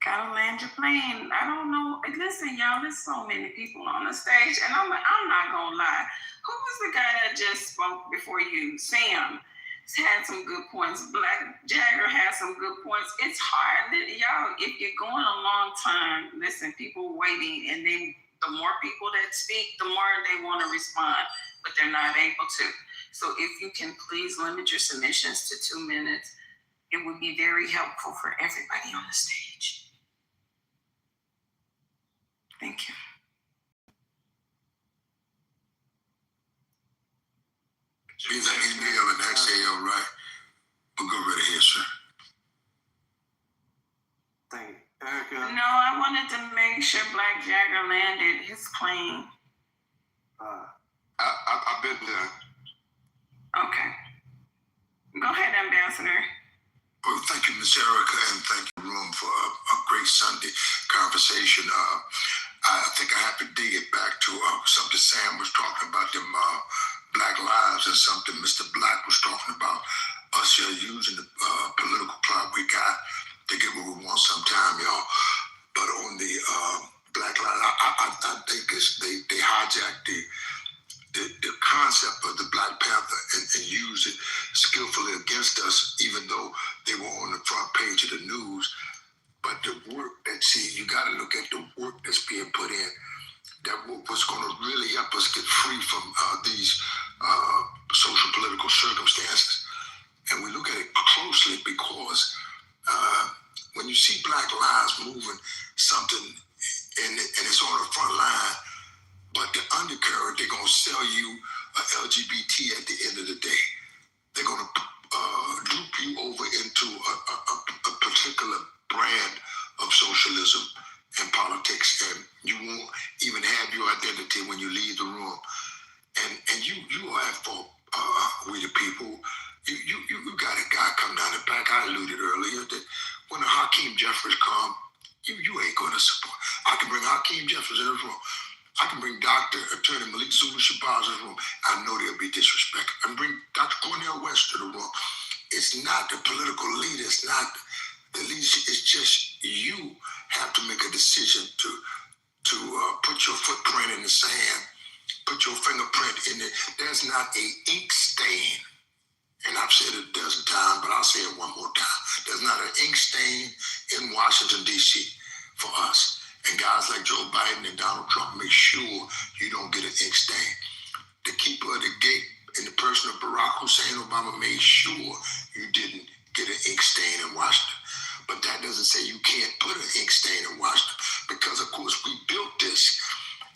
Gotta land your plane. I don't know. Listen, y'all, there's so many people on the stage, and I'm not gonna lie. Who was the guy that just spoke before you? Sam had some good points. Black Jagger had some good points. It's hard, y'all. If you're going a long time, listen, people waiting, and the more people that speak, the more they want to respond, but they're not able to. So if you can please limit your submissions to 2 minutes, it would be very helpful for everybody on the stage. Thank you. Breathe an inhale and exhale, right? We'll go right ahead, sir. Thank you. Erica? No, I wanted to make sure Black Jagger landed his plane. I've been there. Okay. Go ahead, Ambassador. Well, thank you, Ms. Erica, and thank you, Room, for a great Sunday conversation. I think I have to dig it back to something Sam was talking about, them Black lives, and something Mr. Black was talking about, us using the political clout we got to get what we want sometime, y'all. But on the Black lives, I think they hijacked the concept of the Black Panther and used it skillfully against us, even though they were on the front page of the news. But the work you got to look at the work that's being put in, that was going to really help us get free from these social political circumstances. And we look at it closely because when you see Black lives moving something and it's on the front line, but the undercurrent, they're going to sell you LGBT at the end of the day. They're going to dupe you over into a particular brand of socialism and politics, and you won't even have your identity when you leave the room. And you are at fault, we the people. You got a guy come down the back. I alluded earlier that when the Hakeem Jeffries come, you ain't going to support. I can bring Hakeem Jeffries in this room. I can bring Dr. Attorney Malik Zulu Shabazz in the room. I know they'll be disrespected. I can bring Dr. Cornel West to the room. It's not the political leader. It's not the leadership. It's just you have to make a decision to put your footprint in the sand, put your fingerprint in it. There's not a ink stain. And I've said it a dozen times, but I'll say it one more time. There's not an ink stain in Washington, D.C. for us. And guys like Joe Biden and Donald Trump make sure you don't get an ink stain. The keeper of the gate in the person of Barack Hussein Obama made sure you didn't get an ink stain in Washington. But that doesn't say you can't put an ink stain in Washington, because of course we built this,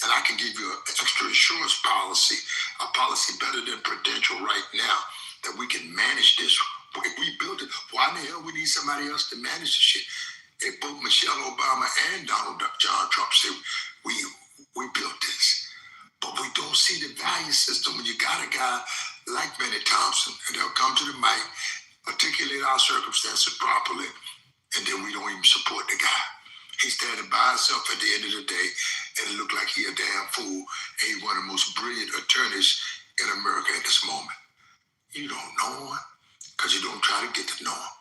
and I can give you an extra insurance policy, a policy better than Prudential right now, that we can manage this. If we built it, why the hell we need somebody else to manage the shit? If both Michelle Obama and Donald John Trump say we built this, but we don't see the value system. When you got a guy like Benny Thompson, and they'll come to the mic, articulate our circumstances properly, and then we don't even support the guy. He's standing by himself at the end of the day, and it looked like he a damn fool, and he's one of the most brilliant attorneys in America at this moment. You don't know him, because you don't try to get to know him.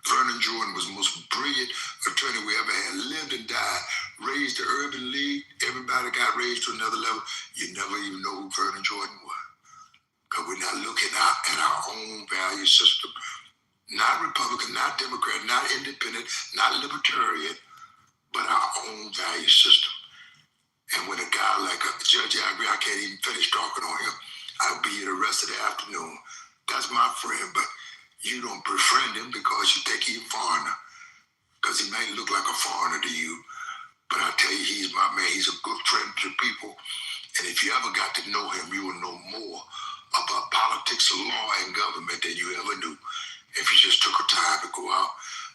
Vernon Jordan was the most brilliant attorney we ever had, lived and died, raised the Urban League. Everybody got raised to another level. You never even know who Vernon Jordan was, because we're not looking at our own value system. Not Republican, not Democrat, not independent, not libertarian, but our own value system. And when a guy like Judge Agri, I can't even finish talking on him. I'll be here the rest of the afternoon. That's my friend, but you don't befriend him because you think he's a foreigner, because he may look like a foreigner to you. But I tell you, he's my man. He's a good friend to people. And if you ever got to know him, you will know more about politics, law, and government than you ever knew. if you just took a time to go out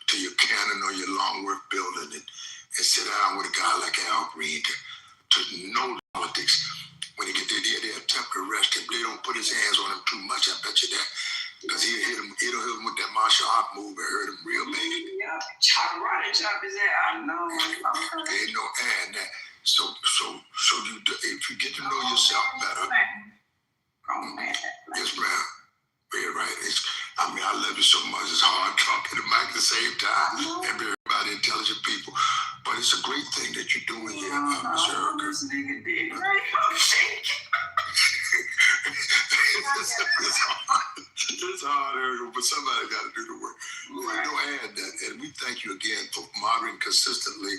to your Cannon or your Longworth building and sit down with a guy like Al Green to know politics. When he get there, they attempt to arrest him. They don't put his hands on him too much, I bet you that. Because he'll hit him with that martial art move and hurt him real bad. Yeah, chop right and chop his head. I know. Ain't no and that. So you, if you get to know yourself better, yes, ma'am. Yeah, right. I love you so much. It's hard talking to Mike at the same time and everybody intelligent people. But it's a great thing that you're doing here, Mr. Erica. This nigga did right. I'm shaking. It's hard, Erica, but somebody got to do the work. Right. No, add that. And we thank you again for monitoring consistently,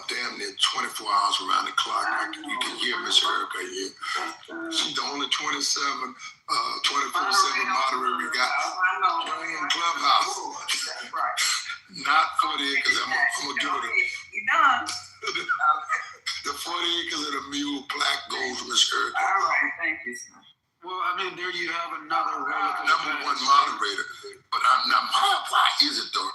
damn near 24 hours around the clock. You can hear Miss Erica here. She's the only 24/7 moderator we got in Clubhouse. Not 40 acres. I'm going to give it You done. The 40 acres of the mule plaque goes to Miss Erica. All right, thank you, sir. Well, I mean, there you have another relic of number one moderator. But why is it though?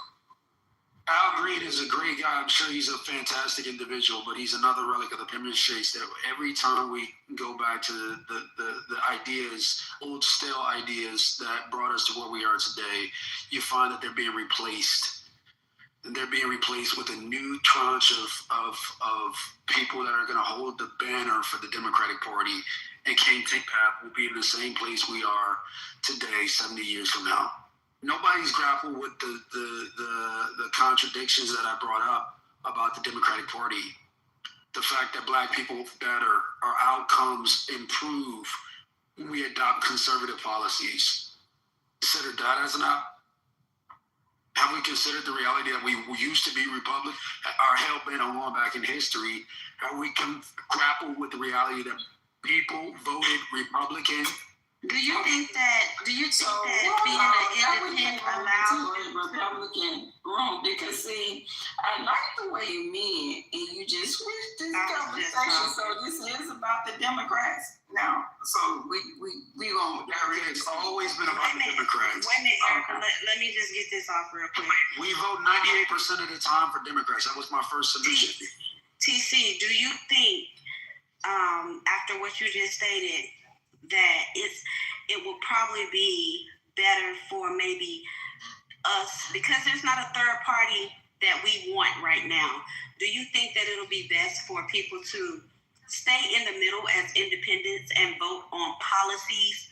Al Green is a great guy. I'm sure he's a fantastic individual, but he's another relic of the Penman Straits that every time we go back to the ideas, old stale ideas that brought us to where we are today, you find that they're being replaced. And they're being replaced with a new tranche of people that are going to hold the banner for the Democratic Party. And King Path will be in the same place we are today, 70 years from now. Nobody's grappled with the contradictions that I brought up about the Democratic Party. The fact that black people better, our outcomes improve when we adopt conservative policies. Consider that as an out. Have we considered the reality that we used to be Republican, are hell-bent on going back in history? Have we grappled with the reality that people voted Republican? Do you think that being an independent allows Republican room? Because see, I like the way you mean it, and you just switched this conversation. So this is about the Democrats now. So we gonna direct. It's always been about the Democrats. Wait a minute, Erica, let me just get this off real quick. We vote 98% of the time for Democrats. That was my first submission. TC, do you think, after what you just stated, that it will probably be better for maybe us, because there's not a third party that we want right now? Do you think that it'll be best for people to stay in the middle as independents and vote on policies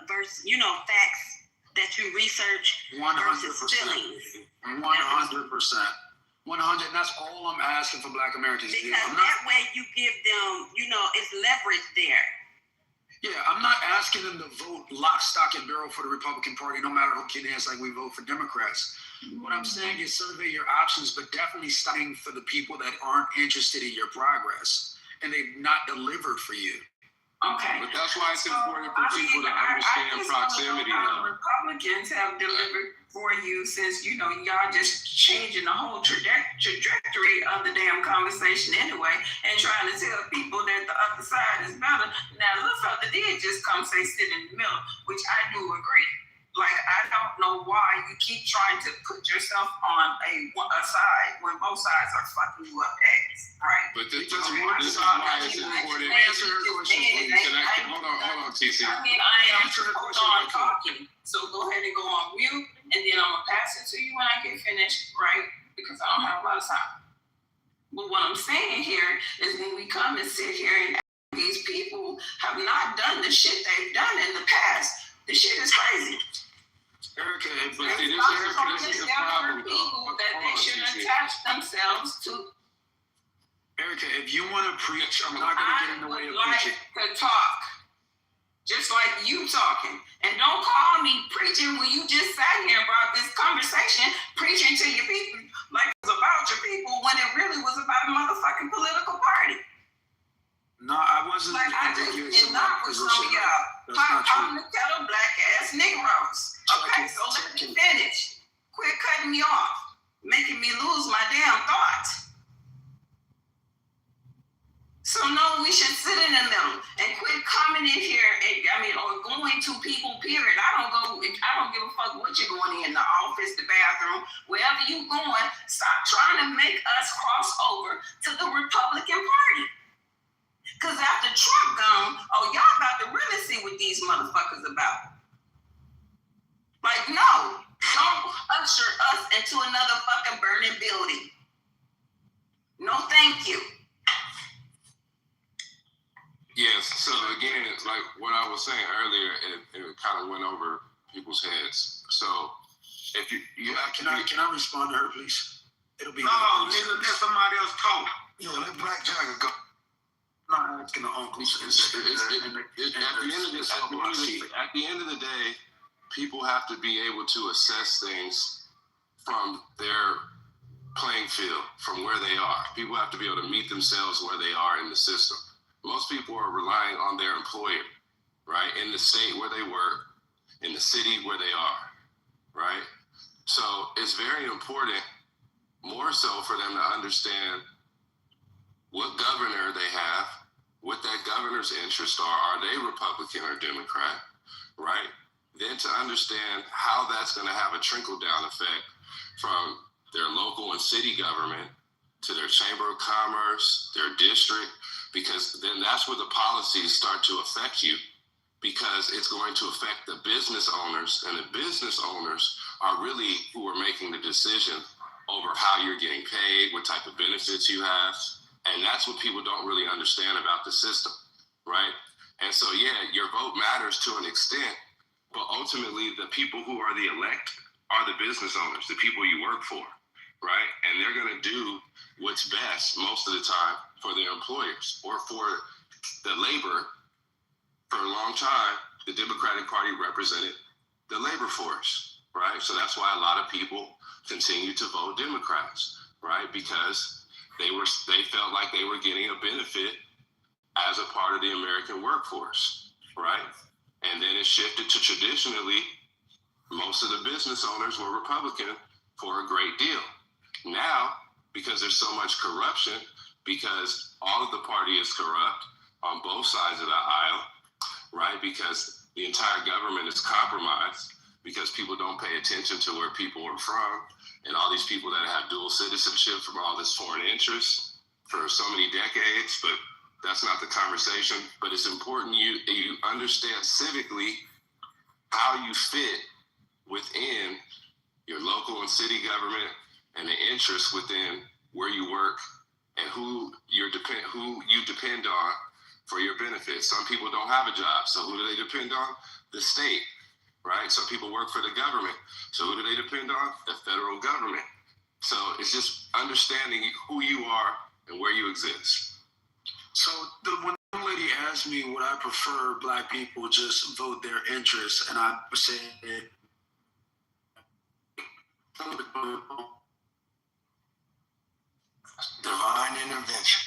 versus, facts that you research 100%. feelings? 100%. 100, and that's all I'm asking for Black Americans to do. Because that way you give them, it's leverage there. Yeah, I'm not asking them to vote lock, stock, and barrel for the Republican Party, no matter who can answer, like we vote for Democrats. What I'm saying is survey your options, but definitely studying for the people that aren't interested in your progress and they've not delivered for you. Okay. But that's why it's important for people to understand proximity. Republicans have delivered for you since, y'all just changing the whole trajectory of the damn conversation anyway and trying to tell people that the other side is better. Now, little fella did just come say sit in the middle, which I do agree. Like, I don't know why you keep trying to put yourself on a side when both sides are fucking you up ass, right? But this is why it's important. Answer her question, please. Hold on, TC. I mean, I am talking. So go ahead and go on mute, and then I'm going to pass it to you when I get finished, right? Because I don't have a lot of time. But what I'm saying here is when we come and sit here and these people have not done the shit they've done in the past, the shit is crazy. Erica, but this is the problem. People that they should attach themselves to. Erica, if you want to preach, I'm not going to get in the way of preaching. To talk, just like you talking, and don't call me preaching when you just sat here and brought this conversation, preaching to your people like it's about your people when it really was about a motherfucking political party. No, I wasn't. Like I just did not with some of y'all. I'm the kettle black ass Negroes. Okay, so let me finish. Quit cutting me off, making me lose my damn thoughts. So no, we should sit in the middle and quit coming in here or going to people, period. I don't give a fuck fuck what you're going in the office, the bathroom, wherever you going. Stop trying to make us cross over to the Republican Party. Because after Trump gone, oh, y'all about to really see what these motherfuckers about. Like, no, don't usher us into another fucking burning building. No, thank you. Yes. So again, like what I was saying earlier, it kind of went over people's heads. So if you have can I respond to her, please? It'll be no, nigga, let somebody else talk. Let Black Jagger go. I'm not asking the uncles. At the end of the day, people have to be able to assess things from their playing field, from where they are. People have to be able to meet themselves where they are in the system. Most people are relying on their employer, right? In the state where they work, in the city where they are, right? So it's very important, more so for them to understand what governor they have, what that governor's interests are. Are they Republican or Democrat, right? Then to understand how that's going to have a trickle-down effect from their local and city government to their chamber of commerce, their district, because then that's where the policies start to affect you, because it's going to affect the business owners, and the business owners are really who are making the decision over how you're getting paid, what type of benefits you have, and that's what people don't really understand about the system, right? And so, yeah, your vote matters to an extent, but ultimately the people who are the elect are the business owners, the people you work for, right? And they're going to do what's best most of the time for their employers or for the labor. For a long time, the Democratic Party represented the labor force, right? So that's why a lot of people continue to vote Democrats, right? Because they felt like they were getting a benefit as a part of the American workforce, right? And then it shifted to traditionally, most of the business owners were Republican for a great deal. Now, because there's so much corruption, because all of the party is corrupt on both sides of the aisle, right? Because the entire government is compromised, because people don't pay attention to where people are from, and all these people that have dual citizenship from all this foreign interest for so many decades, but that's not the conversation. But it's important you understand civically how you fit within your local and city government and the interests within where you work and who you depend on for your benefits. Some people don't have a job, so who do they depend on? The state, right? Some people work for the government, so who do they depend on? The federal government. So it's just understanding who you are and where you exist. So when the young lady asked me would I prefer Black people just vote their interests, and I said divine intervention.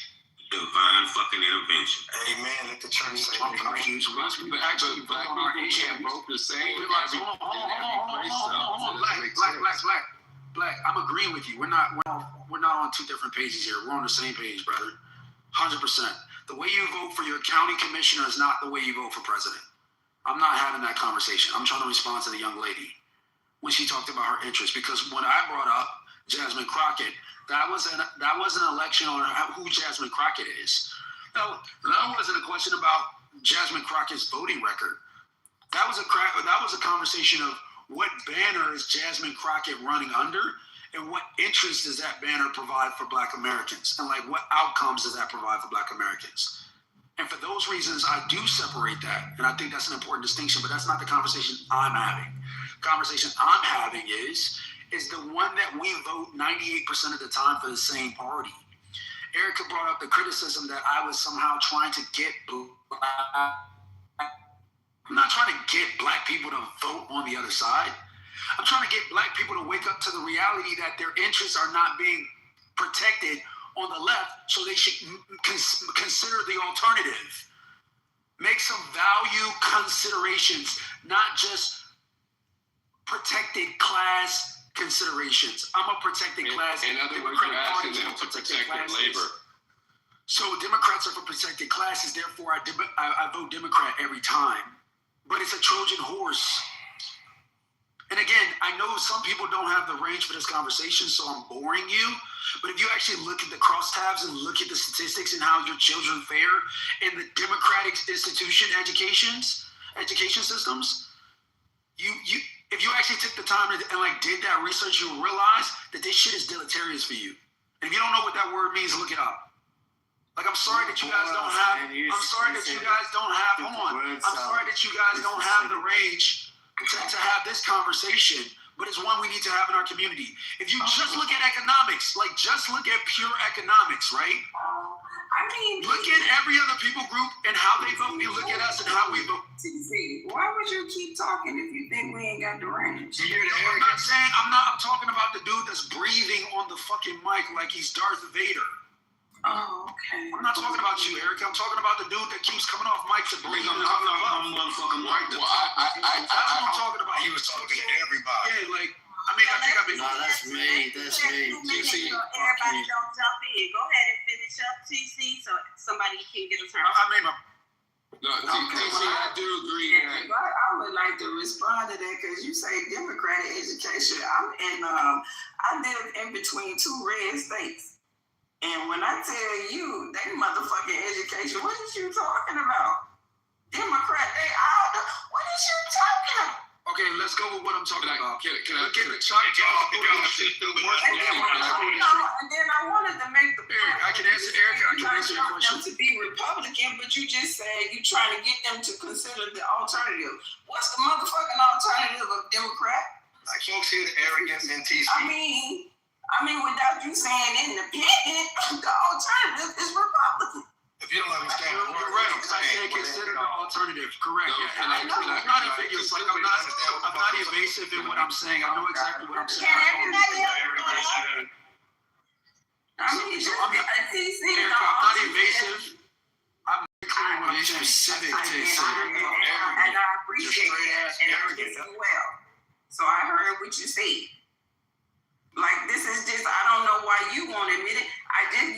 Divine fucking intervention. Amen. Let the church say But actually, Black people can't vote the same in every place. Black. I'm agreeing with you. We're not on two different pages here. We're on the same page, brother. 100%. The way you vote for your county commissioner is not the way you vote for president. I'm not having that conversation. I'm trying to respond to the young lady when she talked about her interests, because when I brought up Jasmine Crockett, that was an election on who Jasmine Crockett is. No, that wasn't a question about Jasmine Crockett's voting record. That was a conversation of what banner is Jasmine Crockett running under, and what interest does that banner provide for Black Americans, and like what outcomes does that provide for Black Americans. And for those reasons, I do separate that, and I think that's an important distinction. But that's not the conversation I'm having. The conversation I'm having is the one that we vote 98% of the time for the same party. Erica brought up the criticism that I was somehow trying to get I'm not trying to get Black people to vote on the other side. I'm trying to get Black people to wake up to the reality that their interests are not being protected on the left, so they should consider the alternative. Make some value considerations, not just protected class considerations. I'm a protected class. In other words, you're asking them to protect their labor. So Democrats are for protected classes, therefore I vote Democrat every time. But it's a Trojan horse. And again, I know some people don't have the range for this conversation, so I'm boring you. But if you actually look at the crosstabs and look at the statistics and how your children fare in the democratic education systems, if you actually took the time and like did that research, you'll realize that this shit is deleterious for you. And if you don't know what that word means, look it up. Like, I'm sorry that you guys don't have. I'm sorry that you guys don't have. Hold on. I'm sorry that you guys don't have the range to have this conversation, but it's one we need to have in our community. If you just look at economics, like just look at pure economics, right? I mean, look at every other people group and how they vote. You look at us and how we vote. TC, why would you keep talking if you think we ain't got the range? I'm not saying I'm talking about the dude that's breathing on the fucking mic like he's Darth Vader. Oh, okay. I'm not talking about you, Eric. I'm talking about the dude that keeps coming off mic to breathe on the I'm motherfucking right. Well, that's what I'm talking about. He was talking to everybody. Yeah, like, I mean, I think I've been. No, that's me. That's me. TC, everybody don't jump in. Go ahead and finish up, TC, so somebody can get a turn. I made my. No, TC, I do agree. Yeah, I would like to respond to that because you say democratic education. I live in between two red states. And when I tell you, they motherfucking education, what is you talking about? Democrat, they all, what is you talking about? Okay, let's go with what I'm talking about. Can I get the chart? And then I wanted to make the point. Eric, I can answer your question. To be Republican, but you just said you trying to get them to consider the alternative. What's the motherfucking alternative of Democrat? Like folks here, the arrogance and TC. I mean, without you saying independent, the alternative is Republican. If you don't understand, you're right. I said consider the alternative. Correct. No, I'm not ambiguous. Like I'm not evasive in what I'm saying. I know exactly what I'm saying. I'm not evasive. I'm clear what I'm saying. Specific to and I appreciate that as well. So I heard what you said. Like, this is just, I don't know why you won't admit it. I don't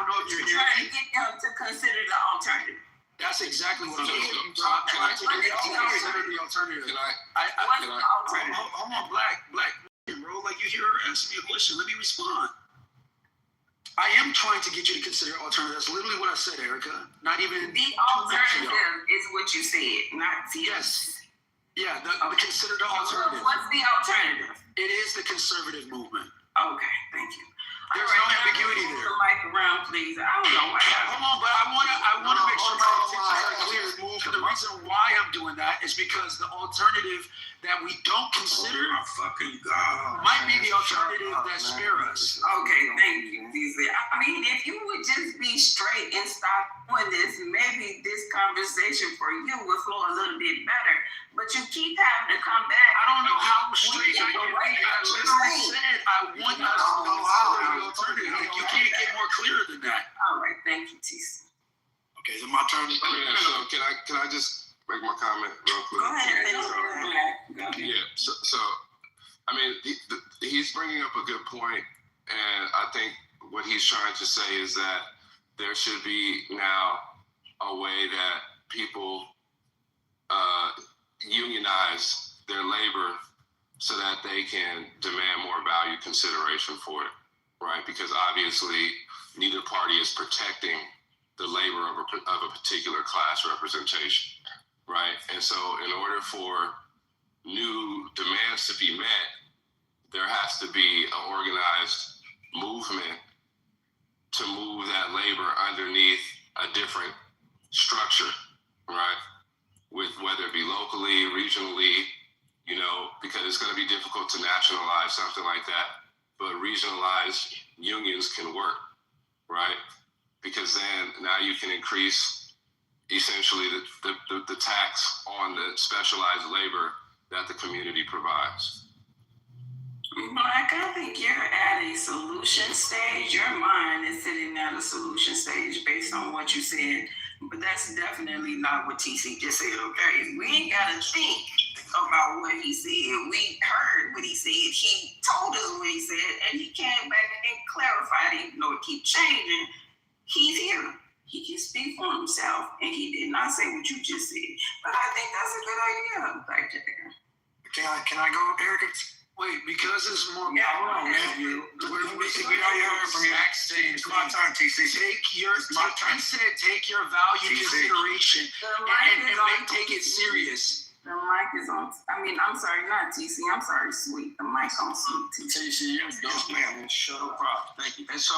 know if you're trying to get them to consider the alternative. That's exactly what I'm saying. I'm trying to get them to consider the alternative. Hold on, Black, bro. Like, you hear her asking me a question. Let me respond. I am trying to get you to consider alternative. That's literally what I said, Erica. Not even the alternative is what you said, not yes. Yeah, the consider the alternative. What's the alternative? It is the conservative movement. Okay, thank you. There's no ambiguity there. The mic around, please. I don't know why. Hold on, but I want to make sure my intentions are clear. The reason why I'm doing that is because the alternative that we don't consider might be the alternative that spare us. Okay, thank you, DZ. I mean, if you would just be straight and stop doing this, maybe this conversation for you would flow a little bit better. But you keep having to come back. I don't know how straight I can be. I just said I want us to know how. Alternative. You can't get more clear than that. All right, thank you, TC. Okay, is it my turn? So can I just make my comment real quick? Go ahead. Yeah. So I mean, he's bringing up a good point, and I think what he's trying to say is that there should be now a way that people unionize their labor so that they can demand more value consideration for it. Right, because obviously neither party is protecting the labor of a particular class representation, right? And so in order for new demands to be met, there has to be an organized movement to move that labor underneath a different structure, right? With whether it be locally, regionally, because it's going to be difficult to nationalize something like that. But regionalized unions can work, right? Because then now you can increase essentially the tax on the specialized labor that the community provides. Black, I think you're at a solution stage. Your mind is sitting at a solution stage based on what you said. But that's definitely not what TC just said, okay? We ain't got to think about what he said. We heard what he said. He told us what he said, and he came back and clarified it. Even though it keeps changing, he's here. he can speak for himself, and he did not say what you just said. But I think that's a good idea, Black Jack. Can I go, Erica? Wait, because it's more Hold on, man. we already heard from you. It's my turn, TC. Take your value consideration and take it serious. The mic is on. I mean, I'm sorry, not TC. I'm sorry, Sweet. The mic on Sweet. TC, yes, ma'am. No problem. Thank you. And so,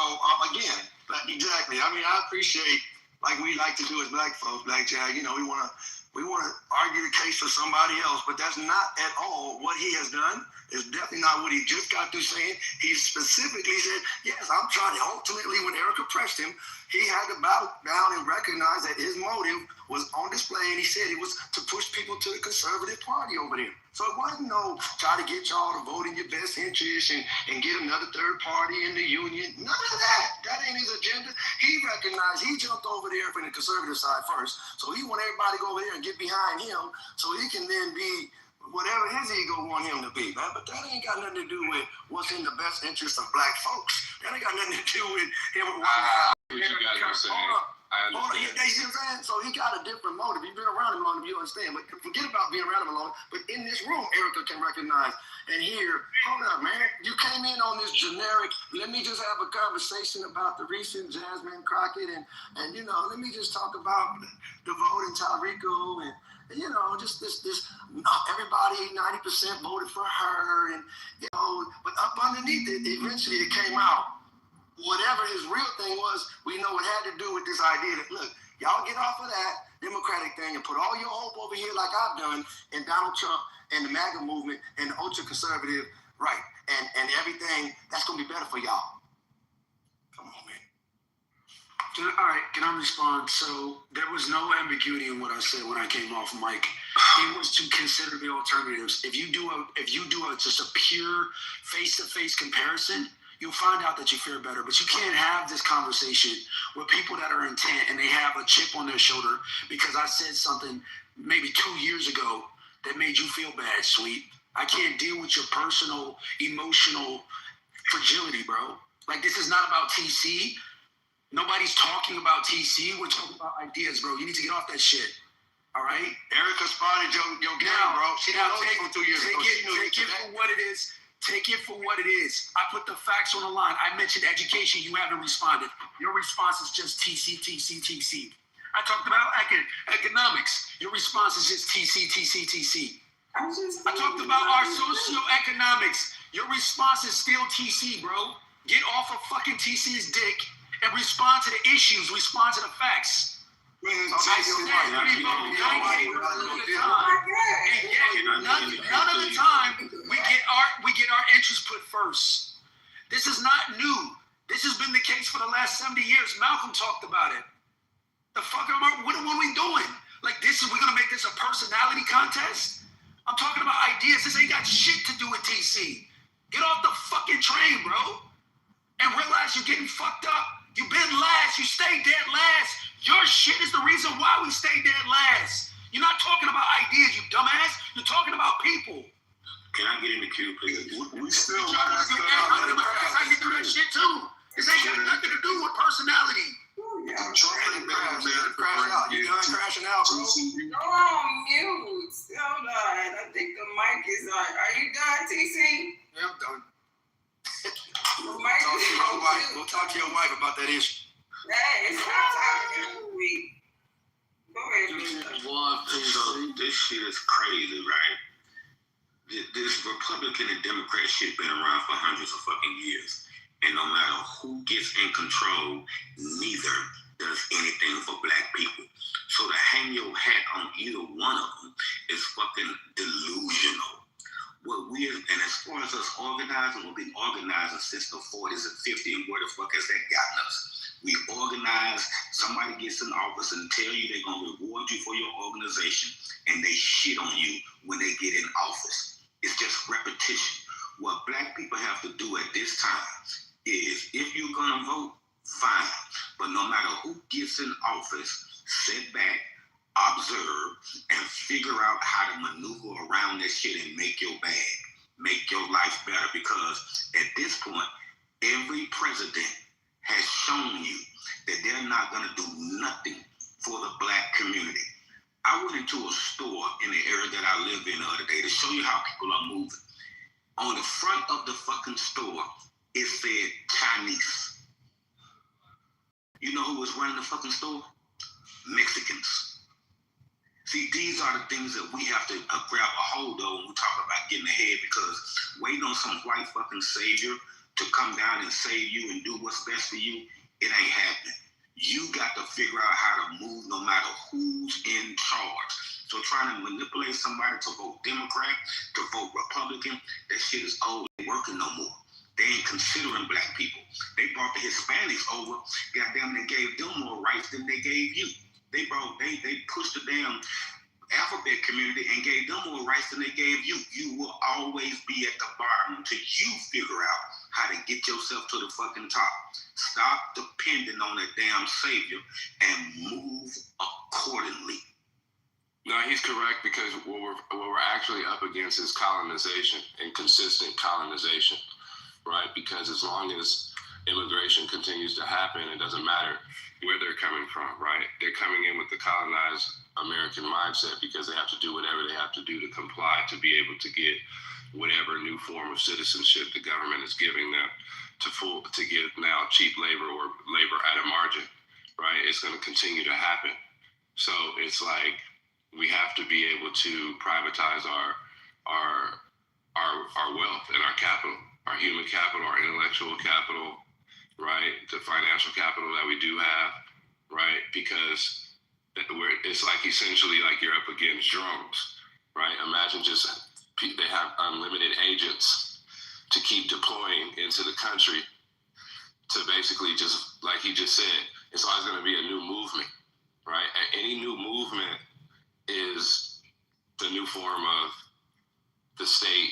again, exactly. I mean, I appreciate, like we like to do as black folks, Black Jack. You know, we want to argue the case for somebody else, but that's not at all what he has done. It's definitely not what he just got through saying. He specifically said, yes, I'm trying to, ultimately, when Erica pressed him, he had to bow down and recognize that his motive was on display, and he said it was to push people to the conservative party over there. So it wasn't no try to get y'all to vote in your best interest and get another third party in the union. None of that. That ain't his agenda. He recognized, he jumped over there from the conservative side first. So he want everybody to go over there and get behind him so he can then be whatever his ego want him to be, man. But that ain't got nothing to do with what's in the best interest of black folks. That ain't got nothing to do with him. What you guys are saying. I understand. You see what I'm saying? So he got a different motive. You've been around him long enough, you understand. But forget about being around him long. But in this room, Erica can recognize and hear, hold up, man. You came in on this generic, let me just have a conversation about the recent Jasmine Crockett and you know, let me just talk about the vote in Tyrico and you know, just this everybody 90% voted for her and you know, but up underneath it, eventually it came out. Whatever his real thing was, we know it had to do with this idea that, look, y'all get off of that Democratic thing and put all your hope over here like I've done in Donald Trump and the MAGA movement and the ultra-conservative right and everything that's going to be better for y'all. Come on, man. All right, can I respond? So there was no ambiguity in what I said when I came off mic. It was to consider the alternatives. If you do just a pure face-to-face comparison, you'll find out that you fare better. But you can't have this conversation with people that are intent and they have a chip on their shoulder because I said something maybe 2 years ago that made you feel bad, Sweet. I can't deal with your personal, emotional fragility, bro. Like, this is not about TC. Nobody's talking about TC. We're talking about ideas, bro. You need to get off that shit. All right? Erica spotted your game, bro. She got from 2 years ago. Take it for what it is. Take it for what it is. I put the facts on the line. I mentioned education. You haven't responded. Your response is just TC, TC, TC. I talked about economics. Your response is just TC, TC, TC. I talked about our socioeconomics. Your response is still TC, bro. Get off of fucking TC's dick and respond to the issues. Respond to the facts. None of the time we get our interests put first. This is not new. This has been the case for the last 70 years. Malcolm talked about it. The fuck what are we doing? Like we're gonna make this a personality contest? I'm talking about ideas. This ain't got shit to do with TC. Get off the fucking train, bro. And realize you're getting fucked up. You've been last. You stayed dead last. Your shit is the reason why we stay dead last. You're not talking about ideas, you dumbass. You're talking about people. Can I get in the queue, please? We still I can do that shit too. This ain't got nothing to do with personality. I'm trying to crash out. You done crashing out, bro? No, I'm mute. Hold on. I think the mic is on. Are you done, TC? Yeah, I'm done. We'll talk to your wife about that issue. Hey, it's not talking to me. Go ahead. So this shit is crazy, right? This Republican and Democrat shit been around for hundreds of fucking years. And no matter who gets in control, neither does anything for black people. So to hang your hat on either one of them is fucking delusional. And as far as us organizing, we've been organizing since the 40s and 50s, and where the fuck has that gotten us? We organize, somebody gets in office and tell you they're going to reward you for your organization, and they shit on you when they get in office. It's just repetition. What black people have to do at this time is, if you're going to vote, fine. But no matter who gets in office, sit back, observe, and figure out how to maneuver around that shit and make your bag, make your life better. Because at this point, every president has shown you that they're not going to do nothing for the black community. I went into a store in the area that I live in the other day to show you how people are moving. On the front of the fucking store, it said Chinese. You know who was running the fucking store? Mexicans. See, these are the things that we have to grab a hold of when we talk about getting ahead, because waiting on some white fucking savior to come down and save you and do what's best for you, it ain't happening. You got to figure out how to move no matter who's in charge. So trying to manipulate somebody to vote Democrat, to vote Republican, that shit is old. It ain't working no more. They ain't considering black people. They brought the Hispanics over. Goddamn, they gave them more rights than they gave you. They pushed the damn alphabet community and gave them more rights than they gave you. You will always be at the bottom until you figure out how to get yourself to the fucking top. Stop depending on that damn savior and move accordingly. No, he's correct, because what we're actually up against is colonization and consistent colonization, right? Because as long as immigration continues to happen, it doesn't matter where they're coming from, right? They're coming in with the colonized American mindset because they have to do whatever they have to do to comply to be able to get whatever new form of citizenship the government is giving them to get now cheap labor or labor at a margin, right? It's going to continue to happen. So it's like we have to be able to privatize our wealth and our capital, our human capital, our intellectual capital, right? The financial capital that we do have, right? Because it's like essentially like you're up against drones, right? Imagine just they have unlimited agents to keep deploying into the country to basically just, like he just said, it's always going to be a new movement, right? Any new movement is the new form of the state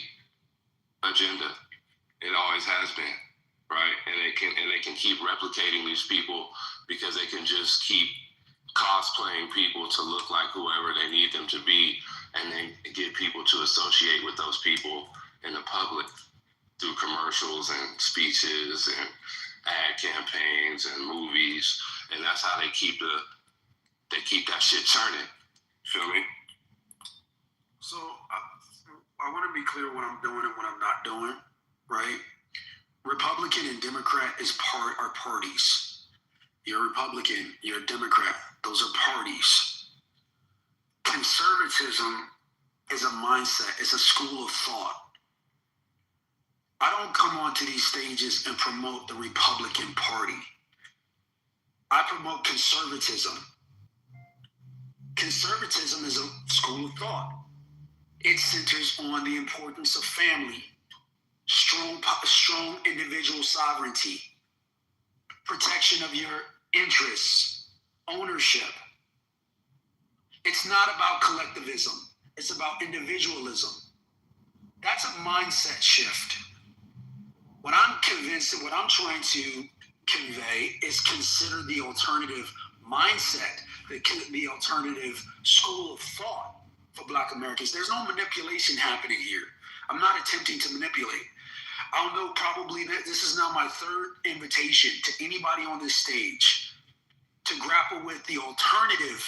agenda. It always has been, right? And they can keep replicating these people because they can just keep cosplaying people to look like whoever they need them to be, and then get people to associate with those people in the public through commercials and speeches and ad campaigns and movies, and that's how they keep that shit turning. Feel me? So I want to be clear what I'm doing and what I'm not doing, right? Republican and Democrat are parties. You're a Republican, you're a Democrat. Those are parties. Conservatism is a mindset. It's a school of thought. I don't come onto these stages and promote the Republican Party. I promote conservatism. Conservatism is a school of thought. It centers on the importance of family, strong individual sovereignty, protection of your interests, ownership. It's not about collectivism. It's about individualism. That's a mindset shift. What I'm convinced that what I'm trying to convey is consider the alternative mindset, the alternative school of thought for Black Americans. There's no manipulation happening here. I'm not attempting to manipulate. I'll know probably that this is now my third invitation to anybody on this stage to grapple with the alternative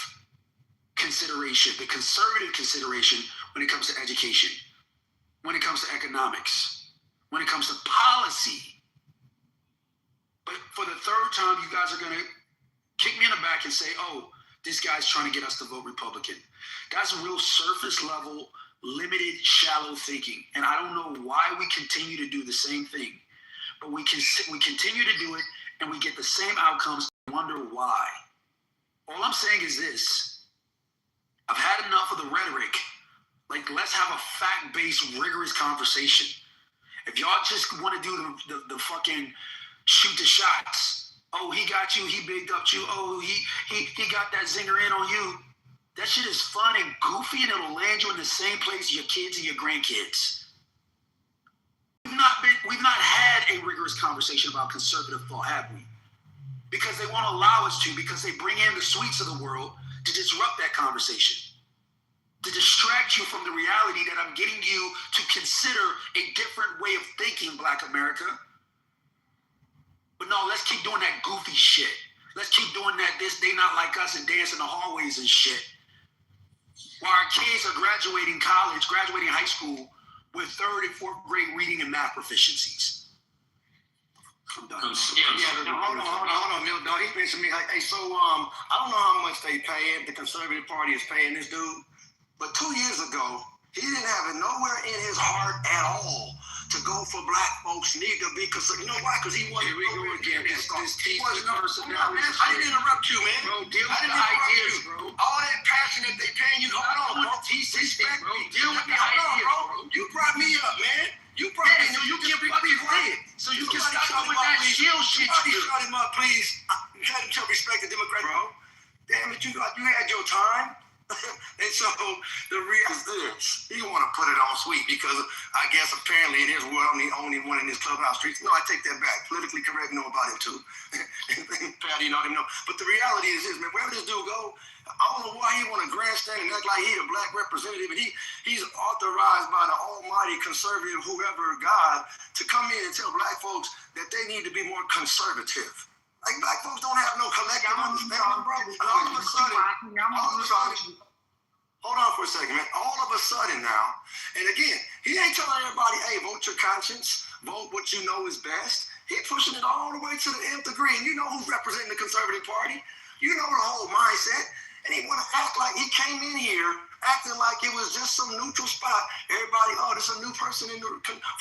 consideration, the conservative consideration when it comes to education, when it comes to economics, when it comes to policy. But for the third time, you guys are going to kick me in the back and say, oh, this guy's trying to get us to vote Republican. That's real surface level, limited, shallow thinking. And I don't know why we continue to do the same thing. But we continue to do it, and we get the same outcomes and wonder why. All I'm saying is this. I've had enough of the rhetoric. Like, let's have a fact-based, rigorous conversation. If y'all just want to do the fucking shoot the shots, oh, he got you, he bigged up you, oh, he got that zinger in on you, that shit is fun and goofy, and it'll land you in the same place your kids and your grandkids. We've not had a rigorous conversation about conservative thought, have we? Because they won't allow us to, because they bring in the sweets of the world to disrupt that conversation, to distract you from the reality that I'm getting you to consider a different way of thinking, Black America. But no, let's keep doing that goofy shit. Let's keep doing that. They not like us and dance in the hallways and shit. While our kids are graduating college, graduating high school with 3rd and 4th grade reading and math proficiencies. I'm done. Hold on, Mill Dog. He mentioned me. Hey, so I don't know how much they pay. The Conservative Party is paying this dude, but 2 years ago, he didn't have it nowhere in his heart at all to go for black folks need to be concerned. You know why? Because he wasn't. Here we go again. This person. I didn't interrupt you, man. Bro, deal with the ideas, bro. All that passion that they paying you. Hold on, bro. Respect me. Deal with the ideas, bro. You brought me up, man. You brought me. So you can be quiet. So you can stop with that shield shit. Shut him up, please. You got to respect the Democrat, bro. Damn it, you had your time. And so the real is this. He want to put it on sweet because I guess apparently in his world I'm the only one in this clubhouse streets. No, I take that back. Politically correct, know about it too. Patty, you know him know. But the reality is this, man. Wherever this dude go, I don't know why he want to grandstand and act like he a black representative. And he's authorized by the almighty conservative, whoever God, to come in and tell black folks that they need to be more conservative. Like black folks don't have no collective understanding, bro. And all of a sudden, hold on for a second, man. All of a sudden now, and again, he ain't telling everybody, hey, vote your conscience, vote what you know is best. He pushing it all the way to the nth degree. And you know who's representing the Conservative Party. You know the whole mindset. And he want to act like he came in here acting like it was just some neutral spot. Everybody, oh, there's a new person in the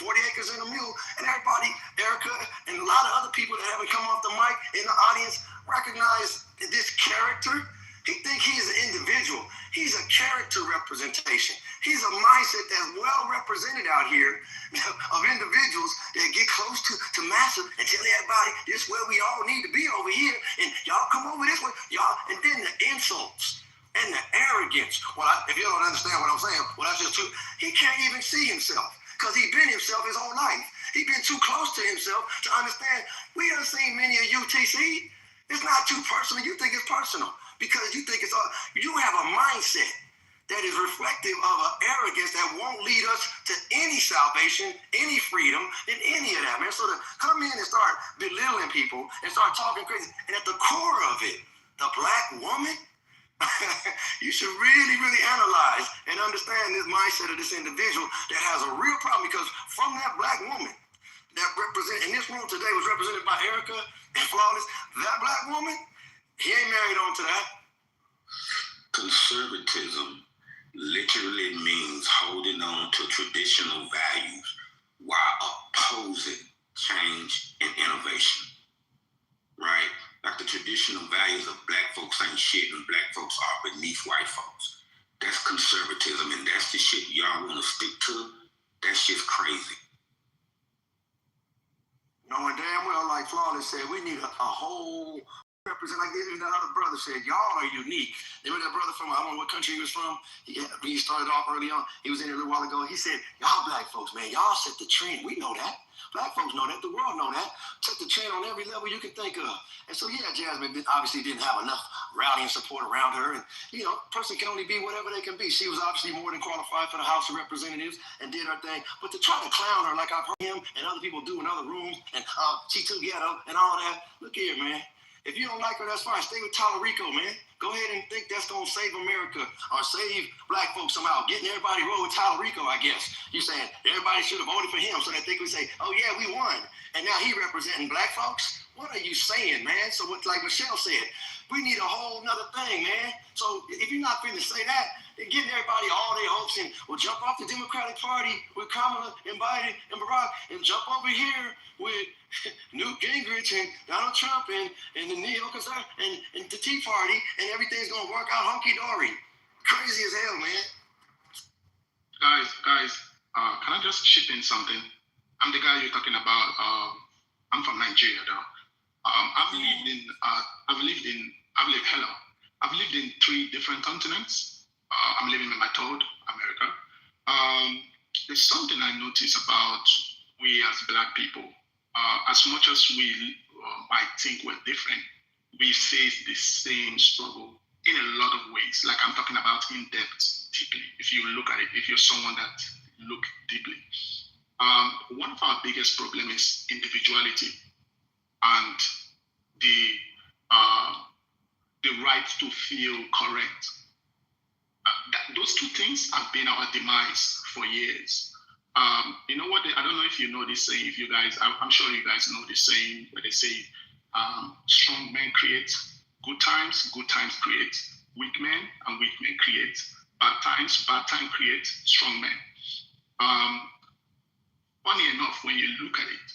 40 acres and a mule. And everybody, Erica and a lot of other people that haven't come off the mic in the audience recognize this character. He think he's an individual. He's a character representation. He's a mindset that's well represented out here of individuals that get close to massive and tell everybody this is where we all need to be over here. And y'all come over this way. Y'all, and then the insults and the arrogance. Well, if you don't understand what I'm saying, well, that's just true. He can't even see himself because he's been himself his whole life. He's been too close to himself to understand. We done seen many of UTC. It's not too personal. You think it's personal because you think it's all. You have a mindset that is reflective of an arrogance that won't lead us to any salvation, any freedom, and any of that, man. So to come in and start belittling people and start talking crazy, and at the core of it, the black woman, you should really, really analyze and understand this mindset of this individual that has a real problem because from that black woman that represent in this room today was represented by Erica and Flawless, that black woman, he ain't married on to that. Conservatism literally means holding on to traditional values while opposing change and innovation, right? Like the traditional values of black folks ain't shit and black folks are beneath white folks. That's conservatism, and that's the shit y'all want to stick to. That shit's crazy. Knowing damn well, like Flawless said, we need a whole represent, like even the other brother said, y'all are unique. Remember that brother from, I don't know what country he was from? He started off early on. He was in here a little while ago. He said, y'all black folks, man, y'all set the trend. We know that. Black folks know that. The world know that. Set the trend on every level you can think of. And so, yeah, Jasmine obviously didn't have enough rallying support around her. And, you know, a person can only be whatever they can be. She was obviously more than qualified for the House of Representatives and did her thing. But to try to clown her like I've heard him and other people do in other rooms and she too ghetto and all that, look here, man. If you don't like her, that's fine. Stay with Tallarico, man. Go ahead and think that's going to save America or save black folks somehow. Getting everybody roll with Tallarico, I guess. You saying everybody should have voted for him so that they could say, oh, yeah, we won. And now he representing black folks? What are you saying, man? So what, like Michelle said, we need a whole nother thing, man. So if you're not finna say that, then giving everybody all their hopes and we'll jump off the Democratic Party with Kamala and Biden and Barack and jump over here with Newt Gingrich and Donald Trump and the neo-conservative and the Tea Party and everything's gonna work out hunky-dory. Crazy as hell, man. Guys, can I just chip in something? I'm the guy you're talking about. I'm from Nigeria, though. I've lived in 3 different continents. I'm living in my 3rd, America. There's something I notice about we as black people. As much as we might think we're different, we face the same struggle in a lot of ways. Like I'm talking about in depth, deeply. If you look at it, if you're someone that look deeply. One of our biggest problems is individuality and the the right to feel correct. Those two things have been our demise for years. You know what? I don't know if you know this saying. If you guys, I'm sure you guys know this saying where they say, "Strong men create good times create weak men, and weak men create bad times create strong men." Funny enough, when you look at it,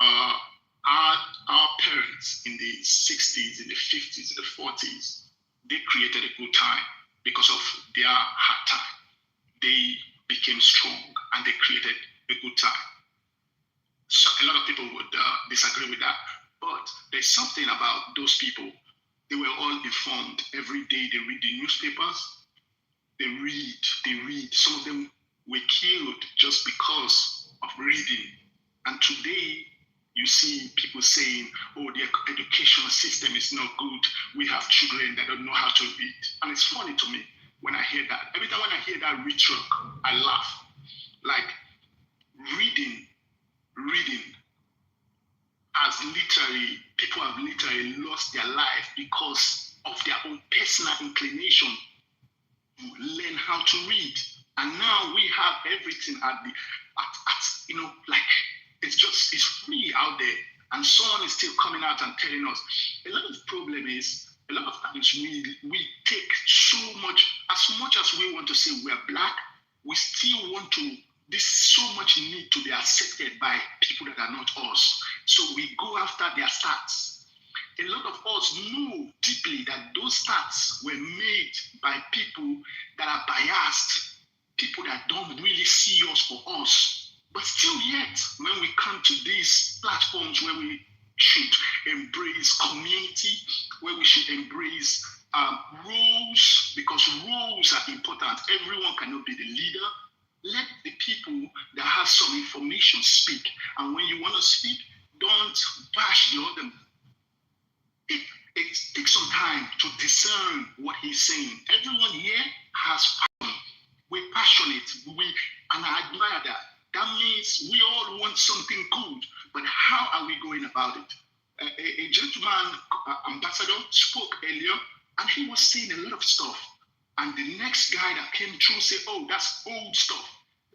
our parents in the 60s, in the 50s, in the 40s, they created a good time because of their hard time. They became strong and they created a good time. So a lot of people would disagree with that, but there's something about those people. They were all informed. Every day they read the newspapers. They read. Some of them were killed just because of reading. And today, you see people saying, "Oh, the educational system is not good. We have children that don't know how to read." And it's funny to me when I hear that. Every time when I hear that rhetoric, I laugh. Like, reading people have literally lost their life because of their own personal inclination to learn how to read. And now we have everything it's free out there. And someone is still coming out and telling us. A lot of the problem is, a lot of times we take so much as we want to say we are black, we still want to, there's so much need to be accepted by people that are not us. So we go after their stats. A lot of us know deeply that those stats were made by people that are biased, people that don't really see us for us. But still yet, when we come to these platforms where we should embrace community, where we should embrace roles, because roles are important. Everyone cannot be the leader. Let the people that have some information speak. And when you want to speak, don't bash the other. It takes some time to discern what he's saying. Everyone here has passion. We're passionate. And I admire that. That means we all want something good. But how are we going about it? A gentleman, ambassador, spoke earlier, and he was saying a lot of stuff. And the next guy that came through said, "Oh, that's old stuff.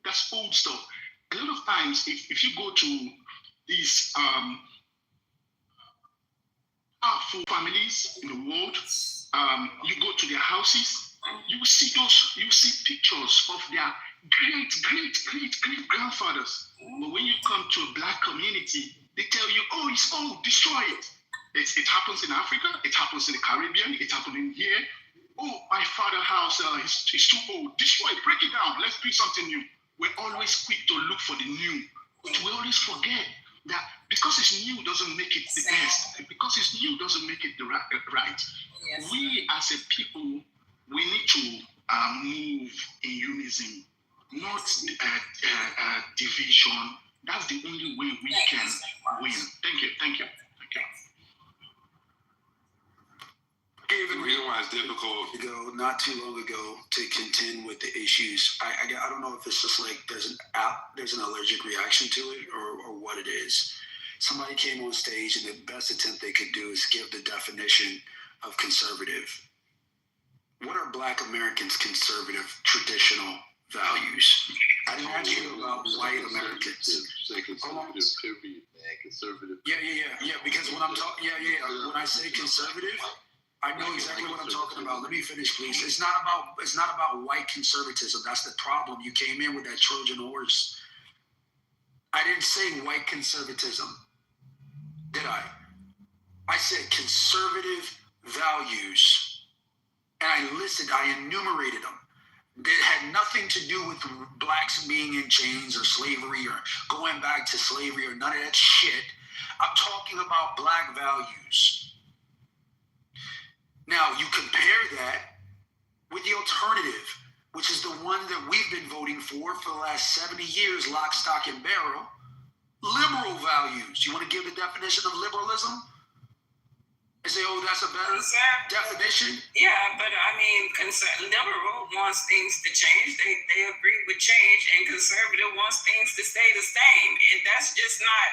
That's old stuff." A lot of times, if you go to these powerful families in the world, you go to their houses, you see pictures of their great grandfathers. But when you come to a black community, they tell you, "Oh, it's old, destroy it." It happens in Africa, it happens in the Caribbean, it happens in here. "Oh, my father's house is too old, destroy it, break it down, let's do something new." We're always quick to look for the new, but we always forget that because it's new doesn't make it the best. Because it's new doesn't make it the right. Yes. We as a people, we need to move in unison, not division. That's the only way we can win. Thank you. The reason why it's difficult. Not too long ago, to contend with the issues. I don't know if it's just like there's an allergic reaction to it or what it is. Somebody came on stage and the best attempt they could do is give the definition of conservative. What are Black Americans' conservative traditional values? I didn't ask you about white Americans. Say conservative, period, man. Conservative. Yeah. Because when I'm talking, when I say conservative, I know exactly what I'm talking about. Let me finish, please. It's not about white conservatism. That's the problem. You came in with that Trojan horse. I didn't say white conservatism, did I? I said conservative values. And I enumerated them. That had nothing to do with blacks being in chains or slavery or going back to slavery or none of that shit. I'm talking about black values. Now, you compare that with the alternative, which is the one that we've been voting for the last 70 years, lock, stock, and barrel. Liberal values. You want to give the definition of liberalism? And say, "Oh, that's a better definition"? Yeah, but I mean, liberal wants things to change. They agree with change, and conservative wants things to stay the same. And that's just not,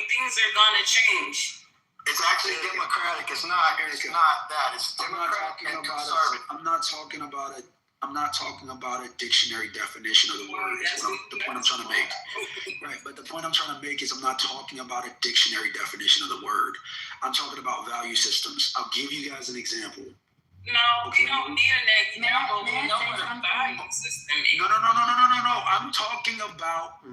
things are going to change. It's actually democratic. It's not that. It's democratic and conservative. I'm not talking about a dictionary definition of the word. Is the point I'm trying to make. Right, but the point I'm trying to make is I'm not talking about a dictionary definition of the word. I'm talking about value systems. I'll give you guys an example. No, we don't need an example. We know what a value system is. No. I'm talking about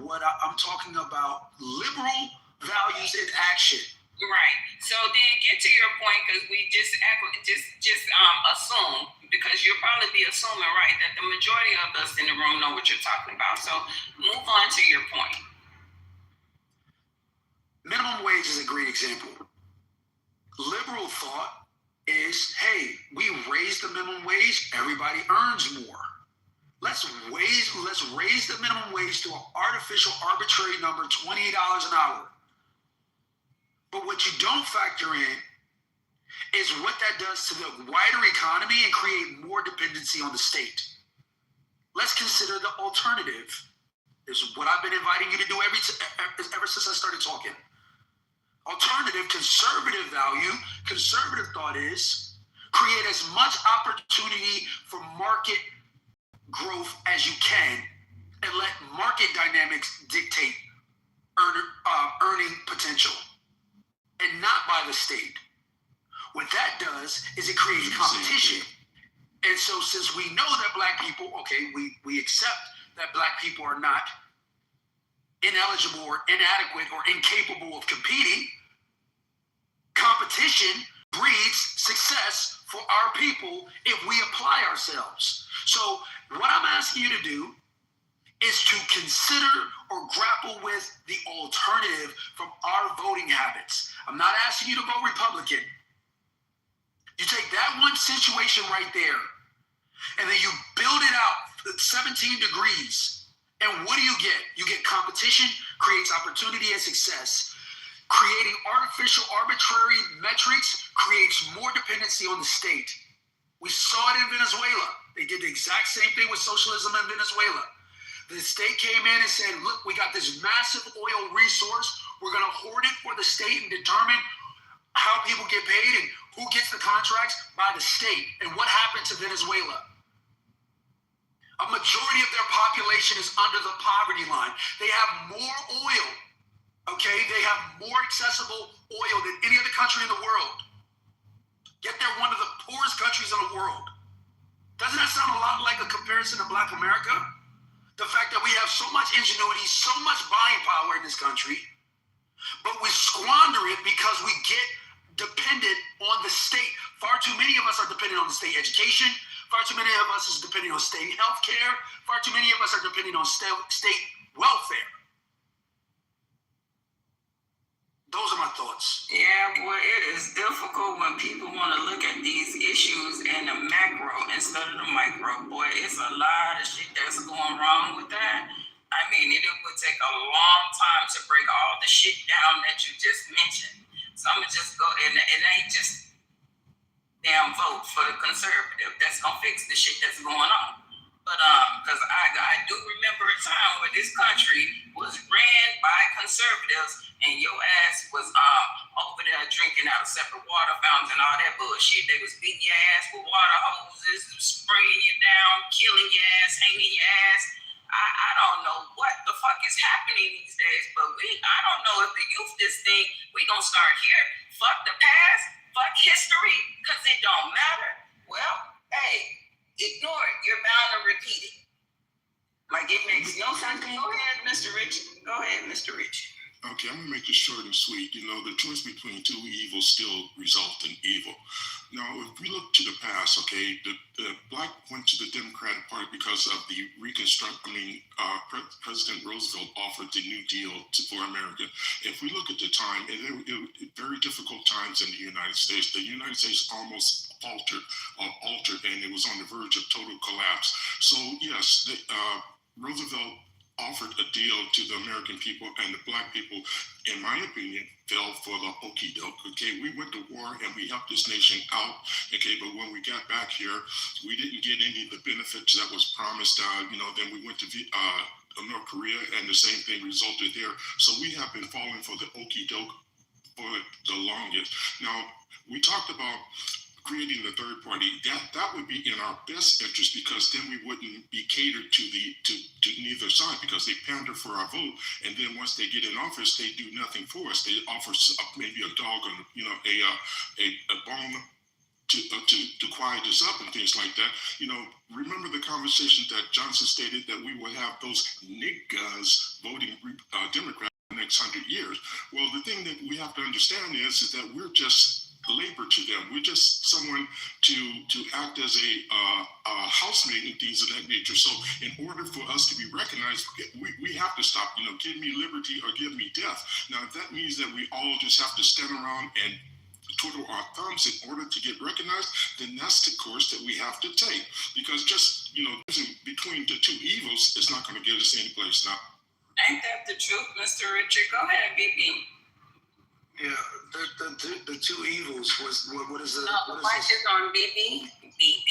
liberal values in action. Right. So then get to your point, because we just assume, because you'll probably be assuming, right, that the majority of us in the room know what you're talking about. So move on to your point. Minimum wage is a great example. Liberal thought is, hey, we raise the minimum wage, everybody earns more. Let's raise the minimum wage to an artificial, arbitrary number, $28 an hour. But what you don't factor in is what that does to the wider economy and create more dependency on the state. Let's consider the alternative. This is what I've been inviting you to do ever since I started talking. Alternative, conservative value, conservative thought is create as much opportunity for market growth as you can and let market dynamics dictate earning potential, and not by the state. What that does is it creates competition. And so since we know that black people, we accept that black people are not ineligible or inadequate or incapable of competing, competition breeds success for our people if we apply ourselves. So what I'm asking you to do is to consider or grapple with the alternative from our voting habits. I'm not asking you to vote Republican. You take that one situation right there, and then you build it out at 17 degrees. And what do you get? You get competition, creates opportunity and success. Creating artificial, arbitrary metrics creates more dependency on the state. We saw it in Venezuela. They did the exact same thing with socialism in Venezuela. The state came in and said, look, we got this massive oil resource. We're going to hoard it for the state and determine how people get paid and who gets the contracts by the state. And what happened to Venezuela? A majority of their population is under the poverty line. They have more oil, They have more accessible oil than any other country in the world. Yet they're one of the poorest countries in the world. Doesn't that sound a lot like a comparison to Black America? The fact that we have so much ingenuity, so much buying power in this country, but we squander it because we get dependent on the state. Far too many of us are dependent on the state education. Far too many of us is dependent on state health care. Far too many of us are dependent on state welfare. Those are my thoughts. Yeah, boy, it is difficult when people want to look at these issues in the macro instead of the micro. Boy, it's a lot of shit that's going wrong with that. I mean, it would take a long time to break all the shit down that you just mentioned. So I'm going to just go, and it ain't just damn vote for the conservative. That's going to fix the shit that's going on. But because I do remember a time where this country was ran by conservatives and your ass was over there drinking out of separate water fountains and all that bullshit. They was beating your ass with water hoses, spraying you down, killing your ass, hanging your ass. I don't know what the fuck is happening these days, but I don't know if the youth just think we gonna start here. Fuck the past, fuck history, because it don't matter. Well, hey, ignore it. You're bound to repeat it. Like it makes no sense. Go ahead, Mr. Rich. Go ahead, Mr. Rich. Okay, I'm going to make it short and sweet. The choice between two evils still result in evil. Now, if we look to the past, the Black went to the Democratic Party because of the President Roosevelt offered the New Deal for America. If we look at the time, it very difficult times in the United States. The United States almost altered, and it was on the verge of total collapse. So, yes, Roosevelt offered a deal to the American people, and the Black people, in my opinion, fell for the okie doke. We went to war and we helped this nation out. But when we got back here, we didn't get any of the benefits that was promised. Then we went to North Korea, and the same thing resulted there. So we have been falling for the okie doke for the belong is. Now, we talked about creating the third party. That would be in our best interest, because then we wouldn't be catered to neither side, because they pander for our vote, and then once they get in office, they do nothing for us. They offer maybe a dog and a bone to quiet us up and things like that. Remember the conversation that Johnson stated that we would have those niggas voting Democrat in the next 100 years. Well, the thing that we have to understand is that we're just labor to them. We're just someone to act as a housemaid and things of that nature. So in order for us to be recognized, we have to stop, give me liberty or give me death. Now, if that means that we all just have to stand around and twiddle our thumbs in order to get recognized, then that's the course that we have to take. Because just, between the two evils, it's not going to get us any place now. Ain't that the truth, Mr. Richard? Go ahead, BB. Yeah, the two evils was what is it? No, the mic is on BB. BB.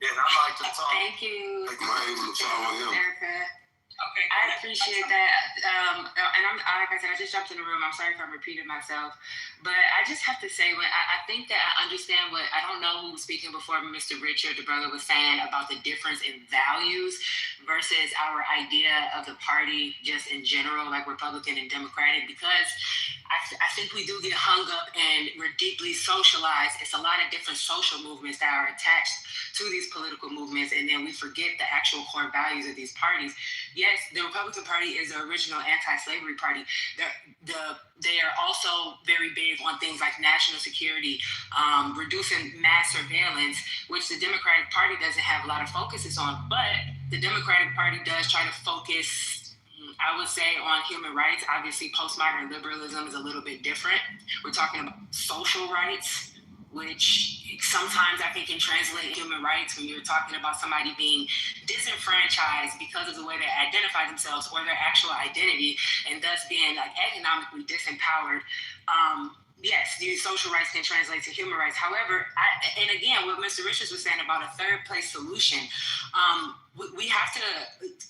Yeah, I like to talk. Thank you. Like my able to follow him. Erica. Okay. I appreciate that. And like I said, I just jumped in the room. I'm sorry if I'm repeating myself, but I just have to say, I think that I understand I don't know who was speaking before Mr. Richard, the brother, was saying about the difference in values versus our idea of the party just in general, like Republican and Democratic, because I think we do get hung up and we're deeply socialized. It's a lot of different social movements that are attached to these political movements, and then we forget the actual core values of these parties. Yes, the Republican Party is the original anti-slavery party. They are also very big on things like national security, reducing mass surveillance, which the Democratic Party doesn't have a lot of focuses on. But the Democratic Party does try to focus, I would say, on human rights. Obviously, postmodern liberalism is a little bit different. We're talking about social rights, which sometimes I think can translate human rights when you're talking about somebody being disenfranchised because of the way they identify themselves or their actual identity, and thus being economically disempowered. Yes, these social rights can translate to human rights. However, and again, what Mr. Richards was saying about a third place solution, we have to,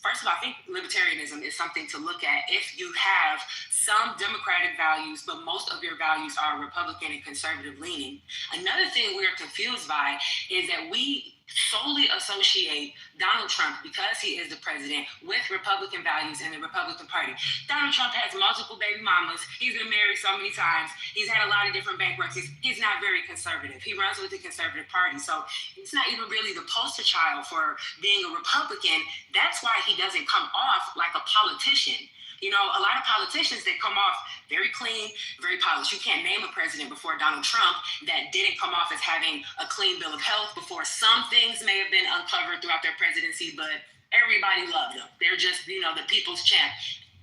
first of all, I think libertarianism is something to look at. If you have some democratic values, but most of your values are Republican and conservative leaning. Another thing we're confused by is that we solely associate Donald Trump, because he is the president, with Republican values and the Republican Party. Donald Trump has multiple baby mamas. He's been married so many times. He's had a lot of different bankruptcies. He's not very conservative. He runs with the conservative party. So he's not even really the poster child for being a Republican. That's why he doesn't come off like a politician. A lot of politicians, they come off very clean, very polished. You can't name a president before Donald Trump that didn't come off as having a clean bill of health before. Some things may have been uncovered throughout their presidency, but everybody loved them. They're just, the people's champ.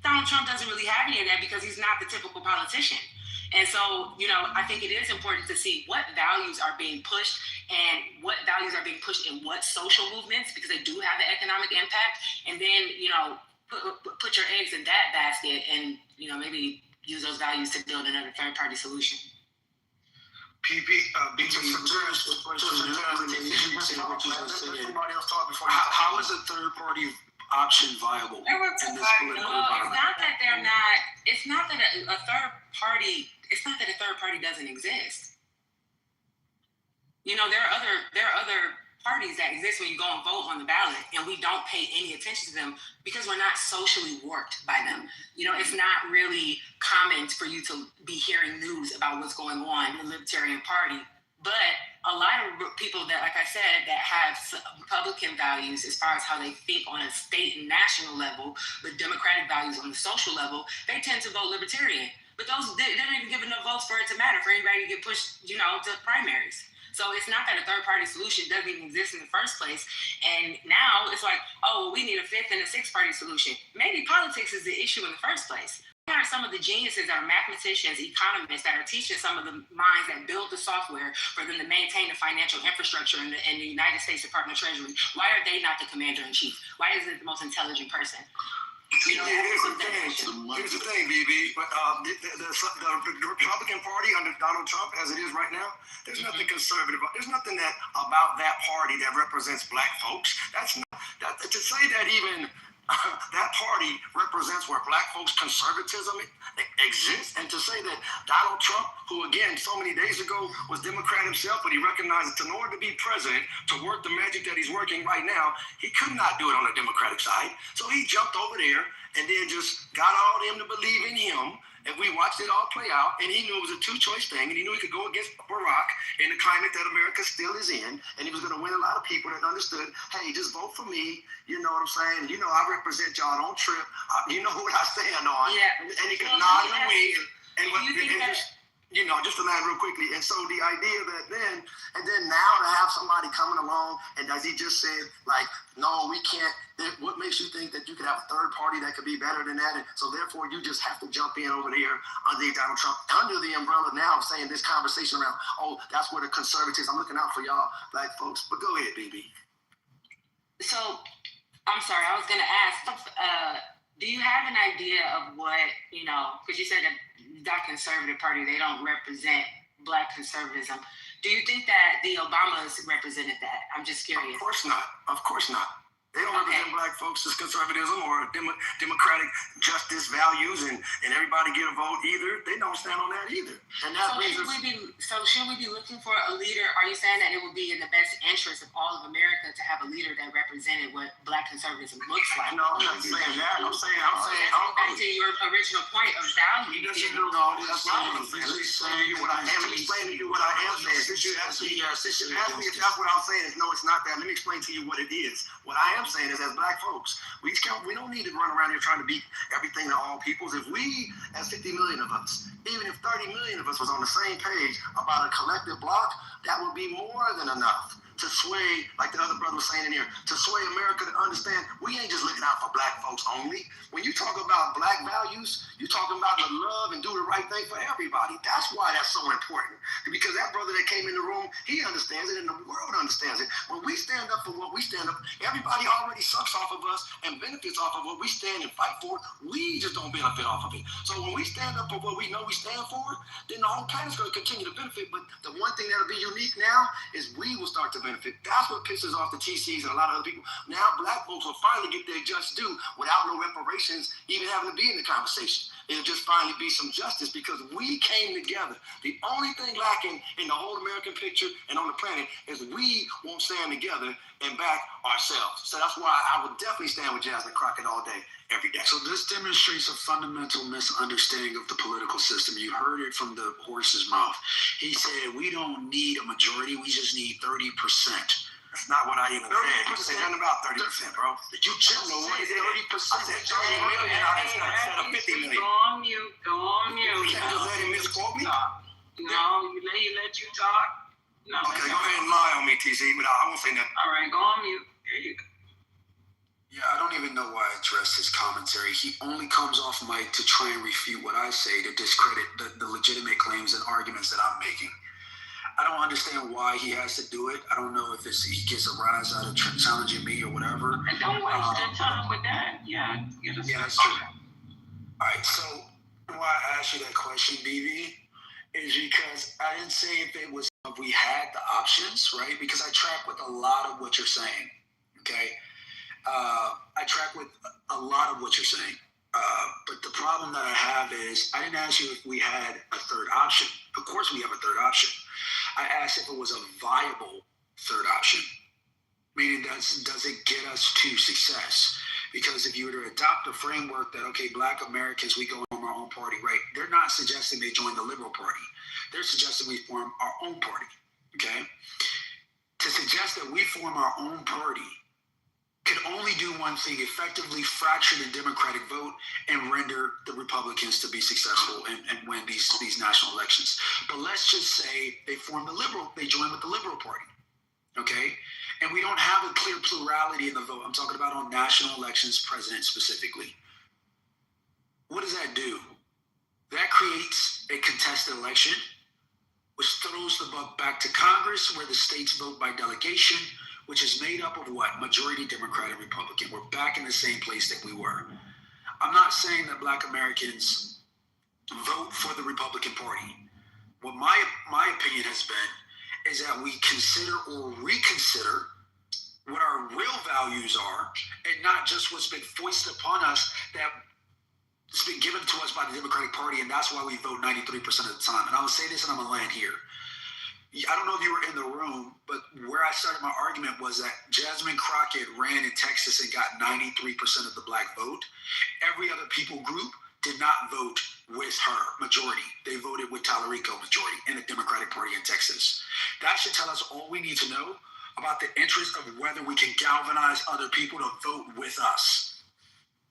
Donald Trump doesn't really have any of that because he's not the typical politician. And so, I think it is important to see what values are being pushed and what values are being pushed in what social movements, because they do have the economic impact. And then, put your eggs in that basket and, maybe use those values to build another third-party solution. How is a third-party option viable in this political environment? It's not that a third party doesn't exist. There are other parties that exist when you go and vote on the ballot, and we don't pay any attention to them because we're not socially warped by them. It's not really common for you to be hearing news about what's going on in the Libertarian Party. But a lot of people that, like I said, that have Republican values as far as how they think on a state and national level, but Democratic values on the social level, they tend to vote Libertarian. But they don't even give enough votes for it to matter, for anybody to get pushed, to primaries. So it's not that a third-party solution doesn't even exist in the first place. And now it's like, we need a fifth and a sixth-party solution. Maybe politics is the issue in the first place. There are some of the geniuses that are mathematicians, economists, that are teaching some of the minds that build the software for them to maintain the financial infrastructure in the United States Department of Treasury. Why are they not the commander-in-chief? Why is it the most intelligent person? Here's the thing, BB. But the Republican Party under Donald Trump, as it is right now, there's nothing conservative. There's nothing about that party that represents black folks. That's not to say that even that party represents where black folks' conservatism exists. And to say that Donald Trump, who again so many days ago was Democrat himself, but he recognized that in order to be president, to work the magic that he's working right now, he could not do it on the Democratic side. So he jumped over there and then just got all them to believe in him. And we watched it all play out, and he knew it was a two-choice thing, and he knew he could go against Barack in the climate that America still is in, and he was going to win a lot of people that understood, hey, just vote for me, you know what I'm saying? You know, I represent y'all, don't trip. You know what I stand on. Yeah. And he could nod and wink, You think just to land real quickly. And so the idea that then now to have somebody coming along, and as he just said, like, no, we can't. What makes you think that you could have a third party that could be better than that? And so therefore, you just have to jump in over there under Donald Trump, under the umbrella now of saying this conversation around, oh, that's where the conservatives, I'm looking out for y'all black folks. But go ahead, BB. So, I'm sorry, I was going to ask, do you have an idea of what, because you said that that conservative party, they don't represent black conservatism. Do you think that the Obamas represented that? I'm just curious. Of course not. Of course not. They don't represent black folks as conservatism or democratic justice values and everybody get a vote either. They don't stand on that either. And that should we be looking for a leader? Are you saying that it would be in the best interest of all of America to have a leader that represented what black conservatism looks like? No, I'm not saying that. I'm saying back to your original point of value. No, that's not what I'm saying. Let me explain to you what I am saying. Since you asked me if that's what I'm saying, no, it's not that. Let me explain to you what it is. What I am saying is, as black folks, we don't need to run around here trying to beat everything to all peoples. If we, as 50 million of us, even if 30 million of us was on the same page about a collective block, that would be more than enough to sway, like the other brother was saying in here, to sway America to understand we ain't just looking out for black folks only. When you talk about black values, you're talking about the love and do the right thing for everybody. That's why that's so important. Because that brother that came in the room, he understands it and the world understands it. When we stand up for what we stand up, everybody already sucks off of us and benefits off of what we stand and fight for. We just don't benefit off of it. So when we stand up for what we know we stand for, then the whole planet's going to continue to benefit. But the one thing that'll be unique now is we will start to benefit. That's what pisses off the TCs and a lot of other people. Now black folks will finally get their just due without no reparations even having to be in the conversation. It'll just finally be some justice because we came together. The only thing lacking in the whole American picture and on the planet is we won't stand together and back ourselves. So that's why I would definitely stand with Jasmine Crockett all day, every day. So this demonstrates a fundamental misunderstanding of the political system. You heard it from the horse's mouth. He said, we don't need a majority, we just need 30%. That's not what I even said. You said nothing about 30%, bro. You just know what it is. 30%. I said 30 million instead of 50 million. Go on mute. You can't just let him misquote me. No, he let you talk. No, okay, go ahead and lie on me, TC, but I won't say nothing. All right, go on mute. There you go. Yeah, I don't even know why I addressed his commentary. He only comes off mic to try and refute what I say to discredit the legitimate claims and arguments that I'm making. I don't understand why he has to do it. I don't know if he gets a rise out of challenging me or whatever. And don't waste your time with that. Yeah, that's true. All right, so why I asked you that question, BB, is because I didn't say if it was if we had the options, right? Because I track with a lot of what you're saying, okay? I track with a lot of what you're saying. But the problem that I have is I didn't ask you if we had a third option. Of course we have a third option. I asked if it was a viable third option, meaning does it get us to success? Because if you were to adopt a framework that, okay, black Americans, we go form our own party, right? They're not suggesting they join the Liberal Party. They're suggesting we form our own party, okay? To suggest that we form our own party could only do one thing, effectively fracture the Democratic vote and render the Republicans to be successful and win these national elections. But let's just say they join with the Liberal Party, okay? And we don't have a clear plurality in the vote. I'm talking about on national elections, president specifically. What does that do? That creates a contested election, which throws the buck back to Congress, where the states vote by delegation, which is made up of what? Majority Democrat and Republican. We're back in the same place that we were. I'm not saying that black Americans vote for the Republican Party. What my opinion has been is that we consider or reconsider what our real values are, and not just what's been foisted upon us that it's been given to us by the Democratic Party, and that's why we vote 93% of the time. And I will say this, and I'm going to land here. I don't know if you were in the room, but where I started my argument was that Jasmine Crockett ran in Texas and got 93% of the black vote. Every other people group did not vote with her majority. They voted with Tallarico majority in the Democratic Party in Texas. That should tell us all we need to know about the interest of whether we can galvanize other people to vote with us.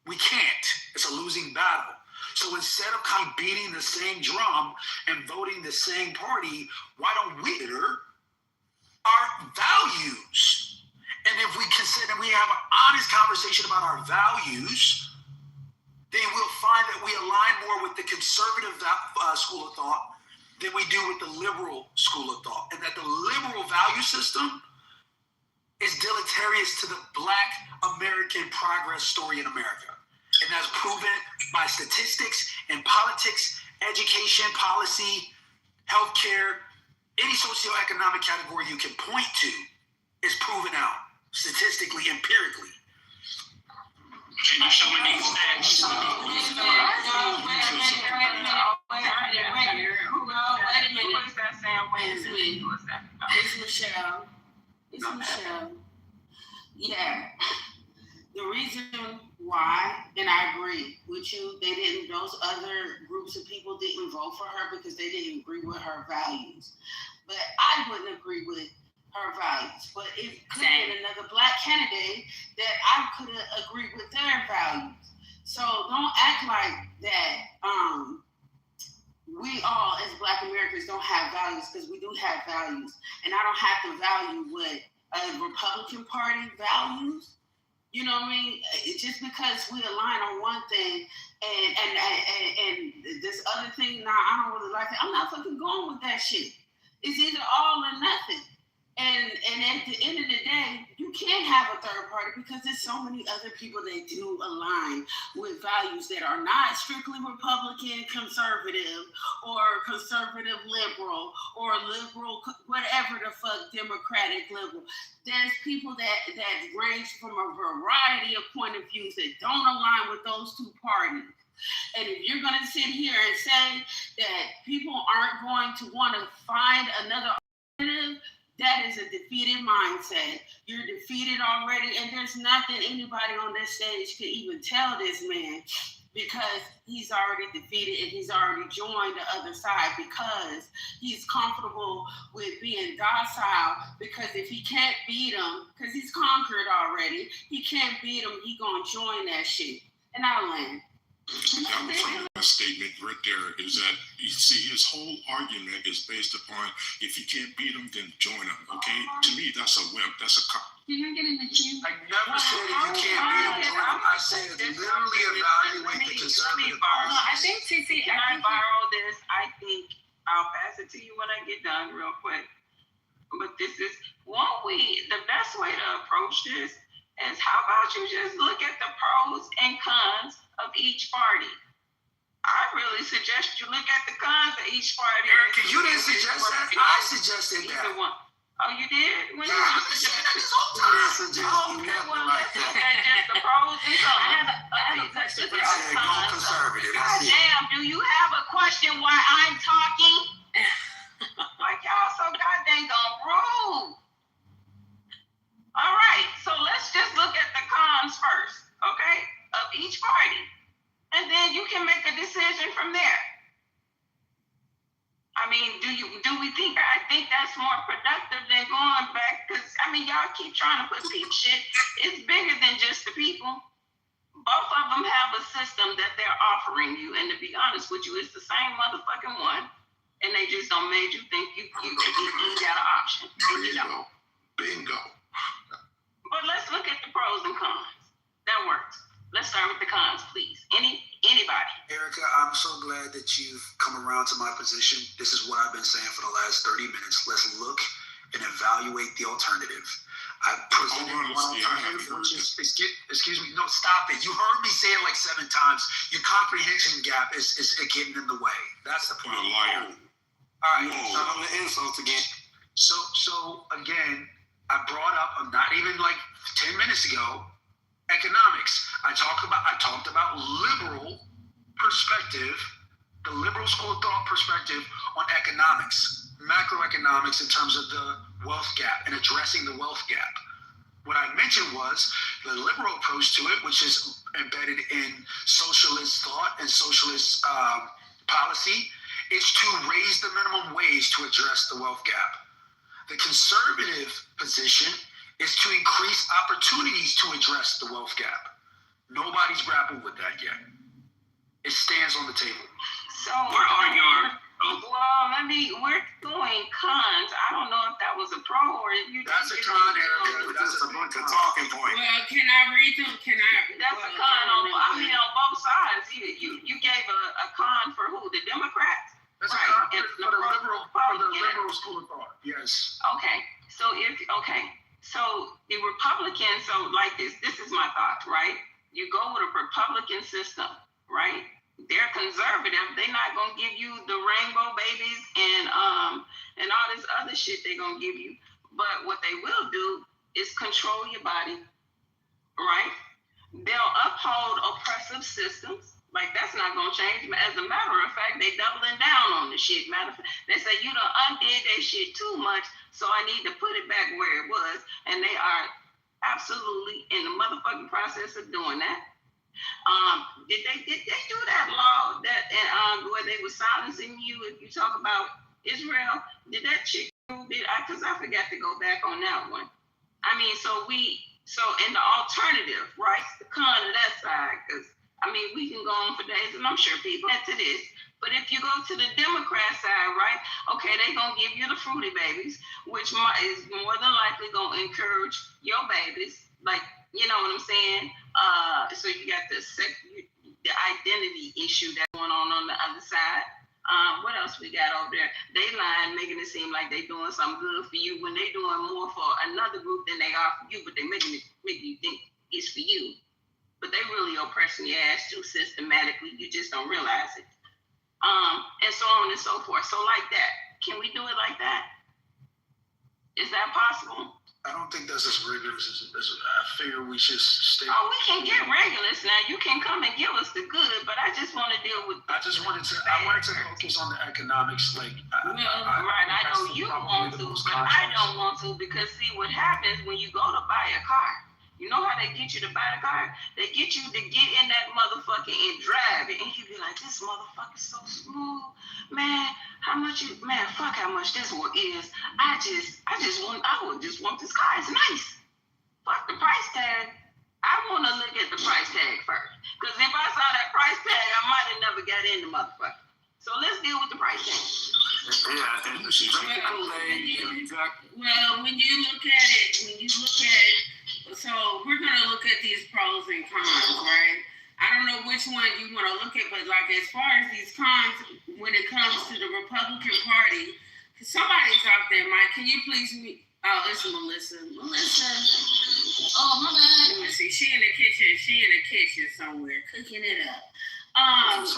We can't. It's a losing battle. So instead of kind of beating the same drum and voting the same party, why don't we consider our values? And if we consider, we have an honest conversation about our values, then we'll find that we align more with the conservative school of thought than we do with the liberal school of thought. And that the liberal value system is deleterious to the Black American progress story in America. And that's proven by statistics and politics, education, policy, healthcare, any socioeconomic category you can point to is proven out statistically, empirically. Can you show me these stats? It's Michelle. It's Michelle. Yeah. The reason why, and I agree with you, those other groups of people didn't vote for her because they didn't agree with her values. But I wouldn't agree with her values. But it could have been another Black candidate that I could have agreed with their values. So don't act like that we all as Black Americans don't have values, because we do have values. And I don't have to value what a Republican Party values. You know what I mean? Just because we align on one thing and this other thing, nah, I don't really like it. I'm not fucking going with that shit. It's either all or nothing. And at the end of the day, you can't have a third party because there's so many other people that do align with values that are not strictly Republican, conservative, or conservative liberal, or liberal, whatever the fuck, Democratic liberal. There's people that range from a variety of point of views that don't align with those two parties. And if you're going to sit here and say that people aren't going to want to find another alternative, that is a defeated mindset. You're defeated already, and there's nothing anybody on this stage could even tell this man, because he's already defeated and he's already joined the other side because he's comfortable with being docile, because if he can't beat him, because he's conquered already, he can't beat him, he gonna join that shit. And I'll land. That statement right there is that, you see, his whole argument is based upon, if you can't beat him, then join him. Okay, to me, that's a wimp. That's a cop. Can you get in the queue? I never said if you can't beat him, join him. I said literally evaluate the conservative policy. I think, TC, can I borrow this? I think I'll pass it to you when I get done real quick. But this is, the best way to approach this is, how about you just look at the pros and cons of each party? I really suggest you look at the cons of each party. Erica, you didn't suggest that. I suggested that. Oh, you did? When yeah, I've been saying that this whole time. Okay, well, let's look at just the pros and cons. I have a question for you. Conservative. God damn, do you have a question while I'm talking? Like, y'all so goddamn rude. All right, so let's just look at the cons first, okay, of each party. And then you can make a decision from there. I mean, I think that's more productive than going back, because, I mean, y'all keep trying to put people shit. It's bigger than just the people. Both of them have a system that they're offering you, and to be honest with you, it's the same motherfucking one, and they just don't make you think you got an option. Bingo. But let's look at the pros and cons. That works. Let's start with the cons, please. Anybody? Erica, I'm so glad that you've come around to my position. This is what I've been saying for the last 30 minutes. Let's look and evaluate the alternative. I presented one alternative, which is, excuse me, no, stop it. You heard me say it like 7 times. Your comprehension gap is getting in the way. That's the problem. You're a liar. All right, so I'm going to insult again. So again, I brought up, not even like 10 minutes ago, economics. I talked about liberal perspective, the liberal school of thought perspective on economics, macroeconomics in terms of the wealth gap and addressing the wealth gap. What I mentioned was the liberal approach to it, which is embedded in socialist thought and socialist policy, is to raise the minimum wage to address the wealth gap. The conservative position is to increase opportunities to address the wealth gap. Nobody's grappled with that yet. It stands on the table. So where are your? Well, we're doing cons. I don't know if that was a pro or if you. That's a con, Erica. That's a talking point. Well, can I read them? That's a con on both sides. You gave a con for who? The Democrats. That's right. A con for the liberal school of thought. Yes. Okay. So the Republicans. So like this is my thought, right? You go with a Republican system, right? They're conservative. They're not gonna give you the rainbow babies and all this other shit they're gonna give you. But what they will do is control your body, right? They'll uphold oppressive systems. Like that's not gonna change. As a matter of fact, they doubling down on the shit. Matter of fact, they say you done undid that shit too much, so I need to put it back where it was. And they are absolutely in the motherfucking process of doing that. Did they do that law that where they were silencing you if you talk about Israel? Did that chick because I forgot to go back on that one. I mean, so in the alternative, right? The con of that side, because we can go on for days, and I'm sure people get to this. But if you go to the Democrat side, right? Okay, they're gonna give you the fruity babies, which is more than likely gonna encourage your babies, like. You know what I'm saying? So you got the identity issue that's going on the other side. What else we got over there? They lying, making it seem like they doing something good for you when they doing more for another group than they are for you, but they making you think it's for you. But they really oppressing your ass too systematically. You just don't realize it. And so on and so forth. So like that. Can we do it like that? Is that possible? I don't think that's as rigorous as I figure we should stay. Oh, we can get rigorous now. You can come and give us the good, but I just want to deal with. I wanted to focus on the economics, like. I know you want to, but I don't want to because see what happens when you go to buy a car. You know how they get you to buy a car? They get you to get in that motherfucker and drive it, and you be like, this motherfucker's so smooth, man. Fuck how much this one is. I would just want this car. It's nice. Fuck the price tag. I want to look at the price tag first, because if I saw that price tag, I might have never got in the motherfucker. So let's deal with the price tag. Yeah, and when you look at it, so we're gonna look at these pros and cons, right? I don't know which one you want to look at, but like as far as these cons, when it comes to the Republican Party, somebody's out there, Mike. Can you please meet? Oh, it's Melissa. Oh, my bad. Let me see. She in the kitchen somewhere, cooking it up. Cons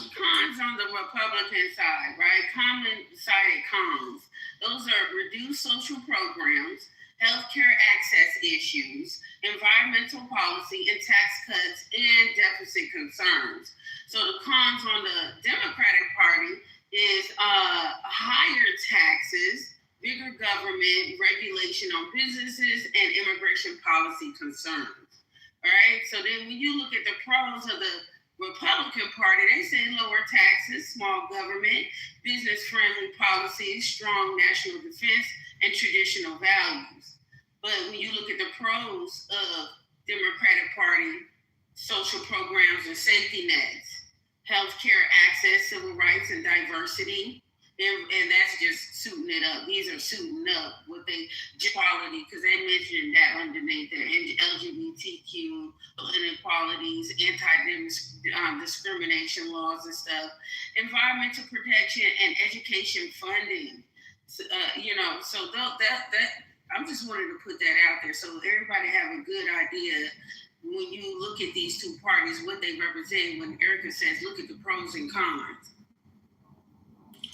on the Republican side, right? Common cited cons. Those are reduced social programs, healthcare access issues, environmental policy, and tax cuts and deficit concerns. So the cons on the Democratic Party is higher taxes, bigger government, regulation on businesses, and immigration policy concerns. All right. So then when you look at the pros of the Republican Party, they say lower taxes, small government, business-friendly policies, strong national defense, and traditional values. But when you look at the pros of Democratic Party, social programs and safety nets, healthcare access, civil rights, and diversity, and that's just suiting it up. These are suiting up with the equality, because they mentioned that underneath there, LGBTQ inequalities, anti-discrimination laws and stuff, environmental protection, and education funding. So that I'm just wanting to put that out there so everybody have a good idea when you look at these two parties, what they represent. When Erica says, look at the pros and cons.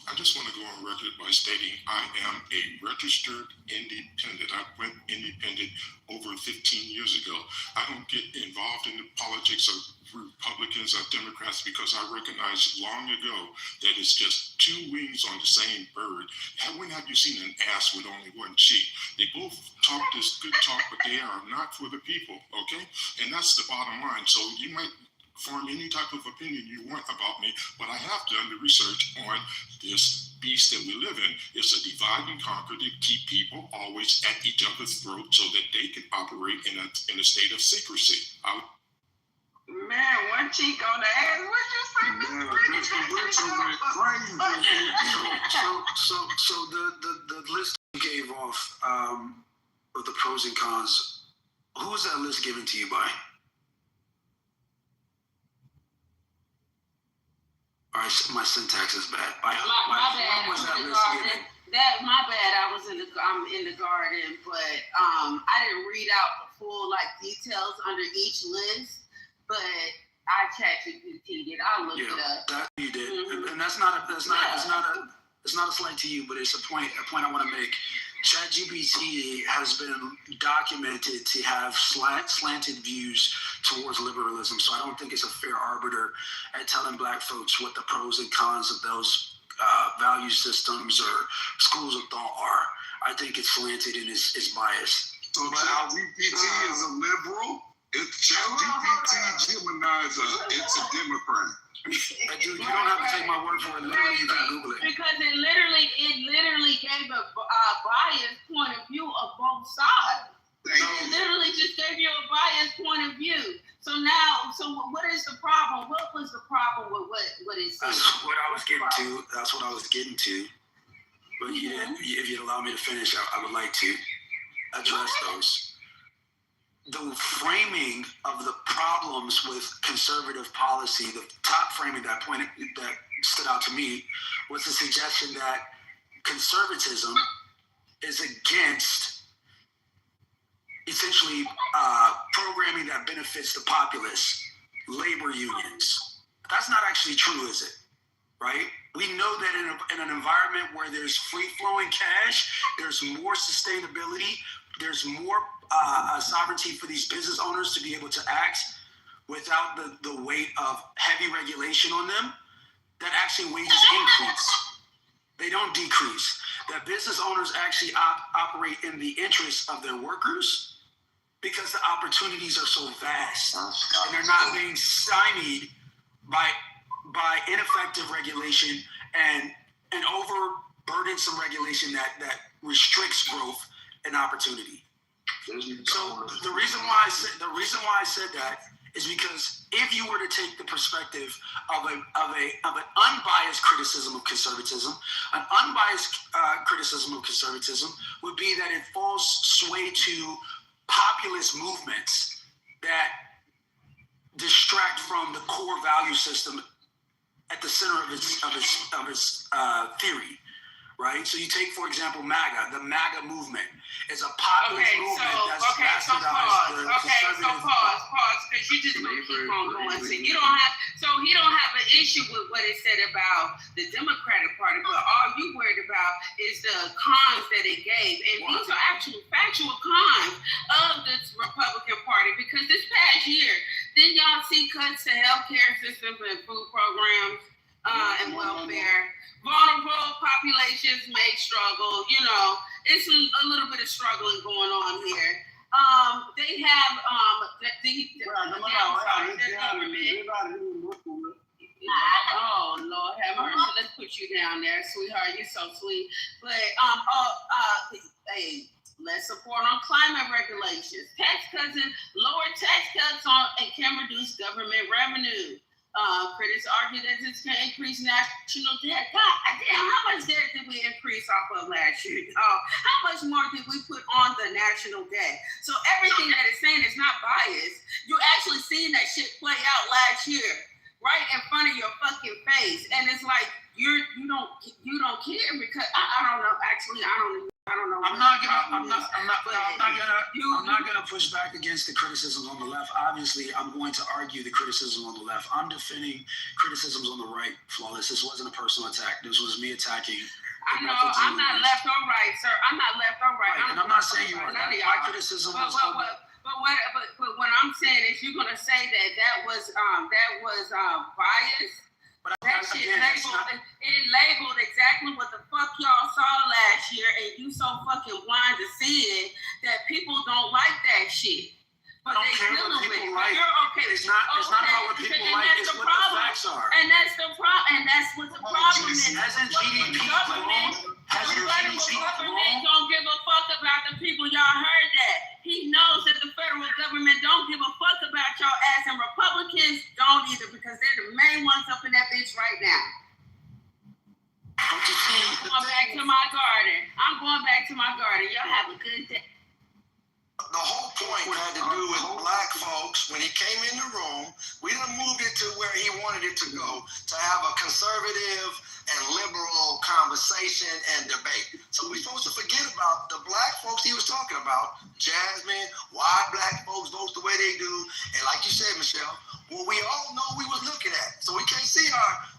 I just want to go on record by stating I am a registered independent. I went independent over 15 years ago. I don't get involved in the politics of Republicans or Democrats because I recognized long ago that it's just two wings on the same bird. When have you seen an ass with only one cheek? They both talk this good talk, but they are not for the people, okay? And that's the bottom line. So you might form any type of opinion you want about me, but I have done the research on this beast that we live in. It's a divide and conquer to keep people always at each other's throat so that they can operate in a state of secrecy. Man, one cheek on the ass. What you say, Mr. So the list you gave off of the pros and cons, who was that list given to you by? All right, my syntax is bad. My bad. When was that list given? My bad. I'm in the garden, but I didn't read out the full details under each list. But I ChatGPT'd it. I'll look it up. That you did, and it's not a slight to you, but it's a point I want to make. ChatGPT has been documented to have slanted views towards liberalism, so I don't think it's a fair arbiter at telling Black folks what the pros and cons of those value systems or schools of thought are. I think it's slanted and is biased. So ChatGPT is a liberal? It's ChatGPT Gemini it's a Democrat. Dude, you don't have to take my word for it. Literally, you can Google it. Because it literally gave a biased point of view of both sides. It literally just gave you a biased point of view. So what is the problem? What was the problem with what it said? That's what I was getting to. But if you'd allow me to finish, I would like to address those. The framing of the problems with conservative policy, the top framing that stood out to me was the suggestion that conservatism is against essentially programming that benefits the populace, labor unions. That's not actually true, is it? Right? We know that in an environment where there's free-flowing cash, there's more sustainability, there's more sovereignty for these business owners to be able to act without the weight of heavy regulation on them, that actually wages increase. They don't decrease. That business owners actually operate in the interests of their workers because the opportunities are so vast and they're not being stymied by ineffective regulation and overburdensome regulation that restricts growth and opportunity. So the reason why I said that is because if you were to take the perspective of an unbiased criticism of conservatism, an unbiased criticism of conservatism would be that it falls sway to populist movements that distract from the core value system at the center of its theory. Right? So you take, for example, MAGA. The MAGA movement is a populist movement that's bastardized the conservative. Pause, because you just gonna keep on going. So he don't have an issue with what it said about the Democratic Party, but all you worried about is the cons that it gave. And these are actual factual cons of the Republican Party, because this past year, didn't y'all see cuts to healthcare systems and food programs and welfare? Vulnerable populations may struggle. It's a little bit of struggling going on here. They have oh Lord have mercy. Let's put you down there, sweetheart. You're so sweet. But hey, let's support on climate regulations. Tax cuts and lower tax cuts and can reduce government revenue. Critics argue that this can increase national debt. God damn, how much debt did we increase off of last year? How much more did we put on the national debt? So everything that it's saying is not biased. You actually seen that shit play out last year, right in front of your fucking face, and it's like you don't care because I don't know. Actually, I don't even I don't know. I'm not gonna push back against the criticisms on the left. Obviously, I'm going to argue the criticism on the left. I'm defending criticisms on the right. Flawless. This wasn't a personal attack. This was me attacking. I know. I'm not left or right, sir. I'm not left or right. And I'm not saying you are. My criticism was. But what I'm saying is, you're gonna say that was biased. But that shit labeled exactly what the fuck y'all saw last year, and you so fucking blind to see it that people don't like that shit. But they dealing with it. Like. You're okay. It's not about what people like. It's what the facts are. And that's the problem. And that's what the problem is. Hasn't GDP grown? Hasn't GDP grown? Don't give a fuck about the people. Y'all heard that. He knows that the federal government don't give a fuck about y'all ass, and Republicans don't either, because they're the main ones up in that bitch right now. I'm going back to my garden. Y'all have a good day. The whole point had to do with black folks. When he came in the room, we done moved it to where he wanted it to go, to have a conservative and liberal conversation and debate. So we're supposed to forget about the black folks he was talking about, Jasmine, why black folks vote the way they do, and like you said, Michelle, what we all know we was looking at. So we can't see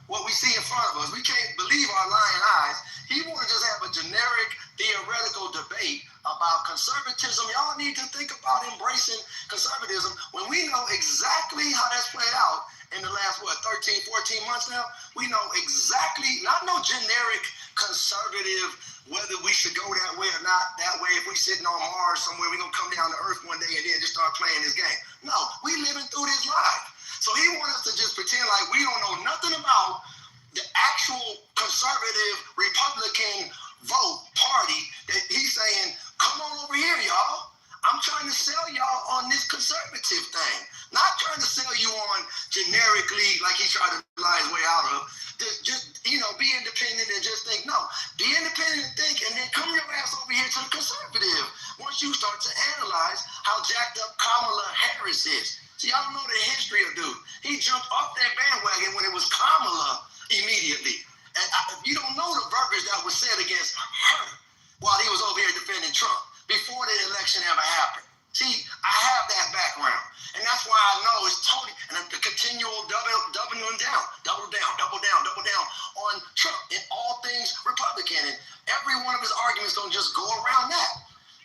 what we see in front of us. We can't believe our lying eyes. He want to just have a generic, theoretical debate about conservatism. Y'all need to think about embracing conservatism when we know exactly how that's played out in the last, 13, 14 months now. We know exactly, not no generic conservative, whether we should go that way or not that way. If we sitting on Mars somewhere, we going to come down to Earth one day and then just start playing this game. No, we living through this life. So he wants us to just pretend like we don't know nothing about the actual conservative Republican vote party that he's saying, come on over here, y'all. I'm trying to sell y'all on this conservative thing. Not trying to sell you on generically like he tried to lie his way out of. Just be independent and just think. No, be independent and think, and then come your ass over here to the conservative. Once you start to analyze how jacked up Kamala Harris is. See, y'all don't know the history of dude. He jumped off that bandwagon when it was Kamala immediately. And if you don't know the verbiage that was said against her while he was over here defending Trump before the election ever happened. See, I have that background. And that's why I know it's totally, and the continual doubling down on Trump in all things Republican. And every one of his arguments don't just go around that.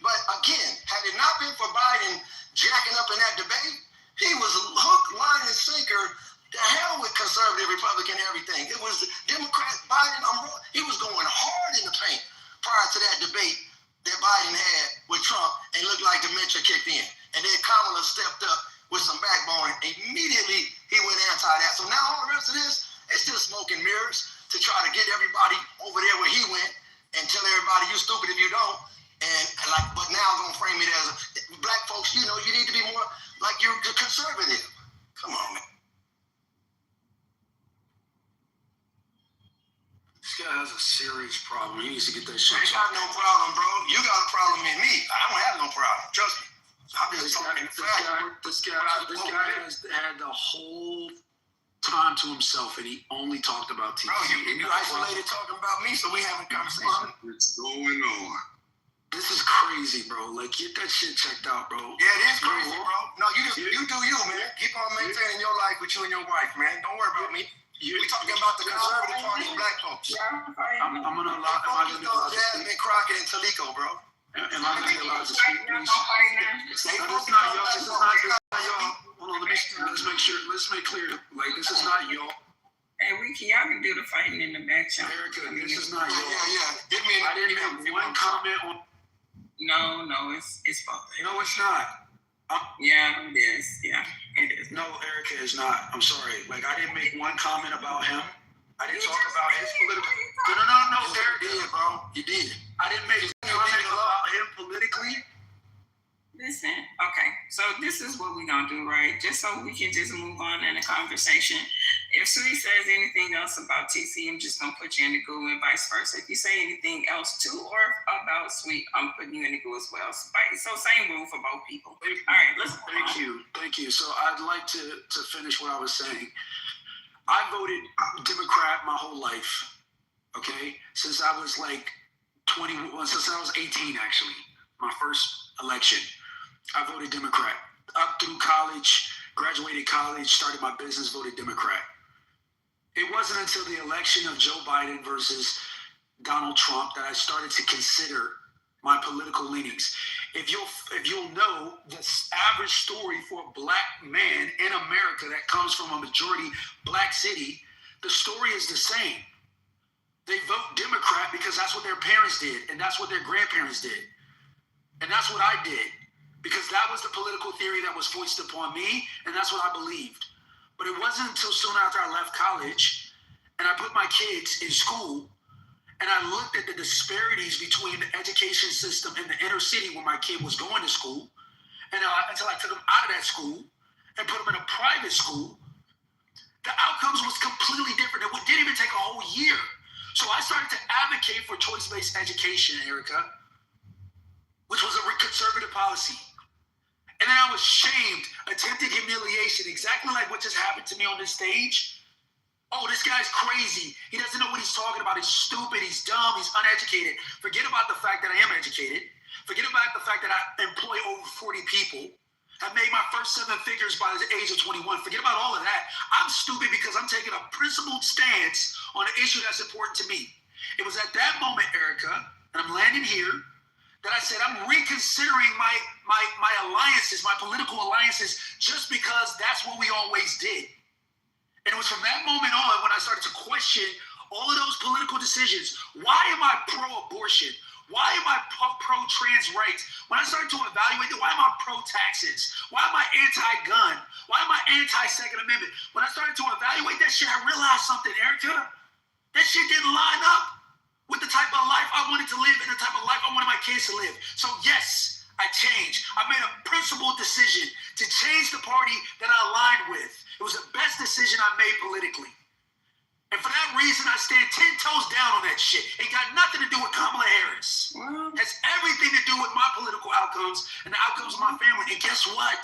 But again, had it not been for Biden jacking up in that debate, he was hook, line, and sinker. The hell with conservative, Republican, everything. It was Democrat, Biden, he was going hard in the paint prior to that debate that Biden had with Trump, and it looked like dementia kicked in. And then Kamala stepped up with some backbone, and immediately he went anti that. So now all the rest of this, it's just smoke and mirrors to try to get everybody over there where he went and tell everybody you stupid if you don't. But now I'm gonna frame it as black folks, you need to be more like you're conservative. Come on, man. This guy has a serious problem. He needs to get that shit. I ain't got no problem, bro. You got a problem in me. I don't have no problem. Trust me. I'm just talking fact. This guy has had the whole time to himself, and he only talked about TV. Bro, you isolated talking about me, so we having a conversation. What's going on? This is crazy, bro. Like, get that shit checked out, bro. Yeah, it is crazy, bro. No, you do you, man. Keep on maintaining your life with you and your wife, man. Don't worry about me. We talking about the conservative party and black folks. I'm gonna allow. Jasmine Crockett and Taliko, bro. Am I gonna be allowed to speak, please? This is not y'all. This is not y'all. Hold on. Let's make sure. Let's make clear. Like, this is not y'all. Hey, y'all can do the fighting in the back channel. Erica, this is not y'all. Yeah. I didn't make one comment on. No, it's both. No, it's not. Yeah, it is. Yeah, it is. No, Erica is not. I'm sorry. Like, I didn't make one comment about him. I didn't talk about his political. No, Erica. You did, bro. You did. I didn't make a comment about him politically. Listen, okay, so this is what we're gonna do, right? Just so we can just move on in the conversation. If Sweet says anything else about TC, I'm just gonna put you in the goo, and vice versa. If you say anything else to or about Sweet, I'm putting you in the goo as well. So same rule for both people. All right, let's Thank you. So I'd like to finish what I was saying. I voted Democrat my whole life, okay? Since I was like 21 since I was 18, actually, my first election, I voted Democrat. Up through college, graduated college, started my business, voted Democrat. It wasn't until the election of Joe Biden versus Donald Trump that I started to consider my political leanings. If you'll know, the average story for a black man in America that comes from a majority black city, the story is the same. They vote Democrat because that's what their parents did, and that's what their grandparents did. And that's what I did, because that was the political theory that was foisted upon me, and that's what I believed. But it wasn't until soon after I left college and I put my kids in school and I looked at the disparities between the education system in the inner city where my kid was going to school, and until I took them out of that school and put them in a private school, the outcomes was completely different. It didn't even take a whole year. So I started to advocate for choice-based education, Erica, which was a conservative policy. And then I was shamed, attempted humiliation, exactly like what just happened to me on this stage. Oh, this guy's crazy. He doesn't know what he's talking about. He's stupid. He's dumb. He's uneducated. Forget about the fact that I am educated. Forget about the fact that I employ over 40 people. I've made my first 7 figures by the age of 21. Forget about all of that. I'm stupid because I'm taking a principled stance on an issue that's important to me. It was at that moment, Erica, and I'm landing here, that I said I'm reconsidering my alliances, my political alliances, just because that's what we always did. And it was from that moment on when I started to question all of those political decisions. Why am I pro-abortion? Why am I pro-trans rights? When I started to evaluate it, why am I pro-taxes? Why am I anti-gun? Why am I anti-Second Amendment? When I started to evaluate that shit, I realized something, Erica. That shit didn't line up with the type of life I wanted to live and the type of life I wanted my kids to live. So yes, I changed. I made a principled decision to change the party that I aligned with. It was the best decision I made politically. And for that reason, I stand 10 toes down on that shit. It got nothing to do with Kamala Harris. It has everything to do with my political outcomes and the outcomes of my family. And guess what?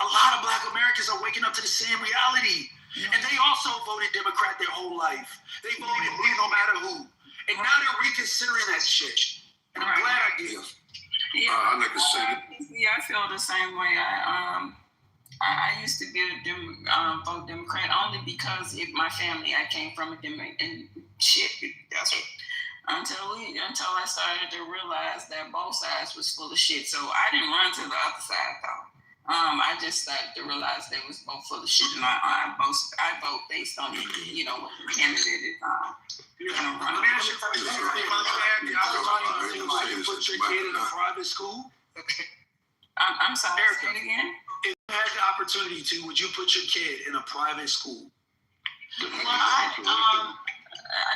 A lot of black Americans are waking up to the same reality. And they also voted Democrat their whole life. They voted blue no matter who. And now they're reconsidering that shit. And I'm glad I did. Yeah, I'd like to say that. I feel the same way. I used to be vote Democrat only because if my family, I came from a Democrat and shit. That's it. Until I started to realize that both sides was full of shit. So I didn't run to the other side though. I just started to realize they was both full of shit, and I vote based on what the candidate is. Let me ask you a question. If I had the opportunity to put your kid in a private school, I'm sorry. Say it again. If you had the opportunity to, would you put your kid in a private school? Well,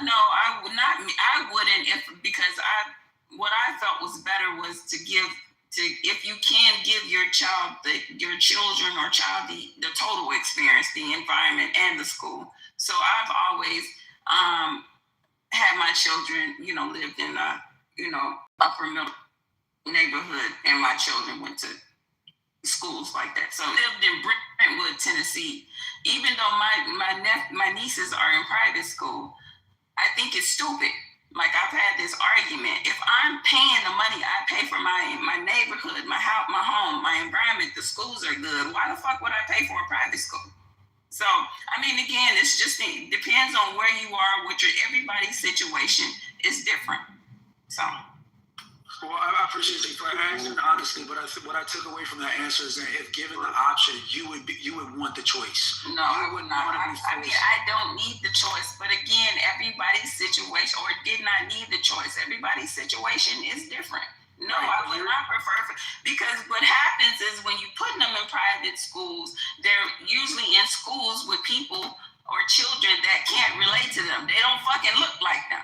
no, I would not. I wouldn't because what I felt was better was if you can give your children or child the total experience, the environment and the school. So I've always had my children, lived in a, upper middle neighborhood, and my children went to schools like that. So I lived in Brentwood, Tennessee. Even though my nieces are in private school, I think it's stupid. Like, I've had this argument. If I'm paying the money I pay for my neighborhood, my house, my home, my environment, the schools are good, why the fuck would I pay for a private school? So, I mean, again, it depends on where you are, everybody's situation is different. So. Well, I appreciate you for answering honestly, but what I took away from that answer is that if given the option, you would want the choice. No, I would not. I mean, I don't need the choice, but again, everybody's situation, or did not need the choice. Everybody's situation is different. No, I would not prefer, because what happens is when you put them in private schools, they're usually in schools with people or children that can't relate to them. They don't fucking look like them.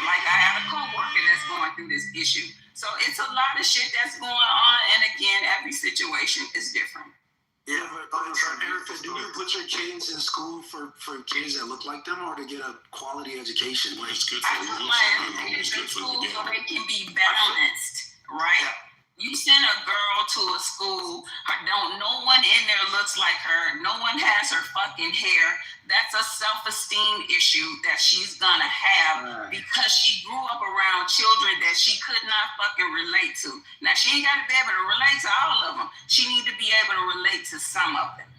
Like, I have a coworker that's going through this issue. So it's a lot of shit that's going on, and again, every situation is different. Yeah, but Erica, do you put your kids in school for kids that look like them, or to get a quality education? I put my kids in school so they can be balanced, right? You send a girl to a school. No one in there looks like her. No one has her fucking hair. That's a self-esteem issue that she's gonna have because she grew up around children that she could not fucking relate to. Now, she ain't gotta be able to relate to all of them. She need to be able to relate to some of them.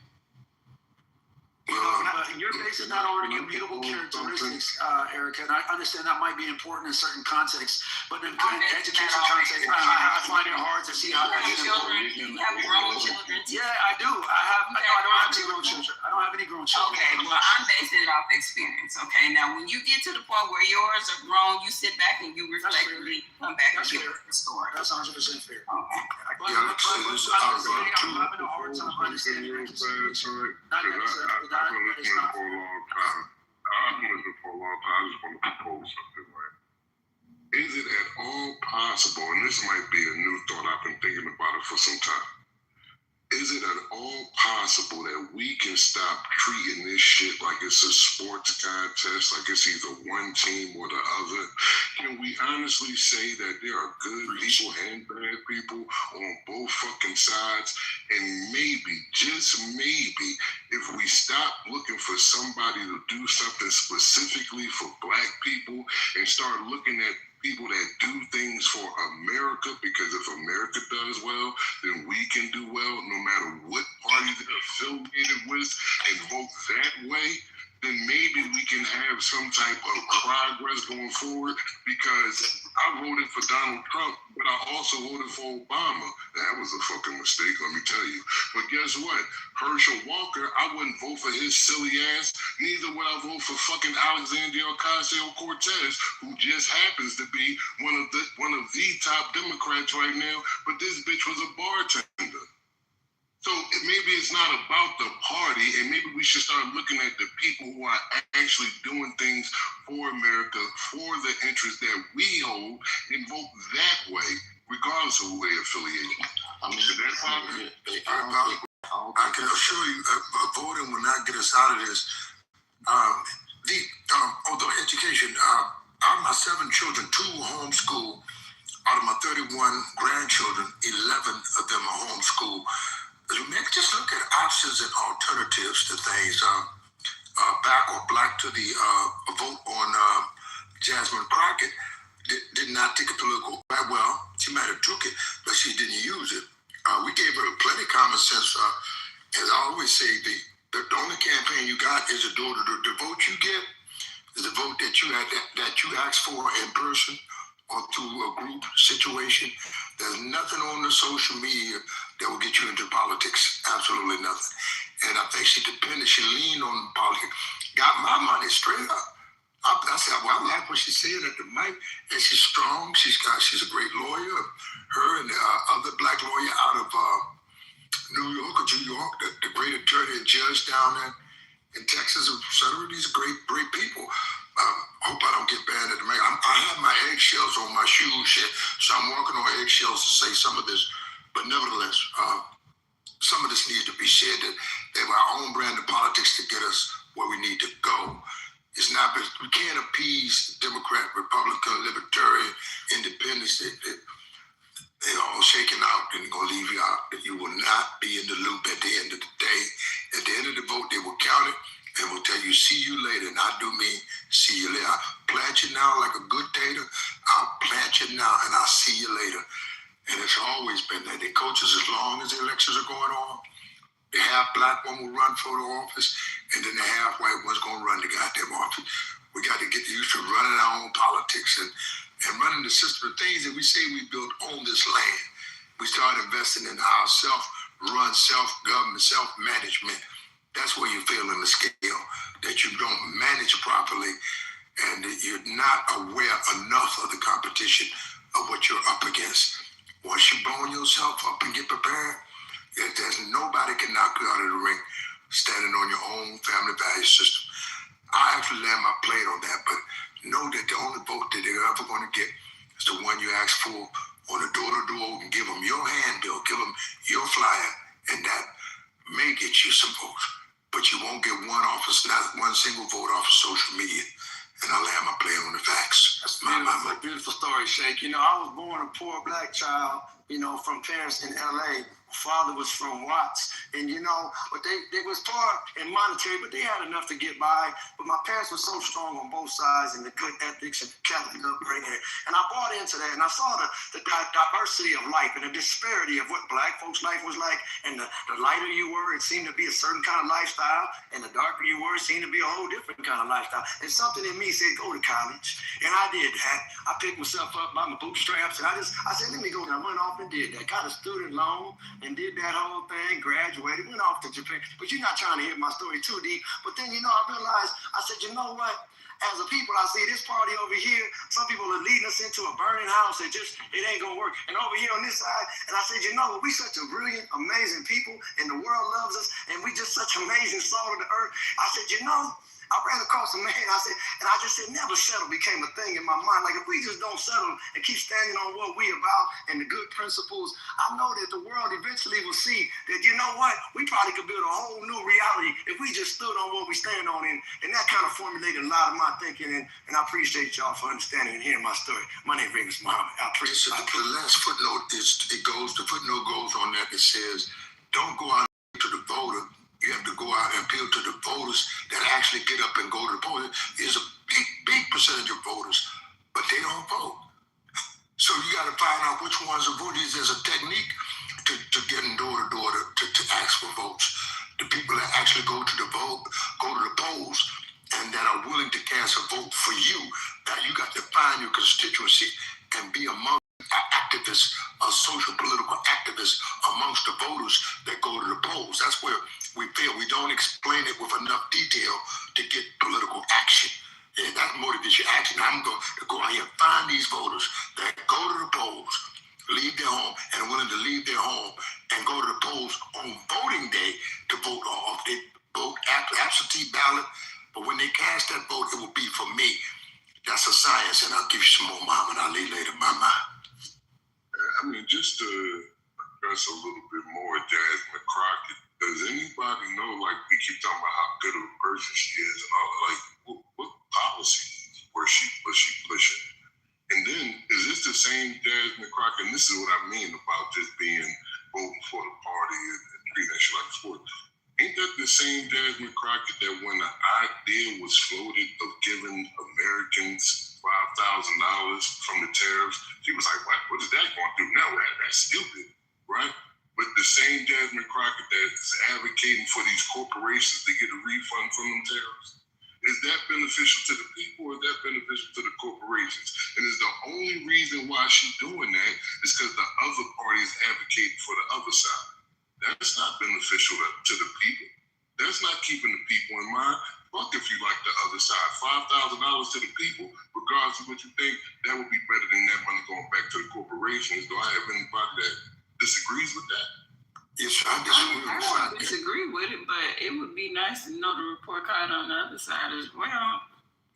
You're basing that on immutable characteristics, Erica, and I understand that might be important in certain contexts, but in education context, I find it hard to see how that is. You have grown children. Yeah, I do. I don't have any grown children. I don't have any grown children. Okay, well, I'm basing it off experience. Okay, now when you get to the point where yours are grown, you sit back and you reflectively come back and give the story. That's 100% fair. Okay. I'm having a hard time understanding. I've been listening for a long time. I just want to propose something, right? Is it at all possible, and this might be a new thought, I've been thinking about it for some time. Is it at all possible that we can stop treating this shit like it's a sports contest, like it's either one team or the other? Can we honestly say that there are good people and bad people on both fucking sides? And maybe, just maybe, if we stop looking for somebody to do something specifically for black people and start looking at people that do things for America, because if America does well, then we can do well, no matter what party they're affiliated with, and vote that way, then maybe we can have some type of progress going forward, because I voted for Donald Trump, but I also voted for Obama. That was a fucking mistake, let me tell you. But guess what? Herschel Walker, I wouldn't vote for his silly ass. Neither would I vote for fucking Alexandria Ocasio-Cortez, who just happens to be one of the top Democrats right now, but this bitch was a bartender. So maybe it's not about the party, and maybe we should start looking at the people who are actually doing things for America, for the interests that we hold, and vote that way, regardless of who they affiliate with. I mean, that's I can assure you, voting will not get us out of this. Although education, out of my 7 children, 2 homeschool. Out of my 31 grandchildren, 11 of them are homeschooled. Just look at options and alternatives to things. Back or black to the vote on Jasmine Crockett did not take a political that well. She might have took it, but she didn't use it. We gave her plenty of common sense. As I always say, the only campaign you got is the vote you get is the vote that you ask for in person or through a group situation. There's nothing on the social media that will get you into politics. Absolutely nothing. And I think she leaned on politics. Got my money straight up. I said, well, I like what she's saying at the mic, and she's strong. She's a great lawyer. Her and the other black lawyer out of New York, the great attorney and judge down there in Texas, etc. These are great people. I hope I don't get banned at the mic. I have my eggshells on my shoes, so I'm walking on eggshells to say some of this. But nevertheless, some of this needs to be said, that they have our own brand of politics to get us where we need to go. It's not, we can't appease Democrat, Republican, Libertarian, Independents. They're all shaking out and going to leave you out. You will not be in the loop at the end of the day. At the end of the vote, they will count it and will tell you, see you later. And I do mean, see you later. I'll plant you now like a good tater. I'll plant you now and I'll see you later. And it's always been that. They coaches as long as the elections are going on. The half black one will run for the office, and then the half white one's going to run the goddamn office. We got to get used to running our own politics and running the system of things that we say we built on this land. We start investing in our self-run, self-government, self-management. That's where you fail in the scale, that you don't manage properly and that you're not aware enough of the competition of what you're up against. Once you bone yourself up and get prepared, there's nobody can knock you out of the ring standing on your own family value system. I have to land my plane on that, but know that the only vote that they're ever going to get is the one you ask for on the door-to-door, and give them your handbill, give them your flyer, and that may get you some votes. But you won't get one single vote off of social media. And I land my plane on the facts. That's a beautiful story, Sheikh. You know, I was born a poor black child, you know, from parents in LA. Father was from Watts, and you know, but they was poor and monetary, but they had enough to get by. But my parents were so strong on both sides, and the good ethics and Catholic upbringing, and I bought into that, and I saw the diversity of life and the disparity of what black folks' life was like. And the lighter you were, it seemed to be a certain kind of lifestyle, and the darker you were, it seemed to be a whole different kind of lifestyle. And something in me said, go to college, and I did that. I picked myself up by my bootstraps, and I said, let me go. And I went off and did that. Got a student loan. And did that whole thing, graduated, went off to Japan. But you're not trying to hear my story too deep. But then, you know, I realized, I said, you know what? As a people, I see this party over here, some people are leading us into a burning house. It ain't gonna work. And over here on this side, and I said, you know, we such a brilliant, amazing people, and the world loves us, and we just such amazing salt of the earth. I said, you know, I ran across a man, I just said, never settle became a thing in my mind. Like, if we just don't settle and keep standing on what we about and the good principles, I know that the world eventually will see that, you know what, we probably could build a whole new reality if we just stood on what we stand on. And that kind of formulated a lot of my thinking, and I appreciate y'all for understanding and hearing my story. My name is Muhammad. I appreciate it. The last footnote the footnote goes on that. It says, don't go out to the voter. You have to go out and appeal to the voters that actually get up and go to the polls. There's a big percentage of voters, but they don't vote. So you got to find out which ones are voting. There's a technique to getting door to door to ask for votes. The people that actually go to the polls, and that are willing to cast a vote for you. Now you got to find your constituency and be among activists, social political activists amongst the voters that go to the polls. That's where we feel we don't explain it with enough detail to get political action. And that motivates your action. I'm going to go out here and find these voters that go to the polls, leave their home, and are willing to leave their home and go to the polls on voting day to vote off. They vote absentee ballot, but when they cast that vote, it will be for me. That's a science, and I'll give you some more Muhammad Ali later, mama. I mean, just to address a little bit more Jasmine Crockett, does anybody know, like, we keep talking about how good of a person she is, and all, like, what policies was she pushing? And then, is this the same Jasmine Crockett? And this is what I mean about just voting for the party and treating that shit like a sport. Ain't that the same Jasmine Crockett that when the idea was floated of giving Americans $5,000 from the tariffs, she was like, what is that going to do? No, that's stupid, right? But the same Jasmine Crockett that is advocating for these corporations to get a refund from them tariffs, is that beneficial to the people or is that beneficial to the corporations? And is the only reason why she's doing that is because the other party is advocating for the other side. That's not beneficial to the people. That's not keeping the people in mind. Fuck if you like the other side. $5,000 to the people, regardless of what you think, that would be better than that money going back to the corporations. Do I have anybody that disagrees with that? Yes, I disagree. I don't disagree with it, but it would be nice to know the report card on the other side as well.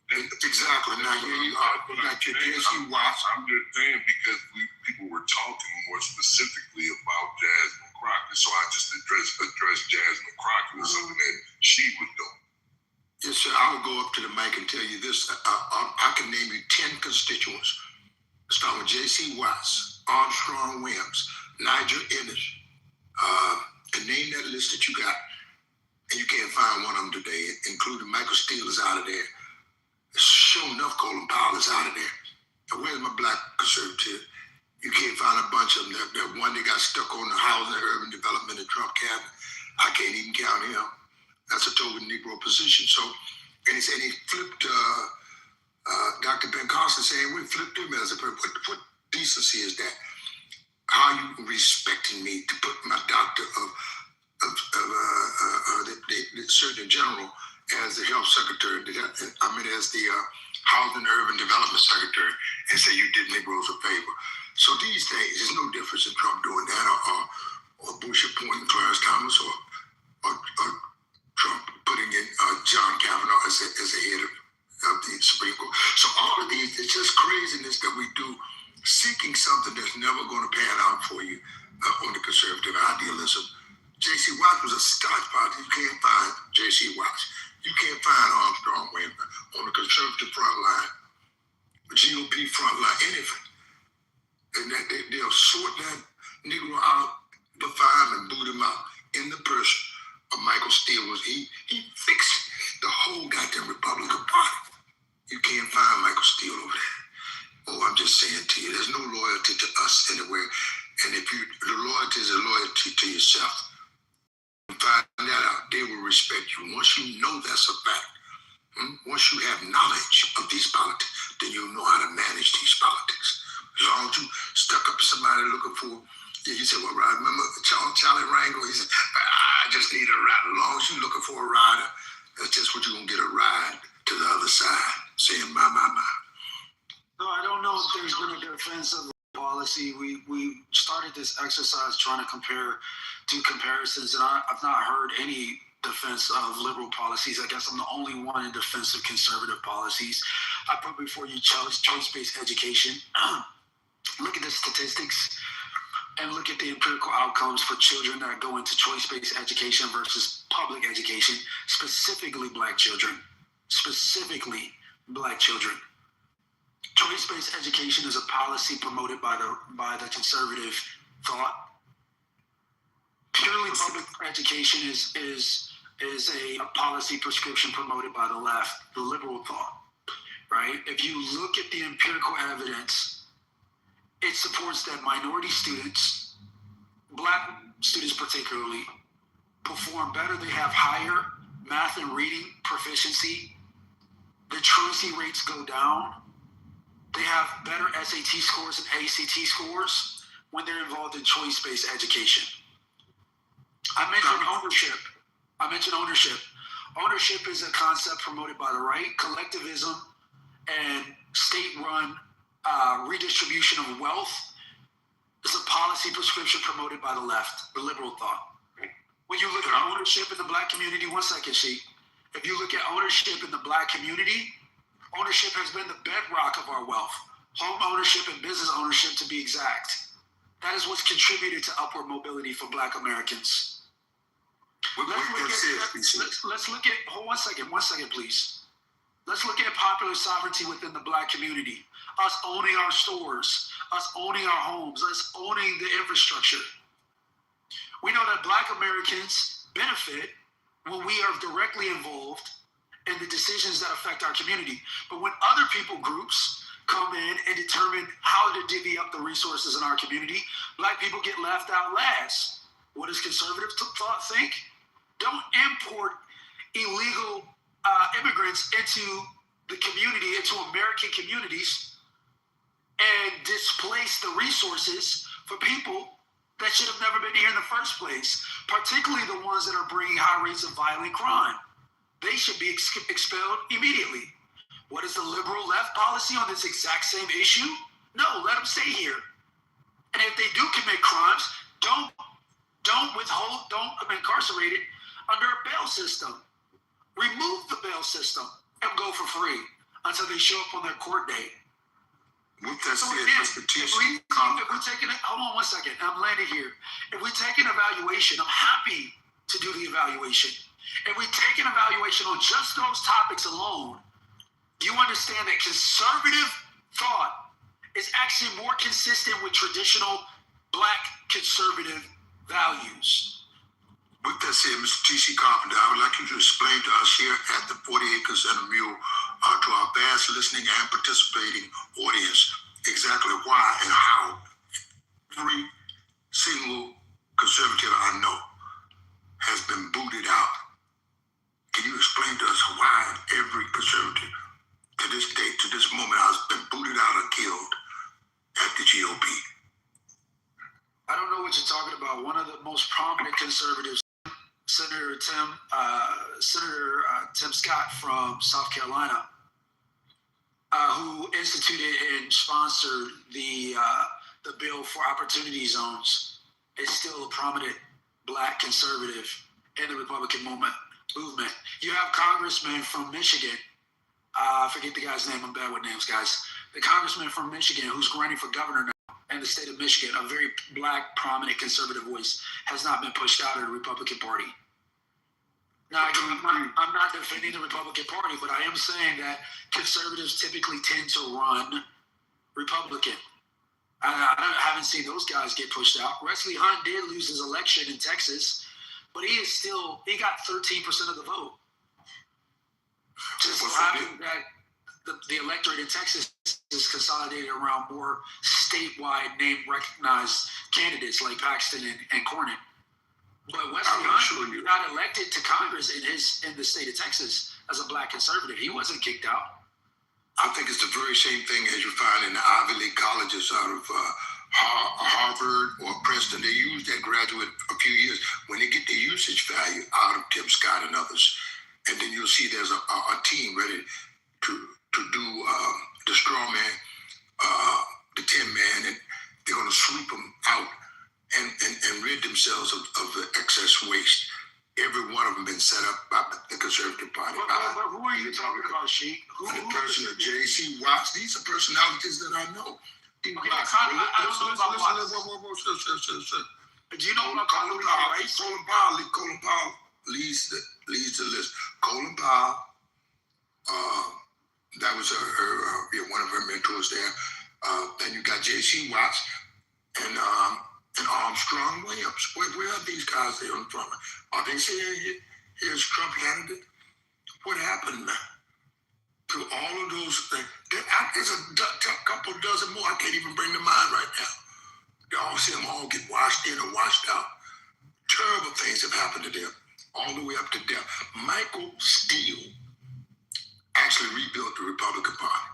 Exactly. Now you are like your DSU watch. I'm just saying because people were talking more specifically about Jasmine Crockett, so I just addressed Jasmine Crockett with something that she was doing. Yes, sir. I will go up to the mic and tell you this. I can name you 10 constituents. Start with J.C. Watts, Armstrong Williams, Nigel Ennis, and name that list that you got. And you can't find one of them today, including Michael Steele is out of there. Sure enough, Colin Powell is out of there. And where's my black conservative? You can't find a bunch of them. That one that got stuck on the housing and urban development in Trump cabinet. I can't even count him. That's a total Negro position. So, and he flipped Dr. Ben Carson saying we flipped him as a person. What decency is that? How are you respecting me to put my doctor of the Surgeon General as the health secretary, as the housing and urban development secretary, and say you did Negroes a favor? So these days, there's no difference in Trump doing that or Bush appointing Clarence Thomas or Trump putting in John Kavanaugh as a head of the Supreme Court. So all of these, it's just craziness that we do, seeking something that's never going to pan out for you on the conservative idealism. J.C. Watts was a Scotch party. You can't find J.C. Watts. You can't find Armstrong Wayne on the conservative front line, the GOP front line, anything. And that they'll sort that Negro out, define him, and boot him out in the person of Michael Steele. He fixed the whole goddamn Republican Party. You can't find Michael Steele over there. Oh, I'm just saying to you, there's no loyalty to us anywhere. And if the loyalty is a loyalty to yourself, find that out, they will respect you. Once you know that's a fact, once you have knowledge of these politics, then you know how to manage these politics. As long as you stuck up to somebody looking for, you said, well, I remember Charlie Rango, he said, I just need a ride. As long as you're looking for a rider, that's just what you're going to get, a ride to the other side, saying, my. No, I don't know if there's been a defense of policy. We started this exercise trying to compare two comparisons, and I've not heard any defense of liberal policies. I guess I'm the only one in defense of conservative policies. I put before you choice-based education. Look at the statistics and look at the empirical outcomes for children that go into choice-based education versus public education, specifically black children. Choice-based education is a policy promoted by the conservative thought. Purely public education is a policy prescription promoted by the left, the liberal thought, right? If you look at the empirical evidence, it supports that minority students, black students particularly, perform better. They have higher math and reading proficiency. The truancy rates go down. They have better SAT scores and ACT scores when they're involved in choice-based education. I mentioned ownership. Ownership is a concept promoted by the right. Collectivism and state-run redistribution of wealth is a policy prescription promoted by the left, the liberal thought. When you look at ownership in the black community, one second, Sheik. If you look at ownership in the black community, ownership has been the bedrock of our wealth. Home ownership and business ownership, to be exact. That is what's contributed to upward mobility for black Americans. Let's look at, hold one second, please. Let's look at popular sovereignty within the black community. Us owning our stores, us owning our homes, us owning the infrastructure. We know that black Americans benefit when we are directly involved in the decisions that affect our community. But when other people groups come in and determine how to divvy up the resources in our community, black people get left out last. What does conservative thought think? Don't import illegal immigrants into the community, into American communities, and displace the resources for people that should have never been here in the first place, particularly the ones that are bringing high rates of violent crime. They should be expelled immediately. What is the liberal left policy on this exact same issue? No, let them stay here. And if they do commit crimes, don't withhold, don't incarcerate it under a bail system. Remove the bail system and go for free until they show up on their court date. With that said, Mr. If we take it, hold on one second, I'm landing here. If we take an evaluation, I'm happy to do the evaluation. If we take an evaluation on just those topics alone, you understand that conservative thought is actually more consistent with traditional black conservative values. With that said, Mr. T.C. Carpenter, I would like you to explain to us here at the 40 Acres and a Mule, to our vast listening and participating audience, exactly why and how every single conservative I know has been booted out. Can you explain to us why every conservative to this day, to this moment, has been booted out or killed at the GOP? I don't know what you're talking about. One of the most prominent conservatives, Senator Tim Scott from South Carolina, who instituted and sponsored the bill for opportunity zones, is still a prominent black conservative in the Republican movement. You have Congressman from Michigan. I forget the guy's name. I'm bad with names, guys. The Congressman from Michigan, who's running for governor now in the state of Michigan, a very black, prominent conservative voice, has not been pushed out of the Republican Party. No, I'm not defending the Republican Party, but I am saying that conservatives typically tend to run Republican. I haven't seen those guys get pushed out. Wesley Hunt did lose his election in Texas, but he got 13% of the vote. Just so happened that the electorate in Texas is consolidated around more statewide name recognized candidates like Paxton and Cornyn. But Wesley Hunt got elected to Congress in the state of Texas as a black conservative. He wasn't kicked out. I think it's the very same thing as you find in the Ivy League colleges out of Harvard or Princeton. They use that graduate a few years when they get the usage value out of Tim Scott and others. And then you'll see there's a team ready to do the straw man, the tin man, and they're going to sweep them out and rid themselves of the excess waste. Every one of them been set up by the Conservative Party. But who are you talking about, Sheik? The person of J.C. Watts. These are personalities that I know. I don't know about Watts. Do you know about Colin Powell? Colin Powell leads the list. Colin Powell, that was one of her mentors there. Then you got J.C. Watts and Armstrong Williams. Where are these guys there in front? Are they saying here's Trump candidate? What happened to all of those things? There's a couple dozen more. I can't even bring to mind right now. They all see them all get washed in or washed out. Terrible things have happened to them, all the way up to death. Michael Steele actually rebuilt the Republican Party,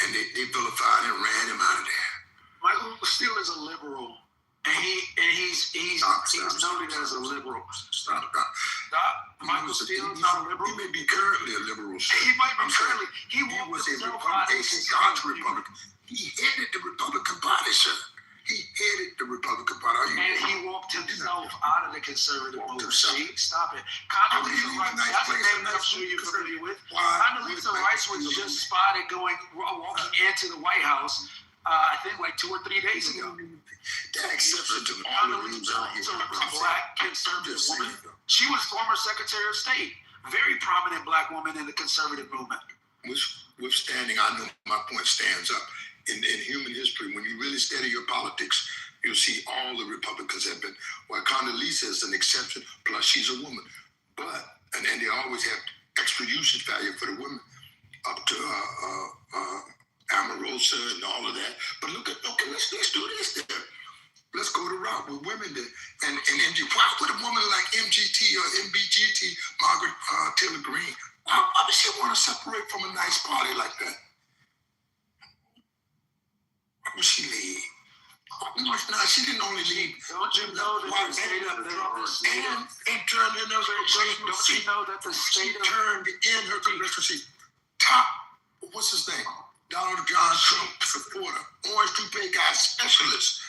and they vilified and ran him out of there. Michael Steele is a liberal. He's noted as a liberal. Stop. Michael Steele is not a liberal. He may be currently a liberal, sir. He might be currently. He was a staunch Republican. He headed the Republican Party, sir. He headed the Republican Party. And he walked himself out of the conservative movement. Stop it. Condoleezza Rice, that's the name that I'm sure you're familiar with. Condoleezza Rice was just spotted walking into the White House, I think like 2 or 3 days ago. That exception to the Condoleezza is a black conservative woman. She was former Secretary of State. Very prominent black woman in the conservative movement. Withstanding, I know my point stands up. In human history, when you really study your politics, you'll see all the Republicans have been, well, Condoleezza is an exception, plus she's a woman. But, and they always have extra usage value for the women, up to Omarosa and all of that. But let's do this there. Let's go the route with women there. And MG, why would a woman like MGT or MBGT, Margaret Taylor Greene, why would she want to separate from a nice party like that? Why would she leave? No, she didn't only leave. Don't you know that the state of and turned in her congressional seat. Don't you know that the state turned in her congressional seat. Top, what's his name? Donald John Trump supporter, orange toupee guy specialist.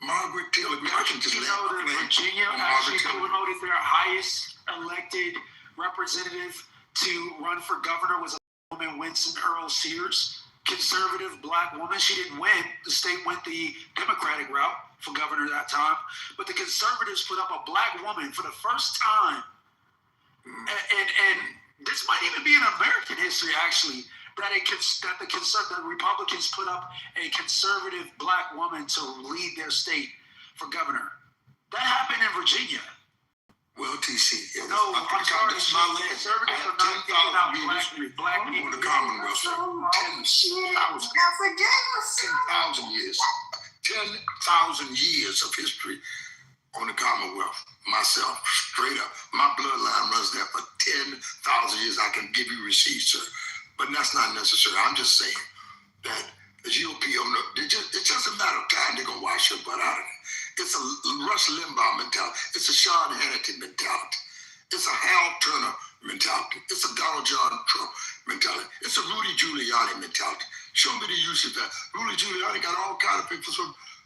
Margaret Taylor Greene. I can just you know that Virginia actually promoted their highest elected representative to run for governor was a woman, Winston Earl Sears, conservative black woman. She didn't win. The state went the Democratic route for governor that time, but the conservatives put up a black woman for the first time, and this might even be in American history actually. That the Republicans put up a conservative black woman to lead their state for governor. That happened in Virginia. Well, TC, no, I'm sorry. Conservatives are not giving out black people. The Commonwealth, 10,000 years. 10,000 years of history on the Commonwealth. Myself, straight up. My bloodline runs there for 10,000 years. I can give you receipts, sir. But that's not necessary. I'm just saying that the GOP, it's just a matter of time they're going to wash your butt out of it. It's a Rush Limbaugh mentality. It's a Sean Hannity mentality. It's a Hal Turner mentality. It's a Donald John Trump mentality. It's a Rudy Giuliani mentality. Show me the usage of that. Rudy Giuliani got all kinds of people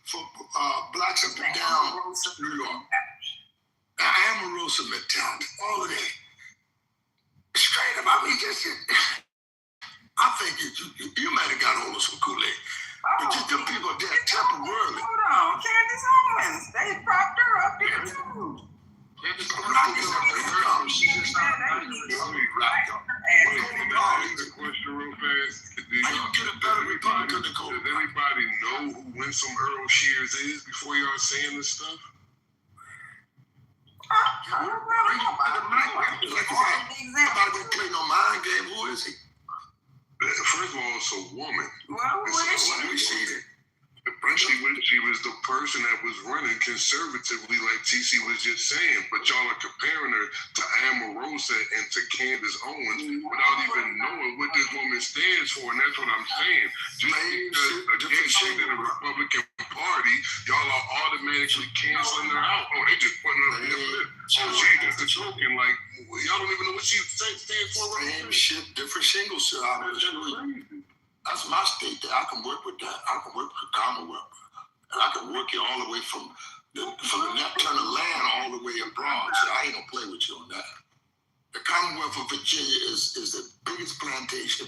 for blacks up and down New York. Omarosa mentality. All of that. Straight up, I mean, I think you might have got hold of some Kool-Aid. But just them people are dead temporarily. Hold on, Candace Owens. They propped her up there too. Candace Owens, she's just not before y'all saying this stuff? I don't know. Nobody been playing no mind game. Who is he? First of all, it's a woman. Well, who is she? Let me see that. She was the person that was running conservatively, like TC was just saying. But y'all are comparing her to Omarosa and to Candace Owens without even knowing what this woman stands for, and that's what I'm saying. Just because a gay chick in the Republican Party, y'all are automatically canceling her out. Oh, they just putting her up there. Oh, she just a token. Like, y'all don't even know what she stands for. Same shit, different shingles. That's my state. That I can work with that. I can work with the Commonwealth, and I can work it all the way from the net turn of land all the way abroad. So I ain't gonna play with you on that. The Commonwealth of Virginia is the biggest plantation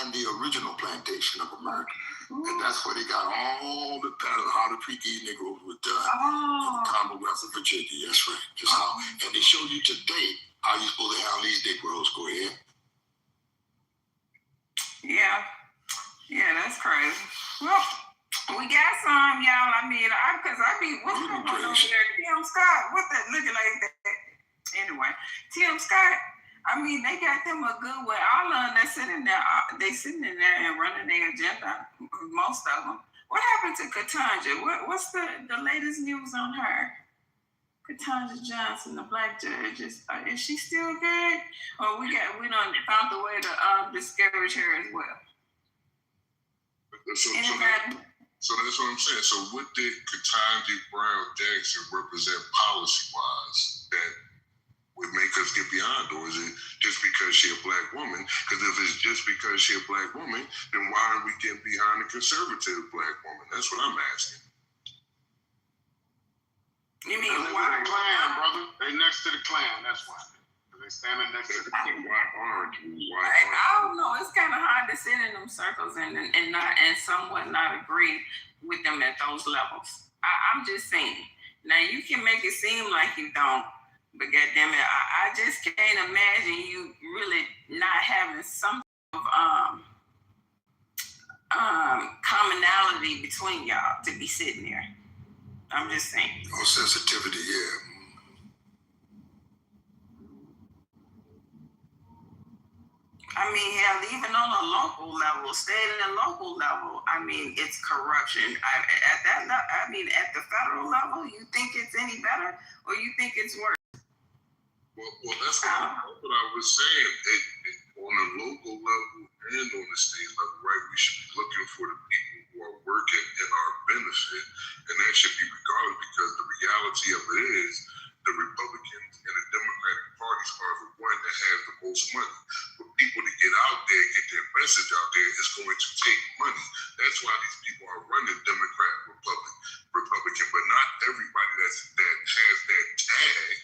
and the original plantation of America, and that's where they got all the pattern how to treat these Negroes was done in the Commonwealth of Virginia. That's right. Just how, and they show you today how you supposed to have these Negroes. Go ahead. Yeah, that's crazy. Well, we got some, y'all. I mean, what's going on over there? Tim Scott, what's that looking like that? Anyway, Tim Scott, I mean, they got them a good way. All of them, they sitting in there and running their agenda, most of them. What happened to Ketanji? What's the latest news on her? Ketanji Johnson, the black judge, is she still good? Or we done found a way to discourage her as well? So that's what I'm saying. So what did Ketanji Brown Jackson represent policy-wise that would make us get beyond? Or is it just because she a black woman? Because if it's just because she a black woman, then why aren't we getting behind a conservative black woman? That's what I'm asking. You mean why? The Klan, brother. They next to the Klan. That's why. They standing next to the Klan. I don't know. It's kind of hard to sit in them circles and somewhat not agree with them at those levels. I'm just saying. Now you can make it seem like you don't, but goddamn it, I just can't imagine you really not having some of commonality between y'all to be sitting there. I'm just saying. No sensitivity, yeah. I mean, hell, even on a local level, state and local level, I mean, it's corruption. At the federal level, you think it's any better, or you think it's worse? Well, that's what I was saying. On a local level and on the state level, right? We should be looking for the people who are working in our benefit, and that should be regardless, because the reality of it is the Republicans and the Democratic parties are the one that has the most money. For people to get out there, get their message out there, it's going to take money. That's why these people are running Democrat, Republican, but not everybody that has that tag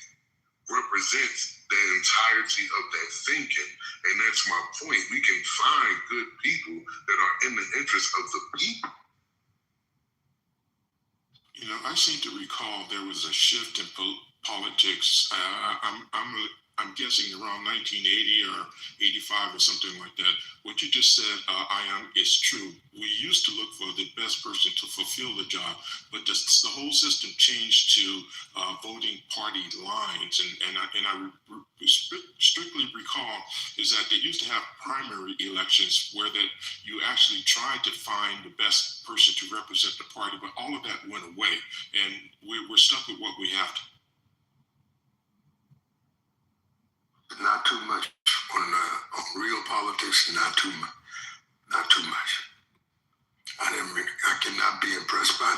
represents the entirety of that thinking. And that's my point. We can find good people that are in the interest of the people. You know, I seem to recall there was a shift in politics. I'm guessing around 1980 or 85 or something like that. What you just said, Ian, is true. We used to look for the best person to fulfill the job, but the whole system changed to voting party lines. And I strictly recall is that they used to have primary elections where that you actually tried to find the best person to represent the party, but all of that went away, and we're stuck with what we have to. Not too much on real politics. Not too much. I cannot be impressed by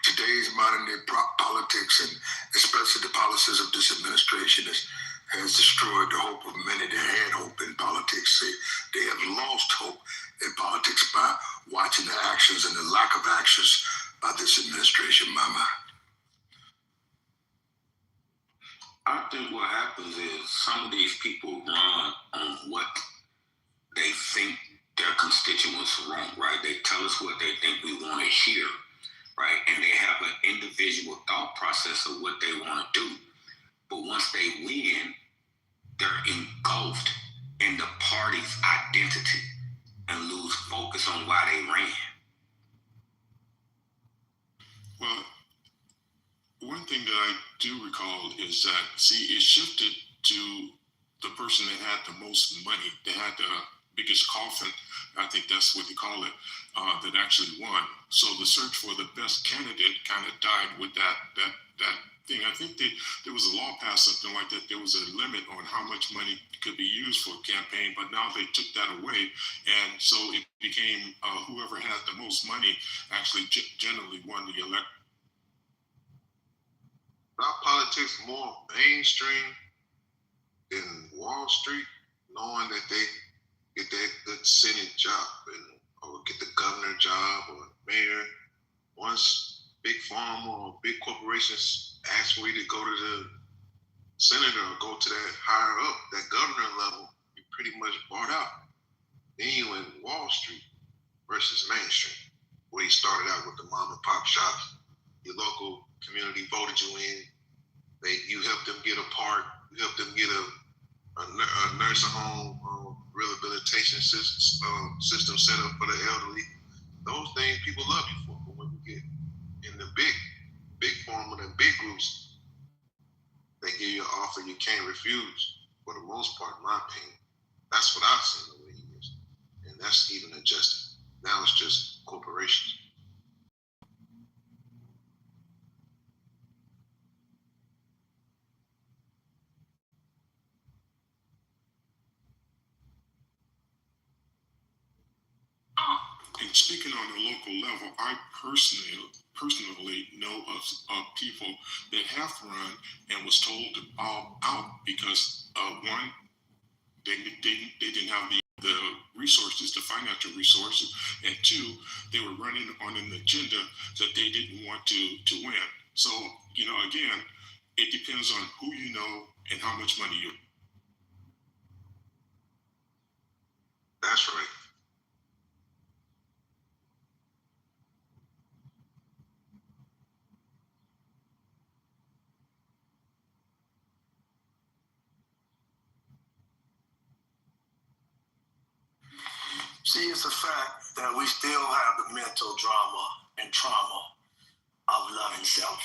today's modern day politics, and especially the policies of this administration has destroyed the hope of many that had hope in politics. They have lost hope in politics by watching the actions and the lack of actions by this administration. Mama. I think what happens is some of these people run on what they think their constituents want, right? They tell us what they think we want to hear, right? And they have an individual thought process of what they want to do. But once they win, they're engulfed in the party's identity and lose focus on why they ran. Well, one thing that I do recall is that, see, it shifted to the person that had the most money, that had the biggest coffin, I think that's what they call it, that actually won. So the search for the best candidate kind of died with that thing. I think there was a law passed, something like that. There was a limit on how much money could be used for a campaign, but now they took that away. And so it became whoever had the most money actually generally won the election. Our politics more mainstream than Wall Street, knowing that they get that good Senate job or get the governor job or mayor. Once big pharma or big corporations ask for you to go to the senator or go to that higher up, that governor level, you pretty much bought out. Then you in Wall Street versus Main Street, where you started out with the mom and pop shops. Your local community voted you in. You helped them get a park. You helped them get a nursing home, rehabilitation system set up for the elderly. Those things people love you for. But when you get in the big form of the big groups, they give you an offer you can't refuse. For the most part, in my opinion, that's what I've seen over the years, and that's even adjusted. Now it's just corporations. And speaking on the local level, I personally know of people that have run and was told to bow out because one, they didn't have the resources, the financial resources, and two, they were running on an agenda that they didn't want to win. So, again, it depends on who you know and how much money you. That's right. See, it's a fact that we still have the mental drama and trauma of loving self.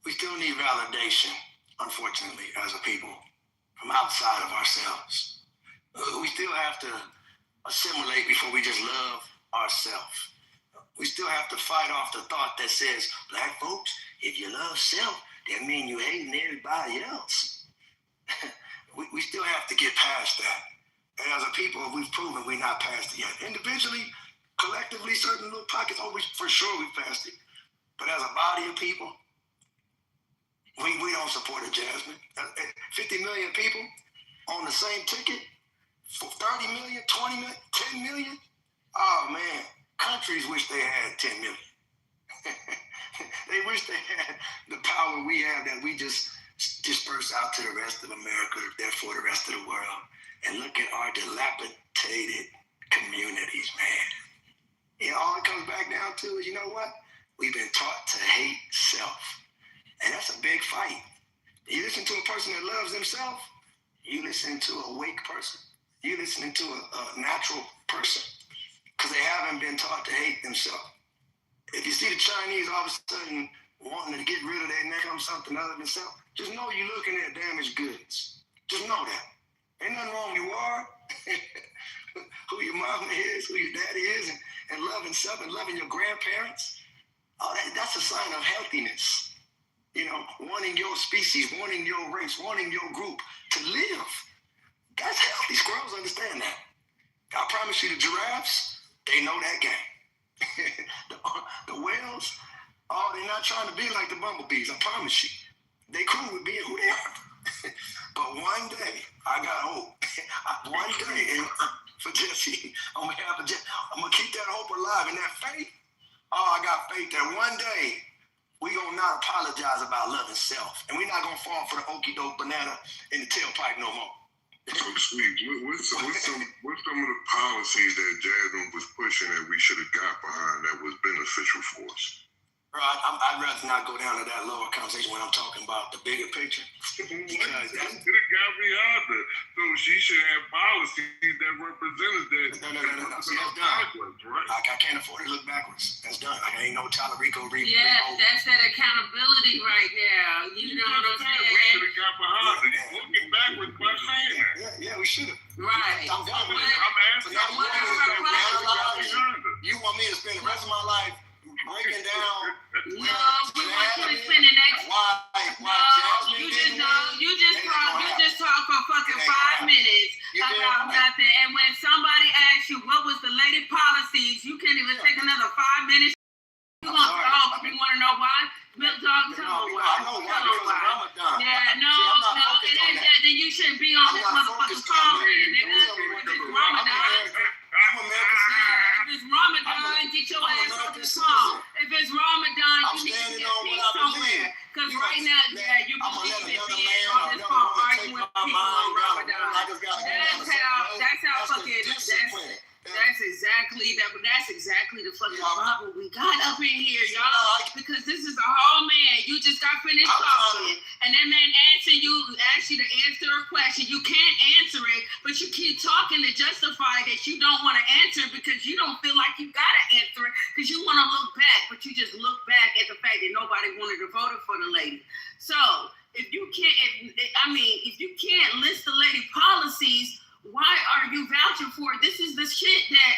We still need validation, unfortunately, as a people, from outside of ourselves. We still have to assimilate before we just love ourselves. We still have to fight off the thought that says, Black folks, if you love self, that means you hating everybody else. we still have to get past that. And as a people, we've proven we're not past it yet. Individually, collectively, certain little pockets, for sure we've passed it. But as a body of people, we don't support it, Jasmine. 50 million people on the same ticket, 30 million, 20 million, 10 million. Oh man, countries wish they had 10 million. They wish they had the power we have that we just disperse out to the rest of America, therefore the rest of the world. And look at our dilapidated communities, man. All it comes back down to is, you know what? We've been taught to hate self. And that's a big fight. You listen to a person that loves themselves, you listen to a awake person, you listening to a natural person, because they haven't been taught to hate themselves. If you see the Chinese all of a sudden wanting to get rid of their name, something other than self, just know you're looking at damaged goods. Just know that. Ain't nothing wrong with you are, who your mama is, who your daddy is, and loving self and loving your grandparents. That's a sign of healthiness. Wanting your species, wanting your race, wanting your group to live. That's healthy. Squirrels understand that. I promise you, the giraffes, they know that game. the whales, they're not trying to be like the bumblebees. I promise you. They cool with being who they are. But one day, I got hope. One day, for Jesse, on behalf of Jesse, I'm going to keep that hope alive and that faith. I got faith that one day, we're going to not apologize about loving self. And we're not going to fall for the okie doke banana in the tailpipe no more. So, Sweet, what's some of the policies that Jasmine was pushing that we should have got behind that was beneficial for us? Right, I'd rather not go down to that lower conversation when I'm talking about the bigger picture. Because it got me harder. So she should have policies that represented that. No. See, that's done. Right? I can't afford to look backwards. That's done. Ain't no Talarico Yeah, that's that accountability right right now, yeah, you I'm gonna let believe another in man on or this another phone woman arguing take with my people on mind down. Ramadan. I just gotta go. That's how the fucking discipline. that's exactly the fucking problem we got up in here, y'all. Because this is a whole man. You just got finished talking, and that man asked you to answer a question. You can't answer it, but you keep talking to justify that you don't want to answer because you don't feel like you gotta answer it because you want to look back, but you just look back at the fact that nobody wanted to vote for the lady. So if you can't list the lady policies, why are you vouching for it? This is the shit that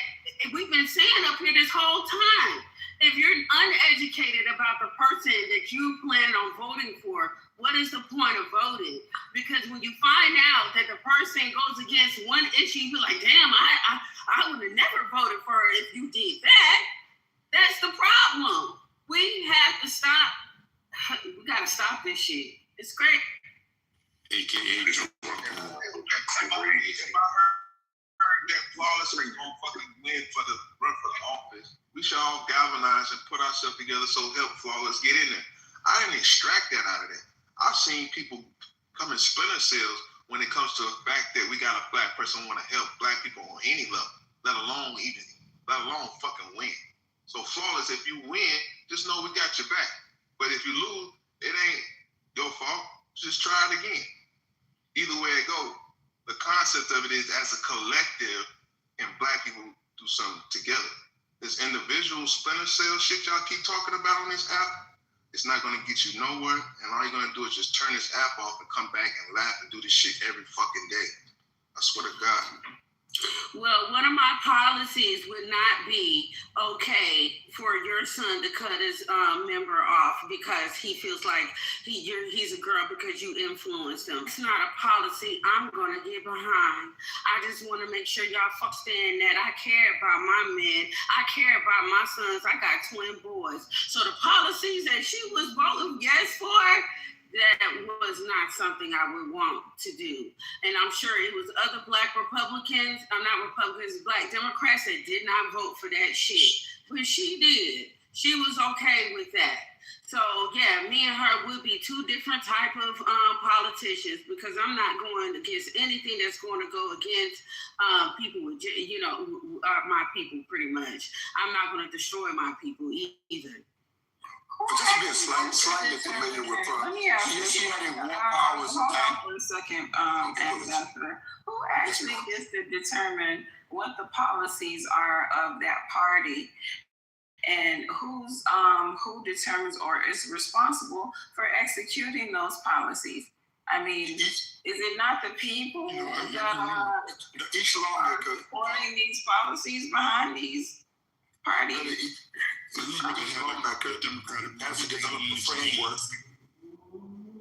we've been saying up here this whole time. If you're uneducated about the person that you plan on voting for, what is the point of voting? Because when you find out that the person goes against one issue, you be like, damn, I would have never voted for her if you did that. That's the problem. We have to stop. We got to stop this shit. It's great. AKA if I heard that Flawless ain't gonna fucking win run for the office, we should all galvanize and put ourselves together so help Flawless get in there. I didn't extract that out of that. I've seen people come in splinter cells when it comes to the fact that we got a black person want to help black people on any level, let alone fucking win. So Flawless, if you win, just know we got your back. But if you lose, it ain't your fault. Just try it again. Either way it goes. The concept of it is as a collective and black people do something together. This individual splinter cell shit y'all keep talking about on this app, it's not gonna get you nowhere, and all you're gonna do is just turn this app off and come back and laugh and do this shit every fucking day. I swear to God. Well, one of my policies would not be okay for your son to cut his member off because he feels like he's a girl because you influenced him. It's not a policy I'm going to get behind. I just want to make sure y'all understand that I care about my men. I care about my sons. I got twin boys. So the policies that she was voting yes for, that was not something I would want to do. And I'm sure it was other black Republicans, black Democrats that did not vote for that shit. But she did. She was okay with that. So yeah, me and her would be two different type of politicians because I'm not going against anything that's going to go against people with, my people pretty much. I'm not going to destroy my people either. Just being slightly familiar with her. Let me ask you. She had war powers. Hold on for a second, Ambassador. Who actually gets to determine what the policies are of that party, and who determines or is responsible for executing those policies? I mean, is it not the people that are supporting these policies behind these parties? As to develop the framework.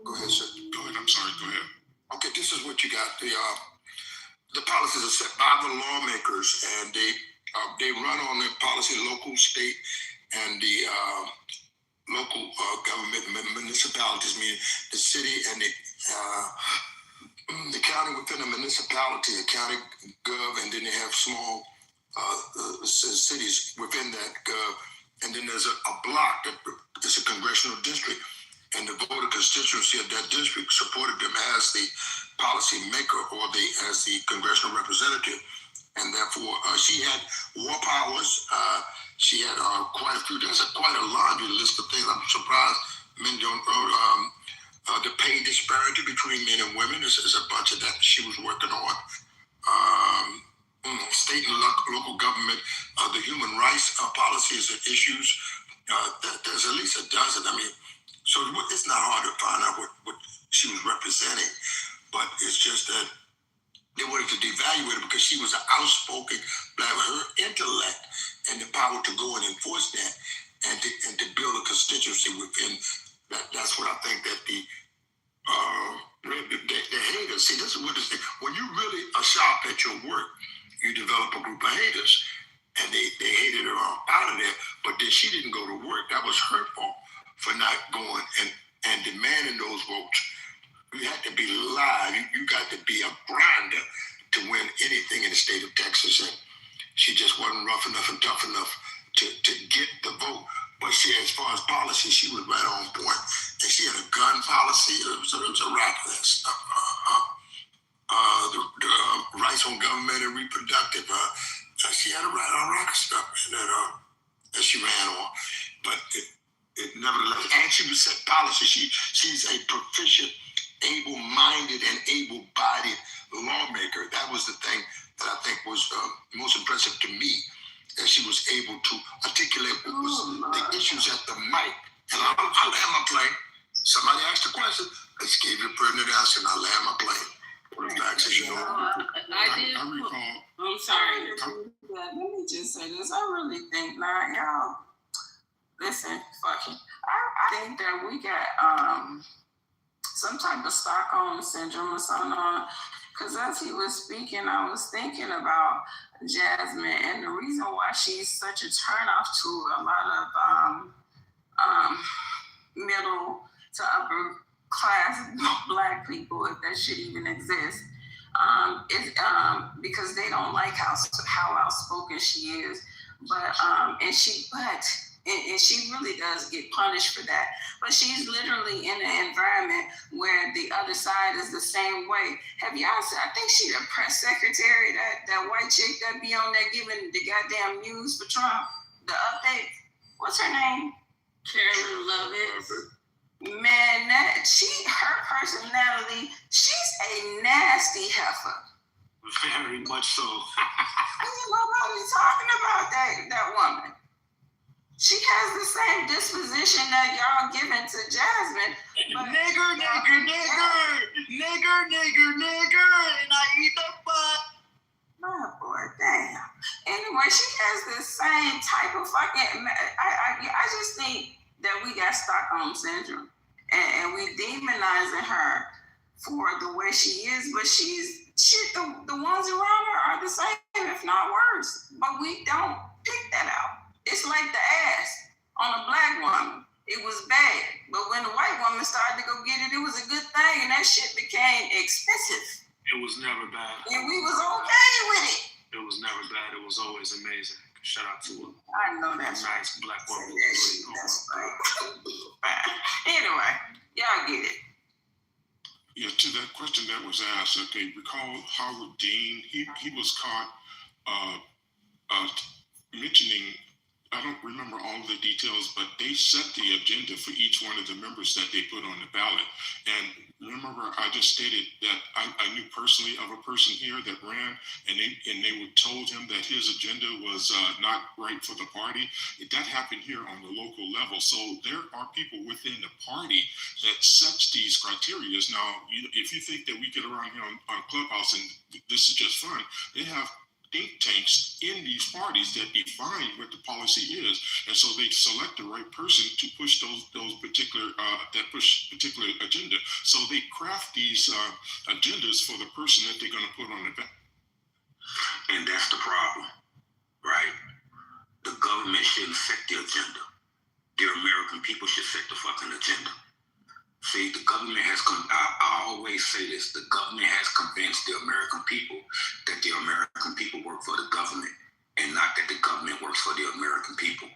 Go ahead, sir. Go ahead. I'm sorry. Go ahead. Okay, this is what you got. The policies are set by the lawmakers, and they run on the policy, local, state, and the local government municipalities, meaning the city and the county within a municipality, a county gov, and then they have small cities within that gov. And then there's a block that's a congressional district, and the voter constituency of that district supported them as the policy maker or as the congressional representative. And therefore, she had war powers. She had quite a few. There's quite a laundry list of things. I'm surprised men don't. The pay disparity between men and women is a bunch of that she was working on. State and local government, the human rights policies and issues. There's at least a dozen. I mean, so it's not hard to find out what she was representing, but it's just that they wanted to devalue her because she was an outspoken black. Her intellect and the power to go and enforce that and to build a constituency within that. That's what I think that the haters see. This is what it is. When you really are sharp at your work, you develop a group of haters, and they hated her out of there. But then she didn't go to work. That was her fault for not going and demanding those votes. You had to be live. You got to be a grinder to win anything in the state of Texas. And she just wasn't rough enough and tough enough to get the vote. But as far as policy, she was right on point. and she had a gun policy. It was a rack of that stuff. The rights on government and reproductive. She had a rack of stuff that she ran on, but it nevertheless, and she would set policy. She's a proficient, able-minded, and able-bodied lawmaker. That was the thing that I think was most impressive to me, that she was able to articulate what was the issues at the mic. And I land my plane. Somebody asked a question. I just gave you a pertinent answer, and I land my plane. I recall. I'm sorry. Let me just say this. I really think now, y'all. Listen, fuck it. I think that we got some type of Stockholm syndrome or something on. Because as he was speaking, I was thinking about Jasmine and the reason why she's such a turnoff to a lot of middle to upper class Black people, if that shit even exists, is because they don't like how outspoken she is. But and she really does get punished for that. But she's literally in an environment where the other side is the same way. Have y'all seen? I think she's a press secretary, that white chick that be on there giving the goddamn news for Trump, the update. What's her name? Carolyn Lovitz. Man, her personality, she's a nasty heifer. Very much so. Ain't nobody talking about that woman. She has the same disposition that y'all giving to Jasmine. But nigger, and I eat the butt. Oh boy, damn. Anyway, she has the same type of fucking. I just think that we got Stockholm syndrome, and we demonizing her for the way she is, but the ones around her are the same, if not worse. But we don't pick that out. It's like the ass on a Black woman. It was bad, but when the white woman started to go get it, it was a good thing, and that shit became expensive. It was never bad. And we was okay with it. It was never bad. It was always amazing. Shout out to her. I know that's nice Black woman. That's right. Anyway, y'all get it. Yeah, to that question that was asked, okay, recall Howard Dean, he was caught mentioning, I don't remember all of the details, but they set the agenda for each one of the members that they put on the ballot. And remember, I just stated that I knew personally of a person here that ran, and they were told him that his agenda was not right for the party. That happened here on the local level. So there are people within the party that sets these criteria. Now, if you think that we get around here on Clubhouse and this is just fun, they have think tanks in these parties that define what the policy is, and so they select the right person to push those particular particular agenda. So they craft these agendas for the person that they're going to put on the back. And that's the problem, right? The government shouldn't set the agenda. The American people should set the fucking agenda. See, the government has I always say this, the government has convinced the American people that the American people work for the government and not that the government works for the American people.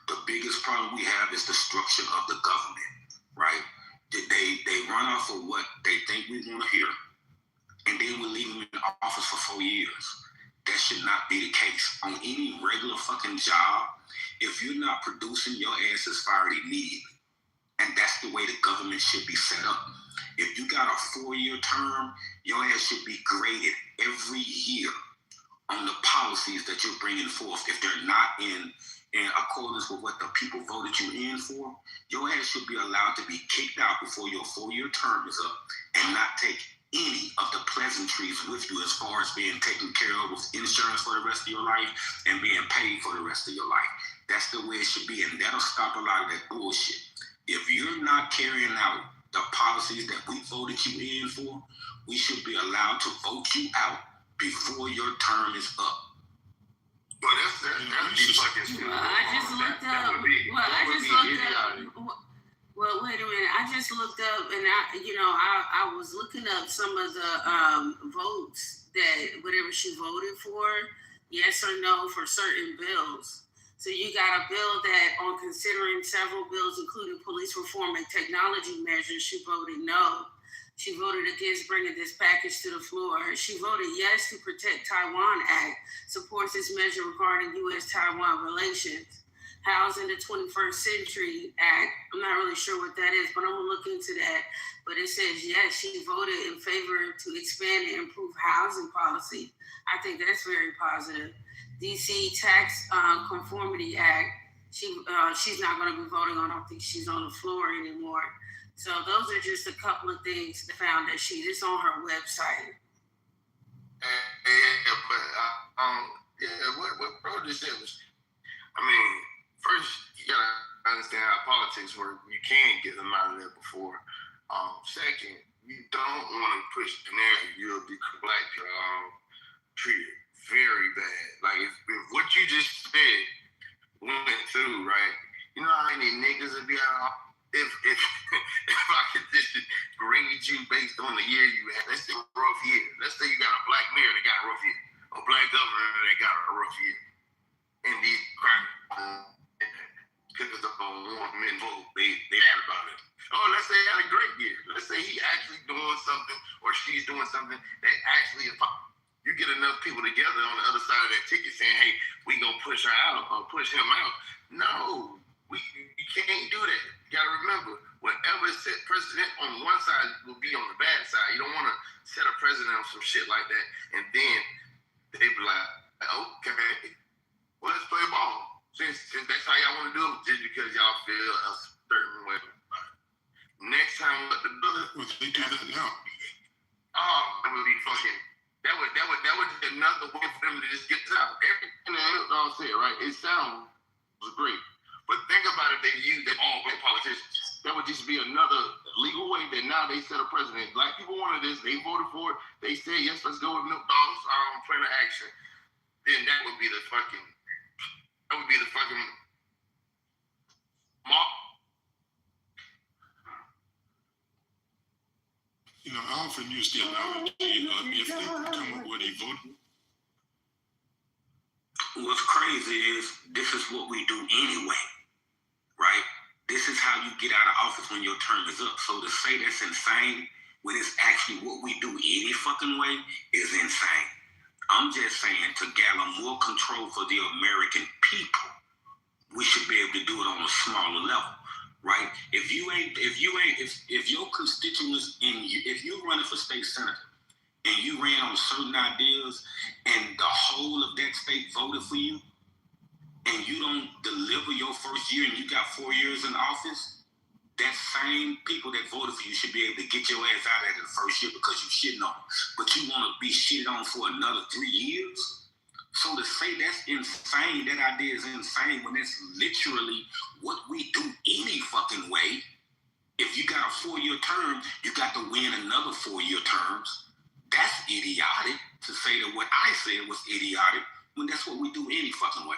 The biggest problem we have is the structure of the government, right? They run off of what they think we want to hear, and then we leave them in office for 4 years. That should not be the case. On any regular fucking job, if you're not producing, your ass is fired immediately. And that's the way the government should be set up. If you got a 4-year term, your ass should be graded every year on the policies that you're bringing forth. If they're not in accordance with what the people voted you in for, your ass should be allowed to be kicked out before your 4-year term is up and not take any of the pleasantries with you as far as being taken care of with insurance for the rest of your life and being paid for the rest of your life. That's the way it should be, and that'll stop a lot of that bullshit. If you're not carrying out the policies that we voted you in for, we should be allowed to vote you out before your term is up. But that'd be fucking. I just looked up. Well, wait a minute. I just looked up, and I was looking up some of the votes that whatever she voted for, yes or no for certain bills. So you got a bill that, on considering several bills, including police reform and technology measures, she voted no. She voted against bringing this package to the floor. She voted yes to Protect Taiwan Act, supports this measure regarding U.S.-Taiwan relations. Housing the 21st Century Act, I'm not really sure what that is, but I'm gonna look into that. But it says yes, she voted in favor to expand and improve housing policy. I think that's very positive. DC Tax Conformity Act, she's not gonna be voting on. I don't think she's on the floor anymore. So those are just a couple of things that found that it's on her website. What bro just said was, I mean, first you gotta understand how politics work. You can get them out of there before. Second, you don't want to push the narrative. You'll be black treated very bad. Like if what you just said went through, right? You know how many niggas would be out. If I could just grade you based on the year you had, let's say a rough year. Let's say you got a black mayor that got a rough year, a black governor that got a rough year, and these crime because of one men vote, they mad about it. Oh, let's say he had a great year. Let's say he actually doing something or she's doing something that actually, if you get enough people together on the other side of that ticket saying, hey, we gonna push her out or push him out. No, you can't do that. You gotta remember, whatever set precedent on one side will be on the bad side. You don't wanna set a precedent on some shit like that and then they be like, okay, well, let's play ball. Since that's how y'all wanna do it, just because y'all feel a certain way. Next time, let the brother. Well, they do that now. Oh, that would be fucking. That would be another way for them to just get this out. Everything that all said, right? It sounds great, but think about it. They use that all white politicians. That would just be another legal way that now they set a precedent. Black people wanted this. They voted for it. They said yes. Let's go with Snoop Dogg's plan of action. Then that would be the fucking. That would be the fucking. Mark. You know, I often use the analogy if they come up with a vote. What's crazy is this is what we do anyway, right? This is how you get out of office when your term is up. So to say that's insane when it's actually what we do any fucking way is insane. I'm just saying to gather more control for the American people, we should be able to do it on a smaller level. Right? If your constituents if you're running for state senator and you ran on certain ideas and the whole of that state voted for you and you don't deliver your first year and you got 4 years in office, that same people that voted for you should be able to get your ass out of the first year because you shitting on them. But you want to be shitted on for another 3 years? So to say that's insane, that idea is insane when that's literally what we do any fucking way. If you got a 4-year term, you got to win another 4-year terms. That's idiotic to say that what I said was idiotic when that's what we do any fucking way.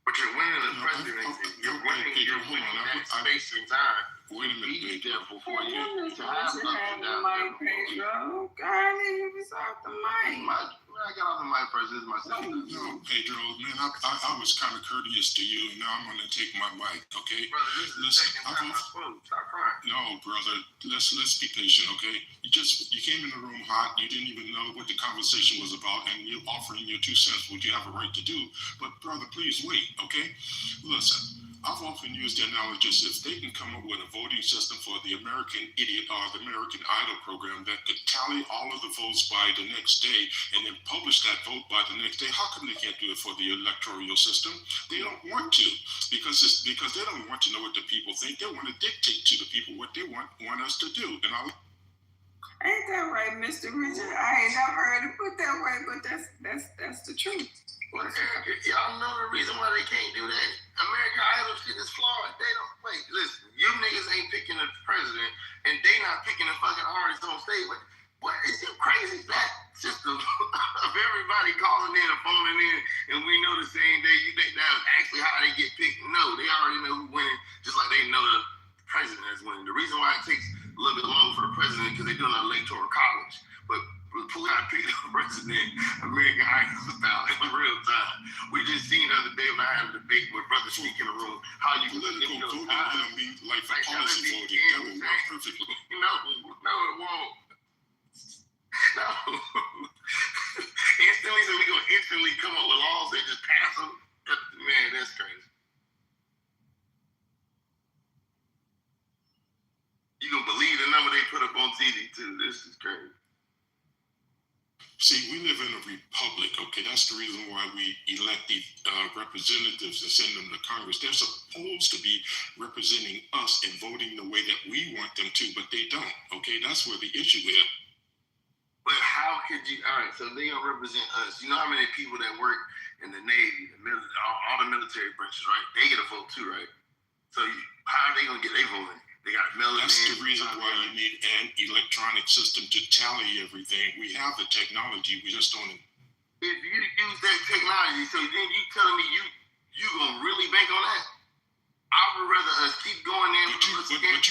But you're winning the presidency. You're winning that space and time. Wait a minute, there before you to Pedro, have something down there. Pedro, God, he was off the mic. I got off the mic first. This is my second. No, Pedro, man, I was kind of courteous to you, and now I'm going to take my mic, okay? Brother, this is Listen, the second time I spoke. Stop crying. No, brother, let's be patient, okay? You came in the room hot. You didn't even know what the conversation was about, and you're offering your 2 cents, which you have a right to do. But brother, please wait, okay? Listen. I've often used the analogy if they can come up with a voting system for the American Idiot or the American Idol program that could tally all of the votes by the next day and then publish that vote by the next day, how come they can't do it for the electoral system? They don't want to because they don't want to know what the people think. They want to dictate to the people what they want us to do. And ain't that right, Mr. Richard? I ain't never heard it put that way, but that's the truth. Well, y'all know the reason why they can't do that. American Idol shit is flawed. They don't wait. Listen, you niggas ain't picking the president, and they not picking the fucking artist on stage. What is it crazy? That system of everybody calling in and phoning in, and we know the same day. You think that's actually how they get picked? No, they already know who's winning, just like they know the president is winning. The reason why it takes a little bit longer for the president because they're doing an electoral college, but President American Idol about in real time. We just seen the other day when I had a debate with Brother Sneak in the room how you political voting gonna be like for policy voting. That will work perfectly. No, it won't. No. Instantly, so we gonna instantly come up with laws and just pass them. Man, that's crazy. You gonna believe the number they put up on TV too? This is crazy. See, we live in a republic, okay? That's the reason why we elect the representatives and send them to Congress. They're supposed to be representing us and voting the way that we want them to, but they don't, okay? That's where the issue is. But how could you, all right, so they don't represent us. You know how many people that work in the Navy, all the military branches, right? They get a vote too, right? So how are they going to get their vote in? They got military. That's the reason why you need an electronic system to tally everything. We have the technology, we just don't. If you use that technology, so then you telling me you gonna really bank on that? I would rather us keep going in. But you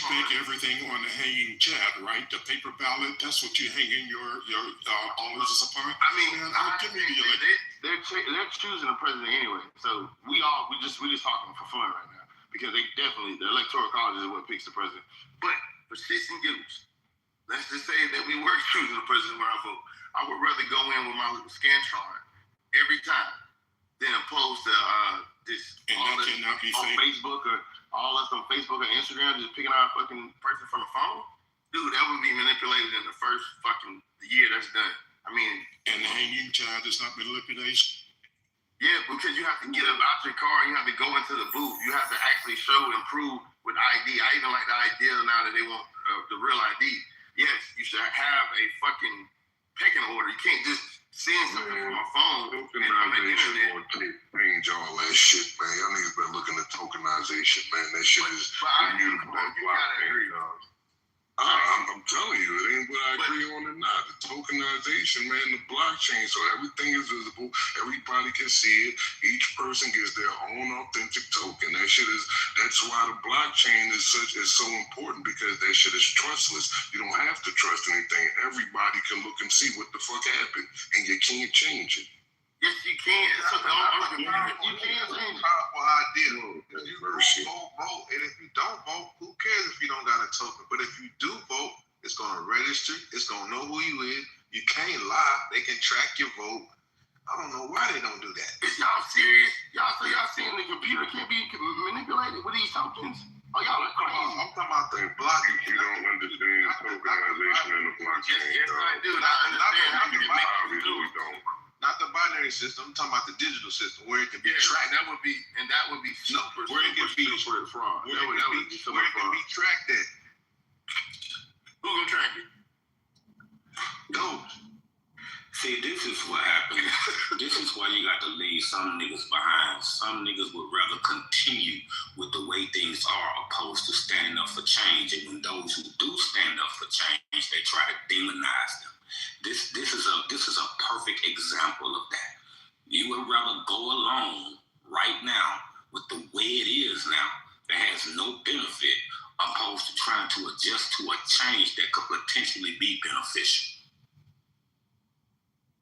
bank everything on the hanging chat, right? The paper ballot. That's what you hanging your all this upon. I mean, give me the election. They're choosing a president anyway. So we just talking for fun right now. Because they definitely, the Electoral College is what picks the president. But for shits and giggles, let's just say that we were choosing the president where I vote. I would rather go in with my little Scantron every time than opposed to this and all that this cannot be on fake. Facebook or all us on Facebook or Instagram just picking out a fucking person from the phone. Dude, that would be manipulated in the first fucking year that's done. I mean, and the hanging child is not manipulation. Yeah, because you have to get up out your car and you have to go into the booth. You have to actually show and prove with ID. I even like the idea now that they want the real ID. Yes, you should have a fucking pecking order. You can't just send something from a phone and on the internet. Change all that shit, man. Y'all niggas been looking at tokenization, man. That shit is immutable. I'm telling you, it ain't what I agree on or not. The tokenization, man, the blockchain, so everything is visible, everybody can see it, each person gets their own authentic token. That's why the blockchain is so important, because that shit is trustless. You don't have to trust anything. Everybody can look and see what the fuck happened, and you can't change it. Yes, you can. You can change it. Powerful idea. You vote, and if you don't vote, who cares if you don't got a token? But if you do vote, it's gonna register. It's gonna know who you is. You can't lie. They can track your vote. I don't know why they don't do that. Is y'all serious? Y'all saying the computer can't be manipulated with these tokens? Oh, y'all are crazy. I'm talking about the blockchain. You don't understand tokenization in the blockchain. Yes, I do. I understand how you make it. We don't. Not the binary system. I'm talking about the digital system where it can be tracked. That would be super. Where it can be fraud. Where it can be tracked at. Who gonna track it? Those. See, this is what happens. This is why you got to leave some niggas behind. Some niggas would rather continue with the way things are opposed to standing up for change. And when those who do stand up for change, they try to demonize them. This is a perfect example of that. You would rather go along right now with the way it is now that has no benefit, opposed to trying to adjust to a change that could potentially be beneficial.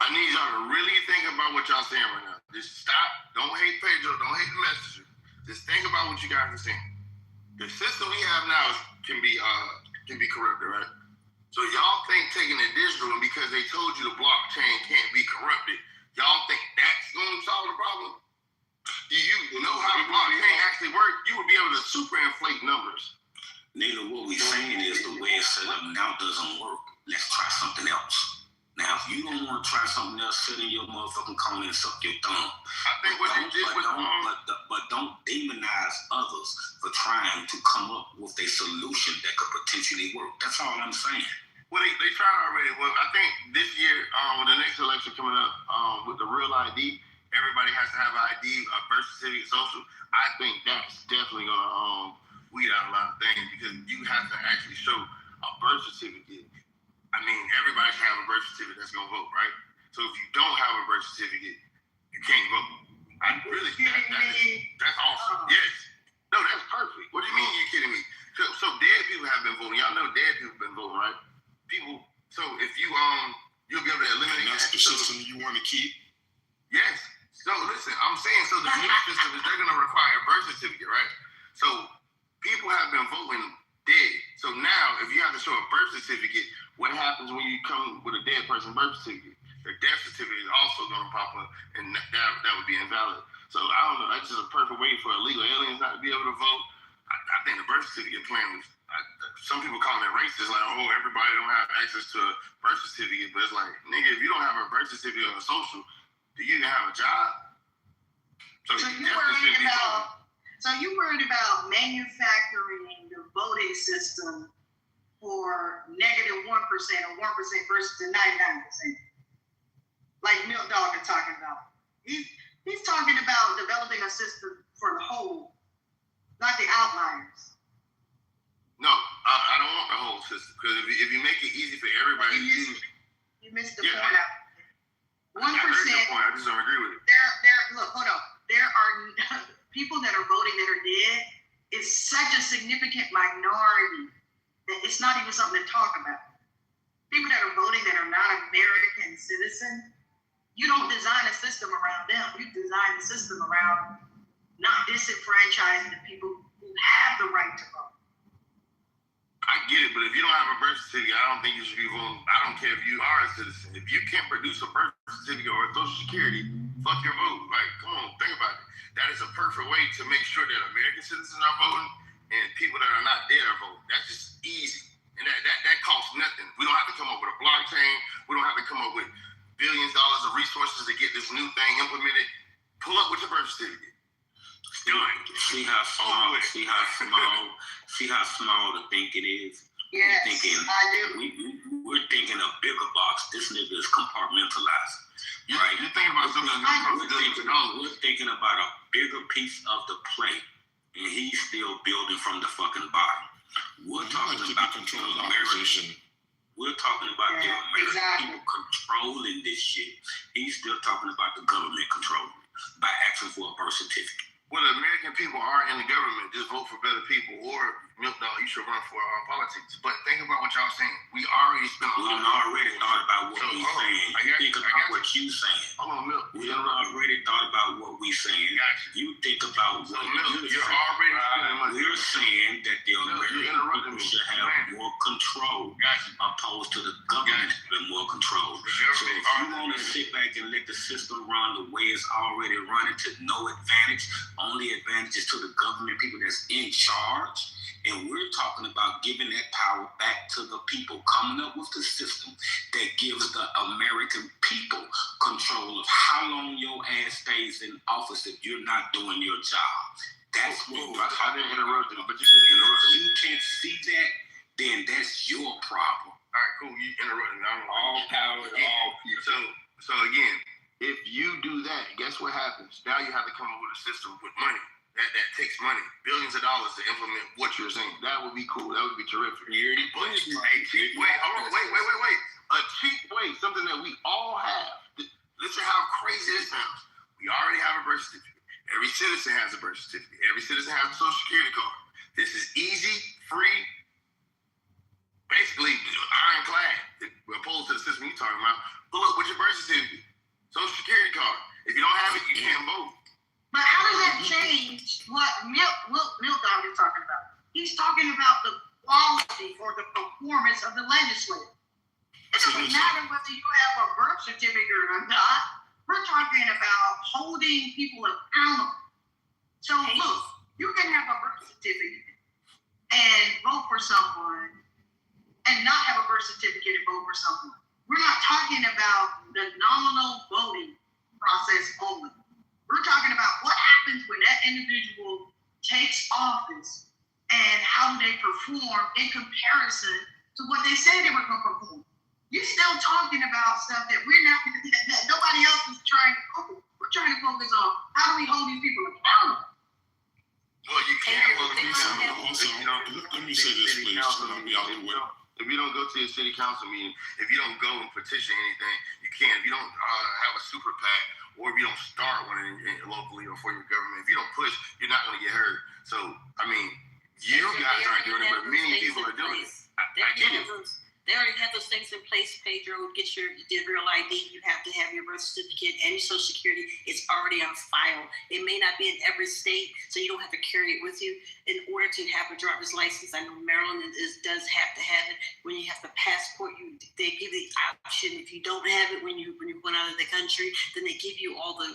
I need y'all to really think about what y'all saying right now. Just stop. Don't hate Pedro. Don't hate the messenger. Just think about what you guys are saying. The system we have now can be corrupted, right? So y'all think taking the digital, and because they told you the blockchain can't be corrupted, y'all think that's going to solve the problem? Do you know how the blockchain actually works? You would be able to superinflate numbers. Nigga, what we saying is the way it's set up now doesn't work. Let's try something else. Now, if you don't want to try something else, sit in your motherfucking corner and suck your thumb. I think what you did was but don't demonize others for trying to come up with a solution that could potentially work. That's all I'm saying. Well, they tried already. Well, I think this year, with the next election coming up, with the real ID, everybody has to have an ID, a birth certificate, social. I think that's definitely going to weed out a lot of things, because you have to actually show a birth certificate. I mean, everybody can have a birth certificate that's going to vote, right? So if you don't have a birth certificate, you can't vote. That's awesome. Yes. No, that's perfect. What do you mean you're kidding me? So dead people have been voting. Y'all know dead people have been voting, right? People. So if you you'll be able to eliminate And that's that. the system you want to keep? Yes. So listen, I'm saying, so the new system is they're going to require a birth certificate, right? So people have been voting dead. So now, if you have to show a birth certificate, what happens when you come with a dead person birth certificate? Their death certificate is also going to pop up, and that would be invalid. So I don't know. That's just a perfect way for illegal aliens not to be able to vote. I think the birth certificate plan was. Some people call it racist, like, oh, everybody don't have access to a birth certificate, but it's like, nigga, if you don't have a birth certificate or a social, do you even have a job? So you worried about manufacturing the voting system for -1% or 1% versus the 99%, like Milk Dog is talking about. He's talking about developing a system for the whole, not the outliers. No, I don't want the whole system, because if you make it easy for everybody to use, you missed the point out. 1%. I heard your point. I just don't agree with it. Look, hold on. There are people that are voting that are dead. It's such a significant minority that it's not even something to talk about. People that are voting that are not American citizens, you don't design a system around them. You design a system around not disenfranchising the people who have the right to vote. I get it, but if you don't have a birth certificate, I don't think you should be voting. I don't care if you are a citizen. If you can't produce a birth certificate or a social security, fuck your vote. Like, come on, think about it. That is a perfect way to make sure that American citizens are voting and people that are not there are voting. That's just easy. And that costs nothing. We don't have to come up with a blockchain. We don't have to come up with billions of dollars of resources to get this new thing implemented. Pull up with your birth certificate. See how small the thinking is. Yes, I do. We're thinking a bigger box. This nigga is compartmentalized. Right? You're thinking about something we're thinking about a bigger piece of the plate, and he's still building from the fucking bottom. We're talking about controlling opposition. We're talking about the American people controlling this shit. He's still talking about the government controlling by asking for a birth certificate. Well, the American people are in the government. Just vote for better people, or Milk Dog, you should run for politics. But think about what y'all saying. We already spent a lot of already thought about what we saying. Think about what you saying. Hold on, Milk. We already thought about what we saying. You think about what you're already spending money. We're saying that the American people should have more control, opposed to the government having more control. So if you want to sit back and let the system run the way it's already running to no advantage, only advantages to the government people that's in charge, and we're talking about giving that power back to the people, coming up with the system that gives the American people control of how long your ass stays in office if you're not doing your job. That's what we're talking about. I didn't interrupt you, but you did interrupt me. If you can't see that, then that's your problem. All right, cool. You interrupted me. All power to all people. So again, if you do that, guess what happens? Now you have to come up with a system with money. That takes money, billions of dollars to implement what you're saying. That would be cool. That would be terrific. Wait. A cheap way, something that we all have. Listen how crazy this sounds. We already have a birth certificate. Every citizen has a birth certificate. Every citizen has a social security card. This is easy, free, basically ironclad, opposed to the system you're talking about. Pull up with your birth certificate, social security card. If you don't have it, you can't vote. But how does that change what Milk Dog is talking about? He's talking about the quality or the performance of the legislature. It doesn't matter whether you have a birth certificate or not. We're talking about holding people accountable. So look, you can have a birth certificate and vote for someone and not have a birth certificate and vote for someone. We're not talking about the nominal voting process only. We're talking about what happens when that individual takes office and how do they perform in comparison to what they say they were going to perform. You're still talking about stuff that that nobody else is trying to focus. We're trying to focus on how do we hold these people accountable. Well, you can't hold these people. Let me say this, please, and I'll be out the way. If you don't go to your city council meeting, if you don't go and petition anything, you can't. If you don't have a super PAC, or if you don't start one locally or for your government, if you don't push, you're not going to get heard. So, I mean, you guys aren't doing it, but many people are doing it. I get it. They already have those things in place, Pedro. Get your real ID. You have to have your birth certificate and your social security. It's already on file. It may not be in every state, so you don't have to carry it with you. In order to have a driver's license, I know Maryland does have to have it. When you have the passport, they give the option. If you don't have it when you went out of the country, then they give you all the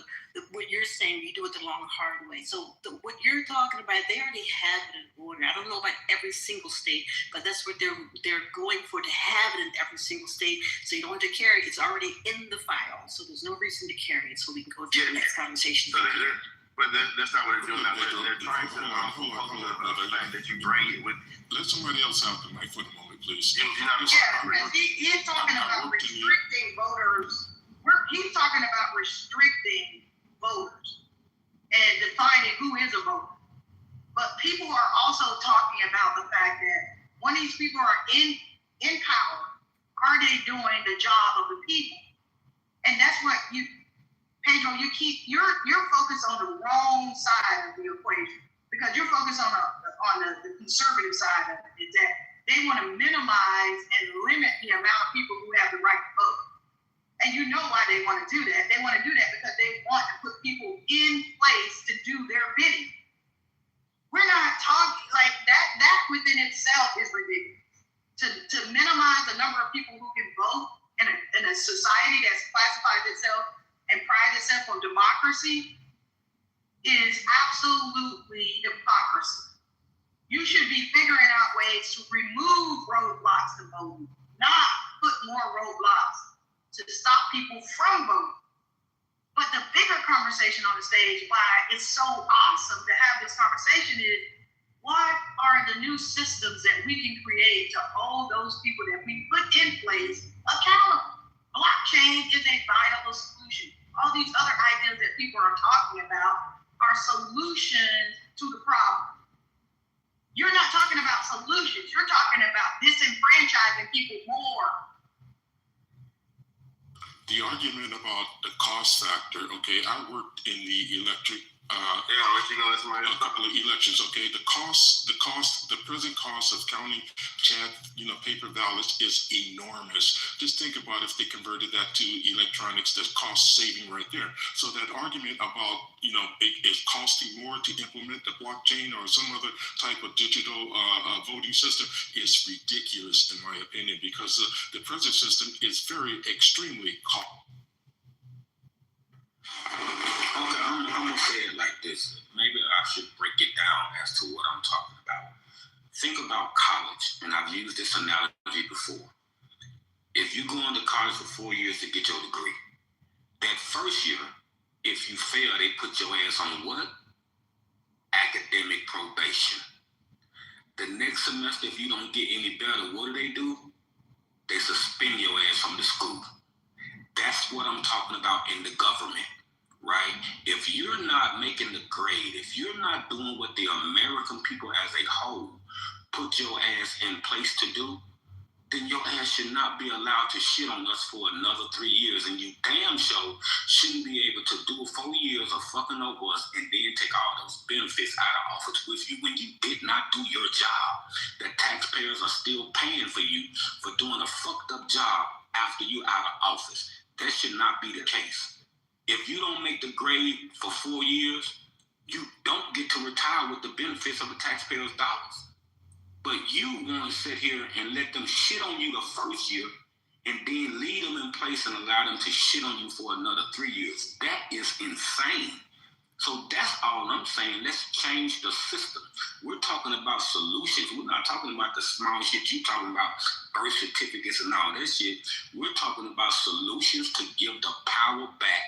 what you're saying. You do it the long, hard way. So what you're talking about, they already have it in order. I don't know about every single state, but that's what they're going for, to have it in every single state. So you don't have to carry it. It's already in the file. So there's no reason to carry it. So we can go to the next conversation. So but that's not what they're doing now. They're trying to hold the fact that you bring it with. Let somebody else have the mic for the moment, please. Yeah, because he's talking about restricting voters. He's talking about restricting voters and defining who is a voter. But people are also talking about the fact that when these people are in power, are they doing the job of the people? And that's what Pedro, you're focused on the wrong side of the equation, because you're focused on the conservative side of it, is that they want to minimize and limit the amount of people who have the right to vote. And you know why they want to do that. They want to do that because they want to put people in place to do their bidding. We're not talking like that. That within itself is ridiculous. To minimize the number of people who can vote in a society that's classifies itself and prides itself on democracy is absolutely hypocrisy. You should be figuring out ways to remove roadblocks to voting, not put more roadblocks to stop people from voting. But the bigger conversation on the stage, why it's so awesome to have this conversation, is what are the new systems that we can create to hold those people that we put in place accountable? Blockchain is a viable solution. All these other ideas that people are talking about are solutions to the problem. You're not talking about solutions. You're talking about disenfranchising people more. The argument about the cost factor, okay, I worked in the electric a couple of elections, okay. The present cost of counting paper ballots is enormous. Just think about if they converted that to electronics, that's cost saving right there. So that argument about it is costing more to implement the blockchain or some other type of digital voting system is ridiculous in my opinion, because the present system is extremely costly. Okay, I'm gonna say it like this. Maybe I should break it down as to what I'm talking about. Think about college, and I've used this analogy before. If you go into college for 4 years to get your degree, that first year, if you fail, they put your ass on what? Academic probation. The next semester, if you don't get any better, what do? They suspend your ass from the school. That's what I'm talking about in the government. Right? If you're not making the grade, if you're not doing what the American people as a whole put your ass in place to do, then your ass should not be allowed to shit on us for another 3 years. And you damn sure shouldn't be able to do 4 years of fucking over us and then take all those benefits out of office with you when you did not do your job. The taxpayers are still paying for you for doing a fucked up job after you're out of office. That should not be the case. If you don't make the grade for 4 years, you don't get to retire with the benefits of the taxpayers' dollars. But you want to sit here and let them shit on you the first year and then leave them in place and allow them to shit on you for another 3 years. That is insane. So that's all I'm saying. Let's change the system. We're talking about solutions. We're not talking about the small shit you talking about, birth certificates and all that shit. We're talking about solutions to give the power back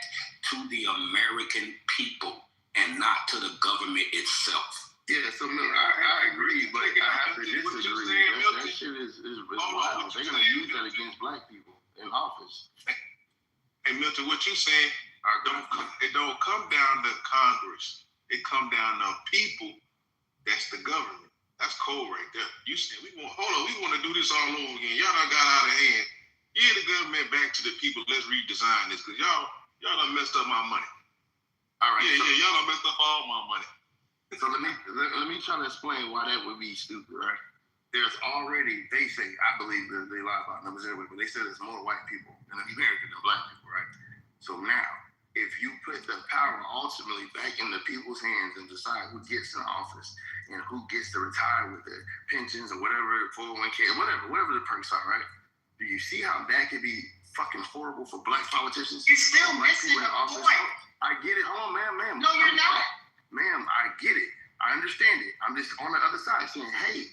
to the American people and not to the government itself. Yeah, so look, I agree, but I have to disagree. That shit is wild. They're going to use that against black people in office. Hey, Milton, what you saying, it don't come down to Congress. It come down to people. That's the government. That's cold right there. You said, we want to do this all over again. Y'all done got out of hand. Give the government back to the people. Let's redesign this, because y'all done messed up my money. All right. Y'all done messed up all my money. So let me try to explain why that would be stupid, right? there's already, they say, I believe that they lie about numbers anyway, but they say there's more white people in America than black people, right? So now, if you put the power ultimately back in the people's hands and decide who gets in office and who gets to retire with their pensions or whatever, 401k, whatever the perks are, right? Do you see how that could be fucking horrible for black politicians? You're still missing the point. I get it. Hold on, ma'am. No, you're not. Ma'am, I get it. I understand it. I'm just on the other side saying, hey,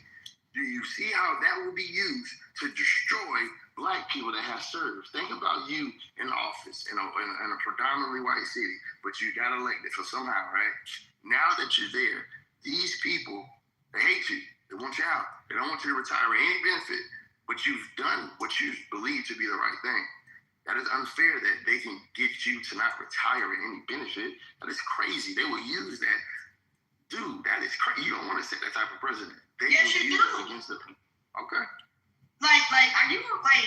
do you see how that will be used to destroy black people that have served? Think about you in office in a predominantly white city, but you got elected for somehow, right? Now that you're there, these people, they hate you. They want you out. They don't want you to retire with any benefit, but you've done what you believe to be the right thing. That is unfair that they can get you to not retire with any benefit. That is crazy. They will use that. Dude, that is crazy. You don't want to set that type of president. Yes, you do. Against the people. Okay. Like, are you like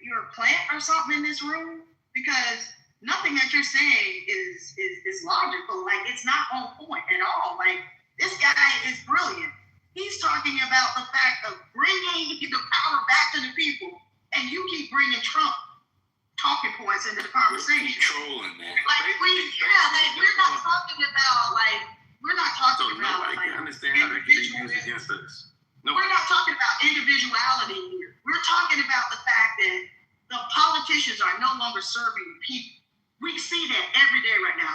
you're a plant or something in this room? Because nothing that you're saying is logical. Like, it's not on point at all. Like, this guy is brilliant. He's talking about the fact of bringing the power back to the people, and you keep bringing Trump talking points into the conversation. Trolling, man. We're not talking about nobody can understand how that can be used against us. We're not talking about individuality here. We're talking about the fact that the politicians are no longer serving the people. We see that every day right now.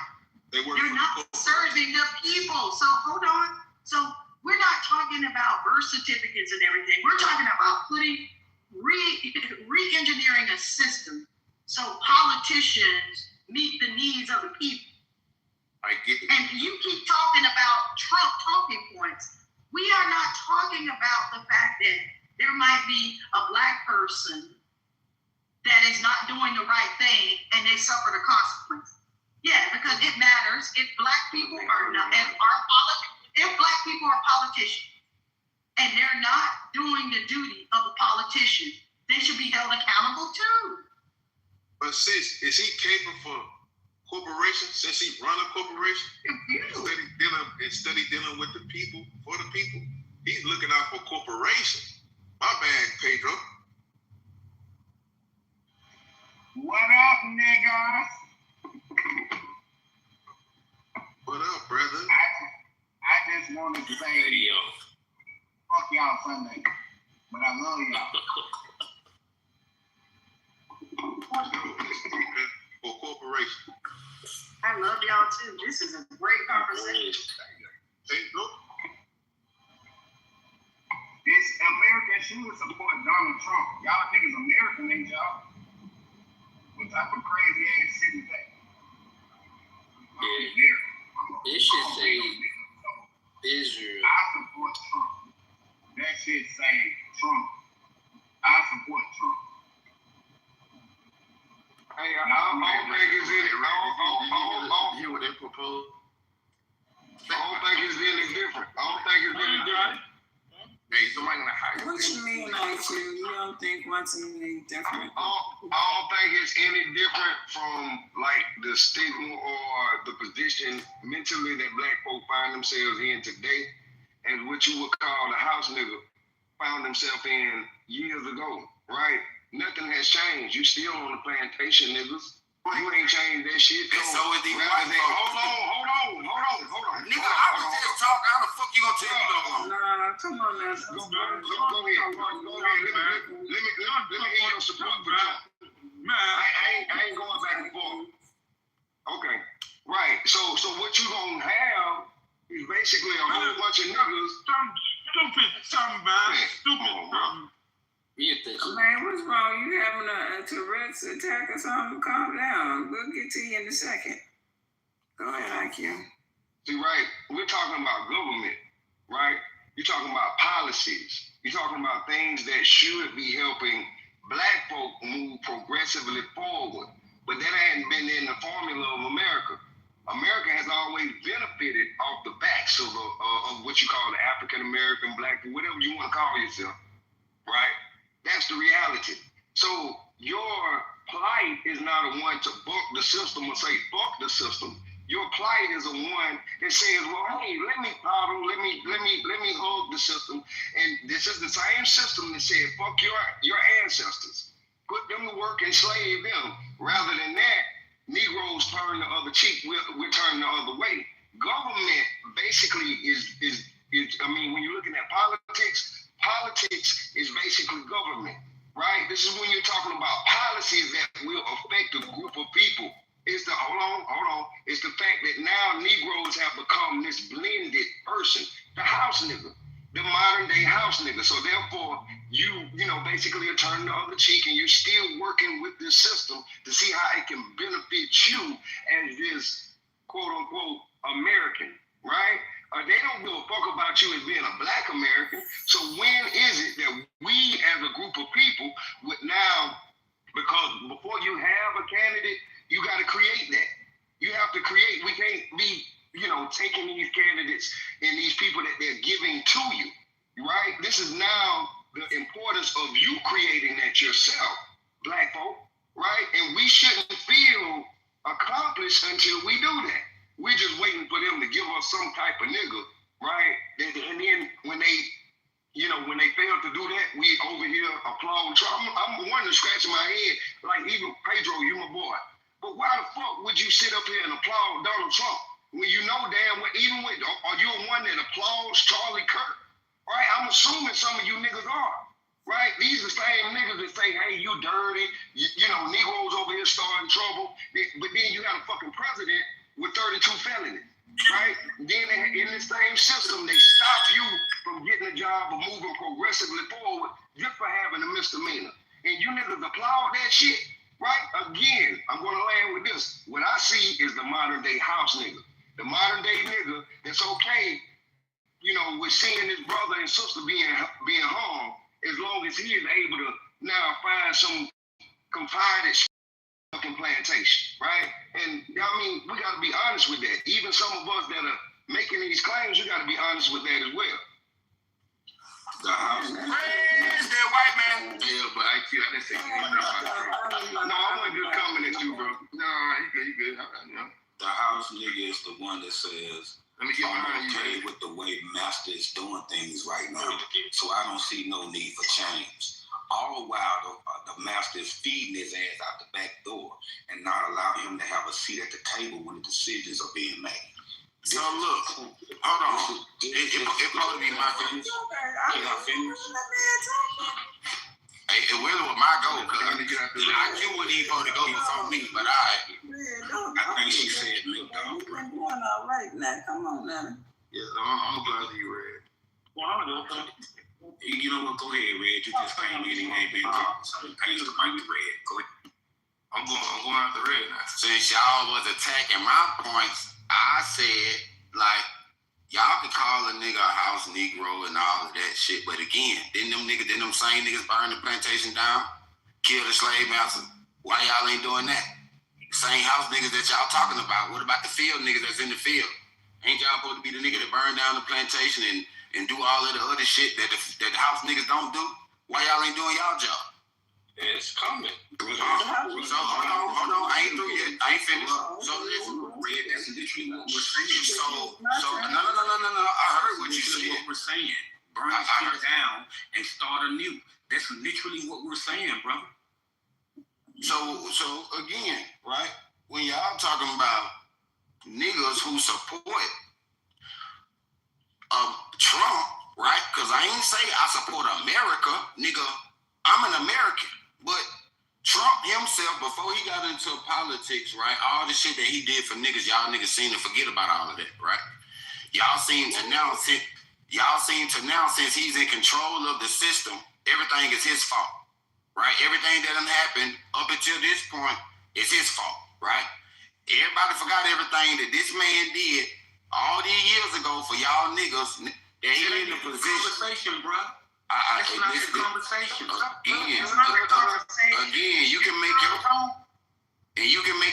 They're not serving the people. So hold on. So we're not talking about birth certificates and everything. We're talking about re-engineering a system so politicians meet the needs of the people. I get it. And you keep talking about Trump talking points. We are not talking about the fact that there might be a black person that is not doing the right thing and they suffer the consequences. Yeah, because it matters if black people are not, if black people are politicians and they're not doing the duty of a politician, they should be held accountable too. But sis, is he capable for corporation since he run a corporation? Instead of dealing with the people, for the people, he's looking out for corporations. My bad, Pedro. What up, niggas? What up, brother? I just want to say, fuck y'all Sunday, but I love y'all. For corporation. I love y'all too. This is a great conversation. Pedro. This America should support Donald Trump. Y'all niggas American, ain't y'all? What type of crazy ass shit is that? It should say Israel. I support Trump. That shit say Trump. I support Trump. Hey, I don't think it's any. Hear what they propose. I don't think it's any different. Hey, somebody gonna hire you. What you mean, like you don't think what's any different? I don't think it's any different from like the stigma or the position mentally that black folk find themselves in today, and what you would call the house nigga found himself in years ago, right? Nothing has changed. You still on the plantation, niggas. You ain't changed that shit. And so is the white folks. Hold on. Nigga, I was just talking. How the fuck you gonna tell me no more? Nah, come on now. Go ahead. Let me hear your support for Trump. I ain't going back and forth. Okay. Right. So what you gonna have is basically a whole bunch of niggas. Stupid something. Man, what's wrong? You having a Tourette's attack or something? Calm down. We'll get to you in a second. Go ahead, IQ. See, right, we're talking about government, right? You're talking about policies. You're talking about things that should be helping black folk move progressively forward. But that hadn't been in the formula of America. America has always benefited off the backs of what you call the African American, black, whatever you want to call yourself, right? That's the reality. So your plight is not a one to buck the system or say fuck the system. Your plight is a one that says, well, hey, let me coddle, let me hug the system. And this is the same system that said, fuck your ancestors. Put them to work and slave them. Rather than that, Negroes turn the other cheek, we're turning the other way. Government basically is when you're looking at politics is basically government, right? This is when you're talking about policies that will affect a group of people. It's the hold on. It's the fact that now Negroes have become this blended person, the house nigga, the modern day house nigga. So therefore, you basically are turning the other cheek, and you're still working with this system to see how it can benefit you as this quote unquote American, right? They don't give a fuck about you as being a black American. So when is it that we as a group of people would now, because before you have a candidate, you got to create that. You have to create. We can't be, taking these candidates and these people that they're giving to you, right? This is now the importance of you creating that yourself, black folk, right? And we shouldn't feel accomplished until we do that. We're just waiting for them to give us some type of nigga, right? And then when they fail to do that, we over here applaud. I'm wanting to scratch my head, like even Pedro, you my boy. But why the fuck would you sit up here and applaud Donald Trump when you know damn well, even with, are you one that applauds Charlie Kirk? Right? I'm assuming some of you niggas are, right? These are the same niggas that say, hey, you dirty, Negroes over here starting trouble. But then you got a fucking president with 32 felonies, right? Then in the same system, they stop you from getting a job or moving progressively forward just for having a misdemeanor. And you niggas applaud that shit. Right? Again, I'm going to land with this. What I see is the modern day house nigga. The modern day nigga that's okay, with seeing his brother and sister being harmed, as long as he is able to now find some confided fucking plantation, right? And we got to be honest with that. Even some of us that are making these claims, you got to be honest with that as well. The house. Praise that white man. Yeah, but I didn't say no, I wasn't just coming at you, bro. No, you good. The house nigga is the one that says, I'm okay with the way Master is doing things right now, so I don't see no need for change. All the while, the Master is feeding his ass out the back door and not allowing him to have a seat at the table when the decisions are being made. So look, hold on. It probably be my finish. Can I finish? Hey, it really was my goal, cause I knew what he supposed to go before me, but I think she said milk dog. You've been doing all right now. Come on now. Yeah, I'm glad you read. You know what? Go ahead, Red. You just came in and ain't been talking, so pass the mic to Red. Go ahead. I'm going after Red now. Since y'all was attacking my points, I said, like, y'all can call a nigga a house Negro and all of that shit, but again, didn't them same niggas burn the plantation down, kill the slave master? Why y'all ain't doing that? Same house niggas that y'all talking about. What about the field niggas that's in the field? Ain't y'all supposed to be the nigga that burn down the plantation and do all of the other shit that the house niggas don't do? Why y'all ain't doing y'all job? It's coming. So hold on. I ain't through yet. I ain't finished. So listen, Red, that's literally what we're saying. So no. I heard what you said. What we're saying. Burn shit down and start anew. That's literally what we're saying, brother. So again, right? When y'all talking about niggas who support Trump, right? Because I ain't say I support America, nigga. I'm an American. But Trump himself, before he got into politics, right, all the shit that he did for niggas, y'all niggas seem to forget about all of that, right? Y'all seem to now, since he's in control of the system, everything is his fault, right? Everything that done happened up until this point is his fault, right? Everybody forgot everything that this man did all these years ago for y'all niggas that he in the position. Conversation, bro. That's not the conversation. Again, you can make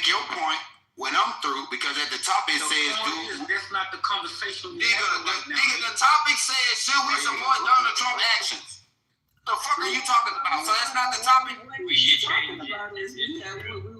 your point when I'm through, because at the top it says, dude. That's not the conversation. Nigga, the topic says, should we support Donald Trump actions? The fuck are you talking about? So that's not the topic. What he's talking about is we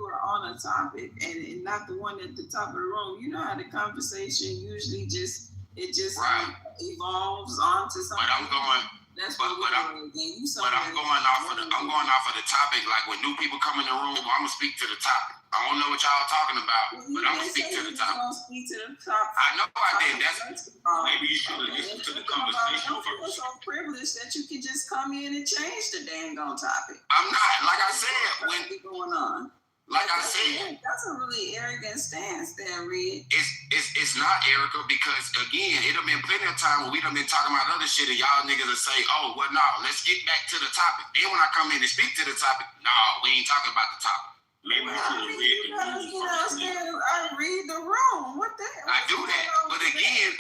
were on a topic and not the one at the top of the room. You know how the conversation usually just evolves onto something. But I'm going. That's I'm going off of the topic. Like when new people come in the room, I'm gonna speak to the topic. I don't know what y'all talking about, but I'm gonna speak to the topic. I know I did. Maybe you should have listened to the conversation Don't feel so privileged that you can just come in and change the dang on topic. I'm not. Like I said, when going on. Like I said, that's a really arrogant stance there, Reed. It's not, Erica, because again, it done been plenty of time when we done been talking about other shit and y'all niggas will say, oh, well, no, let's get back to the topic. Then when I come in and speak to the topic, no, we ain't talking about the topic. Maybe you should have read the room first. I read the room. What the hell? I do that, but again,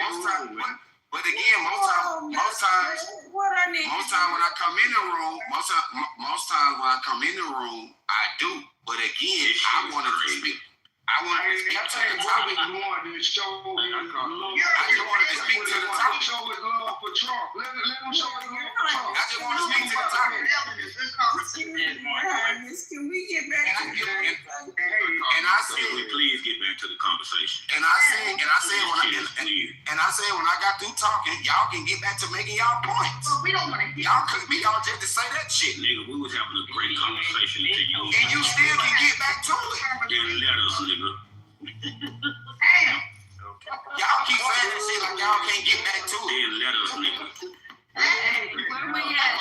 most times when I come in the room, most times when I come in the room, I do. But again, I wanted to speak. I wanted to speak to the topic. I just wanted to speak to the topic. Show his love for Trump. Let him show his love for Trump. I just want to speak to the topic. Can we get back to and I said, please get back to the conversation. And I said when I got through talking, y'all can get back to making y'all points. But we don't want to get y'all couldn't be y'all just to say that shit. Nigga, we was having a great conversation until you. And you still can get back to it. Then let us, nigga. Damn. Y'all keep saying that shit like y'all can't get back to it. Then let us, nigga. Where we at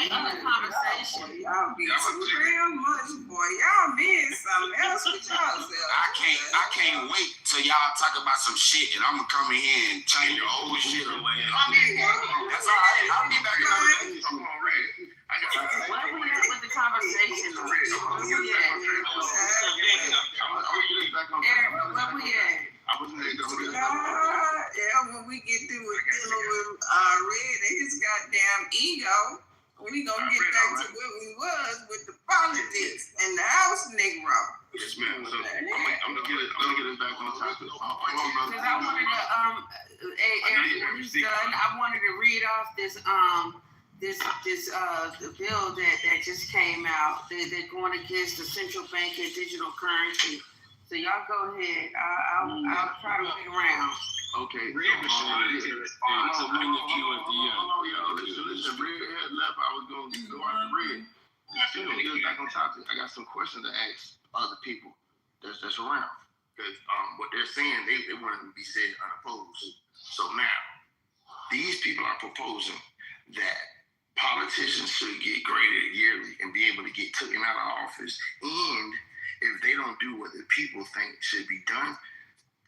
in the conversation? Y'all be too real much, boy. Y'all miss something else with y'all. I can't wait till y'all talk about some shit and I'm gonna come in here and change your whole shit away. That's all right. I'll be back another day. Where we at with the conversation? Where we at? When we get through with dealing with Red and his goddamn ego, we gonna get back to where we was with the politics and the house Negro. Yes, ma'am. So I'm gonna get it back on topic. Because I wanted to Eric, when he's done, I wanted to read off this the bill that just came out. They're going against the central bank and digital currency. So y'all go ahead. I'll try to wait around. Okay. Red had left. I was going to go after Red. Back on topic. I got some questions to ask other people that's around. Because what they're saying, they want it to be said unopposed. So now, these people are proposing that politicians should get graded yearly and be able to get taken out of office. And if they don't do what the people think should be done,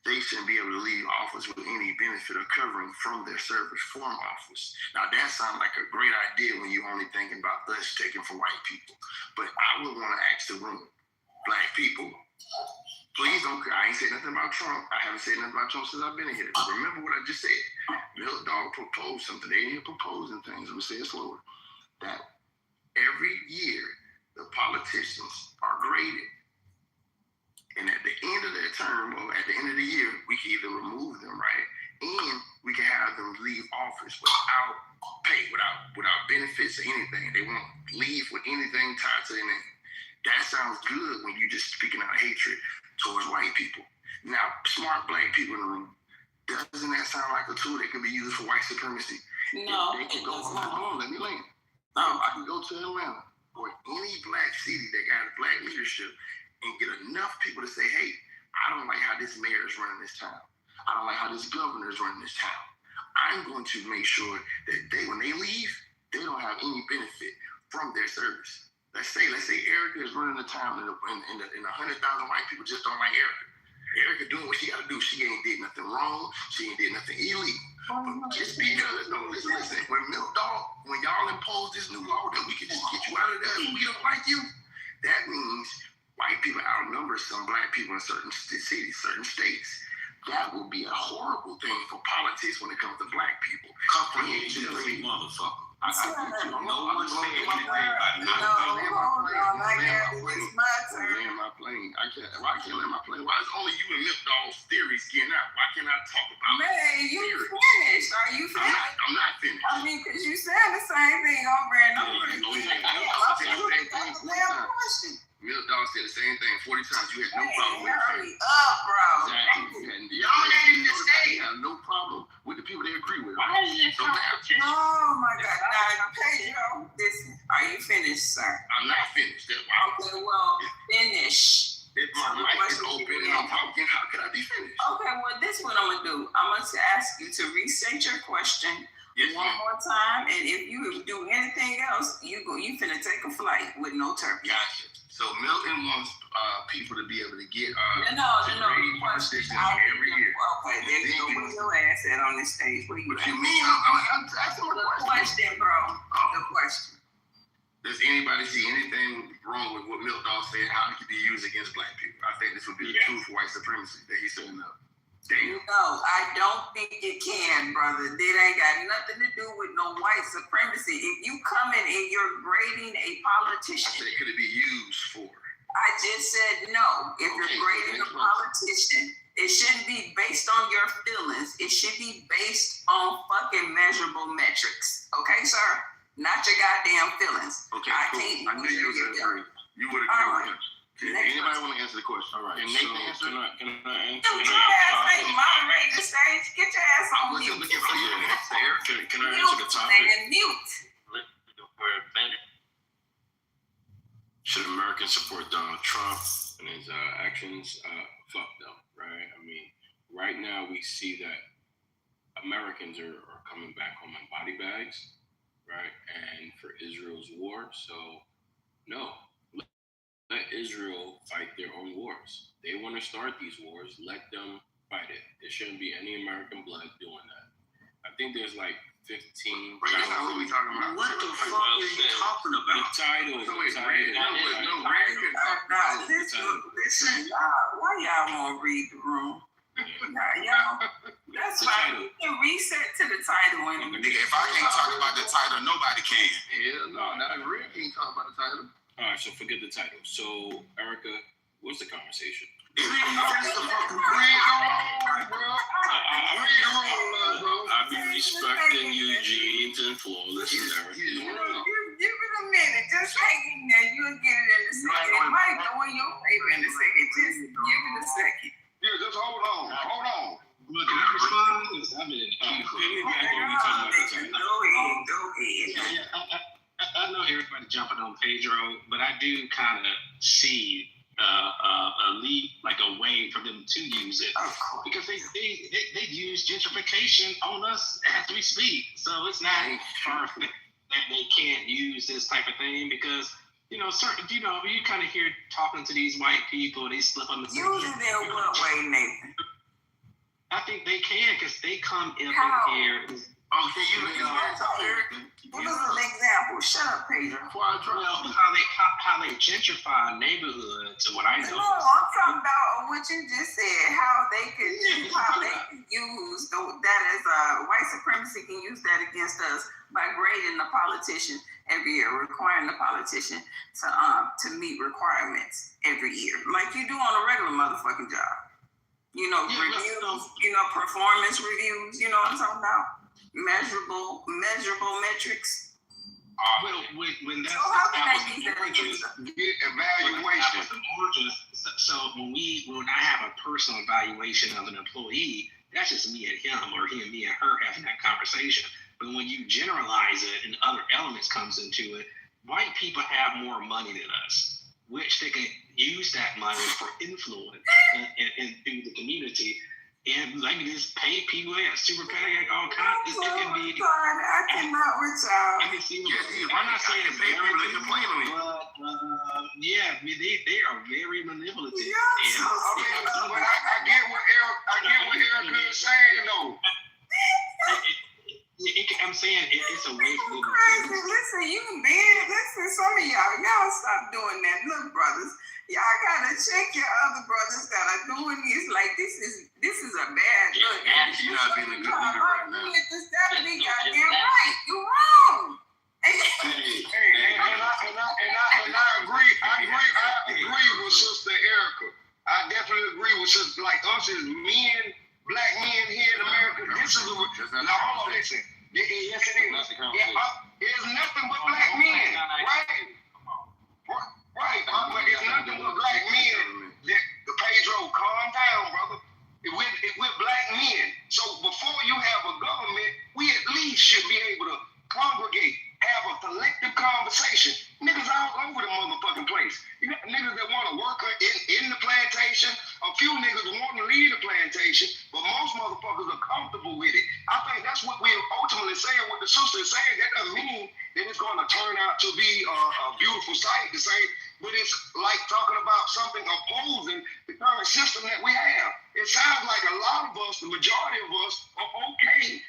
they shouldn't be able to leave office with any benefit or covering from their service from office. Now, that sounds like a great idea when you're only thinking about us taking from white people. But I would want to ask the room, black people, please don't cry. I ain't said nothing about Trump. I haven't said nothing about Trump since I've been in here. Remember what I just said. Milk Dog proposed something. They ain't here proposing things. Let me say it slower. That every year, the politicians are graded. And at the end of their term, or at the end of the year, we can either remove them, right? And we can have them leave office without pay, without benefits or anything. They won't leave with anything tied to their name. That sounds good when you're just speaking out hatred towards white people. Now, smart black people in the room, doesn't that sound like a tool that can be used for white supremacy? No, they can go, hold on, let me land. I can go to Atlanta or any black city that got black leadership and get enough people to say, hey, I don't like how this mayor is running this town. I don't like how this governor is running this town. I'm going to make sure that when they leave, they don't have any benefit from their service. Let's say Erica is running the town and 100,000 white people just don't like Erica. Erica doing what she got to do. She ain't did nothing wrong. She ain't did nothing illegal. But just because, no, listen, when Milk Dog, when y'all impose this new law that we can just get you out of there and we don't like you, that means white people outnumber some black people in certain cities, certain states. That will be a horrible thing for politics when it comes to black people. Comprehension, motherfucker. No one said anything about it. No, hold on. I got it. It's my turn. I Why can't let my play? Why is only you and Milk Dog's theories getting out? Why can't I talk about Man, you theories? finished. Are you finished? I'm not finished. I mean, because you said the same thing over and over again. Question. Milk Dog said the same thing 40 times. You had no problem with Hurry up, bro. Exactly. Y'all ain't in the state. You have no problem with the people they agree with. Why is this competition? Oh my God. Now, Pedro, listen. Are you finished, sir? I'm not finished. Okay, well, finish. If my mic is open and I'm talking, how can I be finished? Okay, well, this is what I'm going to do. I'm going to ask you to restate your question one more time, and if you do anything else, you finna take a flight with no turkey. Gotcha. So Milton wants people to be able to get no question every year. Okay, there you go. Where's your ass at on this stage? What you mean? I'm asking the question, bro. The question. Does anybody see anything wrong with what Milk Dog said, how it could be used against black people? I think this would be the truth for white supremacy that he's setting up. Damn. No, I don't think it can, brother. It ain't got nothing to do with no white supremacy. If you come in and you're grading a politician, I said, could it be used for? I just said no. If you're grading a politician, it shouldn't be based on your feelings. It should be based on fucking measurable metrics. Okay, sir? Not your goddamn feelings. Okay, I knew you would agree. You would agree with him. Anybody want to answer the question? All right. Can Nathan answer? Can I answer? Get your ass ain't moderating the stage. Get your ass on mute. Looking for you. Can I answer the topic? And mute. Should Americans support Donald Trump and his actions? Fuck no, right? I mean, right now we see that Americans are coming back home in body bags, right? And for Israel's war, so no. Let Israel fight their own wars. They want to start these wars. Let them fight it. There shouldn't be any American blood doing that. I think there's like 15. What are we talking about? What the fuck are you talking about? The title. Listen, why y'all won't read the room? Y'all, that's fine. You can reset to the title. Nigga, if I can't talk about the title, nobody can. Hell no, not real. Can't talk about the title. All right, so forget the title. So, Erica, what's the conversation? I've been respecting Eugene's and flawless and everything. Give it a minute. Just hang in there. You'll get it in a second. It might go in your favor in a second. Just give it a second. Yeah, just hold on. Look, can I respond? I've been Go ahead. I know everybody jumping on Pedro, but I do kind of see a lead, like a way for them to use it, because they use gentrification on us as we speak. So it's not perfect that they can't use this type of thing, because you kind of hear talking to these white people, they slip on the use it in what way, Nathan? I think they can, because they come in here. Oh, can you give us an example? Shut up, Pedro. Well, how they gentrify neighborhoods, and what I know. No, I'm talking about what you just said. How they could use that as white supremacy can use that against us by grading the politician every year, requiring the politician to meet requirements every year, like you do on a regular motherfucking job. Reviews. Performance reviews. You know what I'm talking about? Measurable metrics. When that's how can I use that against evaluation? So when I have a personal evaluation of an employee, that's just me and him, or him, me and her having that conversation. But when you generalize it and other elements comes into it, white people have more money than us, which they can use that money for influence and through the community. And like just pay people at super pay all kinds. I cannot with y'all. I can see. I'm not saying pay people to complain on you, but they are very manipulative. Yes. But I get what Erica is saying though. I'm saying it's a way for them. Crazy. Listen, listen, some of y'all stop doing that. Look, brothers, y'all gotta check your other brothers that are doing this. Like this is a bad look. You're not being a good leader right now. That'll be goddamn right. You're wrong. And I agree with Sister Erica. motherfuckers just like us as men, black men here in America. This is now hold on, listen. Yes, it is. It's nothing but black men, right? Right, but it's nothing but black men. Pedro, calm down, brother. If we're black men, so before you have a government, we at least should be able to congregate, have a collective conversation. Niggas all over the motherfucking place. You got niggas that want to work in the plantation. A few niggas want to leave the plantation, but most motherfuckers are comfortable with it. I think that's what we're ultimately saying. What the sister is saying, that doesn't mean that it's going to turn out to be a beautiful sight to say, but it's like talking about something opposing the current system that we have. It sounds like a lot of us, the majority of us, are okay